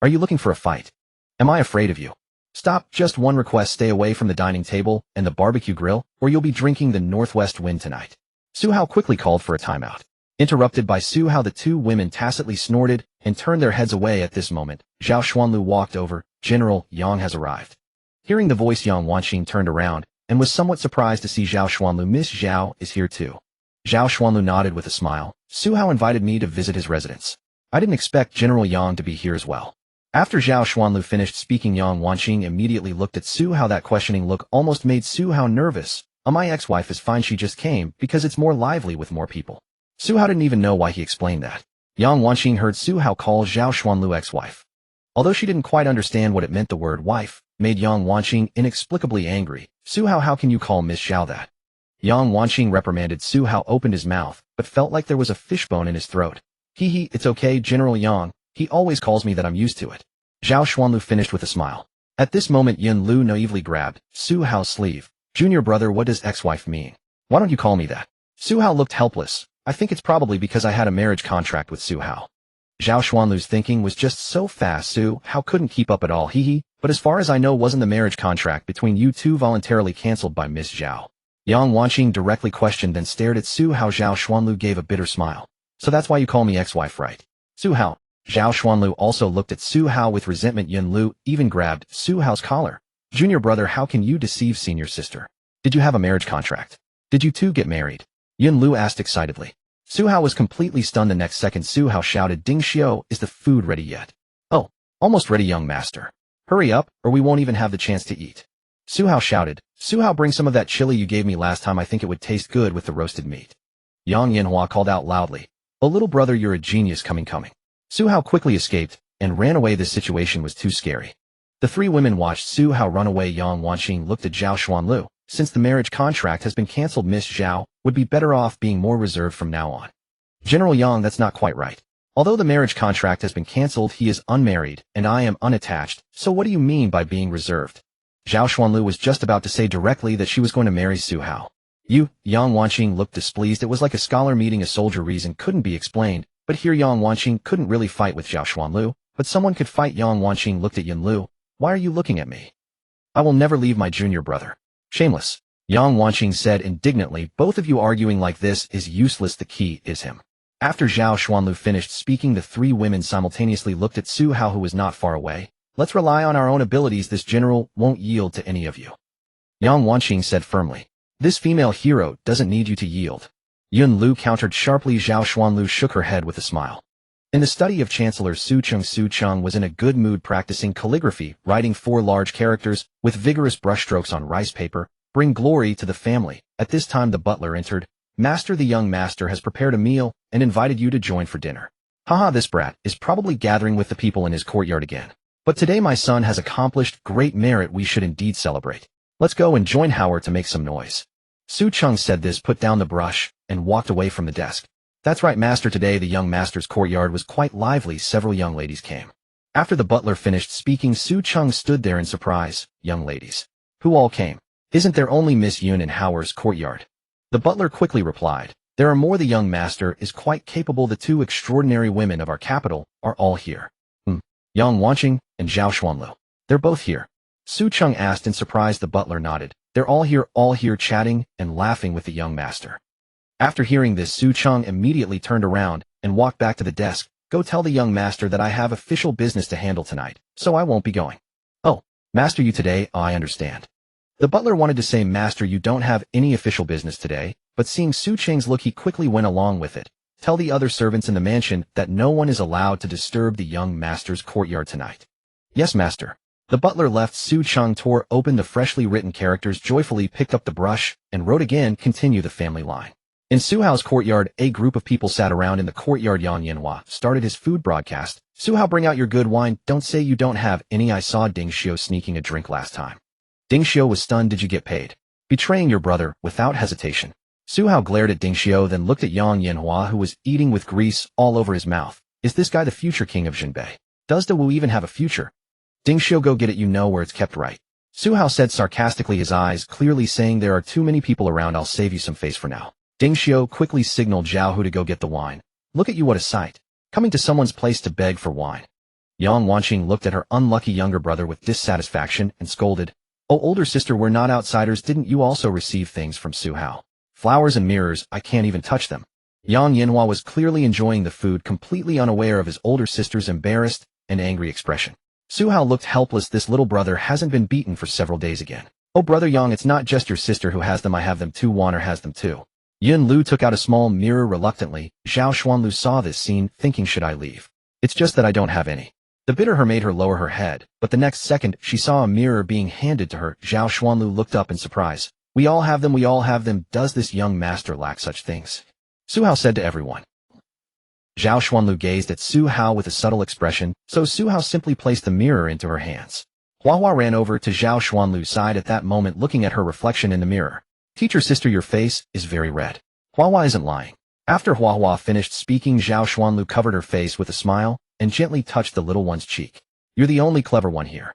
Are you looking for a fight? Am I afraid of you? Stop, just one request, stay away from the dining table and the barbecue grill, or you'll be drinking the northwest wind tonight. Su Hao quickly called for a timeout. Interrupted by Su Hao, the two women tacitly snorted and turned their heads away. At this moment, Zhao Xuanlu walked over. General, Yang has arrived. Hearing the voice, Yang Wanxing turned around and was somewhat surprised to see Zhao Xuanlu. Miss Zhao is here too. Zhao Xuanlu nodded with a smile. Su Hao invited me to visit his residence. I didn't expect General Yang to be here as well. After Zhao Xuanlu finished speaking, Yang Wanxing immediately looked at Su Hao. That questioning look almost made Su Hao nervous. My ex-wife is fine, she just came because it's more lively with more people. Su Hao didn't even know why he explained that. Yang Wanxing heard Su Hao call Zhao Xuanlu ex-wife. Although she didn't quite understand what it meant, the word wife made Yang Wanxing inexplicably angry. Su Hao, how can you call Miss Zhao that? Yang Wanxing reprimanded. Su Hao opened his mouth, but felt like there was a fishbone in his throat. It's okay, General Yang. He always calls me that, I'm used to it. Zhao Xuanlu finished with a smile. At this moment, Yunlu naively grabbed Su Hao's sleeve. Junior brother, what does ex-wife mean? Why don't you call me that? Su Hao looked helpless. I think it's probably because I had a marriage contract with Su Hao. Zhao Xuanlu's thinking was just so fast. Su Hao couldn't keep up at all. But as far as I know, wasn't the marriage contract between you two voluntarily cancelled by Miss Zhao? Yang Wanxing directly questioned, then stared at Su Hao. Zhao Xuanlu gave a bitter smile. So that's why you call me ex-wife, right? Su Hao. Zhao Xuanlu also looked at Su Hao with resentment. Yunlu even grabbed Su Hao's collar. Junior brother, how can you deceive senior sister? Did you have a marriage contract? Did you two get married? Yunlu asked excitedly. Su Hao was completely stunned. The next second, Su Hao shouted, Ding Xiu, is the food ready yet? Oh, almost ready, young master. Hurry up, or we won't even have the chance to eat. Su Hao shouted. Su Hao, bring some of that chili you gave me last time. I think it would taste good with the roasted meat. Yang Yanhua called out loudly. Oh, little brother, you're a genius. Coming. Su Hao quickly escaped and ran away. This situation was too scary. The three women watched Su Hao run away. Yang Wanqing looked at Zhao Xuanlu. Since the marriage contract has been cancelled, Miss Zhao would be better off being more reserved from now on. General Yang, that's not quite right. Although the marriage contract has been cancelled, he is unmarried, and I am unattached, so what do you mean by being reserved? Zhao Xuanlu was just about to say directly that she was going to marry Su Hao. Yang Wanqing looked displeased. It was like a scholar meeting a soldier. Reason couldn't be explained, but here Yang Wanqing couldn't really fight with Zhao Xuanlu, but someone could fight. Yang Wanqing looked at Yin Lu. Why are you looking at me? I will never leave my junior brother. Shameless. Yang Wanqing said indignantly, both of you arguing like this is useless. The key is him. After Zhao Xuanlu finished speaking, the three women simultaneously looked at Su Hao, who was not far away. Let's rely on our own abilities. This general won't yield to any of you. Yang Wanqing said firmly. This female hero doesn't need you to yield. Yun Lu countered sharply. Zhao Xuanlu shook her head with a smile. In the study of Chancellor Su Cheng was in a good mood practicing calligraphy, writing 4 large characters with vigorous brushstrokes on rice paper. Bring glory to the family. At this time the butler entered. Master, the young master has prepared a meal and invited you to join for dinner. Haha, this brat is probably gathering with the people in his courtyard again. But today my son has accomplished great merit. We should indeed celebrate. Let's go and join Howard to make some noise. Su Cheng said this, put down the brush, and walked away from the desk. That's right, master. Today the young master's courtyard was quite lively. Several young ladies came. After the butler finished speaking, Su Cheng stood there in surprise. Young ladies? Who all came? Isn't there only Miss Yun in Howard's courtyard? The butler quickly replied. There are more. The young master is quite capable. The 2 extraordinary women of our capital are all here. Yang Wanqing and Zhao Xuanlu. They're both here. Su Cheng asked in surprise. The butler nodded. They're all here chatting and laughing with the young master. After hearing this, Su Cheng immediately turned around and walked back to the desk. Go tell the young master that I have official business to handle tonight, so I won't be going. Oh, master, you today? Oh, I understand. The butler wanted to say, master, you don't have any official business today, but seeing Su Cheng's look, he quickly went along with it. Tell the other servants in the mansion that no one is allowed to disturb the young master's courtyard tonight. Yes, master. The butler left. Su Cheng tore open the freshly written characters, joyfully picked up the brush, and wrote again, continue the family line. In Su Hao's courtyard, a group of people sat around in the courtyard. Yang Yanhua started his food broadcast. Su Hao, bring out your good wine. Don't say you don't have any. I saw Ding Xiao sneaking a drink last time. Ding Xiao was stunned. Did you get paid? Betraying your brother without hesitation. Su Hao glared at Ding Xiao, then looked at Yang Yanhua, who was eating with grease all over his mouth. Is this guy the future king of Jinbei? Does De Wu even have a future? Ding Xiao, go get it. You know where it's kept, right? Su Hao said sarcastically, his eyes clearly saying there are too many people around. I'll save you some face for now. Ding Xiao quickly signaled Zhao Hu to go get the wine. Look at you, what a sight. Coming to someone's place to beg for wine. Yang Wanqing looked at her unlucky younger brother with dissatisfaction and scolded. Oh, older sister, we're not outsiders. Didn't you also receive things from Su Hao? Flowers and mirrors, I can't even touch them. Yang Yanhua was clearly enjoying the food, completely unaware of his older sister's embarrassed and angry expression. Su Hao looked helpless. This little brother hasn't been beaten for several days again. Oh, brother Yang, it's not just your sister who has them. I have them too. Wanner has them too. Yun Lu took out a small mirror reluctantly. Zhao Xuanlu saw this scene, thinking, should I leave? It's just that I don't have any. The bit of her made her lower her head, but the next second she saw a mirror being handed to her. Zhao Xuanlu looked up in surprise. We all have them, we all have them. Does this young master lack such things? Su Hao said to everyone. Zhao Xuanlu gazed at Su Hao with a subtle expression, so Su Hao simply placed the mirror into her hands. Hua ran over to Zhao Xuanlu's side at that moment, looking at her reflection in the mirror. Teacher, sister, your face is very red. Hua isn't lying. After Hua finished speaking, Zhao Xuanlu covered her face with a smile and gently touched the little one's cheek. You're the only clever one here.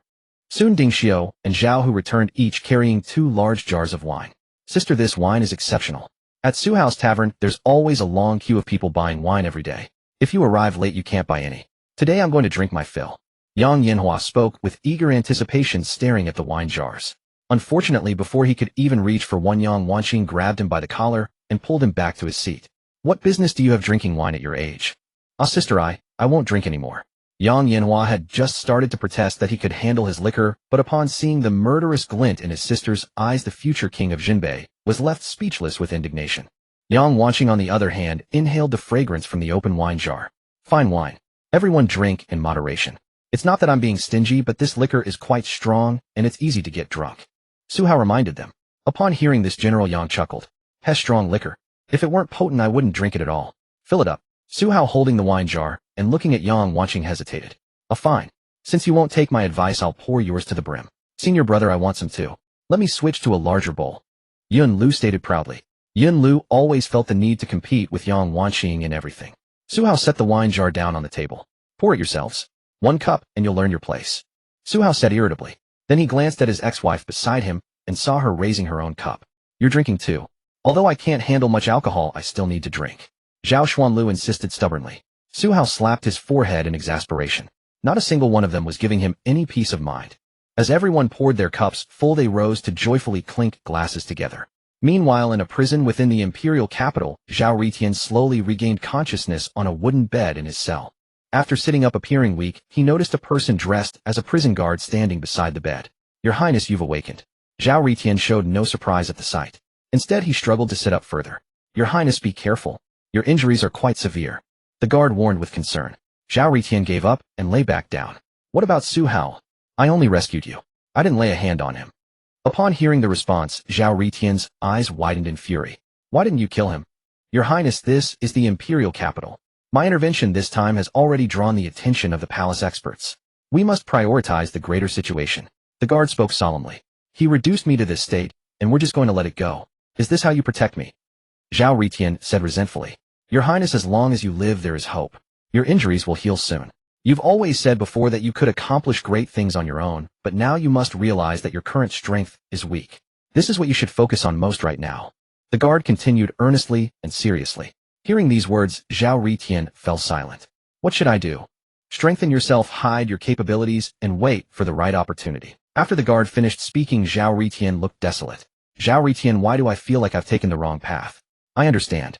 Soon Ding Xiao and Zhao Hu returned, each carrying 2 large jars of wine. Sister, this wine is exceptional. At Su Hao's tavern, there's always a long queue of people buying wine every day. If you arrive late, you can't buy any. Today I'm going to drink my fill. Yang Yanhua spoke with eager anticipation, staring at the wine jars. Unfortunately, before he could even reach for one, Yang Wanqing grabbed him by the collar and pulled him back to his seat. What business do you have drinking wine at your age? Ah, sister, I won't drink anymore. Yang Yanhua had just started to protest that he could handle his liquor, but upon seeing the murderous glint in his sister's eyes, the future king of Jinbei was left speechless with indignation. Yang Wanqing, on the other hand, inhaled the fragrance from the open wine jar. Fine wine. Everyone drink in moderation. It's not that I'm being stingy, but this liquor is quite strong, and it's easy to get drunk. Su Hao reminded them. Upon hearing this, General Yang chuckled. Has strong liquor. If it weren't potent, I wouldn't drink it at all. Fill it up. Su Hao, holding the wine jar and looking at Yang Wanqing, hesitated. Fine. Since you won't take my advice, I'll pour yours to the brim. Senior brother, I want some too. Let me switch to a larger bowl. Yun Lu stated proudly. Yun Lu always felt the need to compete with Yang Wanqing in everything. Su Hao set the wine jar down on the table. Pour it yourselves. 1 cup, and you'll learn your place. Su Hao said irritably. Then he glanced at his ex-wife beside him and saw her raising her own cup. You're drinking too. Although I can't handle much alcohol, I still need to drink. Zhao Xuanlu insisted stubbornly. Su Hao slapped his forehead in exasperation. Not a single one of them was giving him any peace of mind. As everyone poured their cups full, they rose to joyfully clink glasses together. Meanwhile, in a prison within the imperial capital, Zhao Ritian slowly regained consciousness on a wooden bed in his cell. After sitting up appearing weak, he noticed a person dressed as a prison guard standing beside the bed. Your Highness, you've awakened. Zhao Ritian showed no surprise at the sight. Instead, he struggled to sit up further. Your Highness, be careful. Your injuries are quite severe. The guard warned with concern. Zhao Ritian gave up and lay back down. What about Su Hao? I only rescued you. I didn't lay a hand on him. Upon hearing the response, Zhao Ritian's eyes widened in fury. Why didn't you kill him? Your Highness, this is the imperial capital. My intervention this time has already drawn the attention of the palace experts. We must prioritize the greater situation. The guard spoke solemnly. He reduced me to this state, and we're just going to let it go. Is this how you protect me? Zhao Ritian said resentfully. Your Highness, as long as you live, there is hope. Your injuries will heal soon. You've always said before that you could accomplish great things on your own, but now you must realize that your current strength is weak. This is what you should focus on most right now. The guard continued earnestly and seriously. Hearing these words, Zhao Ritian fell silent. What should I do? Strengthen yourself, hide your capabilities, and wait for the right opportunity. After the guard finished speaking, Zhao Ritian looked desolate. Zhao Ritian, why do I feel like I've taken the wrong path? I understand.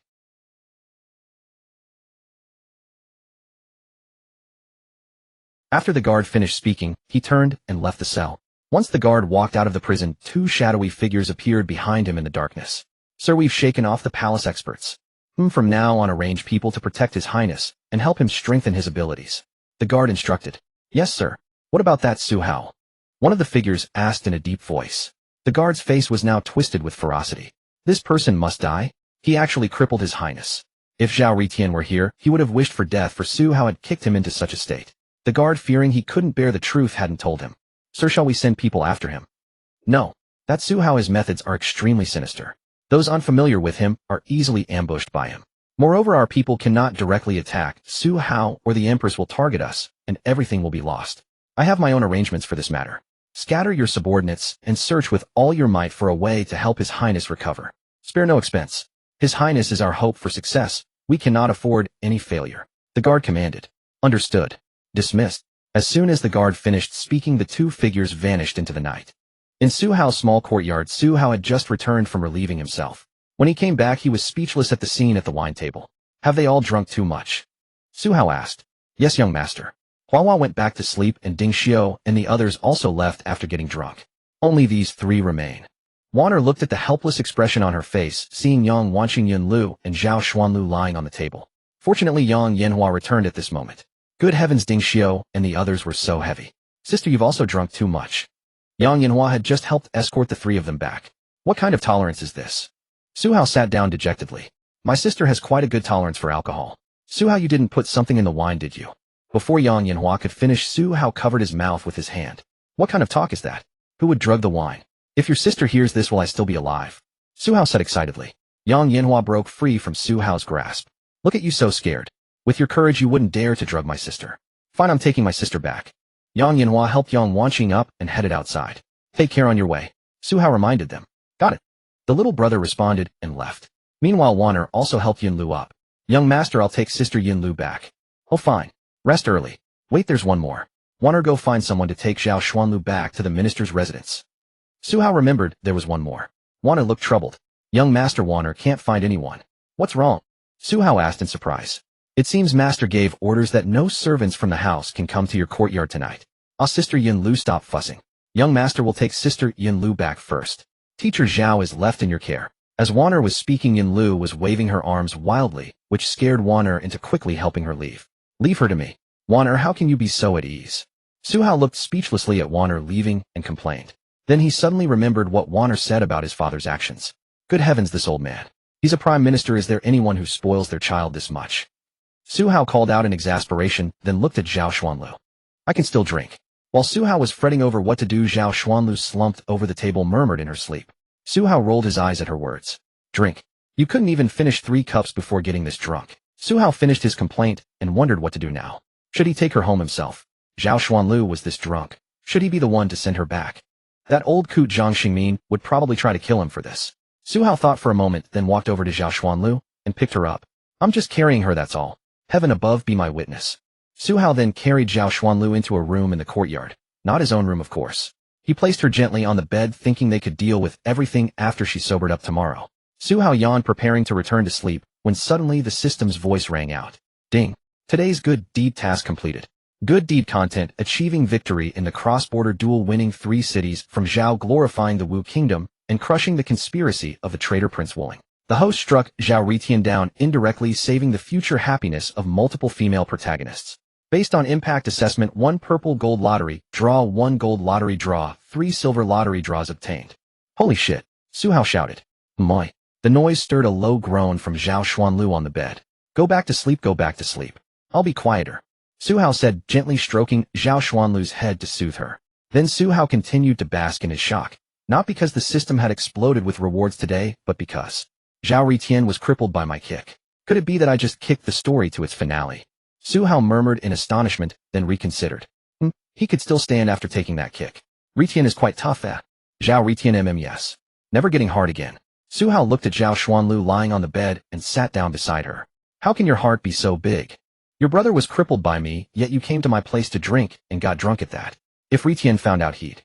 After the guard finished speaking, he turned and left the cell. Once the guard walked out of the prison, 2 shadowy figures appeared behind him in the darkness. Sir, we've shaken off the palace experts. From now on, arrange people to protect His Highness and help him strengthen his abilities. The guard instructed. Yes, sir. What about that Su Hao? One of the figures asked in a deep voice. The guard's face was now twisted with ferocity. This person must die? He actually crippled His Highness. If Zhao Ritian were here, he would have wished for death, for Su Hao had kicked him into such a state. The guard, fearing he couldn't bear the truth, hadn't told him. Sir, shall we send people after him? No. That Su Hao, his methods are extremely sinister. Those unfamiliar with him are easily ambushed by him. Moreover, our people cannot directly attack. Su Hao or the Empress will target us, and everything will be lost. I have my own arrangements for this matter. Scatter your subordinates and search with all your might for a way to help His Highness recover. Spare no expense. His Highness is our hope for success. We cannot afford any failure. The guard commanded. Understood. Dismissed. As soon as the guard finished speaking, the 2 figures vanished into the night. In Su Hao's small courtyard, Su Hao had just returned from relieving himself. When he came back, he was speechless at the scene at the wine table. Have they all drunk too much? Su Hao asked. Yes, young master. Hua went back to sleep, and Ding Xiao and the others also left after getting drunk. Only these 3 remain. Wan'er looked at the helpless expression on her face, seeing Yang Wanqing, Yun Lu, and Zhao Xuanlu lying on the table. Fortunately, Yang Yanhua returned at this moment. Good heavens, Ding Xiao and the others were so heavy. Sister, you've also drunk too much. Yang Yanhua had just helped escort the 3 of them back. What kind of tolerance is this? Su Hao sat down dejectedly. My sister has quite a good tolerance for alcohol. Su Hao, you didn't put something in the wine, did you? Before Yang Yanhua could finish, Su Hao covered his mouth with his hand. What kind of talk is that? Who would drug the wine? If your sister hears this, will I still be alive? Su Hao said excitedly. Yang Yanhua broke free from Su Hao's grasp. Look at you, so scared. With your courage, you wouldn't dare to drug my sister. Fine, I'm taking my sister back. Yang Yanhua helped Yang Wanqing up and headed outside. Take care on your way. Su Hao reminded them. Got it. The little brother responded and left. Meanwhile, Wan'er also helped Yun Lu up. Young master, I'll take sister Yun Lu back. Oh, fine. Rest early. Wait, there's one more. Wan'er, go find someone to take Zhao Xuanlu back to the minister's residence. Su Hao remembered there was one more. Wan'er looked troubled. Young master, Wan'er can't find anyone. What's wrong? Su Hao asked in surprise. It seems master gave orders that no servants from the house can come to your courtyard tonight. Sister Yun Lu, stop fussing. Young master will take sister Yun Lu back first. Teacher Zhao is left in your care. As Wan'er was speaking, Yun Lu was waving her arms wildly, which scared Wan'er into quickly helping her leave. Leave her to me. Wan'er, how can you be so at ease? Su Hao looked speechlessly at Wan'er leaving and complained. Then he suddenly remembered what Wan'er said about his father's actions. Good heavens, this old man. He's a prime minister. Is there anyone who spoils their child this much? Su Hao called out in exasperation, then looked at Zhao Xuanlu. I can still drink. While Su Hao was fretting over what to do, Zhao Xuanlu slumped over the table, murmured in her sleep. Su Hao rolled his eyes at her words. Drink. You couldn't even finish 3 cups before getting this drunk. Su Hao finished his complaint and wondered what to do now. Should he take her home himself? Zhao Xuanlu was this drunk. Should he be the one to send her back? That old coot Zhang Xingmin would probably try to kill him for this. Su Hao thought for a moment, then walked over to Zhao Xuanlu and picked her up. I'm just carrying her, that's all. Heaven above be my witness. Su Hao then carried Zhao Xuanlu into a room in the courtyard. Not his own room, of course. He placed her gently on the bed, thinking they could deal with everything after she sobered up tomorrow. Su Hao yawned, preparing to return to sleep, when suddenly the system's voice rang out. Ding. Today's good deed task completed. Good deed content: achieving victory in the cross-border duel, winning 3 cities from Zhao, glorifying the Wu Kingdom, and crushing the conspiracy of the traitor Prince Wuling. The host struck Zhao Ritian down, indirectly saving the future happiness of multiple female protagonists. Based on impact assessment: 1 purple gold lottery draw, 1 gold lottery draw, 3 silver lottery draws obtained. Holy shit, Su Hao shouted. Moi. The noise stirred a low groan from Zhao Xuanlu on the bed. Go back to sleep, go back to sleep. I'll be quieter, Su Hao said, gently stroking Zhao Xuanlu's head to soothe her. Then Su Hao continued to bask in his shock. Not because the system had exploded with rewards today, but because Zhao Ritian was crippled by my kick. Could it be that I just kicked the story to its finale? Su Hao murmured in astonishment, then reconsidered. He could still stand after taking that kick. Ritian is quite tough, eh? Zhao Ritian yes. Never getting hard again. Su Hao looked at Zhao Xuanlu lying on the bed and sat down beside her. How can your heart be so big? Your brother was crippled by me, yet you came to my place to drink and got drunk at that. If Ritian found out, he'd...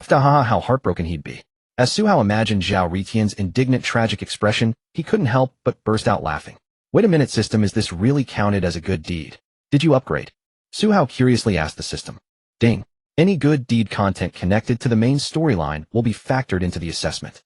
how heartbroken he'd be. As Su Hao imagined Zhao Ritian's indignant, tragic expression, he couldn't help but burst out laughing. Wait a minute, system, is this really counted as a good deed? Did you upgrade? Su Hao curiously asked the system. Ding. Any good deed content connected to the main storyline will be factored into the assessment.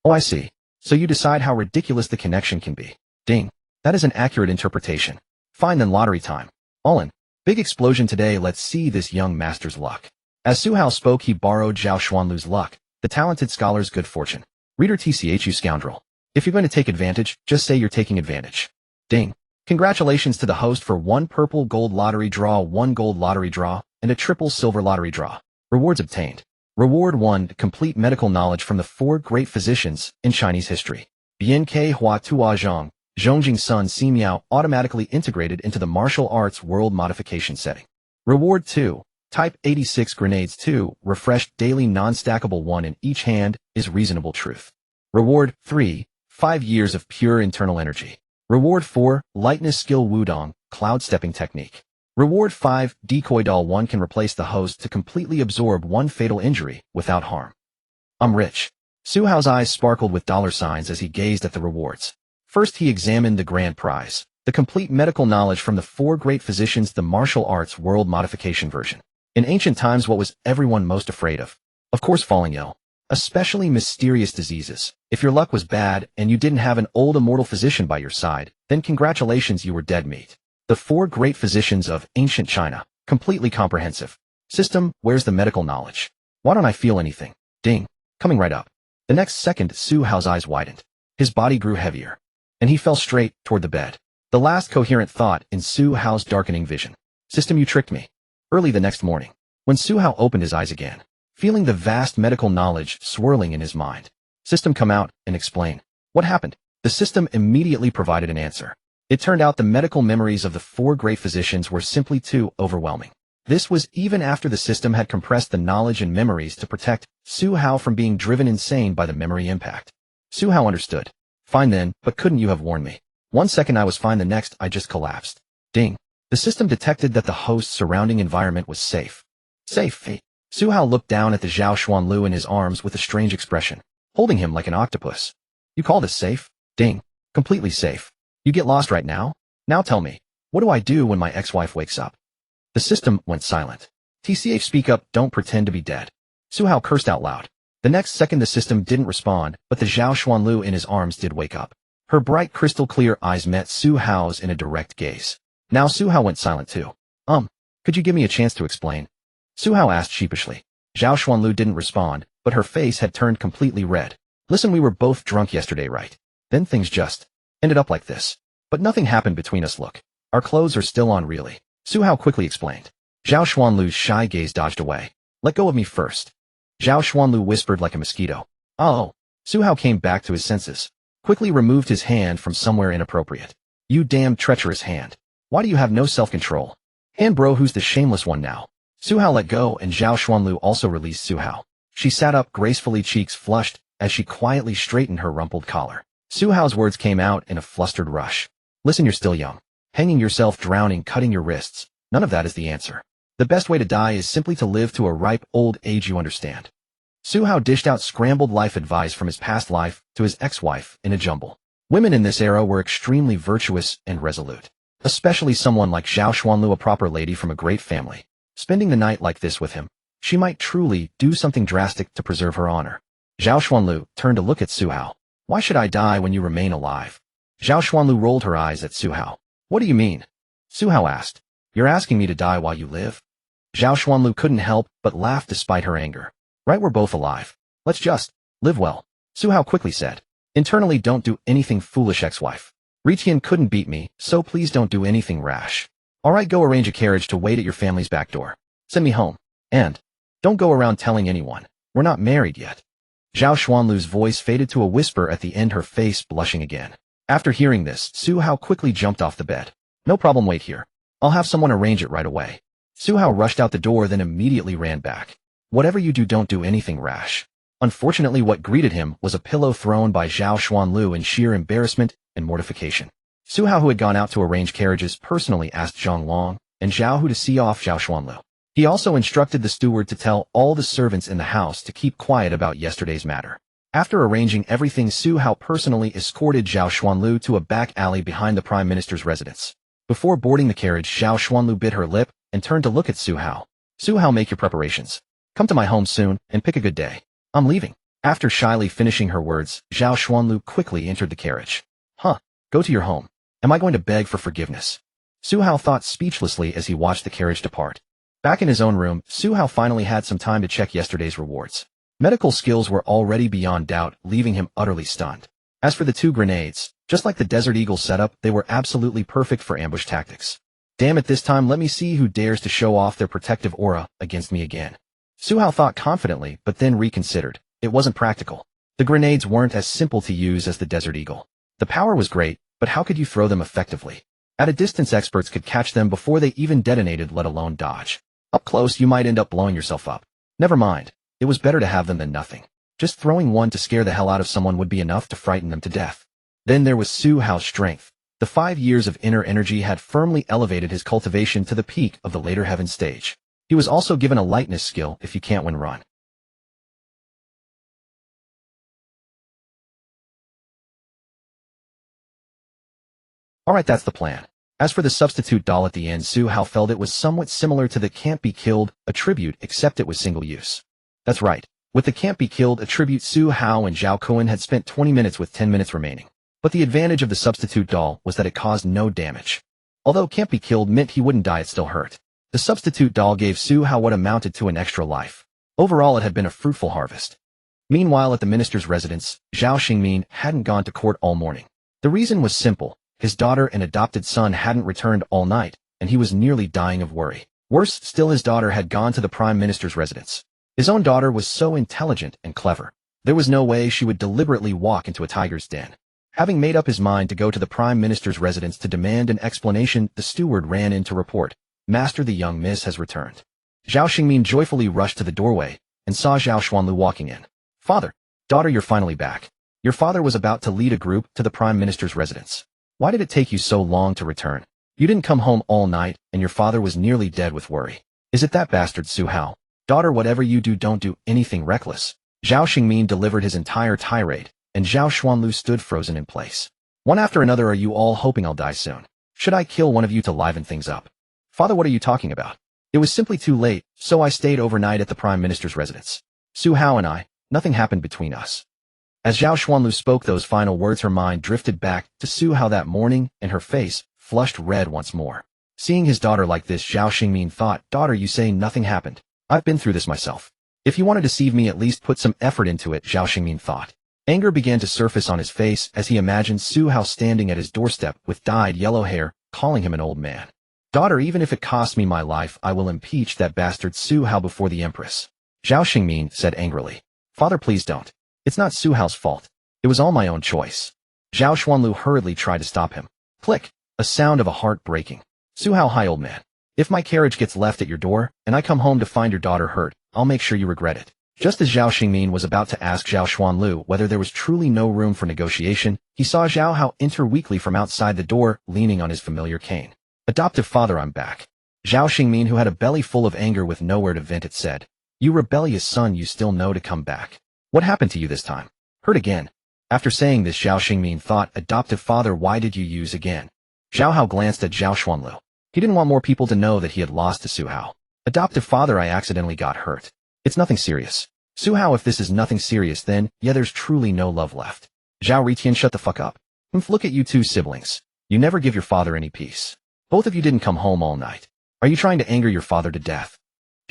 Oh, I see. So you decide how ridiculous the connection can be. Ding. That is an accurate interpretation. Fine, then lottery time. All in. Big explosion today, let's see this young master's luck. As Su Hao spoke, he borrowed Zhao Xuanlu's luck, the talented scholar's good fortune. Reader TCH, you scoundrel. If you're going to take advantage, just say you're taking advantage. Ding. Congratulations to the host for 1 purple gold lottery draw, 1 gold lottery draw, and a triple silver lottery draw. Rewards obtained. Reward 1, complete medical knowledge from the 4 great physicians in Chinese history. Bian Ke Hua Tua Zhang, Zhongjing Sun Si Miao, automatically integrated into the martial arts world modification setting. Reward 2, type 86 grenades 2, refreshed daily non-stackable 1 in each hand, is reasonable truth. Reward 3, 5 years of pure internal energy. Reward 4, lightness skill Wudong, cloud stepping technique. Reward 5, decoy doll 1 can replace the host to completely absorb 1 fatal injury without harm. I'm rich. Su Hao's eyes sparkled with dollar signs as he gazed at the rewards. First he examined the grand prize, the complete medical knowledge from the 4 great physicians, the martial arts world modification version. In ancient times, what was everyone most afraid of? Of course, falling ill. Especially mysterious diseases. If your luck was bad and you didn't have an old immortal physician by your side, then congratulations, you were dead meat. The 4 great physicians of ancient China. Completely comprehensive. System, where's the medical knowledge? Why don't I feel anything? Ding. Coming right up. The next second, Su Hao's eyes widened. His body grew heavier. And he fell straight toward the bed. The last coherent thought in Su Hao's darkening vision. System, you tricked me. Early the next morning, when Su Hao opened his eyes again, feeling the vast medical knowledge swirling in his mind. System, come out and explain. What happened? The system immediately provided an answer. It turned out the medical memories of the 4 great physicians were simply too overwhelming. This was even after the system had compressed the knowledge and memories to protect Su Hao from being driven insane by the memory impact. Su Hao understood. Fine then, but couldn't you have warned me? 1 second I was fine, the next I just collapsed. Ding. The system detected that the host's surrounding environment was safe. Safe. Su Hao looked down at the Zhao Xuanlu in his arms with a strange expression, holding him like an octopus. You call this safe? Ding. Completely safe. You get lost right now? Now tell me, what do I do when my ex-wife wakes up? The system went silent. TCH, speak up, don't pretend to be dead. Su Hao cursed out loud. The next second the system didn't respond, but the Zhao Xuanlu in his arms did wake up. Her bright crystal clear eyes met Su Hao's in a direct gaze. Now Su Hao went silent too. Could you give me a chance to explain? Su Hao asked sheepishly. Zhao Xuanlu didn't respond, but her face had turned completely red. Listen, we were both drunk yesterday, right? Then things just ended up like this. But nothing happened between us, look. Our clothes are still on, really. Su Hao quickly explained. Zhao Xuanlu's shy gaze dodged away. Let go of me first. Zhao Xuanlu whispered like a mosquito. Oh. Su Hao came back to his senses. Quickly removed his hand from somewhere inappropriate. You damn treacherous hand. Why do you have no self-control? Hand bro, who's the shameless one now? Su Hao let go and Zhao Xuanlu also released Su Hao. She sat up gracefully, cheeks flushed, as she quietly straightened her rumpled collar. Su Hao's words came out in a flustered rush. Listen, you're still young. Hanging yourself, drowning, cutting your wrists. None of that is the answer. The best way to die is simply to live to a ripe old age, you understand. Su Hao dished out scrambled life advice from his past life to his ex-wife in a jumble. Women in this era were extremely virtuous and resolute. Especially someone like Zhao Xuanlu, a proper lady from a great family. Spending the night like this with him, she might truly do something drastic to preserve her honor. Zhao Xuanlu turned to look at Su Hao. Why should I die when you remain alive? Zhao Xuanlu rolled her eyes at Su Hao. What do you mean? Su Hao asked. You're asking me to die while you live? Zhao Xuanlu couldn't help but laugh despite her anger. Right, we're both alive. Let's just live well. Su Hao quickly said. Internally, don't do anything foolish, ex-wife. Riqian couldn't beat me, so please don't do anything rash. Alright, go arrange a carriage to wait at your family's back door. Send me home. And don't go around telling anyone. We're not married yet. Zhao Xuanlu's voice faded to a whisper at the end, her face blushing again. After hearing this, Su Hao quickly jumped off the bed. No problem, wait here. I'll have someone arrange it right away. Su Hao rushed out the door, then immediately ran back. Whatever you do, don't do anything rash. Unfortunately, what greeted him was a pillow thrown by Zhao Xuanlu in sheer embarrassment and mortification. Su Hao, who had gone out to arrange carriages, personally asked Zhang Long and Zhao Hu to see off Zhao Xuanlu. He also instructed the steward to tell all the servants in the house to keep quiet about yesterday's matter. After arranging everything, Su Hao personally escorted Zhao Xuanlu to a back alley behind the Prime Minister's residence. Before boarding the carriage, Zhao Xuanlu bit her lip and turned to look at Su Hao. Su Hao, make your preparations. Come to my home soon and pick a good day. I'm leaving. After shyly finishing her words, Zhao Xuanlu quickly entered the carriage. Go to your home. Am I going to beg for forgiveness? Su Hao thought speechlessly as he watched the carriage depart. Back in his own room, Su Hao finally had some time to check yesterday's rewards. Medical skills were already beyond doubt, leaving him utterly stunned. As for the 2 grenades, just like the Desert Eagle setup, they were absolutely perfect for ambush tactics. Damn it, this time let me see who dares to show off their protective aura against me again. Su Hao thought confidently, but then reconsidered. It wasn't practical. The grenades weren't as simple to use as the Desert Eagle. The power was great, but how could you throw them effectively? At a distance, experts could catch them before they even detonated, let alone dodge. Up close, you might end up blowing yourself up. Never mind. It was better to have them than nothing. Just throwing one to scare the hell out of someone would be enough to frighten them to death. Then there was Su Hao's strength. The 5 years of inner energy had firmly elevated his cultivation to the peak of the later heaven stage. He was also given a lightness skill if you can't win run. Alright, that's the plan. As for the substitute doll at the end, Su Hao felt it was somewhat similar to the Can't Be Killed attribute, except it was single use. That's right. With the Can't Be Killed attribute, Su Hao and Zhao Kuan had spent 20 minutes with 10 minutes remaining. But the advantage of the substitute doll was that it caused no damage. Although Can't Be Killed meant he wouldn't die, it still hurt. The substitute doll gave Su Hao what amounted to an extra life. Overall, it had been a fruitful harvest. Meanwhile, at the minister's residence, Zhao Xingmin hadn't gone to court all morning. The reason was simple. His daughter and adopted son hadn't returned all night, and he was nearly dying of worry. Worse still, his daughter had gone to the prime minister's residence. His own daughter was so intelligent and clever. There was no way she would deliberately walk into a tiger's den. Having made up his mind to go to the prime minister's residence to demand an explanation, the steward ran in to report, "Master, the young miss has returned." Zhao Xingmin joyfully rushed to the doorway and saw Zhao Xuanlu walking in. "Father, daughter, you're finally back. Your father was about to lead a group to the prime minister's residence. Why did it take you so long to return? You didn't come home all night, and your father was nearly dead with worry. Is it that bastard Su Hao? Daughter, whatever you do, don't do anything reckless." Zhao Xingmin delivered his entire tirade, and Zhao Xuanlu stood frozen in place. "One after another, are you all hoping I'll die soon? Should I kill one of you to liven things up?" "Father, what are you talking about? It was simply too late, so I stayed overnight at the prime minister's residence. Su Hao and I, nothing happened between us." As Zhao Xuanlu spoke those final words, her mind drifted back to Su Hao that morning, and her face flushed red once more. Seeing his daughter like this, Zhao Xingmin thought, "Daughter, you say nothing happened. I've been through this myself. If you want to deceive me, at least put some effort into it," Zhao Xingmin thought. Anger began to surface on his face as he imagined Su Hao standing at his doorstep with dyed yellow hair, calling him an old man. Daughter, even if it costs me my life, I will impeach that bastard Su Hao before the Empress. Zhao Xingmin said angrily. Father, please don't. It's not Su Hao's fault. It was all my own choice. Zhao Xuanlu hurriedly tried to stop him. Click. A sound of a heart breaking. Su Hao, hi old man. If my carriage gets left at your door, and I come home to find your daughter hurt, I'll make sure you regret it. Just as Zhao Xingmin was about to ask Zhao Xuanlu whether there was truly no room for negotiation, he saw Zhao Hao enter weakly from outside the door, leaning on his familiar cane. Adoptive father, I'm back. Zhao Xingmin, who had a belly full of anger with nowhere to vent it, said. You rebellious son, you still know to come back. What happened to you this time? Hurt again. After saying this, Zhao Xingmin thought, adoptive father, why did you use again? Zhao Hao glanced at Zhao Xuanlu. He didn't want more people to know that he had lost to Su Hao. Adoptive father, I accidentally got hurt. It's nothing serious. Su Hao, if this is nothing serious, then, yeah, there's truly no love left. Zhao Ritian, shut the fuck up. Look at you two siblings. You never give your father any peace. Both of you didn't come home all night. Are you trying to anger your father to death?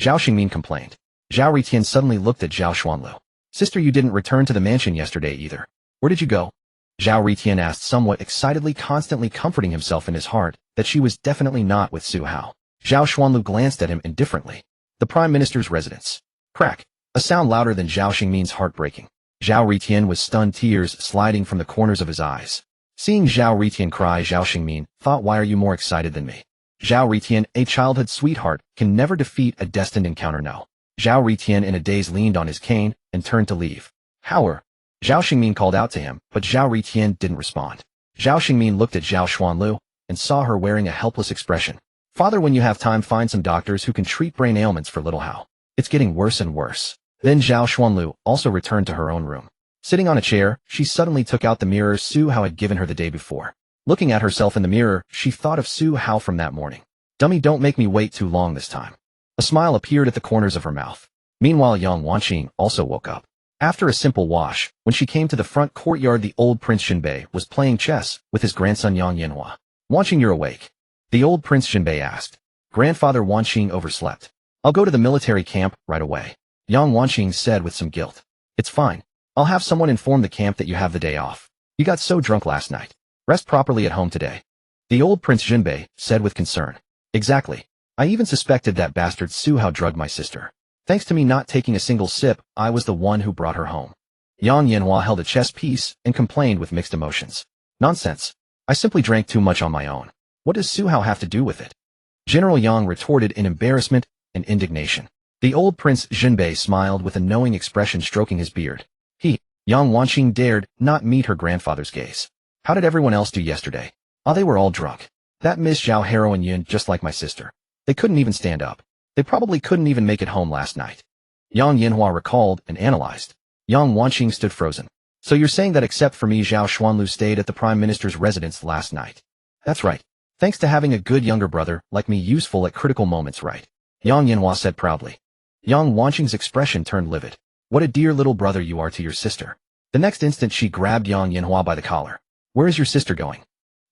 Zhao Xingmin complained. Zhao Ritian suddenly looked at Zhao Xuanlu. Sister, you didn't return to the mansion yesterday either. Where did you go? Zhao Ritian asked somewhat excitedly, constantly comforting himself in his heart that she was definitely not with Su Hao. Zhao Xuanlu glanced at him indifferently. The Prime Minister's residence. Crack. A sound louder than Zhao Xingmin's heart breaking. Zhao Ritian was stunned, tears sliding from the corners of his eyes. Seeing Zhao Ritian cry, Zhao Xingmin thought, why are you more excited than me? Zhao Ritian, a childhood sweetheart, can never defeat a destined encounter, no. Zhao Ritian in a daze leaned on his cane and turned to leave. Howler. Zhao Xingmin called out to him, but Zhao Ritian didn't respond. Zhao Xingmin looked at Zhao Xuanlu and saw her wearing a helpless expression. Father, when you have time, find some doctors who can treat brain ailments for little Hao. It's getting worse and worse. Then Zhao Xuanlu also returned to her own room. Sitting on a chair, she suddenly took out the mirror Su Hao had given her the day before. Looking at herself in the mirror, she thought of Su Hao from that morning. Dummy, don't make me wait too long this time. A smile appeared at the corners of her mouth. Meanwhile, young Wanqing also woke up. After a simple wash, when she came to the front courtyard, the old Prince Xinbei was playing chess with his grandson Yang Yanhua. Wanqing, you're awake? The old Prince Xinbei asked. Grandfather Wanqing overslept. I'll go to the military camp right away. Yang Wanqing said with some guilt. It's fine. I'll have someone inform the camp that you have the day off. You got so drunk last night. Rest properly at home today. The old Prince Xinbei said with concern. Exactly. I even suspected that bastard Su Hao drugged my sister. Thanks to me not taking a single sip, I was the one who brought her home. Yang Yanhua held a chess piece and complained with mixed emotions. Nonsense. I simply drank too much on my own. What does Su Hao have to do with it? General Yang retorted in embarrassment and indignation. The old Prince Xinbei smiled with a knowing expression, stroking his beard. Yang Wanqing dared not meet her grandfather's gaze. How did everyone else do yesterday? Oh, they were all drunk. That Miss Zhao Haro and Yun, just like my sister. They couldn't even stand up. They probably couldn't even make it home last night. Yang Yanhua recalled and analyzed. Yang Wanqing stood frozen. So you're saying that except for me, Zhao Xuanlu stayed at the Prime Minister's residence last night? That's right. Thanks to having a good younger brother like me, useful at critical moments, right? Yang Yanhua said proudly. Yang Wanqing's expression turned livid. What a dear little brother you are to your sister. The next instant she grabbed Yang Yanhua by the collar. Where is your sister going?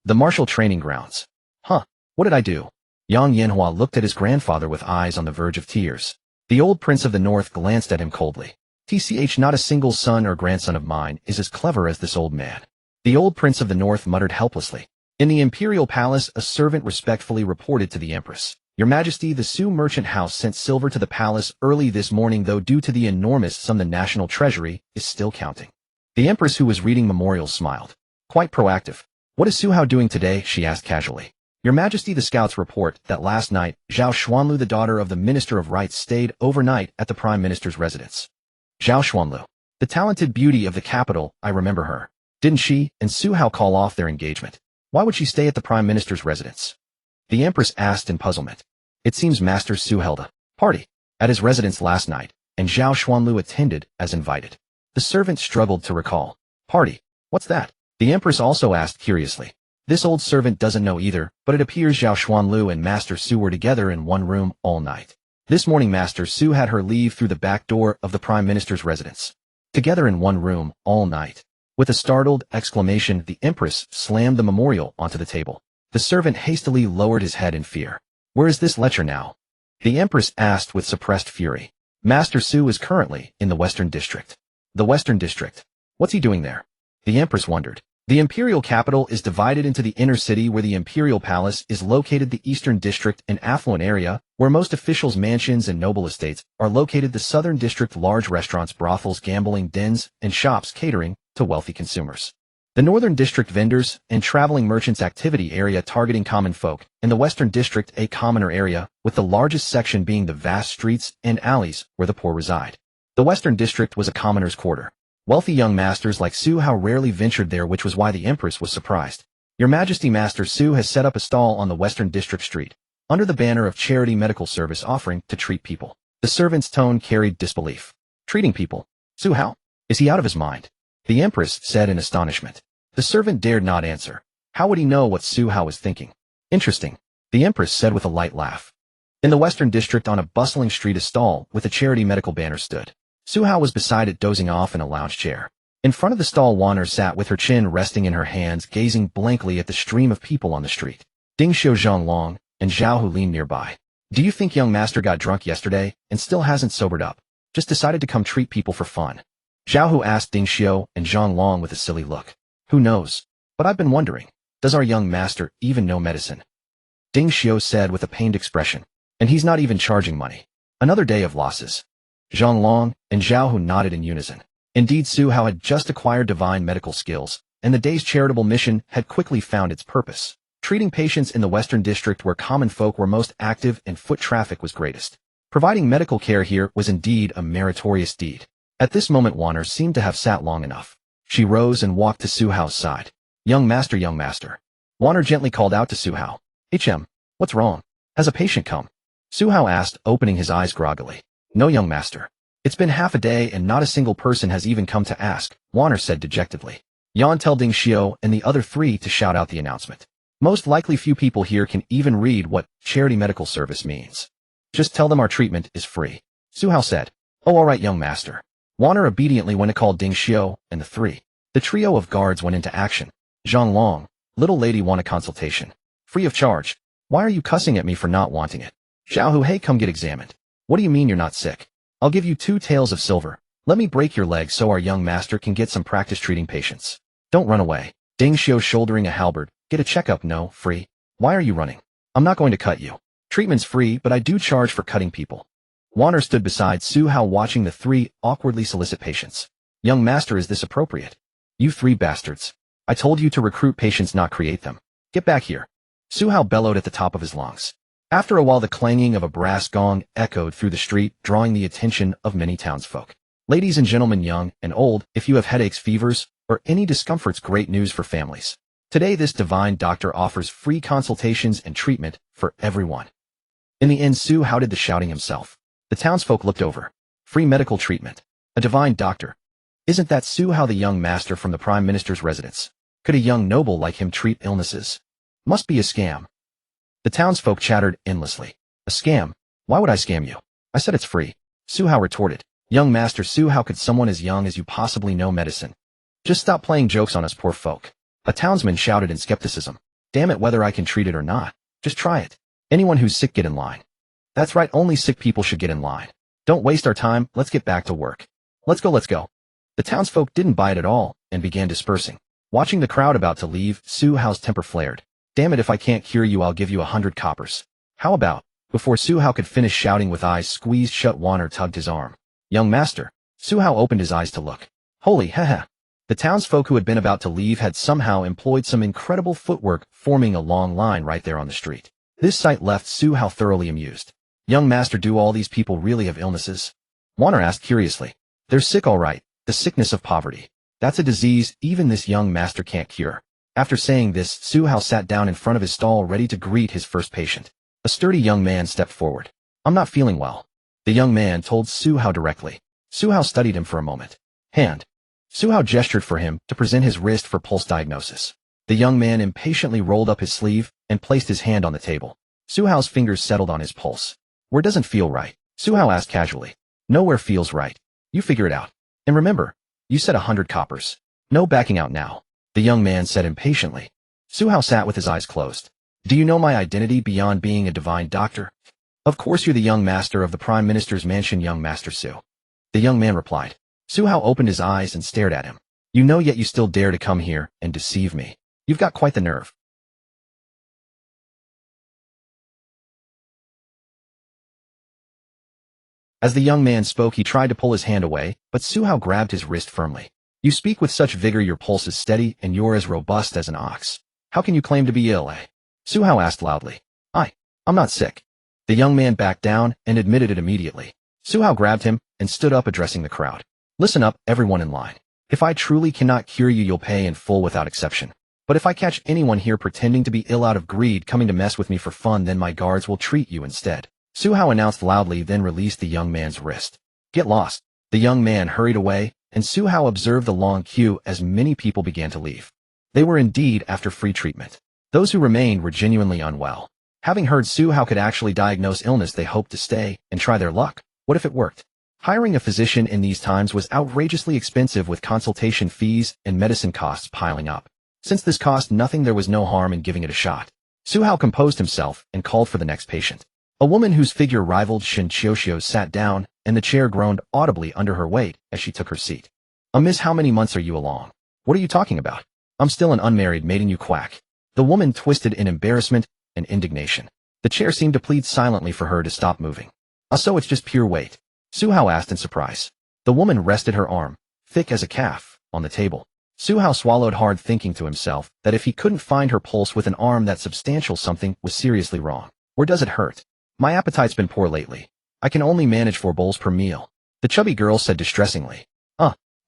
The martial training grounds. Huh, what did I do? Yang Yanhua looked at his grandfather with eyes on the verge of tears. The old prince of the north glanced at him coldly. TCH, not a single son or grandson of mine is as clever as this old man. The old prince of the north muttered helplessly. In the imperial palace, a servant respectfully reported to the empress. Your Majesty, the Su merchant house sent silver to the palace early this morning, though due to the enormous sum the national treasury is still counting. The empress, who was reading memorials, smiled. Quite proactive. What is Su Hao doing today? She asked casually. Your Majesty, the scouts report that last night, Zhao Xuanlu, the daughter of the Minister of Rights, stayed overnight at the Prime Minister's residence. Zhao Xuanlu. The talented beauty of the capital, I remember her. Didn't she and Su Hao call off their engagement? Why would she stay at the Prime Minister's residence? The Empress asked in puzzlement. It seems Master Su held a party at his residence last night, and Zhao Xuanlu attended as invited. The servant struggled to recall. Party? What's that? The Empress also asked curiously. This old servant doesn't know either, but it appears Zhao Xuanlu and Master Su were together in one room all night. This morning Master Su had her leave through the back door of the Prime Minister's residence. Together in one room all night. With a startled exclamation, the Empress slammed the memorial onto the table. The servant hastily lowered his head in fear. Where is this lecture now? The Empress asked with suppressed fury. Master Su is currently in the Western District. The Western District? What's he doing there? The Empress wondered. The imperial capital is divided into the inner city where the imperial palace is located, the eastern district, an affluent area where most officials' mansions and noble estates are located, the southern district, large restaurants, brothels, gambling dens, and shops catering to wealthy consumers. The northern district, vendors and traveling merchants activity area targeting common folk, and the western district, a commoner area, with the largest section being the vast streets and alleys where the poor reside. The western district was a commoner's quarter. Wealthy young masters like Su Hao rarely ventured there, which was why the Empress was surprised. Your Majesty, Master Su has set up a stall on the Western District Street, under the banner of charity medical service offering to treat people. The servant's tone carried disbelief. Treating people? Su Hao? Is he out of his mind? The Empress said in astonishment. The servant dared not answer. How would he know what Su Hao was thinking? Interesting, the Empress said with a light laugh. In the Western District, on a bustling street, a stall with a charity medical banner stood. Su Hao was beside it, dozing off in a lounge chair. In front of the stall, Wanner sat with her chin resting in her hands, gazing blankly at the stream of people on the street. Ding Xiu, Zhonglong, and Zhao Hu leaned nearby. Do you think young master got drunk yesterday and still hasn't sobered up? Just decided to come treat people for fun? Zhao Hu asked Ding Xiu and Zhonglong with a silly look. Who knows? But I've been wondering, does our young master even know medicine? Ding Xiu said with a pained expression. And he's not even charging money. Another day of losses. Zhonglong and Zhao Hu nodded in unison. Indeed, Su Hao had just acquired divine medical skills, and the day's charitable mission had quickly found its purpose, treating patients in the Western District where common folk were most active and foot traffic was greatest. Providing medical care here was indeed a meritorious deed. At this moment, Wanner seemed to have sat long enough. She rose and walked to Su Hao's side. Young master, young master. Wanner gently called out to Su Hao. What's wrong? Has a patient come? Su Hao asked, opening his eyes groggily. No, young master. It's been half a day and not a single person has even come to ask, Wanner said dejectedly. Yan, tell Ding Xiu and the other three to shout out the announcement. Most likely few people here can even read what charity medical service means. Just tell them our treatment is free. Su Hao said. Oh, all right, young master. Wanner obediently went to call Ding Xiu and the three. The trio of guards went into action. Zhonglong, little lady want a consultation. Free of charge. Why are you cussing at me for not wanting it? Zhao Hu, hey, come get examined. What do you mean you're not sick? I'll give you 2 taels of silver. Let me break your leg so our young master can get some practice treating patients. Don't run away. Ding Xiu shouldering a halberd. Get a checkup, no, free. Why are you running? I'm not going to cut you. Treatment's free, but I do charge for cutting people. Wanner stood beside Su Hao watching the 3 awkwardly solicit patients. Young master, is this appropriate? You 3 bastards. I told you to recruit patients, not create them. Get back here. Su Hao bellowed at the top of his lungs. After a while, the clanging of a brass gong echoed through the street, drawing the attention of many townsfolk. Ladies and gentlemen, young and old, if you have headaches, fevers, or any discomforts, great news for families. Today, this divine doctor offers free consultations and treatment for everyone. In the end, Su Hao did the shouting himself. The townsfolk looked over. Free medical treatment. A divine doctor. Isn't that Su Hao, the young master from the Prime Minister's residence? Could a young noble like him treat illnesses? Must be a scam. The townsfolk chattered endlessly. A scam? Why would I scam you? I said it's free. Su Hao retorted. Young master Su, how could someone as young as you possibly know medicine? Just stop playing jokes on us poor folk. A townsman shouted in skepticism. Damn it, whether I can treat it or not. Just try it. Anyone who's sick, get in line. That's right, only sick people should get in line. Don't waste our time, let's get back to work. Let's go, let's go. The townsfolk didn't buy it at all and began dispersing. Watching the crowd about to leave, Su Hao's temper flared. Damn it, if I can't cure you, I'll give you 100 coppers. How about? Before Su Hao could finish shouting with eyes squeezed shut, Wanner tugged his arm. Young master. Su Hao opened his eyes to look. Holy haha. The townsfolk who had been about to leave had somehow employed some incredible footwork, forming a long line right there on the street. This sight left Su Hao thoroughly amused. Young master, do all these people really have illnesses? Wanner asked curiously. They're sick, all right. The sickness of poverty. That's a disease even this young master can't cure. After saying this, Su Hao sat down in front of his stall ready to greet his first patient. A sturdy young man stepped forward. I'm not feeling well. The young man told Su Hao directly. Su Hao studied him for a moment. Hand. Su Hao gestured for him to present his wrist for pulse diagnosis. The young man impatiently rolled up his sleeve and placed his hand on the table. Su Hao's fingers settled on his pulse. Where doesn't feel right? Su Hao asked casually. Nowhere feels right. You figure it out. And remember, you said 100 coppers. No backing out now. The young man said impatiently. Su Hao sat with his eyes closed. Do you know my identity beyond being a divine doctor? Of course, you're the young master of the Prime Minister's mansion, young master Su. The young man replied. Su Hao opened his eyes and stared at him. You know yet you still dare to come here and deceive me. You've got quite the nerve. As the young man spoke, he tried to pull his hand away, but Su Hao grabbed his wrist firmly. You speak with such vigor, your pulse is steady, and you're as robust as an ox. How can you claim to be ill, eh? Su Hao asked loudly. I'm not sick. The young man backed down and admitted it immediately. Su Hao grabbed him and stood up, addressing the crowd. Listen up, everyone in line. If I truly cannot cure you, you'll pay in full without exception. But if I catch anyone here pretending to be ill out of greed, coming to mess with me for fun, then my guards will treat you instead. Su Hao announced loudly, then released the young man's wrist. Get lost. The young man hurried away, and Su Hao observed the long queue as many people began to leave. They were indeed after free treatment. Those who remained were genuinely unwell. Having heard Su Hao could actually diagnose illness, they hoped to stay and try their luck. What if it worked? Hiring a physician in these times was outrageously expensive, with consultation fees and medicine costs piling up. Since this cost nothing, there was no harm in giving it a shot. Su Hao composed himself and called for the next patient. A woman whose figure rivaled Shin Qiuxiu's sat down, and the chair groaned audibly under her weight as she took her seat. Miss, how many months are you along? What are you talking about? I'm still an unmarried maiden, you quack. The woman twisted in embarrassment and indignation. The chair seemed to plead silently for her to stop moving. So it's just pure weight? Su Hao asked in surprise. The woman rested her arm, thick as a calf, on the table. Su Hao swallowed hard, thinking to himself that if he couldn't find her pulse with an arm that substantial, something was seriously wrong. Where does it hurt? My appetite's been poor lately. I can only manage 4 bowls per meal. The chubby girl said distressingly.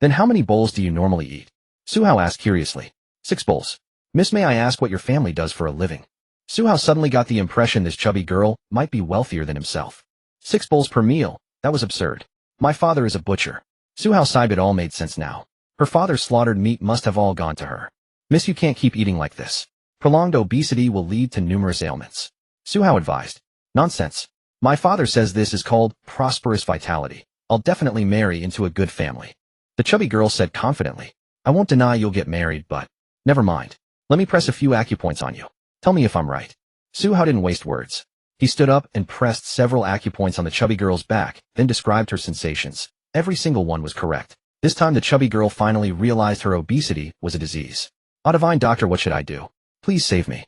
Then how many bowls do you normally eat? Su Hao asked curiously. 6 bowls. Miss, may I ask what your family does for a living? Su Hao suddenly got the impression this chubby girl might be wealthier than himself. 6 bowls per meal? That was absurd. My father is a butcher. Su Hao sighed. It all made sense now. Her father's slaughtered meat must have all gone to her. Miss, you can't keep eating like this. Prolonged obesity will lead to numerous ailments. Su Hao advised. Nonsense. My father says this is called prosperous vitality. I'll definitely marry into a good family. The chubby girl said confidently. I won't deny you'll get married, but never mind. Let me press a few acupoints on you. Tell me if I'm right. Su Hao didn't waste words. He stood up and pressed several acupoints on the chubby girl's back, then described her sensations. Every single one was correct. This time the chubby girl finally realized her obesity was a disease. Divine doctor, what should I do? Please save me.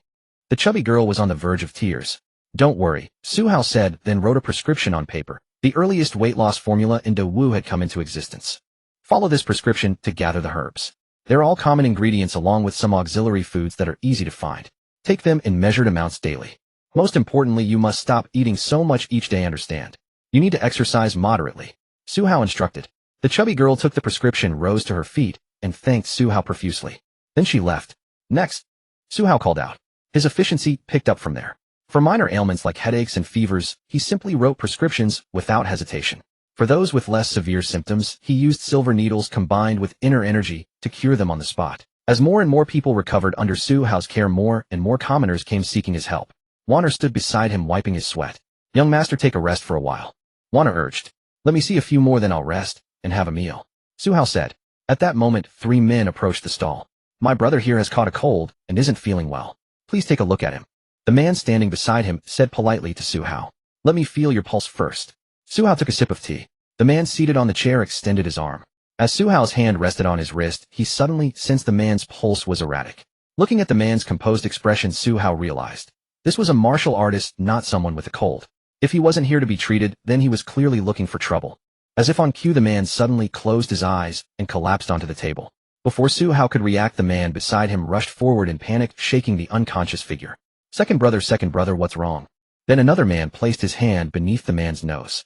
The chubby girl was on the verge of tears. Don't worry, Su Hao said, then wrote a prescription on paper. The earliest weight loss formula in De Wu had come into existence. Follow this prescription to gather the herbs. They're all common ingredients along with some auxiliary foods that are easy to find. Take them in measured amounts daily. Most importantly, you must stop eating so much each day, understand? You need to exercise moderately. Su Hao instructed. The chubby girl took the prescription, rose to her feet, and thanked Su Hao profusely. Then she left. Next, Su Hao called out. His efficiency picked up from there. For minor ailments like headaches and fevers, he simply wrote prescriptions without hesitation. For those with less severe symptoms, he used silver needles combined with inner energy to cure them on the spot. As more and more people recovered under Su Hao's care, more and more commoners came seeking his help. Wanner stood beside him, wiping his sweat. Young master, take a rest for a while. Wanner urged. Let me see a few more, then I'll rest and have a meal. Su Hao said. At that moment, 3 men approached the stall. My brother here has caught a cold and isn't feeling well. Please take a look at him. The man standing beside him said politely to Su Hao. Let me feel your pulse first. Su Hao took a sip of tea. The man seated on the chair extended his arm. As Su Hao's hand rested on his wrist, he suddenly sensed the man's pulse was erratic. Looking at the man's composed expression, Su Hao realized. This was a martial artist, not someone with a cold. If he wasn't here to be treated, then he was clearly looking for trouble. As if on cue, the man suddenly closed his eyes and collapsed onto the table. Before Su Hao could react, the man beside him rushed forward in panic, shaking the unconscious figure. Second brother, what's wrong? Then another man placed his hand beneath the man's nose.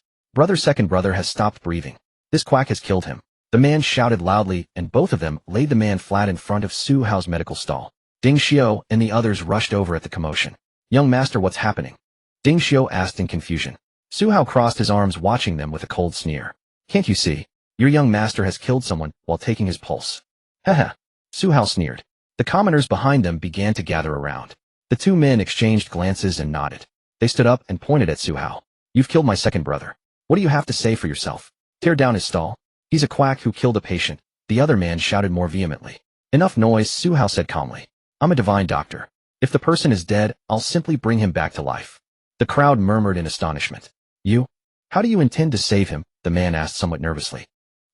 Second brother has stopped breathing. This quack has killed him. The man shouted loudly, and both of them laid the man flat in front of Su Hao's medical stall. Ding Xiao and the others rushed over at the commotion. Young master, what's happening? Ding Xiao asked in confusion. Su Hao crossed his arms, watching them with a cold sneer. Can't you see? Your young master has killed someone while taking his pulse. Haha. Su Hao sneered. The commoners behind them began to gather around. The 2 men exchanged glances and nodded. They stood up and pointed at Su Hao. You've killed my second brother. What do you have to say for yourself? Tear down his stall. He's a quack who killed a patient. The other man shouted more vehemently. Enough noise, Su Hao said calmly. I'm a divine doctor. If the person is dead, I'll simply bring him back to life. The crowd murmured in astonishment. You? How do you intend to save him? The man asked somewhat nervously.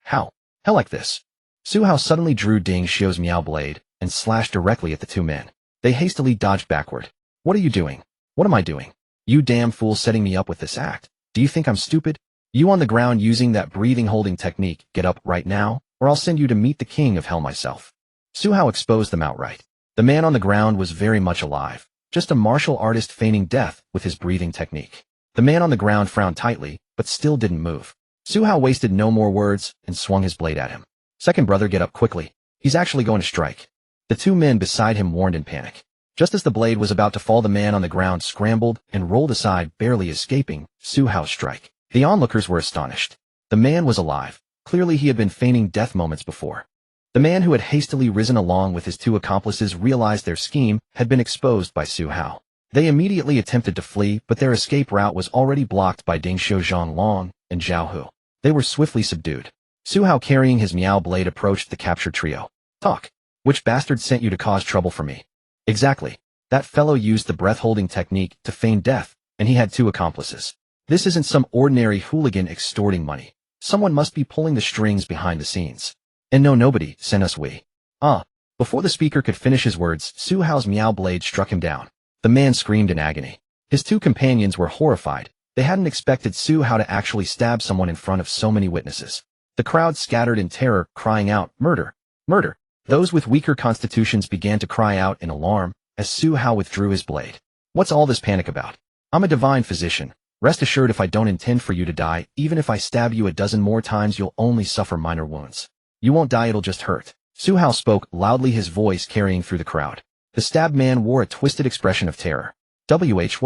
How? Hell, like this. Su Hao suddenly drew Ding Xiu's Miao blade and slashed directly at the two men. They hastily dodged backward. What are you doing? What am I doing? You damn fool setting me up with this act. Do you think I'm stupid? You on the ground using that breathing holding technique, get up right now, or I'll send you to meet the king of hell myself. Su Hao exposed them outright. The man on the ground was very much alive, just a martial artist feigning death with his breathing technique. The man on the ground frowned tightly, but still didn't move. Su Hao wasted no more words and swung his blade at him. Second brother, get up quickly. He's actually going to strike. The two men beside him warned in panic. Just as the blade was about to fall, the man on the ground scrambled and rolled aside, barely escaping Su Hao's strike. The onlookers were astonished. The man was alive. Clearly he had been feigning death moments before. The man who had hastily risen along with his two accomplices realized their scheme had been exposed by Su Hao. They immediately attempted to flee, but their escape route was already blocked by Ding Xiu, Zhonglong, and Zhao Hu. They were swiftly subdued. Su Hao, carrying his Miao blade, approached the captured trio. Talk. Which bastard sent you to cause trouble for me? Exactly. That fellow used the breath-holding technique to feign death, and he had two accomplices. This isn't some ordinary hooligan extorting money. Someone must be pulling the strings behind the scenes. And no, nobody sent us. We. Before the speaker could finish his words, Su Hao's Miao blade struck him down. The man screamed in agony. His two companions were horrified. They hadn't expected Su Hao to actually stab someone in front of so many witnesses. The crowd scattered in terror, crying out, "Murder! Murder!" Those with weaker constitutions began to cry out in alarm as Su Hao withdrew his blade. What's all this panic about? I'm a divine physician. Rest assured, if I don't intend for you to die, even if I stab you a dozen more times, you'll only suffer minor wounds. You won't die, it'll just hurt. Su Hao spoke loudly, his voice carrying through the crowd. The stabbed man wore a twisted expression of terror. What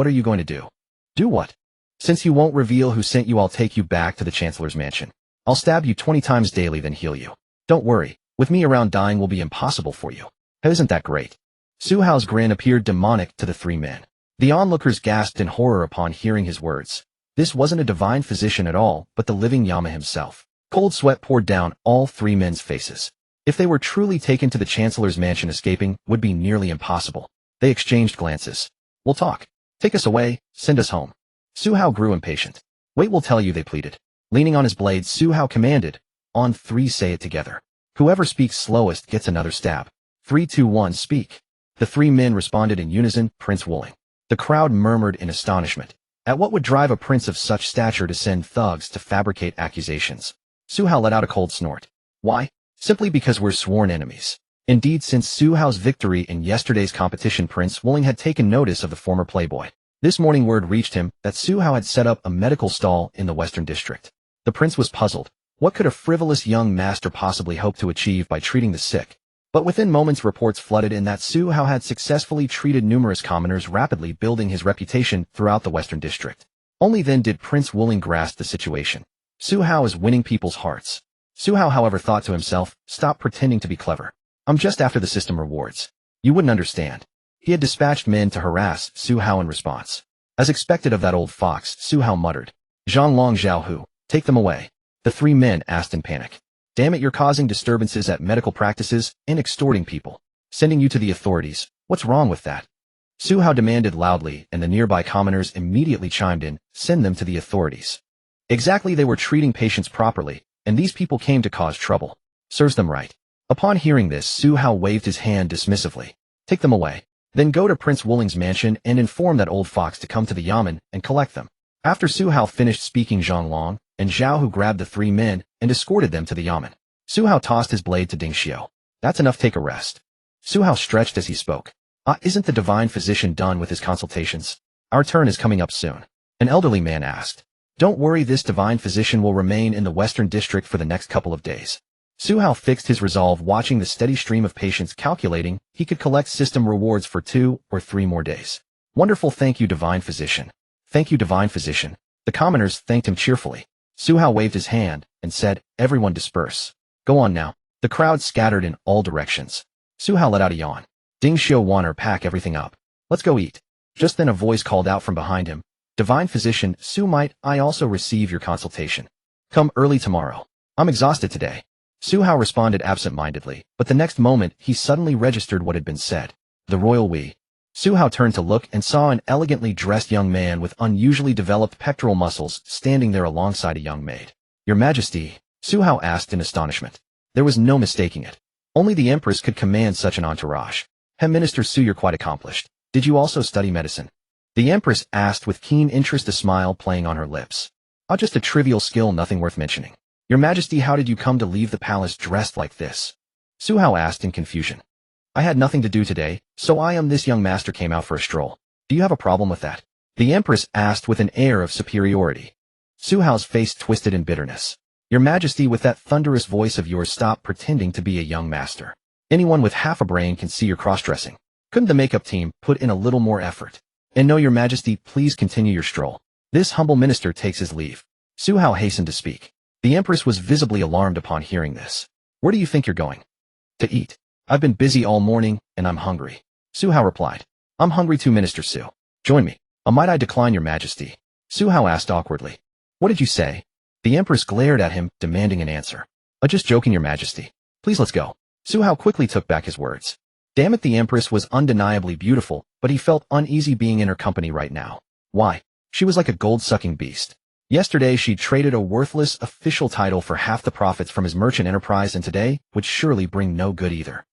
are you going to do? Do what? Since you won't reveal who sent you, I'll take you back to the Chancellor's mansion. I'll stab you 20 times daily, then heal you. Don't worry, with me around, dying will be impossible for you. Isn't that great? Su Hao's grin appeared demonic to the three men. The onlookers gasped in horror upon hearing his words. This wasn't a divine physician at all, but the living Yama himself. Cold sweat poured down all three men's faces. If they were truly taken to the Chancellor's mansion, escaping would be nearly impossible. They exchanged glances. We'll talk. Take us away, send us home. Su Hao grew impatient. Wait, we'll tell you, they pleaded. Leaning on his blade, Su Hao commanded. On three, say it together. Whoever speaks slowest gets another stab. 3, 2, 1, speak. The three men responded in unison, Prince Wuling. The crowd murmured in astonishment at what would drive a prince of such stature to send thugs to fabricate accusations. Su Hao let out a cold snort. Why? Simply because we're sworn enemies. Indeed, since Su Hao's victory in yesterday's competition, Prince Wuling had taken notice of the former playboy. This morning word reached him that Su Hao had set up a medical stall in the Western District. The prince was puzzled. What could a frivolous young master possibly hope to achieve by treating the sick? But within moments, reports flooded in that Su Hao had successfully treated numerous commoners, rapidly building his reputation throughout the Western District. Only then did Prince Wuling grasp the situation. Su Hao is winning people's hearts. Su Hao, however, thought to himself, stop pretending to be clever. I'm just after the system rewards. You wouldn't understand. He had dispatched men to harass Su Hao in response. As expected of that old fox, Su Hao muttered, Zhonglong, Zhao Hu, take them away. The three men asked in panic. Damn it, you're causing disturbances at medical practices and extorting people. Sending you to the authorities. What's wrong with that? Su Hao demanded loudly, and the nearby commoners immediately chimed in, send them to the authorities. Exactly, they were treating patients properly, and these people came to cause trouble. Serves them right. Upon hearing this, Su Hao waved his hand dismissively. Take them away. Then go to Prince Wuling's mansion and inform that old fox to come to the yamen and collect them. After Su Hao finished speaking, Zhonglong and Zhao Hu grabbed the three men and escorted them to the yamen. Su Hao tossed his blade to Ding Xiu. That's enough, take a rest. Su Hao stretched as he spoke. Isn't the divine physician done with his consultations? Our turn is coming up soon. An elderly man asked. Don't worry, this divine physician will remain in the Western District for the next couple of days. Su Hao fixed his resolve, watching the steady stream of patients, calculating he could collect system rewards for 2 or 3 more days. Wonderful, thank you, divine physician. Thank you, divine physician. The commoners thanked him cheerfully. Su Hao waved his hand and said, everyone disperse. Go on now. The crowd scattered in all directions. Su Hao let out a yawn. Ding Xiu, wanna pack everything up. Let's go eat. Just then a voice called out from behind him. Divine physician, Su, might I also receive your consultation? Come early tomorrow. I'm exhausted today. Su Hao responded absent-mindedly, but the next moment he suddenly registered what had been said. The royal we. Su Hao turned to look and saw an elegantly dressed young man with unusually developed pectoral muscles standing there alongside a young maid. Your Majesty, Su Hao asked in astonishment. There was no mistaking it. Only the Empress could command such an entourage. Minister Su, you're quite accomplished. Did you also study medicine? The Empress asked with keen interest, a smile playing on her lips. Oh, just a trivial skill, nothing worth mentioning. Your Majesty, how did you come to leave the palace dressed like this? Su Hao asked in confusion. I had nothing to do today, so this young master came out for a stroll. Do you have a problem with that? The Empress asked with an air of superiority. Su Hao's face twisted in bitterness. Your Majesty, with that thunderous voice of yours, stop pretending to be a young master. Anyone with half a brain can see your cross-dressing. Couldn't the makeup team put in a little more effort? And no, Your Majesty, please continue your stroll. This humble minister takes his leave. Su Hao hastened to speak. The Empress was visibly alarmed upon hearing this. Where do you think you're going? To eat. I've been busy all morning, and I'm hungry. Su Hao replied. I'm hungry too, Minister Su. Join me. Might I decline, Your Majesty? Su Hao asked awkwardly. What did you say? The Empress glared at him, demanding an answer. Just joking, Your Majesty. Please let's go. Su Hao quickly took back his words. Damn it, the Empress was undeniably beautiful, but he felt uneasy being in her company right now. Why? She was like a gold-sucking beast. Yesterday she'd traded a worthless official title for half the profits from his merchant enterprise, and today would surely bring no good either.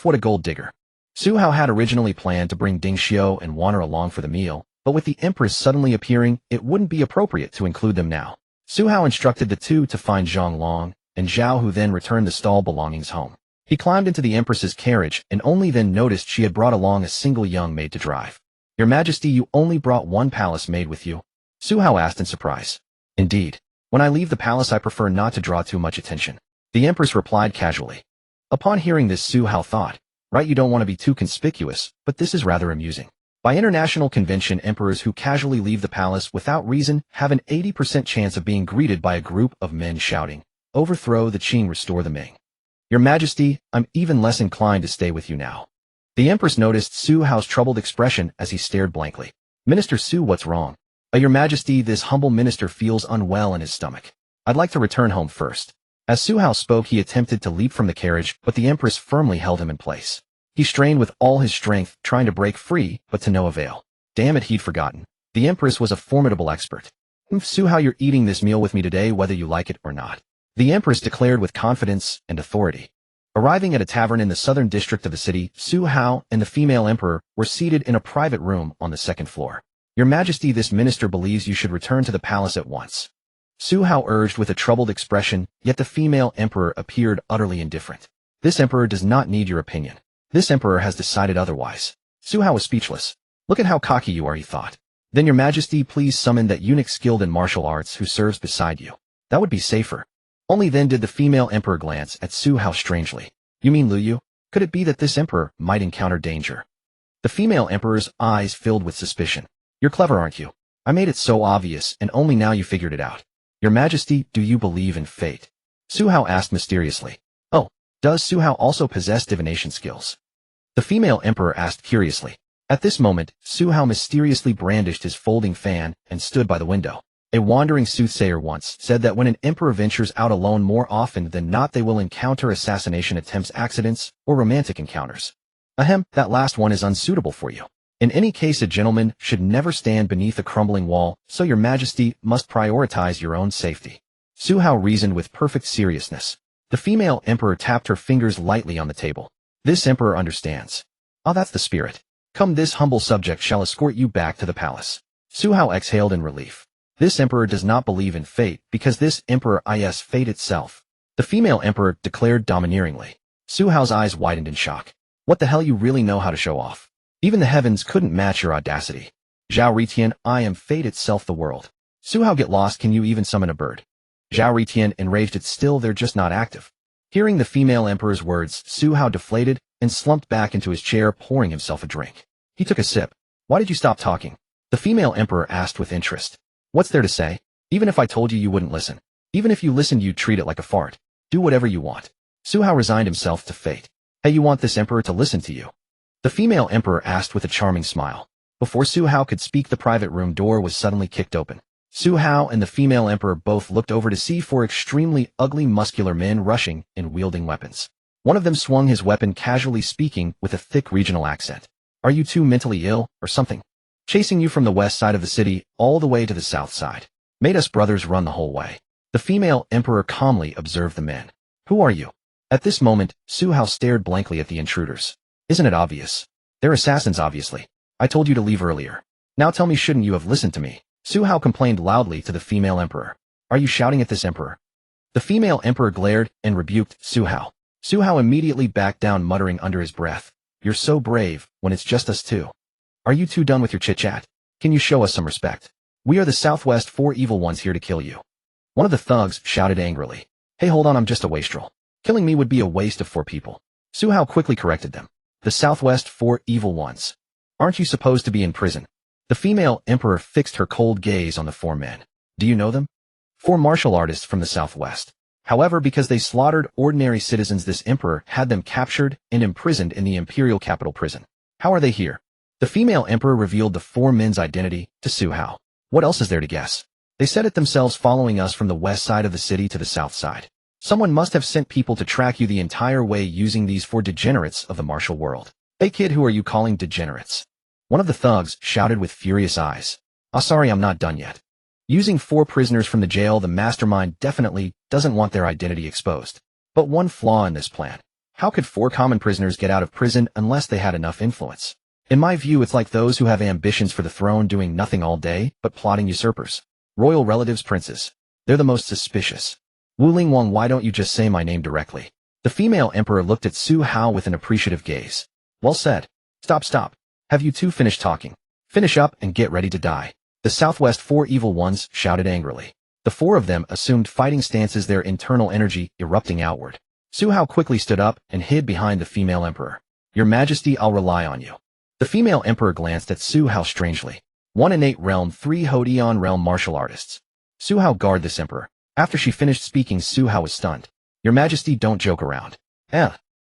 What a gold digger. Su Hao had originally planned to bring Ding Xiao and Waner along for the meal, but with the Empress suddenly appearing, it wouldn't be appropriate to include them now. Su Hao instructed the two to find Zhang Long and Zhao, who then returned the stall belongings home. He climbed into the Empress's carriage and only then noticed she had brought along a single young maid to drive. Your Majesty, you only brought one palace maid with you? Su Hao asked in surprise. Indeed. When I leave the palace I prefer not to draw too much attention. The Empress replied casually. Upon hearing this, Su Hao thought, right, you don't want to be too conspicuous, but this is rather amusing. By international convention, emperors who casually leave the palace without reason have an 80% chance of being greeted by a group of men shouting, overthrow the Qing, restore the Ming. Your Majesty, I'm even less inclined to stay with you now. The Empress noticed Su Hao's troubled expression as he stared blankly. Minister Su, what's wrong? Your Majesty, this humble minister feels unwell in his stomach. I'd like to return home first. As Su Hao spoke, he attempted to leap from the carriage, but the Empress firmly held him in place. He strained with all his strength, trying to break free, but to no avail. Damn it, he'd forgotten. The Empress was a formidable expert. Su Hao, you're eating this meal with me today whether you like it or not. The Empress declared with confidence and authority. Arriving at a tavern in the southern district of the city, Su Hao and the female emperor were seated in a private room on the second floor. Your Majesty, this minister believes you should return to the palace at once. Su Hao urged with a troubled expression, yet the female emperor appeared utterly indifferent. This emperor does not need your opinion. This emperor has decided otherwise. Su Hao was speechless. Look at how cocky you are, he thought. Then Your Majesty, please summon that eunuch skilled in martial arts who serves beside you. That would be safer. Only then did the female emperor glance at Su Hao strangely. You mean Lu Yu? Could it be that this emperor might encounter danger? The female emperor's eyes filled with suspicion. You're clever, aren't you? I made it so obvious, and only now you figured it out. Your Majesty, do you believe in fate? Su Hao asked mysteriously. Oh, does Su Hao also possess divination skills? The female emperor asked curiously. At this moment, Su Hao mysteriously brandished his folding fan and stood by the window. A wandering soothsayer once said that when an emperor ventures out alone, more often than not they will encounter assassination attempts, accidents, or romantic encounters. That last one is unsuitable for you. In any case, a gentleman should never stand beneath a crumbling wall, so Your Majesty must prioritize your own safety. Su Hao reasoned with perfect seriousness. The female emperor tapped her fingers lightly on the table. This emperor understands. Oh, that's the spirit. Come, this humble subject shall escort you back to the palace. Su Hao exhaled in relief. This emperor does not believe in fate, because this emperor is fate itself. The female emperor declared domineeringly. Su Hao's eyes widened in shock. What the hell, you really know how to show off? Even the heavens couldn't match your audacity. Zhao Ritian, I am fate itself, the world. Su Hao, get lost, can you even summon a bird? Zhao Ritian, enraged, it's still they're just not active. Hearing the female emperor's words, Su Hao deflated and slumped back into his chair, pouring himself a drink. He took a sip. Why did you stop talking? The female emperor asked with interest. What's there to say? Even if I told you, you wouldn't listen. Even if you listened, you'd treat it like a fart. Do whatever you want. Su Hao resigned himself to fate. Hey, you want this emperor to listen to you? The female emperor asked with a charming smile. Before Su Hao could speak, the private room door was suddenly kicked open. Su Hao and the female emperor both looked over to see four extremely ugly muscular men rushing and wielding weapons. One of them swung his weapon, casually speaking with a thick regional accent. Are you two mentally ill, or something? Chasing you from the west side of the city all the way to the south side. Made us brothers run the whole way. The female emperor calmly observed the men. Who are you? At this moment, Su Hao stared blankly at the intruders. Isn't it obvious? They're assassins, obviously. I told you to leave earlier. Now tell me, shouldn't you have listened to me? Su Hao complained loudly to the female emperor. Are you shouting at this emperor? The female emperor glared and rebuked Su Hao. Su Hao immediately backed down, muttering under his breath, "You're so brave, when it's just us two. Are you two done with your chit-chat? Can you show us some respect? We are the Southwest Four Evil Ones here to kill you." One of the thugs shouted angrily. "Hey, hold on, I'm just a wastrel. Killing me would be a waste of 4 people." Su Hao quickly corrected them. "The Southwest Four Evil Ones. Aren't you supposed to be in prison?" The female emperor fixed her cold gaze on the 4 men. "Do you know them?" 4 martial artists from the Southwest. However, because they slaughtered ordinary citizens, this emperor had them captured and imprisoned in the imperial capital prison. "How are they here?" The female emperor revealed the 4 men's identity to Su Hao. "What else is there to guess? They said it themselves, following us from the west side of the city to the south side. Someone must have sent people to track you the entire way using these 4 degenerates of the martial world." "Hey kid, who are you calling degenerates?" One of the thugs shouted with furious eyes. Sorry, I'm not done yet. Using 4 prisoners from the jail, the mastermind definitely doesn't want their identity exposed. But one flaw in this plan. How could 4 common prisoners get out of prison unless they had enough influence? In my view, it's like those who have ambitions for the throne doing nothing all day but plotting usurpers. Royal relatives, princes. They're the most suspicious. Wu Lingwang, why don't you just say my name directly? The female emperor looked at Su Hao with an appreciative gaze. Well said. Stop. Have you two finished talking? Finish up and get ready to die. The Southwest Four Evil Ones shouted angrily. The 4 of them assumed fighting stances, their internal energy erupting outward. Su Hao quickly stood up and hid behind the female emperor. "Your Majesty, I'll rely on you." The female emperor glanced at Su Hao strangely. 1 innate realm, 3 Hodeon realm martial artists. Su Hao, guard this emperor. After she finished speaking, Su Hao was stunned. "Your Majesty, don't joke around."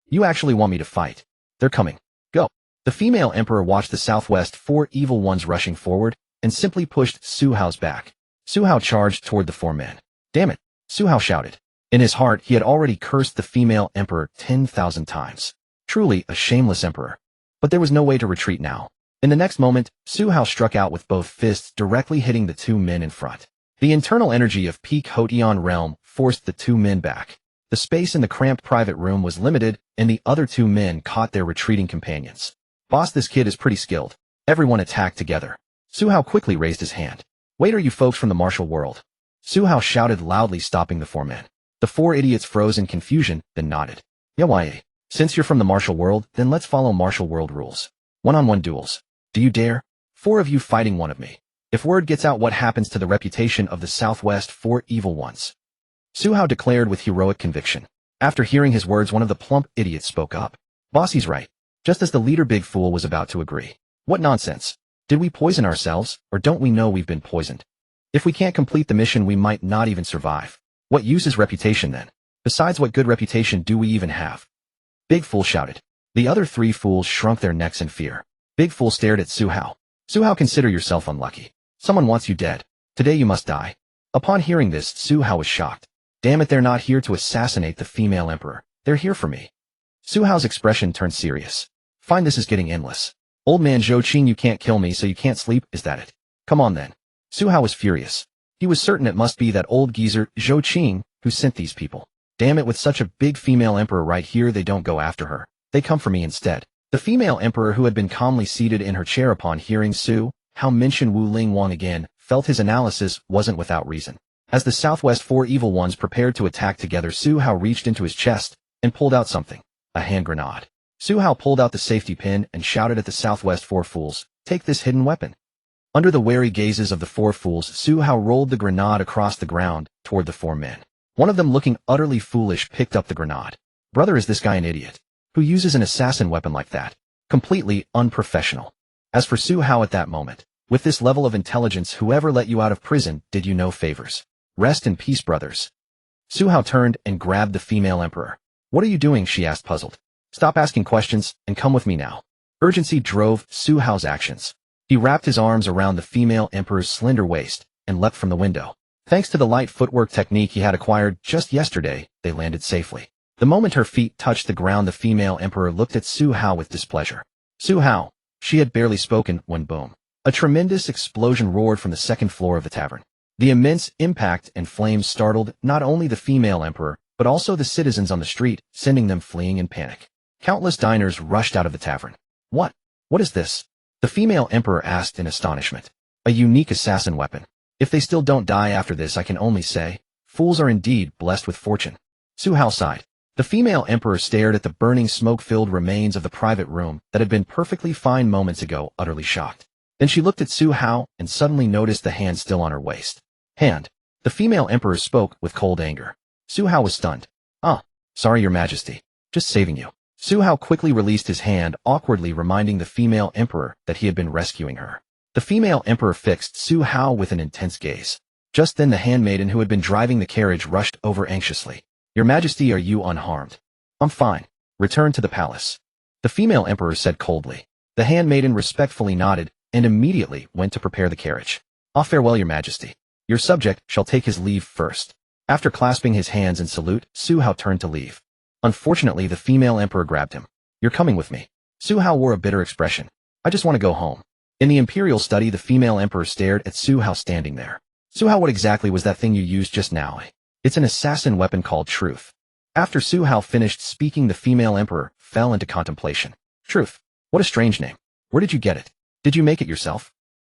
You actually want me to fight? They're coming. Go." The female emperor watched the Southwest Four Evil Ones rushing forward and simply pushed Su Hao's back. Su Hao charged toward the 4 men. "Damn it," Su Hao shouted. In his heart, he had already cursed the female emperor 10,000 times. Truly a shameless emperor. But there was no way to retreat now. In the next moment, Su Hao struck out with both fists, directly hitting the 2 men in front. The internal energy of peak Hodeon realm forced the 2 men back. The space in the cramped private room was limited, and the other 2 men caught their retreating companions. "Boss, this kid is pretty skilled." Everyone attacked together. Su Hao quickly raised his hand. "Wait, are you folks from the martial world?" Su Hao shouted loudly, stopping the 4 men. The 4 idiots froze in confusion, then nodded. "Yeah, why? Since you're from the martial world, then let's follow martial world rules. One-on-one duels. Do you dare? 4 of you fighting 1 of me. If word gets out, what happens to the reputation of the Southwest Four Evil Ones?" Su Hao declared with heroic conviction. After hearing his words, one of the plump idiots spoke up. "Boss, he's right." Just as the leader Big Fool was about to agree. "What nonsense. Did we poison ourselves, or don't we know we've been poisoned? If we can't complete the mission, we might not even survive. What use is reputation then? Besides, what good reputation do we even have?" Big Fool shouted. The other 3 fools shrunk their necks in fear. Big Fool stared at Su Hao. "Su Hao, consider yourself unlucky. Someone wants you dead. Today you must die." Upon hearing this, Su Hao was shocked. "Damn it, they're not here to assassinate the female emperor. They're here for me." Su Hao's expression turned serious. "Fine, this is getting endless. Old man Zhou Qing, you can't kill me, so you can't sleep, is that it? Come on then." Su Hao was furious. He was certain it must be that old geezer, Zhou Qing, who sent these people. Damn it, with such a big female emperor right here, they don't go after her. They come for me instead. The female emperor, who had been calmly seated in her chair upon hearing Su Hao mention Wu Lingwang again, felt his analysis wasn't without reason. As the Southwest Four Evil Ones prepared to attack together, Su Hao reached into his chest and pulled out something. A hand grenade. Su Hao pulled out the safety pin and shouted at the Southwest Four Fools, "Take this hidden weapon." Under the wary gazes of the 4 fools, Su Hao rolled the grenade across the ground toward the 4 men. One of them, looking utterly foolish, picked up the grenade. Brother, is this guy an idiot? Who uses an assassin weapon like that? Completely unprofessional. As for Su Hao at that moment, with this level of intelligence, whoever let you out of prison did you no favors. Rest in peace, brothers. Su Hao turned and grabbed the female emperor. "What are you doing?" she asked, puzzled. "Stop asking questions and come with me now." Urgency drove Su Hao's actions. He wrapped his arms around the female emperor's slender waist and leapt from the window. Thanks to the light footwork technique he had acquired just yesterday, they landed safely. The moment her feet touched the ground, the female emperor looked at Su Hao with displeasure. "Su Hao." She had barely spoken when boom. A tremendous explosion roared from the second floor of the tavern. The immense impact and flames startled not only the female emperor, but but also the citizens on the street, sending them fleeing in panic. Countless diners rushed out of the tavern. What? What is this? The female emperor asked in astonishment. A unique assassin weapon. If they still don't die after this, I can only say, fools are indeed blessed with fortune. Su Hao sighed. The female emperor stared at the burning smoke-filled remains of the private room that had been perfectly fine moments ago, utterly shocked. Then she looked at Su Hao and suddenly noticed the hand still on her waist. Hand. The female emperor spoke with cold anger. Su Hao was stunned. Sorry, Your Majesty. Just saving you. Su Hao quickly released his hand, awkwardly reminding the female emperor that he had been rescuing her. The female emperor fixed Su Hao with an intense gaze. Just then the handmaiden who had been driving the carriage rushed over anxiously. Your Majesty, are you unharmed? I'm fine. Return to the palace. The female emperor said coldly. The handmaiden respectfully nodded and immediately went to prepare the carriage. Farewell, Your Majesty. Your subject shall take his leave first. After clasping his hands in salute, Su Hao turned to leave. Unfortunately, the female emperor grabbed him. You're coming with me. Su Hao wore a bitter expression. I just want to go home. In the imperial study, the female emperor stared at Su Hao standing there. Su Hao, what exactly was that thing you used just now? It's an assassin weapon called truth. After Su Hao finished speaking, the female emperor fell into contemplation. Truth. What a strange name. Where did you get it? Did you make it yourself?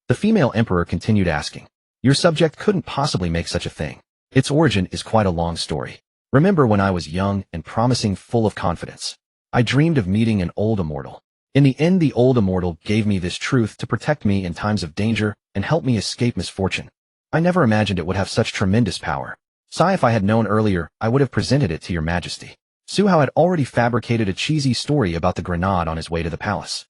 The female emperor continued asking. Your subject couldn't possibly make such a thing. Its origin is quite a long story. Remember when I was young and promising, full of confidence. I dreamed of meeting an old immortal. In the end, the old immortal gave me this truth to protect me in times of danger and help me escape misfortune. I never imagined it would have such tremendous power. Sigh, if I had known earlier, I would have presented it to Your Majesty. Su Hao had already fabricated a cheesy story about the grenade on his way to the palace.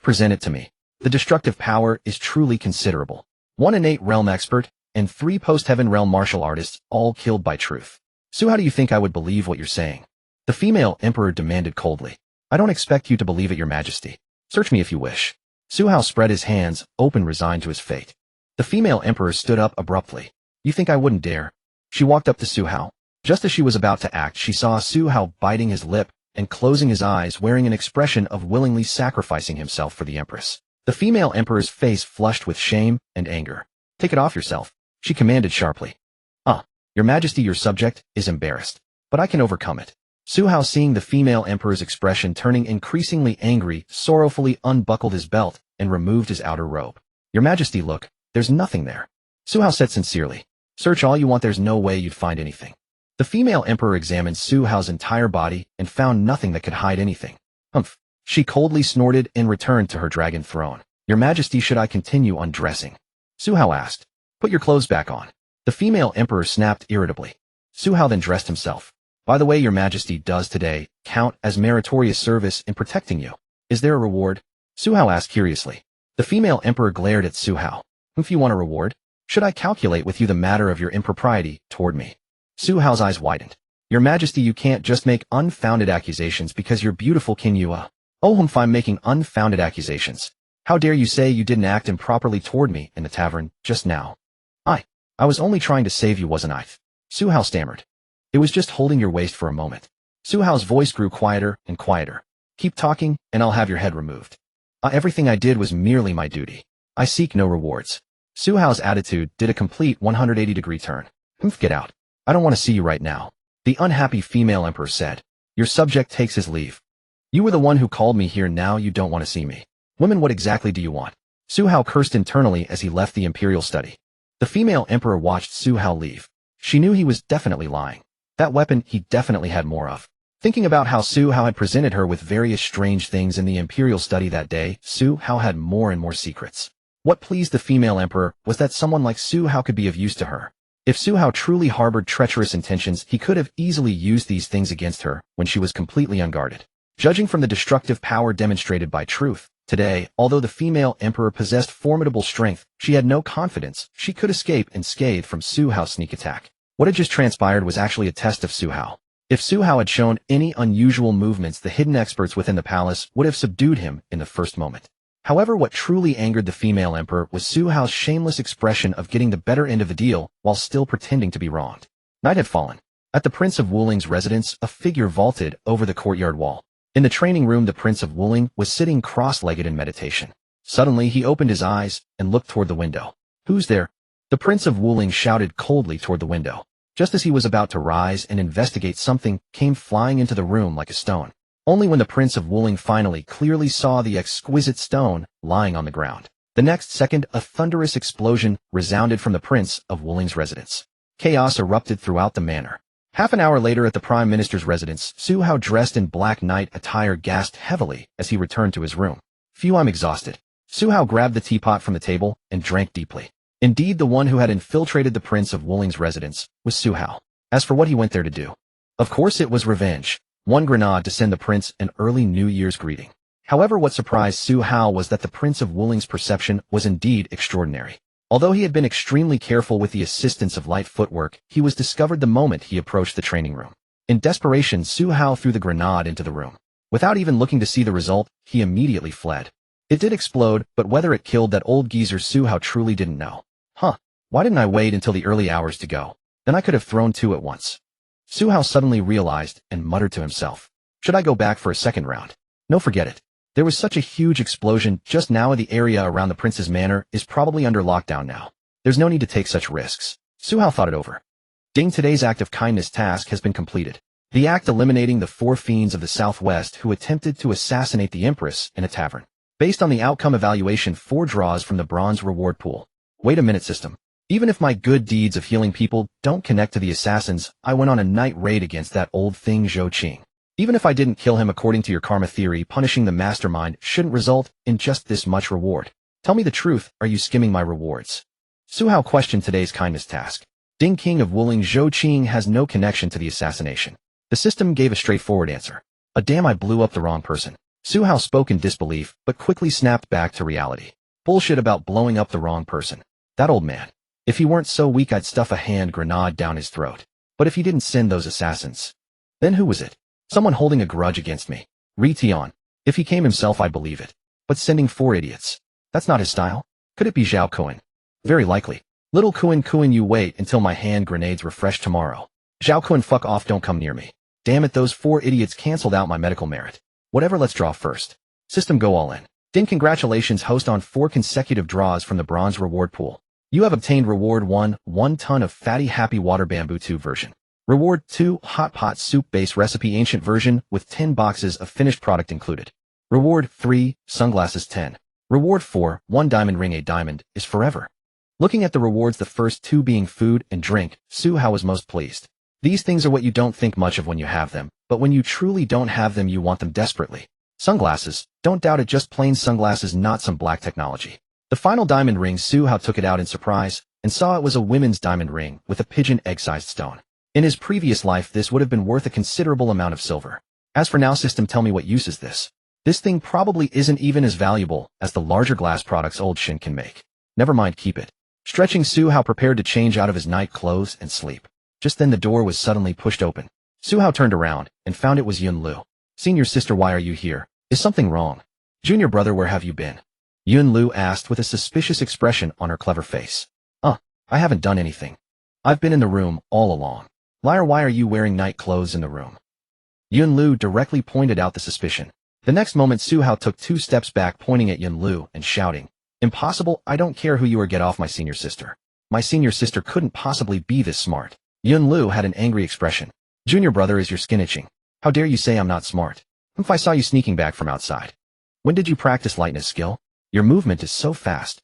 Present it to me. The destructive power is truly considerable. 1 innate realm expert, and 3 post-heaven realm martial artists, all killed by truth. Su, how do you think I would believe what you're saying? The female emperor demanded coldly. I don't expect you to believe it, Your Majesty. Search me if you wish. Su Hao spread his hands, open, resigned to his fate. The female emperor stood up abruptly. You think I wouldn't dare? She walked up to Su Hao. Just as she was about to act, she saw Su Hao biting his lip and closing his eyes, wearing an expression of willingly sacrificing himself for the Empress. The female emperor's face flushed with shame and anger. Take it off yourself, she commanded sharply. Your Majesty, your subject is embarrassed, but I can overcome it. Su Hao, seeing the female emperor's expression turning increasingly angry, sorrowfully unbuckled his belt and removed his outer robe. Your Majesty, look, there's nothing there. Su Hao said sincerely. Search all you want, there's no way you'd find anything. The female emperor examined Su Hao's entire body and found nothing that could hide anything. Humph. She coldly snorted and returned to her dragon throne. Your Majesty, should I continue undressing? Su Hao asked. Put your clothes back on. The female emperor snapped irritably. Su Hao then dressed himself. By the way, Your Majesty does today count as meritorious service in protecting you. Is there a reward? Su Hao asked curiously. The female emperor glared at Su Hao. If you want a reward, should I calculate with you the matter of your impropriety toward me? Su Hao's eyes widened. Your Majesty, you can't just make unfounded accusations because you're beautiful, can you? I'm making unfounded accusations. How dare you say you didn't act improperly toward me in the tavern just now? I was only trying to save you, wasn't I? Su Hao stammered. It was just holding your waist for a moment. Su Hao's voice grew quieter and quieter. Keep talking, and I'll have your head removed. Everything I did was merely my duty. I seek no rewards. Su Hao's attitude did a complete 180-degree turn. Get out. I don't want to see you right now. The unhappy female emperor said. Your subject takes his leave. You were the one who called me here, now you don't want to see me. Woman, what exactly do you want? Su Hao cursed internally as he left the imperial study. The female emperor watched Su Hao leave. She knew he was definitely lying. That weapon he definitely had more of. Thinking about how Su Hao had presented her with various strange things in the imperial study that day, Su Hao had more and more secrets. What pleased the female emperor was that someone like Su Hao could be of use to her. If Su Hao truly harbored treacherous intentions, he could have easily used these things against her when she was completely unguarded. Judging from the destructive power demonstrated by truth, today, although the female emperor possessed formidable strength, she had no confidence she could escape unscathed from Su Hao's sneak attack. What had just transpired was actually a test of Su Hao. If Su Hao had shown any unusual movements, the hidden experts within the palace would have subdued him in the first moment. However, what truly angered the female emperor was Su Hao's shameless expression of getting the better end of the deal while still pretending to be wronged. Night had fallen. At the Prince of Wuling's residence, a figure vaulted over the courtyard wall. In the training room, the Prince of Wuling was sitting cross-legged in meditation. Suddenly, he opened his eyes and looked toward the window. Who's there? The Prince of Wuling shouted coldly toward the window. Just as he was about to rise and investigate, something came flying into the room like a stone. Only when the Prince of Wuling finally clearly saw the exquisite stone lying on the ground. The next second, a thunderous explosion resounded from the Prince of Wuling's residence. Chaos erupted throughout the manor. Half an hour later at the Prime Minister's residence, Su Hao, dressed in black knight attire, gasped heavily as he returned to his room. "Phew, I'm exhausted." Su Hao grabbed the teapot from the table and drank deeply. Indeed, the one who had infiltrated the Prince of Wuling's residence was Su Hao. As for what he went there to do, of course it was revenge. One grenade to send the prince an early New Year's greeting. However, what surprised Su Hao was that the Prince of Wuling's perception was indeed extraordinary. Although he had been extremely careful with the assistance of light footwork, he was discovered the moment he approached the training room. In desperation, Su Hao threw the grenade into the room. Without even looking to see the result, he immediately fled. It did explode, but whether it killed that old geezer Su Hao truly didn't know. Why didn't I wait until the early hours to go? Then I could have thrown two at once. Su Hao suddenly realized and muttered to himself. Should I go back for a second round? No, forget it. There was such a huge explosion just now, and the area around the prince's manor is probably under lockdown now. There's no need to take such risks. Su Hao thought it over. Ding, today's act of kindness task has been completed. The act eliminating the 4 fiends of the Southwest who attempted to assassinate the Empress in a tavern. Based on the outcome evaluation, 4 draws from the bronze reward pool. Wait a minute, system. Even if my good deeds of healing people don't connect to the assassins, I went on a night raid against that old thing Zhou Qing. Even if I didn't kill him according to your karma theory, punishing the mastermind shouldn't result in just this much reward. Tell me the truth, are you skimming my rewards? Su Hao questioned today's kindness task. Ding, King of Wuling, Zhou Qing has no connection to the assassination. The system gave a straightforward answer. Damn, I blew up the wrong person. Su Hao spoke in disbelief, but quickly snapped back to reality. Bullshit about blowing up the wrong person. That old man. If he weren't so weak, I'd stuff a hand grenade down his throat. But if he didn't send those assassins, then who was it? Someone holding a grudge against me. Ri-Tian. If he came himself, I'd believe it. But sending 4 idiots. That's not his style. Could it be Zhao Kuan? Very likely. Little Kuan, you wait until my hand grenades refresh tomorrow. Zhao Kuan, fuck off, don't come near me. Damn it, those 4 idiots canceled out my medical merit. Whatever, let's draw first. System, go all in. Ding, congratulations, host, on 4 consecutive draws from the bronze reward pool. You have obtained reward 1, 1 ton of fatty happy water bamboo tube version. Reward 2, hot pot soup base recipe ancient version with 10 boxes of finished product included. Reward 3, sunglasses 10. Reward 4, 1 diamond ring. A diamond is forever. Looking at the rewards, the first 2 being food and drink, Su Hao was most pleased. These things are what you don't think much of when you have them, but when you truly don't have them, you want them desperately. Sunglasses, don't doubt it, just plain sunglasses, not some black technology. The final diamond ring, Su Hao took it out in surprise and saw it was a women's diamond ring with a pigeon egg-sized stone. In his previous life, this would have been worth a considerable amount of silver. As for now, system, tell me what use is this? This thing probably isn't even as valuable as the larger glass products old Shin can make. Never mind, keep it. Stretching, Su Hao prepared to change out of his night clothes and sleep. Just then the door was suddenly pushed open. Su Hao turned around and found it was Yun Lu. Senior sister, why are you here? Is something wrong? Junior brother, where have you been? Yun Lu asked with a suspicious expression on her clever face. I haven't done anything. I've been in the room all along. Liar, why are you wearing night clothes in the room? Yun Lu directly pointed out the suspicion. The next moment, Su Hao took 2 steps back, pointing at Yun Lu and shouting, "Impossible, I don't care who you are, get off my senior sister. My senior sister couldn't possibly be this smart." Yun Lu had an angry expression. Junior brother, is your skin itching? How dare you say I'm not smart? If I saw you sneaking back from outside. When did you practice lightness skill? Your movement is so fast.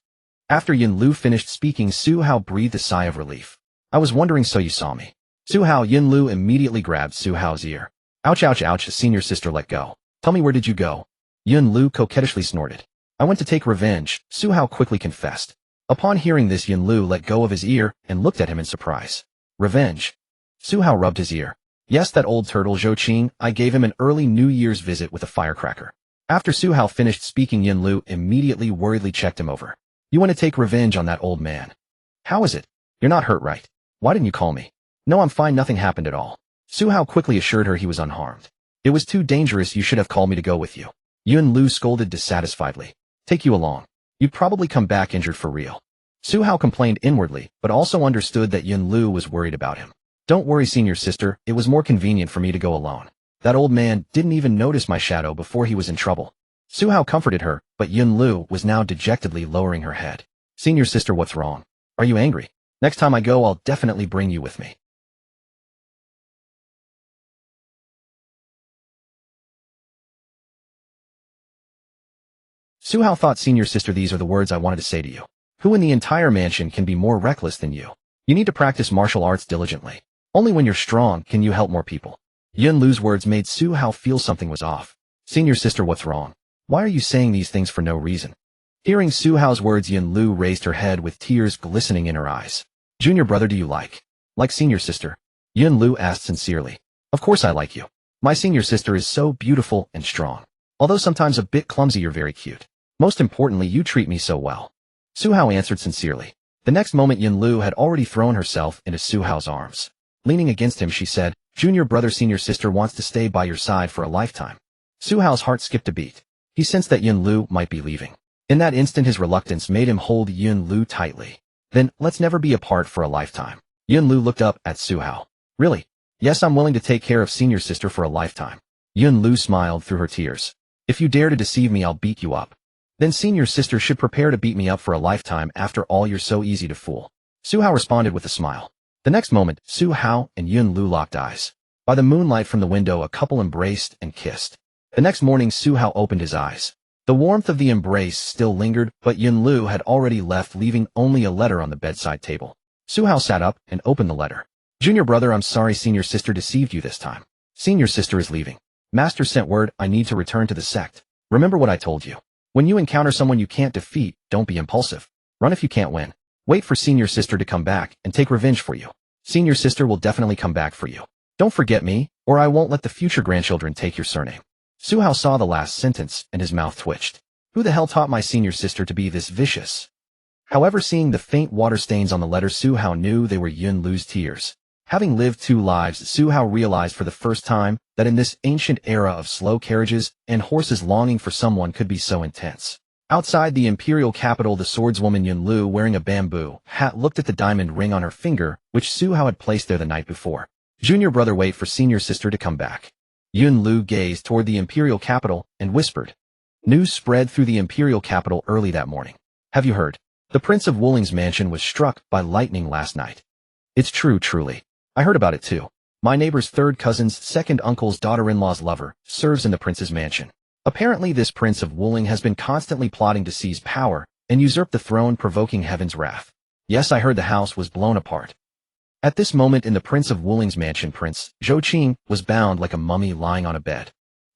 After Yun Lu finished speaking, Su Hao breathed a sigh of relief. I was wondering, so you saw me. Su Hao. Yun Lu immediately grabbed Su Hao's ear. Ouch, ouch, ouch, senior sister, let go. Tell me, where did you go? Yun Lu coquettishly snorted. I went to take revenge, Su Hao quickly confessed. Upon hearing this, Yun Lu let go of his ear and looked at him in surprise. Revenge? Su Hao rubbed his ear. Yes, that old turtle Zhou Qing. I gave him an early New Year's visit with a firecracker. After Su Hao finished speaking, Yun Lu immediately worriedly checked him over. You want to take revenge on that old man? How is it? You're not hurt, right? Why didn't you call me? No, I'm fine, nothing happened at all. Su Hao quickly assured her he was unharmed. It was too dangerous, you should have called me to go with you. Yun Lu scolded dissatisfiedly. Take you along. You'd probably come back injured for real. Su Hao complained inwardly, but also understood that Yun Lu was worried about him. Don't worry, senior sister, it was more convenient for me to go alone. That old man didn't even notice my shadow before he was in trouble. Su Hao comforted her, but Yun Lu was now dejectedly lowering her head. Senior sister, what's wrong? Are you angry? Next time I go, I'll definitely bring you with me. Su Hao thought, senior sister, these are the words I wanted to say to you. Who in the entire mansion can be more reckless than you? You need to practice martial arts diligently. Only when you're strong can you help more people. Yun Lu's words made Su Hao feel something was off. Senior sister, what's wrong? Why are you saying these things for no reason? Hearing Su Hao's words, Yun Lu raised her head with tears glistening in her eyes. Junior brother, do you like senior sister? Yun Lu asked sincerely. Of course I like you. My senior sister is so beautiful and strong. Although sometimes a bit clumsy, you're very cute. Most importantly, you treat me so well. Su Hao answered sincerely. The next moment, Yun Lu had already thrown herself into Su Hao's arms. Leaning against him, she said, Junior brother, senior sister wants to stay by your side for a lifetime. Su Hao's heart skipped a beat. He sensed that Yun Lu might be leaving. In that instant, his reluctance made him hold Yun Lu tightly. Then, let's never be apart for a lifetime. Yun Lu looked up at Su Hao. Really? Yes, I'm willing to take care of senior sister for a lifetime. Yun Lu smiled through her tears. If you dare to deceive me, I'll beat you up. Then senior sister should prepare to beat me up for a lifetime. After all, you're so easy to fool. Su Hao responded with a smile. The next moment, Su Hao and Yun Lu locked eyes. By the moonlight from the window, a couple embraced and kissed. The next morning, Su Hao opened his eyes. The warmth of the embrace still lingered, but Yun Lu had already left, leaving only a letter on the bedside table. Su Hao sat up and opened the letter. Junior brother, I'm sorry senior sister deceived you this time. Senior sister is leaving. Master sent word I need to return to the sect. Remember what I told you. When you encounter someone you can't defeat, don't be impulsive. Run if you can't win. Wait for senior sister to come back and take revenge for you. Senior sister will definitely come back for you. Don't forget me, or I won't let the future grandchildren take your surname. Su Hao saw the last sentence and his mouth twitched. Who the hell taught my senior sister to be this vicious? However, seeing the faint water stains on the letter, Su Hao knew they were Yun Lu's tears. Having lived 2 lives, Su Hao realized for the first time that in this ancient era of slow carriages and horses, longing for someone could be so intense. Outside the imperial capital, the swordswoman Yun Lu, wearing a bamboo hat, looked at the diamond ring on her finger, which Su Hao had placed there the night before. Junior brother, wait for senior sister to come back. Yun Lu gazed toward the imperial capital and whispered. News spread through the imperial capital early that morning. Have you heard? The Prince of Wuling's mansion was struck by lightning last night. It's true, truly. I heard about it too. My neighbor's 3rd cousin's 2nd uncle's daughter-in-law's lover serves in the prince's mansion. Apparently this Prince of Wuling has been constantly plotting to seize power and usurp the throne, provoking heaven's wrath. Yes, I heard the house was blown apart. At this moment in the Prince of Wuling's mansion, Prince Zhou Qing was bound like a mummy lying on a bed.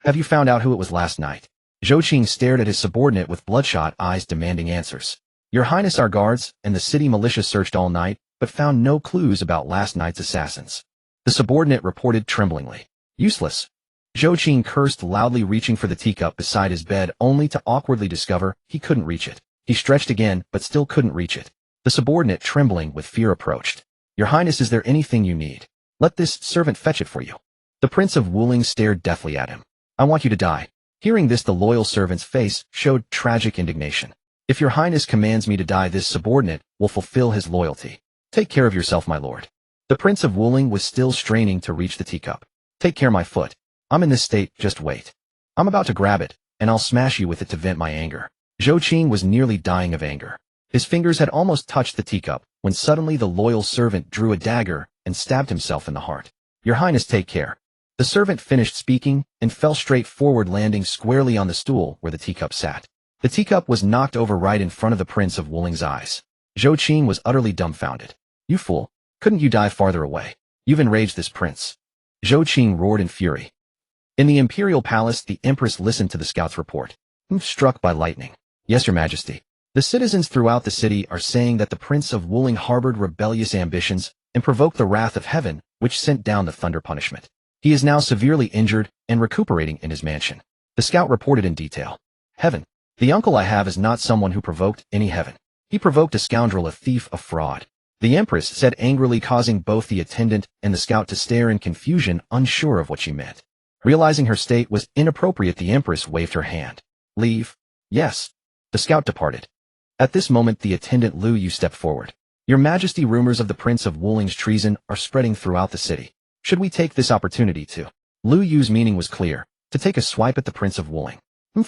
Have you found out who it was last night? Zhou Qing stared at his subordinate with bloodshot eyes, demanding answers. Your Highness, our guards and the city militia searched all night, but found no clues about last night's assassins. The subordinate reported tremblingly. Useless. Zhou Qing cursed loudly, reaching for the teacup beside his bed, only to awkwardly discover he couldn't reach it. He stretched again, but still couldn't reach it. The subordinate, trembling with fear, approached. Your Highness, is there anything you need? Let this servant fetch it for you. The Prince of Wuling stared deathly at him. I want you to die. Hearing this, the loyal servant's face showed tragic indignation. If your Highness commands me to die, this subordinate will fulfill his loyalty. Take care of yourself, my lord. The Prince of Wuling was still straining to reach the teacup. Take care, my foot. I'm in this state, just wait. I'm about to grab it, and I'll smash you with it to vent my anger. Zhou Qing was nearly dying of anger. His fingers had almost touched the teacup, when suddenly the loyal servant drew a dagger and stabbed himself in the heart. Your Highness, take care. The servant finished speaking and fell straight forward, landing squarely on the stool where the teacup sat. The teacup was knocked over right in front of the Prince of Wuling's eyes. Zhou Qing was utterly dumbfounded. You fool! Couldn't you die farther away? You've enraged this prince. Zhou Qing roared in fury. In the imperial palace, the Empress listened to the scout's report. Struck by lightning. Yes, your majesty. The citizens throughout the city are saying that the Prince of Wuling harbored rebellious ambitions and provoked the wrath of heaven, which sent down the thunder punishment. He is now severely injured and recuperating in his mansion. The scout reported in detail. Heaven. The uncle I have is not someone who provoked any heaven. He provoked a scoundrel, a thief, a fraud. The Empress said angrily, causing both the attendant and the scout to stare in confusion, unsure of what she meant. Realizing her state was inappropriate, the Empress waved her hand. Leave. Yes. The scout departed. At this moment, the attendant Lu Yu stepped forward. Your Majesty, rumors of the Prince of Wuling's treason are spreading throughout the city. Should we take this opportunity to? Lu Yu's meaning was clear. To take a swipe at the Prince of Wuling.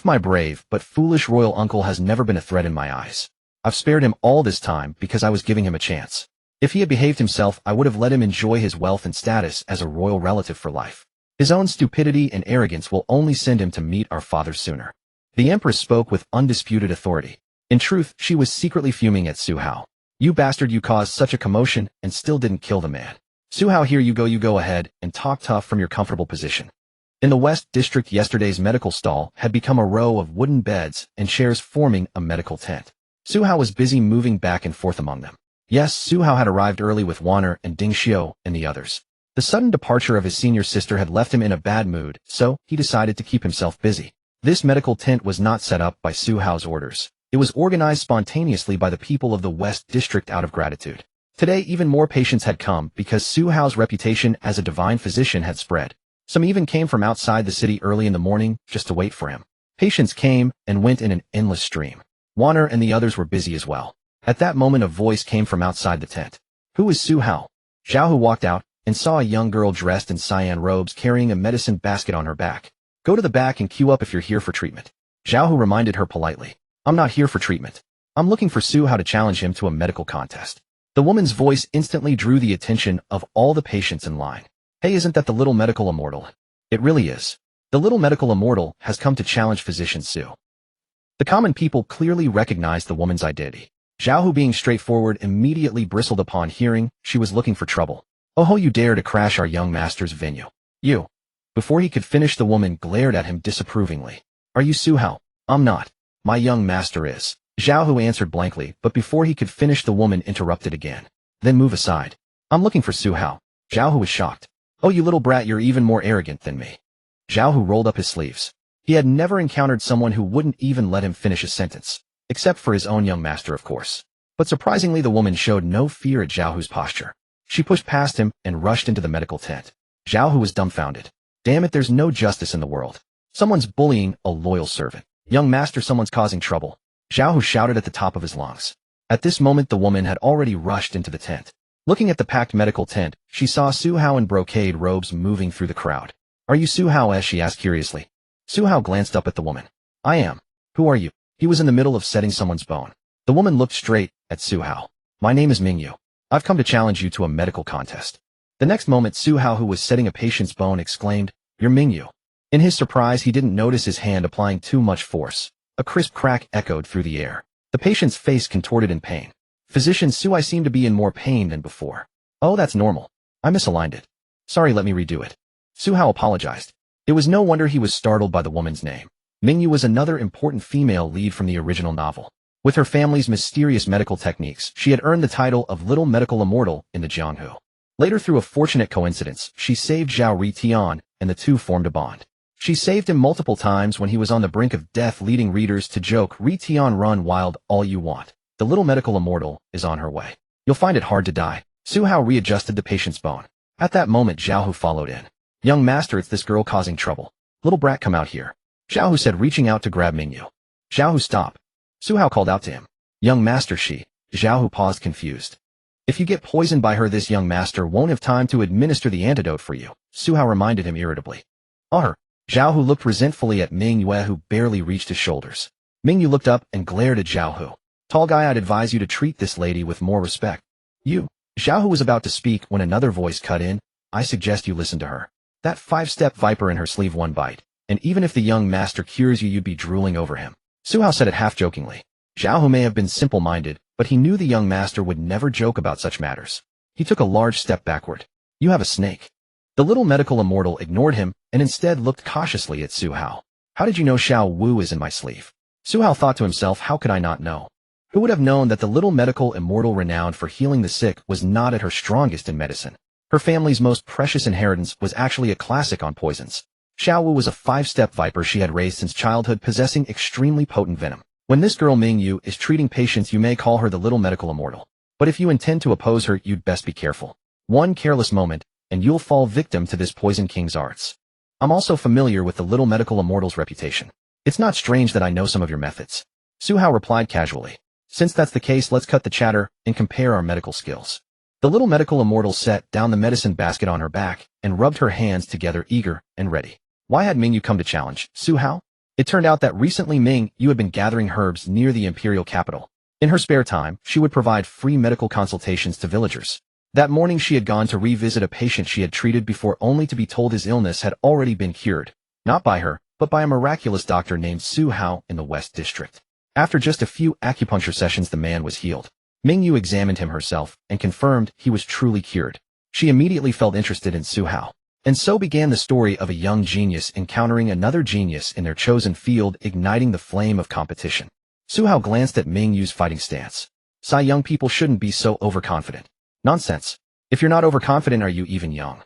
My brave but foolish royal uncle has never been a threat in my eyes. I've spared him all this time because I was giving him a chance. If he had behaved himself, I would have let him enjoy his wealth and status as a royal relative for life. His own stupidity and arrogance will only send him to meet our father sooner. The Empress spoke with undisputed authority. In truth, she was secretly fuming at Su Hao. You bastard, you caused such a commotion and still didn't kill the man. Su Hao, here you go ahead and talk tough from your comfortable position. In the West District, yesterday's medical stall had become a row of wooden beds and chairs forming a medical tent. Su Hao was busy moving back and forth among them. Yes, Su Hao had arrived early with Wanner and Ding Xiu and the others. The sudden departure of his senior sister had left him in a bad mood, so he decided to keep himself busy. This medical tent was not set up by Su Hao's orders. It was organized spontaneously by the people of the West District out of gratitude. Today, even more patients had come because Su Hao's reputation as a divine physician had spread. Some even came from outside the city early in the morning just to wait for him. Patients came and went in an endless stream. Wanner and the others were busy as well. At that moment, a voice came from outside the tent. Who is Su Hao? Xiao Hu walked out and saw a young girl dressed in cyan robes carrying a medicine basket on her back. Go to the back and queue up if you're here for treatment. Xiao Hu reminded her politely. I'm not here for treatment. I'm looking for Su Hao to challenge him to a medical contest. The woman's voice instantly drew the attention of all the patients in line. Hey, isn't that the little medical immortal? It really is. The little medical immortal has come to challenge physician Su. The common people clearly recognized the woman's identity. Xiao Hu, being straightforward, immediately bristled upon hearing she was looking for trouble. Oh ho, you dare to crash our young master's venue. You. Before he could finish, the woman glared at him disapprovingly. Are you Su Hao? I'm not. My young master is. Xiao Hu answered blankly, but before he could finish, the woman interrupted again. Then move aside. I'm looking for Su Hao. Xiao Hu was shocked. Oh, you little brat, you're even more arrogant than me. Xiao Hu rolled up his sleeves. He had never encountered someone who wouldn't even let him finish a sentence. Except for his own young master, of course. But surprisingly, the woman showed no fear at Xiao Hu's posture. She pushed past him and rushed into the medical tent. Xiao Hu was dumbfounded. Damn it, there's no justice in the world. Someone's bullying a loyal servant. Young master, someone's causing trouble. Xiao Hu shouted at the top of his lungs. At this moment, the woman had already rushed into the tent. Looking at the packed medical tent, she saw Su Hao in brocade robes moving through the crowd. Are you Su Hao? She asked curiously. Su Hao glanced up at the woman. I am. Who are you? He was in the middle of setting someone's bone. The woman looked straight at Su Hao. My name is Mingyu. I've come to challenge you to a medical contest. The next moment, Su Hao, who was setting a patient's bone, exclaimed, You're Mingyu. In his surprise, he didn't notice his hand applying too much force. A crisp crack echoed through the air. The patient's face contorted in pain. Physician Su, I seem to be in more pain than before. Oh, that's normal. I misaligned it. Sorry, let me redo it. Su Hao apologized. It was no wonder he was startled by the woman's name. Mingyu was another important female lead from the original novel. With her family's mysterious medical techniques, she had earned the title of Little Medical Immortal in the Jianghu. Later, through a fortunate coincidence, she saved Zhao Ritian, and the two formed a bond. She saved him multiple times when he was on the brink of death, leading readers to joke, Ritian, run wild, all you want. The little medical immortal is on her way. You'll find it hard to die. Su Hao readjusted the patient's bone. At that moment, Xiao Hu followed in. Young master, it's this girl causing trouble. Little brat, come out here. Xiao Hu said, reaching out to grab Mingyu. Xiao Hu, stop. Su Hao called out to him. Young master, she. Xiao Hu paused, confused. If you get poisoned by her, this young master won't have time to administer the antidote for you, Su Hao reminded him irritably. Xiao Hu looked resentfully at Mingyu, who barely reached his shoulders. Mingyu looked up and glared at Xiao Hu. Tall guy, I'd advise you to treat this lady with more respect. You. Xiao Hu was about to speak when another voice cut in. I suggest you listen to her. That 5-step viper in her sleeve, one bite. And even if the young master cures you, you'd be drooling over him. Su Hao said it half-jokingly. Xiao Hu may have been simple-minded, but he knew the young master would never joke about such matters. He took a large step backward. You have a snake. The little medical immortal ignored him and instead looked cautiously at Su Hao. How did you know Xiao Wu is in my sleeve? Su Hao thought to himself, how could I not know? Who would have known that the little medical immortal, renowned for healing the sick, was not at her strongest in medicine? Her family's most precious inheritance was actually a classic on poisons. Xiao Wu was a 5-step viper she had raised since childhood, possessing extremely potent venom. When this girl Mingyu is treating patients, you may call her the little medical immortal. But if you intend to oppose her, you'd best be careful. One careless moment, and you'll fall victim to this poison king's arts. I'm also familiar with the little medical immortal's reputation. It's not strange that I know some of your methods. Su Hao replied casually. Since that's the case, let's cut the chatter and compare our medical skills. The little medical immortal set down the medicine basket on her back and rubbed her hands together, eager and ready. Why had Mingyu come to challenge Su Hao? It turned out that recently Mingyu had been gathering herbs near the imperial capital. In her spare time, she would provide free medical consultations to villagers. That morning, she had gone to revisit a patient she had treated before, only to be told his illness had already been cured. Not by her, but by a miraculous doctor named Su Hao in the West District. After just a few acupuncture sessions, the man was healed. Ming Yu examined him herself and confirmed he was truly cured. She immediately felt interested in Su Hao. And so began the story of a young genius encountering another genius in their chosen field, igniting the flame of competition. Su Hao glanced at Ming Yu's fighting stance. "Sigh, young people shouldn't be so overconfident." "Nonsense. If you're not overconfident, are you even young?"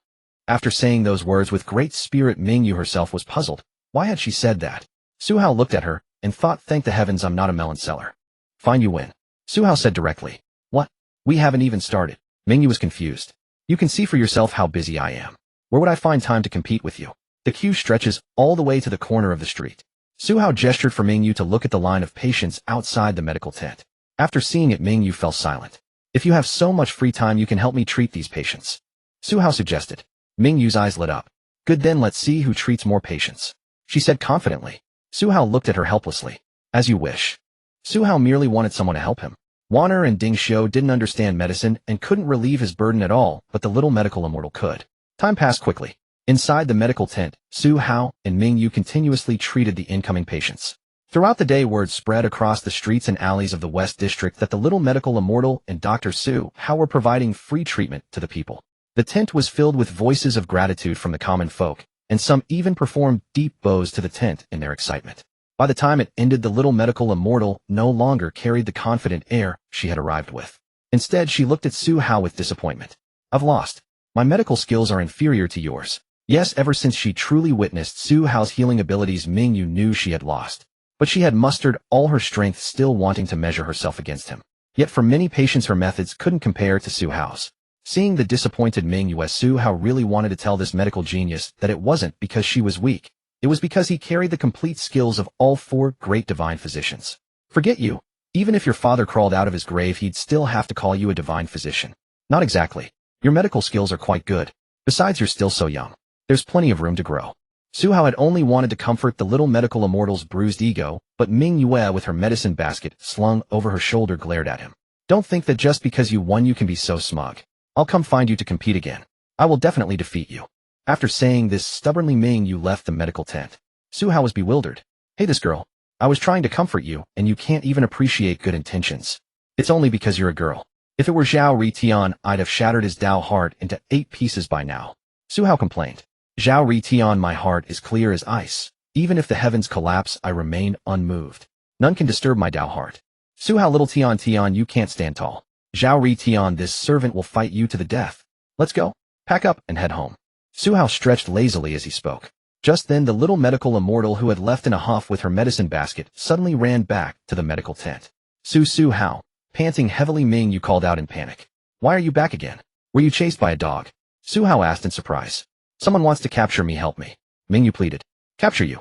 After saying those words with great spirit, Ming Yu herself was puzzled. Why had she said that? Su Hao looked at her and thought, "Thank the heavens I'm not a melon seller." "Fine, you win," Su Hao said directly. "What? We haven't even started." Ming Yu was confused. "You can see for yourself how busy I am. Where would I find time to compete with you? The queue stretches all the way to the corner of the street." Su Hao gestured for Ming Yu to look at the line of patients outside the medical tent. After seeing it, Ming Yu fell silent. "If you have so much free time, you can help me treat these patients," Su Hao suggested. Ming Yu's eyes lit up. "Good, then let's see who treats more patients," she said confidently. Su Hao looked at her helplessly. "As you wish." Su Hao merely wanted someone to help him. Wanner and Ding Xiu didn't understand medicine and couldn't relieve his burden at all, but the little medical immortal could. Time passed quickly. Inside the medical tent, Su Hao and Ming Yu continuously treated the incoming patients. Throughout the day, word spread across the streets and alleys of the West District that the little medical immortal and Dr. Su Hao were providing free treatment to the people. The tent was filled with voices of gratitude from the common folk, and some even performed deep bows to the tent in their excitement. By the time it ended, the little medical immortal no longer carried the confident air she had arrived with. Instead, she looked at Su Hao with disappointment. "I've lost. My medical skills are inferior to yours." Yes, ever since she truly witnessed Su Hao's healing abilities, Ming Yu knew she had lost. But she had mustered all her strength, still wanting to measure herself against him. Yet for many patients, her methods couldn't compare to Su Hao's. Seeing the disappointed Ming Yu, Su Hao really wanted to tell this medical genius that it wasn't because she was weak. It was because he carried the complete skills of all four great divine physicians. "Forget you. Even if your father crawled out of his grave, he'd still have to call you a divine physician." "Not exactly. Your medical skills are quite good. Besides, you're still so young. There's plenty of room to grow." Su Hao had only wanted to comfort the little medical immortal's bruised ego, but Ming Yu, with her medicine basket slung over her shoulder, glared at him. "Don't think that just because you won you can be so smug. I'll come find you to compete again. I will definitely defeat you." After saying this, stubbornly Ming Yu left the medical tent. Su Hao was bewildered. "Hey, this girl. I was trying to comfort you, and you can't even appreciate good intentions. It's only because you're a girl. If it were Zhao Ritian, I'd have shattered his Dao heart into 8 pieces by now." Su Hao complained. "Zhao Ritian, my heart is clear as ice. Even if the heavens collapse, I remain unmoved. None can disturb my Dao heart." "Su Hao, little Tian, you can't stand tall. Zhao Ritian, this servant will fight you to the death. Let's go. Pack up and head home." Su Hao stretched lazily as he spoke. Just then, the little medical immortal, who had left in a huff with her medicine basket, suddenly ran back to the medical tent. Su Hao." Panting heavily, Ming Yu called out in panic. "Why are you back again? Were you chased by a dog?" Su Hao asked in surprise. "Someone wants to capture me, help me," Ming Yu pleaded. "Capture you?"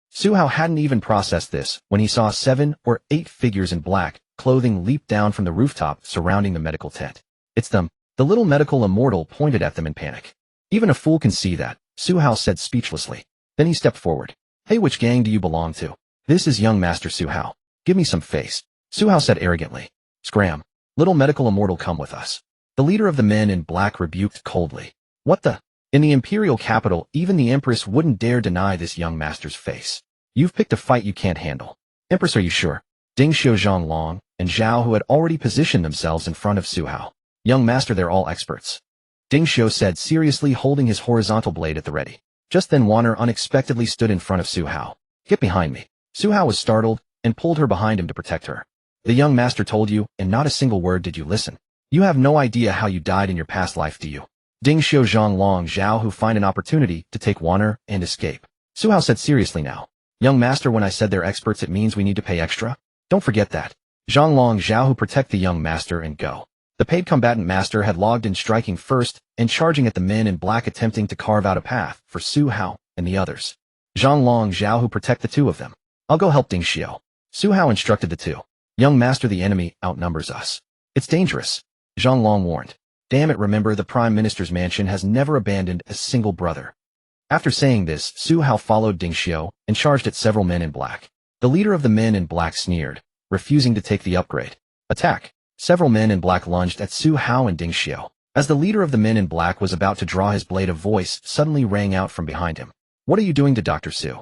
Su Hao hadn't even processed this when he saw 7 or 8 figures in black clothing leap down from the rooftop surrounding the medical tent. "It's them." The little medical immortal pointed at them in panic. "Even a fool can see that," Su Hao said speechlessly. Then he stepped forward. "Hey, which gang do you belong to?" "This is young Master Su Hao. Give me some face," Su Hao said arrogantly. "Scram. Little medical immortal, come with us." The leader of the men in black rebuked coldly. "What the?" In the imperial capital, even the Empress wouldn't dare deny this young master's face. "You've picked a fight you can't handle." "Empress, are you sure?" Ding Xiu, Zhonglong, and Zhao, who had already positioned themselves in front of Su Hao. "Young master, they're all experts," Ding Xiu said seriously, holding his horizontal blade at the ready. Just then Wanner unexpectedly stood in front of Su Hao. "Get behind me." Su Hao was startled and pulled her behind him to protect her. "The young master told you, and not a single word did you listen. You have no idea how you died in your past life, do you?" Ding Xiu, Zhonglong, Zhao, who find an opportunity to take Wanner and escape. Su Hao said seriously now. "Young master, when I said they're experts, it means we need to pay extra? Don't forget that." Zhonglong, Zhao, who protect the young master and go. The paid combatant master had logged in, striking first and charging at the men in black, attempting to carve out a path for Su Hao and the others. Zhonglong, Zhao, who protect the 2 of them. "I'll go help Ding Xiu." Su Hao instructed the 2. "Young master, the enemy outnumbers us. It's dangerous," Zhonglong warned. "Damn it, remember, the Prime Minister's mansion has never abandoned a single brother." After saying this, Su Hao followed Ding Xiu and charged at several men in black. The leader of the men in black sneered, refusing to take the upgrade. "Attack!" Several men in black lunged at Su Hao and Ding Xiu. As the leader of the men in black was about to draw his blade, a voice suddenly rang out from behind him. "What are you doing to Dr. Su?"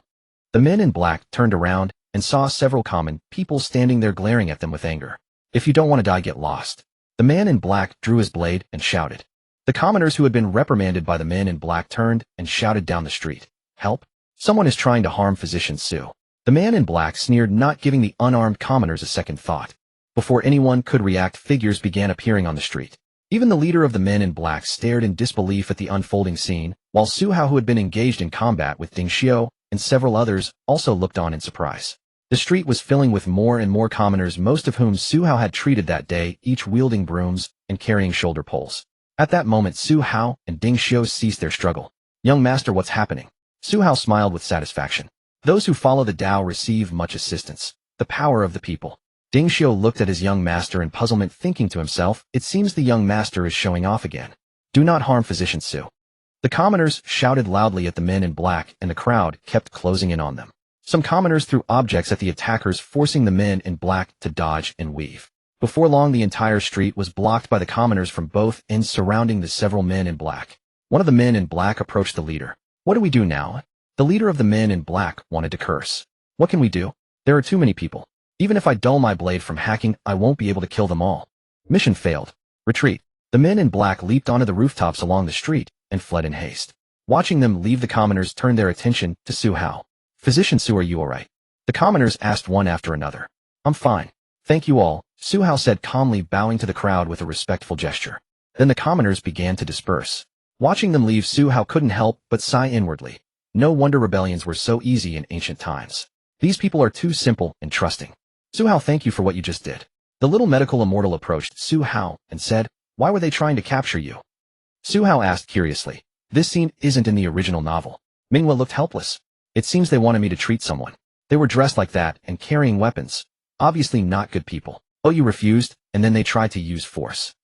The men in black turned around and saw several common people standing there glaring at them with anger. If you don't want to die, get lost. The man in black drew his blade and shouted. The commoners who had been reprimanded by the men in black turned and shouted down the street. Help! Someone is trying to harm Physician Su. The man in black sneered, not giving the unarmed commoners a second thought. Before anyone could react, figures began appearing on the street. Even the leader of the men in black stared in disbelief at the unfolding scene, while Su Hao, who had been engaged in combat with Ding Xiao and several others, also looked on in surprise. The street was filling with more and more commoners, most of whom Su Hao had treated that day, each wielding brooms and carrying shoulder poles. At that moment, Su Hao and Ding Xiao ceased their struggle. Young master, what's happening? Su Hao smiled with satisfaction. Those who follow the Tao receive much assistance. The power of the people. Ding Xiao looked at his young master in puzzlement, thinking to himself, it seems the young master is showing off again. Do not harm Physician Su. The commoners shouted loudly at the men in black, and the crowd kept closing in on them. Some commoners threw objects at the attackers, forcing the men in black to dodge and weave. Before long, the entire street was blocked by the commoners from both ends surrounding the several men in black. One of the men in black approached the leader. What do we do now? The leader of the men in black wanted to curse. What can we do? There are too many people. Even if I dull my blade from hacking, I won't be able to kill them all. Mission failed. Retreat. The men in black leaped onto the rooftops along the street and fled in haste. Watching them leave, the commoners turned their attention to Su Hao. Physician Su, are you alright? The commoners asked one after another. I'm fine. Thank you all, Su Hao said calmly, bowing to the crowd with a respectful gesture. Then the commoners began to disperse. Watching them leave, Su Hao couldn't help but sigh inwardly. No wonder rebellions were so easy in ancient times. These people are too simple and trusting. Su Hao, thank you for what you just did. The little medical immortal approached Su Hao and said, why were they trying to capture you? Su Hao asked curiously. This scene isn't in the original novel. Minghua looked helpless. It seems they wanted me to treat someone. They were dressed like that and carrying weapons. Obviously not good people. Oh, you refused, and then they tried to use force.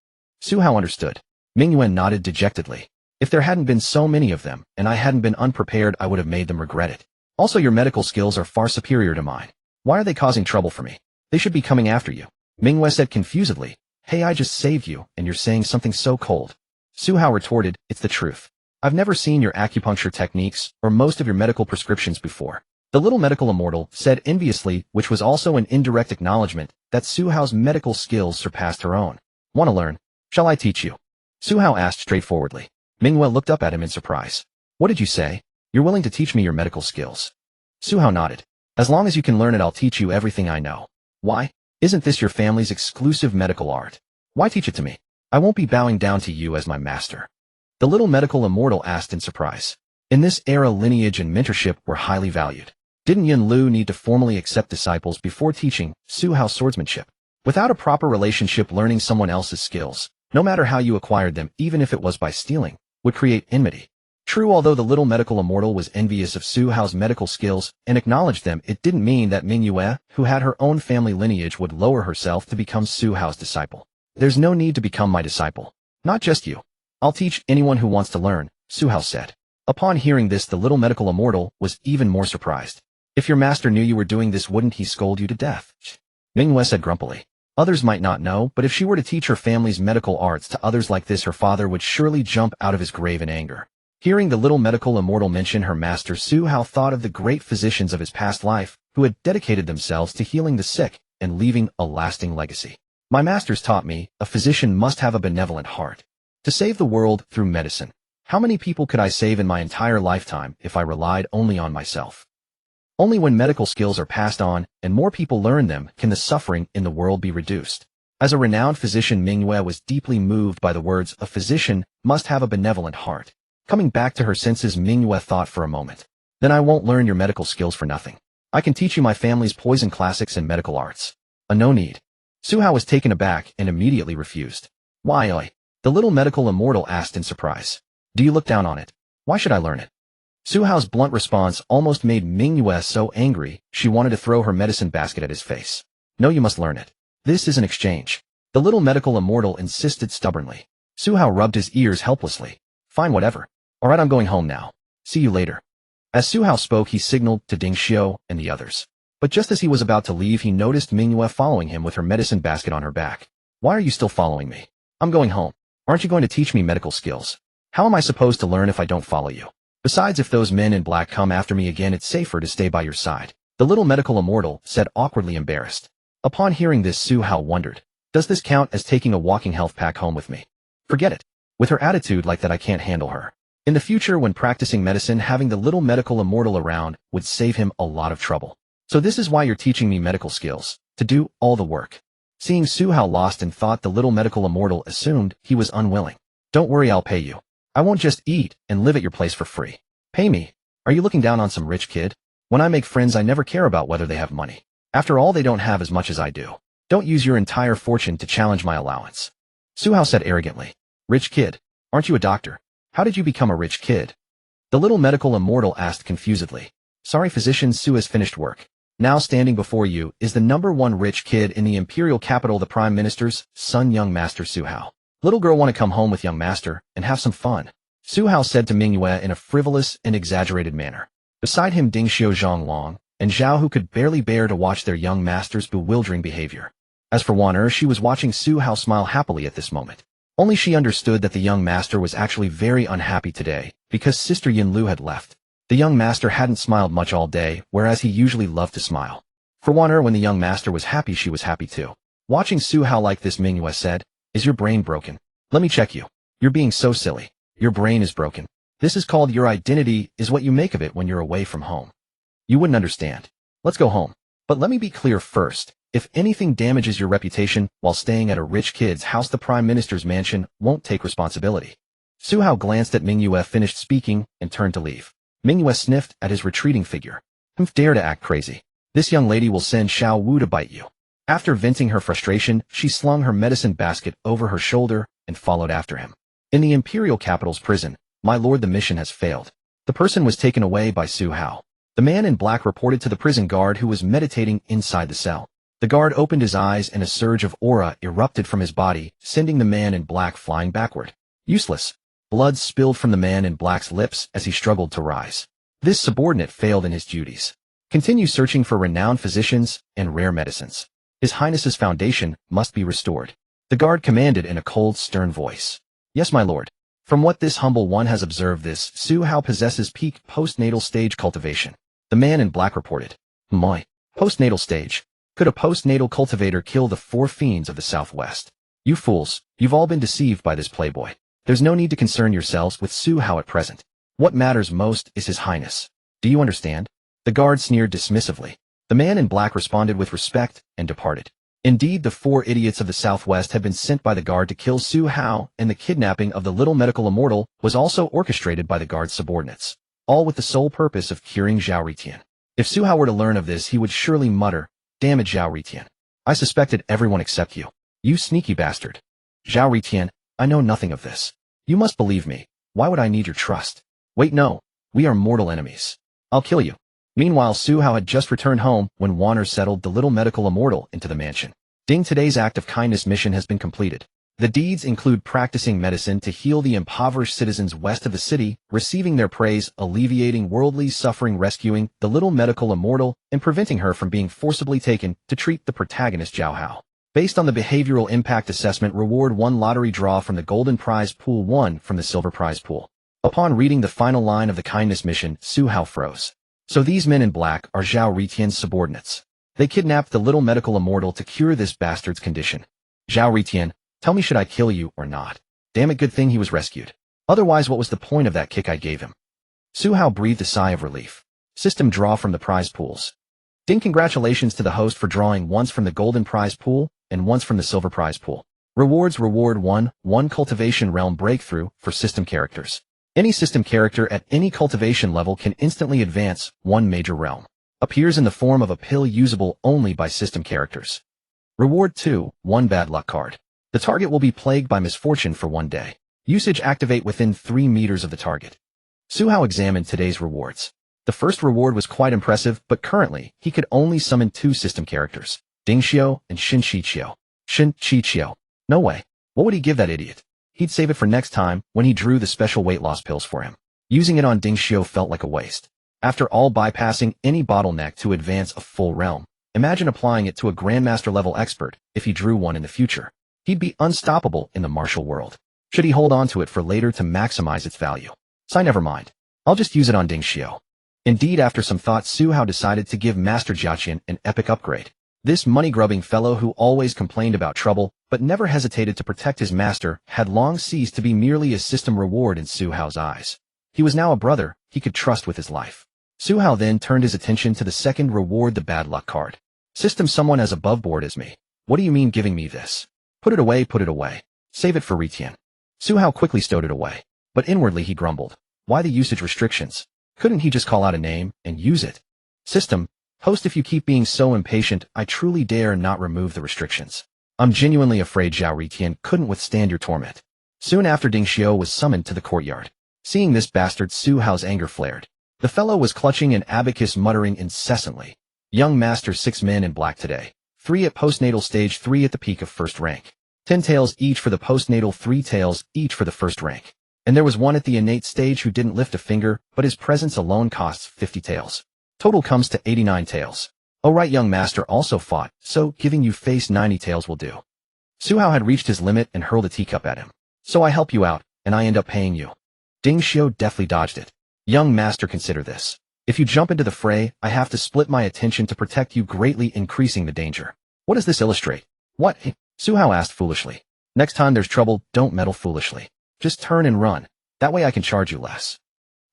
Su Hao understood. Minghua nodded dejectedly. If there hadn't been so many of them, and I hadn't been unprepared, I would have made them regret it. Also, your medical skills are far superior to mine. Why are they causing trouble for me? They should be coming after you. Minghua said confusedly. Hey, I just saved you, and you're saying something so cold. Su Hao retorted, it's the truth. I've never seen your acupuncture techniques or most of your medical prescriptions before. The little medical immortal said enviously, which was also an indirect acknowledgement that Su Hao's medical skills surpassed her own. Want to learn? Shall I teach you? Su Hao asked straightforwardly. Minghua looked up at him in surprise. What did you say? You're willing to teach me your medical skills? Su Hao nodded. As long as you can learn it, I'll teach you everything I know. Why? Isn't this your family's exclusive medical art? Why teach it to me? I won't be bowing down to you as my master. The little medical immortal asked in surprise. In this era, lineage and mentorship were highly valued. Didn't Yun Lu need to formally accept disciples before teaching Su Hao swordsmanship? Without a proper relationship, learning someone else's skills, no matter how you acquired them, even if it was by stealing, would create enmity. True, although the little medical immortal was envious of Su Hao's medical skills and acknowledged them, it didn't mean that Minghua, who had her own family lineage, would lower herself to become Su Hao's disciple. There's no need to become my disciple. Not just you. I'll teach anyone who wants to learn, Su Hao said. Upon hearing this, the little medical immortal was even more surprised. If your master knew you were doing this, wouldn't he scold you to death? Minghua said grumpily. Others might not know, but if she were to teach her family's medical arts to others like this, her father would surely jump out of his grave in anger. Hearing the little medical immortal mention her master, Su Hao thought of the great physicians of his past life, who had dedicated themselves to healing the sick and leaving a lasting legacy. My masters taught me, a physician must have a benevolent heart. To save the world through medicine. How many people could I save in my entire lifetime if I relied only on myself? Only when medical skills are passed on and more people learn them can the suffering in the world be reduced. As a renowned physician, Minghua was deeply moved by the words, a physician must have a benevolent heart. Coming back to her senses, Minghua thought for a moment. Then I won't learn your medical skills for nothing. I can teach you my family's poison classics and medical arts. No need. Su Hao was taken aback and immediately refused. Why? The little medical immortal asked in surprise. Do you look down on it? Why should I learn it? Su Hao's blunt response almost made Minghua so angry, she wanted to throw her medicine basket at his face. No, you must learn it. This is an exchange. The little medical immortal insisted stubbornly. Su Hao rubbed his ears helplessly. Fine, whatever. Alright, I'm going home now. See you later. As Su Hao spoke, he signaled to Ding Xiao and the others. But just as he was about to leave, he noticed Minghua following him with her medicine basket on her back. Why are you still following me? I'm going home. Aren't you going to teach me medical skills? How am I supposed to learn if I don't follow you? Besides, if those men in black come after me again, it's safer to stay by your side. The little medical immortal said, awkwardly embarrassed. Upon hearing this, Su Hao wondered, does this count as taking a walking health pack home with me? Forget it. With her attitude like that, I can't handle her. In the future, when practicing medicine, having the little medical immortal around would save him a lot of trouble. So this is why you're teaching me medical skills, to do all the work. Seeing Su Hao lost in thought, the little medical immortal assumed he was unwilling. Don't worry, I'll pay you. I won't just eat and live at your place for free. Pay me. Are you looking down on some rich kid? When I make friends, I never care about whether they have money. After all, they don't have as much as I do. Don't use your entire fortune to challenge my allowance. Su Hao said arrogantly. Rich kid? Aren't you a doctor? How did you become a rich kid? The little medical immortal asked confusedly. Sorry, physician, Su has finished work. Now standing before you is the #1 rich kid in the imperial capital, the prime minister's son, young master Su Hao. Little girl want to come home with young master and have some fun. Su Hao said to Mingyue in a frivolous and exaggerated manner. Beside him, Ding Xiao, Zhonglong, and Zhao, who could barely bear to watch their young master's bewildering behavior. As for Wan Er, she was watching Su Hao smile happily at this moment. Only she understood that the young master was actually very unhappy today, because Sister Yin Lu had left. The young master hadn't smiled much all day, whereas he usually loved to smile. For Wan Er, when the young master was happy, she was happy too. Watching Su Hao like this, Mingyue said, is your brain broken? Let me check you. You're being so silly. Your brain is broken. This is called your identity, is what you make of it when you're away from home. You wouldn't understand. Let's go home. But let me be clear first. If anything damages your reputation while staying at a rich kid's house, the prime minister's mansion won't take responsibility. Su Hao glanced at Mingyue, finished speaking, and turned to leave. Mingyue sniffed at his retreating figure. Dare to act crazy. This young lady will send Xiao Wu to bite you. After venting her frustration, she slung her medicine basket over her shoulder and followed after him. In the imperial capital's prison, my lord, the mission has failed. The person was taken away by Su Hao. The man in black reported to the prison guard, who was meditating inside the cell. The guard opened his eyes and a surge of aura erupted from his body, sending the man in black flying backward. Useless. Blood spilled from the man in black's lips as he struggled to rise. This subordinate failed in his duties. Continue searching for renowned physicians and rare medicines. His Highness's foundation must be restored. The guard commanded in a cold, stern voice. Yes, my lord. From what this humble one has observed, this Su Hao possesses peak postnatal stage cultivation. The man in black reported. My. Postnatal stage. Could a postnatal cultivator kill the 4 fiends of the Southwest? You fools, you've all been deceived by this playboy. There's no need to concern yourselves with Su Hao at present. What matters most is His Highness. Do you understand? The guard sneered dismissively. The man in black responded with respect and departed. Indeed, the 4 idiots of the Southwest had been sent by the guard to kill Su Hao, and the kidnapping of the little medical immortal was also orchestrated by the guard's subordinates, all with the sole purpose of curing Zhao Ritian. If Su Hao were to learn of this, he would surely mutter, "Damn it, Zhao Ritian. I suspected everyone except you. You sneaky bastard. Zhao Ritian, I know nothing of this. You must believe me. Why would I need your trust? Wait, no. We are mortal enemies. I'll kill you." Meanwhile, Su Hao had just returned home when Wan Er settled the little medical immortal into the mansion. Ding, today's act of kindness mission has been completed. The deeds include practicing medicine to heal the impoverished citizens west of the city, receiving their praise, alleviating worldly suffering, rescuing the little medical immortal, and preventing her from being forcibly taken to treat the protagonist Zhao Hao. Based on the behavioral impact assessment, reward 1 lottery draw from the golden prize pool, 1 from the silver prize pool. Upon reading the final line of the kindness mission, Su Hao froze. So these men in black are Zhao Ritian's subordinates. They kidnapped the little medical immortal to cure this bastard's condition. Zhao Ritian, tell me, should I kill you or not? Damn it, good thing he was rescued. Otherwise, what was the point of that kick I gave him? Su Hao breathed a sigh of relief. System draw from the prize pools. Ding, congratulations to the host for drawing once from the golden prize pool and once from the silver prize pool. Rewards: reward 1 cultivation realm breakthrough for system characters. Any system character at any cultivation level can instantly advance 1 major realm. Appears in the form of a pill usable only by system characters. Reward 2, 1 bad luck card. The target will be plagued by misfortune for 1 day. Usage: activate within 3 meters of the target. Su Hao examined today's rewards. The first reward was quite impressive, but currently, he could only summon 2 system characters, Ding Xiao and Shin Chi Qiao. Shin Chi Qiao. No way. What would he give that idiot? He'd save it for next time when he drew the special weight loss pills for him. Using it on Ding Xiao felt like a waste. After all, bypassing any bottleneck to advance a full realm. Imagine applying it to a Grandmaster level expert if he drew one in the future. He'd be unstoppable in the martial world. Should he hold on to it for later to maximize its value? Never mind. I'll just use it on Ding Xiao. Indeed, after some thought, Su Hao decided to give Master Jiaqian an epic upgrade. This money-grubbing fellow who always complained about trouble, but never hesitated to protect his master, had long ceased to be merely a system reward in Su Hao's eyes. He was now a brother he could trust with his life. Su Hao then turned his attention to the second reward, the bad luck card. System, someone as above board as me. What do you mean giving me this? Put it away, put it away. Save it for Ritian. Su Hao quickly stowed it away. But inwardly he grumbled. Why the usage restrictions? Couldn't he just call out a name and use it? System, host, if you keep being so impatient, I truly dare not remove the restrictions. I'm genuinely afraid Zhao Ritian couldn't withstand your torment. Soon after, Ding Xiao was summoned to the courtyard. Seeing this bastard, Su Hao's anger flared. The fellow was clutching an abacus, muttering incessantly. Young master, 6 men in black today. 3 at postnatal stage, 3 at the peak of first rank. 10 taels each for the postnatal, 3 taels each for the first rank. And there was 1 at the innate stage who didn't lift a finger, but his presence alone costs 50 taels. Total comes to 89 taels. Oh right, young master also fought, so giving you face 90 taels will do. Su Hao had reached his limit and hurled a teacup at him. So I help you out, and I end up paying you. Ding Xiao deftly dodged it. Young master, consider this. If you jump into the fray, I have to split my attention to protect you, greatly increasing the danger. What does this illustrate? What? Su Hao asked foolishly. Next time there's trouble, don't meddle foolishly. Just turn and run. That way I can charge you less.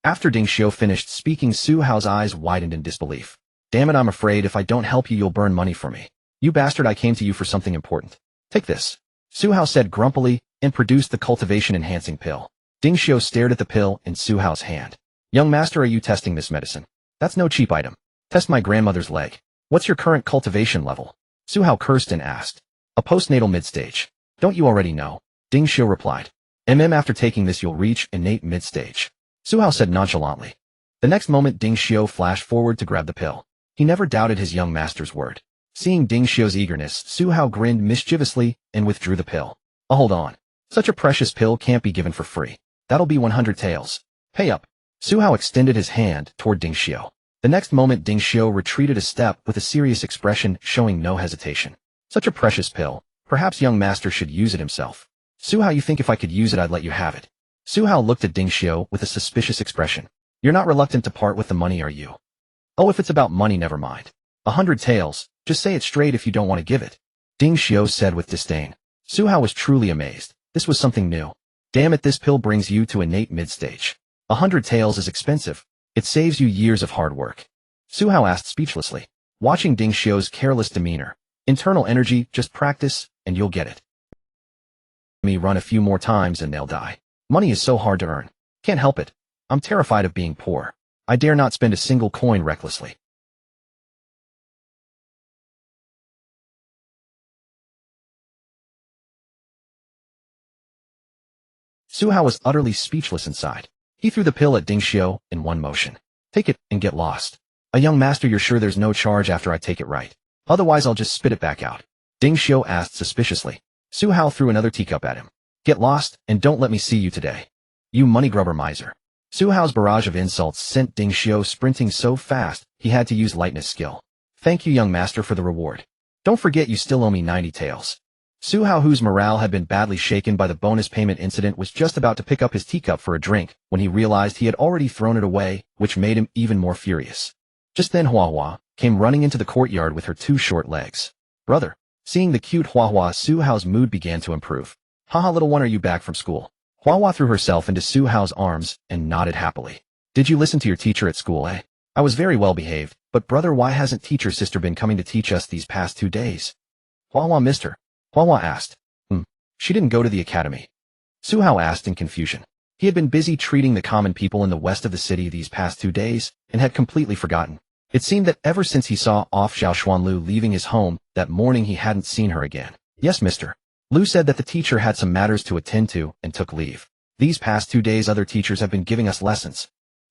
After Ding Xiao finished speaking, Su Hao's eyes widened in disbelief. Damn it, I'm afraid if I don't help you, you'll burn money for me. You bastard, I came to you for something important. Take this. Su Hao said grumpily and produced the cultivation-enhancing pill. Ding Xiao stared at the pill in Su Hao's hand. Young master, are you testing this medicine? That's no cheap item. Test my grandmother's leg. What's your current cultivation level? Su Hao cursed and asked. A postnatal mid-stage. Don't you already know? Ding Xiao replied. After taking this you'll reach innate mid-stage. Su Hao said nonchalantly. The next moment Ding Xiao flashed forward to grab the pill. He never doubted his young master's word. Seeing Ding Xiao's eagerness, Su Hao grinned mischievously and withdrew the pill. Oh, hold on. Such a precious pill can't be given for free. That'll be 100 taels. Pay up. Su Hao extended his hand toward Ding Xiao. The next moment Ding Xiao retreated a step with a serious expression, showing no hesitation. Such a precious pill. Perhaps young master should use it himself. Su Hao, you think if I could use it I'd let you have it? Su Hao looked at Ding Xiao with a suspicious expression. You're not reluctant to part with the money, are you? Oh, if it's about money, never mind. 100 taels, just say it straight if you don't want to give it. Ding Xiao said with disdain. Su Hao was truly amazed. This was something new. Damn it, this pill brings you to innate mid-stage. 100 taels is expensive. It saves you years of hard work. Su Hao asked speechlessly, watching Ding Xiao's careless demeanor. Internal energy, just practice, and you'll get it. Me run a few more times and they'll die. Money is so hard to earn. Can't help it. I'm terrified of being poor. I dare not spend a single coin recklessly. Su Hao was utterly speechless inside. He threw the pill at Ding Xiao in one motion. Take it and get lost. A young master, you're sure there's no charge after I take it, right? Otherwise I'll just spit it back out. Ding Xiao asked suspiciously. Su Hao threw another teacup at him. Get lost, and don't let me see you today. You money-grubber miser. Su Hao's barrage of insults sent Ding Xiao sprinting so fast, he had to use lightness skill. Thank you, young master, for the reward. Don't forget you still owe me 90 taels. Su Hao, whose morale had been badly shaken by the bonus payment incident, was just about to pick up his teacup for a drink when he realized he had already thrown it away, which made him even more furious. Just then Hua Hua came running into the courtyard with her 2 short legs. Brother. Seeing the cute Hua Hua, Su Hao's mood began to improve. Haha, little one, are you back from school? Hua Hua threw herself into Su Hao's arms and nodded happily. Did you listen to your teacher at school, eh? I was very well behaved, but brother, why hasn't teacher's sister been coming to teach us these past 2 days? Hua Hua missed her. Hua Hua asked. She didn't go to the academy. Su Hao asked in confusion. He had been busy treating the common people in the west of the city these past 2 days and had completely forgotten. It seemed that ever since he saw off Xiao Xuanlu leaving his home that morning, he hadn't seen her again. Yes, mister. Lu said that the teacher had some matters to attend to and took leave. These past 2 days other teachers have been giving us lessons.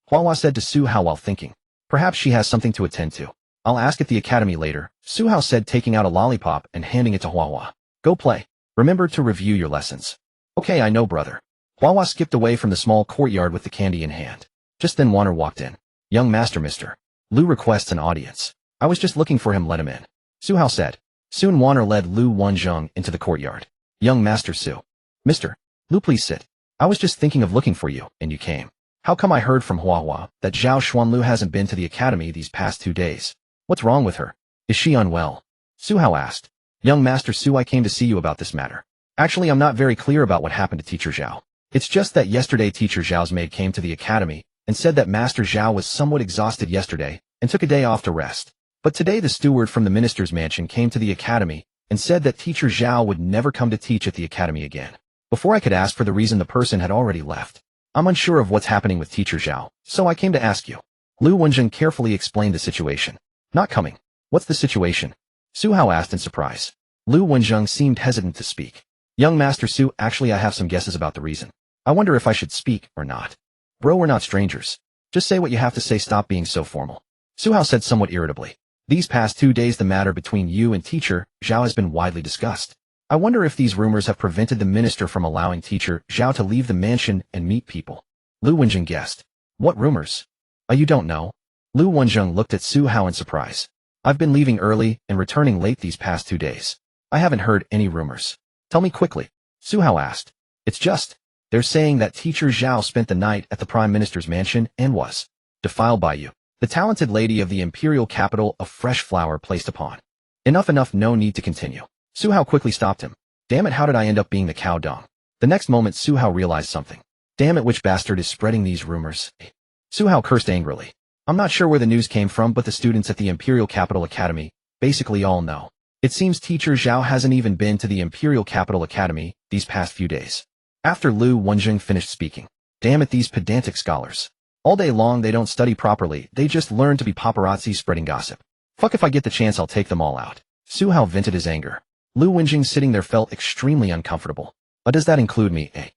Hua Hua said to Su Hao while thinking. Perhaps she has something to attend to. I'll ask at the academy later, Su Hao said, taking out a lollipop and handing it to Hua Hua. Go play. Remember to review your lessons. Okay, I know, brother. Hua Hua skipped away from the small courtyard with the candy in hand. Just then Wanner walked in. Young master, mister. Lu requests an audience. I was just looking for him, let him in. Su Hao said. Soon Wanner led Lu Wanzhong into the courtyard. Young master Su. Mister. Lu, please sit. I was just thinking of looking for you, and you came. How come I heard from Hua that Zhao Xuanlu hasn't been to the academy these past 2 days? What's wrong with her? Is she unwell? Su Hao asked. Young Master Su, I came to see you about this matter. Actually, I'm not very clear about what happened to Teacher Zhao. It's just that yesterday Teacher Zhao's maid came to the academy and said that Master Zhao was somewhat exhausted yesterday and took a day off to rest. But today the steward from the minister's mansion came to the academy and said that Teacher Zhao would never come to teach at the academy again. Before I could ask for the reason, the person had already left. I'm unsure of what's happening with Teacher Zhao, so I came to ask you. Lu Wenjing carefully explained the situation. Not coming. What's the situation? Su Hao asked in surprise. Lu Wenjing seemed hesitant to speak. Young Master Su, actually I have some guesses about the reason. I wonder if I should speak or not. Bro, we're not strangers. Just say what you have to say, stop being so formal. Su Hao said somewhat irritably. These past 2 days the matter between you and Teacher Zhao has been widely discussed. I wonder if these rumors have prevented the minister from allowing Teacher Zhao to leave the mansion and meet people. Lu Wenjing guessed. What rumors? You don't know? Lu Wenjing looked at Su Hao in surprise. I've been leaving early and returning late these past 2 days. I haven't heard any rumors. Tell me quickly. Su Hao asked. It's just, they're saying that Teacher Zhao spent the night at the Prime Minister's mansion and was defiled by you, the talented lady of the imperial capital, a fresh flower placed upon. Enough, no need to continue. Su Hao quickly stopped him. Damn it, how did I end up being the cow dung? The next moment Su Hao realized something. Damn it, which bastard is spreading these rumors? Su Hao cursed angrily. I'm not sure where the news came from, but the students at the Imperial Capital Academy basically all know. It seems Teacher Zhao hasn't even been to the Imperial Capital Academy these past few days. After Lu Wenjing finished speaking. Damn it, these pedantic scholars. All day long they don't study properly, they just learn to be paparazzi spreading gossip. Fuck, if I get the chance I'll take them all out. Su Hao vented his anger. Lu Wenjing sitting there felt extremely uncomfortable. Does that include me, eh?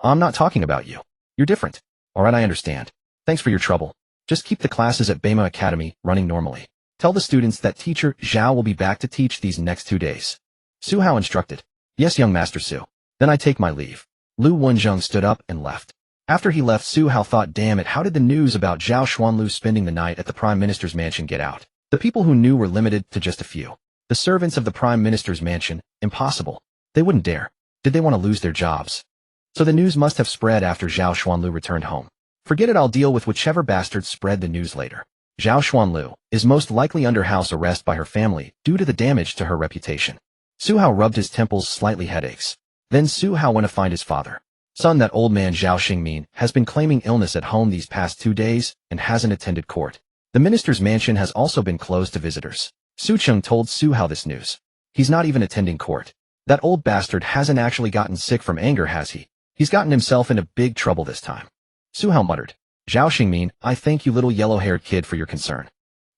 I'm not talking about you. You're different. Alright, I understand. Thanks for your trouble. Just keep the classes at Bema Academy running normally. Tell the students that Teacher Zhao will be back to teach these next 2 days. Su Hao instructed. Yes, young Master Su. Then I take my leave. Lu Wenjing stood up and left. After he left, Su Hao thought, damn it, how did the news about Zhao Xuanlu spending the night at the Prime Minister's mansion get out? The people who knew were limited to just a few. The servants of the Prime Minister's mansion, impossible. They wouldn't dare. Did they want to lose their jobs? So the news must have spread after Zhao Xuanlu returned home. Forget it, I'll deal with whichever bastard spread the news later. Zhao Xuanlu is most likely under house arrest by her family due to the damage to her reputation. Su Hao rubbed his temples, slightly headaches. Then Su Hao went to find his father. Son, that old man Zhao Xingmin has been claiming illness at home these past 2 days and hasn't attended court. The minister's mansion has also been closed to visitors. Su Cheng told Su Hao this news. He's not even attending court. That old bastard hasn't actually gotten sick from anger, has he? He's gotten himself into big trouble this time. Su Hao muttered. Zhao Xingmin, I thank you, little yellow-haired kid, for your concern.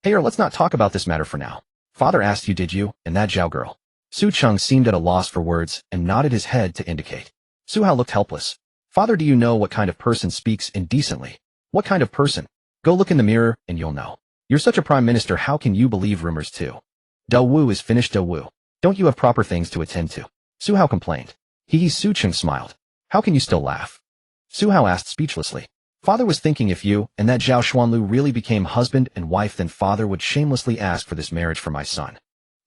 Hey, let's not talk about this matter for now. Father asked you, did you, and that Zhao girl? Su Cheng seemed at a loss for words and nodded his head to indicate. Su Hao looked helpless. Father, do you know what kind of person speaks indecently? What kind of person? Go look in the mirror and you'll know. You're such a prime minister, how can you believe rumors too? Da Wu is finished, Da Wu. Don't you have proper things to attend to? Su Hao complained. Su Cheng smiled. How can you still laugh? Su Hao asked speechlessly. Father was thinking, if you and that Zhao Xuanlu really became husband and wife, then father would shamelessly ask for this marriage for my son.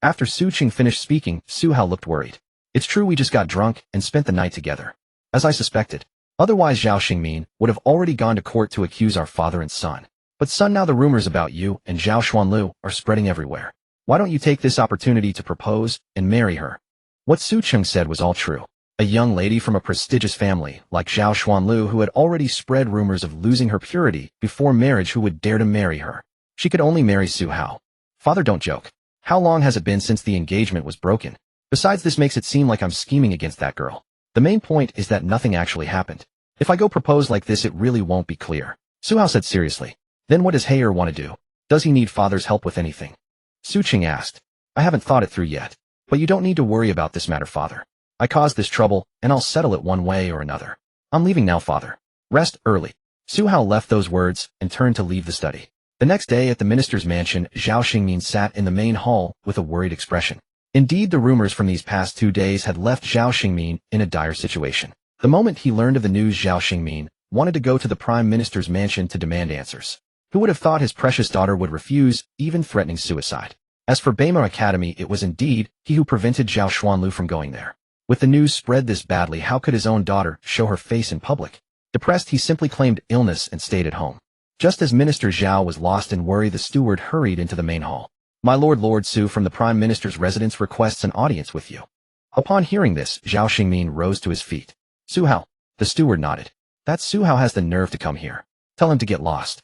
After Su Cheng finished speaking, Su Hao looked worried. It's true, we just got drunk and spent the night together. As I suspected. Otherwise Zhao Xingmin would have already gone to court to accuse our father and son. But son, now the rumors about you and Zhao Xuanlu are spreading everywhere. Why don't you take this opportunity to propose and marry her? What Su Cheng said was all true. A young lady from a prestigious family like Zhao Xuanlu, who had already spread rumors of losing her purity before marriage, who would dare to marry her? She could only marry Su Hao. Father, don't joke. How long has it been since the engagement was broken? Besides, this makes it seem like I'm scheming against that girl. The main point is that nothing actually happened. If I go propose like this, it really won't be clear. Su Hao said seriously. Then what does Harem want to do? Does he need father's help with anything? Su Cheng asked. I haven't thought it through yet. But you don't need to worry about this matter, father. I caused this trouble, and I'll settle it one way or another. I'm leaving now, father. Rest early. Su Hao left those words and turned to leave the study. The next day at the minister's mansion, Zhao Xingmin sat in the main hall with a worried expression. Indeed, the rumors from these past 2 days had left Zhao Xingmin in a dire situation. The moment he learned of the news, Zhao Xingmin wanted to go to the prime minister's mansion to demand answers. Who would have thought his precious daughter would refuse, even threatening suicide? As for Bema Academy, it was indeed he who prevented Zhao Xuanlu from going there. With the news spread this badly, how could his own daughter show her face in public? Depressed, he simply claimed illness and stayed at home. Just as Minister Zhao was lost in worry, the steward hurried into the main hall. "My lord, Lord Su from the Prime Minister's residence requests an audience with you." Upon hearing this, Zhao Xingmin rose to his feet. "Su Hao." The steward nodded. "That Su Hao has the nerve to come here. Tell him to get lost."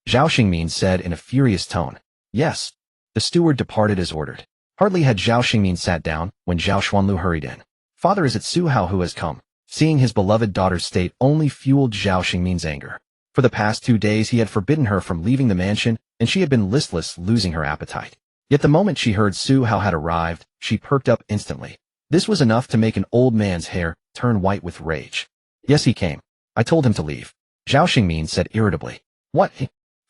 Zhao Xingmin said in a furious tone. "Yes." The steward departed as ordered. Hardly had Zhao Xingmin sat down when Zhao Xuanlu hurried in. "Father, is it Su Hao who has come?" Seeing his beloved daughter's state only fueled Zhao Xingmin's anger. For the past 2 days he had forbidden her from leaving the mansion, and she had been listless, losing her appetite. Yet the moment she heard Su Hao had arrived, she perked up instantly. This was enough to make an old man's hair turn white with rage. "Yes, he came. I told him to leave," Zhao Xingmin said irritably. "What?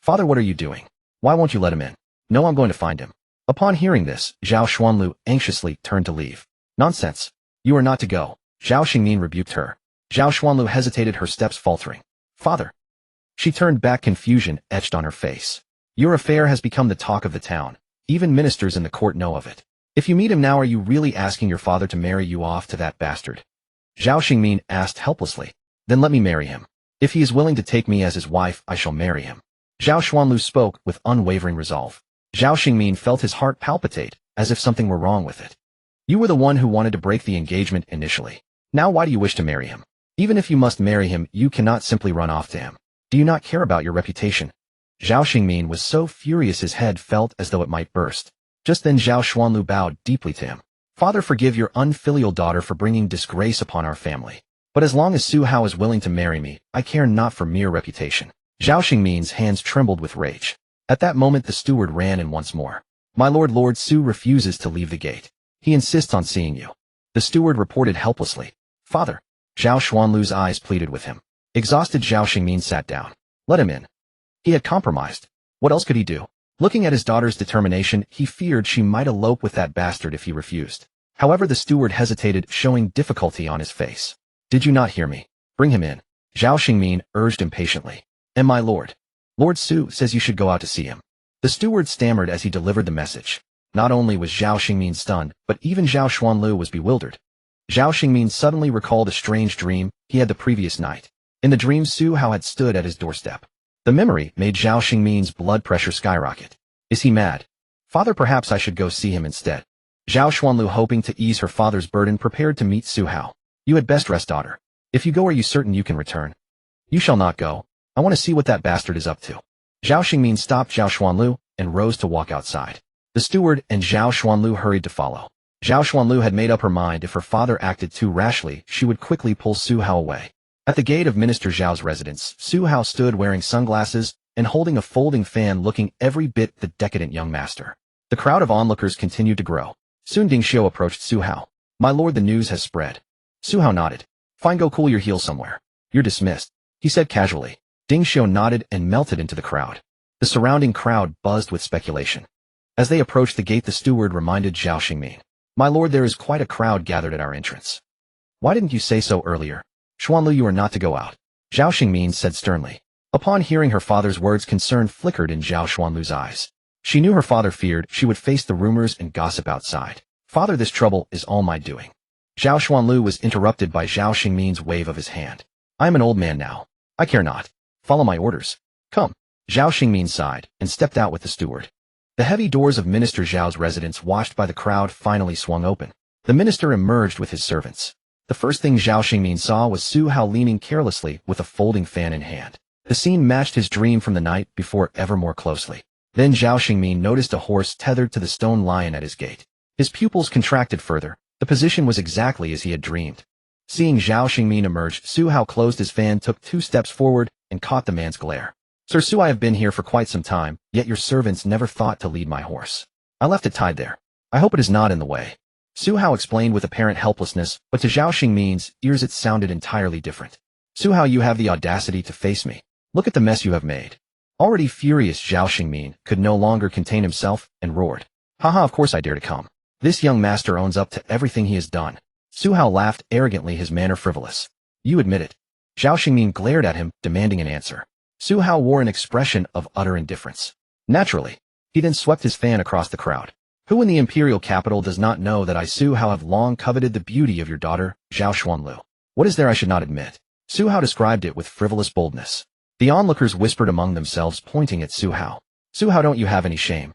Father, what are you doing? Why won't you let him in?" "No, I'm going to find him." Upon hearing this, Zhao Xuanlu anxiously turned to leave. "Nonsense. You are not to go," Zhao Xingmin rebuked her. Zhao Xuanlu hesitated, her steps faltering. "Father." She turned back, confusion etched on her face. "Your affair has become the talk of the town. Even ministers in the court know of it. If you meet him now, are you really asking your father to marry you off to that bastard?" Zhao Xingmin asked helplessly. "Then let me marry him. If he is willing to take me as his wife, I shall marry him." Zhao Xuanlu spoke with unwavering resolve. Zhao Xingmin felt his heart palpitate, as if something were wrong with it. "You were the one who wanted to break the engagement initially. Now why do you wish to marry him? Even if you must marry him, you cannot simply run off to him. Do you not care about your reputation?" Zhao Xingmin was so furious his head felt as though it might burst. Just then Zhao Xuanlu bowed deeply to him. "Father, forgive your unfilial daughter for bringing disgrace upon our family. But as long as Su Hao is willing to marry me, I care not for mere reputation." Zhao Xingmin's hands trembled with rage. At that moment the steward ran in once more. "My lord, Lord Su refuses to leave the gate. He insists on seeing you." The steward reported helplessly. "Father." Zhao Xuanlu's eyes pleaded with him. Exhausted, Zhao Xingmin sat down. "Let him in." He had compromised. What else could he do? Looking at his daughter's determination, he feared she might elope with that bastard if he refused. However, the steward hesitated, showing difficulty on his face. "Did you not hear me? Bring him in," Zhao Xingmin urged impatiently. "And my lord, Lord Su says you should go out to see him." The steward stammered as he delivered the message. Not only was Zhao Xingmin stunned, but even Zhao Xuanlu was bewildered. Zhao Xingmin suddenly recalled a strange dream he had the previous night. In the dream, Su Hao had stood at his doorstep. The memory made Zhao Xingmin's blood pressure skyrocket. "Is he mad? Father, perhaps I should go see him instead." Zhao Xuanlu, hoping to ease her father's burden, prepared to meet Su Hao. "You had best rest, daughter. If you go, are you certain you can return?" "You shall not go. I want to see what that bastard is up to." Zhao Xingmin stopped Zhao Xuanlu and rose to walk outside. The steward and Zhao Xuanlu hurried to follow. Zhao Xuanlu had made up her mind if her father acted too rashly, she would quickly pull Su Hao away. At the gate of Minister Zhao's residence, Su Hao stood wearing sunglasses and holding a folding fan, looking every bit the decadent young master. The crowd of onlookers continued to grow. Soon Ding Xiu approached Su Hao. "My lord, the news has spread." Su Hao nodded. "Fine, go cool your heels somewhere. You're dismissed," he said casually. Ding Xiu nodded and melted into the crowd. The surrounding crowd buzzed with speculation. As they approached the gate, the steward reminded Zhao Xingmin. "My lord, there is quite a crowd gathered at our entrance." "Why didn't you say so earlier?" "Xuanlu, you are not to go out," Zhao Xingmin said sternly. Upon hearing her father's words, concern flickered in Zhao Xuanlu's eyes. She knew her father feared she would face the rumors and gossip outside. "Father, this trouble is all my doing." Zhao Xuanlu was interrupted by Zhao Xingmin's wave of his hand. "I am an old man now. I care not. Follow my orders. Come." Zhao Xingmin sighed and stepped out with the steward. The heavy doors of Minister Zhao's residence, watched by the crowd, finally swung open. The minister emerged with his servants. The first thing Zhao Xingmin saw was Su Hao leaning carelessly with a folding fan in hand. The scene matched his dream from the night before ever more closely. Then Zhao Xingmin noticed a horse tethered to the stone lion at his gate. His pupils contracted further. The position was exactly as he had dreamed. Seeing Zhao Xingmin emerge, Su Hao closed his fan, took 2 steps forward, and caught the man's glare. "Sir Su, I have been here for quite some time, yet your servants never thought to lead my horse. I left it tied there. I hope it is not in the way." Su Hao explained with apparent helplessness, but to Zhao Xingmin's ears it sounded entirely different. "Su Hao, you have the audacity to face me. Look at the mess you have made." Already furious, Zhao Xingmin could no longer contain himself and roared. "Haha, of course I dare to come. This young master owns up to everything he has done." Su Hao laughed arrogantly, his manner frivolous. "You admit it?" Zhao Xingmin glared at him, demanding an answer. Su Hao wore an expression of utter indifference. "Naturally." He then swept his fan across the crowd. "Who in the imperial capital does not know that I, Su Hao, have long coveted the beauty of your daughter, Zhao Xuanlu? What is there I should not admit?" Su Hao described it with frivolous boldness. The onlookers whispered among themselves, pointing at Su Hao. Su Hao, don't you have any shame?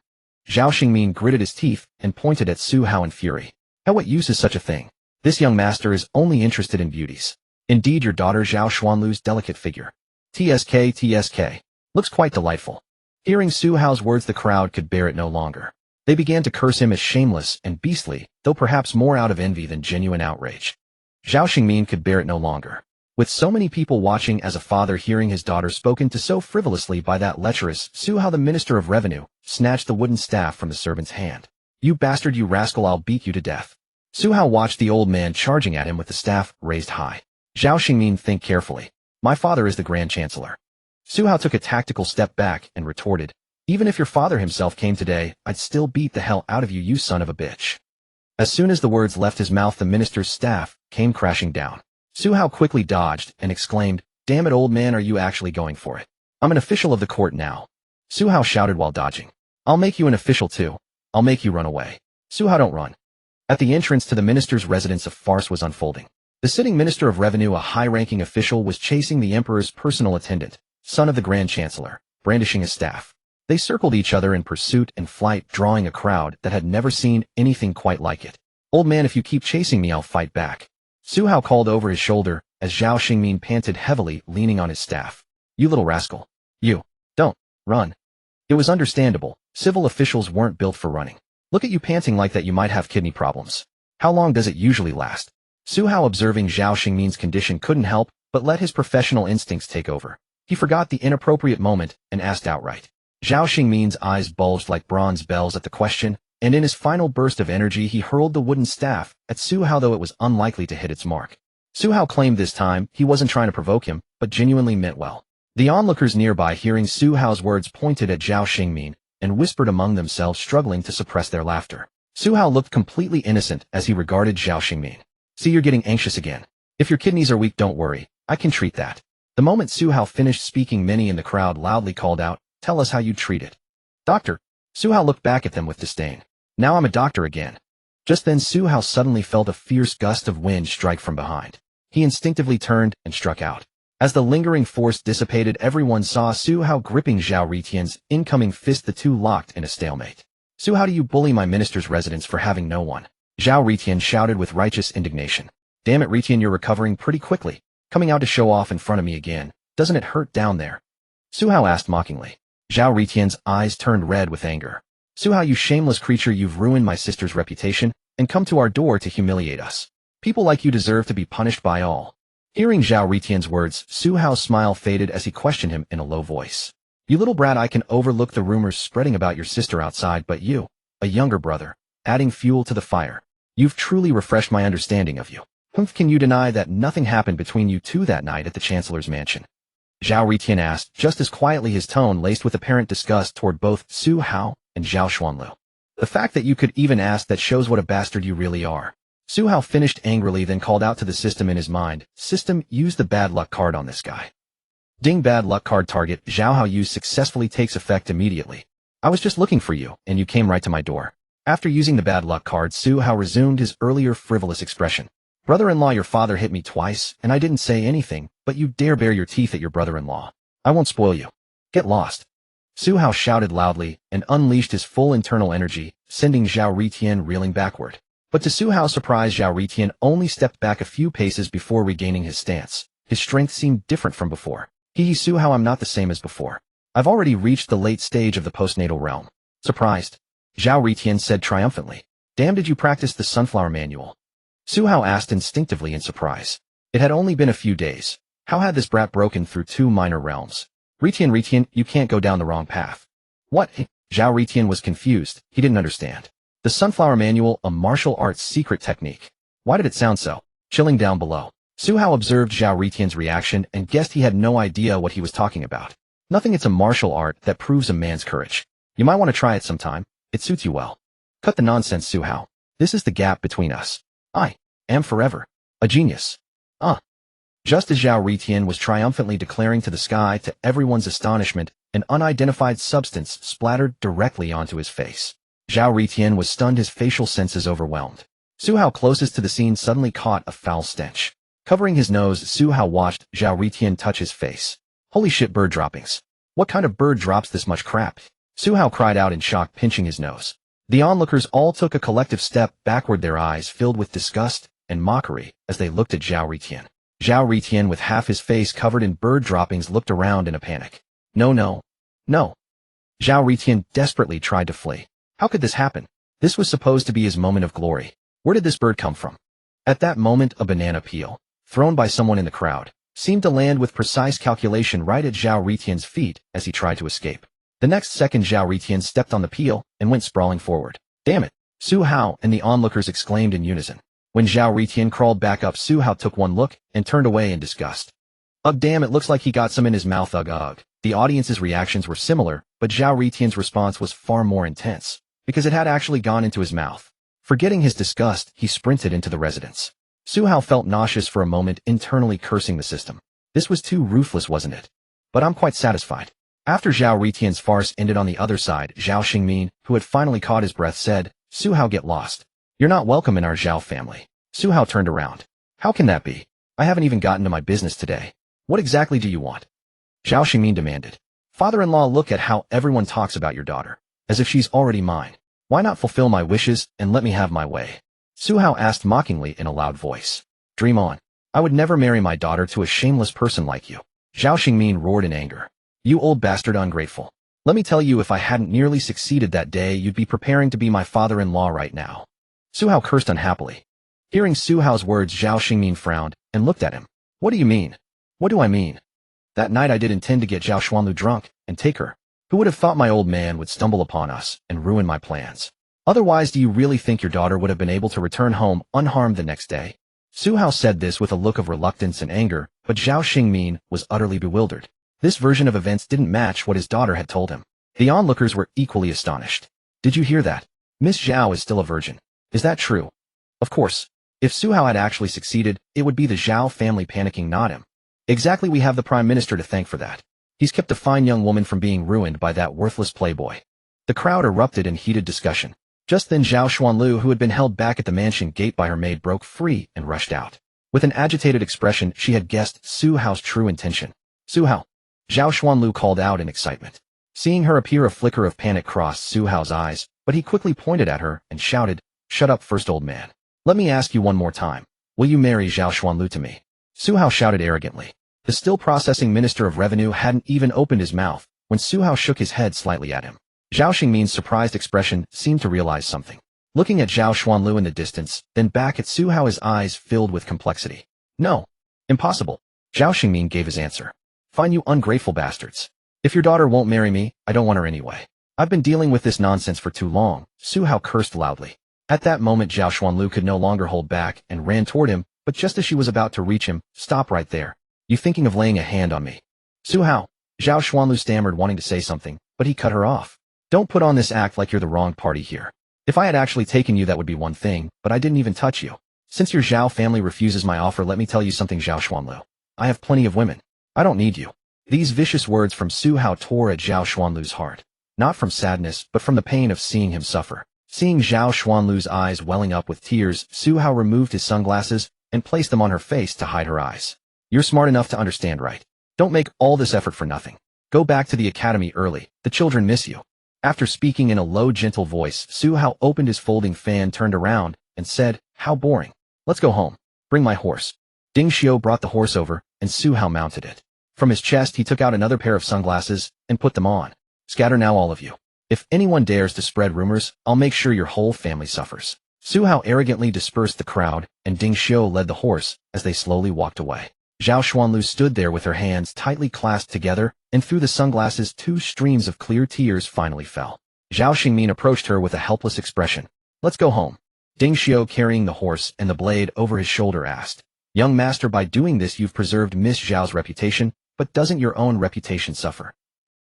Zhao Xingmin gritted his teeth and pointed at Su Hao in fury. Hell, what use is such a thing? This young master is only interested in beauties. Indeed, your daughter Zhao Xuanlu's delicate figure. TSK. Looks quite delightful. Hearing Su Hao's words, the crowd could bear it no longer. They began to curse him as shameless and beastly, though perhaps more out of envy than genuine outrage. Zhao Xingmin could bear it no longer. With so many people watching, as a father hearing his daughter spoken to so frivolously by that lecherous Su Hao, the Minister of Revenue, snatched the wooden staff from the servant's hand. You bastard, you rascal, I'll beat you to death. Su Hao watched the old man charging at him with the staff raised high. Zhao Xingmin, think carefully. My father is the Grand Chancellor. Su Hao took a tactical step back and retorted, even if your father himself came today, I'd still beat the hell out of you, you son of a bitch. As soon as the words left his mouth, the minister's staff came crashing down. Su Hao quickly dodged and exclaimed, damn it, old man, are you actually going for it? I'm an official of the court now. Su Hao shouted while dodging. I'll make you an official too. I'll make you run away. Su Hao, don't run. At the entrance to the minister's residence, a farce was unfolding. The sitting Minister of Revenue, a high-ranking official, was chasing the emperor's personal attendant, son of the Grand Chancellor, brandishing his staff. They circled each other in pursuit and flight, drawing a crowd that had never seen anything quite like it. Old man, if you keep chasing me, I'll fight back. Su Hao called over his shoulder as Zhao Xingmin panted heavily, leaning on his staff. You little rascal. You. Don't. Run. It was understandable. Civil officials weren't built for running. Look at you panting like that, you might have kidney problems. How long does it usually last? Su Hao, observing Zhao Xingmin's condition, couldn't help but let his professional instincts take over. He forgot the inappropriate moment and asked outright. Zhao Xingmin's eyes bulged like bronze bells at the question, and in his final burst of energy he hurled the wooden staff at Su Hao, though it was unlikely to hit its mark. Su Hao claimed this time he wasn't trying to provoke him, but genuinely meant well. The onlookers nearby, hearing Su Hao's words, pointed at Zhao Xingmin and whispered among themselves, struggling to suppress their laughter. Su Hao looked completely innocent as he regarded Zhao Xingmin. See, you're getting anxious again. If your kidneys are weak, don't worry. I can treat that. The moment Su Hao finished speaking, many in the crowd loudly called out, tell us how you treat it. Doctor. Su Hao looked back at them with disdain. Now I'm a doctor again. Just then Su Hao suddenly felt a fierce gust of wind strike from behind. He instinctively turned and struck out. As the lingering force dissipated, everyone saw Su Hao gripping Zhao Ritian's incoming fist, the two locked in a stalemate. Su Hao, do you bully my minister's residence for having no one? Zhao Ritian shouted with righteous indignation. Damn it, Ritian, you're recovering pretty quickly. Coming out to show off in front of me again. Doesn't it hurt down there? Su Hao asked mockingly. Zhao Ritian's eyes turned red with anger. Su Hao, you shameless creature, you've ruined my sister's reputation and come to our door to humiliate us. People like you deserve to be punished by all. Hearing Zhao Ritian's words, Su Hao's smile faded as he questioned him in a low voice. You little brat, I can overlook the rumors spreading about your sister outside, but you, a younger brother, adding fuel to the fire. You've truly refreshed my understanding of you. Can you deny that nothing happened between you two that night at the Chancellor's mansion? Zhao Ritian asked, just as quietly, his tone laced with apparent disgust toward both Su Hao and Zhao Xuanlu. The fact that you could even ask that shows what a bastard you really are. Su Hao finished angrily, then called out to the system in his mind, System, use the bad luck card on this guy. Ding, bad luck card target Zhao Hao used successfully takes effect immediately. I was just looking for you, and you came right to my door. After using the bad luck card, Su Hao resumed his earlier frivolous expression. Brother-in-law, your father hit me twice, and I didn't say anything, but you dare bare your teeth at your brother-in-law. I won't spoil you. Get lost. Su Hao shouted loudly and unleashed his full internal energy, sending Zhao Ritian reeling backward. But to Su Hao's surprise, Zhao Ritian only stepped back a few paces before regaining his stance. His strength seemed different from before. Su Hao, I'm not the same as before. I've already reached the late stage of the postnatal realm. Surprised? Zhao Ritian said triumphantly. Damn, did you practice the sunflower manual? Su Hao asked instinctively in surprise. It had only been a few days. How had this brat broken through two minor realms? Ritian, you can't go down the wrong path. What? Zhao Ritian was confused. He didn't understand. The sunflower manual, a martial arts secret technique. Why did it sound so chilling down below? Su Hao observed Zhao Ritian's reaction and guessed he had no idea what he was talking about. Nothing, it's a martial art that proves a man's courage. You might want to try it sometime. It suits you well. Cut the nonsense, Su Hao. This is the gap between us. I am forever a genius. Just as Zhao Ritian was triumphantly declaring to the sky, to everyone's astonishment, an unidentified substance splattered directly onto his face. Zhao Ritian was stunned, his facial senses overwhelmed. Su Hao, closest to the scene, suddenly caught a foul stench. Covering his nose, Su Hao watched Zhao Ritian touch his face. Holy shit, bird droppings. What kind of bird drops this much crap? Su Hao cried out in shock, pinching his nose. The onlookers all took a collective step backward, their eyes filled with disgust and mockery as they looked at Zhao Ritian. Zhao Ritian, with half his face covered in bird droppings, looked around in a panic. No. Zhao Ritian desperately tried to flee. How could this happen? This was supposed to be his moment of glory. Where did this bird come from? At that moment, a banana peel, thrown by someone in the crowd, seemed to land with precise calculation right at Zhao Ritian's feet as he tried to escape. The next second, Zhao Ritian stepped on the peel and went sprawling forward. Damn it! Su Hao and the onlookers exclaimed in unison. When Zhao Ritian crawled back up, Su Hao took one look and turned away in disgust. Ugh, damn, it looks like he got some in his mouth, ugh. The audience's reactions were similar, but Zhao Ritian's response was far more intense, because it had actually gone into his mouth. Forgetting his disgust, he sprinted into the residence. Su Hao felt nauseous for a moment, internally cursing the system. This was too ruthless, wasn't it? But I'm quite satisfied. After Zhao Ritian's farce ended on the other side, Zhao Xingmin, who had finally caught his breath, said, Su Hao, get lost. You're not welcome in our Zhao family. Su Hao turned around. How can that be? I haven't even gotten to my business today. What exactly do you want? Zhao Xingmin demanded. Father-in-law, look at how everyone talks about your daughter, as if she's already mine. Why not fulfill my wishes and let me have my way? Su Hao asked mockingly in a loud voice. Dream on. I would never marry my daughter to a shameless person like you. Zhao Xingmin roared in anger. You old bastard, ungrateful. Let me tell you, if I hadn't nearly succeeded that day, you'd be preparing to be my father-in-law right now. Su Hao cursed unhappily. Hearing Su Hao's words, Zhao Xingmin frowned and looked at him. What do you mean? What do I mean? That night I did intend to get Zhao Xuanlu drunk and take her. Who would have thought my old man would stumble upon us and ruin my plans? Otherwise, do you really think your daughter would have been able to return home unharmed the next day? Su Hao said this with a look of reluctance and anger, but Zhao Xingmin was utterly bewildered. This version of events didn't match what his daughter had told him. The onlookers were equally astonished. Did you hear that? Miss Zhao is still a virgin. Is that true? Of course. If Su Hao had actually succeeded, it would be the Zhao family panicking, not him. Exactly, we have the Prime Minister to thank for that. He's kept a fine young woman from being ruined by that worthless playboy. The crowd erupted in heated discussion. Just then Zhao Xuanlu, who had been held back at the mansion gate by her maid, broke free and rushed out. With an agitated expression, she had guessed Su Hao's true intention. Su Hao! Zhao Xuanlu called out in excitement. Seeing her appear, a flicker of panic crossed Su Hao's eyes, but he quickly pointed at her and shouted, Shut up first, old man. Let me ask you one more time. Will you marry Zhao Xuanlu to me? Su Hao shouted arrogantly. The still processing Minister of Revenue hadn't even opened his mouth when Su Hao shook his head slightly at him. Zhao Xingmin's surprised expression seemed to realize something. Looking at Zhao Xuanlu in the distance, then back at Su Hao, his eyes filled with complexity. No. Impossible. Zhao Xingmin gave his answer. Fine, you ungrateful bastards. If your daughter won't marry me, I don't want her anyway. I've been dealing with this nonsense for too long. Su Hao cursed loudly. At that moment, Zhao Xuanlu could no longer hold back and ran toward him, but just as she was about to reach him, Stop right there. You thinking of laying a hand on me? Su Hao. Zhao Xuanlu stammered, wanting to say something, but he cut her off. Don't put on this act like you're the wrong party here. If I had actually taken you, that would be one thing, but I didn't even touch you. Since your Zhao family refuses my offer, let me tell you something, Zhao Xuanlu. I have plenty of women. I don't need you. These vicious words from Su Hao tore at Zhao Xuanlu's heart. Not from sadness, but from the pain of seeing him suffer. Seeing Zhao Xuanlu's eyes welling up with tears, Su Hao removed his sunglasses and placed them on her face to hide her eyes. You're smart enough to understand, right? Don't make all this effort for nothing. Go back to the academy early. The children miss you. After speaking in a low, gentle voice, Su Hao opened his folding fan, turned around, and said, How boring. Let's go home. Bring my horse. Ding Xiao brought the horse over, and Su Hao mounted it. From his chest, he took out another pair of sunglasses and put them on. Scatter now, all of you. If anyone dares to spread rumors, I'll make sure your whole family suffers. Su Hao arrogantly dispersed the crowd, and Ding Xiao led the horse as they slowly walked away. Zhao Xuanlu stood there with her hands tightly clasped together, and through the sunglasses 2 streams of clear tears finally fell. Zhao Xingmin approached her with a helpless expression. Let's go home. Ding Xiao, carrying the horse and the blade over his shoulder, asked. Young master, by doing this you've preserved Miss Zhao's reputation, but doesn't your own reputation suffer?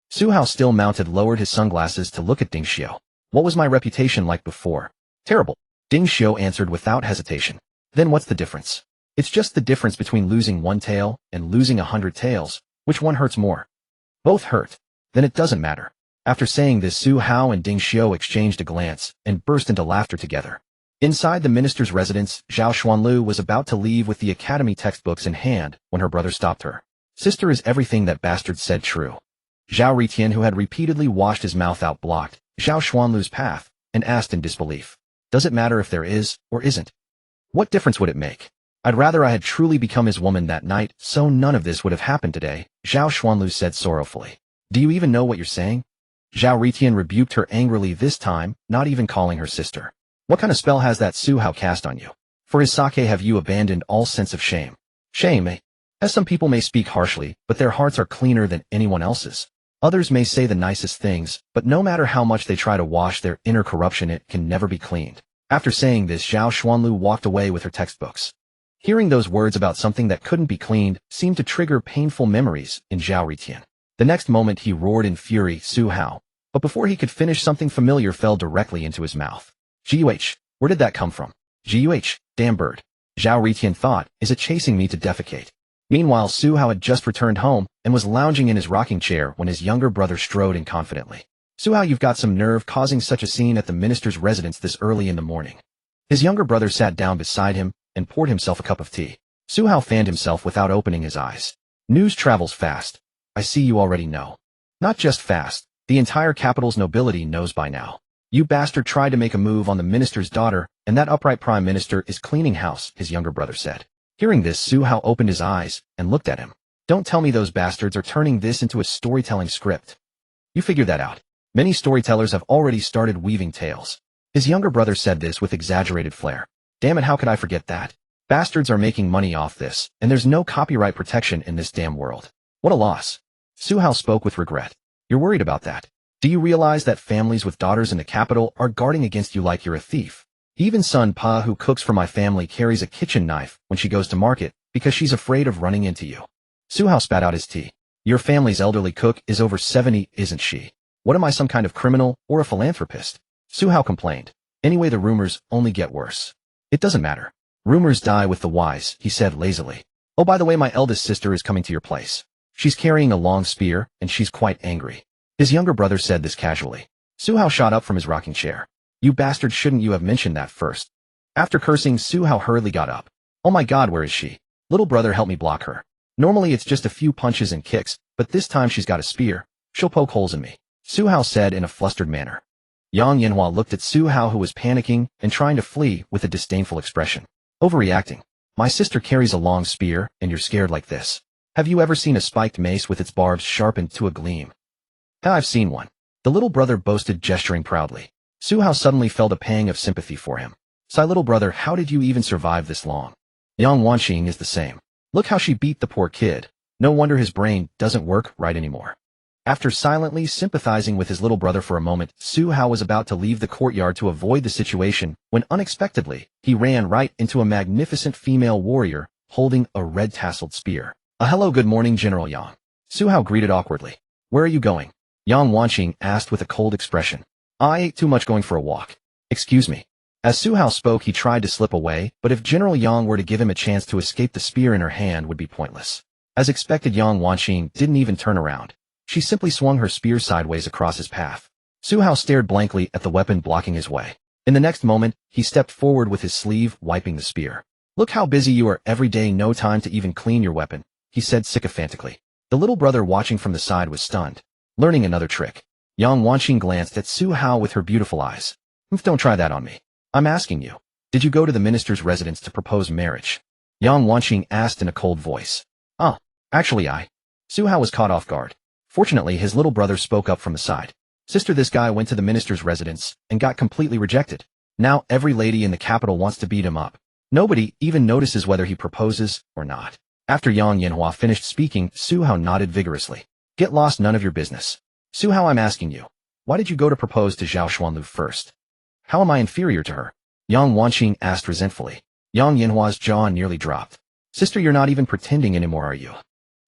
Su Hao, still mounted, lowered his sunglasses to look at Ding Xiao. What was my reputation like before? Terrible. Ding Xiao answered without hesitation. Then what's the difference? It's just the difference between losing 1 tail and losing 100 tails. Which one hurts more? Both hurt. Then it doesn't matter. After saying this, Su Hao and Ding Xiao exchanged a glance and burst into laughter together. Inside the minister's residence, Zhao Xuanlu was about to leave with the academy textbooks in hand when her brother stopped her. Sister, is everything that bastard said true? Zhao Ritian, who had repeatedly washed his mouth out, blocked Zhao Xuanlu's path and asked in disbelief. Does it matter if there is or isn't? What difference would it make? I'd rather I had truly become his woman that night, so none of this would have happened today, Zhao Xuanlu said sorrowfully. Do you even know what you're saying? Zhao Ritian rebuked her angrily, this time not even calling her sister. What kind of spell has that Su Hao cast on you? For his sake have you abandoned all sense of shame? Shame, eh? As some people may speak harshly, but their hearts are cleaner than anyone else's. Others may say the nicest things, but no matter how much they try to wash their inner corruption, it can never be cleaned. After saying this, Zhao Xuanlu walked away with her textbooks. Hearing those words about something that couldn't be cleaned seemed to trigger painful memories in Zhao Ritian. The next moment he roared in fury, Su Hao. But before he could finish, something familiar fell directly into his mouth. Guh, where did that come from? Guh, damn bird. Zhao Ritian thought, is it chasing me to defecate? Meanwhile, Su Hao had just returned home and was lounging in his rocking chair when his younger brother strode in confidently. Su Hao, you've got some nerve causing such a scene at the minister's residence this early in the morning. His younger brother sat down beside him and poured himself a cup of tea. Su Hao fanned himself without opening his eyes. News travels fast. I see you already know. Not just fast, the entire capital's nobility knows by now. You bastard tried to make a move on the minister's daughter, and that upright prime minister is cleaning house, his younger brother said. Hearing this, Su Hao opened his eyes and looked at him. Don't tell me those bastards are turning this into a storytelling script. You figure that out. Many storytellers have already started weaving tales. His younger brother said this with exaggerated flair. Damn it, how could I forget that? Bastards are making money off this, and there's no copyright protection in this damn world. What a loss. Su Hao spoke with regret. You're worried about that. Do you realize that families with daughters in the capital are guarding against you like you're a thief? Even Sun Pa, who cooks for my family, carries a kitchen knife when she goes to market because she's afraid of running into you. Su Hao spat out his tea. Your family's elderly cook is over 70, isn't she? What am I, some kind of criminal or a philanthropist? Su Hao complained. Anyway, the rumors only get worse. It doesn't matter. Rumors die with the wise, he said lazily. Oh, by the way, my eldest sister is coming to your place. She's carrying a long spear, and she's quite angry. His younger brother said this casually. Su Hao shot up from his rocking chair. You bastard, shouldn't you have mentioned that first? After cursing, Su Hao hurriedly got up. Oh my god, where is she? Little brother, help me block her. Normally it's just a few punches and kicks, but this time she's got a spear. She'll poke holes in me, Su Hao said in a flustered manner. Yang Yanhua looked at Su Hao, who was panicking and trying to flee, with a disdainful expression. Overreacting. My sister carries a long spear, and you're scared like this. Have you ever seen a spiked mace with its barbs sharpened to a gleam? I've seen one. The little brother boasted, gesturing proudly. Su Hao suddenly felt a pang of sympathy for him. Sigh, little brother, how did you even survive this long? Yang Wanqing is the same. Look how she beat the poor kid. No wonder his brain doesn't work right anymore. After silently sympathizing with his little brother for a moment, Su Hao was about to leave the courtyard to avoid the situation when unexpectedly, he ran right into a magnificent female warrior holding a red-tasseled spear. Hello, good morning, General Yang. Su Hao greeted awkwardly. Where are you going? Yang Wanqing asked with a cold expression. I ate too much going for a walk. Excuse me. As Su Hao spoke, he tried to slip away, but if General Yang were to give him a chance to escape, the spear in her hand would be pointless. As expected, Yang Wanqing didn't even turn around. She simply swung her spear sideways across his path. Su Hao stared blankly at the weapon blocking his way. In the next moment, he stepped forward with his sleeve wiping the spear. Look how busy you are every day, no time to even clean your weapon, he said sycophantically. The little brother watching from the side was stunned. Learning another trick. Yang Wanqing glanced at Su Hao with her beautiful eyes. Don't try that on me. I'm asking you. Did you go to the minister's residence to propose marriage? Yang Wanqing asked in a cold voice. Actually Su Hao was caught off guard. Fortunately, his little brother spoke up from the side. Sister, this guy went to the minister's residence and got completely rejected. Now every lady in the capital wants to beat him up. Nobody even notices whether he proposes or not. After Yang Yanhua finished speaking, Su Hao nodded vigorously. Get lost, none of your business. Su Hao, I'm asking you. Why did you go to propose to Zhao Xuanlu first? How am I inferior to her? Yang Wanqing asked resentfully. Yang Yanhua's jaw nearly dropped. Sister, you're not even pretending anymore, are you?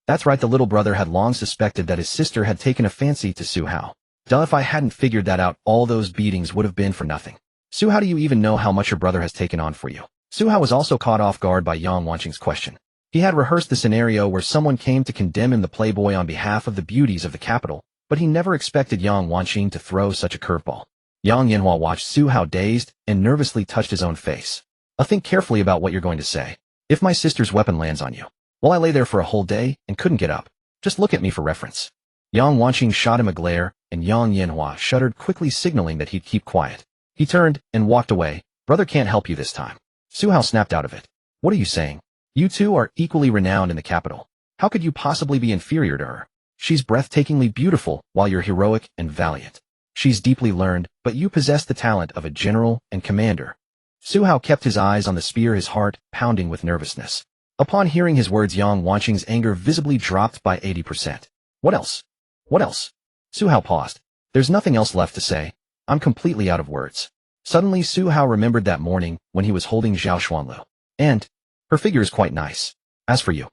That's right, the little brother had long suspected that his sister had taken a fancy to Su Hao. Duh, if I hadn't figured that out, all those beatings would have been for nothing. Su, how do you even know how much your brother has taken on for you? Su Hao was also caught off guard by Yang Wanqing's question. He had rehearsed the scenario where someone came to condemn him, the playboy, on behalf of the beauties of the capital, but he never expected Yang Wanqing to throw such a curveball. Yang Yanhua watched Su Hao dazed and nervously touched his own face. Think carefully about what you're going to say. If my sister's weapon lands on you, well, I lay there for a whole day and couldn't get up. Just look at me for reference. Yang Wanqing shot him a glare, and Yang Yanhua shuddered, quickly signaling that he'd keep quiet. He turned and walked away. Brother can't help you this time. Su Hao snapped out of it. What are you saying? You two are equally renowned in the capital. How could you possibly be inferior to her? She's breathtakingly beautiful, while you're heroic and valiant. She's deeply learned, but you possess the talent of a general and commander. Su Hao kept his eyes on the spear, his heart pounding with nervousness. Upon hearing his words, Yang Wanqing's anger visibly dropped by 80%. What else? What else? Su Hao paused. There's nothing else left to say. I'm completely out of words. Suddenly Su Hao remembered that morning when he was holding Zhao Xuanlu. And her figure is quite nice. As for you,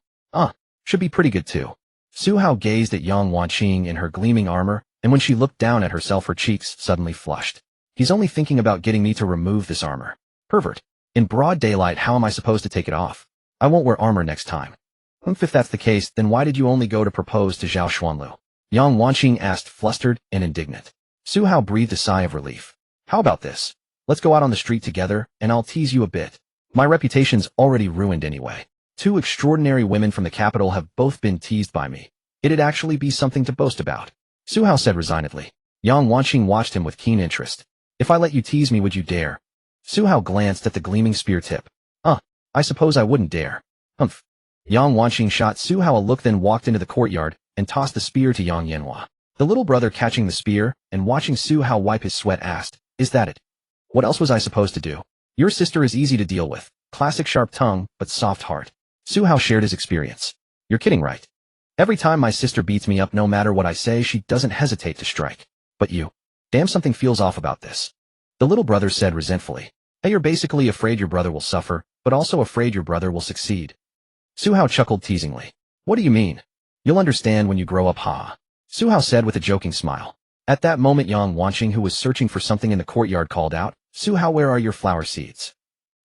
should be pretty good too. Su Hao gazed at Yang Wanqing in her gleaming armor, and when she looked down at herself, her cheeks suddenly flushed. He's only thinking about getting me to remove this armor. Pervert. In broad daylight, how am I supposed to take it off? I won't wear armor next time. If that's the case, then why did you only go to propose to Zhao Xuanlu? Yang Wanqing asked, flustered and indignant. Su Hao breathed a sigh of relief. How about this? Let's go out on the street together, and I'll tease you a bit. My reputation's already ruined anyway. 2 extraordinary women from the capital have both been teased by me. It'd actually be something to boast about. Su Hao said resignedly. Yang Wanqing watched him with keen interest. If I let you tease me, would you dare? Su Hao glanced at the gleaming spear tip. I suppose I wouldn't dare. Humph. Yang Wanqing shot Su Hao a look, then walked into the courtyard and tossed the spear to Yang Yanhua. The little brother, catching the spear and watching Su Hao wipe his sweat, asked, Is that it? What else was I supposed to do? Your sister is easy to deal with. Classic sharp tongue, but soft heart. Su Hao shared his experience. You're kidding, right? Every time my sister beats me up, no matter what I say, she doesn't hesitate to strike. But you. Damn, something feels off about this. The little brother said resentfully. Hey, you're basically afraid your brother will suffer, but also afraid your brother will succeed. Su Hao chuckled teasingly. What do you mean? You'll understand when you grow up, ha. Su Hao said with a joking smile. At that moment, Yang Wanqing, who was searching for something in the courtyard, called out, Su Hao, where are your flower seeds?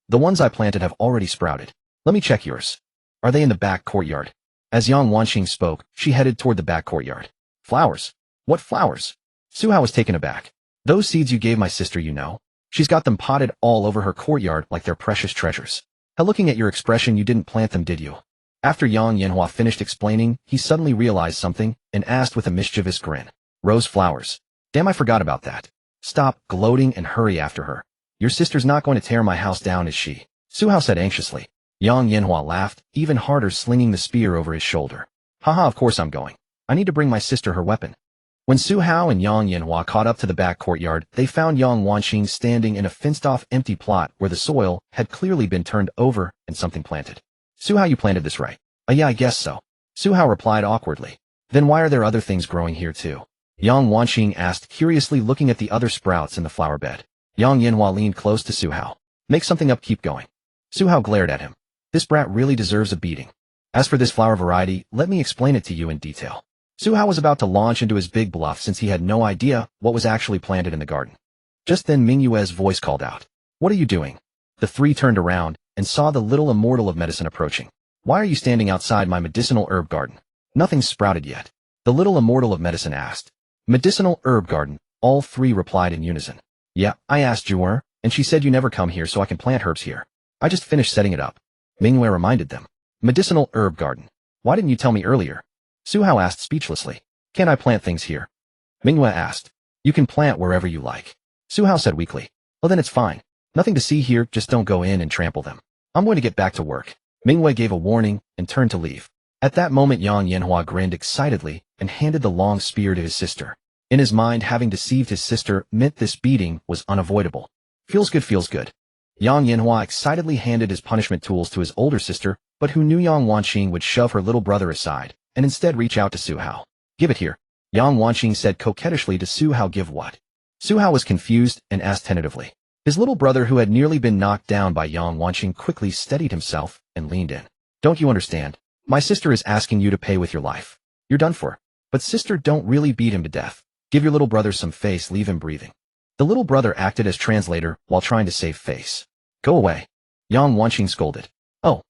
The ones I planted have already sprouted. Let me check yours. Are they in the back courtyard? As Yang Wanqing spoke, she headed toward the back courtyard. Flowers? What flowers? Su Hao was taken aback. Those seeds you gave my sister, you know. She's got them potted all over her courtyard like they're precious treasures. How, looking at your expression, you didn't plant them, did you? After Yang Yanhua finished explaining, he suddenly realized something and asked with a mischievous grin. Rose flowers. Damn, I forgot about that. Stop gloating and hurry after her. Your sister's not going to tear my house down, is she? Su Hao said anxiously. Yang Yanhua laughed, even harder, slinging the spear over his shoulder. Haha, of course I'm going. I need to bring my sister her weapon. When Su Hao and Yang Yanhua caught up to the back courtyard, they found Yang Wanqing standing in a fenced-off empty plot where the soil had clearly been turned over and something planted. Su Hao, you planted this, right? Yeah, I guess so. Su Hao replied awkwardly. Then why are there other things growing here too? Yang Wanqing asked, curiously looking at the other sprouts in the flower bed. Yang Yanhua leaned close to Su Hao. Make something up, keep going. Su Hao glared at him. This brat really deserves a beating. As for this flower variety, let me explain it to you in detail. Su Hao was about to launch into his big bluff since he had no idea what was actually planted in the garden. Just then Ming Yue's voice called out. What are you doing? The 3 turned around and saw the little immortal of medicine approaching. Why are you standing outside my medicinal herb garden? Nothing's sprouted yet. The little immortal of medicine asked. Medicinal herb garden, all 3 replied in unison. Yeah, I asked Juer, and she said you never come here so I can plant herbs here. I just finished setting it up. Ming Yue reminded them. Medicinal herb garden. Why didn't you tell me earlier? Su Hao asked speechlessly. Can't I plant things here? Ming Yue asked. You can plant wherever you like. Su Hao said weakly. Well, then it's fine. Nothing to see here, just don't go in and trample them. I'm going to get back to work. Ming Yue gave a warning and turned to leave. At that moment, Yang Yanhua grinned excitedly and handed the long spear to his sister. In his mind, having deceived his sister meant this beating was unavoidable. Feels good, feels good. Yang Yanhua excitedly handed his punishment tools to his older sister, but who knew Yang Wanqing would shove her little brother aside and instead reach out to Su Hao. Give it here. Yang Wanqing said coquettishly to Su Hao. Give what? Su Hao was confused and asked tentatively. His little brother, who had nearly been knocked down by Yang Wanqing, quickly steadied himself and leaned in. Don't you understand? My sister is asking you to pay with your life. You're done for. But sister, don't really beat him to death. Give your little brother some face, leave him breathing. The little brother acted as translator while trying to save face. Go away. Yang Wanqing scolded. Oh.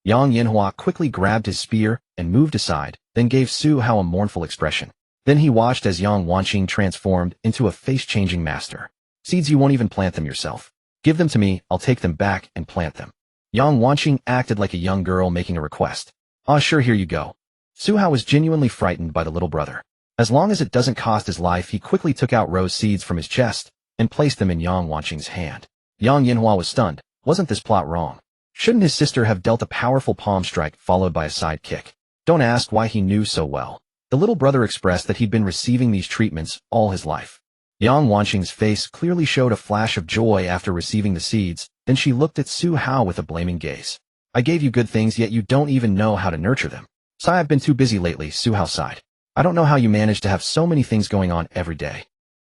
Yang Yanhua quickly grabbed his spear and moved aside, then gave Su Hao a mournful expression. Then he watched as Yang Wanqing transformed into a face-changing master. Seeds you won't even plant them yourself. Give them to me, I'll take them back and plant them. Yang Wanqing acted like a young girl making a request. Ah, sure, here you go. Su Hao was genuinely frightened by the little brother. As long as it doesn't cost his life, he quickly took out rose seeds from his chest and placed them in Yang Wanqing's hand. Yang Yanhua was stunned. Wasn't this plot wrong? Shouldn't his sister have dealt a powerful palm strike followed by a side kick? Don't ask why he knew so well. The little brother expressed that he'd been receiving these treatments all his life. Yang Wanqing's face clearly showed a flash of joy after receiving the seeds, then she looked at Su Hao with a blaming gaze. I gave you good things, yet you don't even know how to nurture them. Sigh, I've been too busy lately, Su Hao sighed. I don't know how you manage to have so many things going on every day.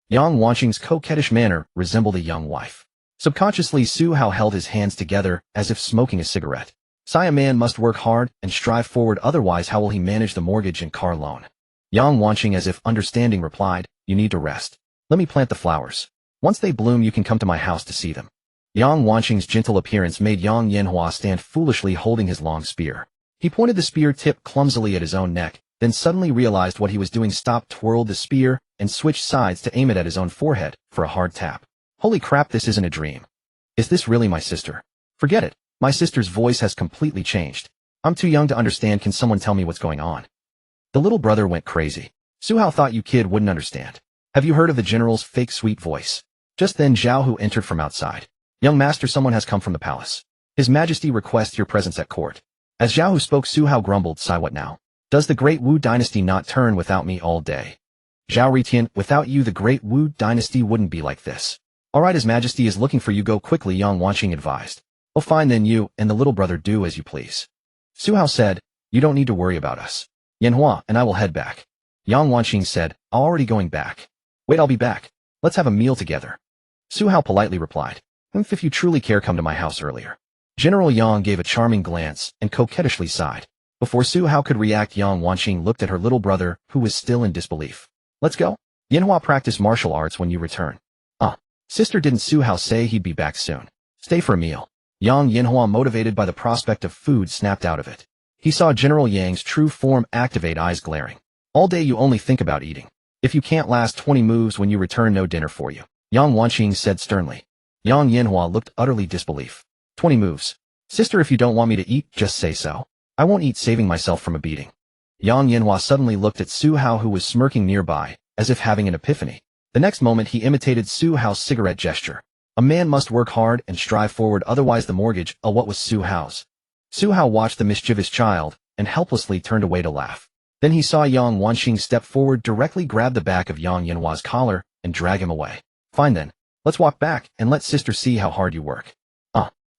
Yang Wanqing's coquettish manner resembled a young wife. Subconsciously, Su Hao held his hands together as if smoking a cigarette. Sigh, a man must work hard and strive forward, otherwise how will he manage the mortgage and car loan? Yang Wanqing, as if understanding, replied, you need to rest. Let me plant the flowers. Once they bloom, you can come to my house to see them. Yang Wanqing's gentle appearance made Yang Yanhua stand foolishly holding his long spear. He pointed the spear tip clumsily at his own neck, then suddenly realized what he was doing, stopped, twirled the spear, and switched sides to aim it at his own forehead for a hard tap. Holy crap, this isn't a dream. Is this really my sister? Forget it. My sister's voice has completely changed. I'm too young to understand. Can someone tell me what's going on? The little brother went crazy. Su Hao thought you kid wouldn't understand. Have you heard of the general's fake sweet voice? Just then Zhao Hu entered from outside. Young master, someone has come from the palace. His Majesty requests your presence at court. As Zhao Hu spoke, Su Hao grumbled, sigh, what now? Does the Great Wu Dynasty not turn without me all day? Zhao Ritian, without you the Great Wu Dynasty wouldn't be like this. Alright, His Majesty is looking for you, go quickly, Yang Wanqing advised. Oh fine then, you and the little brother do as you please. Su Hao said, you don't need to worry about us. Yanhua and I will head back. Yang Wanqing said, I'm already going back. Wait, I'll be back. Let's have a meal together. Su Hao politely replied, if you truly care, come to my house earlier. General Yang gave a charming glance and coquettishly sighed. Before Su Hao could react, Yang Wanqing looked at her little brother, who was still in disbelief. Let's go. Yanhua, practice martial arts when you return. Sister, didn't Su Hao say he'd be back soon? Stay for a meal. Yang Yanhua, motivated by the prospect of food, snapped out of it. He saw General Yang's true form activate, eyes glaring. All day you only think about eating. If you can't last 20 moves when you return, no dinner for you. Yang Wanqing said sternly. Yang Yanhua looked utterly disbelief. 20 moves. Sister, if you don't want me to eat, just say so. I won't eat, saving myself from a beating. Yang Yanhua suddenly looked at Su Hao, who was smirking nearby, as if having an epiphany. The next moment he imitated Su Hao's cigarette gesture. A man must work hard and strive forward, otherwise the mortgage. What was Su Hao's? Su Hao watched the mischievous child and helplessly turned away to laugh. Then he saw Yang Wanqing step forward, directly grab the back of Yang Yanhua's collar and drag him away. Fine then. Let's walk back and let sister see how hard you work.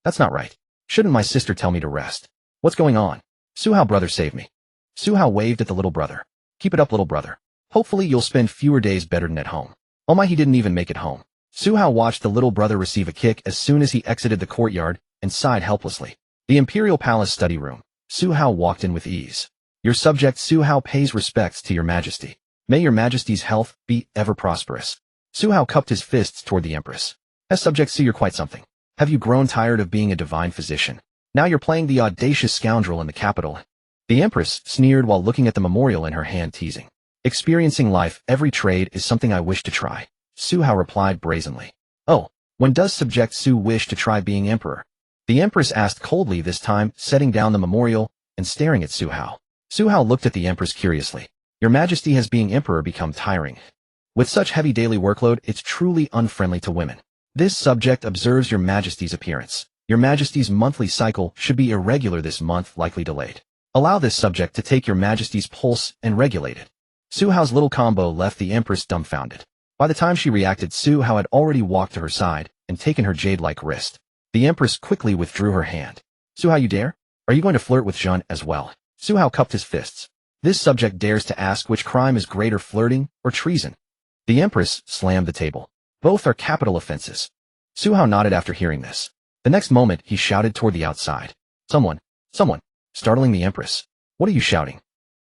That's not right. Shouldn't my sister tell me to rest? What's going on? Su Hao, brother, save me. Su Hao waved at the little brother. Keep it up, little brother. Hopefully you'll spend fewer days better than at home. Oh my, he didn't even make it home. Su Hao watched the little brother receive a kick as soon as he exited the courtyard and sighed helplessly. The Imperial Palace study room. Su Hao walked in with ease. Your subject Su Hao pays respects to your Majesty. May your Majesty's health be ever prosperous. Su Hao cupped his fists toward the Empress. As subject Su, you're quite something. Have you grown tired of being a divine physician? Now you're playing the audacious scoundrel in the capital. The Empress sneered while looking at the memorial in her hand, teasing. Experiencing life, every trade is something I wish to try. Su Hao replied brazenly. Oh, when does subject Su wish to try being emperor? The Empress asked coldly, this time setting down the memorial and staring at Su Hao. Su Hao looked at the Empress curiously. Your Majesty, has being emperor become tiring? With such heavy daily workload, it's truly unfriendly to women. This subject observes your Majesty's appearance. Your Majesty's monthly cycle should be irregular this month, likely delayed. Allow this subject to take your Majesty's pulse and regulate it. Su Hao's little combo left the Empress dumbfounded. By the time she reacted, Su Hao had already walked to her side and taken her jade-like wrist. The Empress quickly withdrew her hand. Su Hao, you dare? Are you going to flirt with Zhen as well? Su Hao cupped his fists. This subject dares to ask which crime is greater, flirting or treason. The Empress slammed the table. Both are capital offenses. Su Hao nodded after hearing this. The next moment, he shouted toward the outside. Someone, startling the Empress. What are you shouting?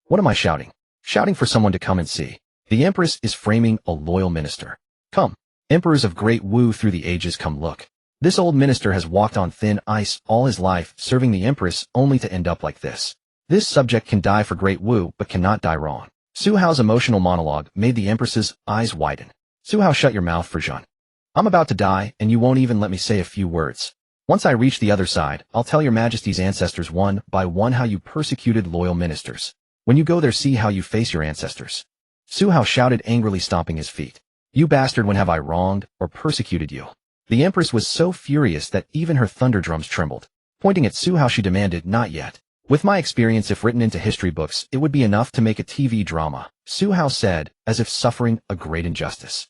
What am I shouting? Shouting for someone to come and see. The Empress is framing a loyal minister. Come, emperors of Great Wu through the ages, come look. This old minister has walked on thin ice all his life, serving the Empress only to end up like this. This subject can die for Great Wu, but cannot die wrong. Su Hao's emotional monologue made the Empress's eyes widen. Su Hao, shut your mouth for Zhen. I'm about to die, and you won't even let me say a few words. Once I reach the other side, I'll tell your majesty's ancestors one by one how you persecuted loyal ministers. When you go there, see how you face your ancestors. Su Hao shouted, angrily stomping his feet. You bastard, when have I wronged or persecuted you? The Empress was so furious that even her thunder drums trembled. Pointing at Su Hao, she demanded, not yet. With my experience, if written into history books, it would be enough to make a TV drama, Su Hao said, as if suffering a great injustice.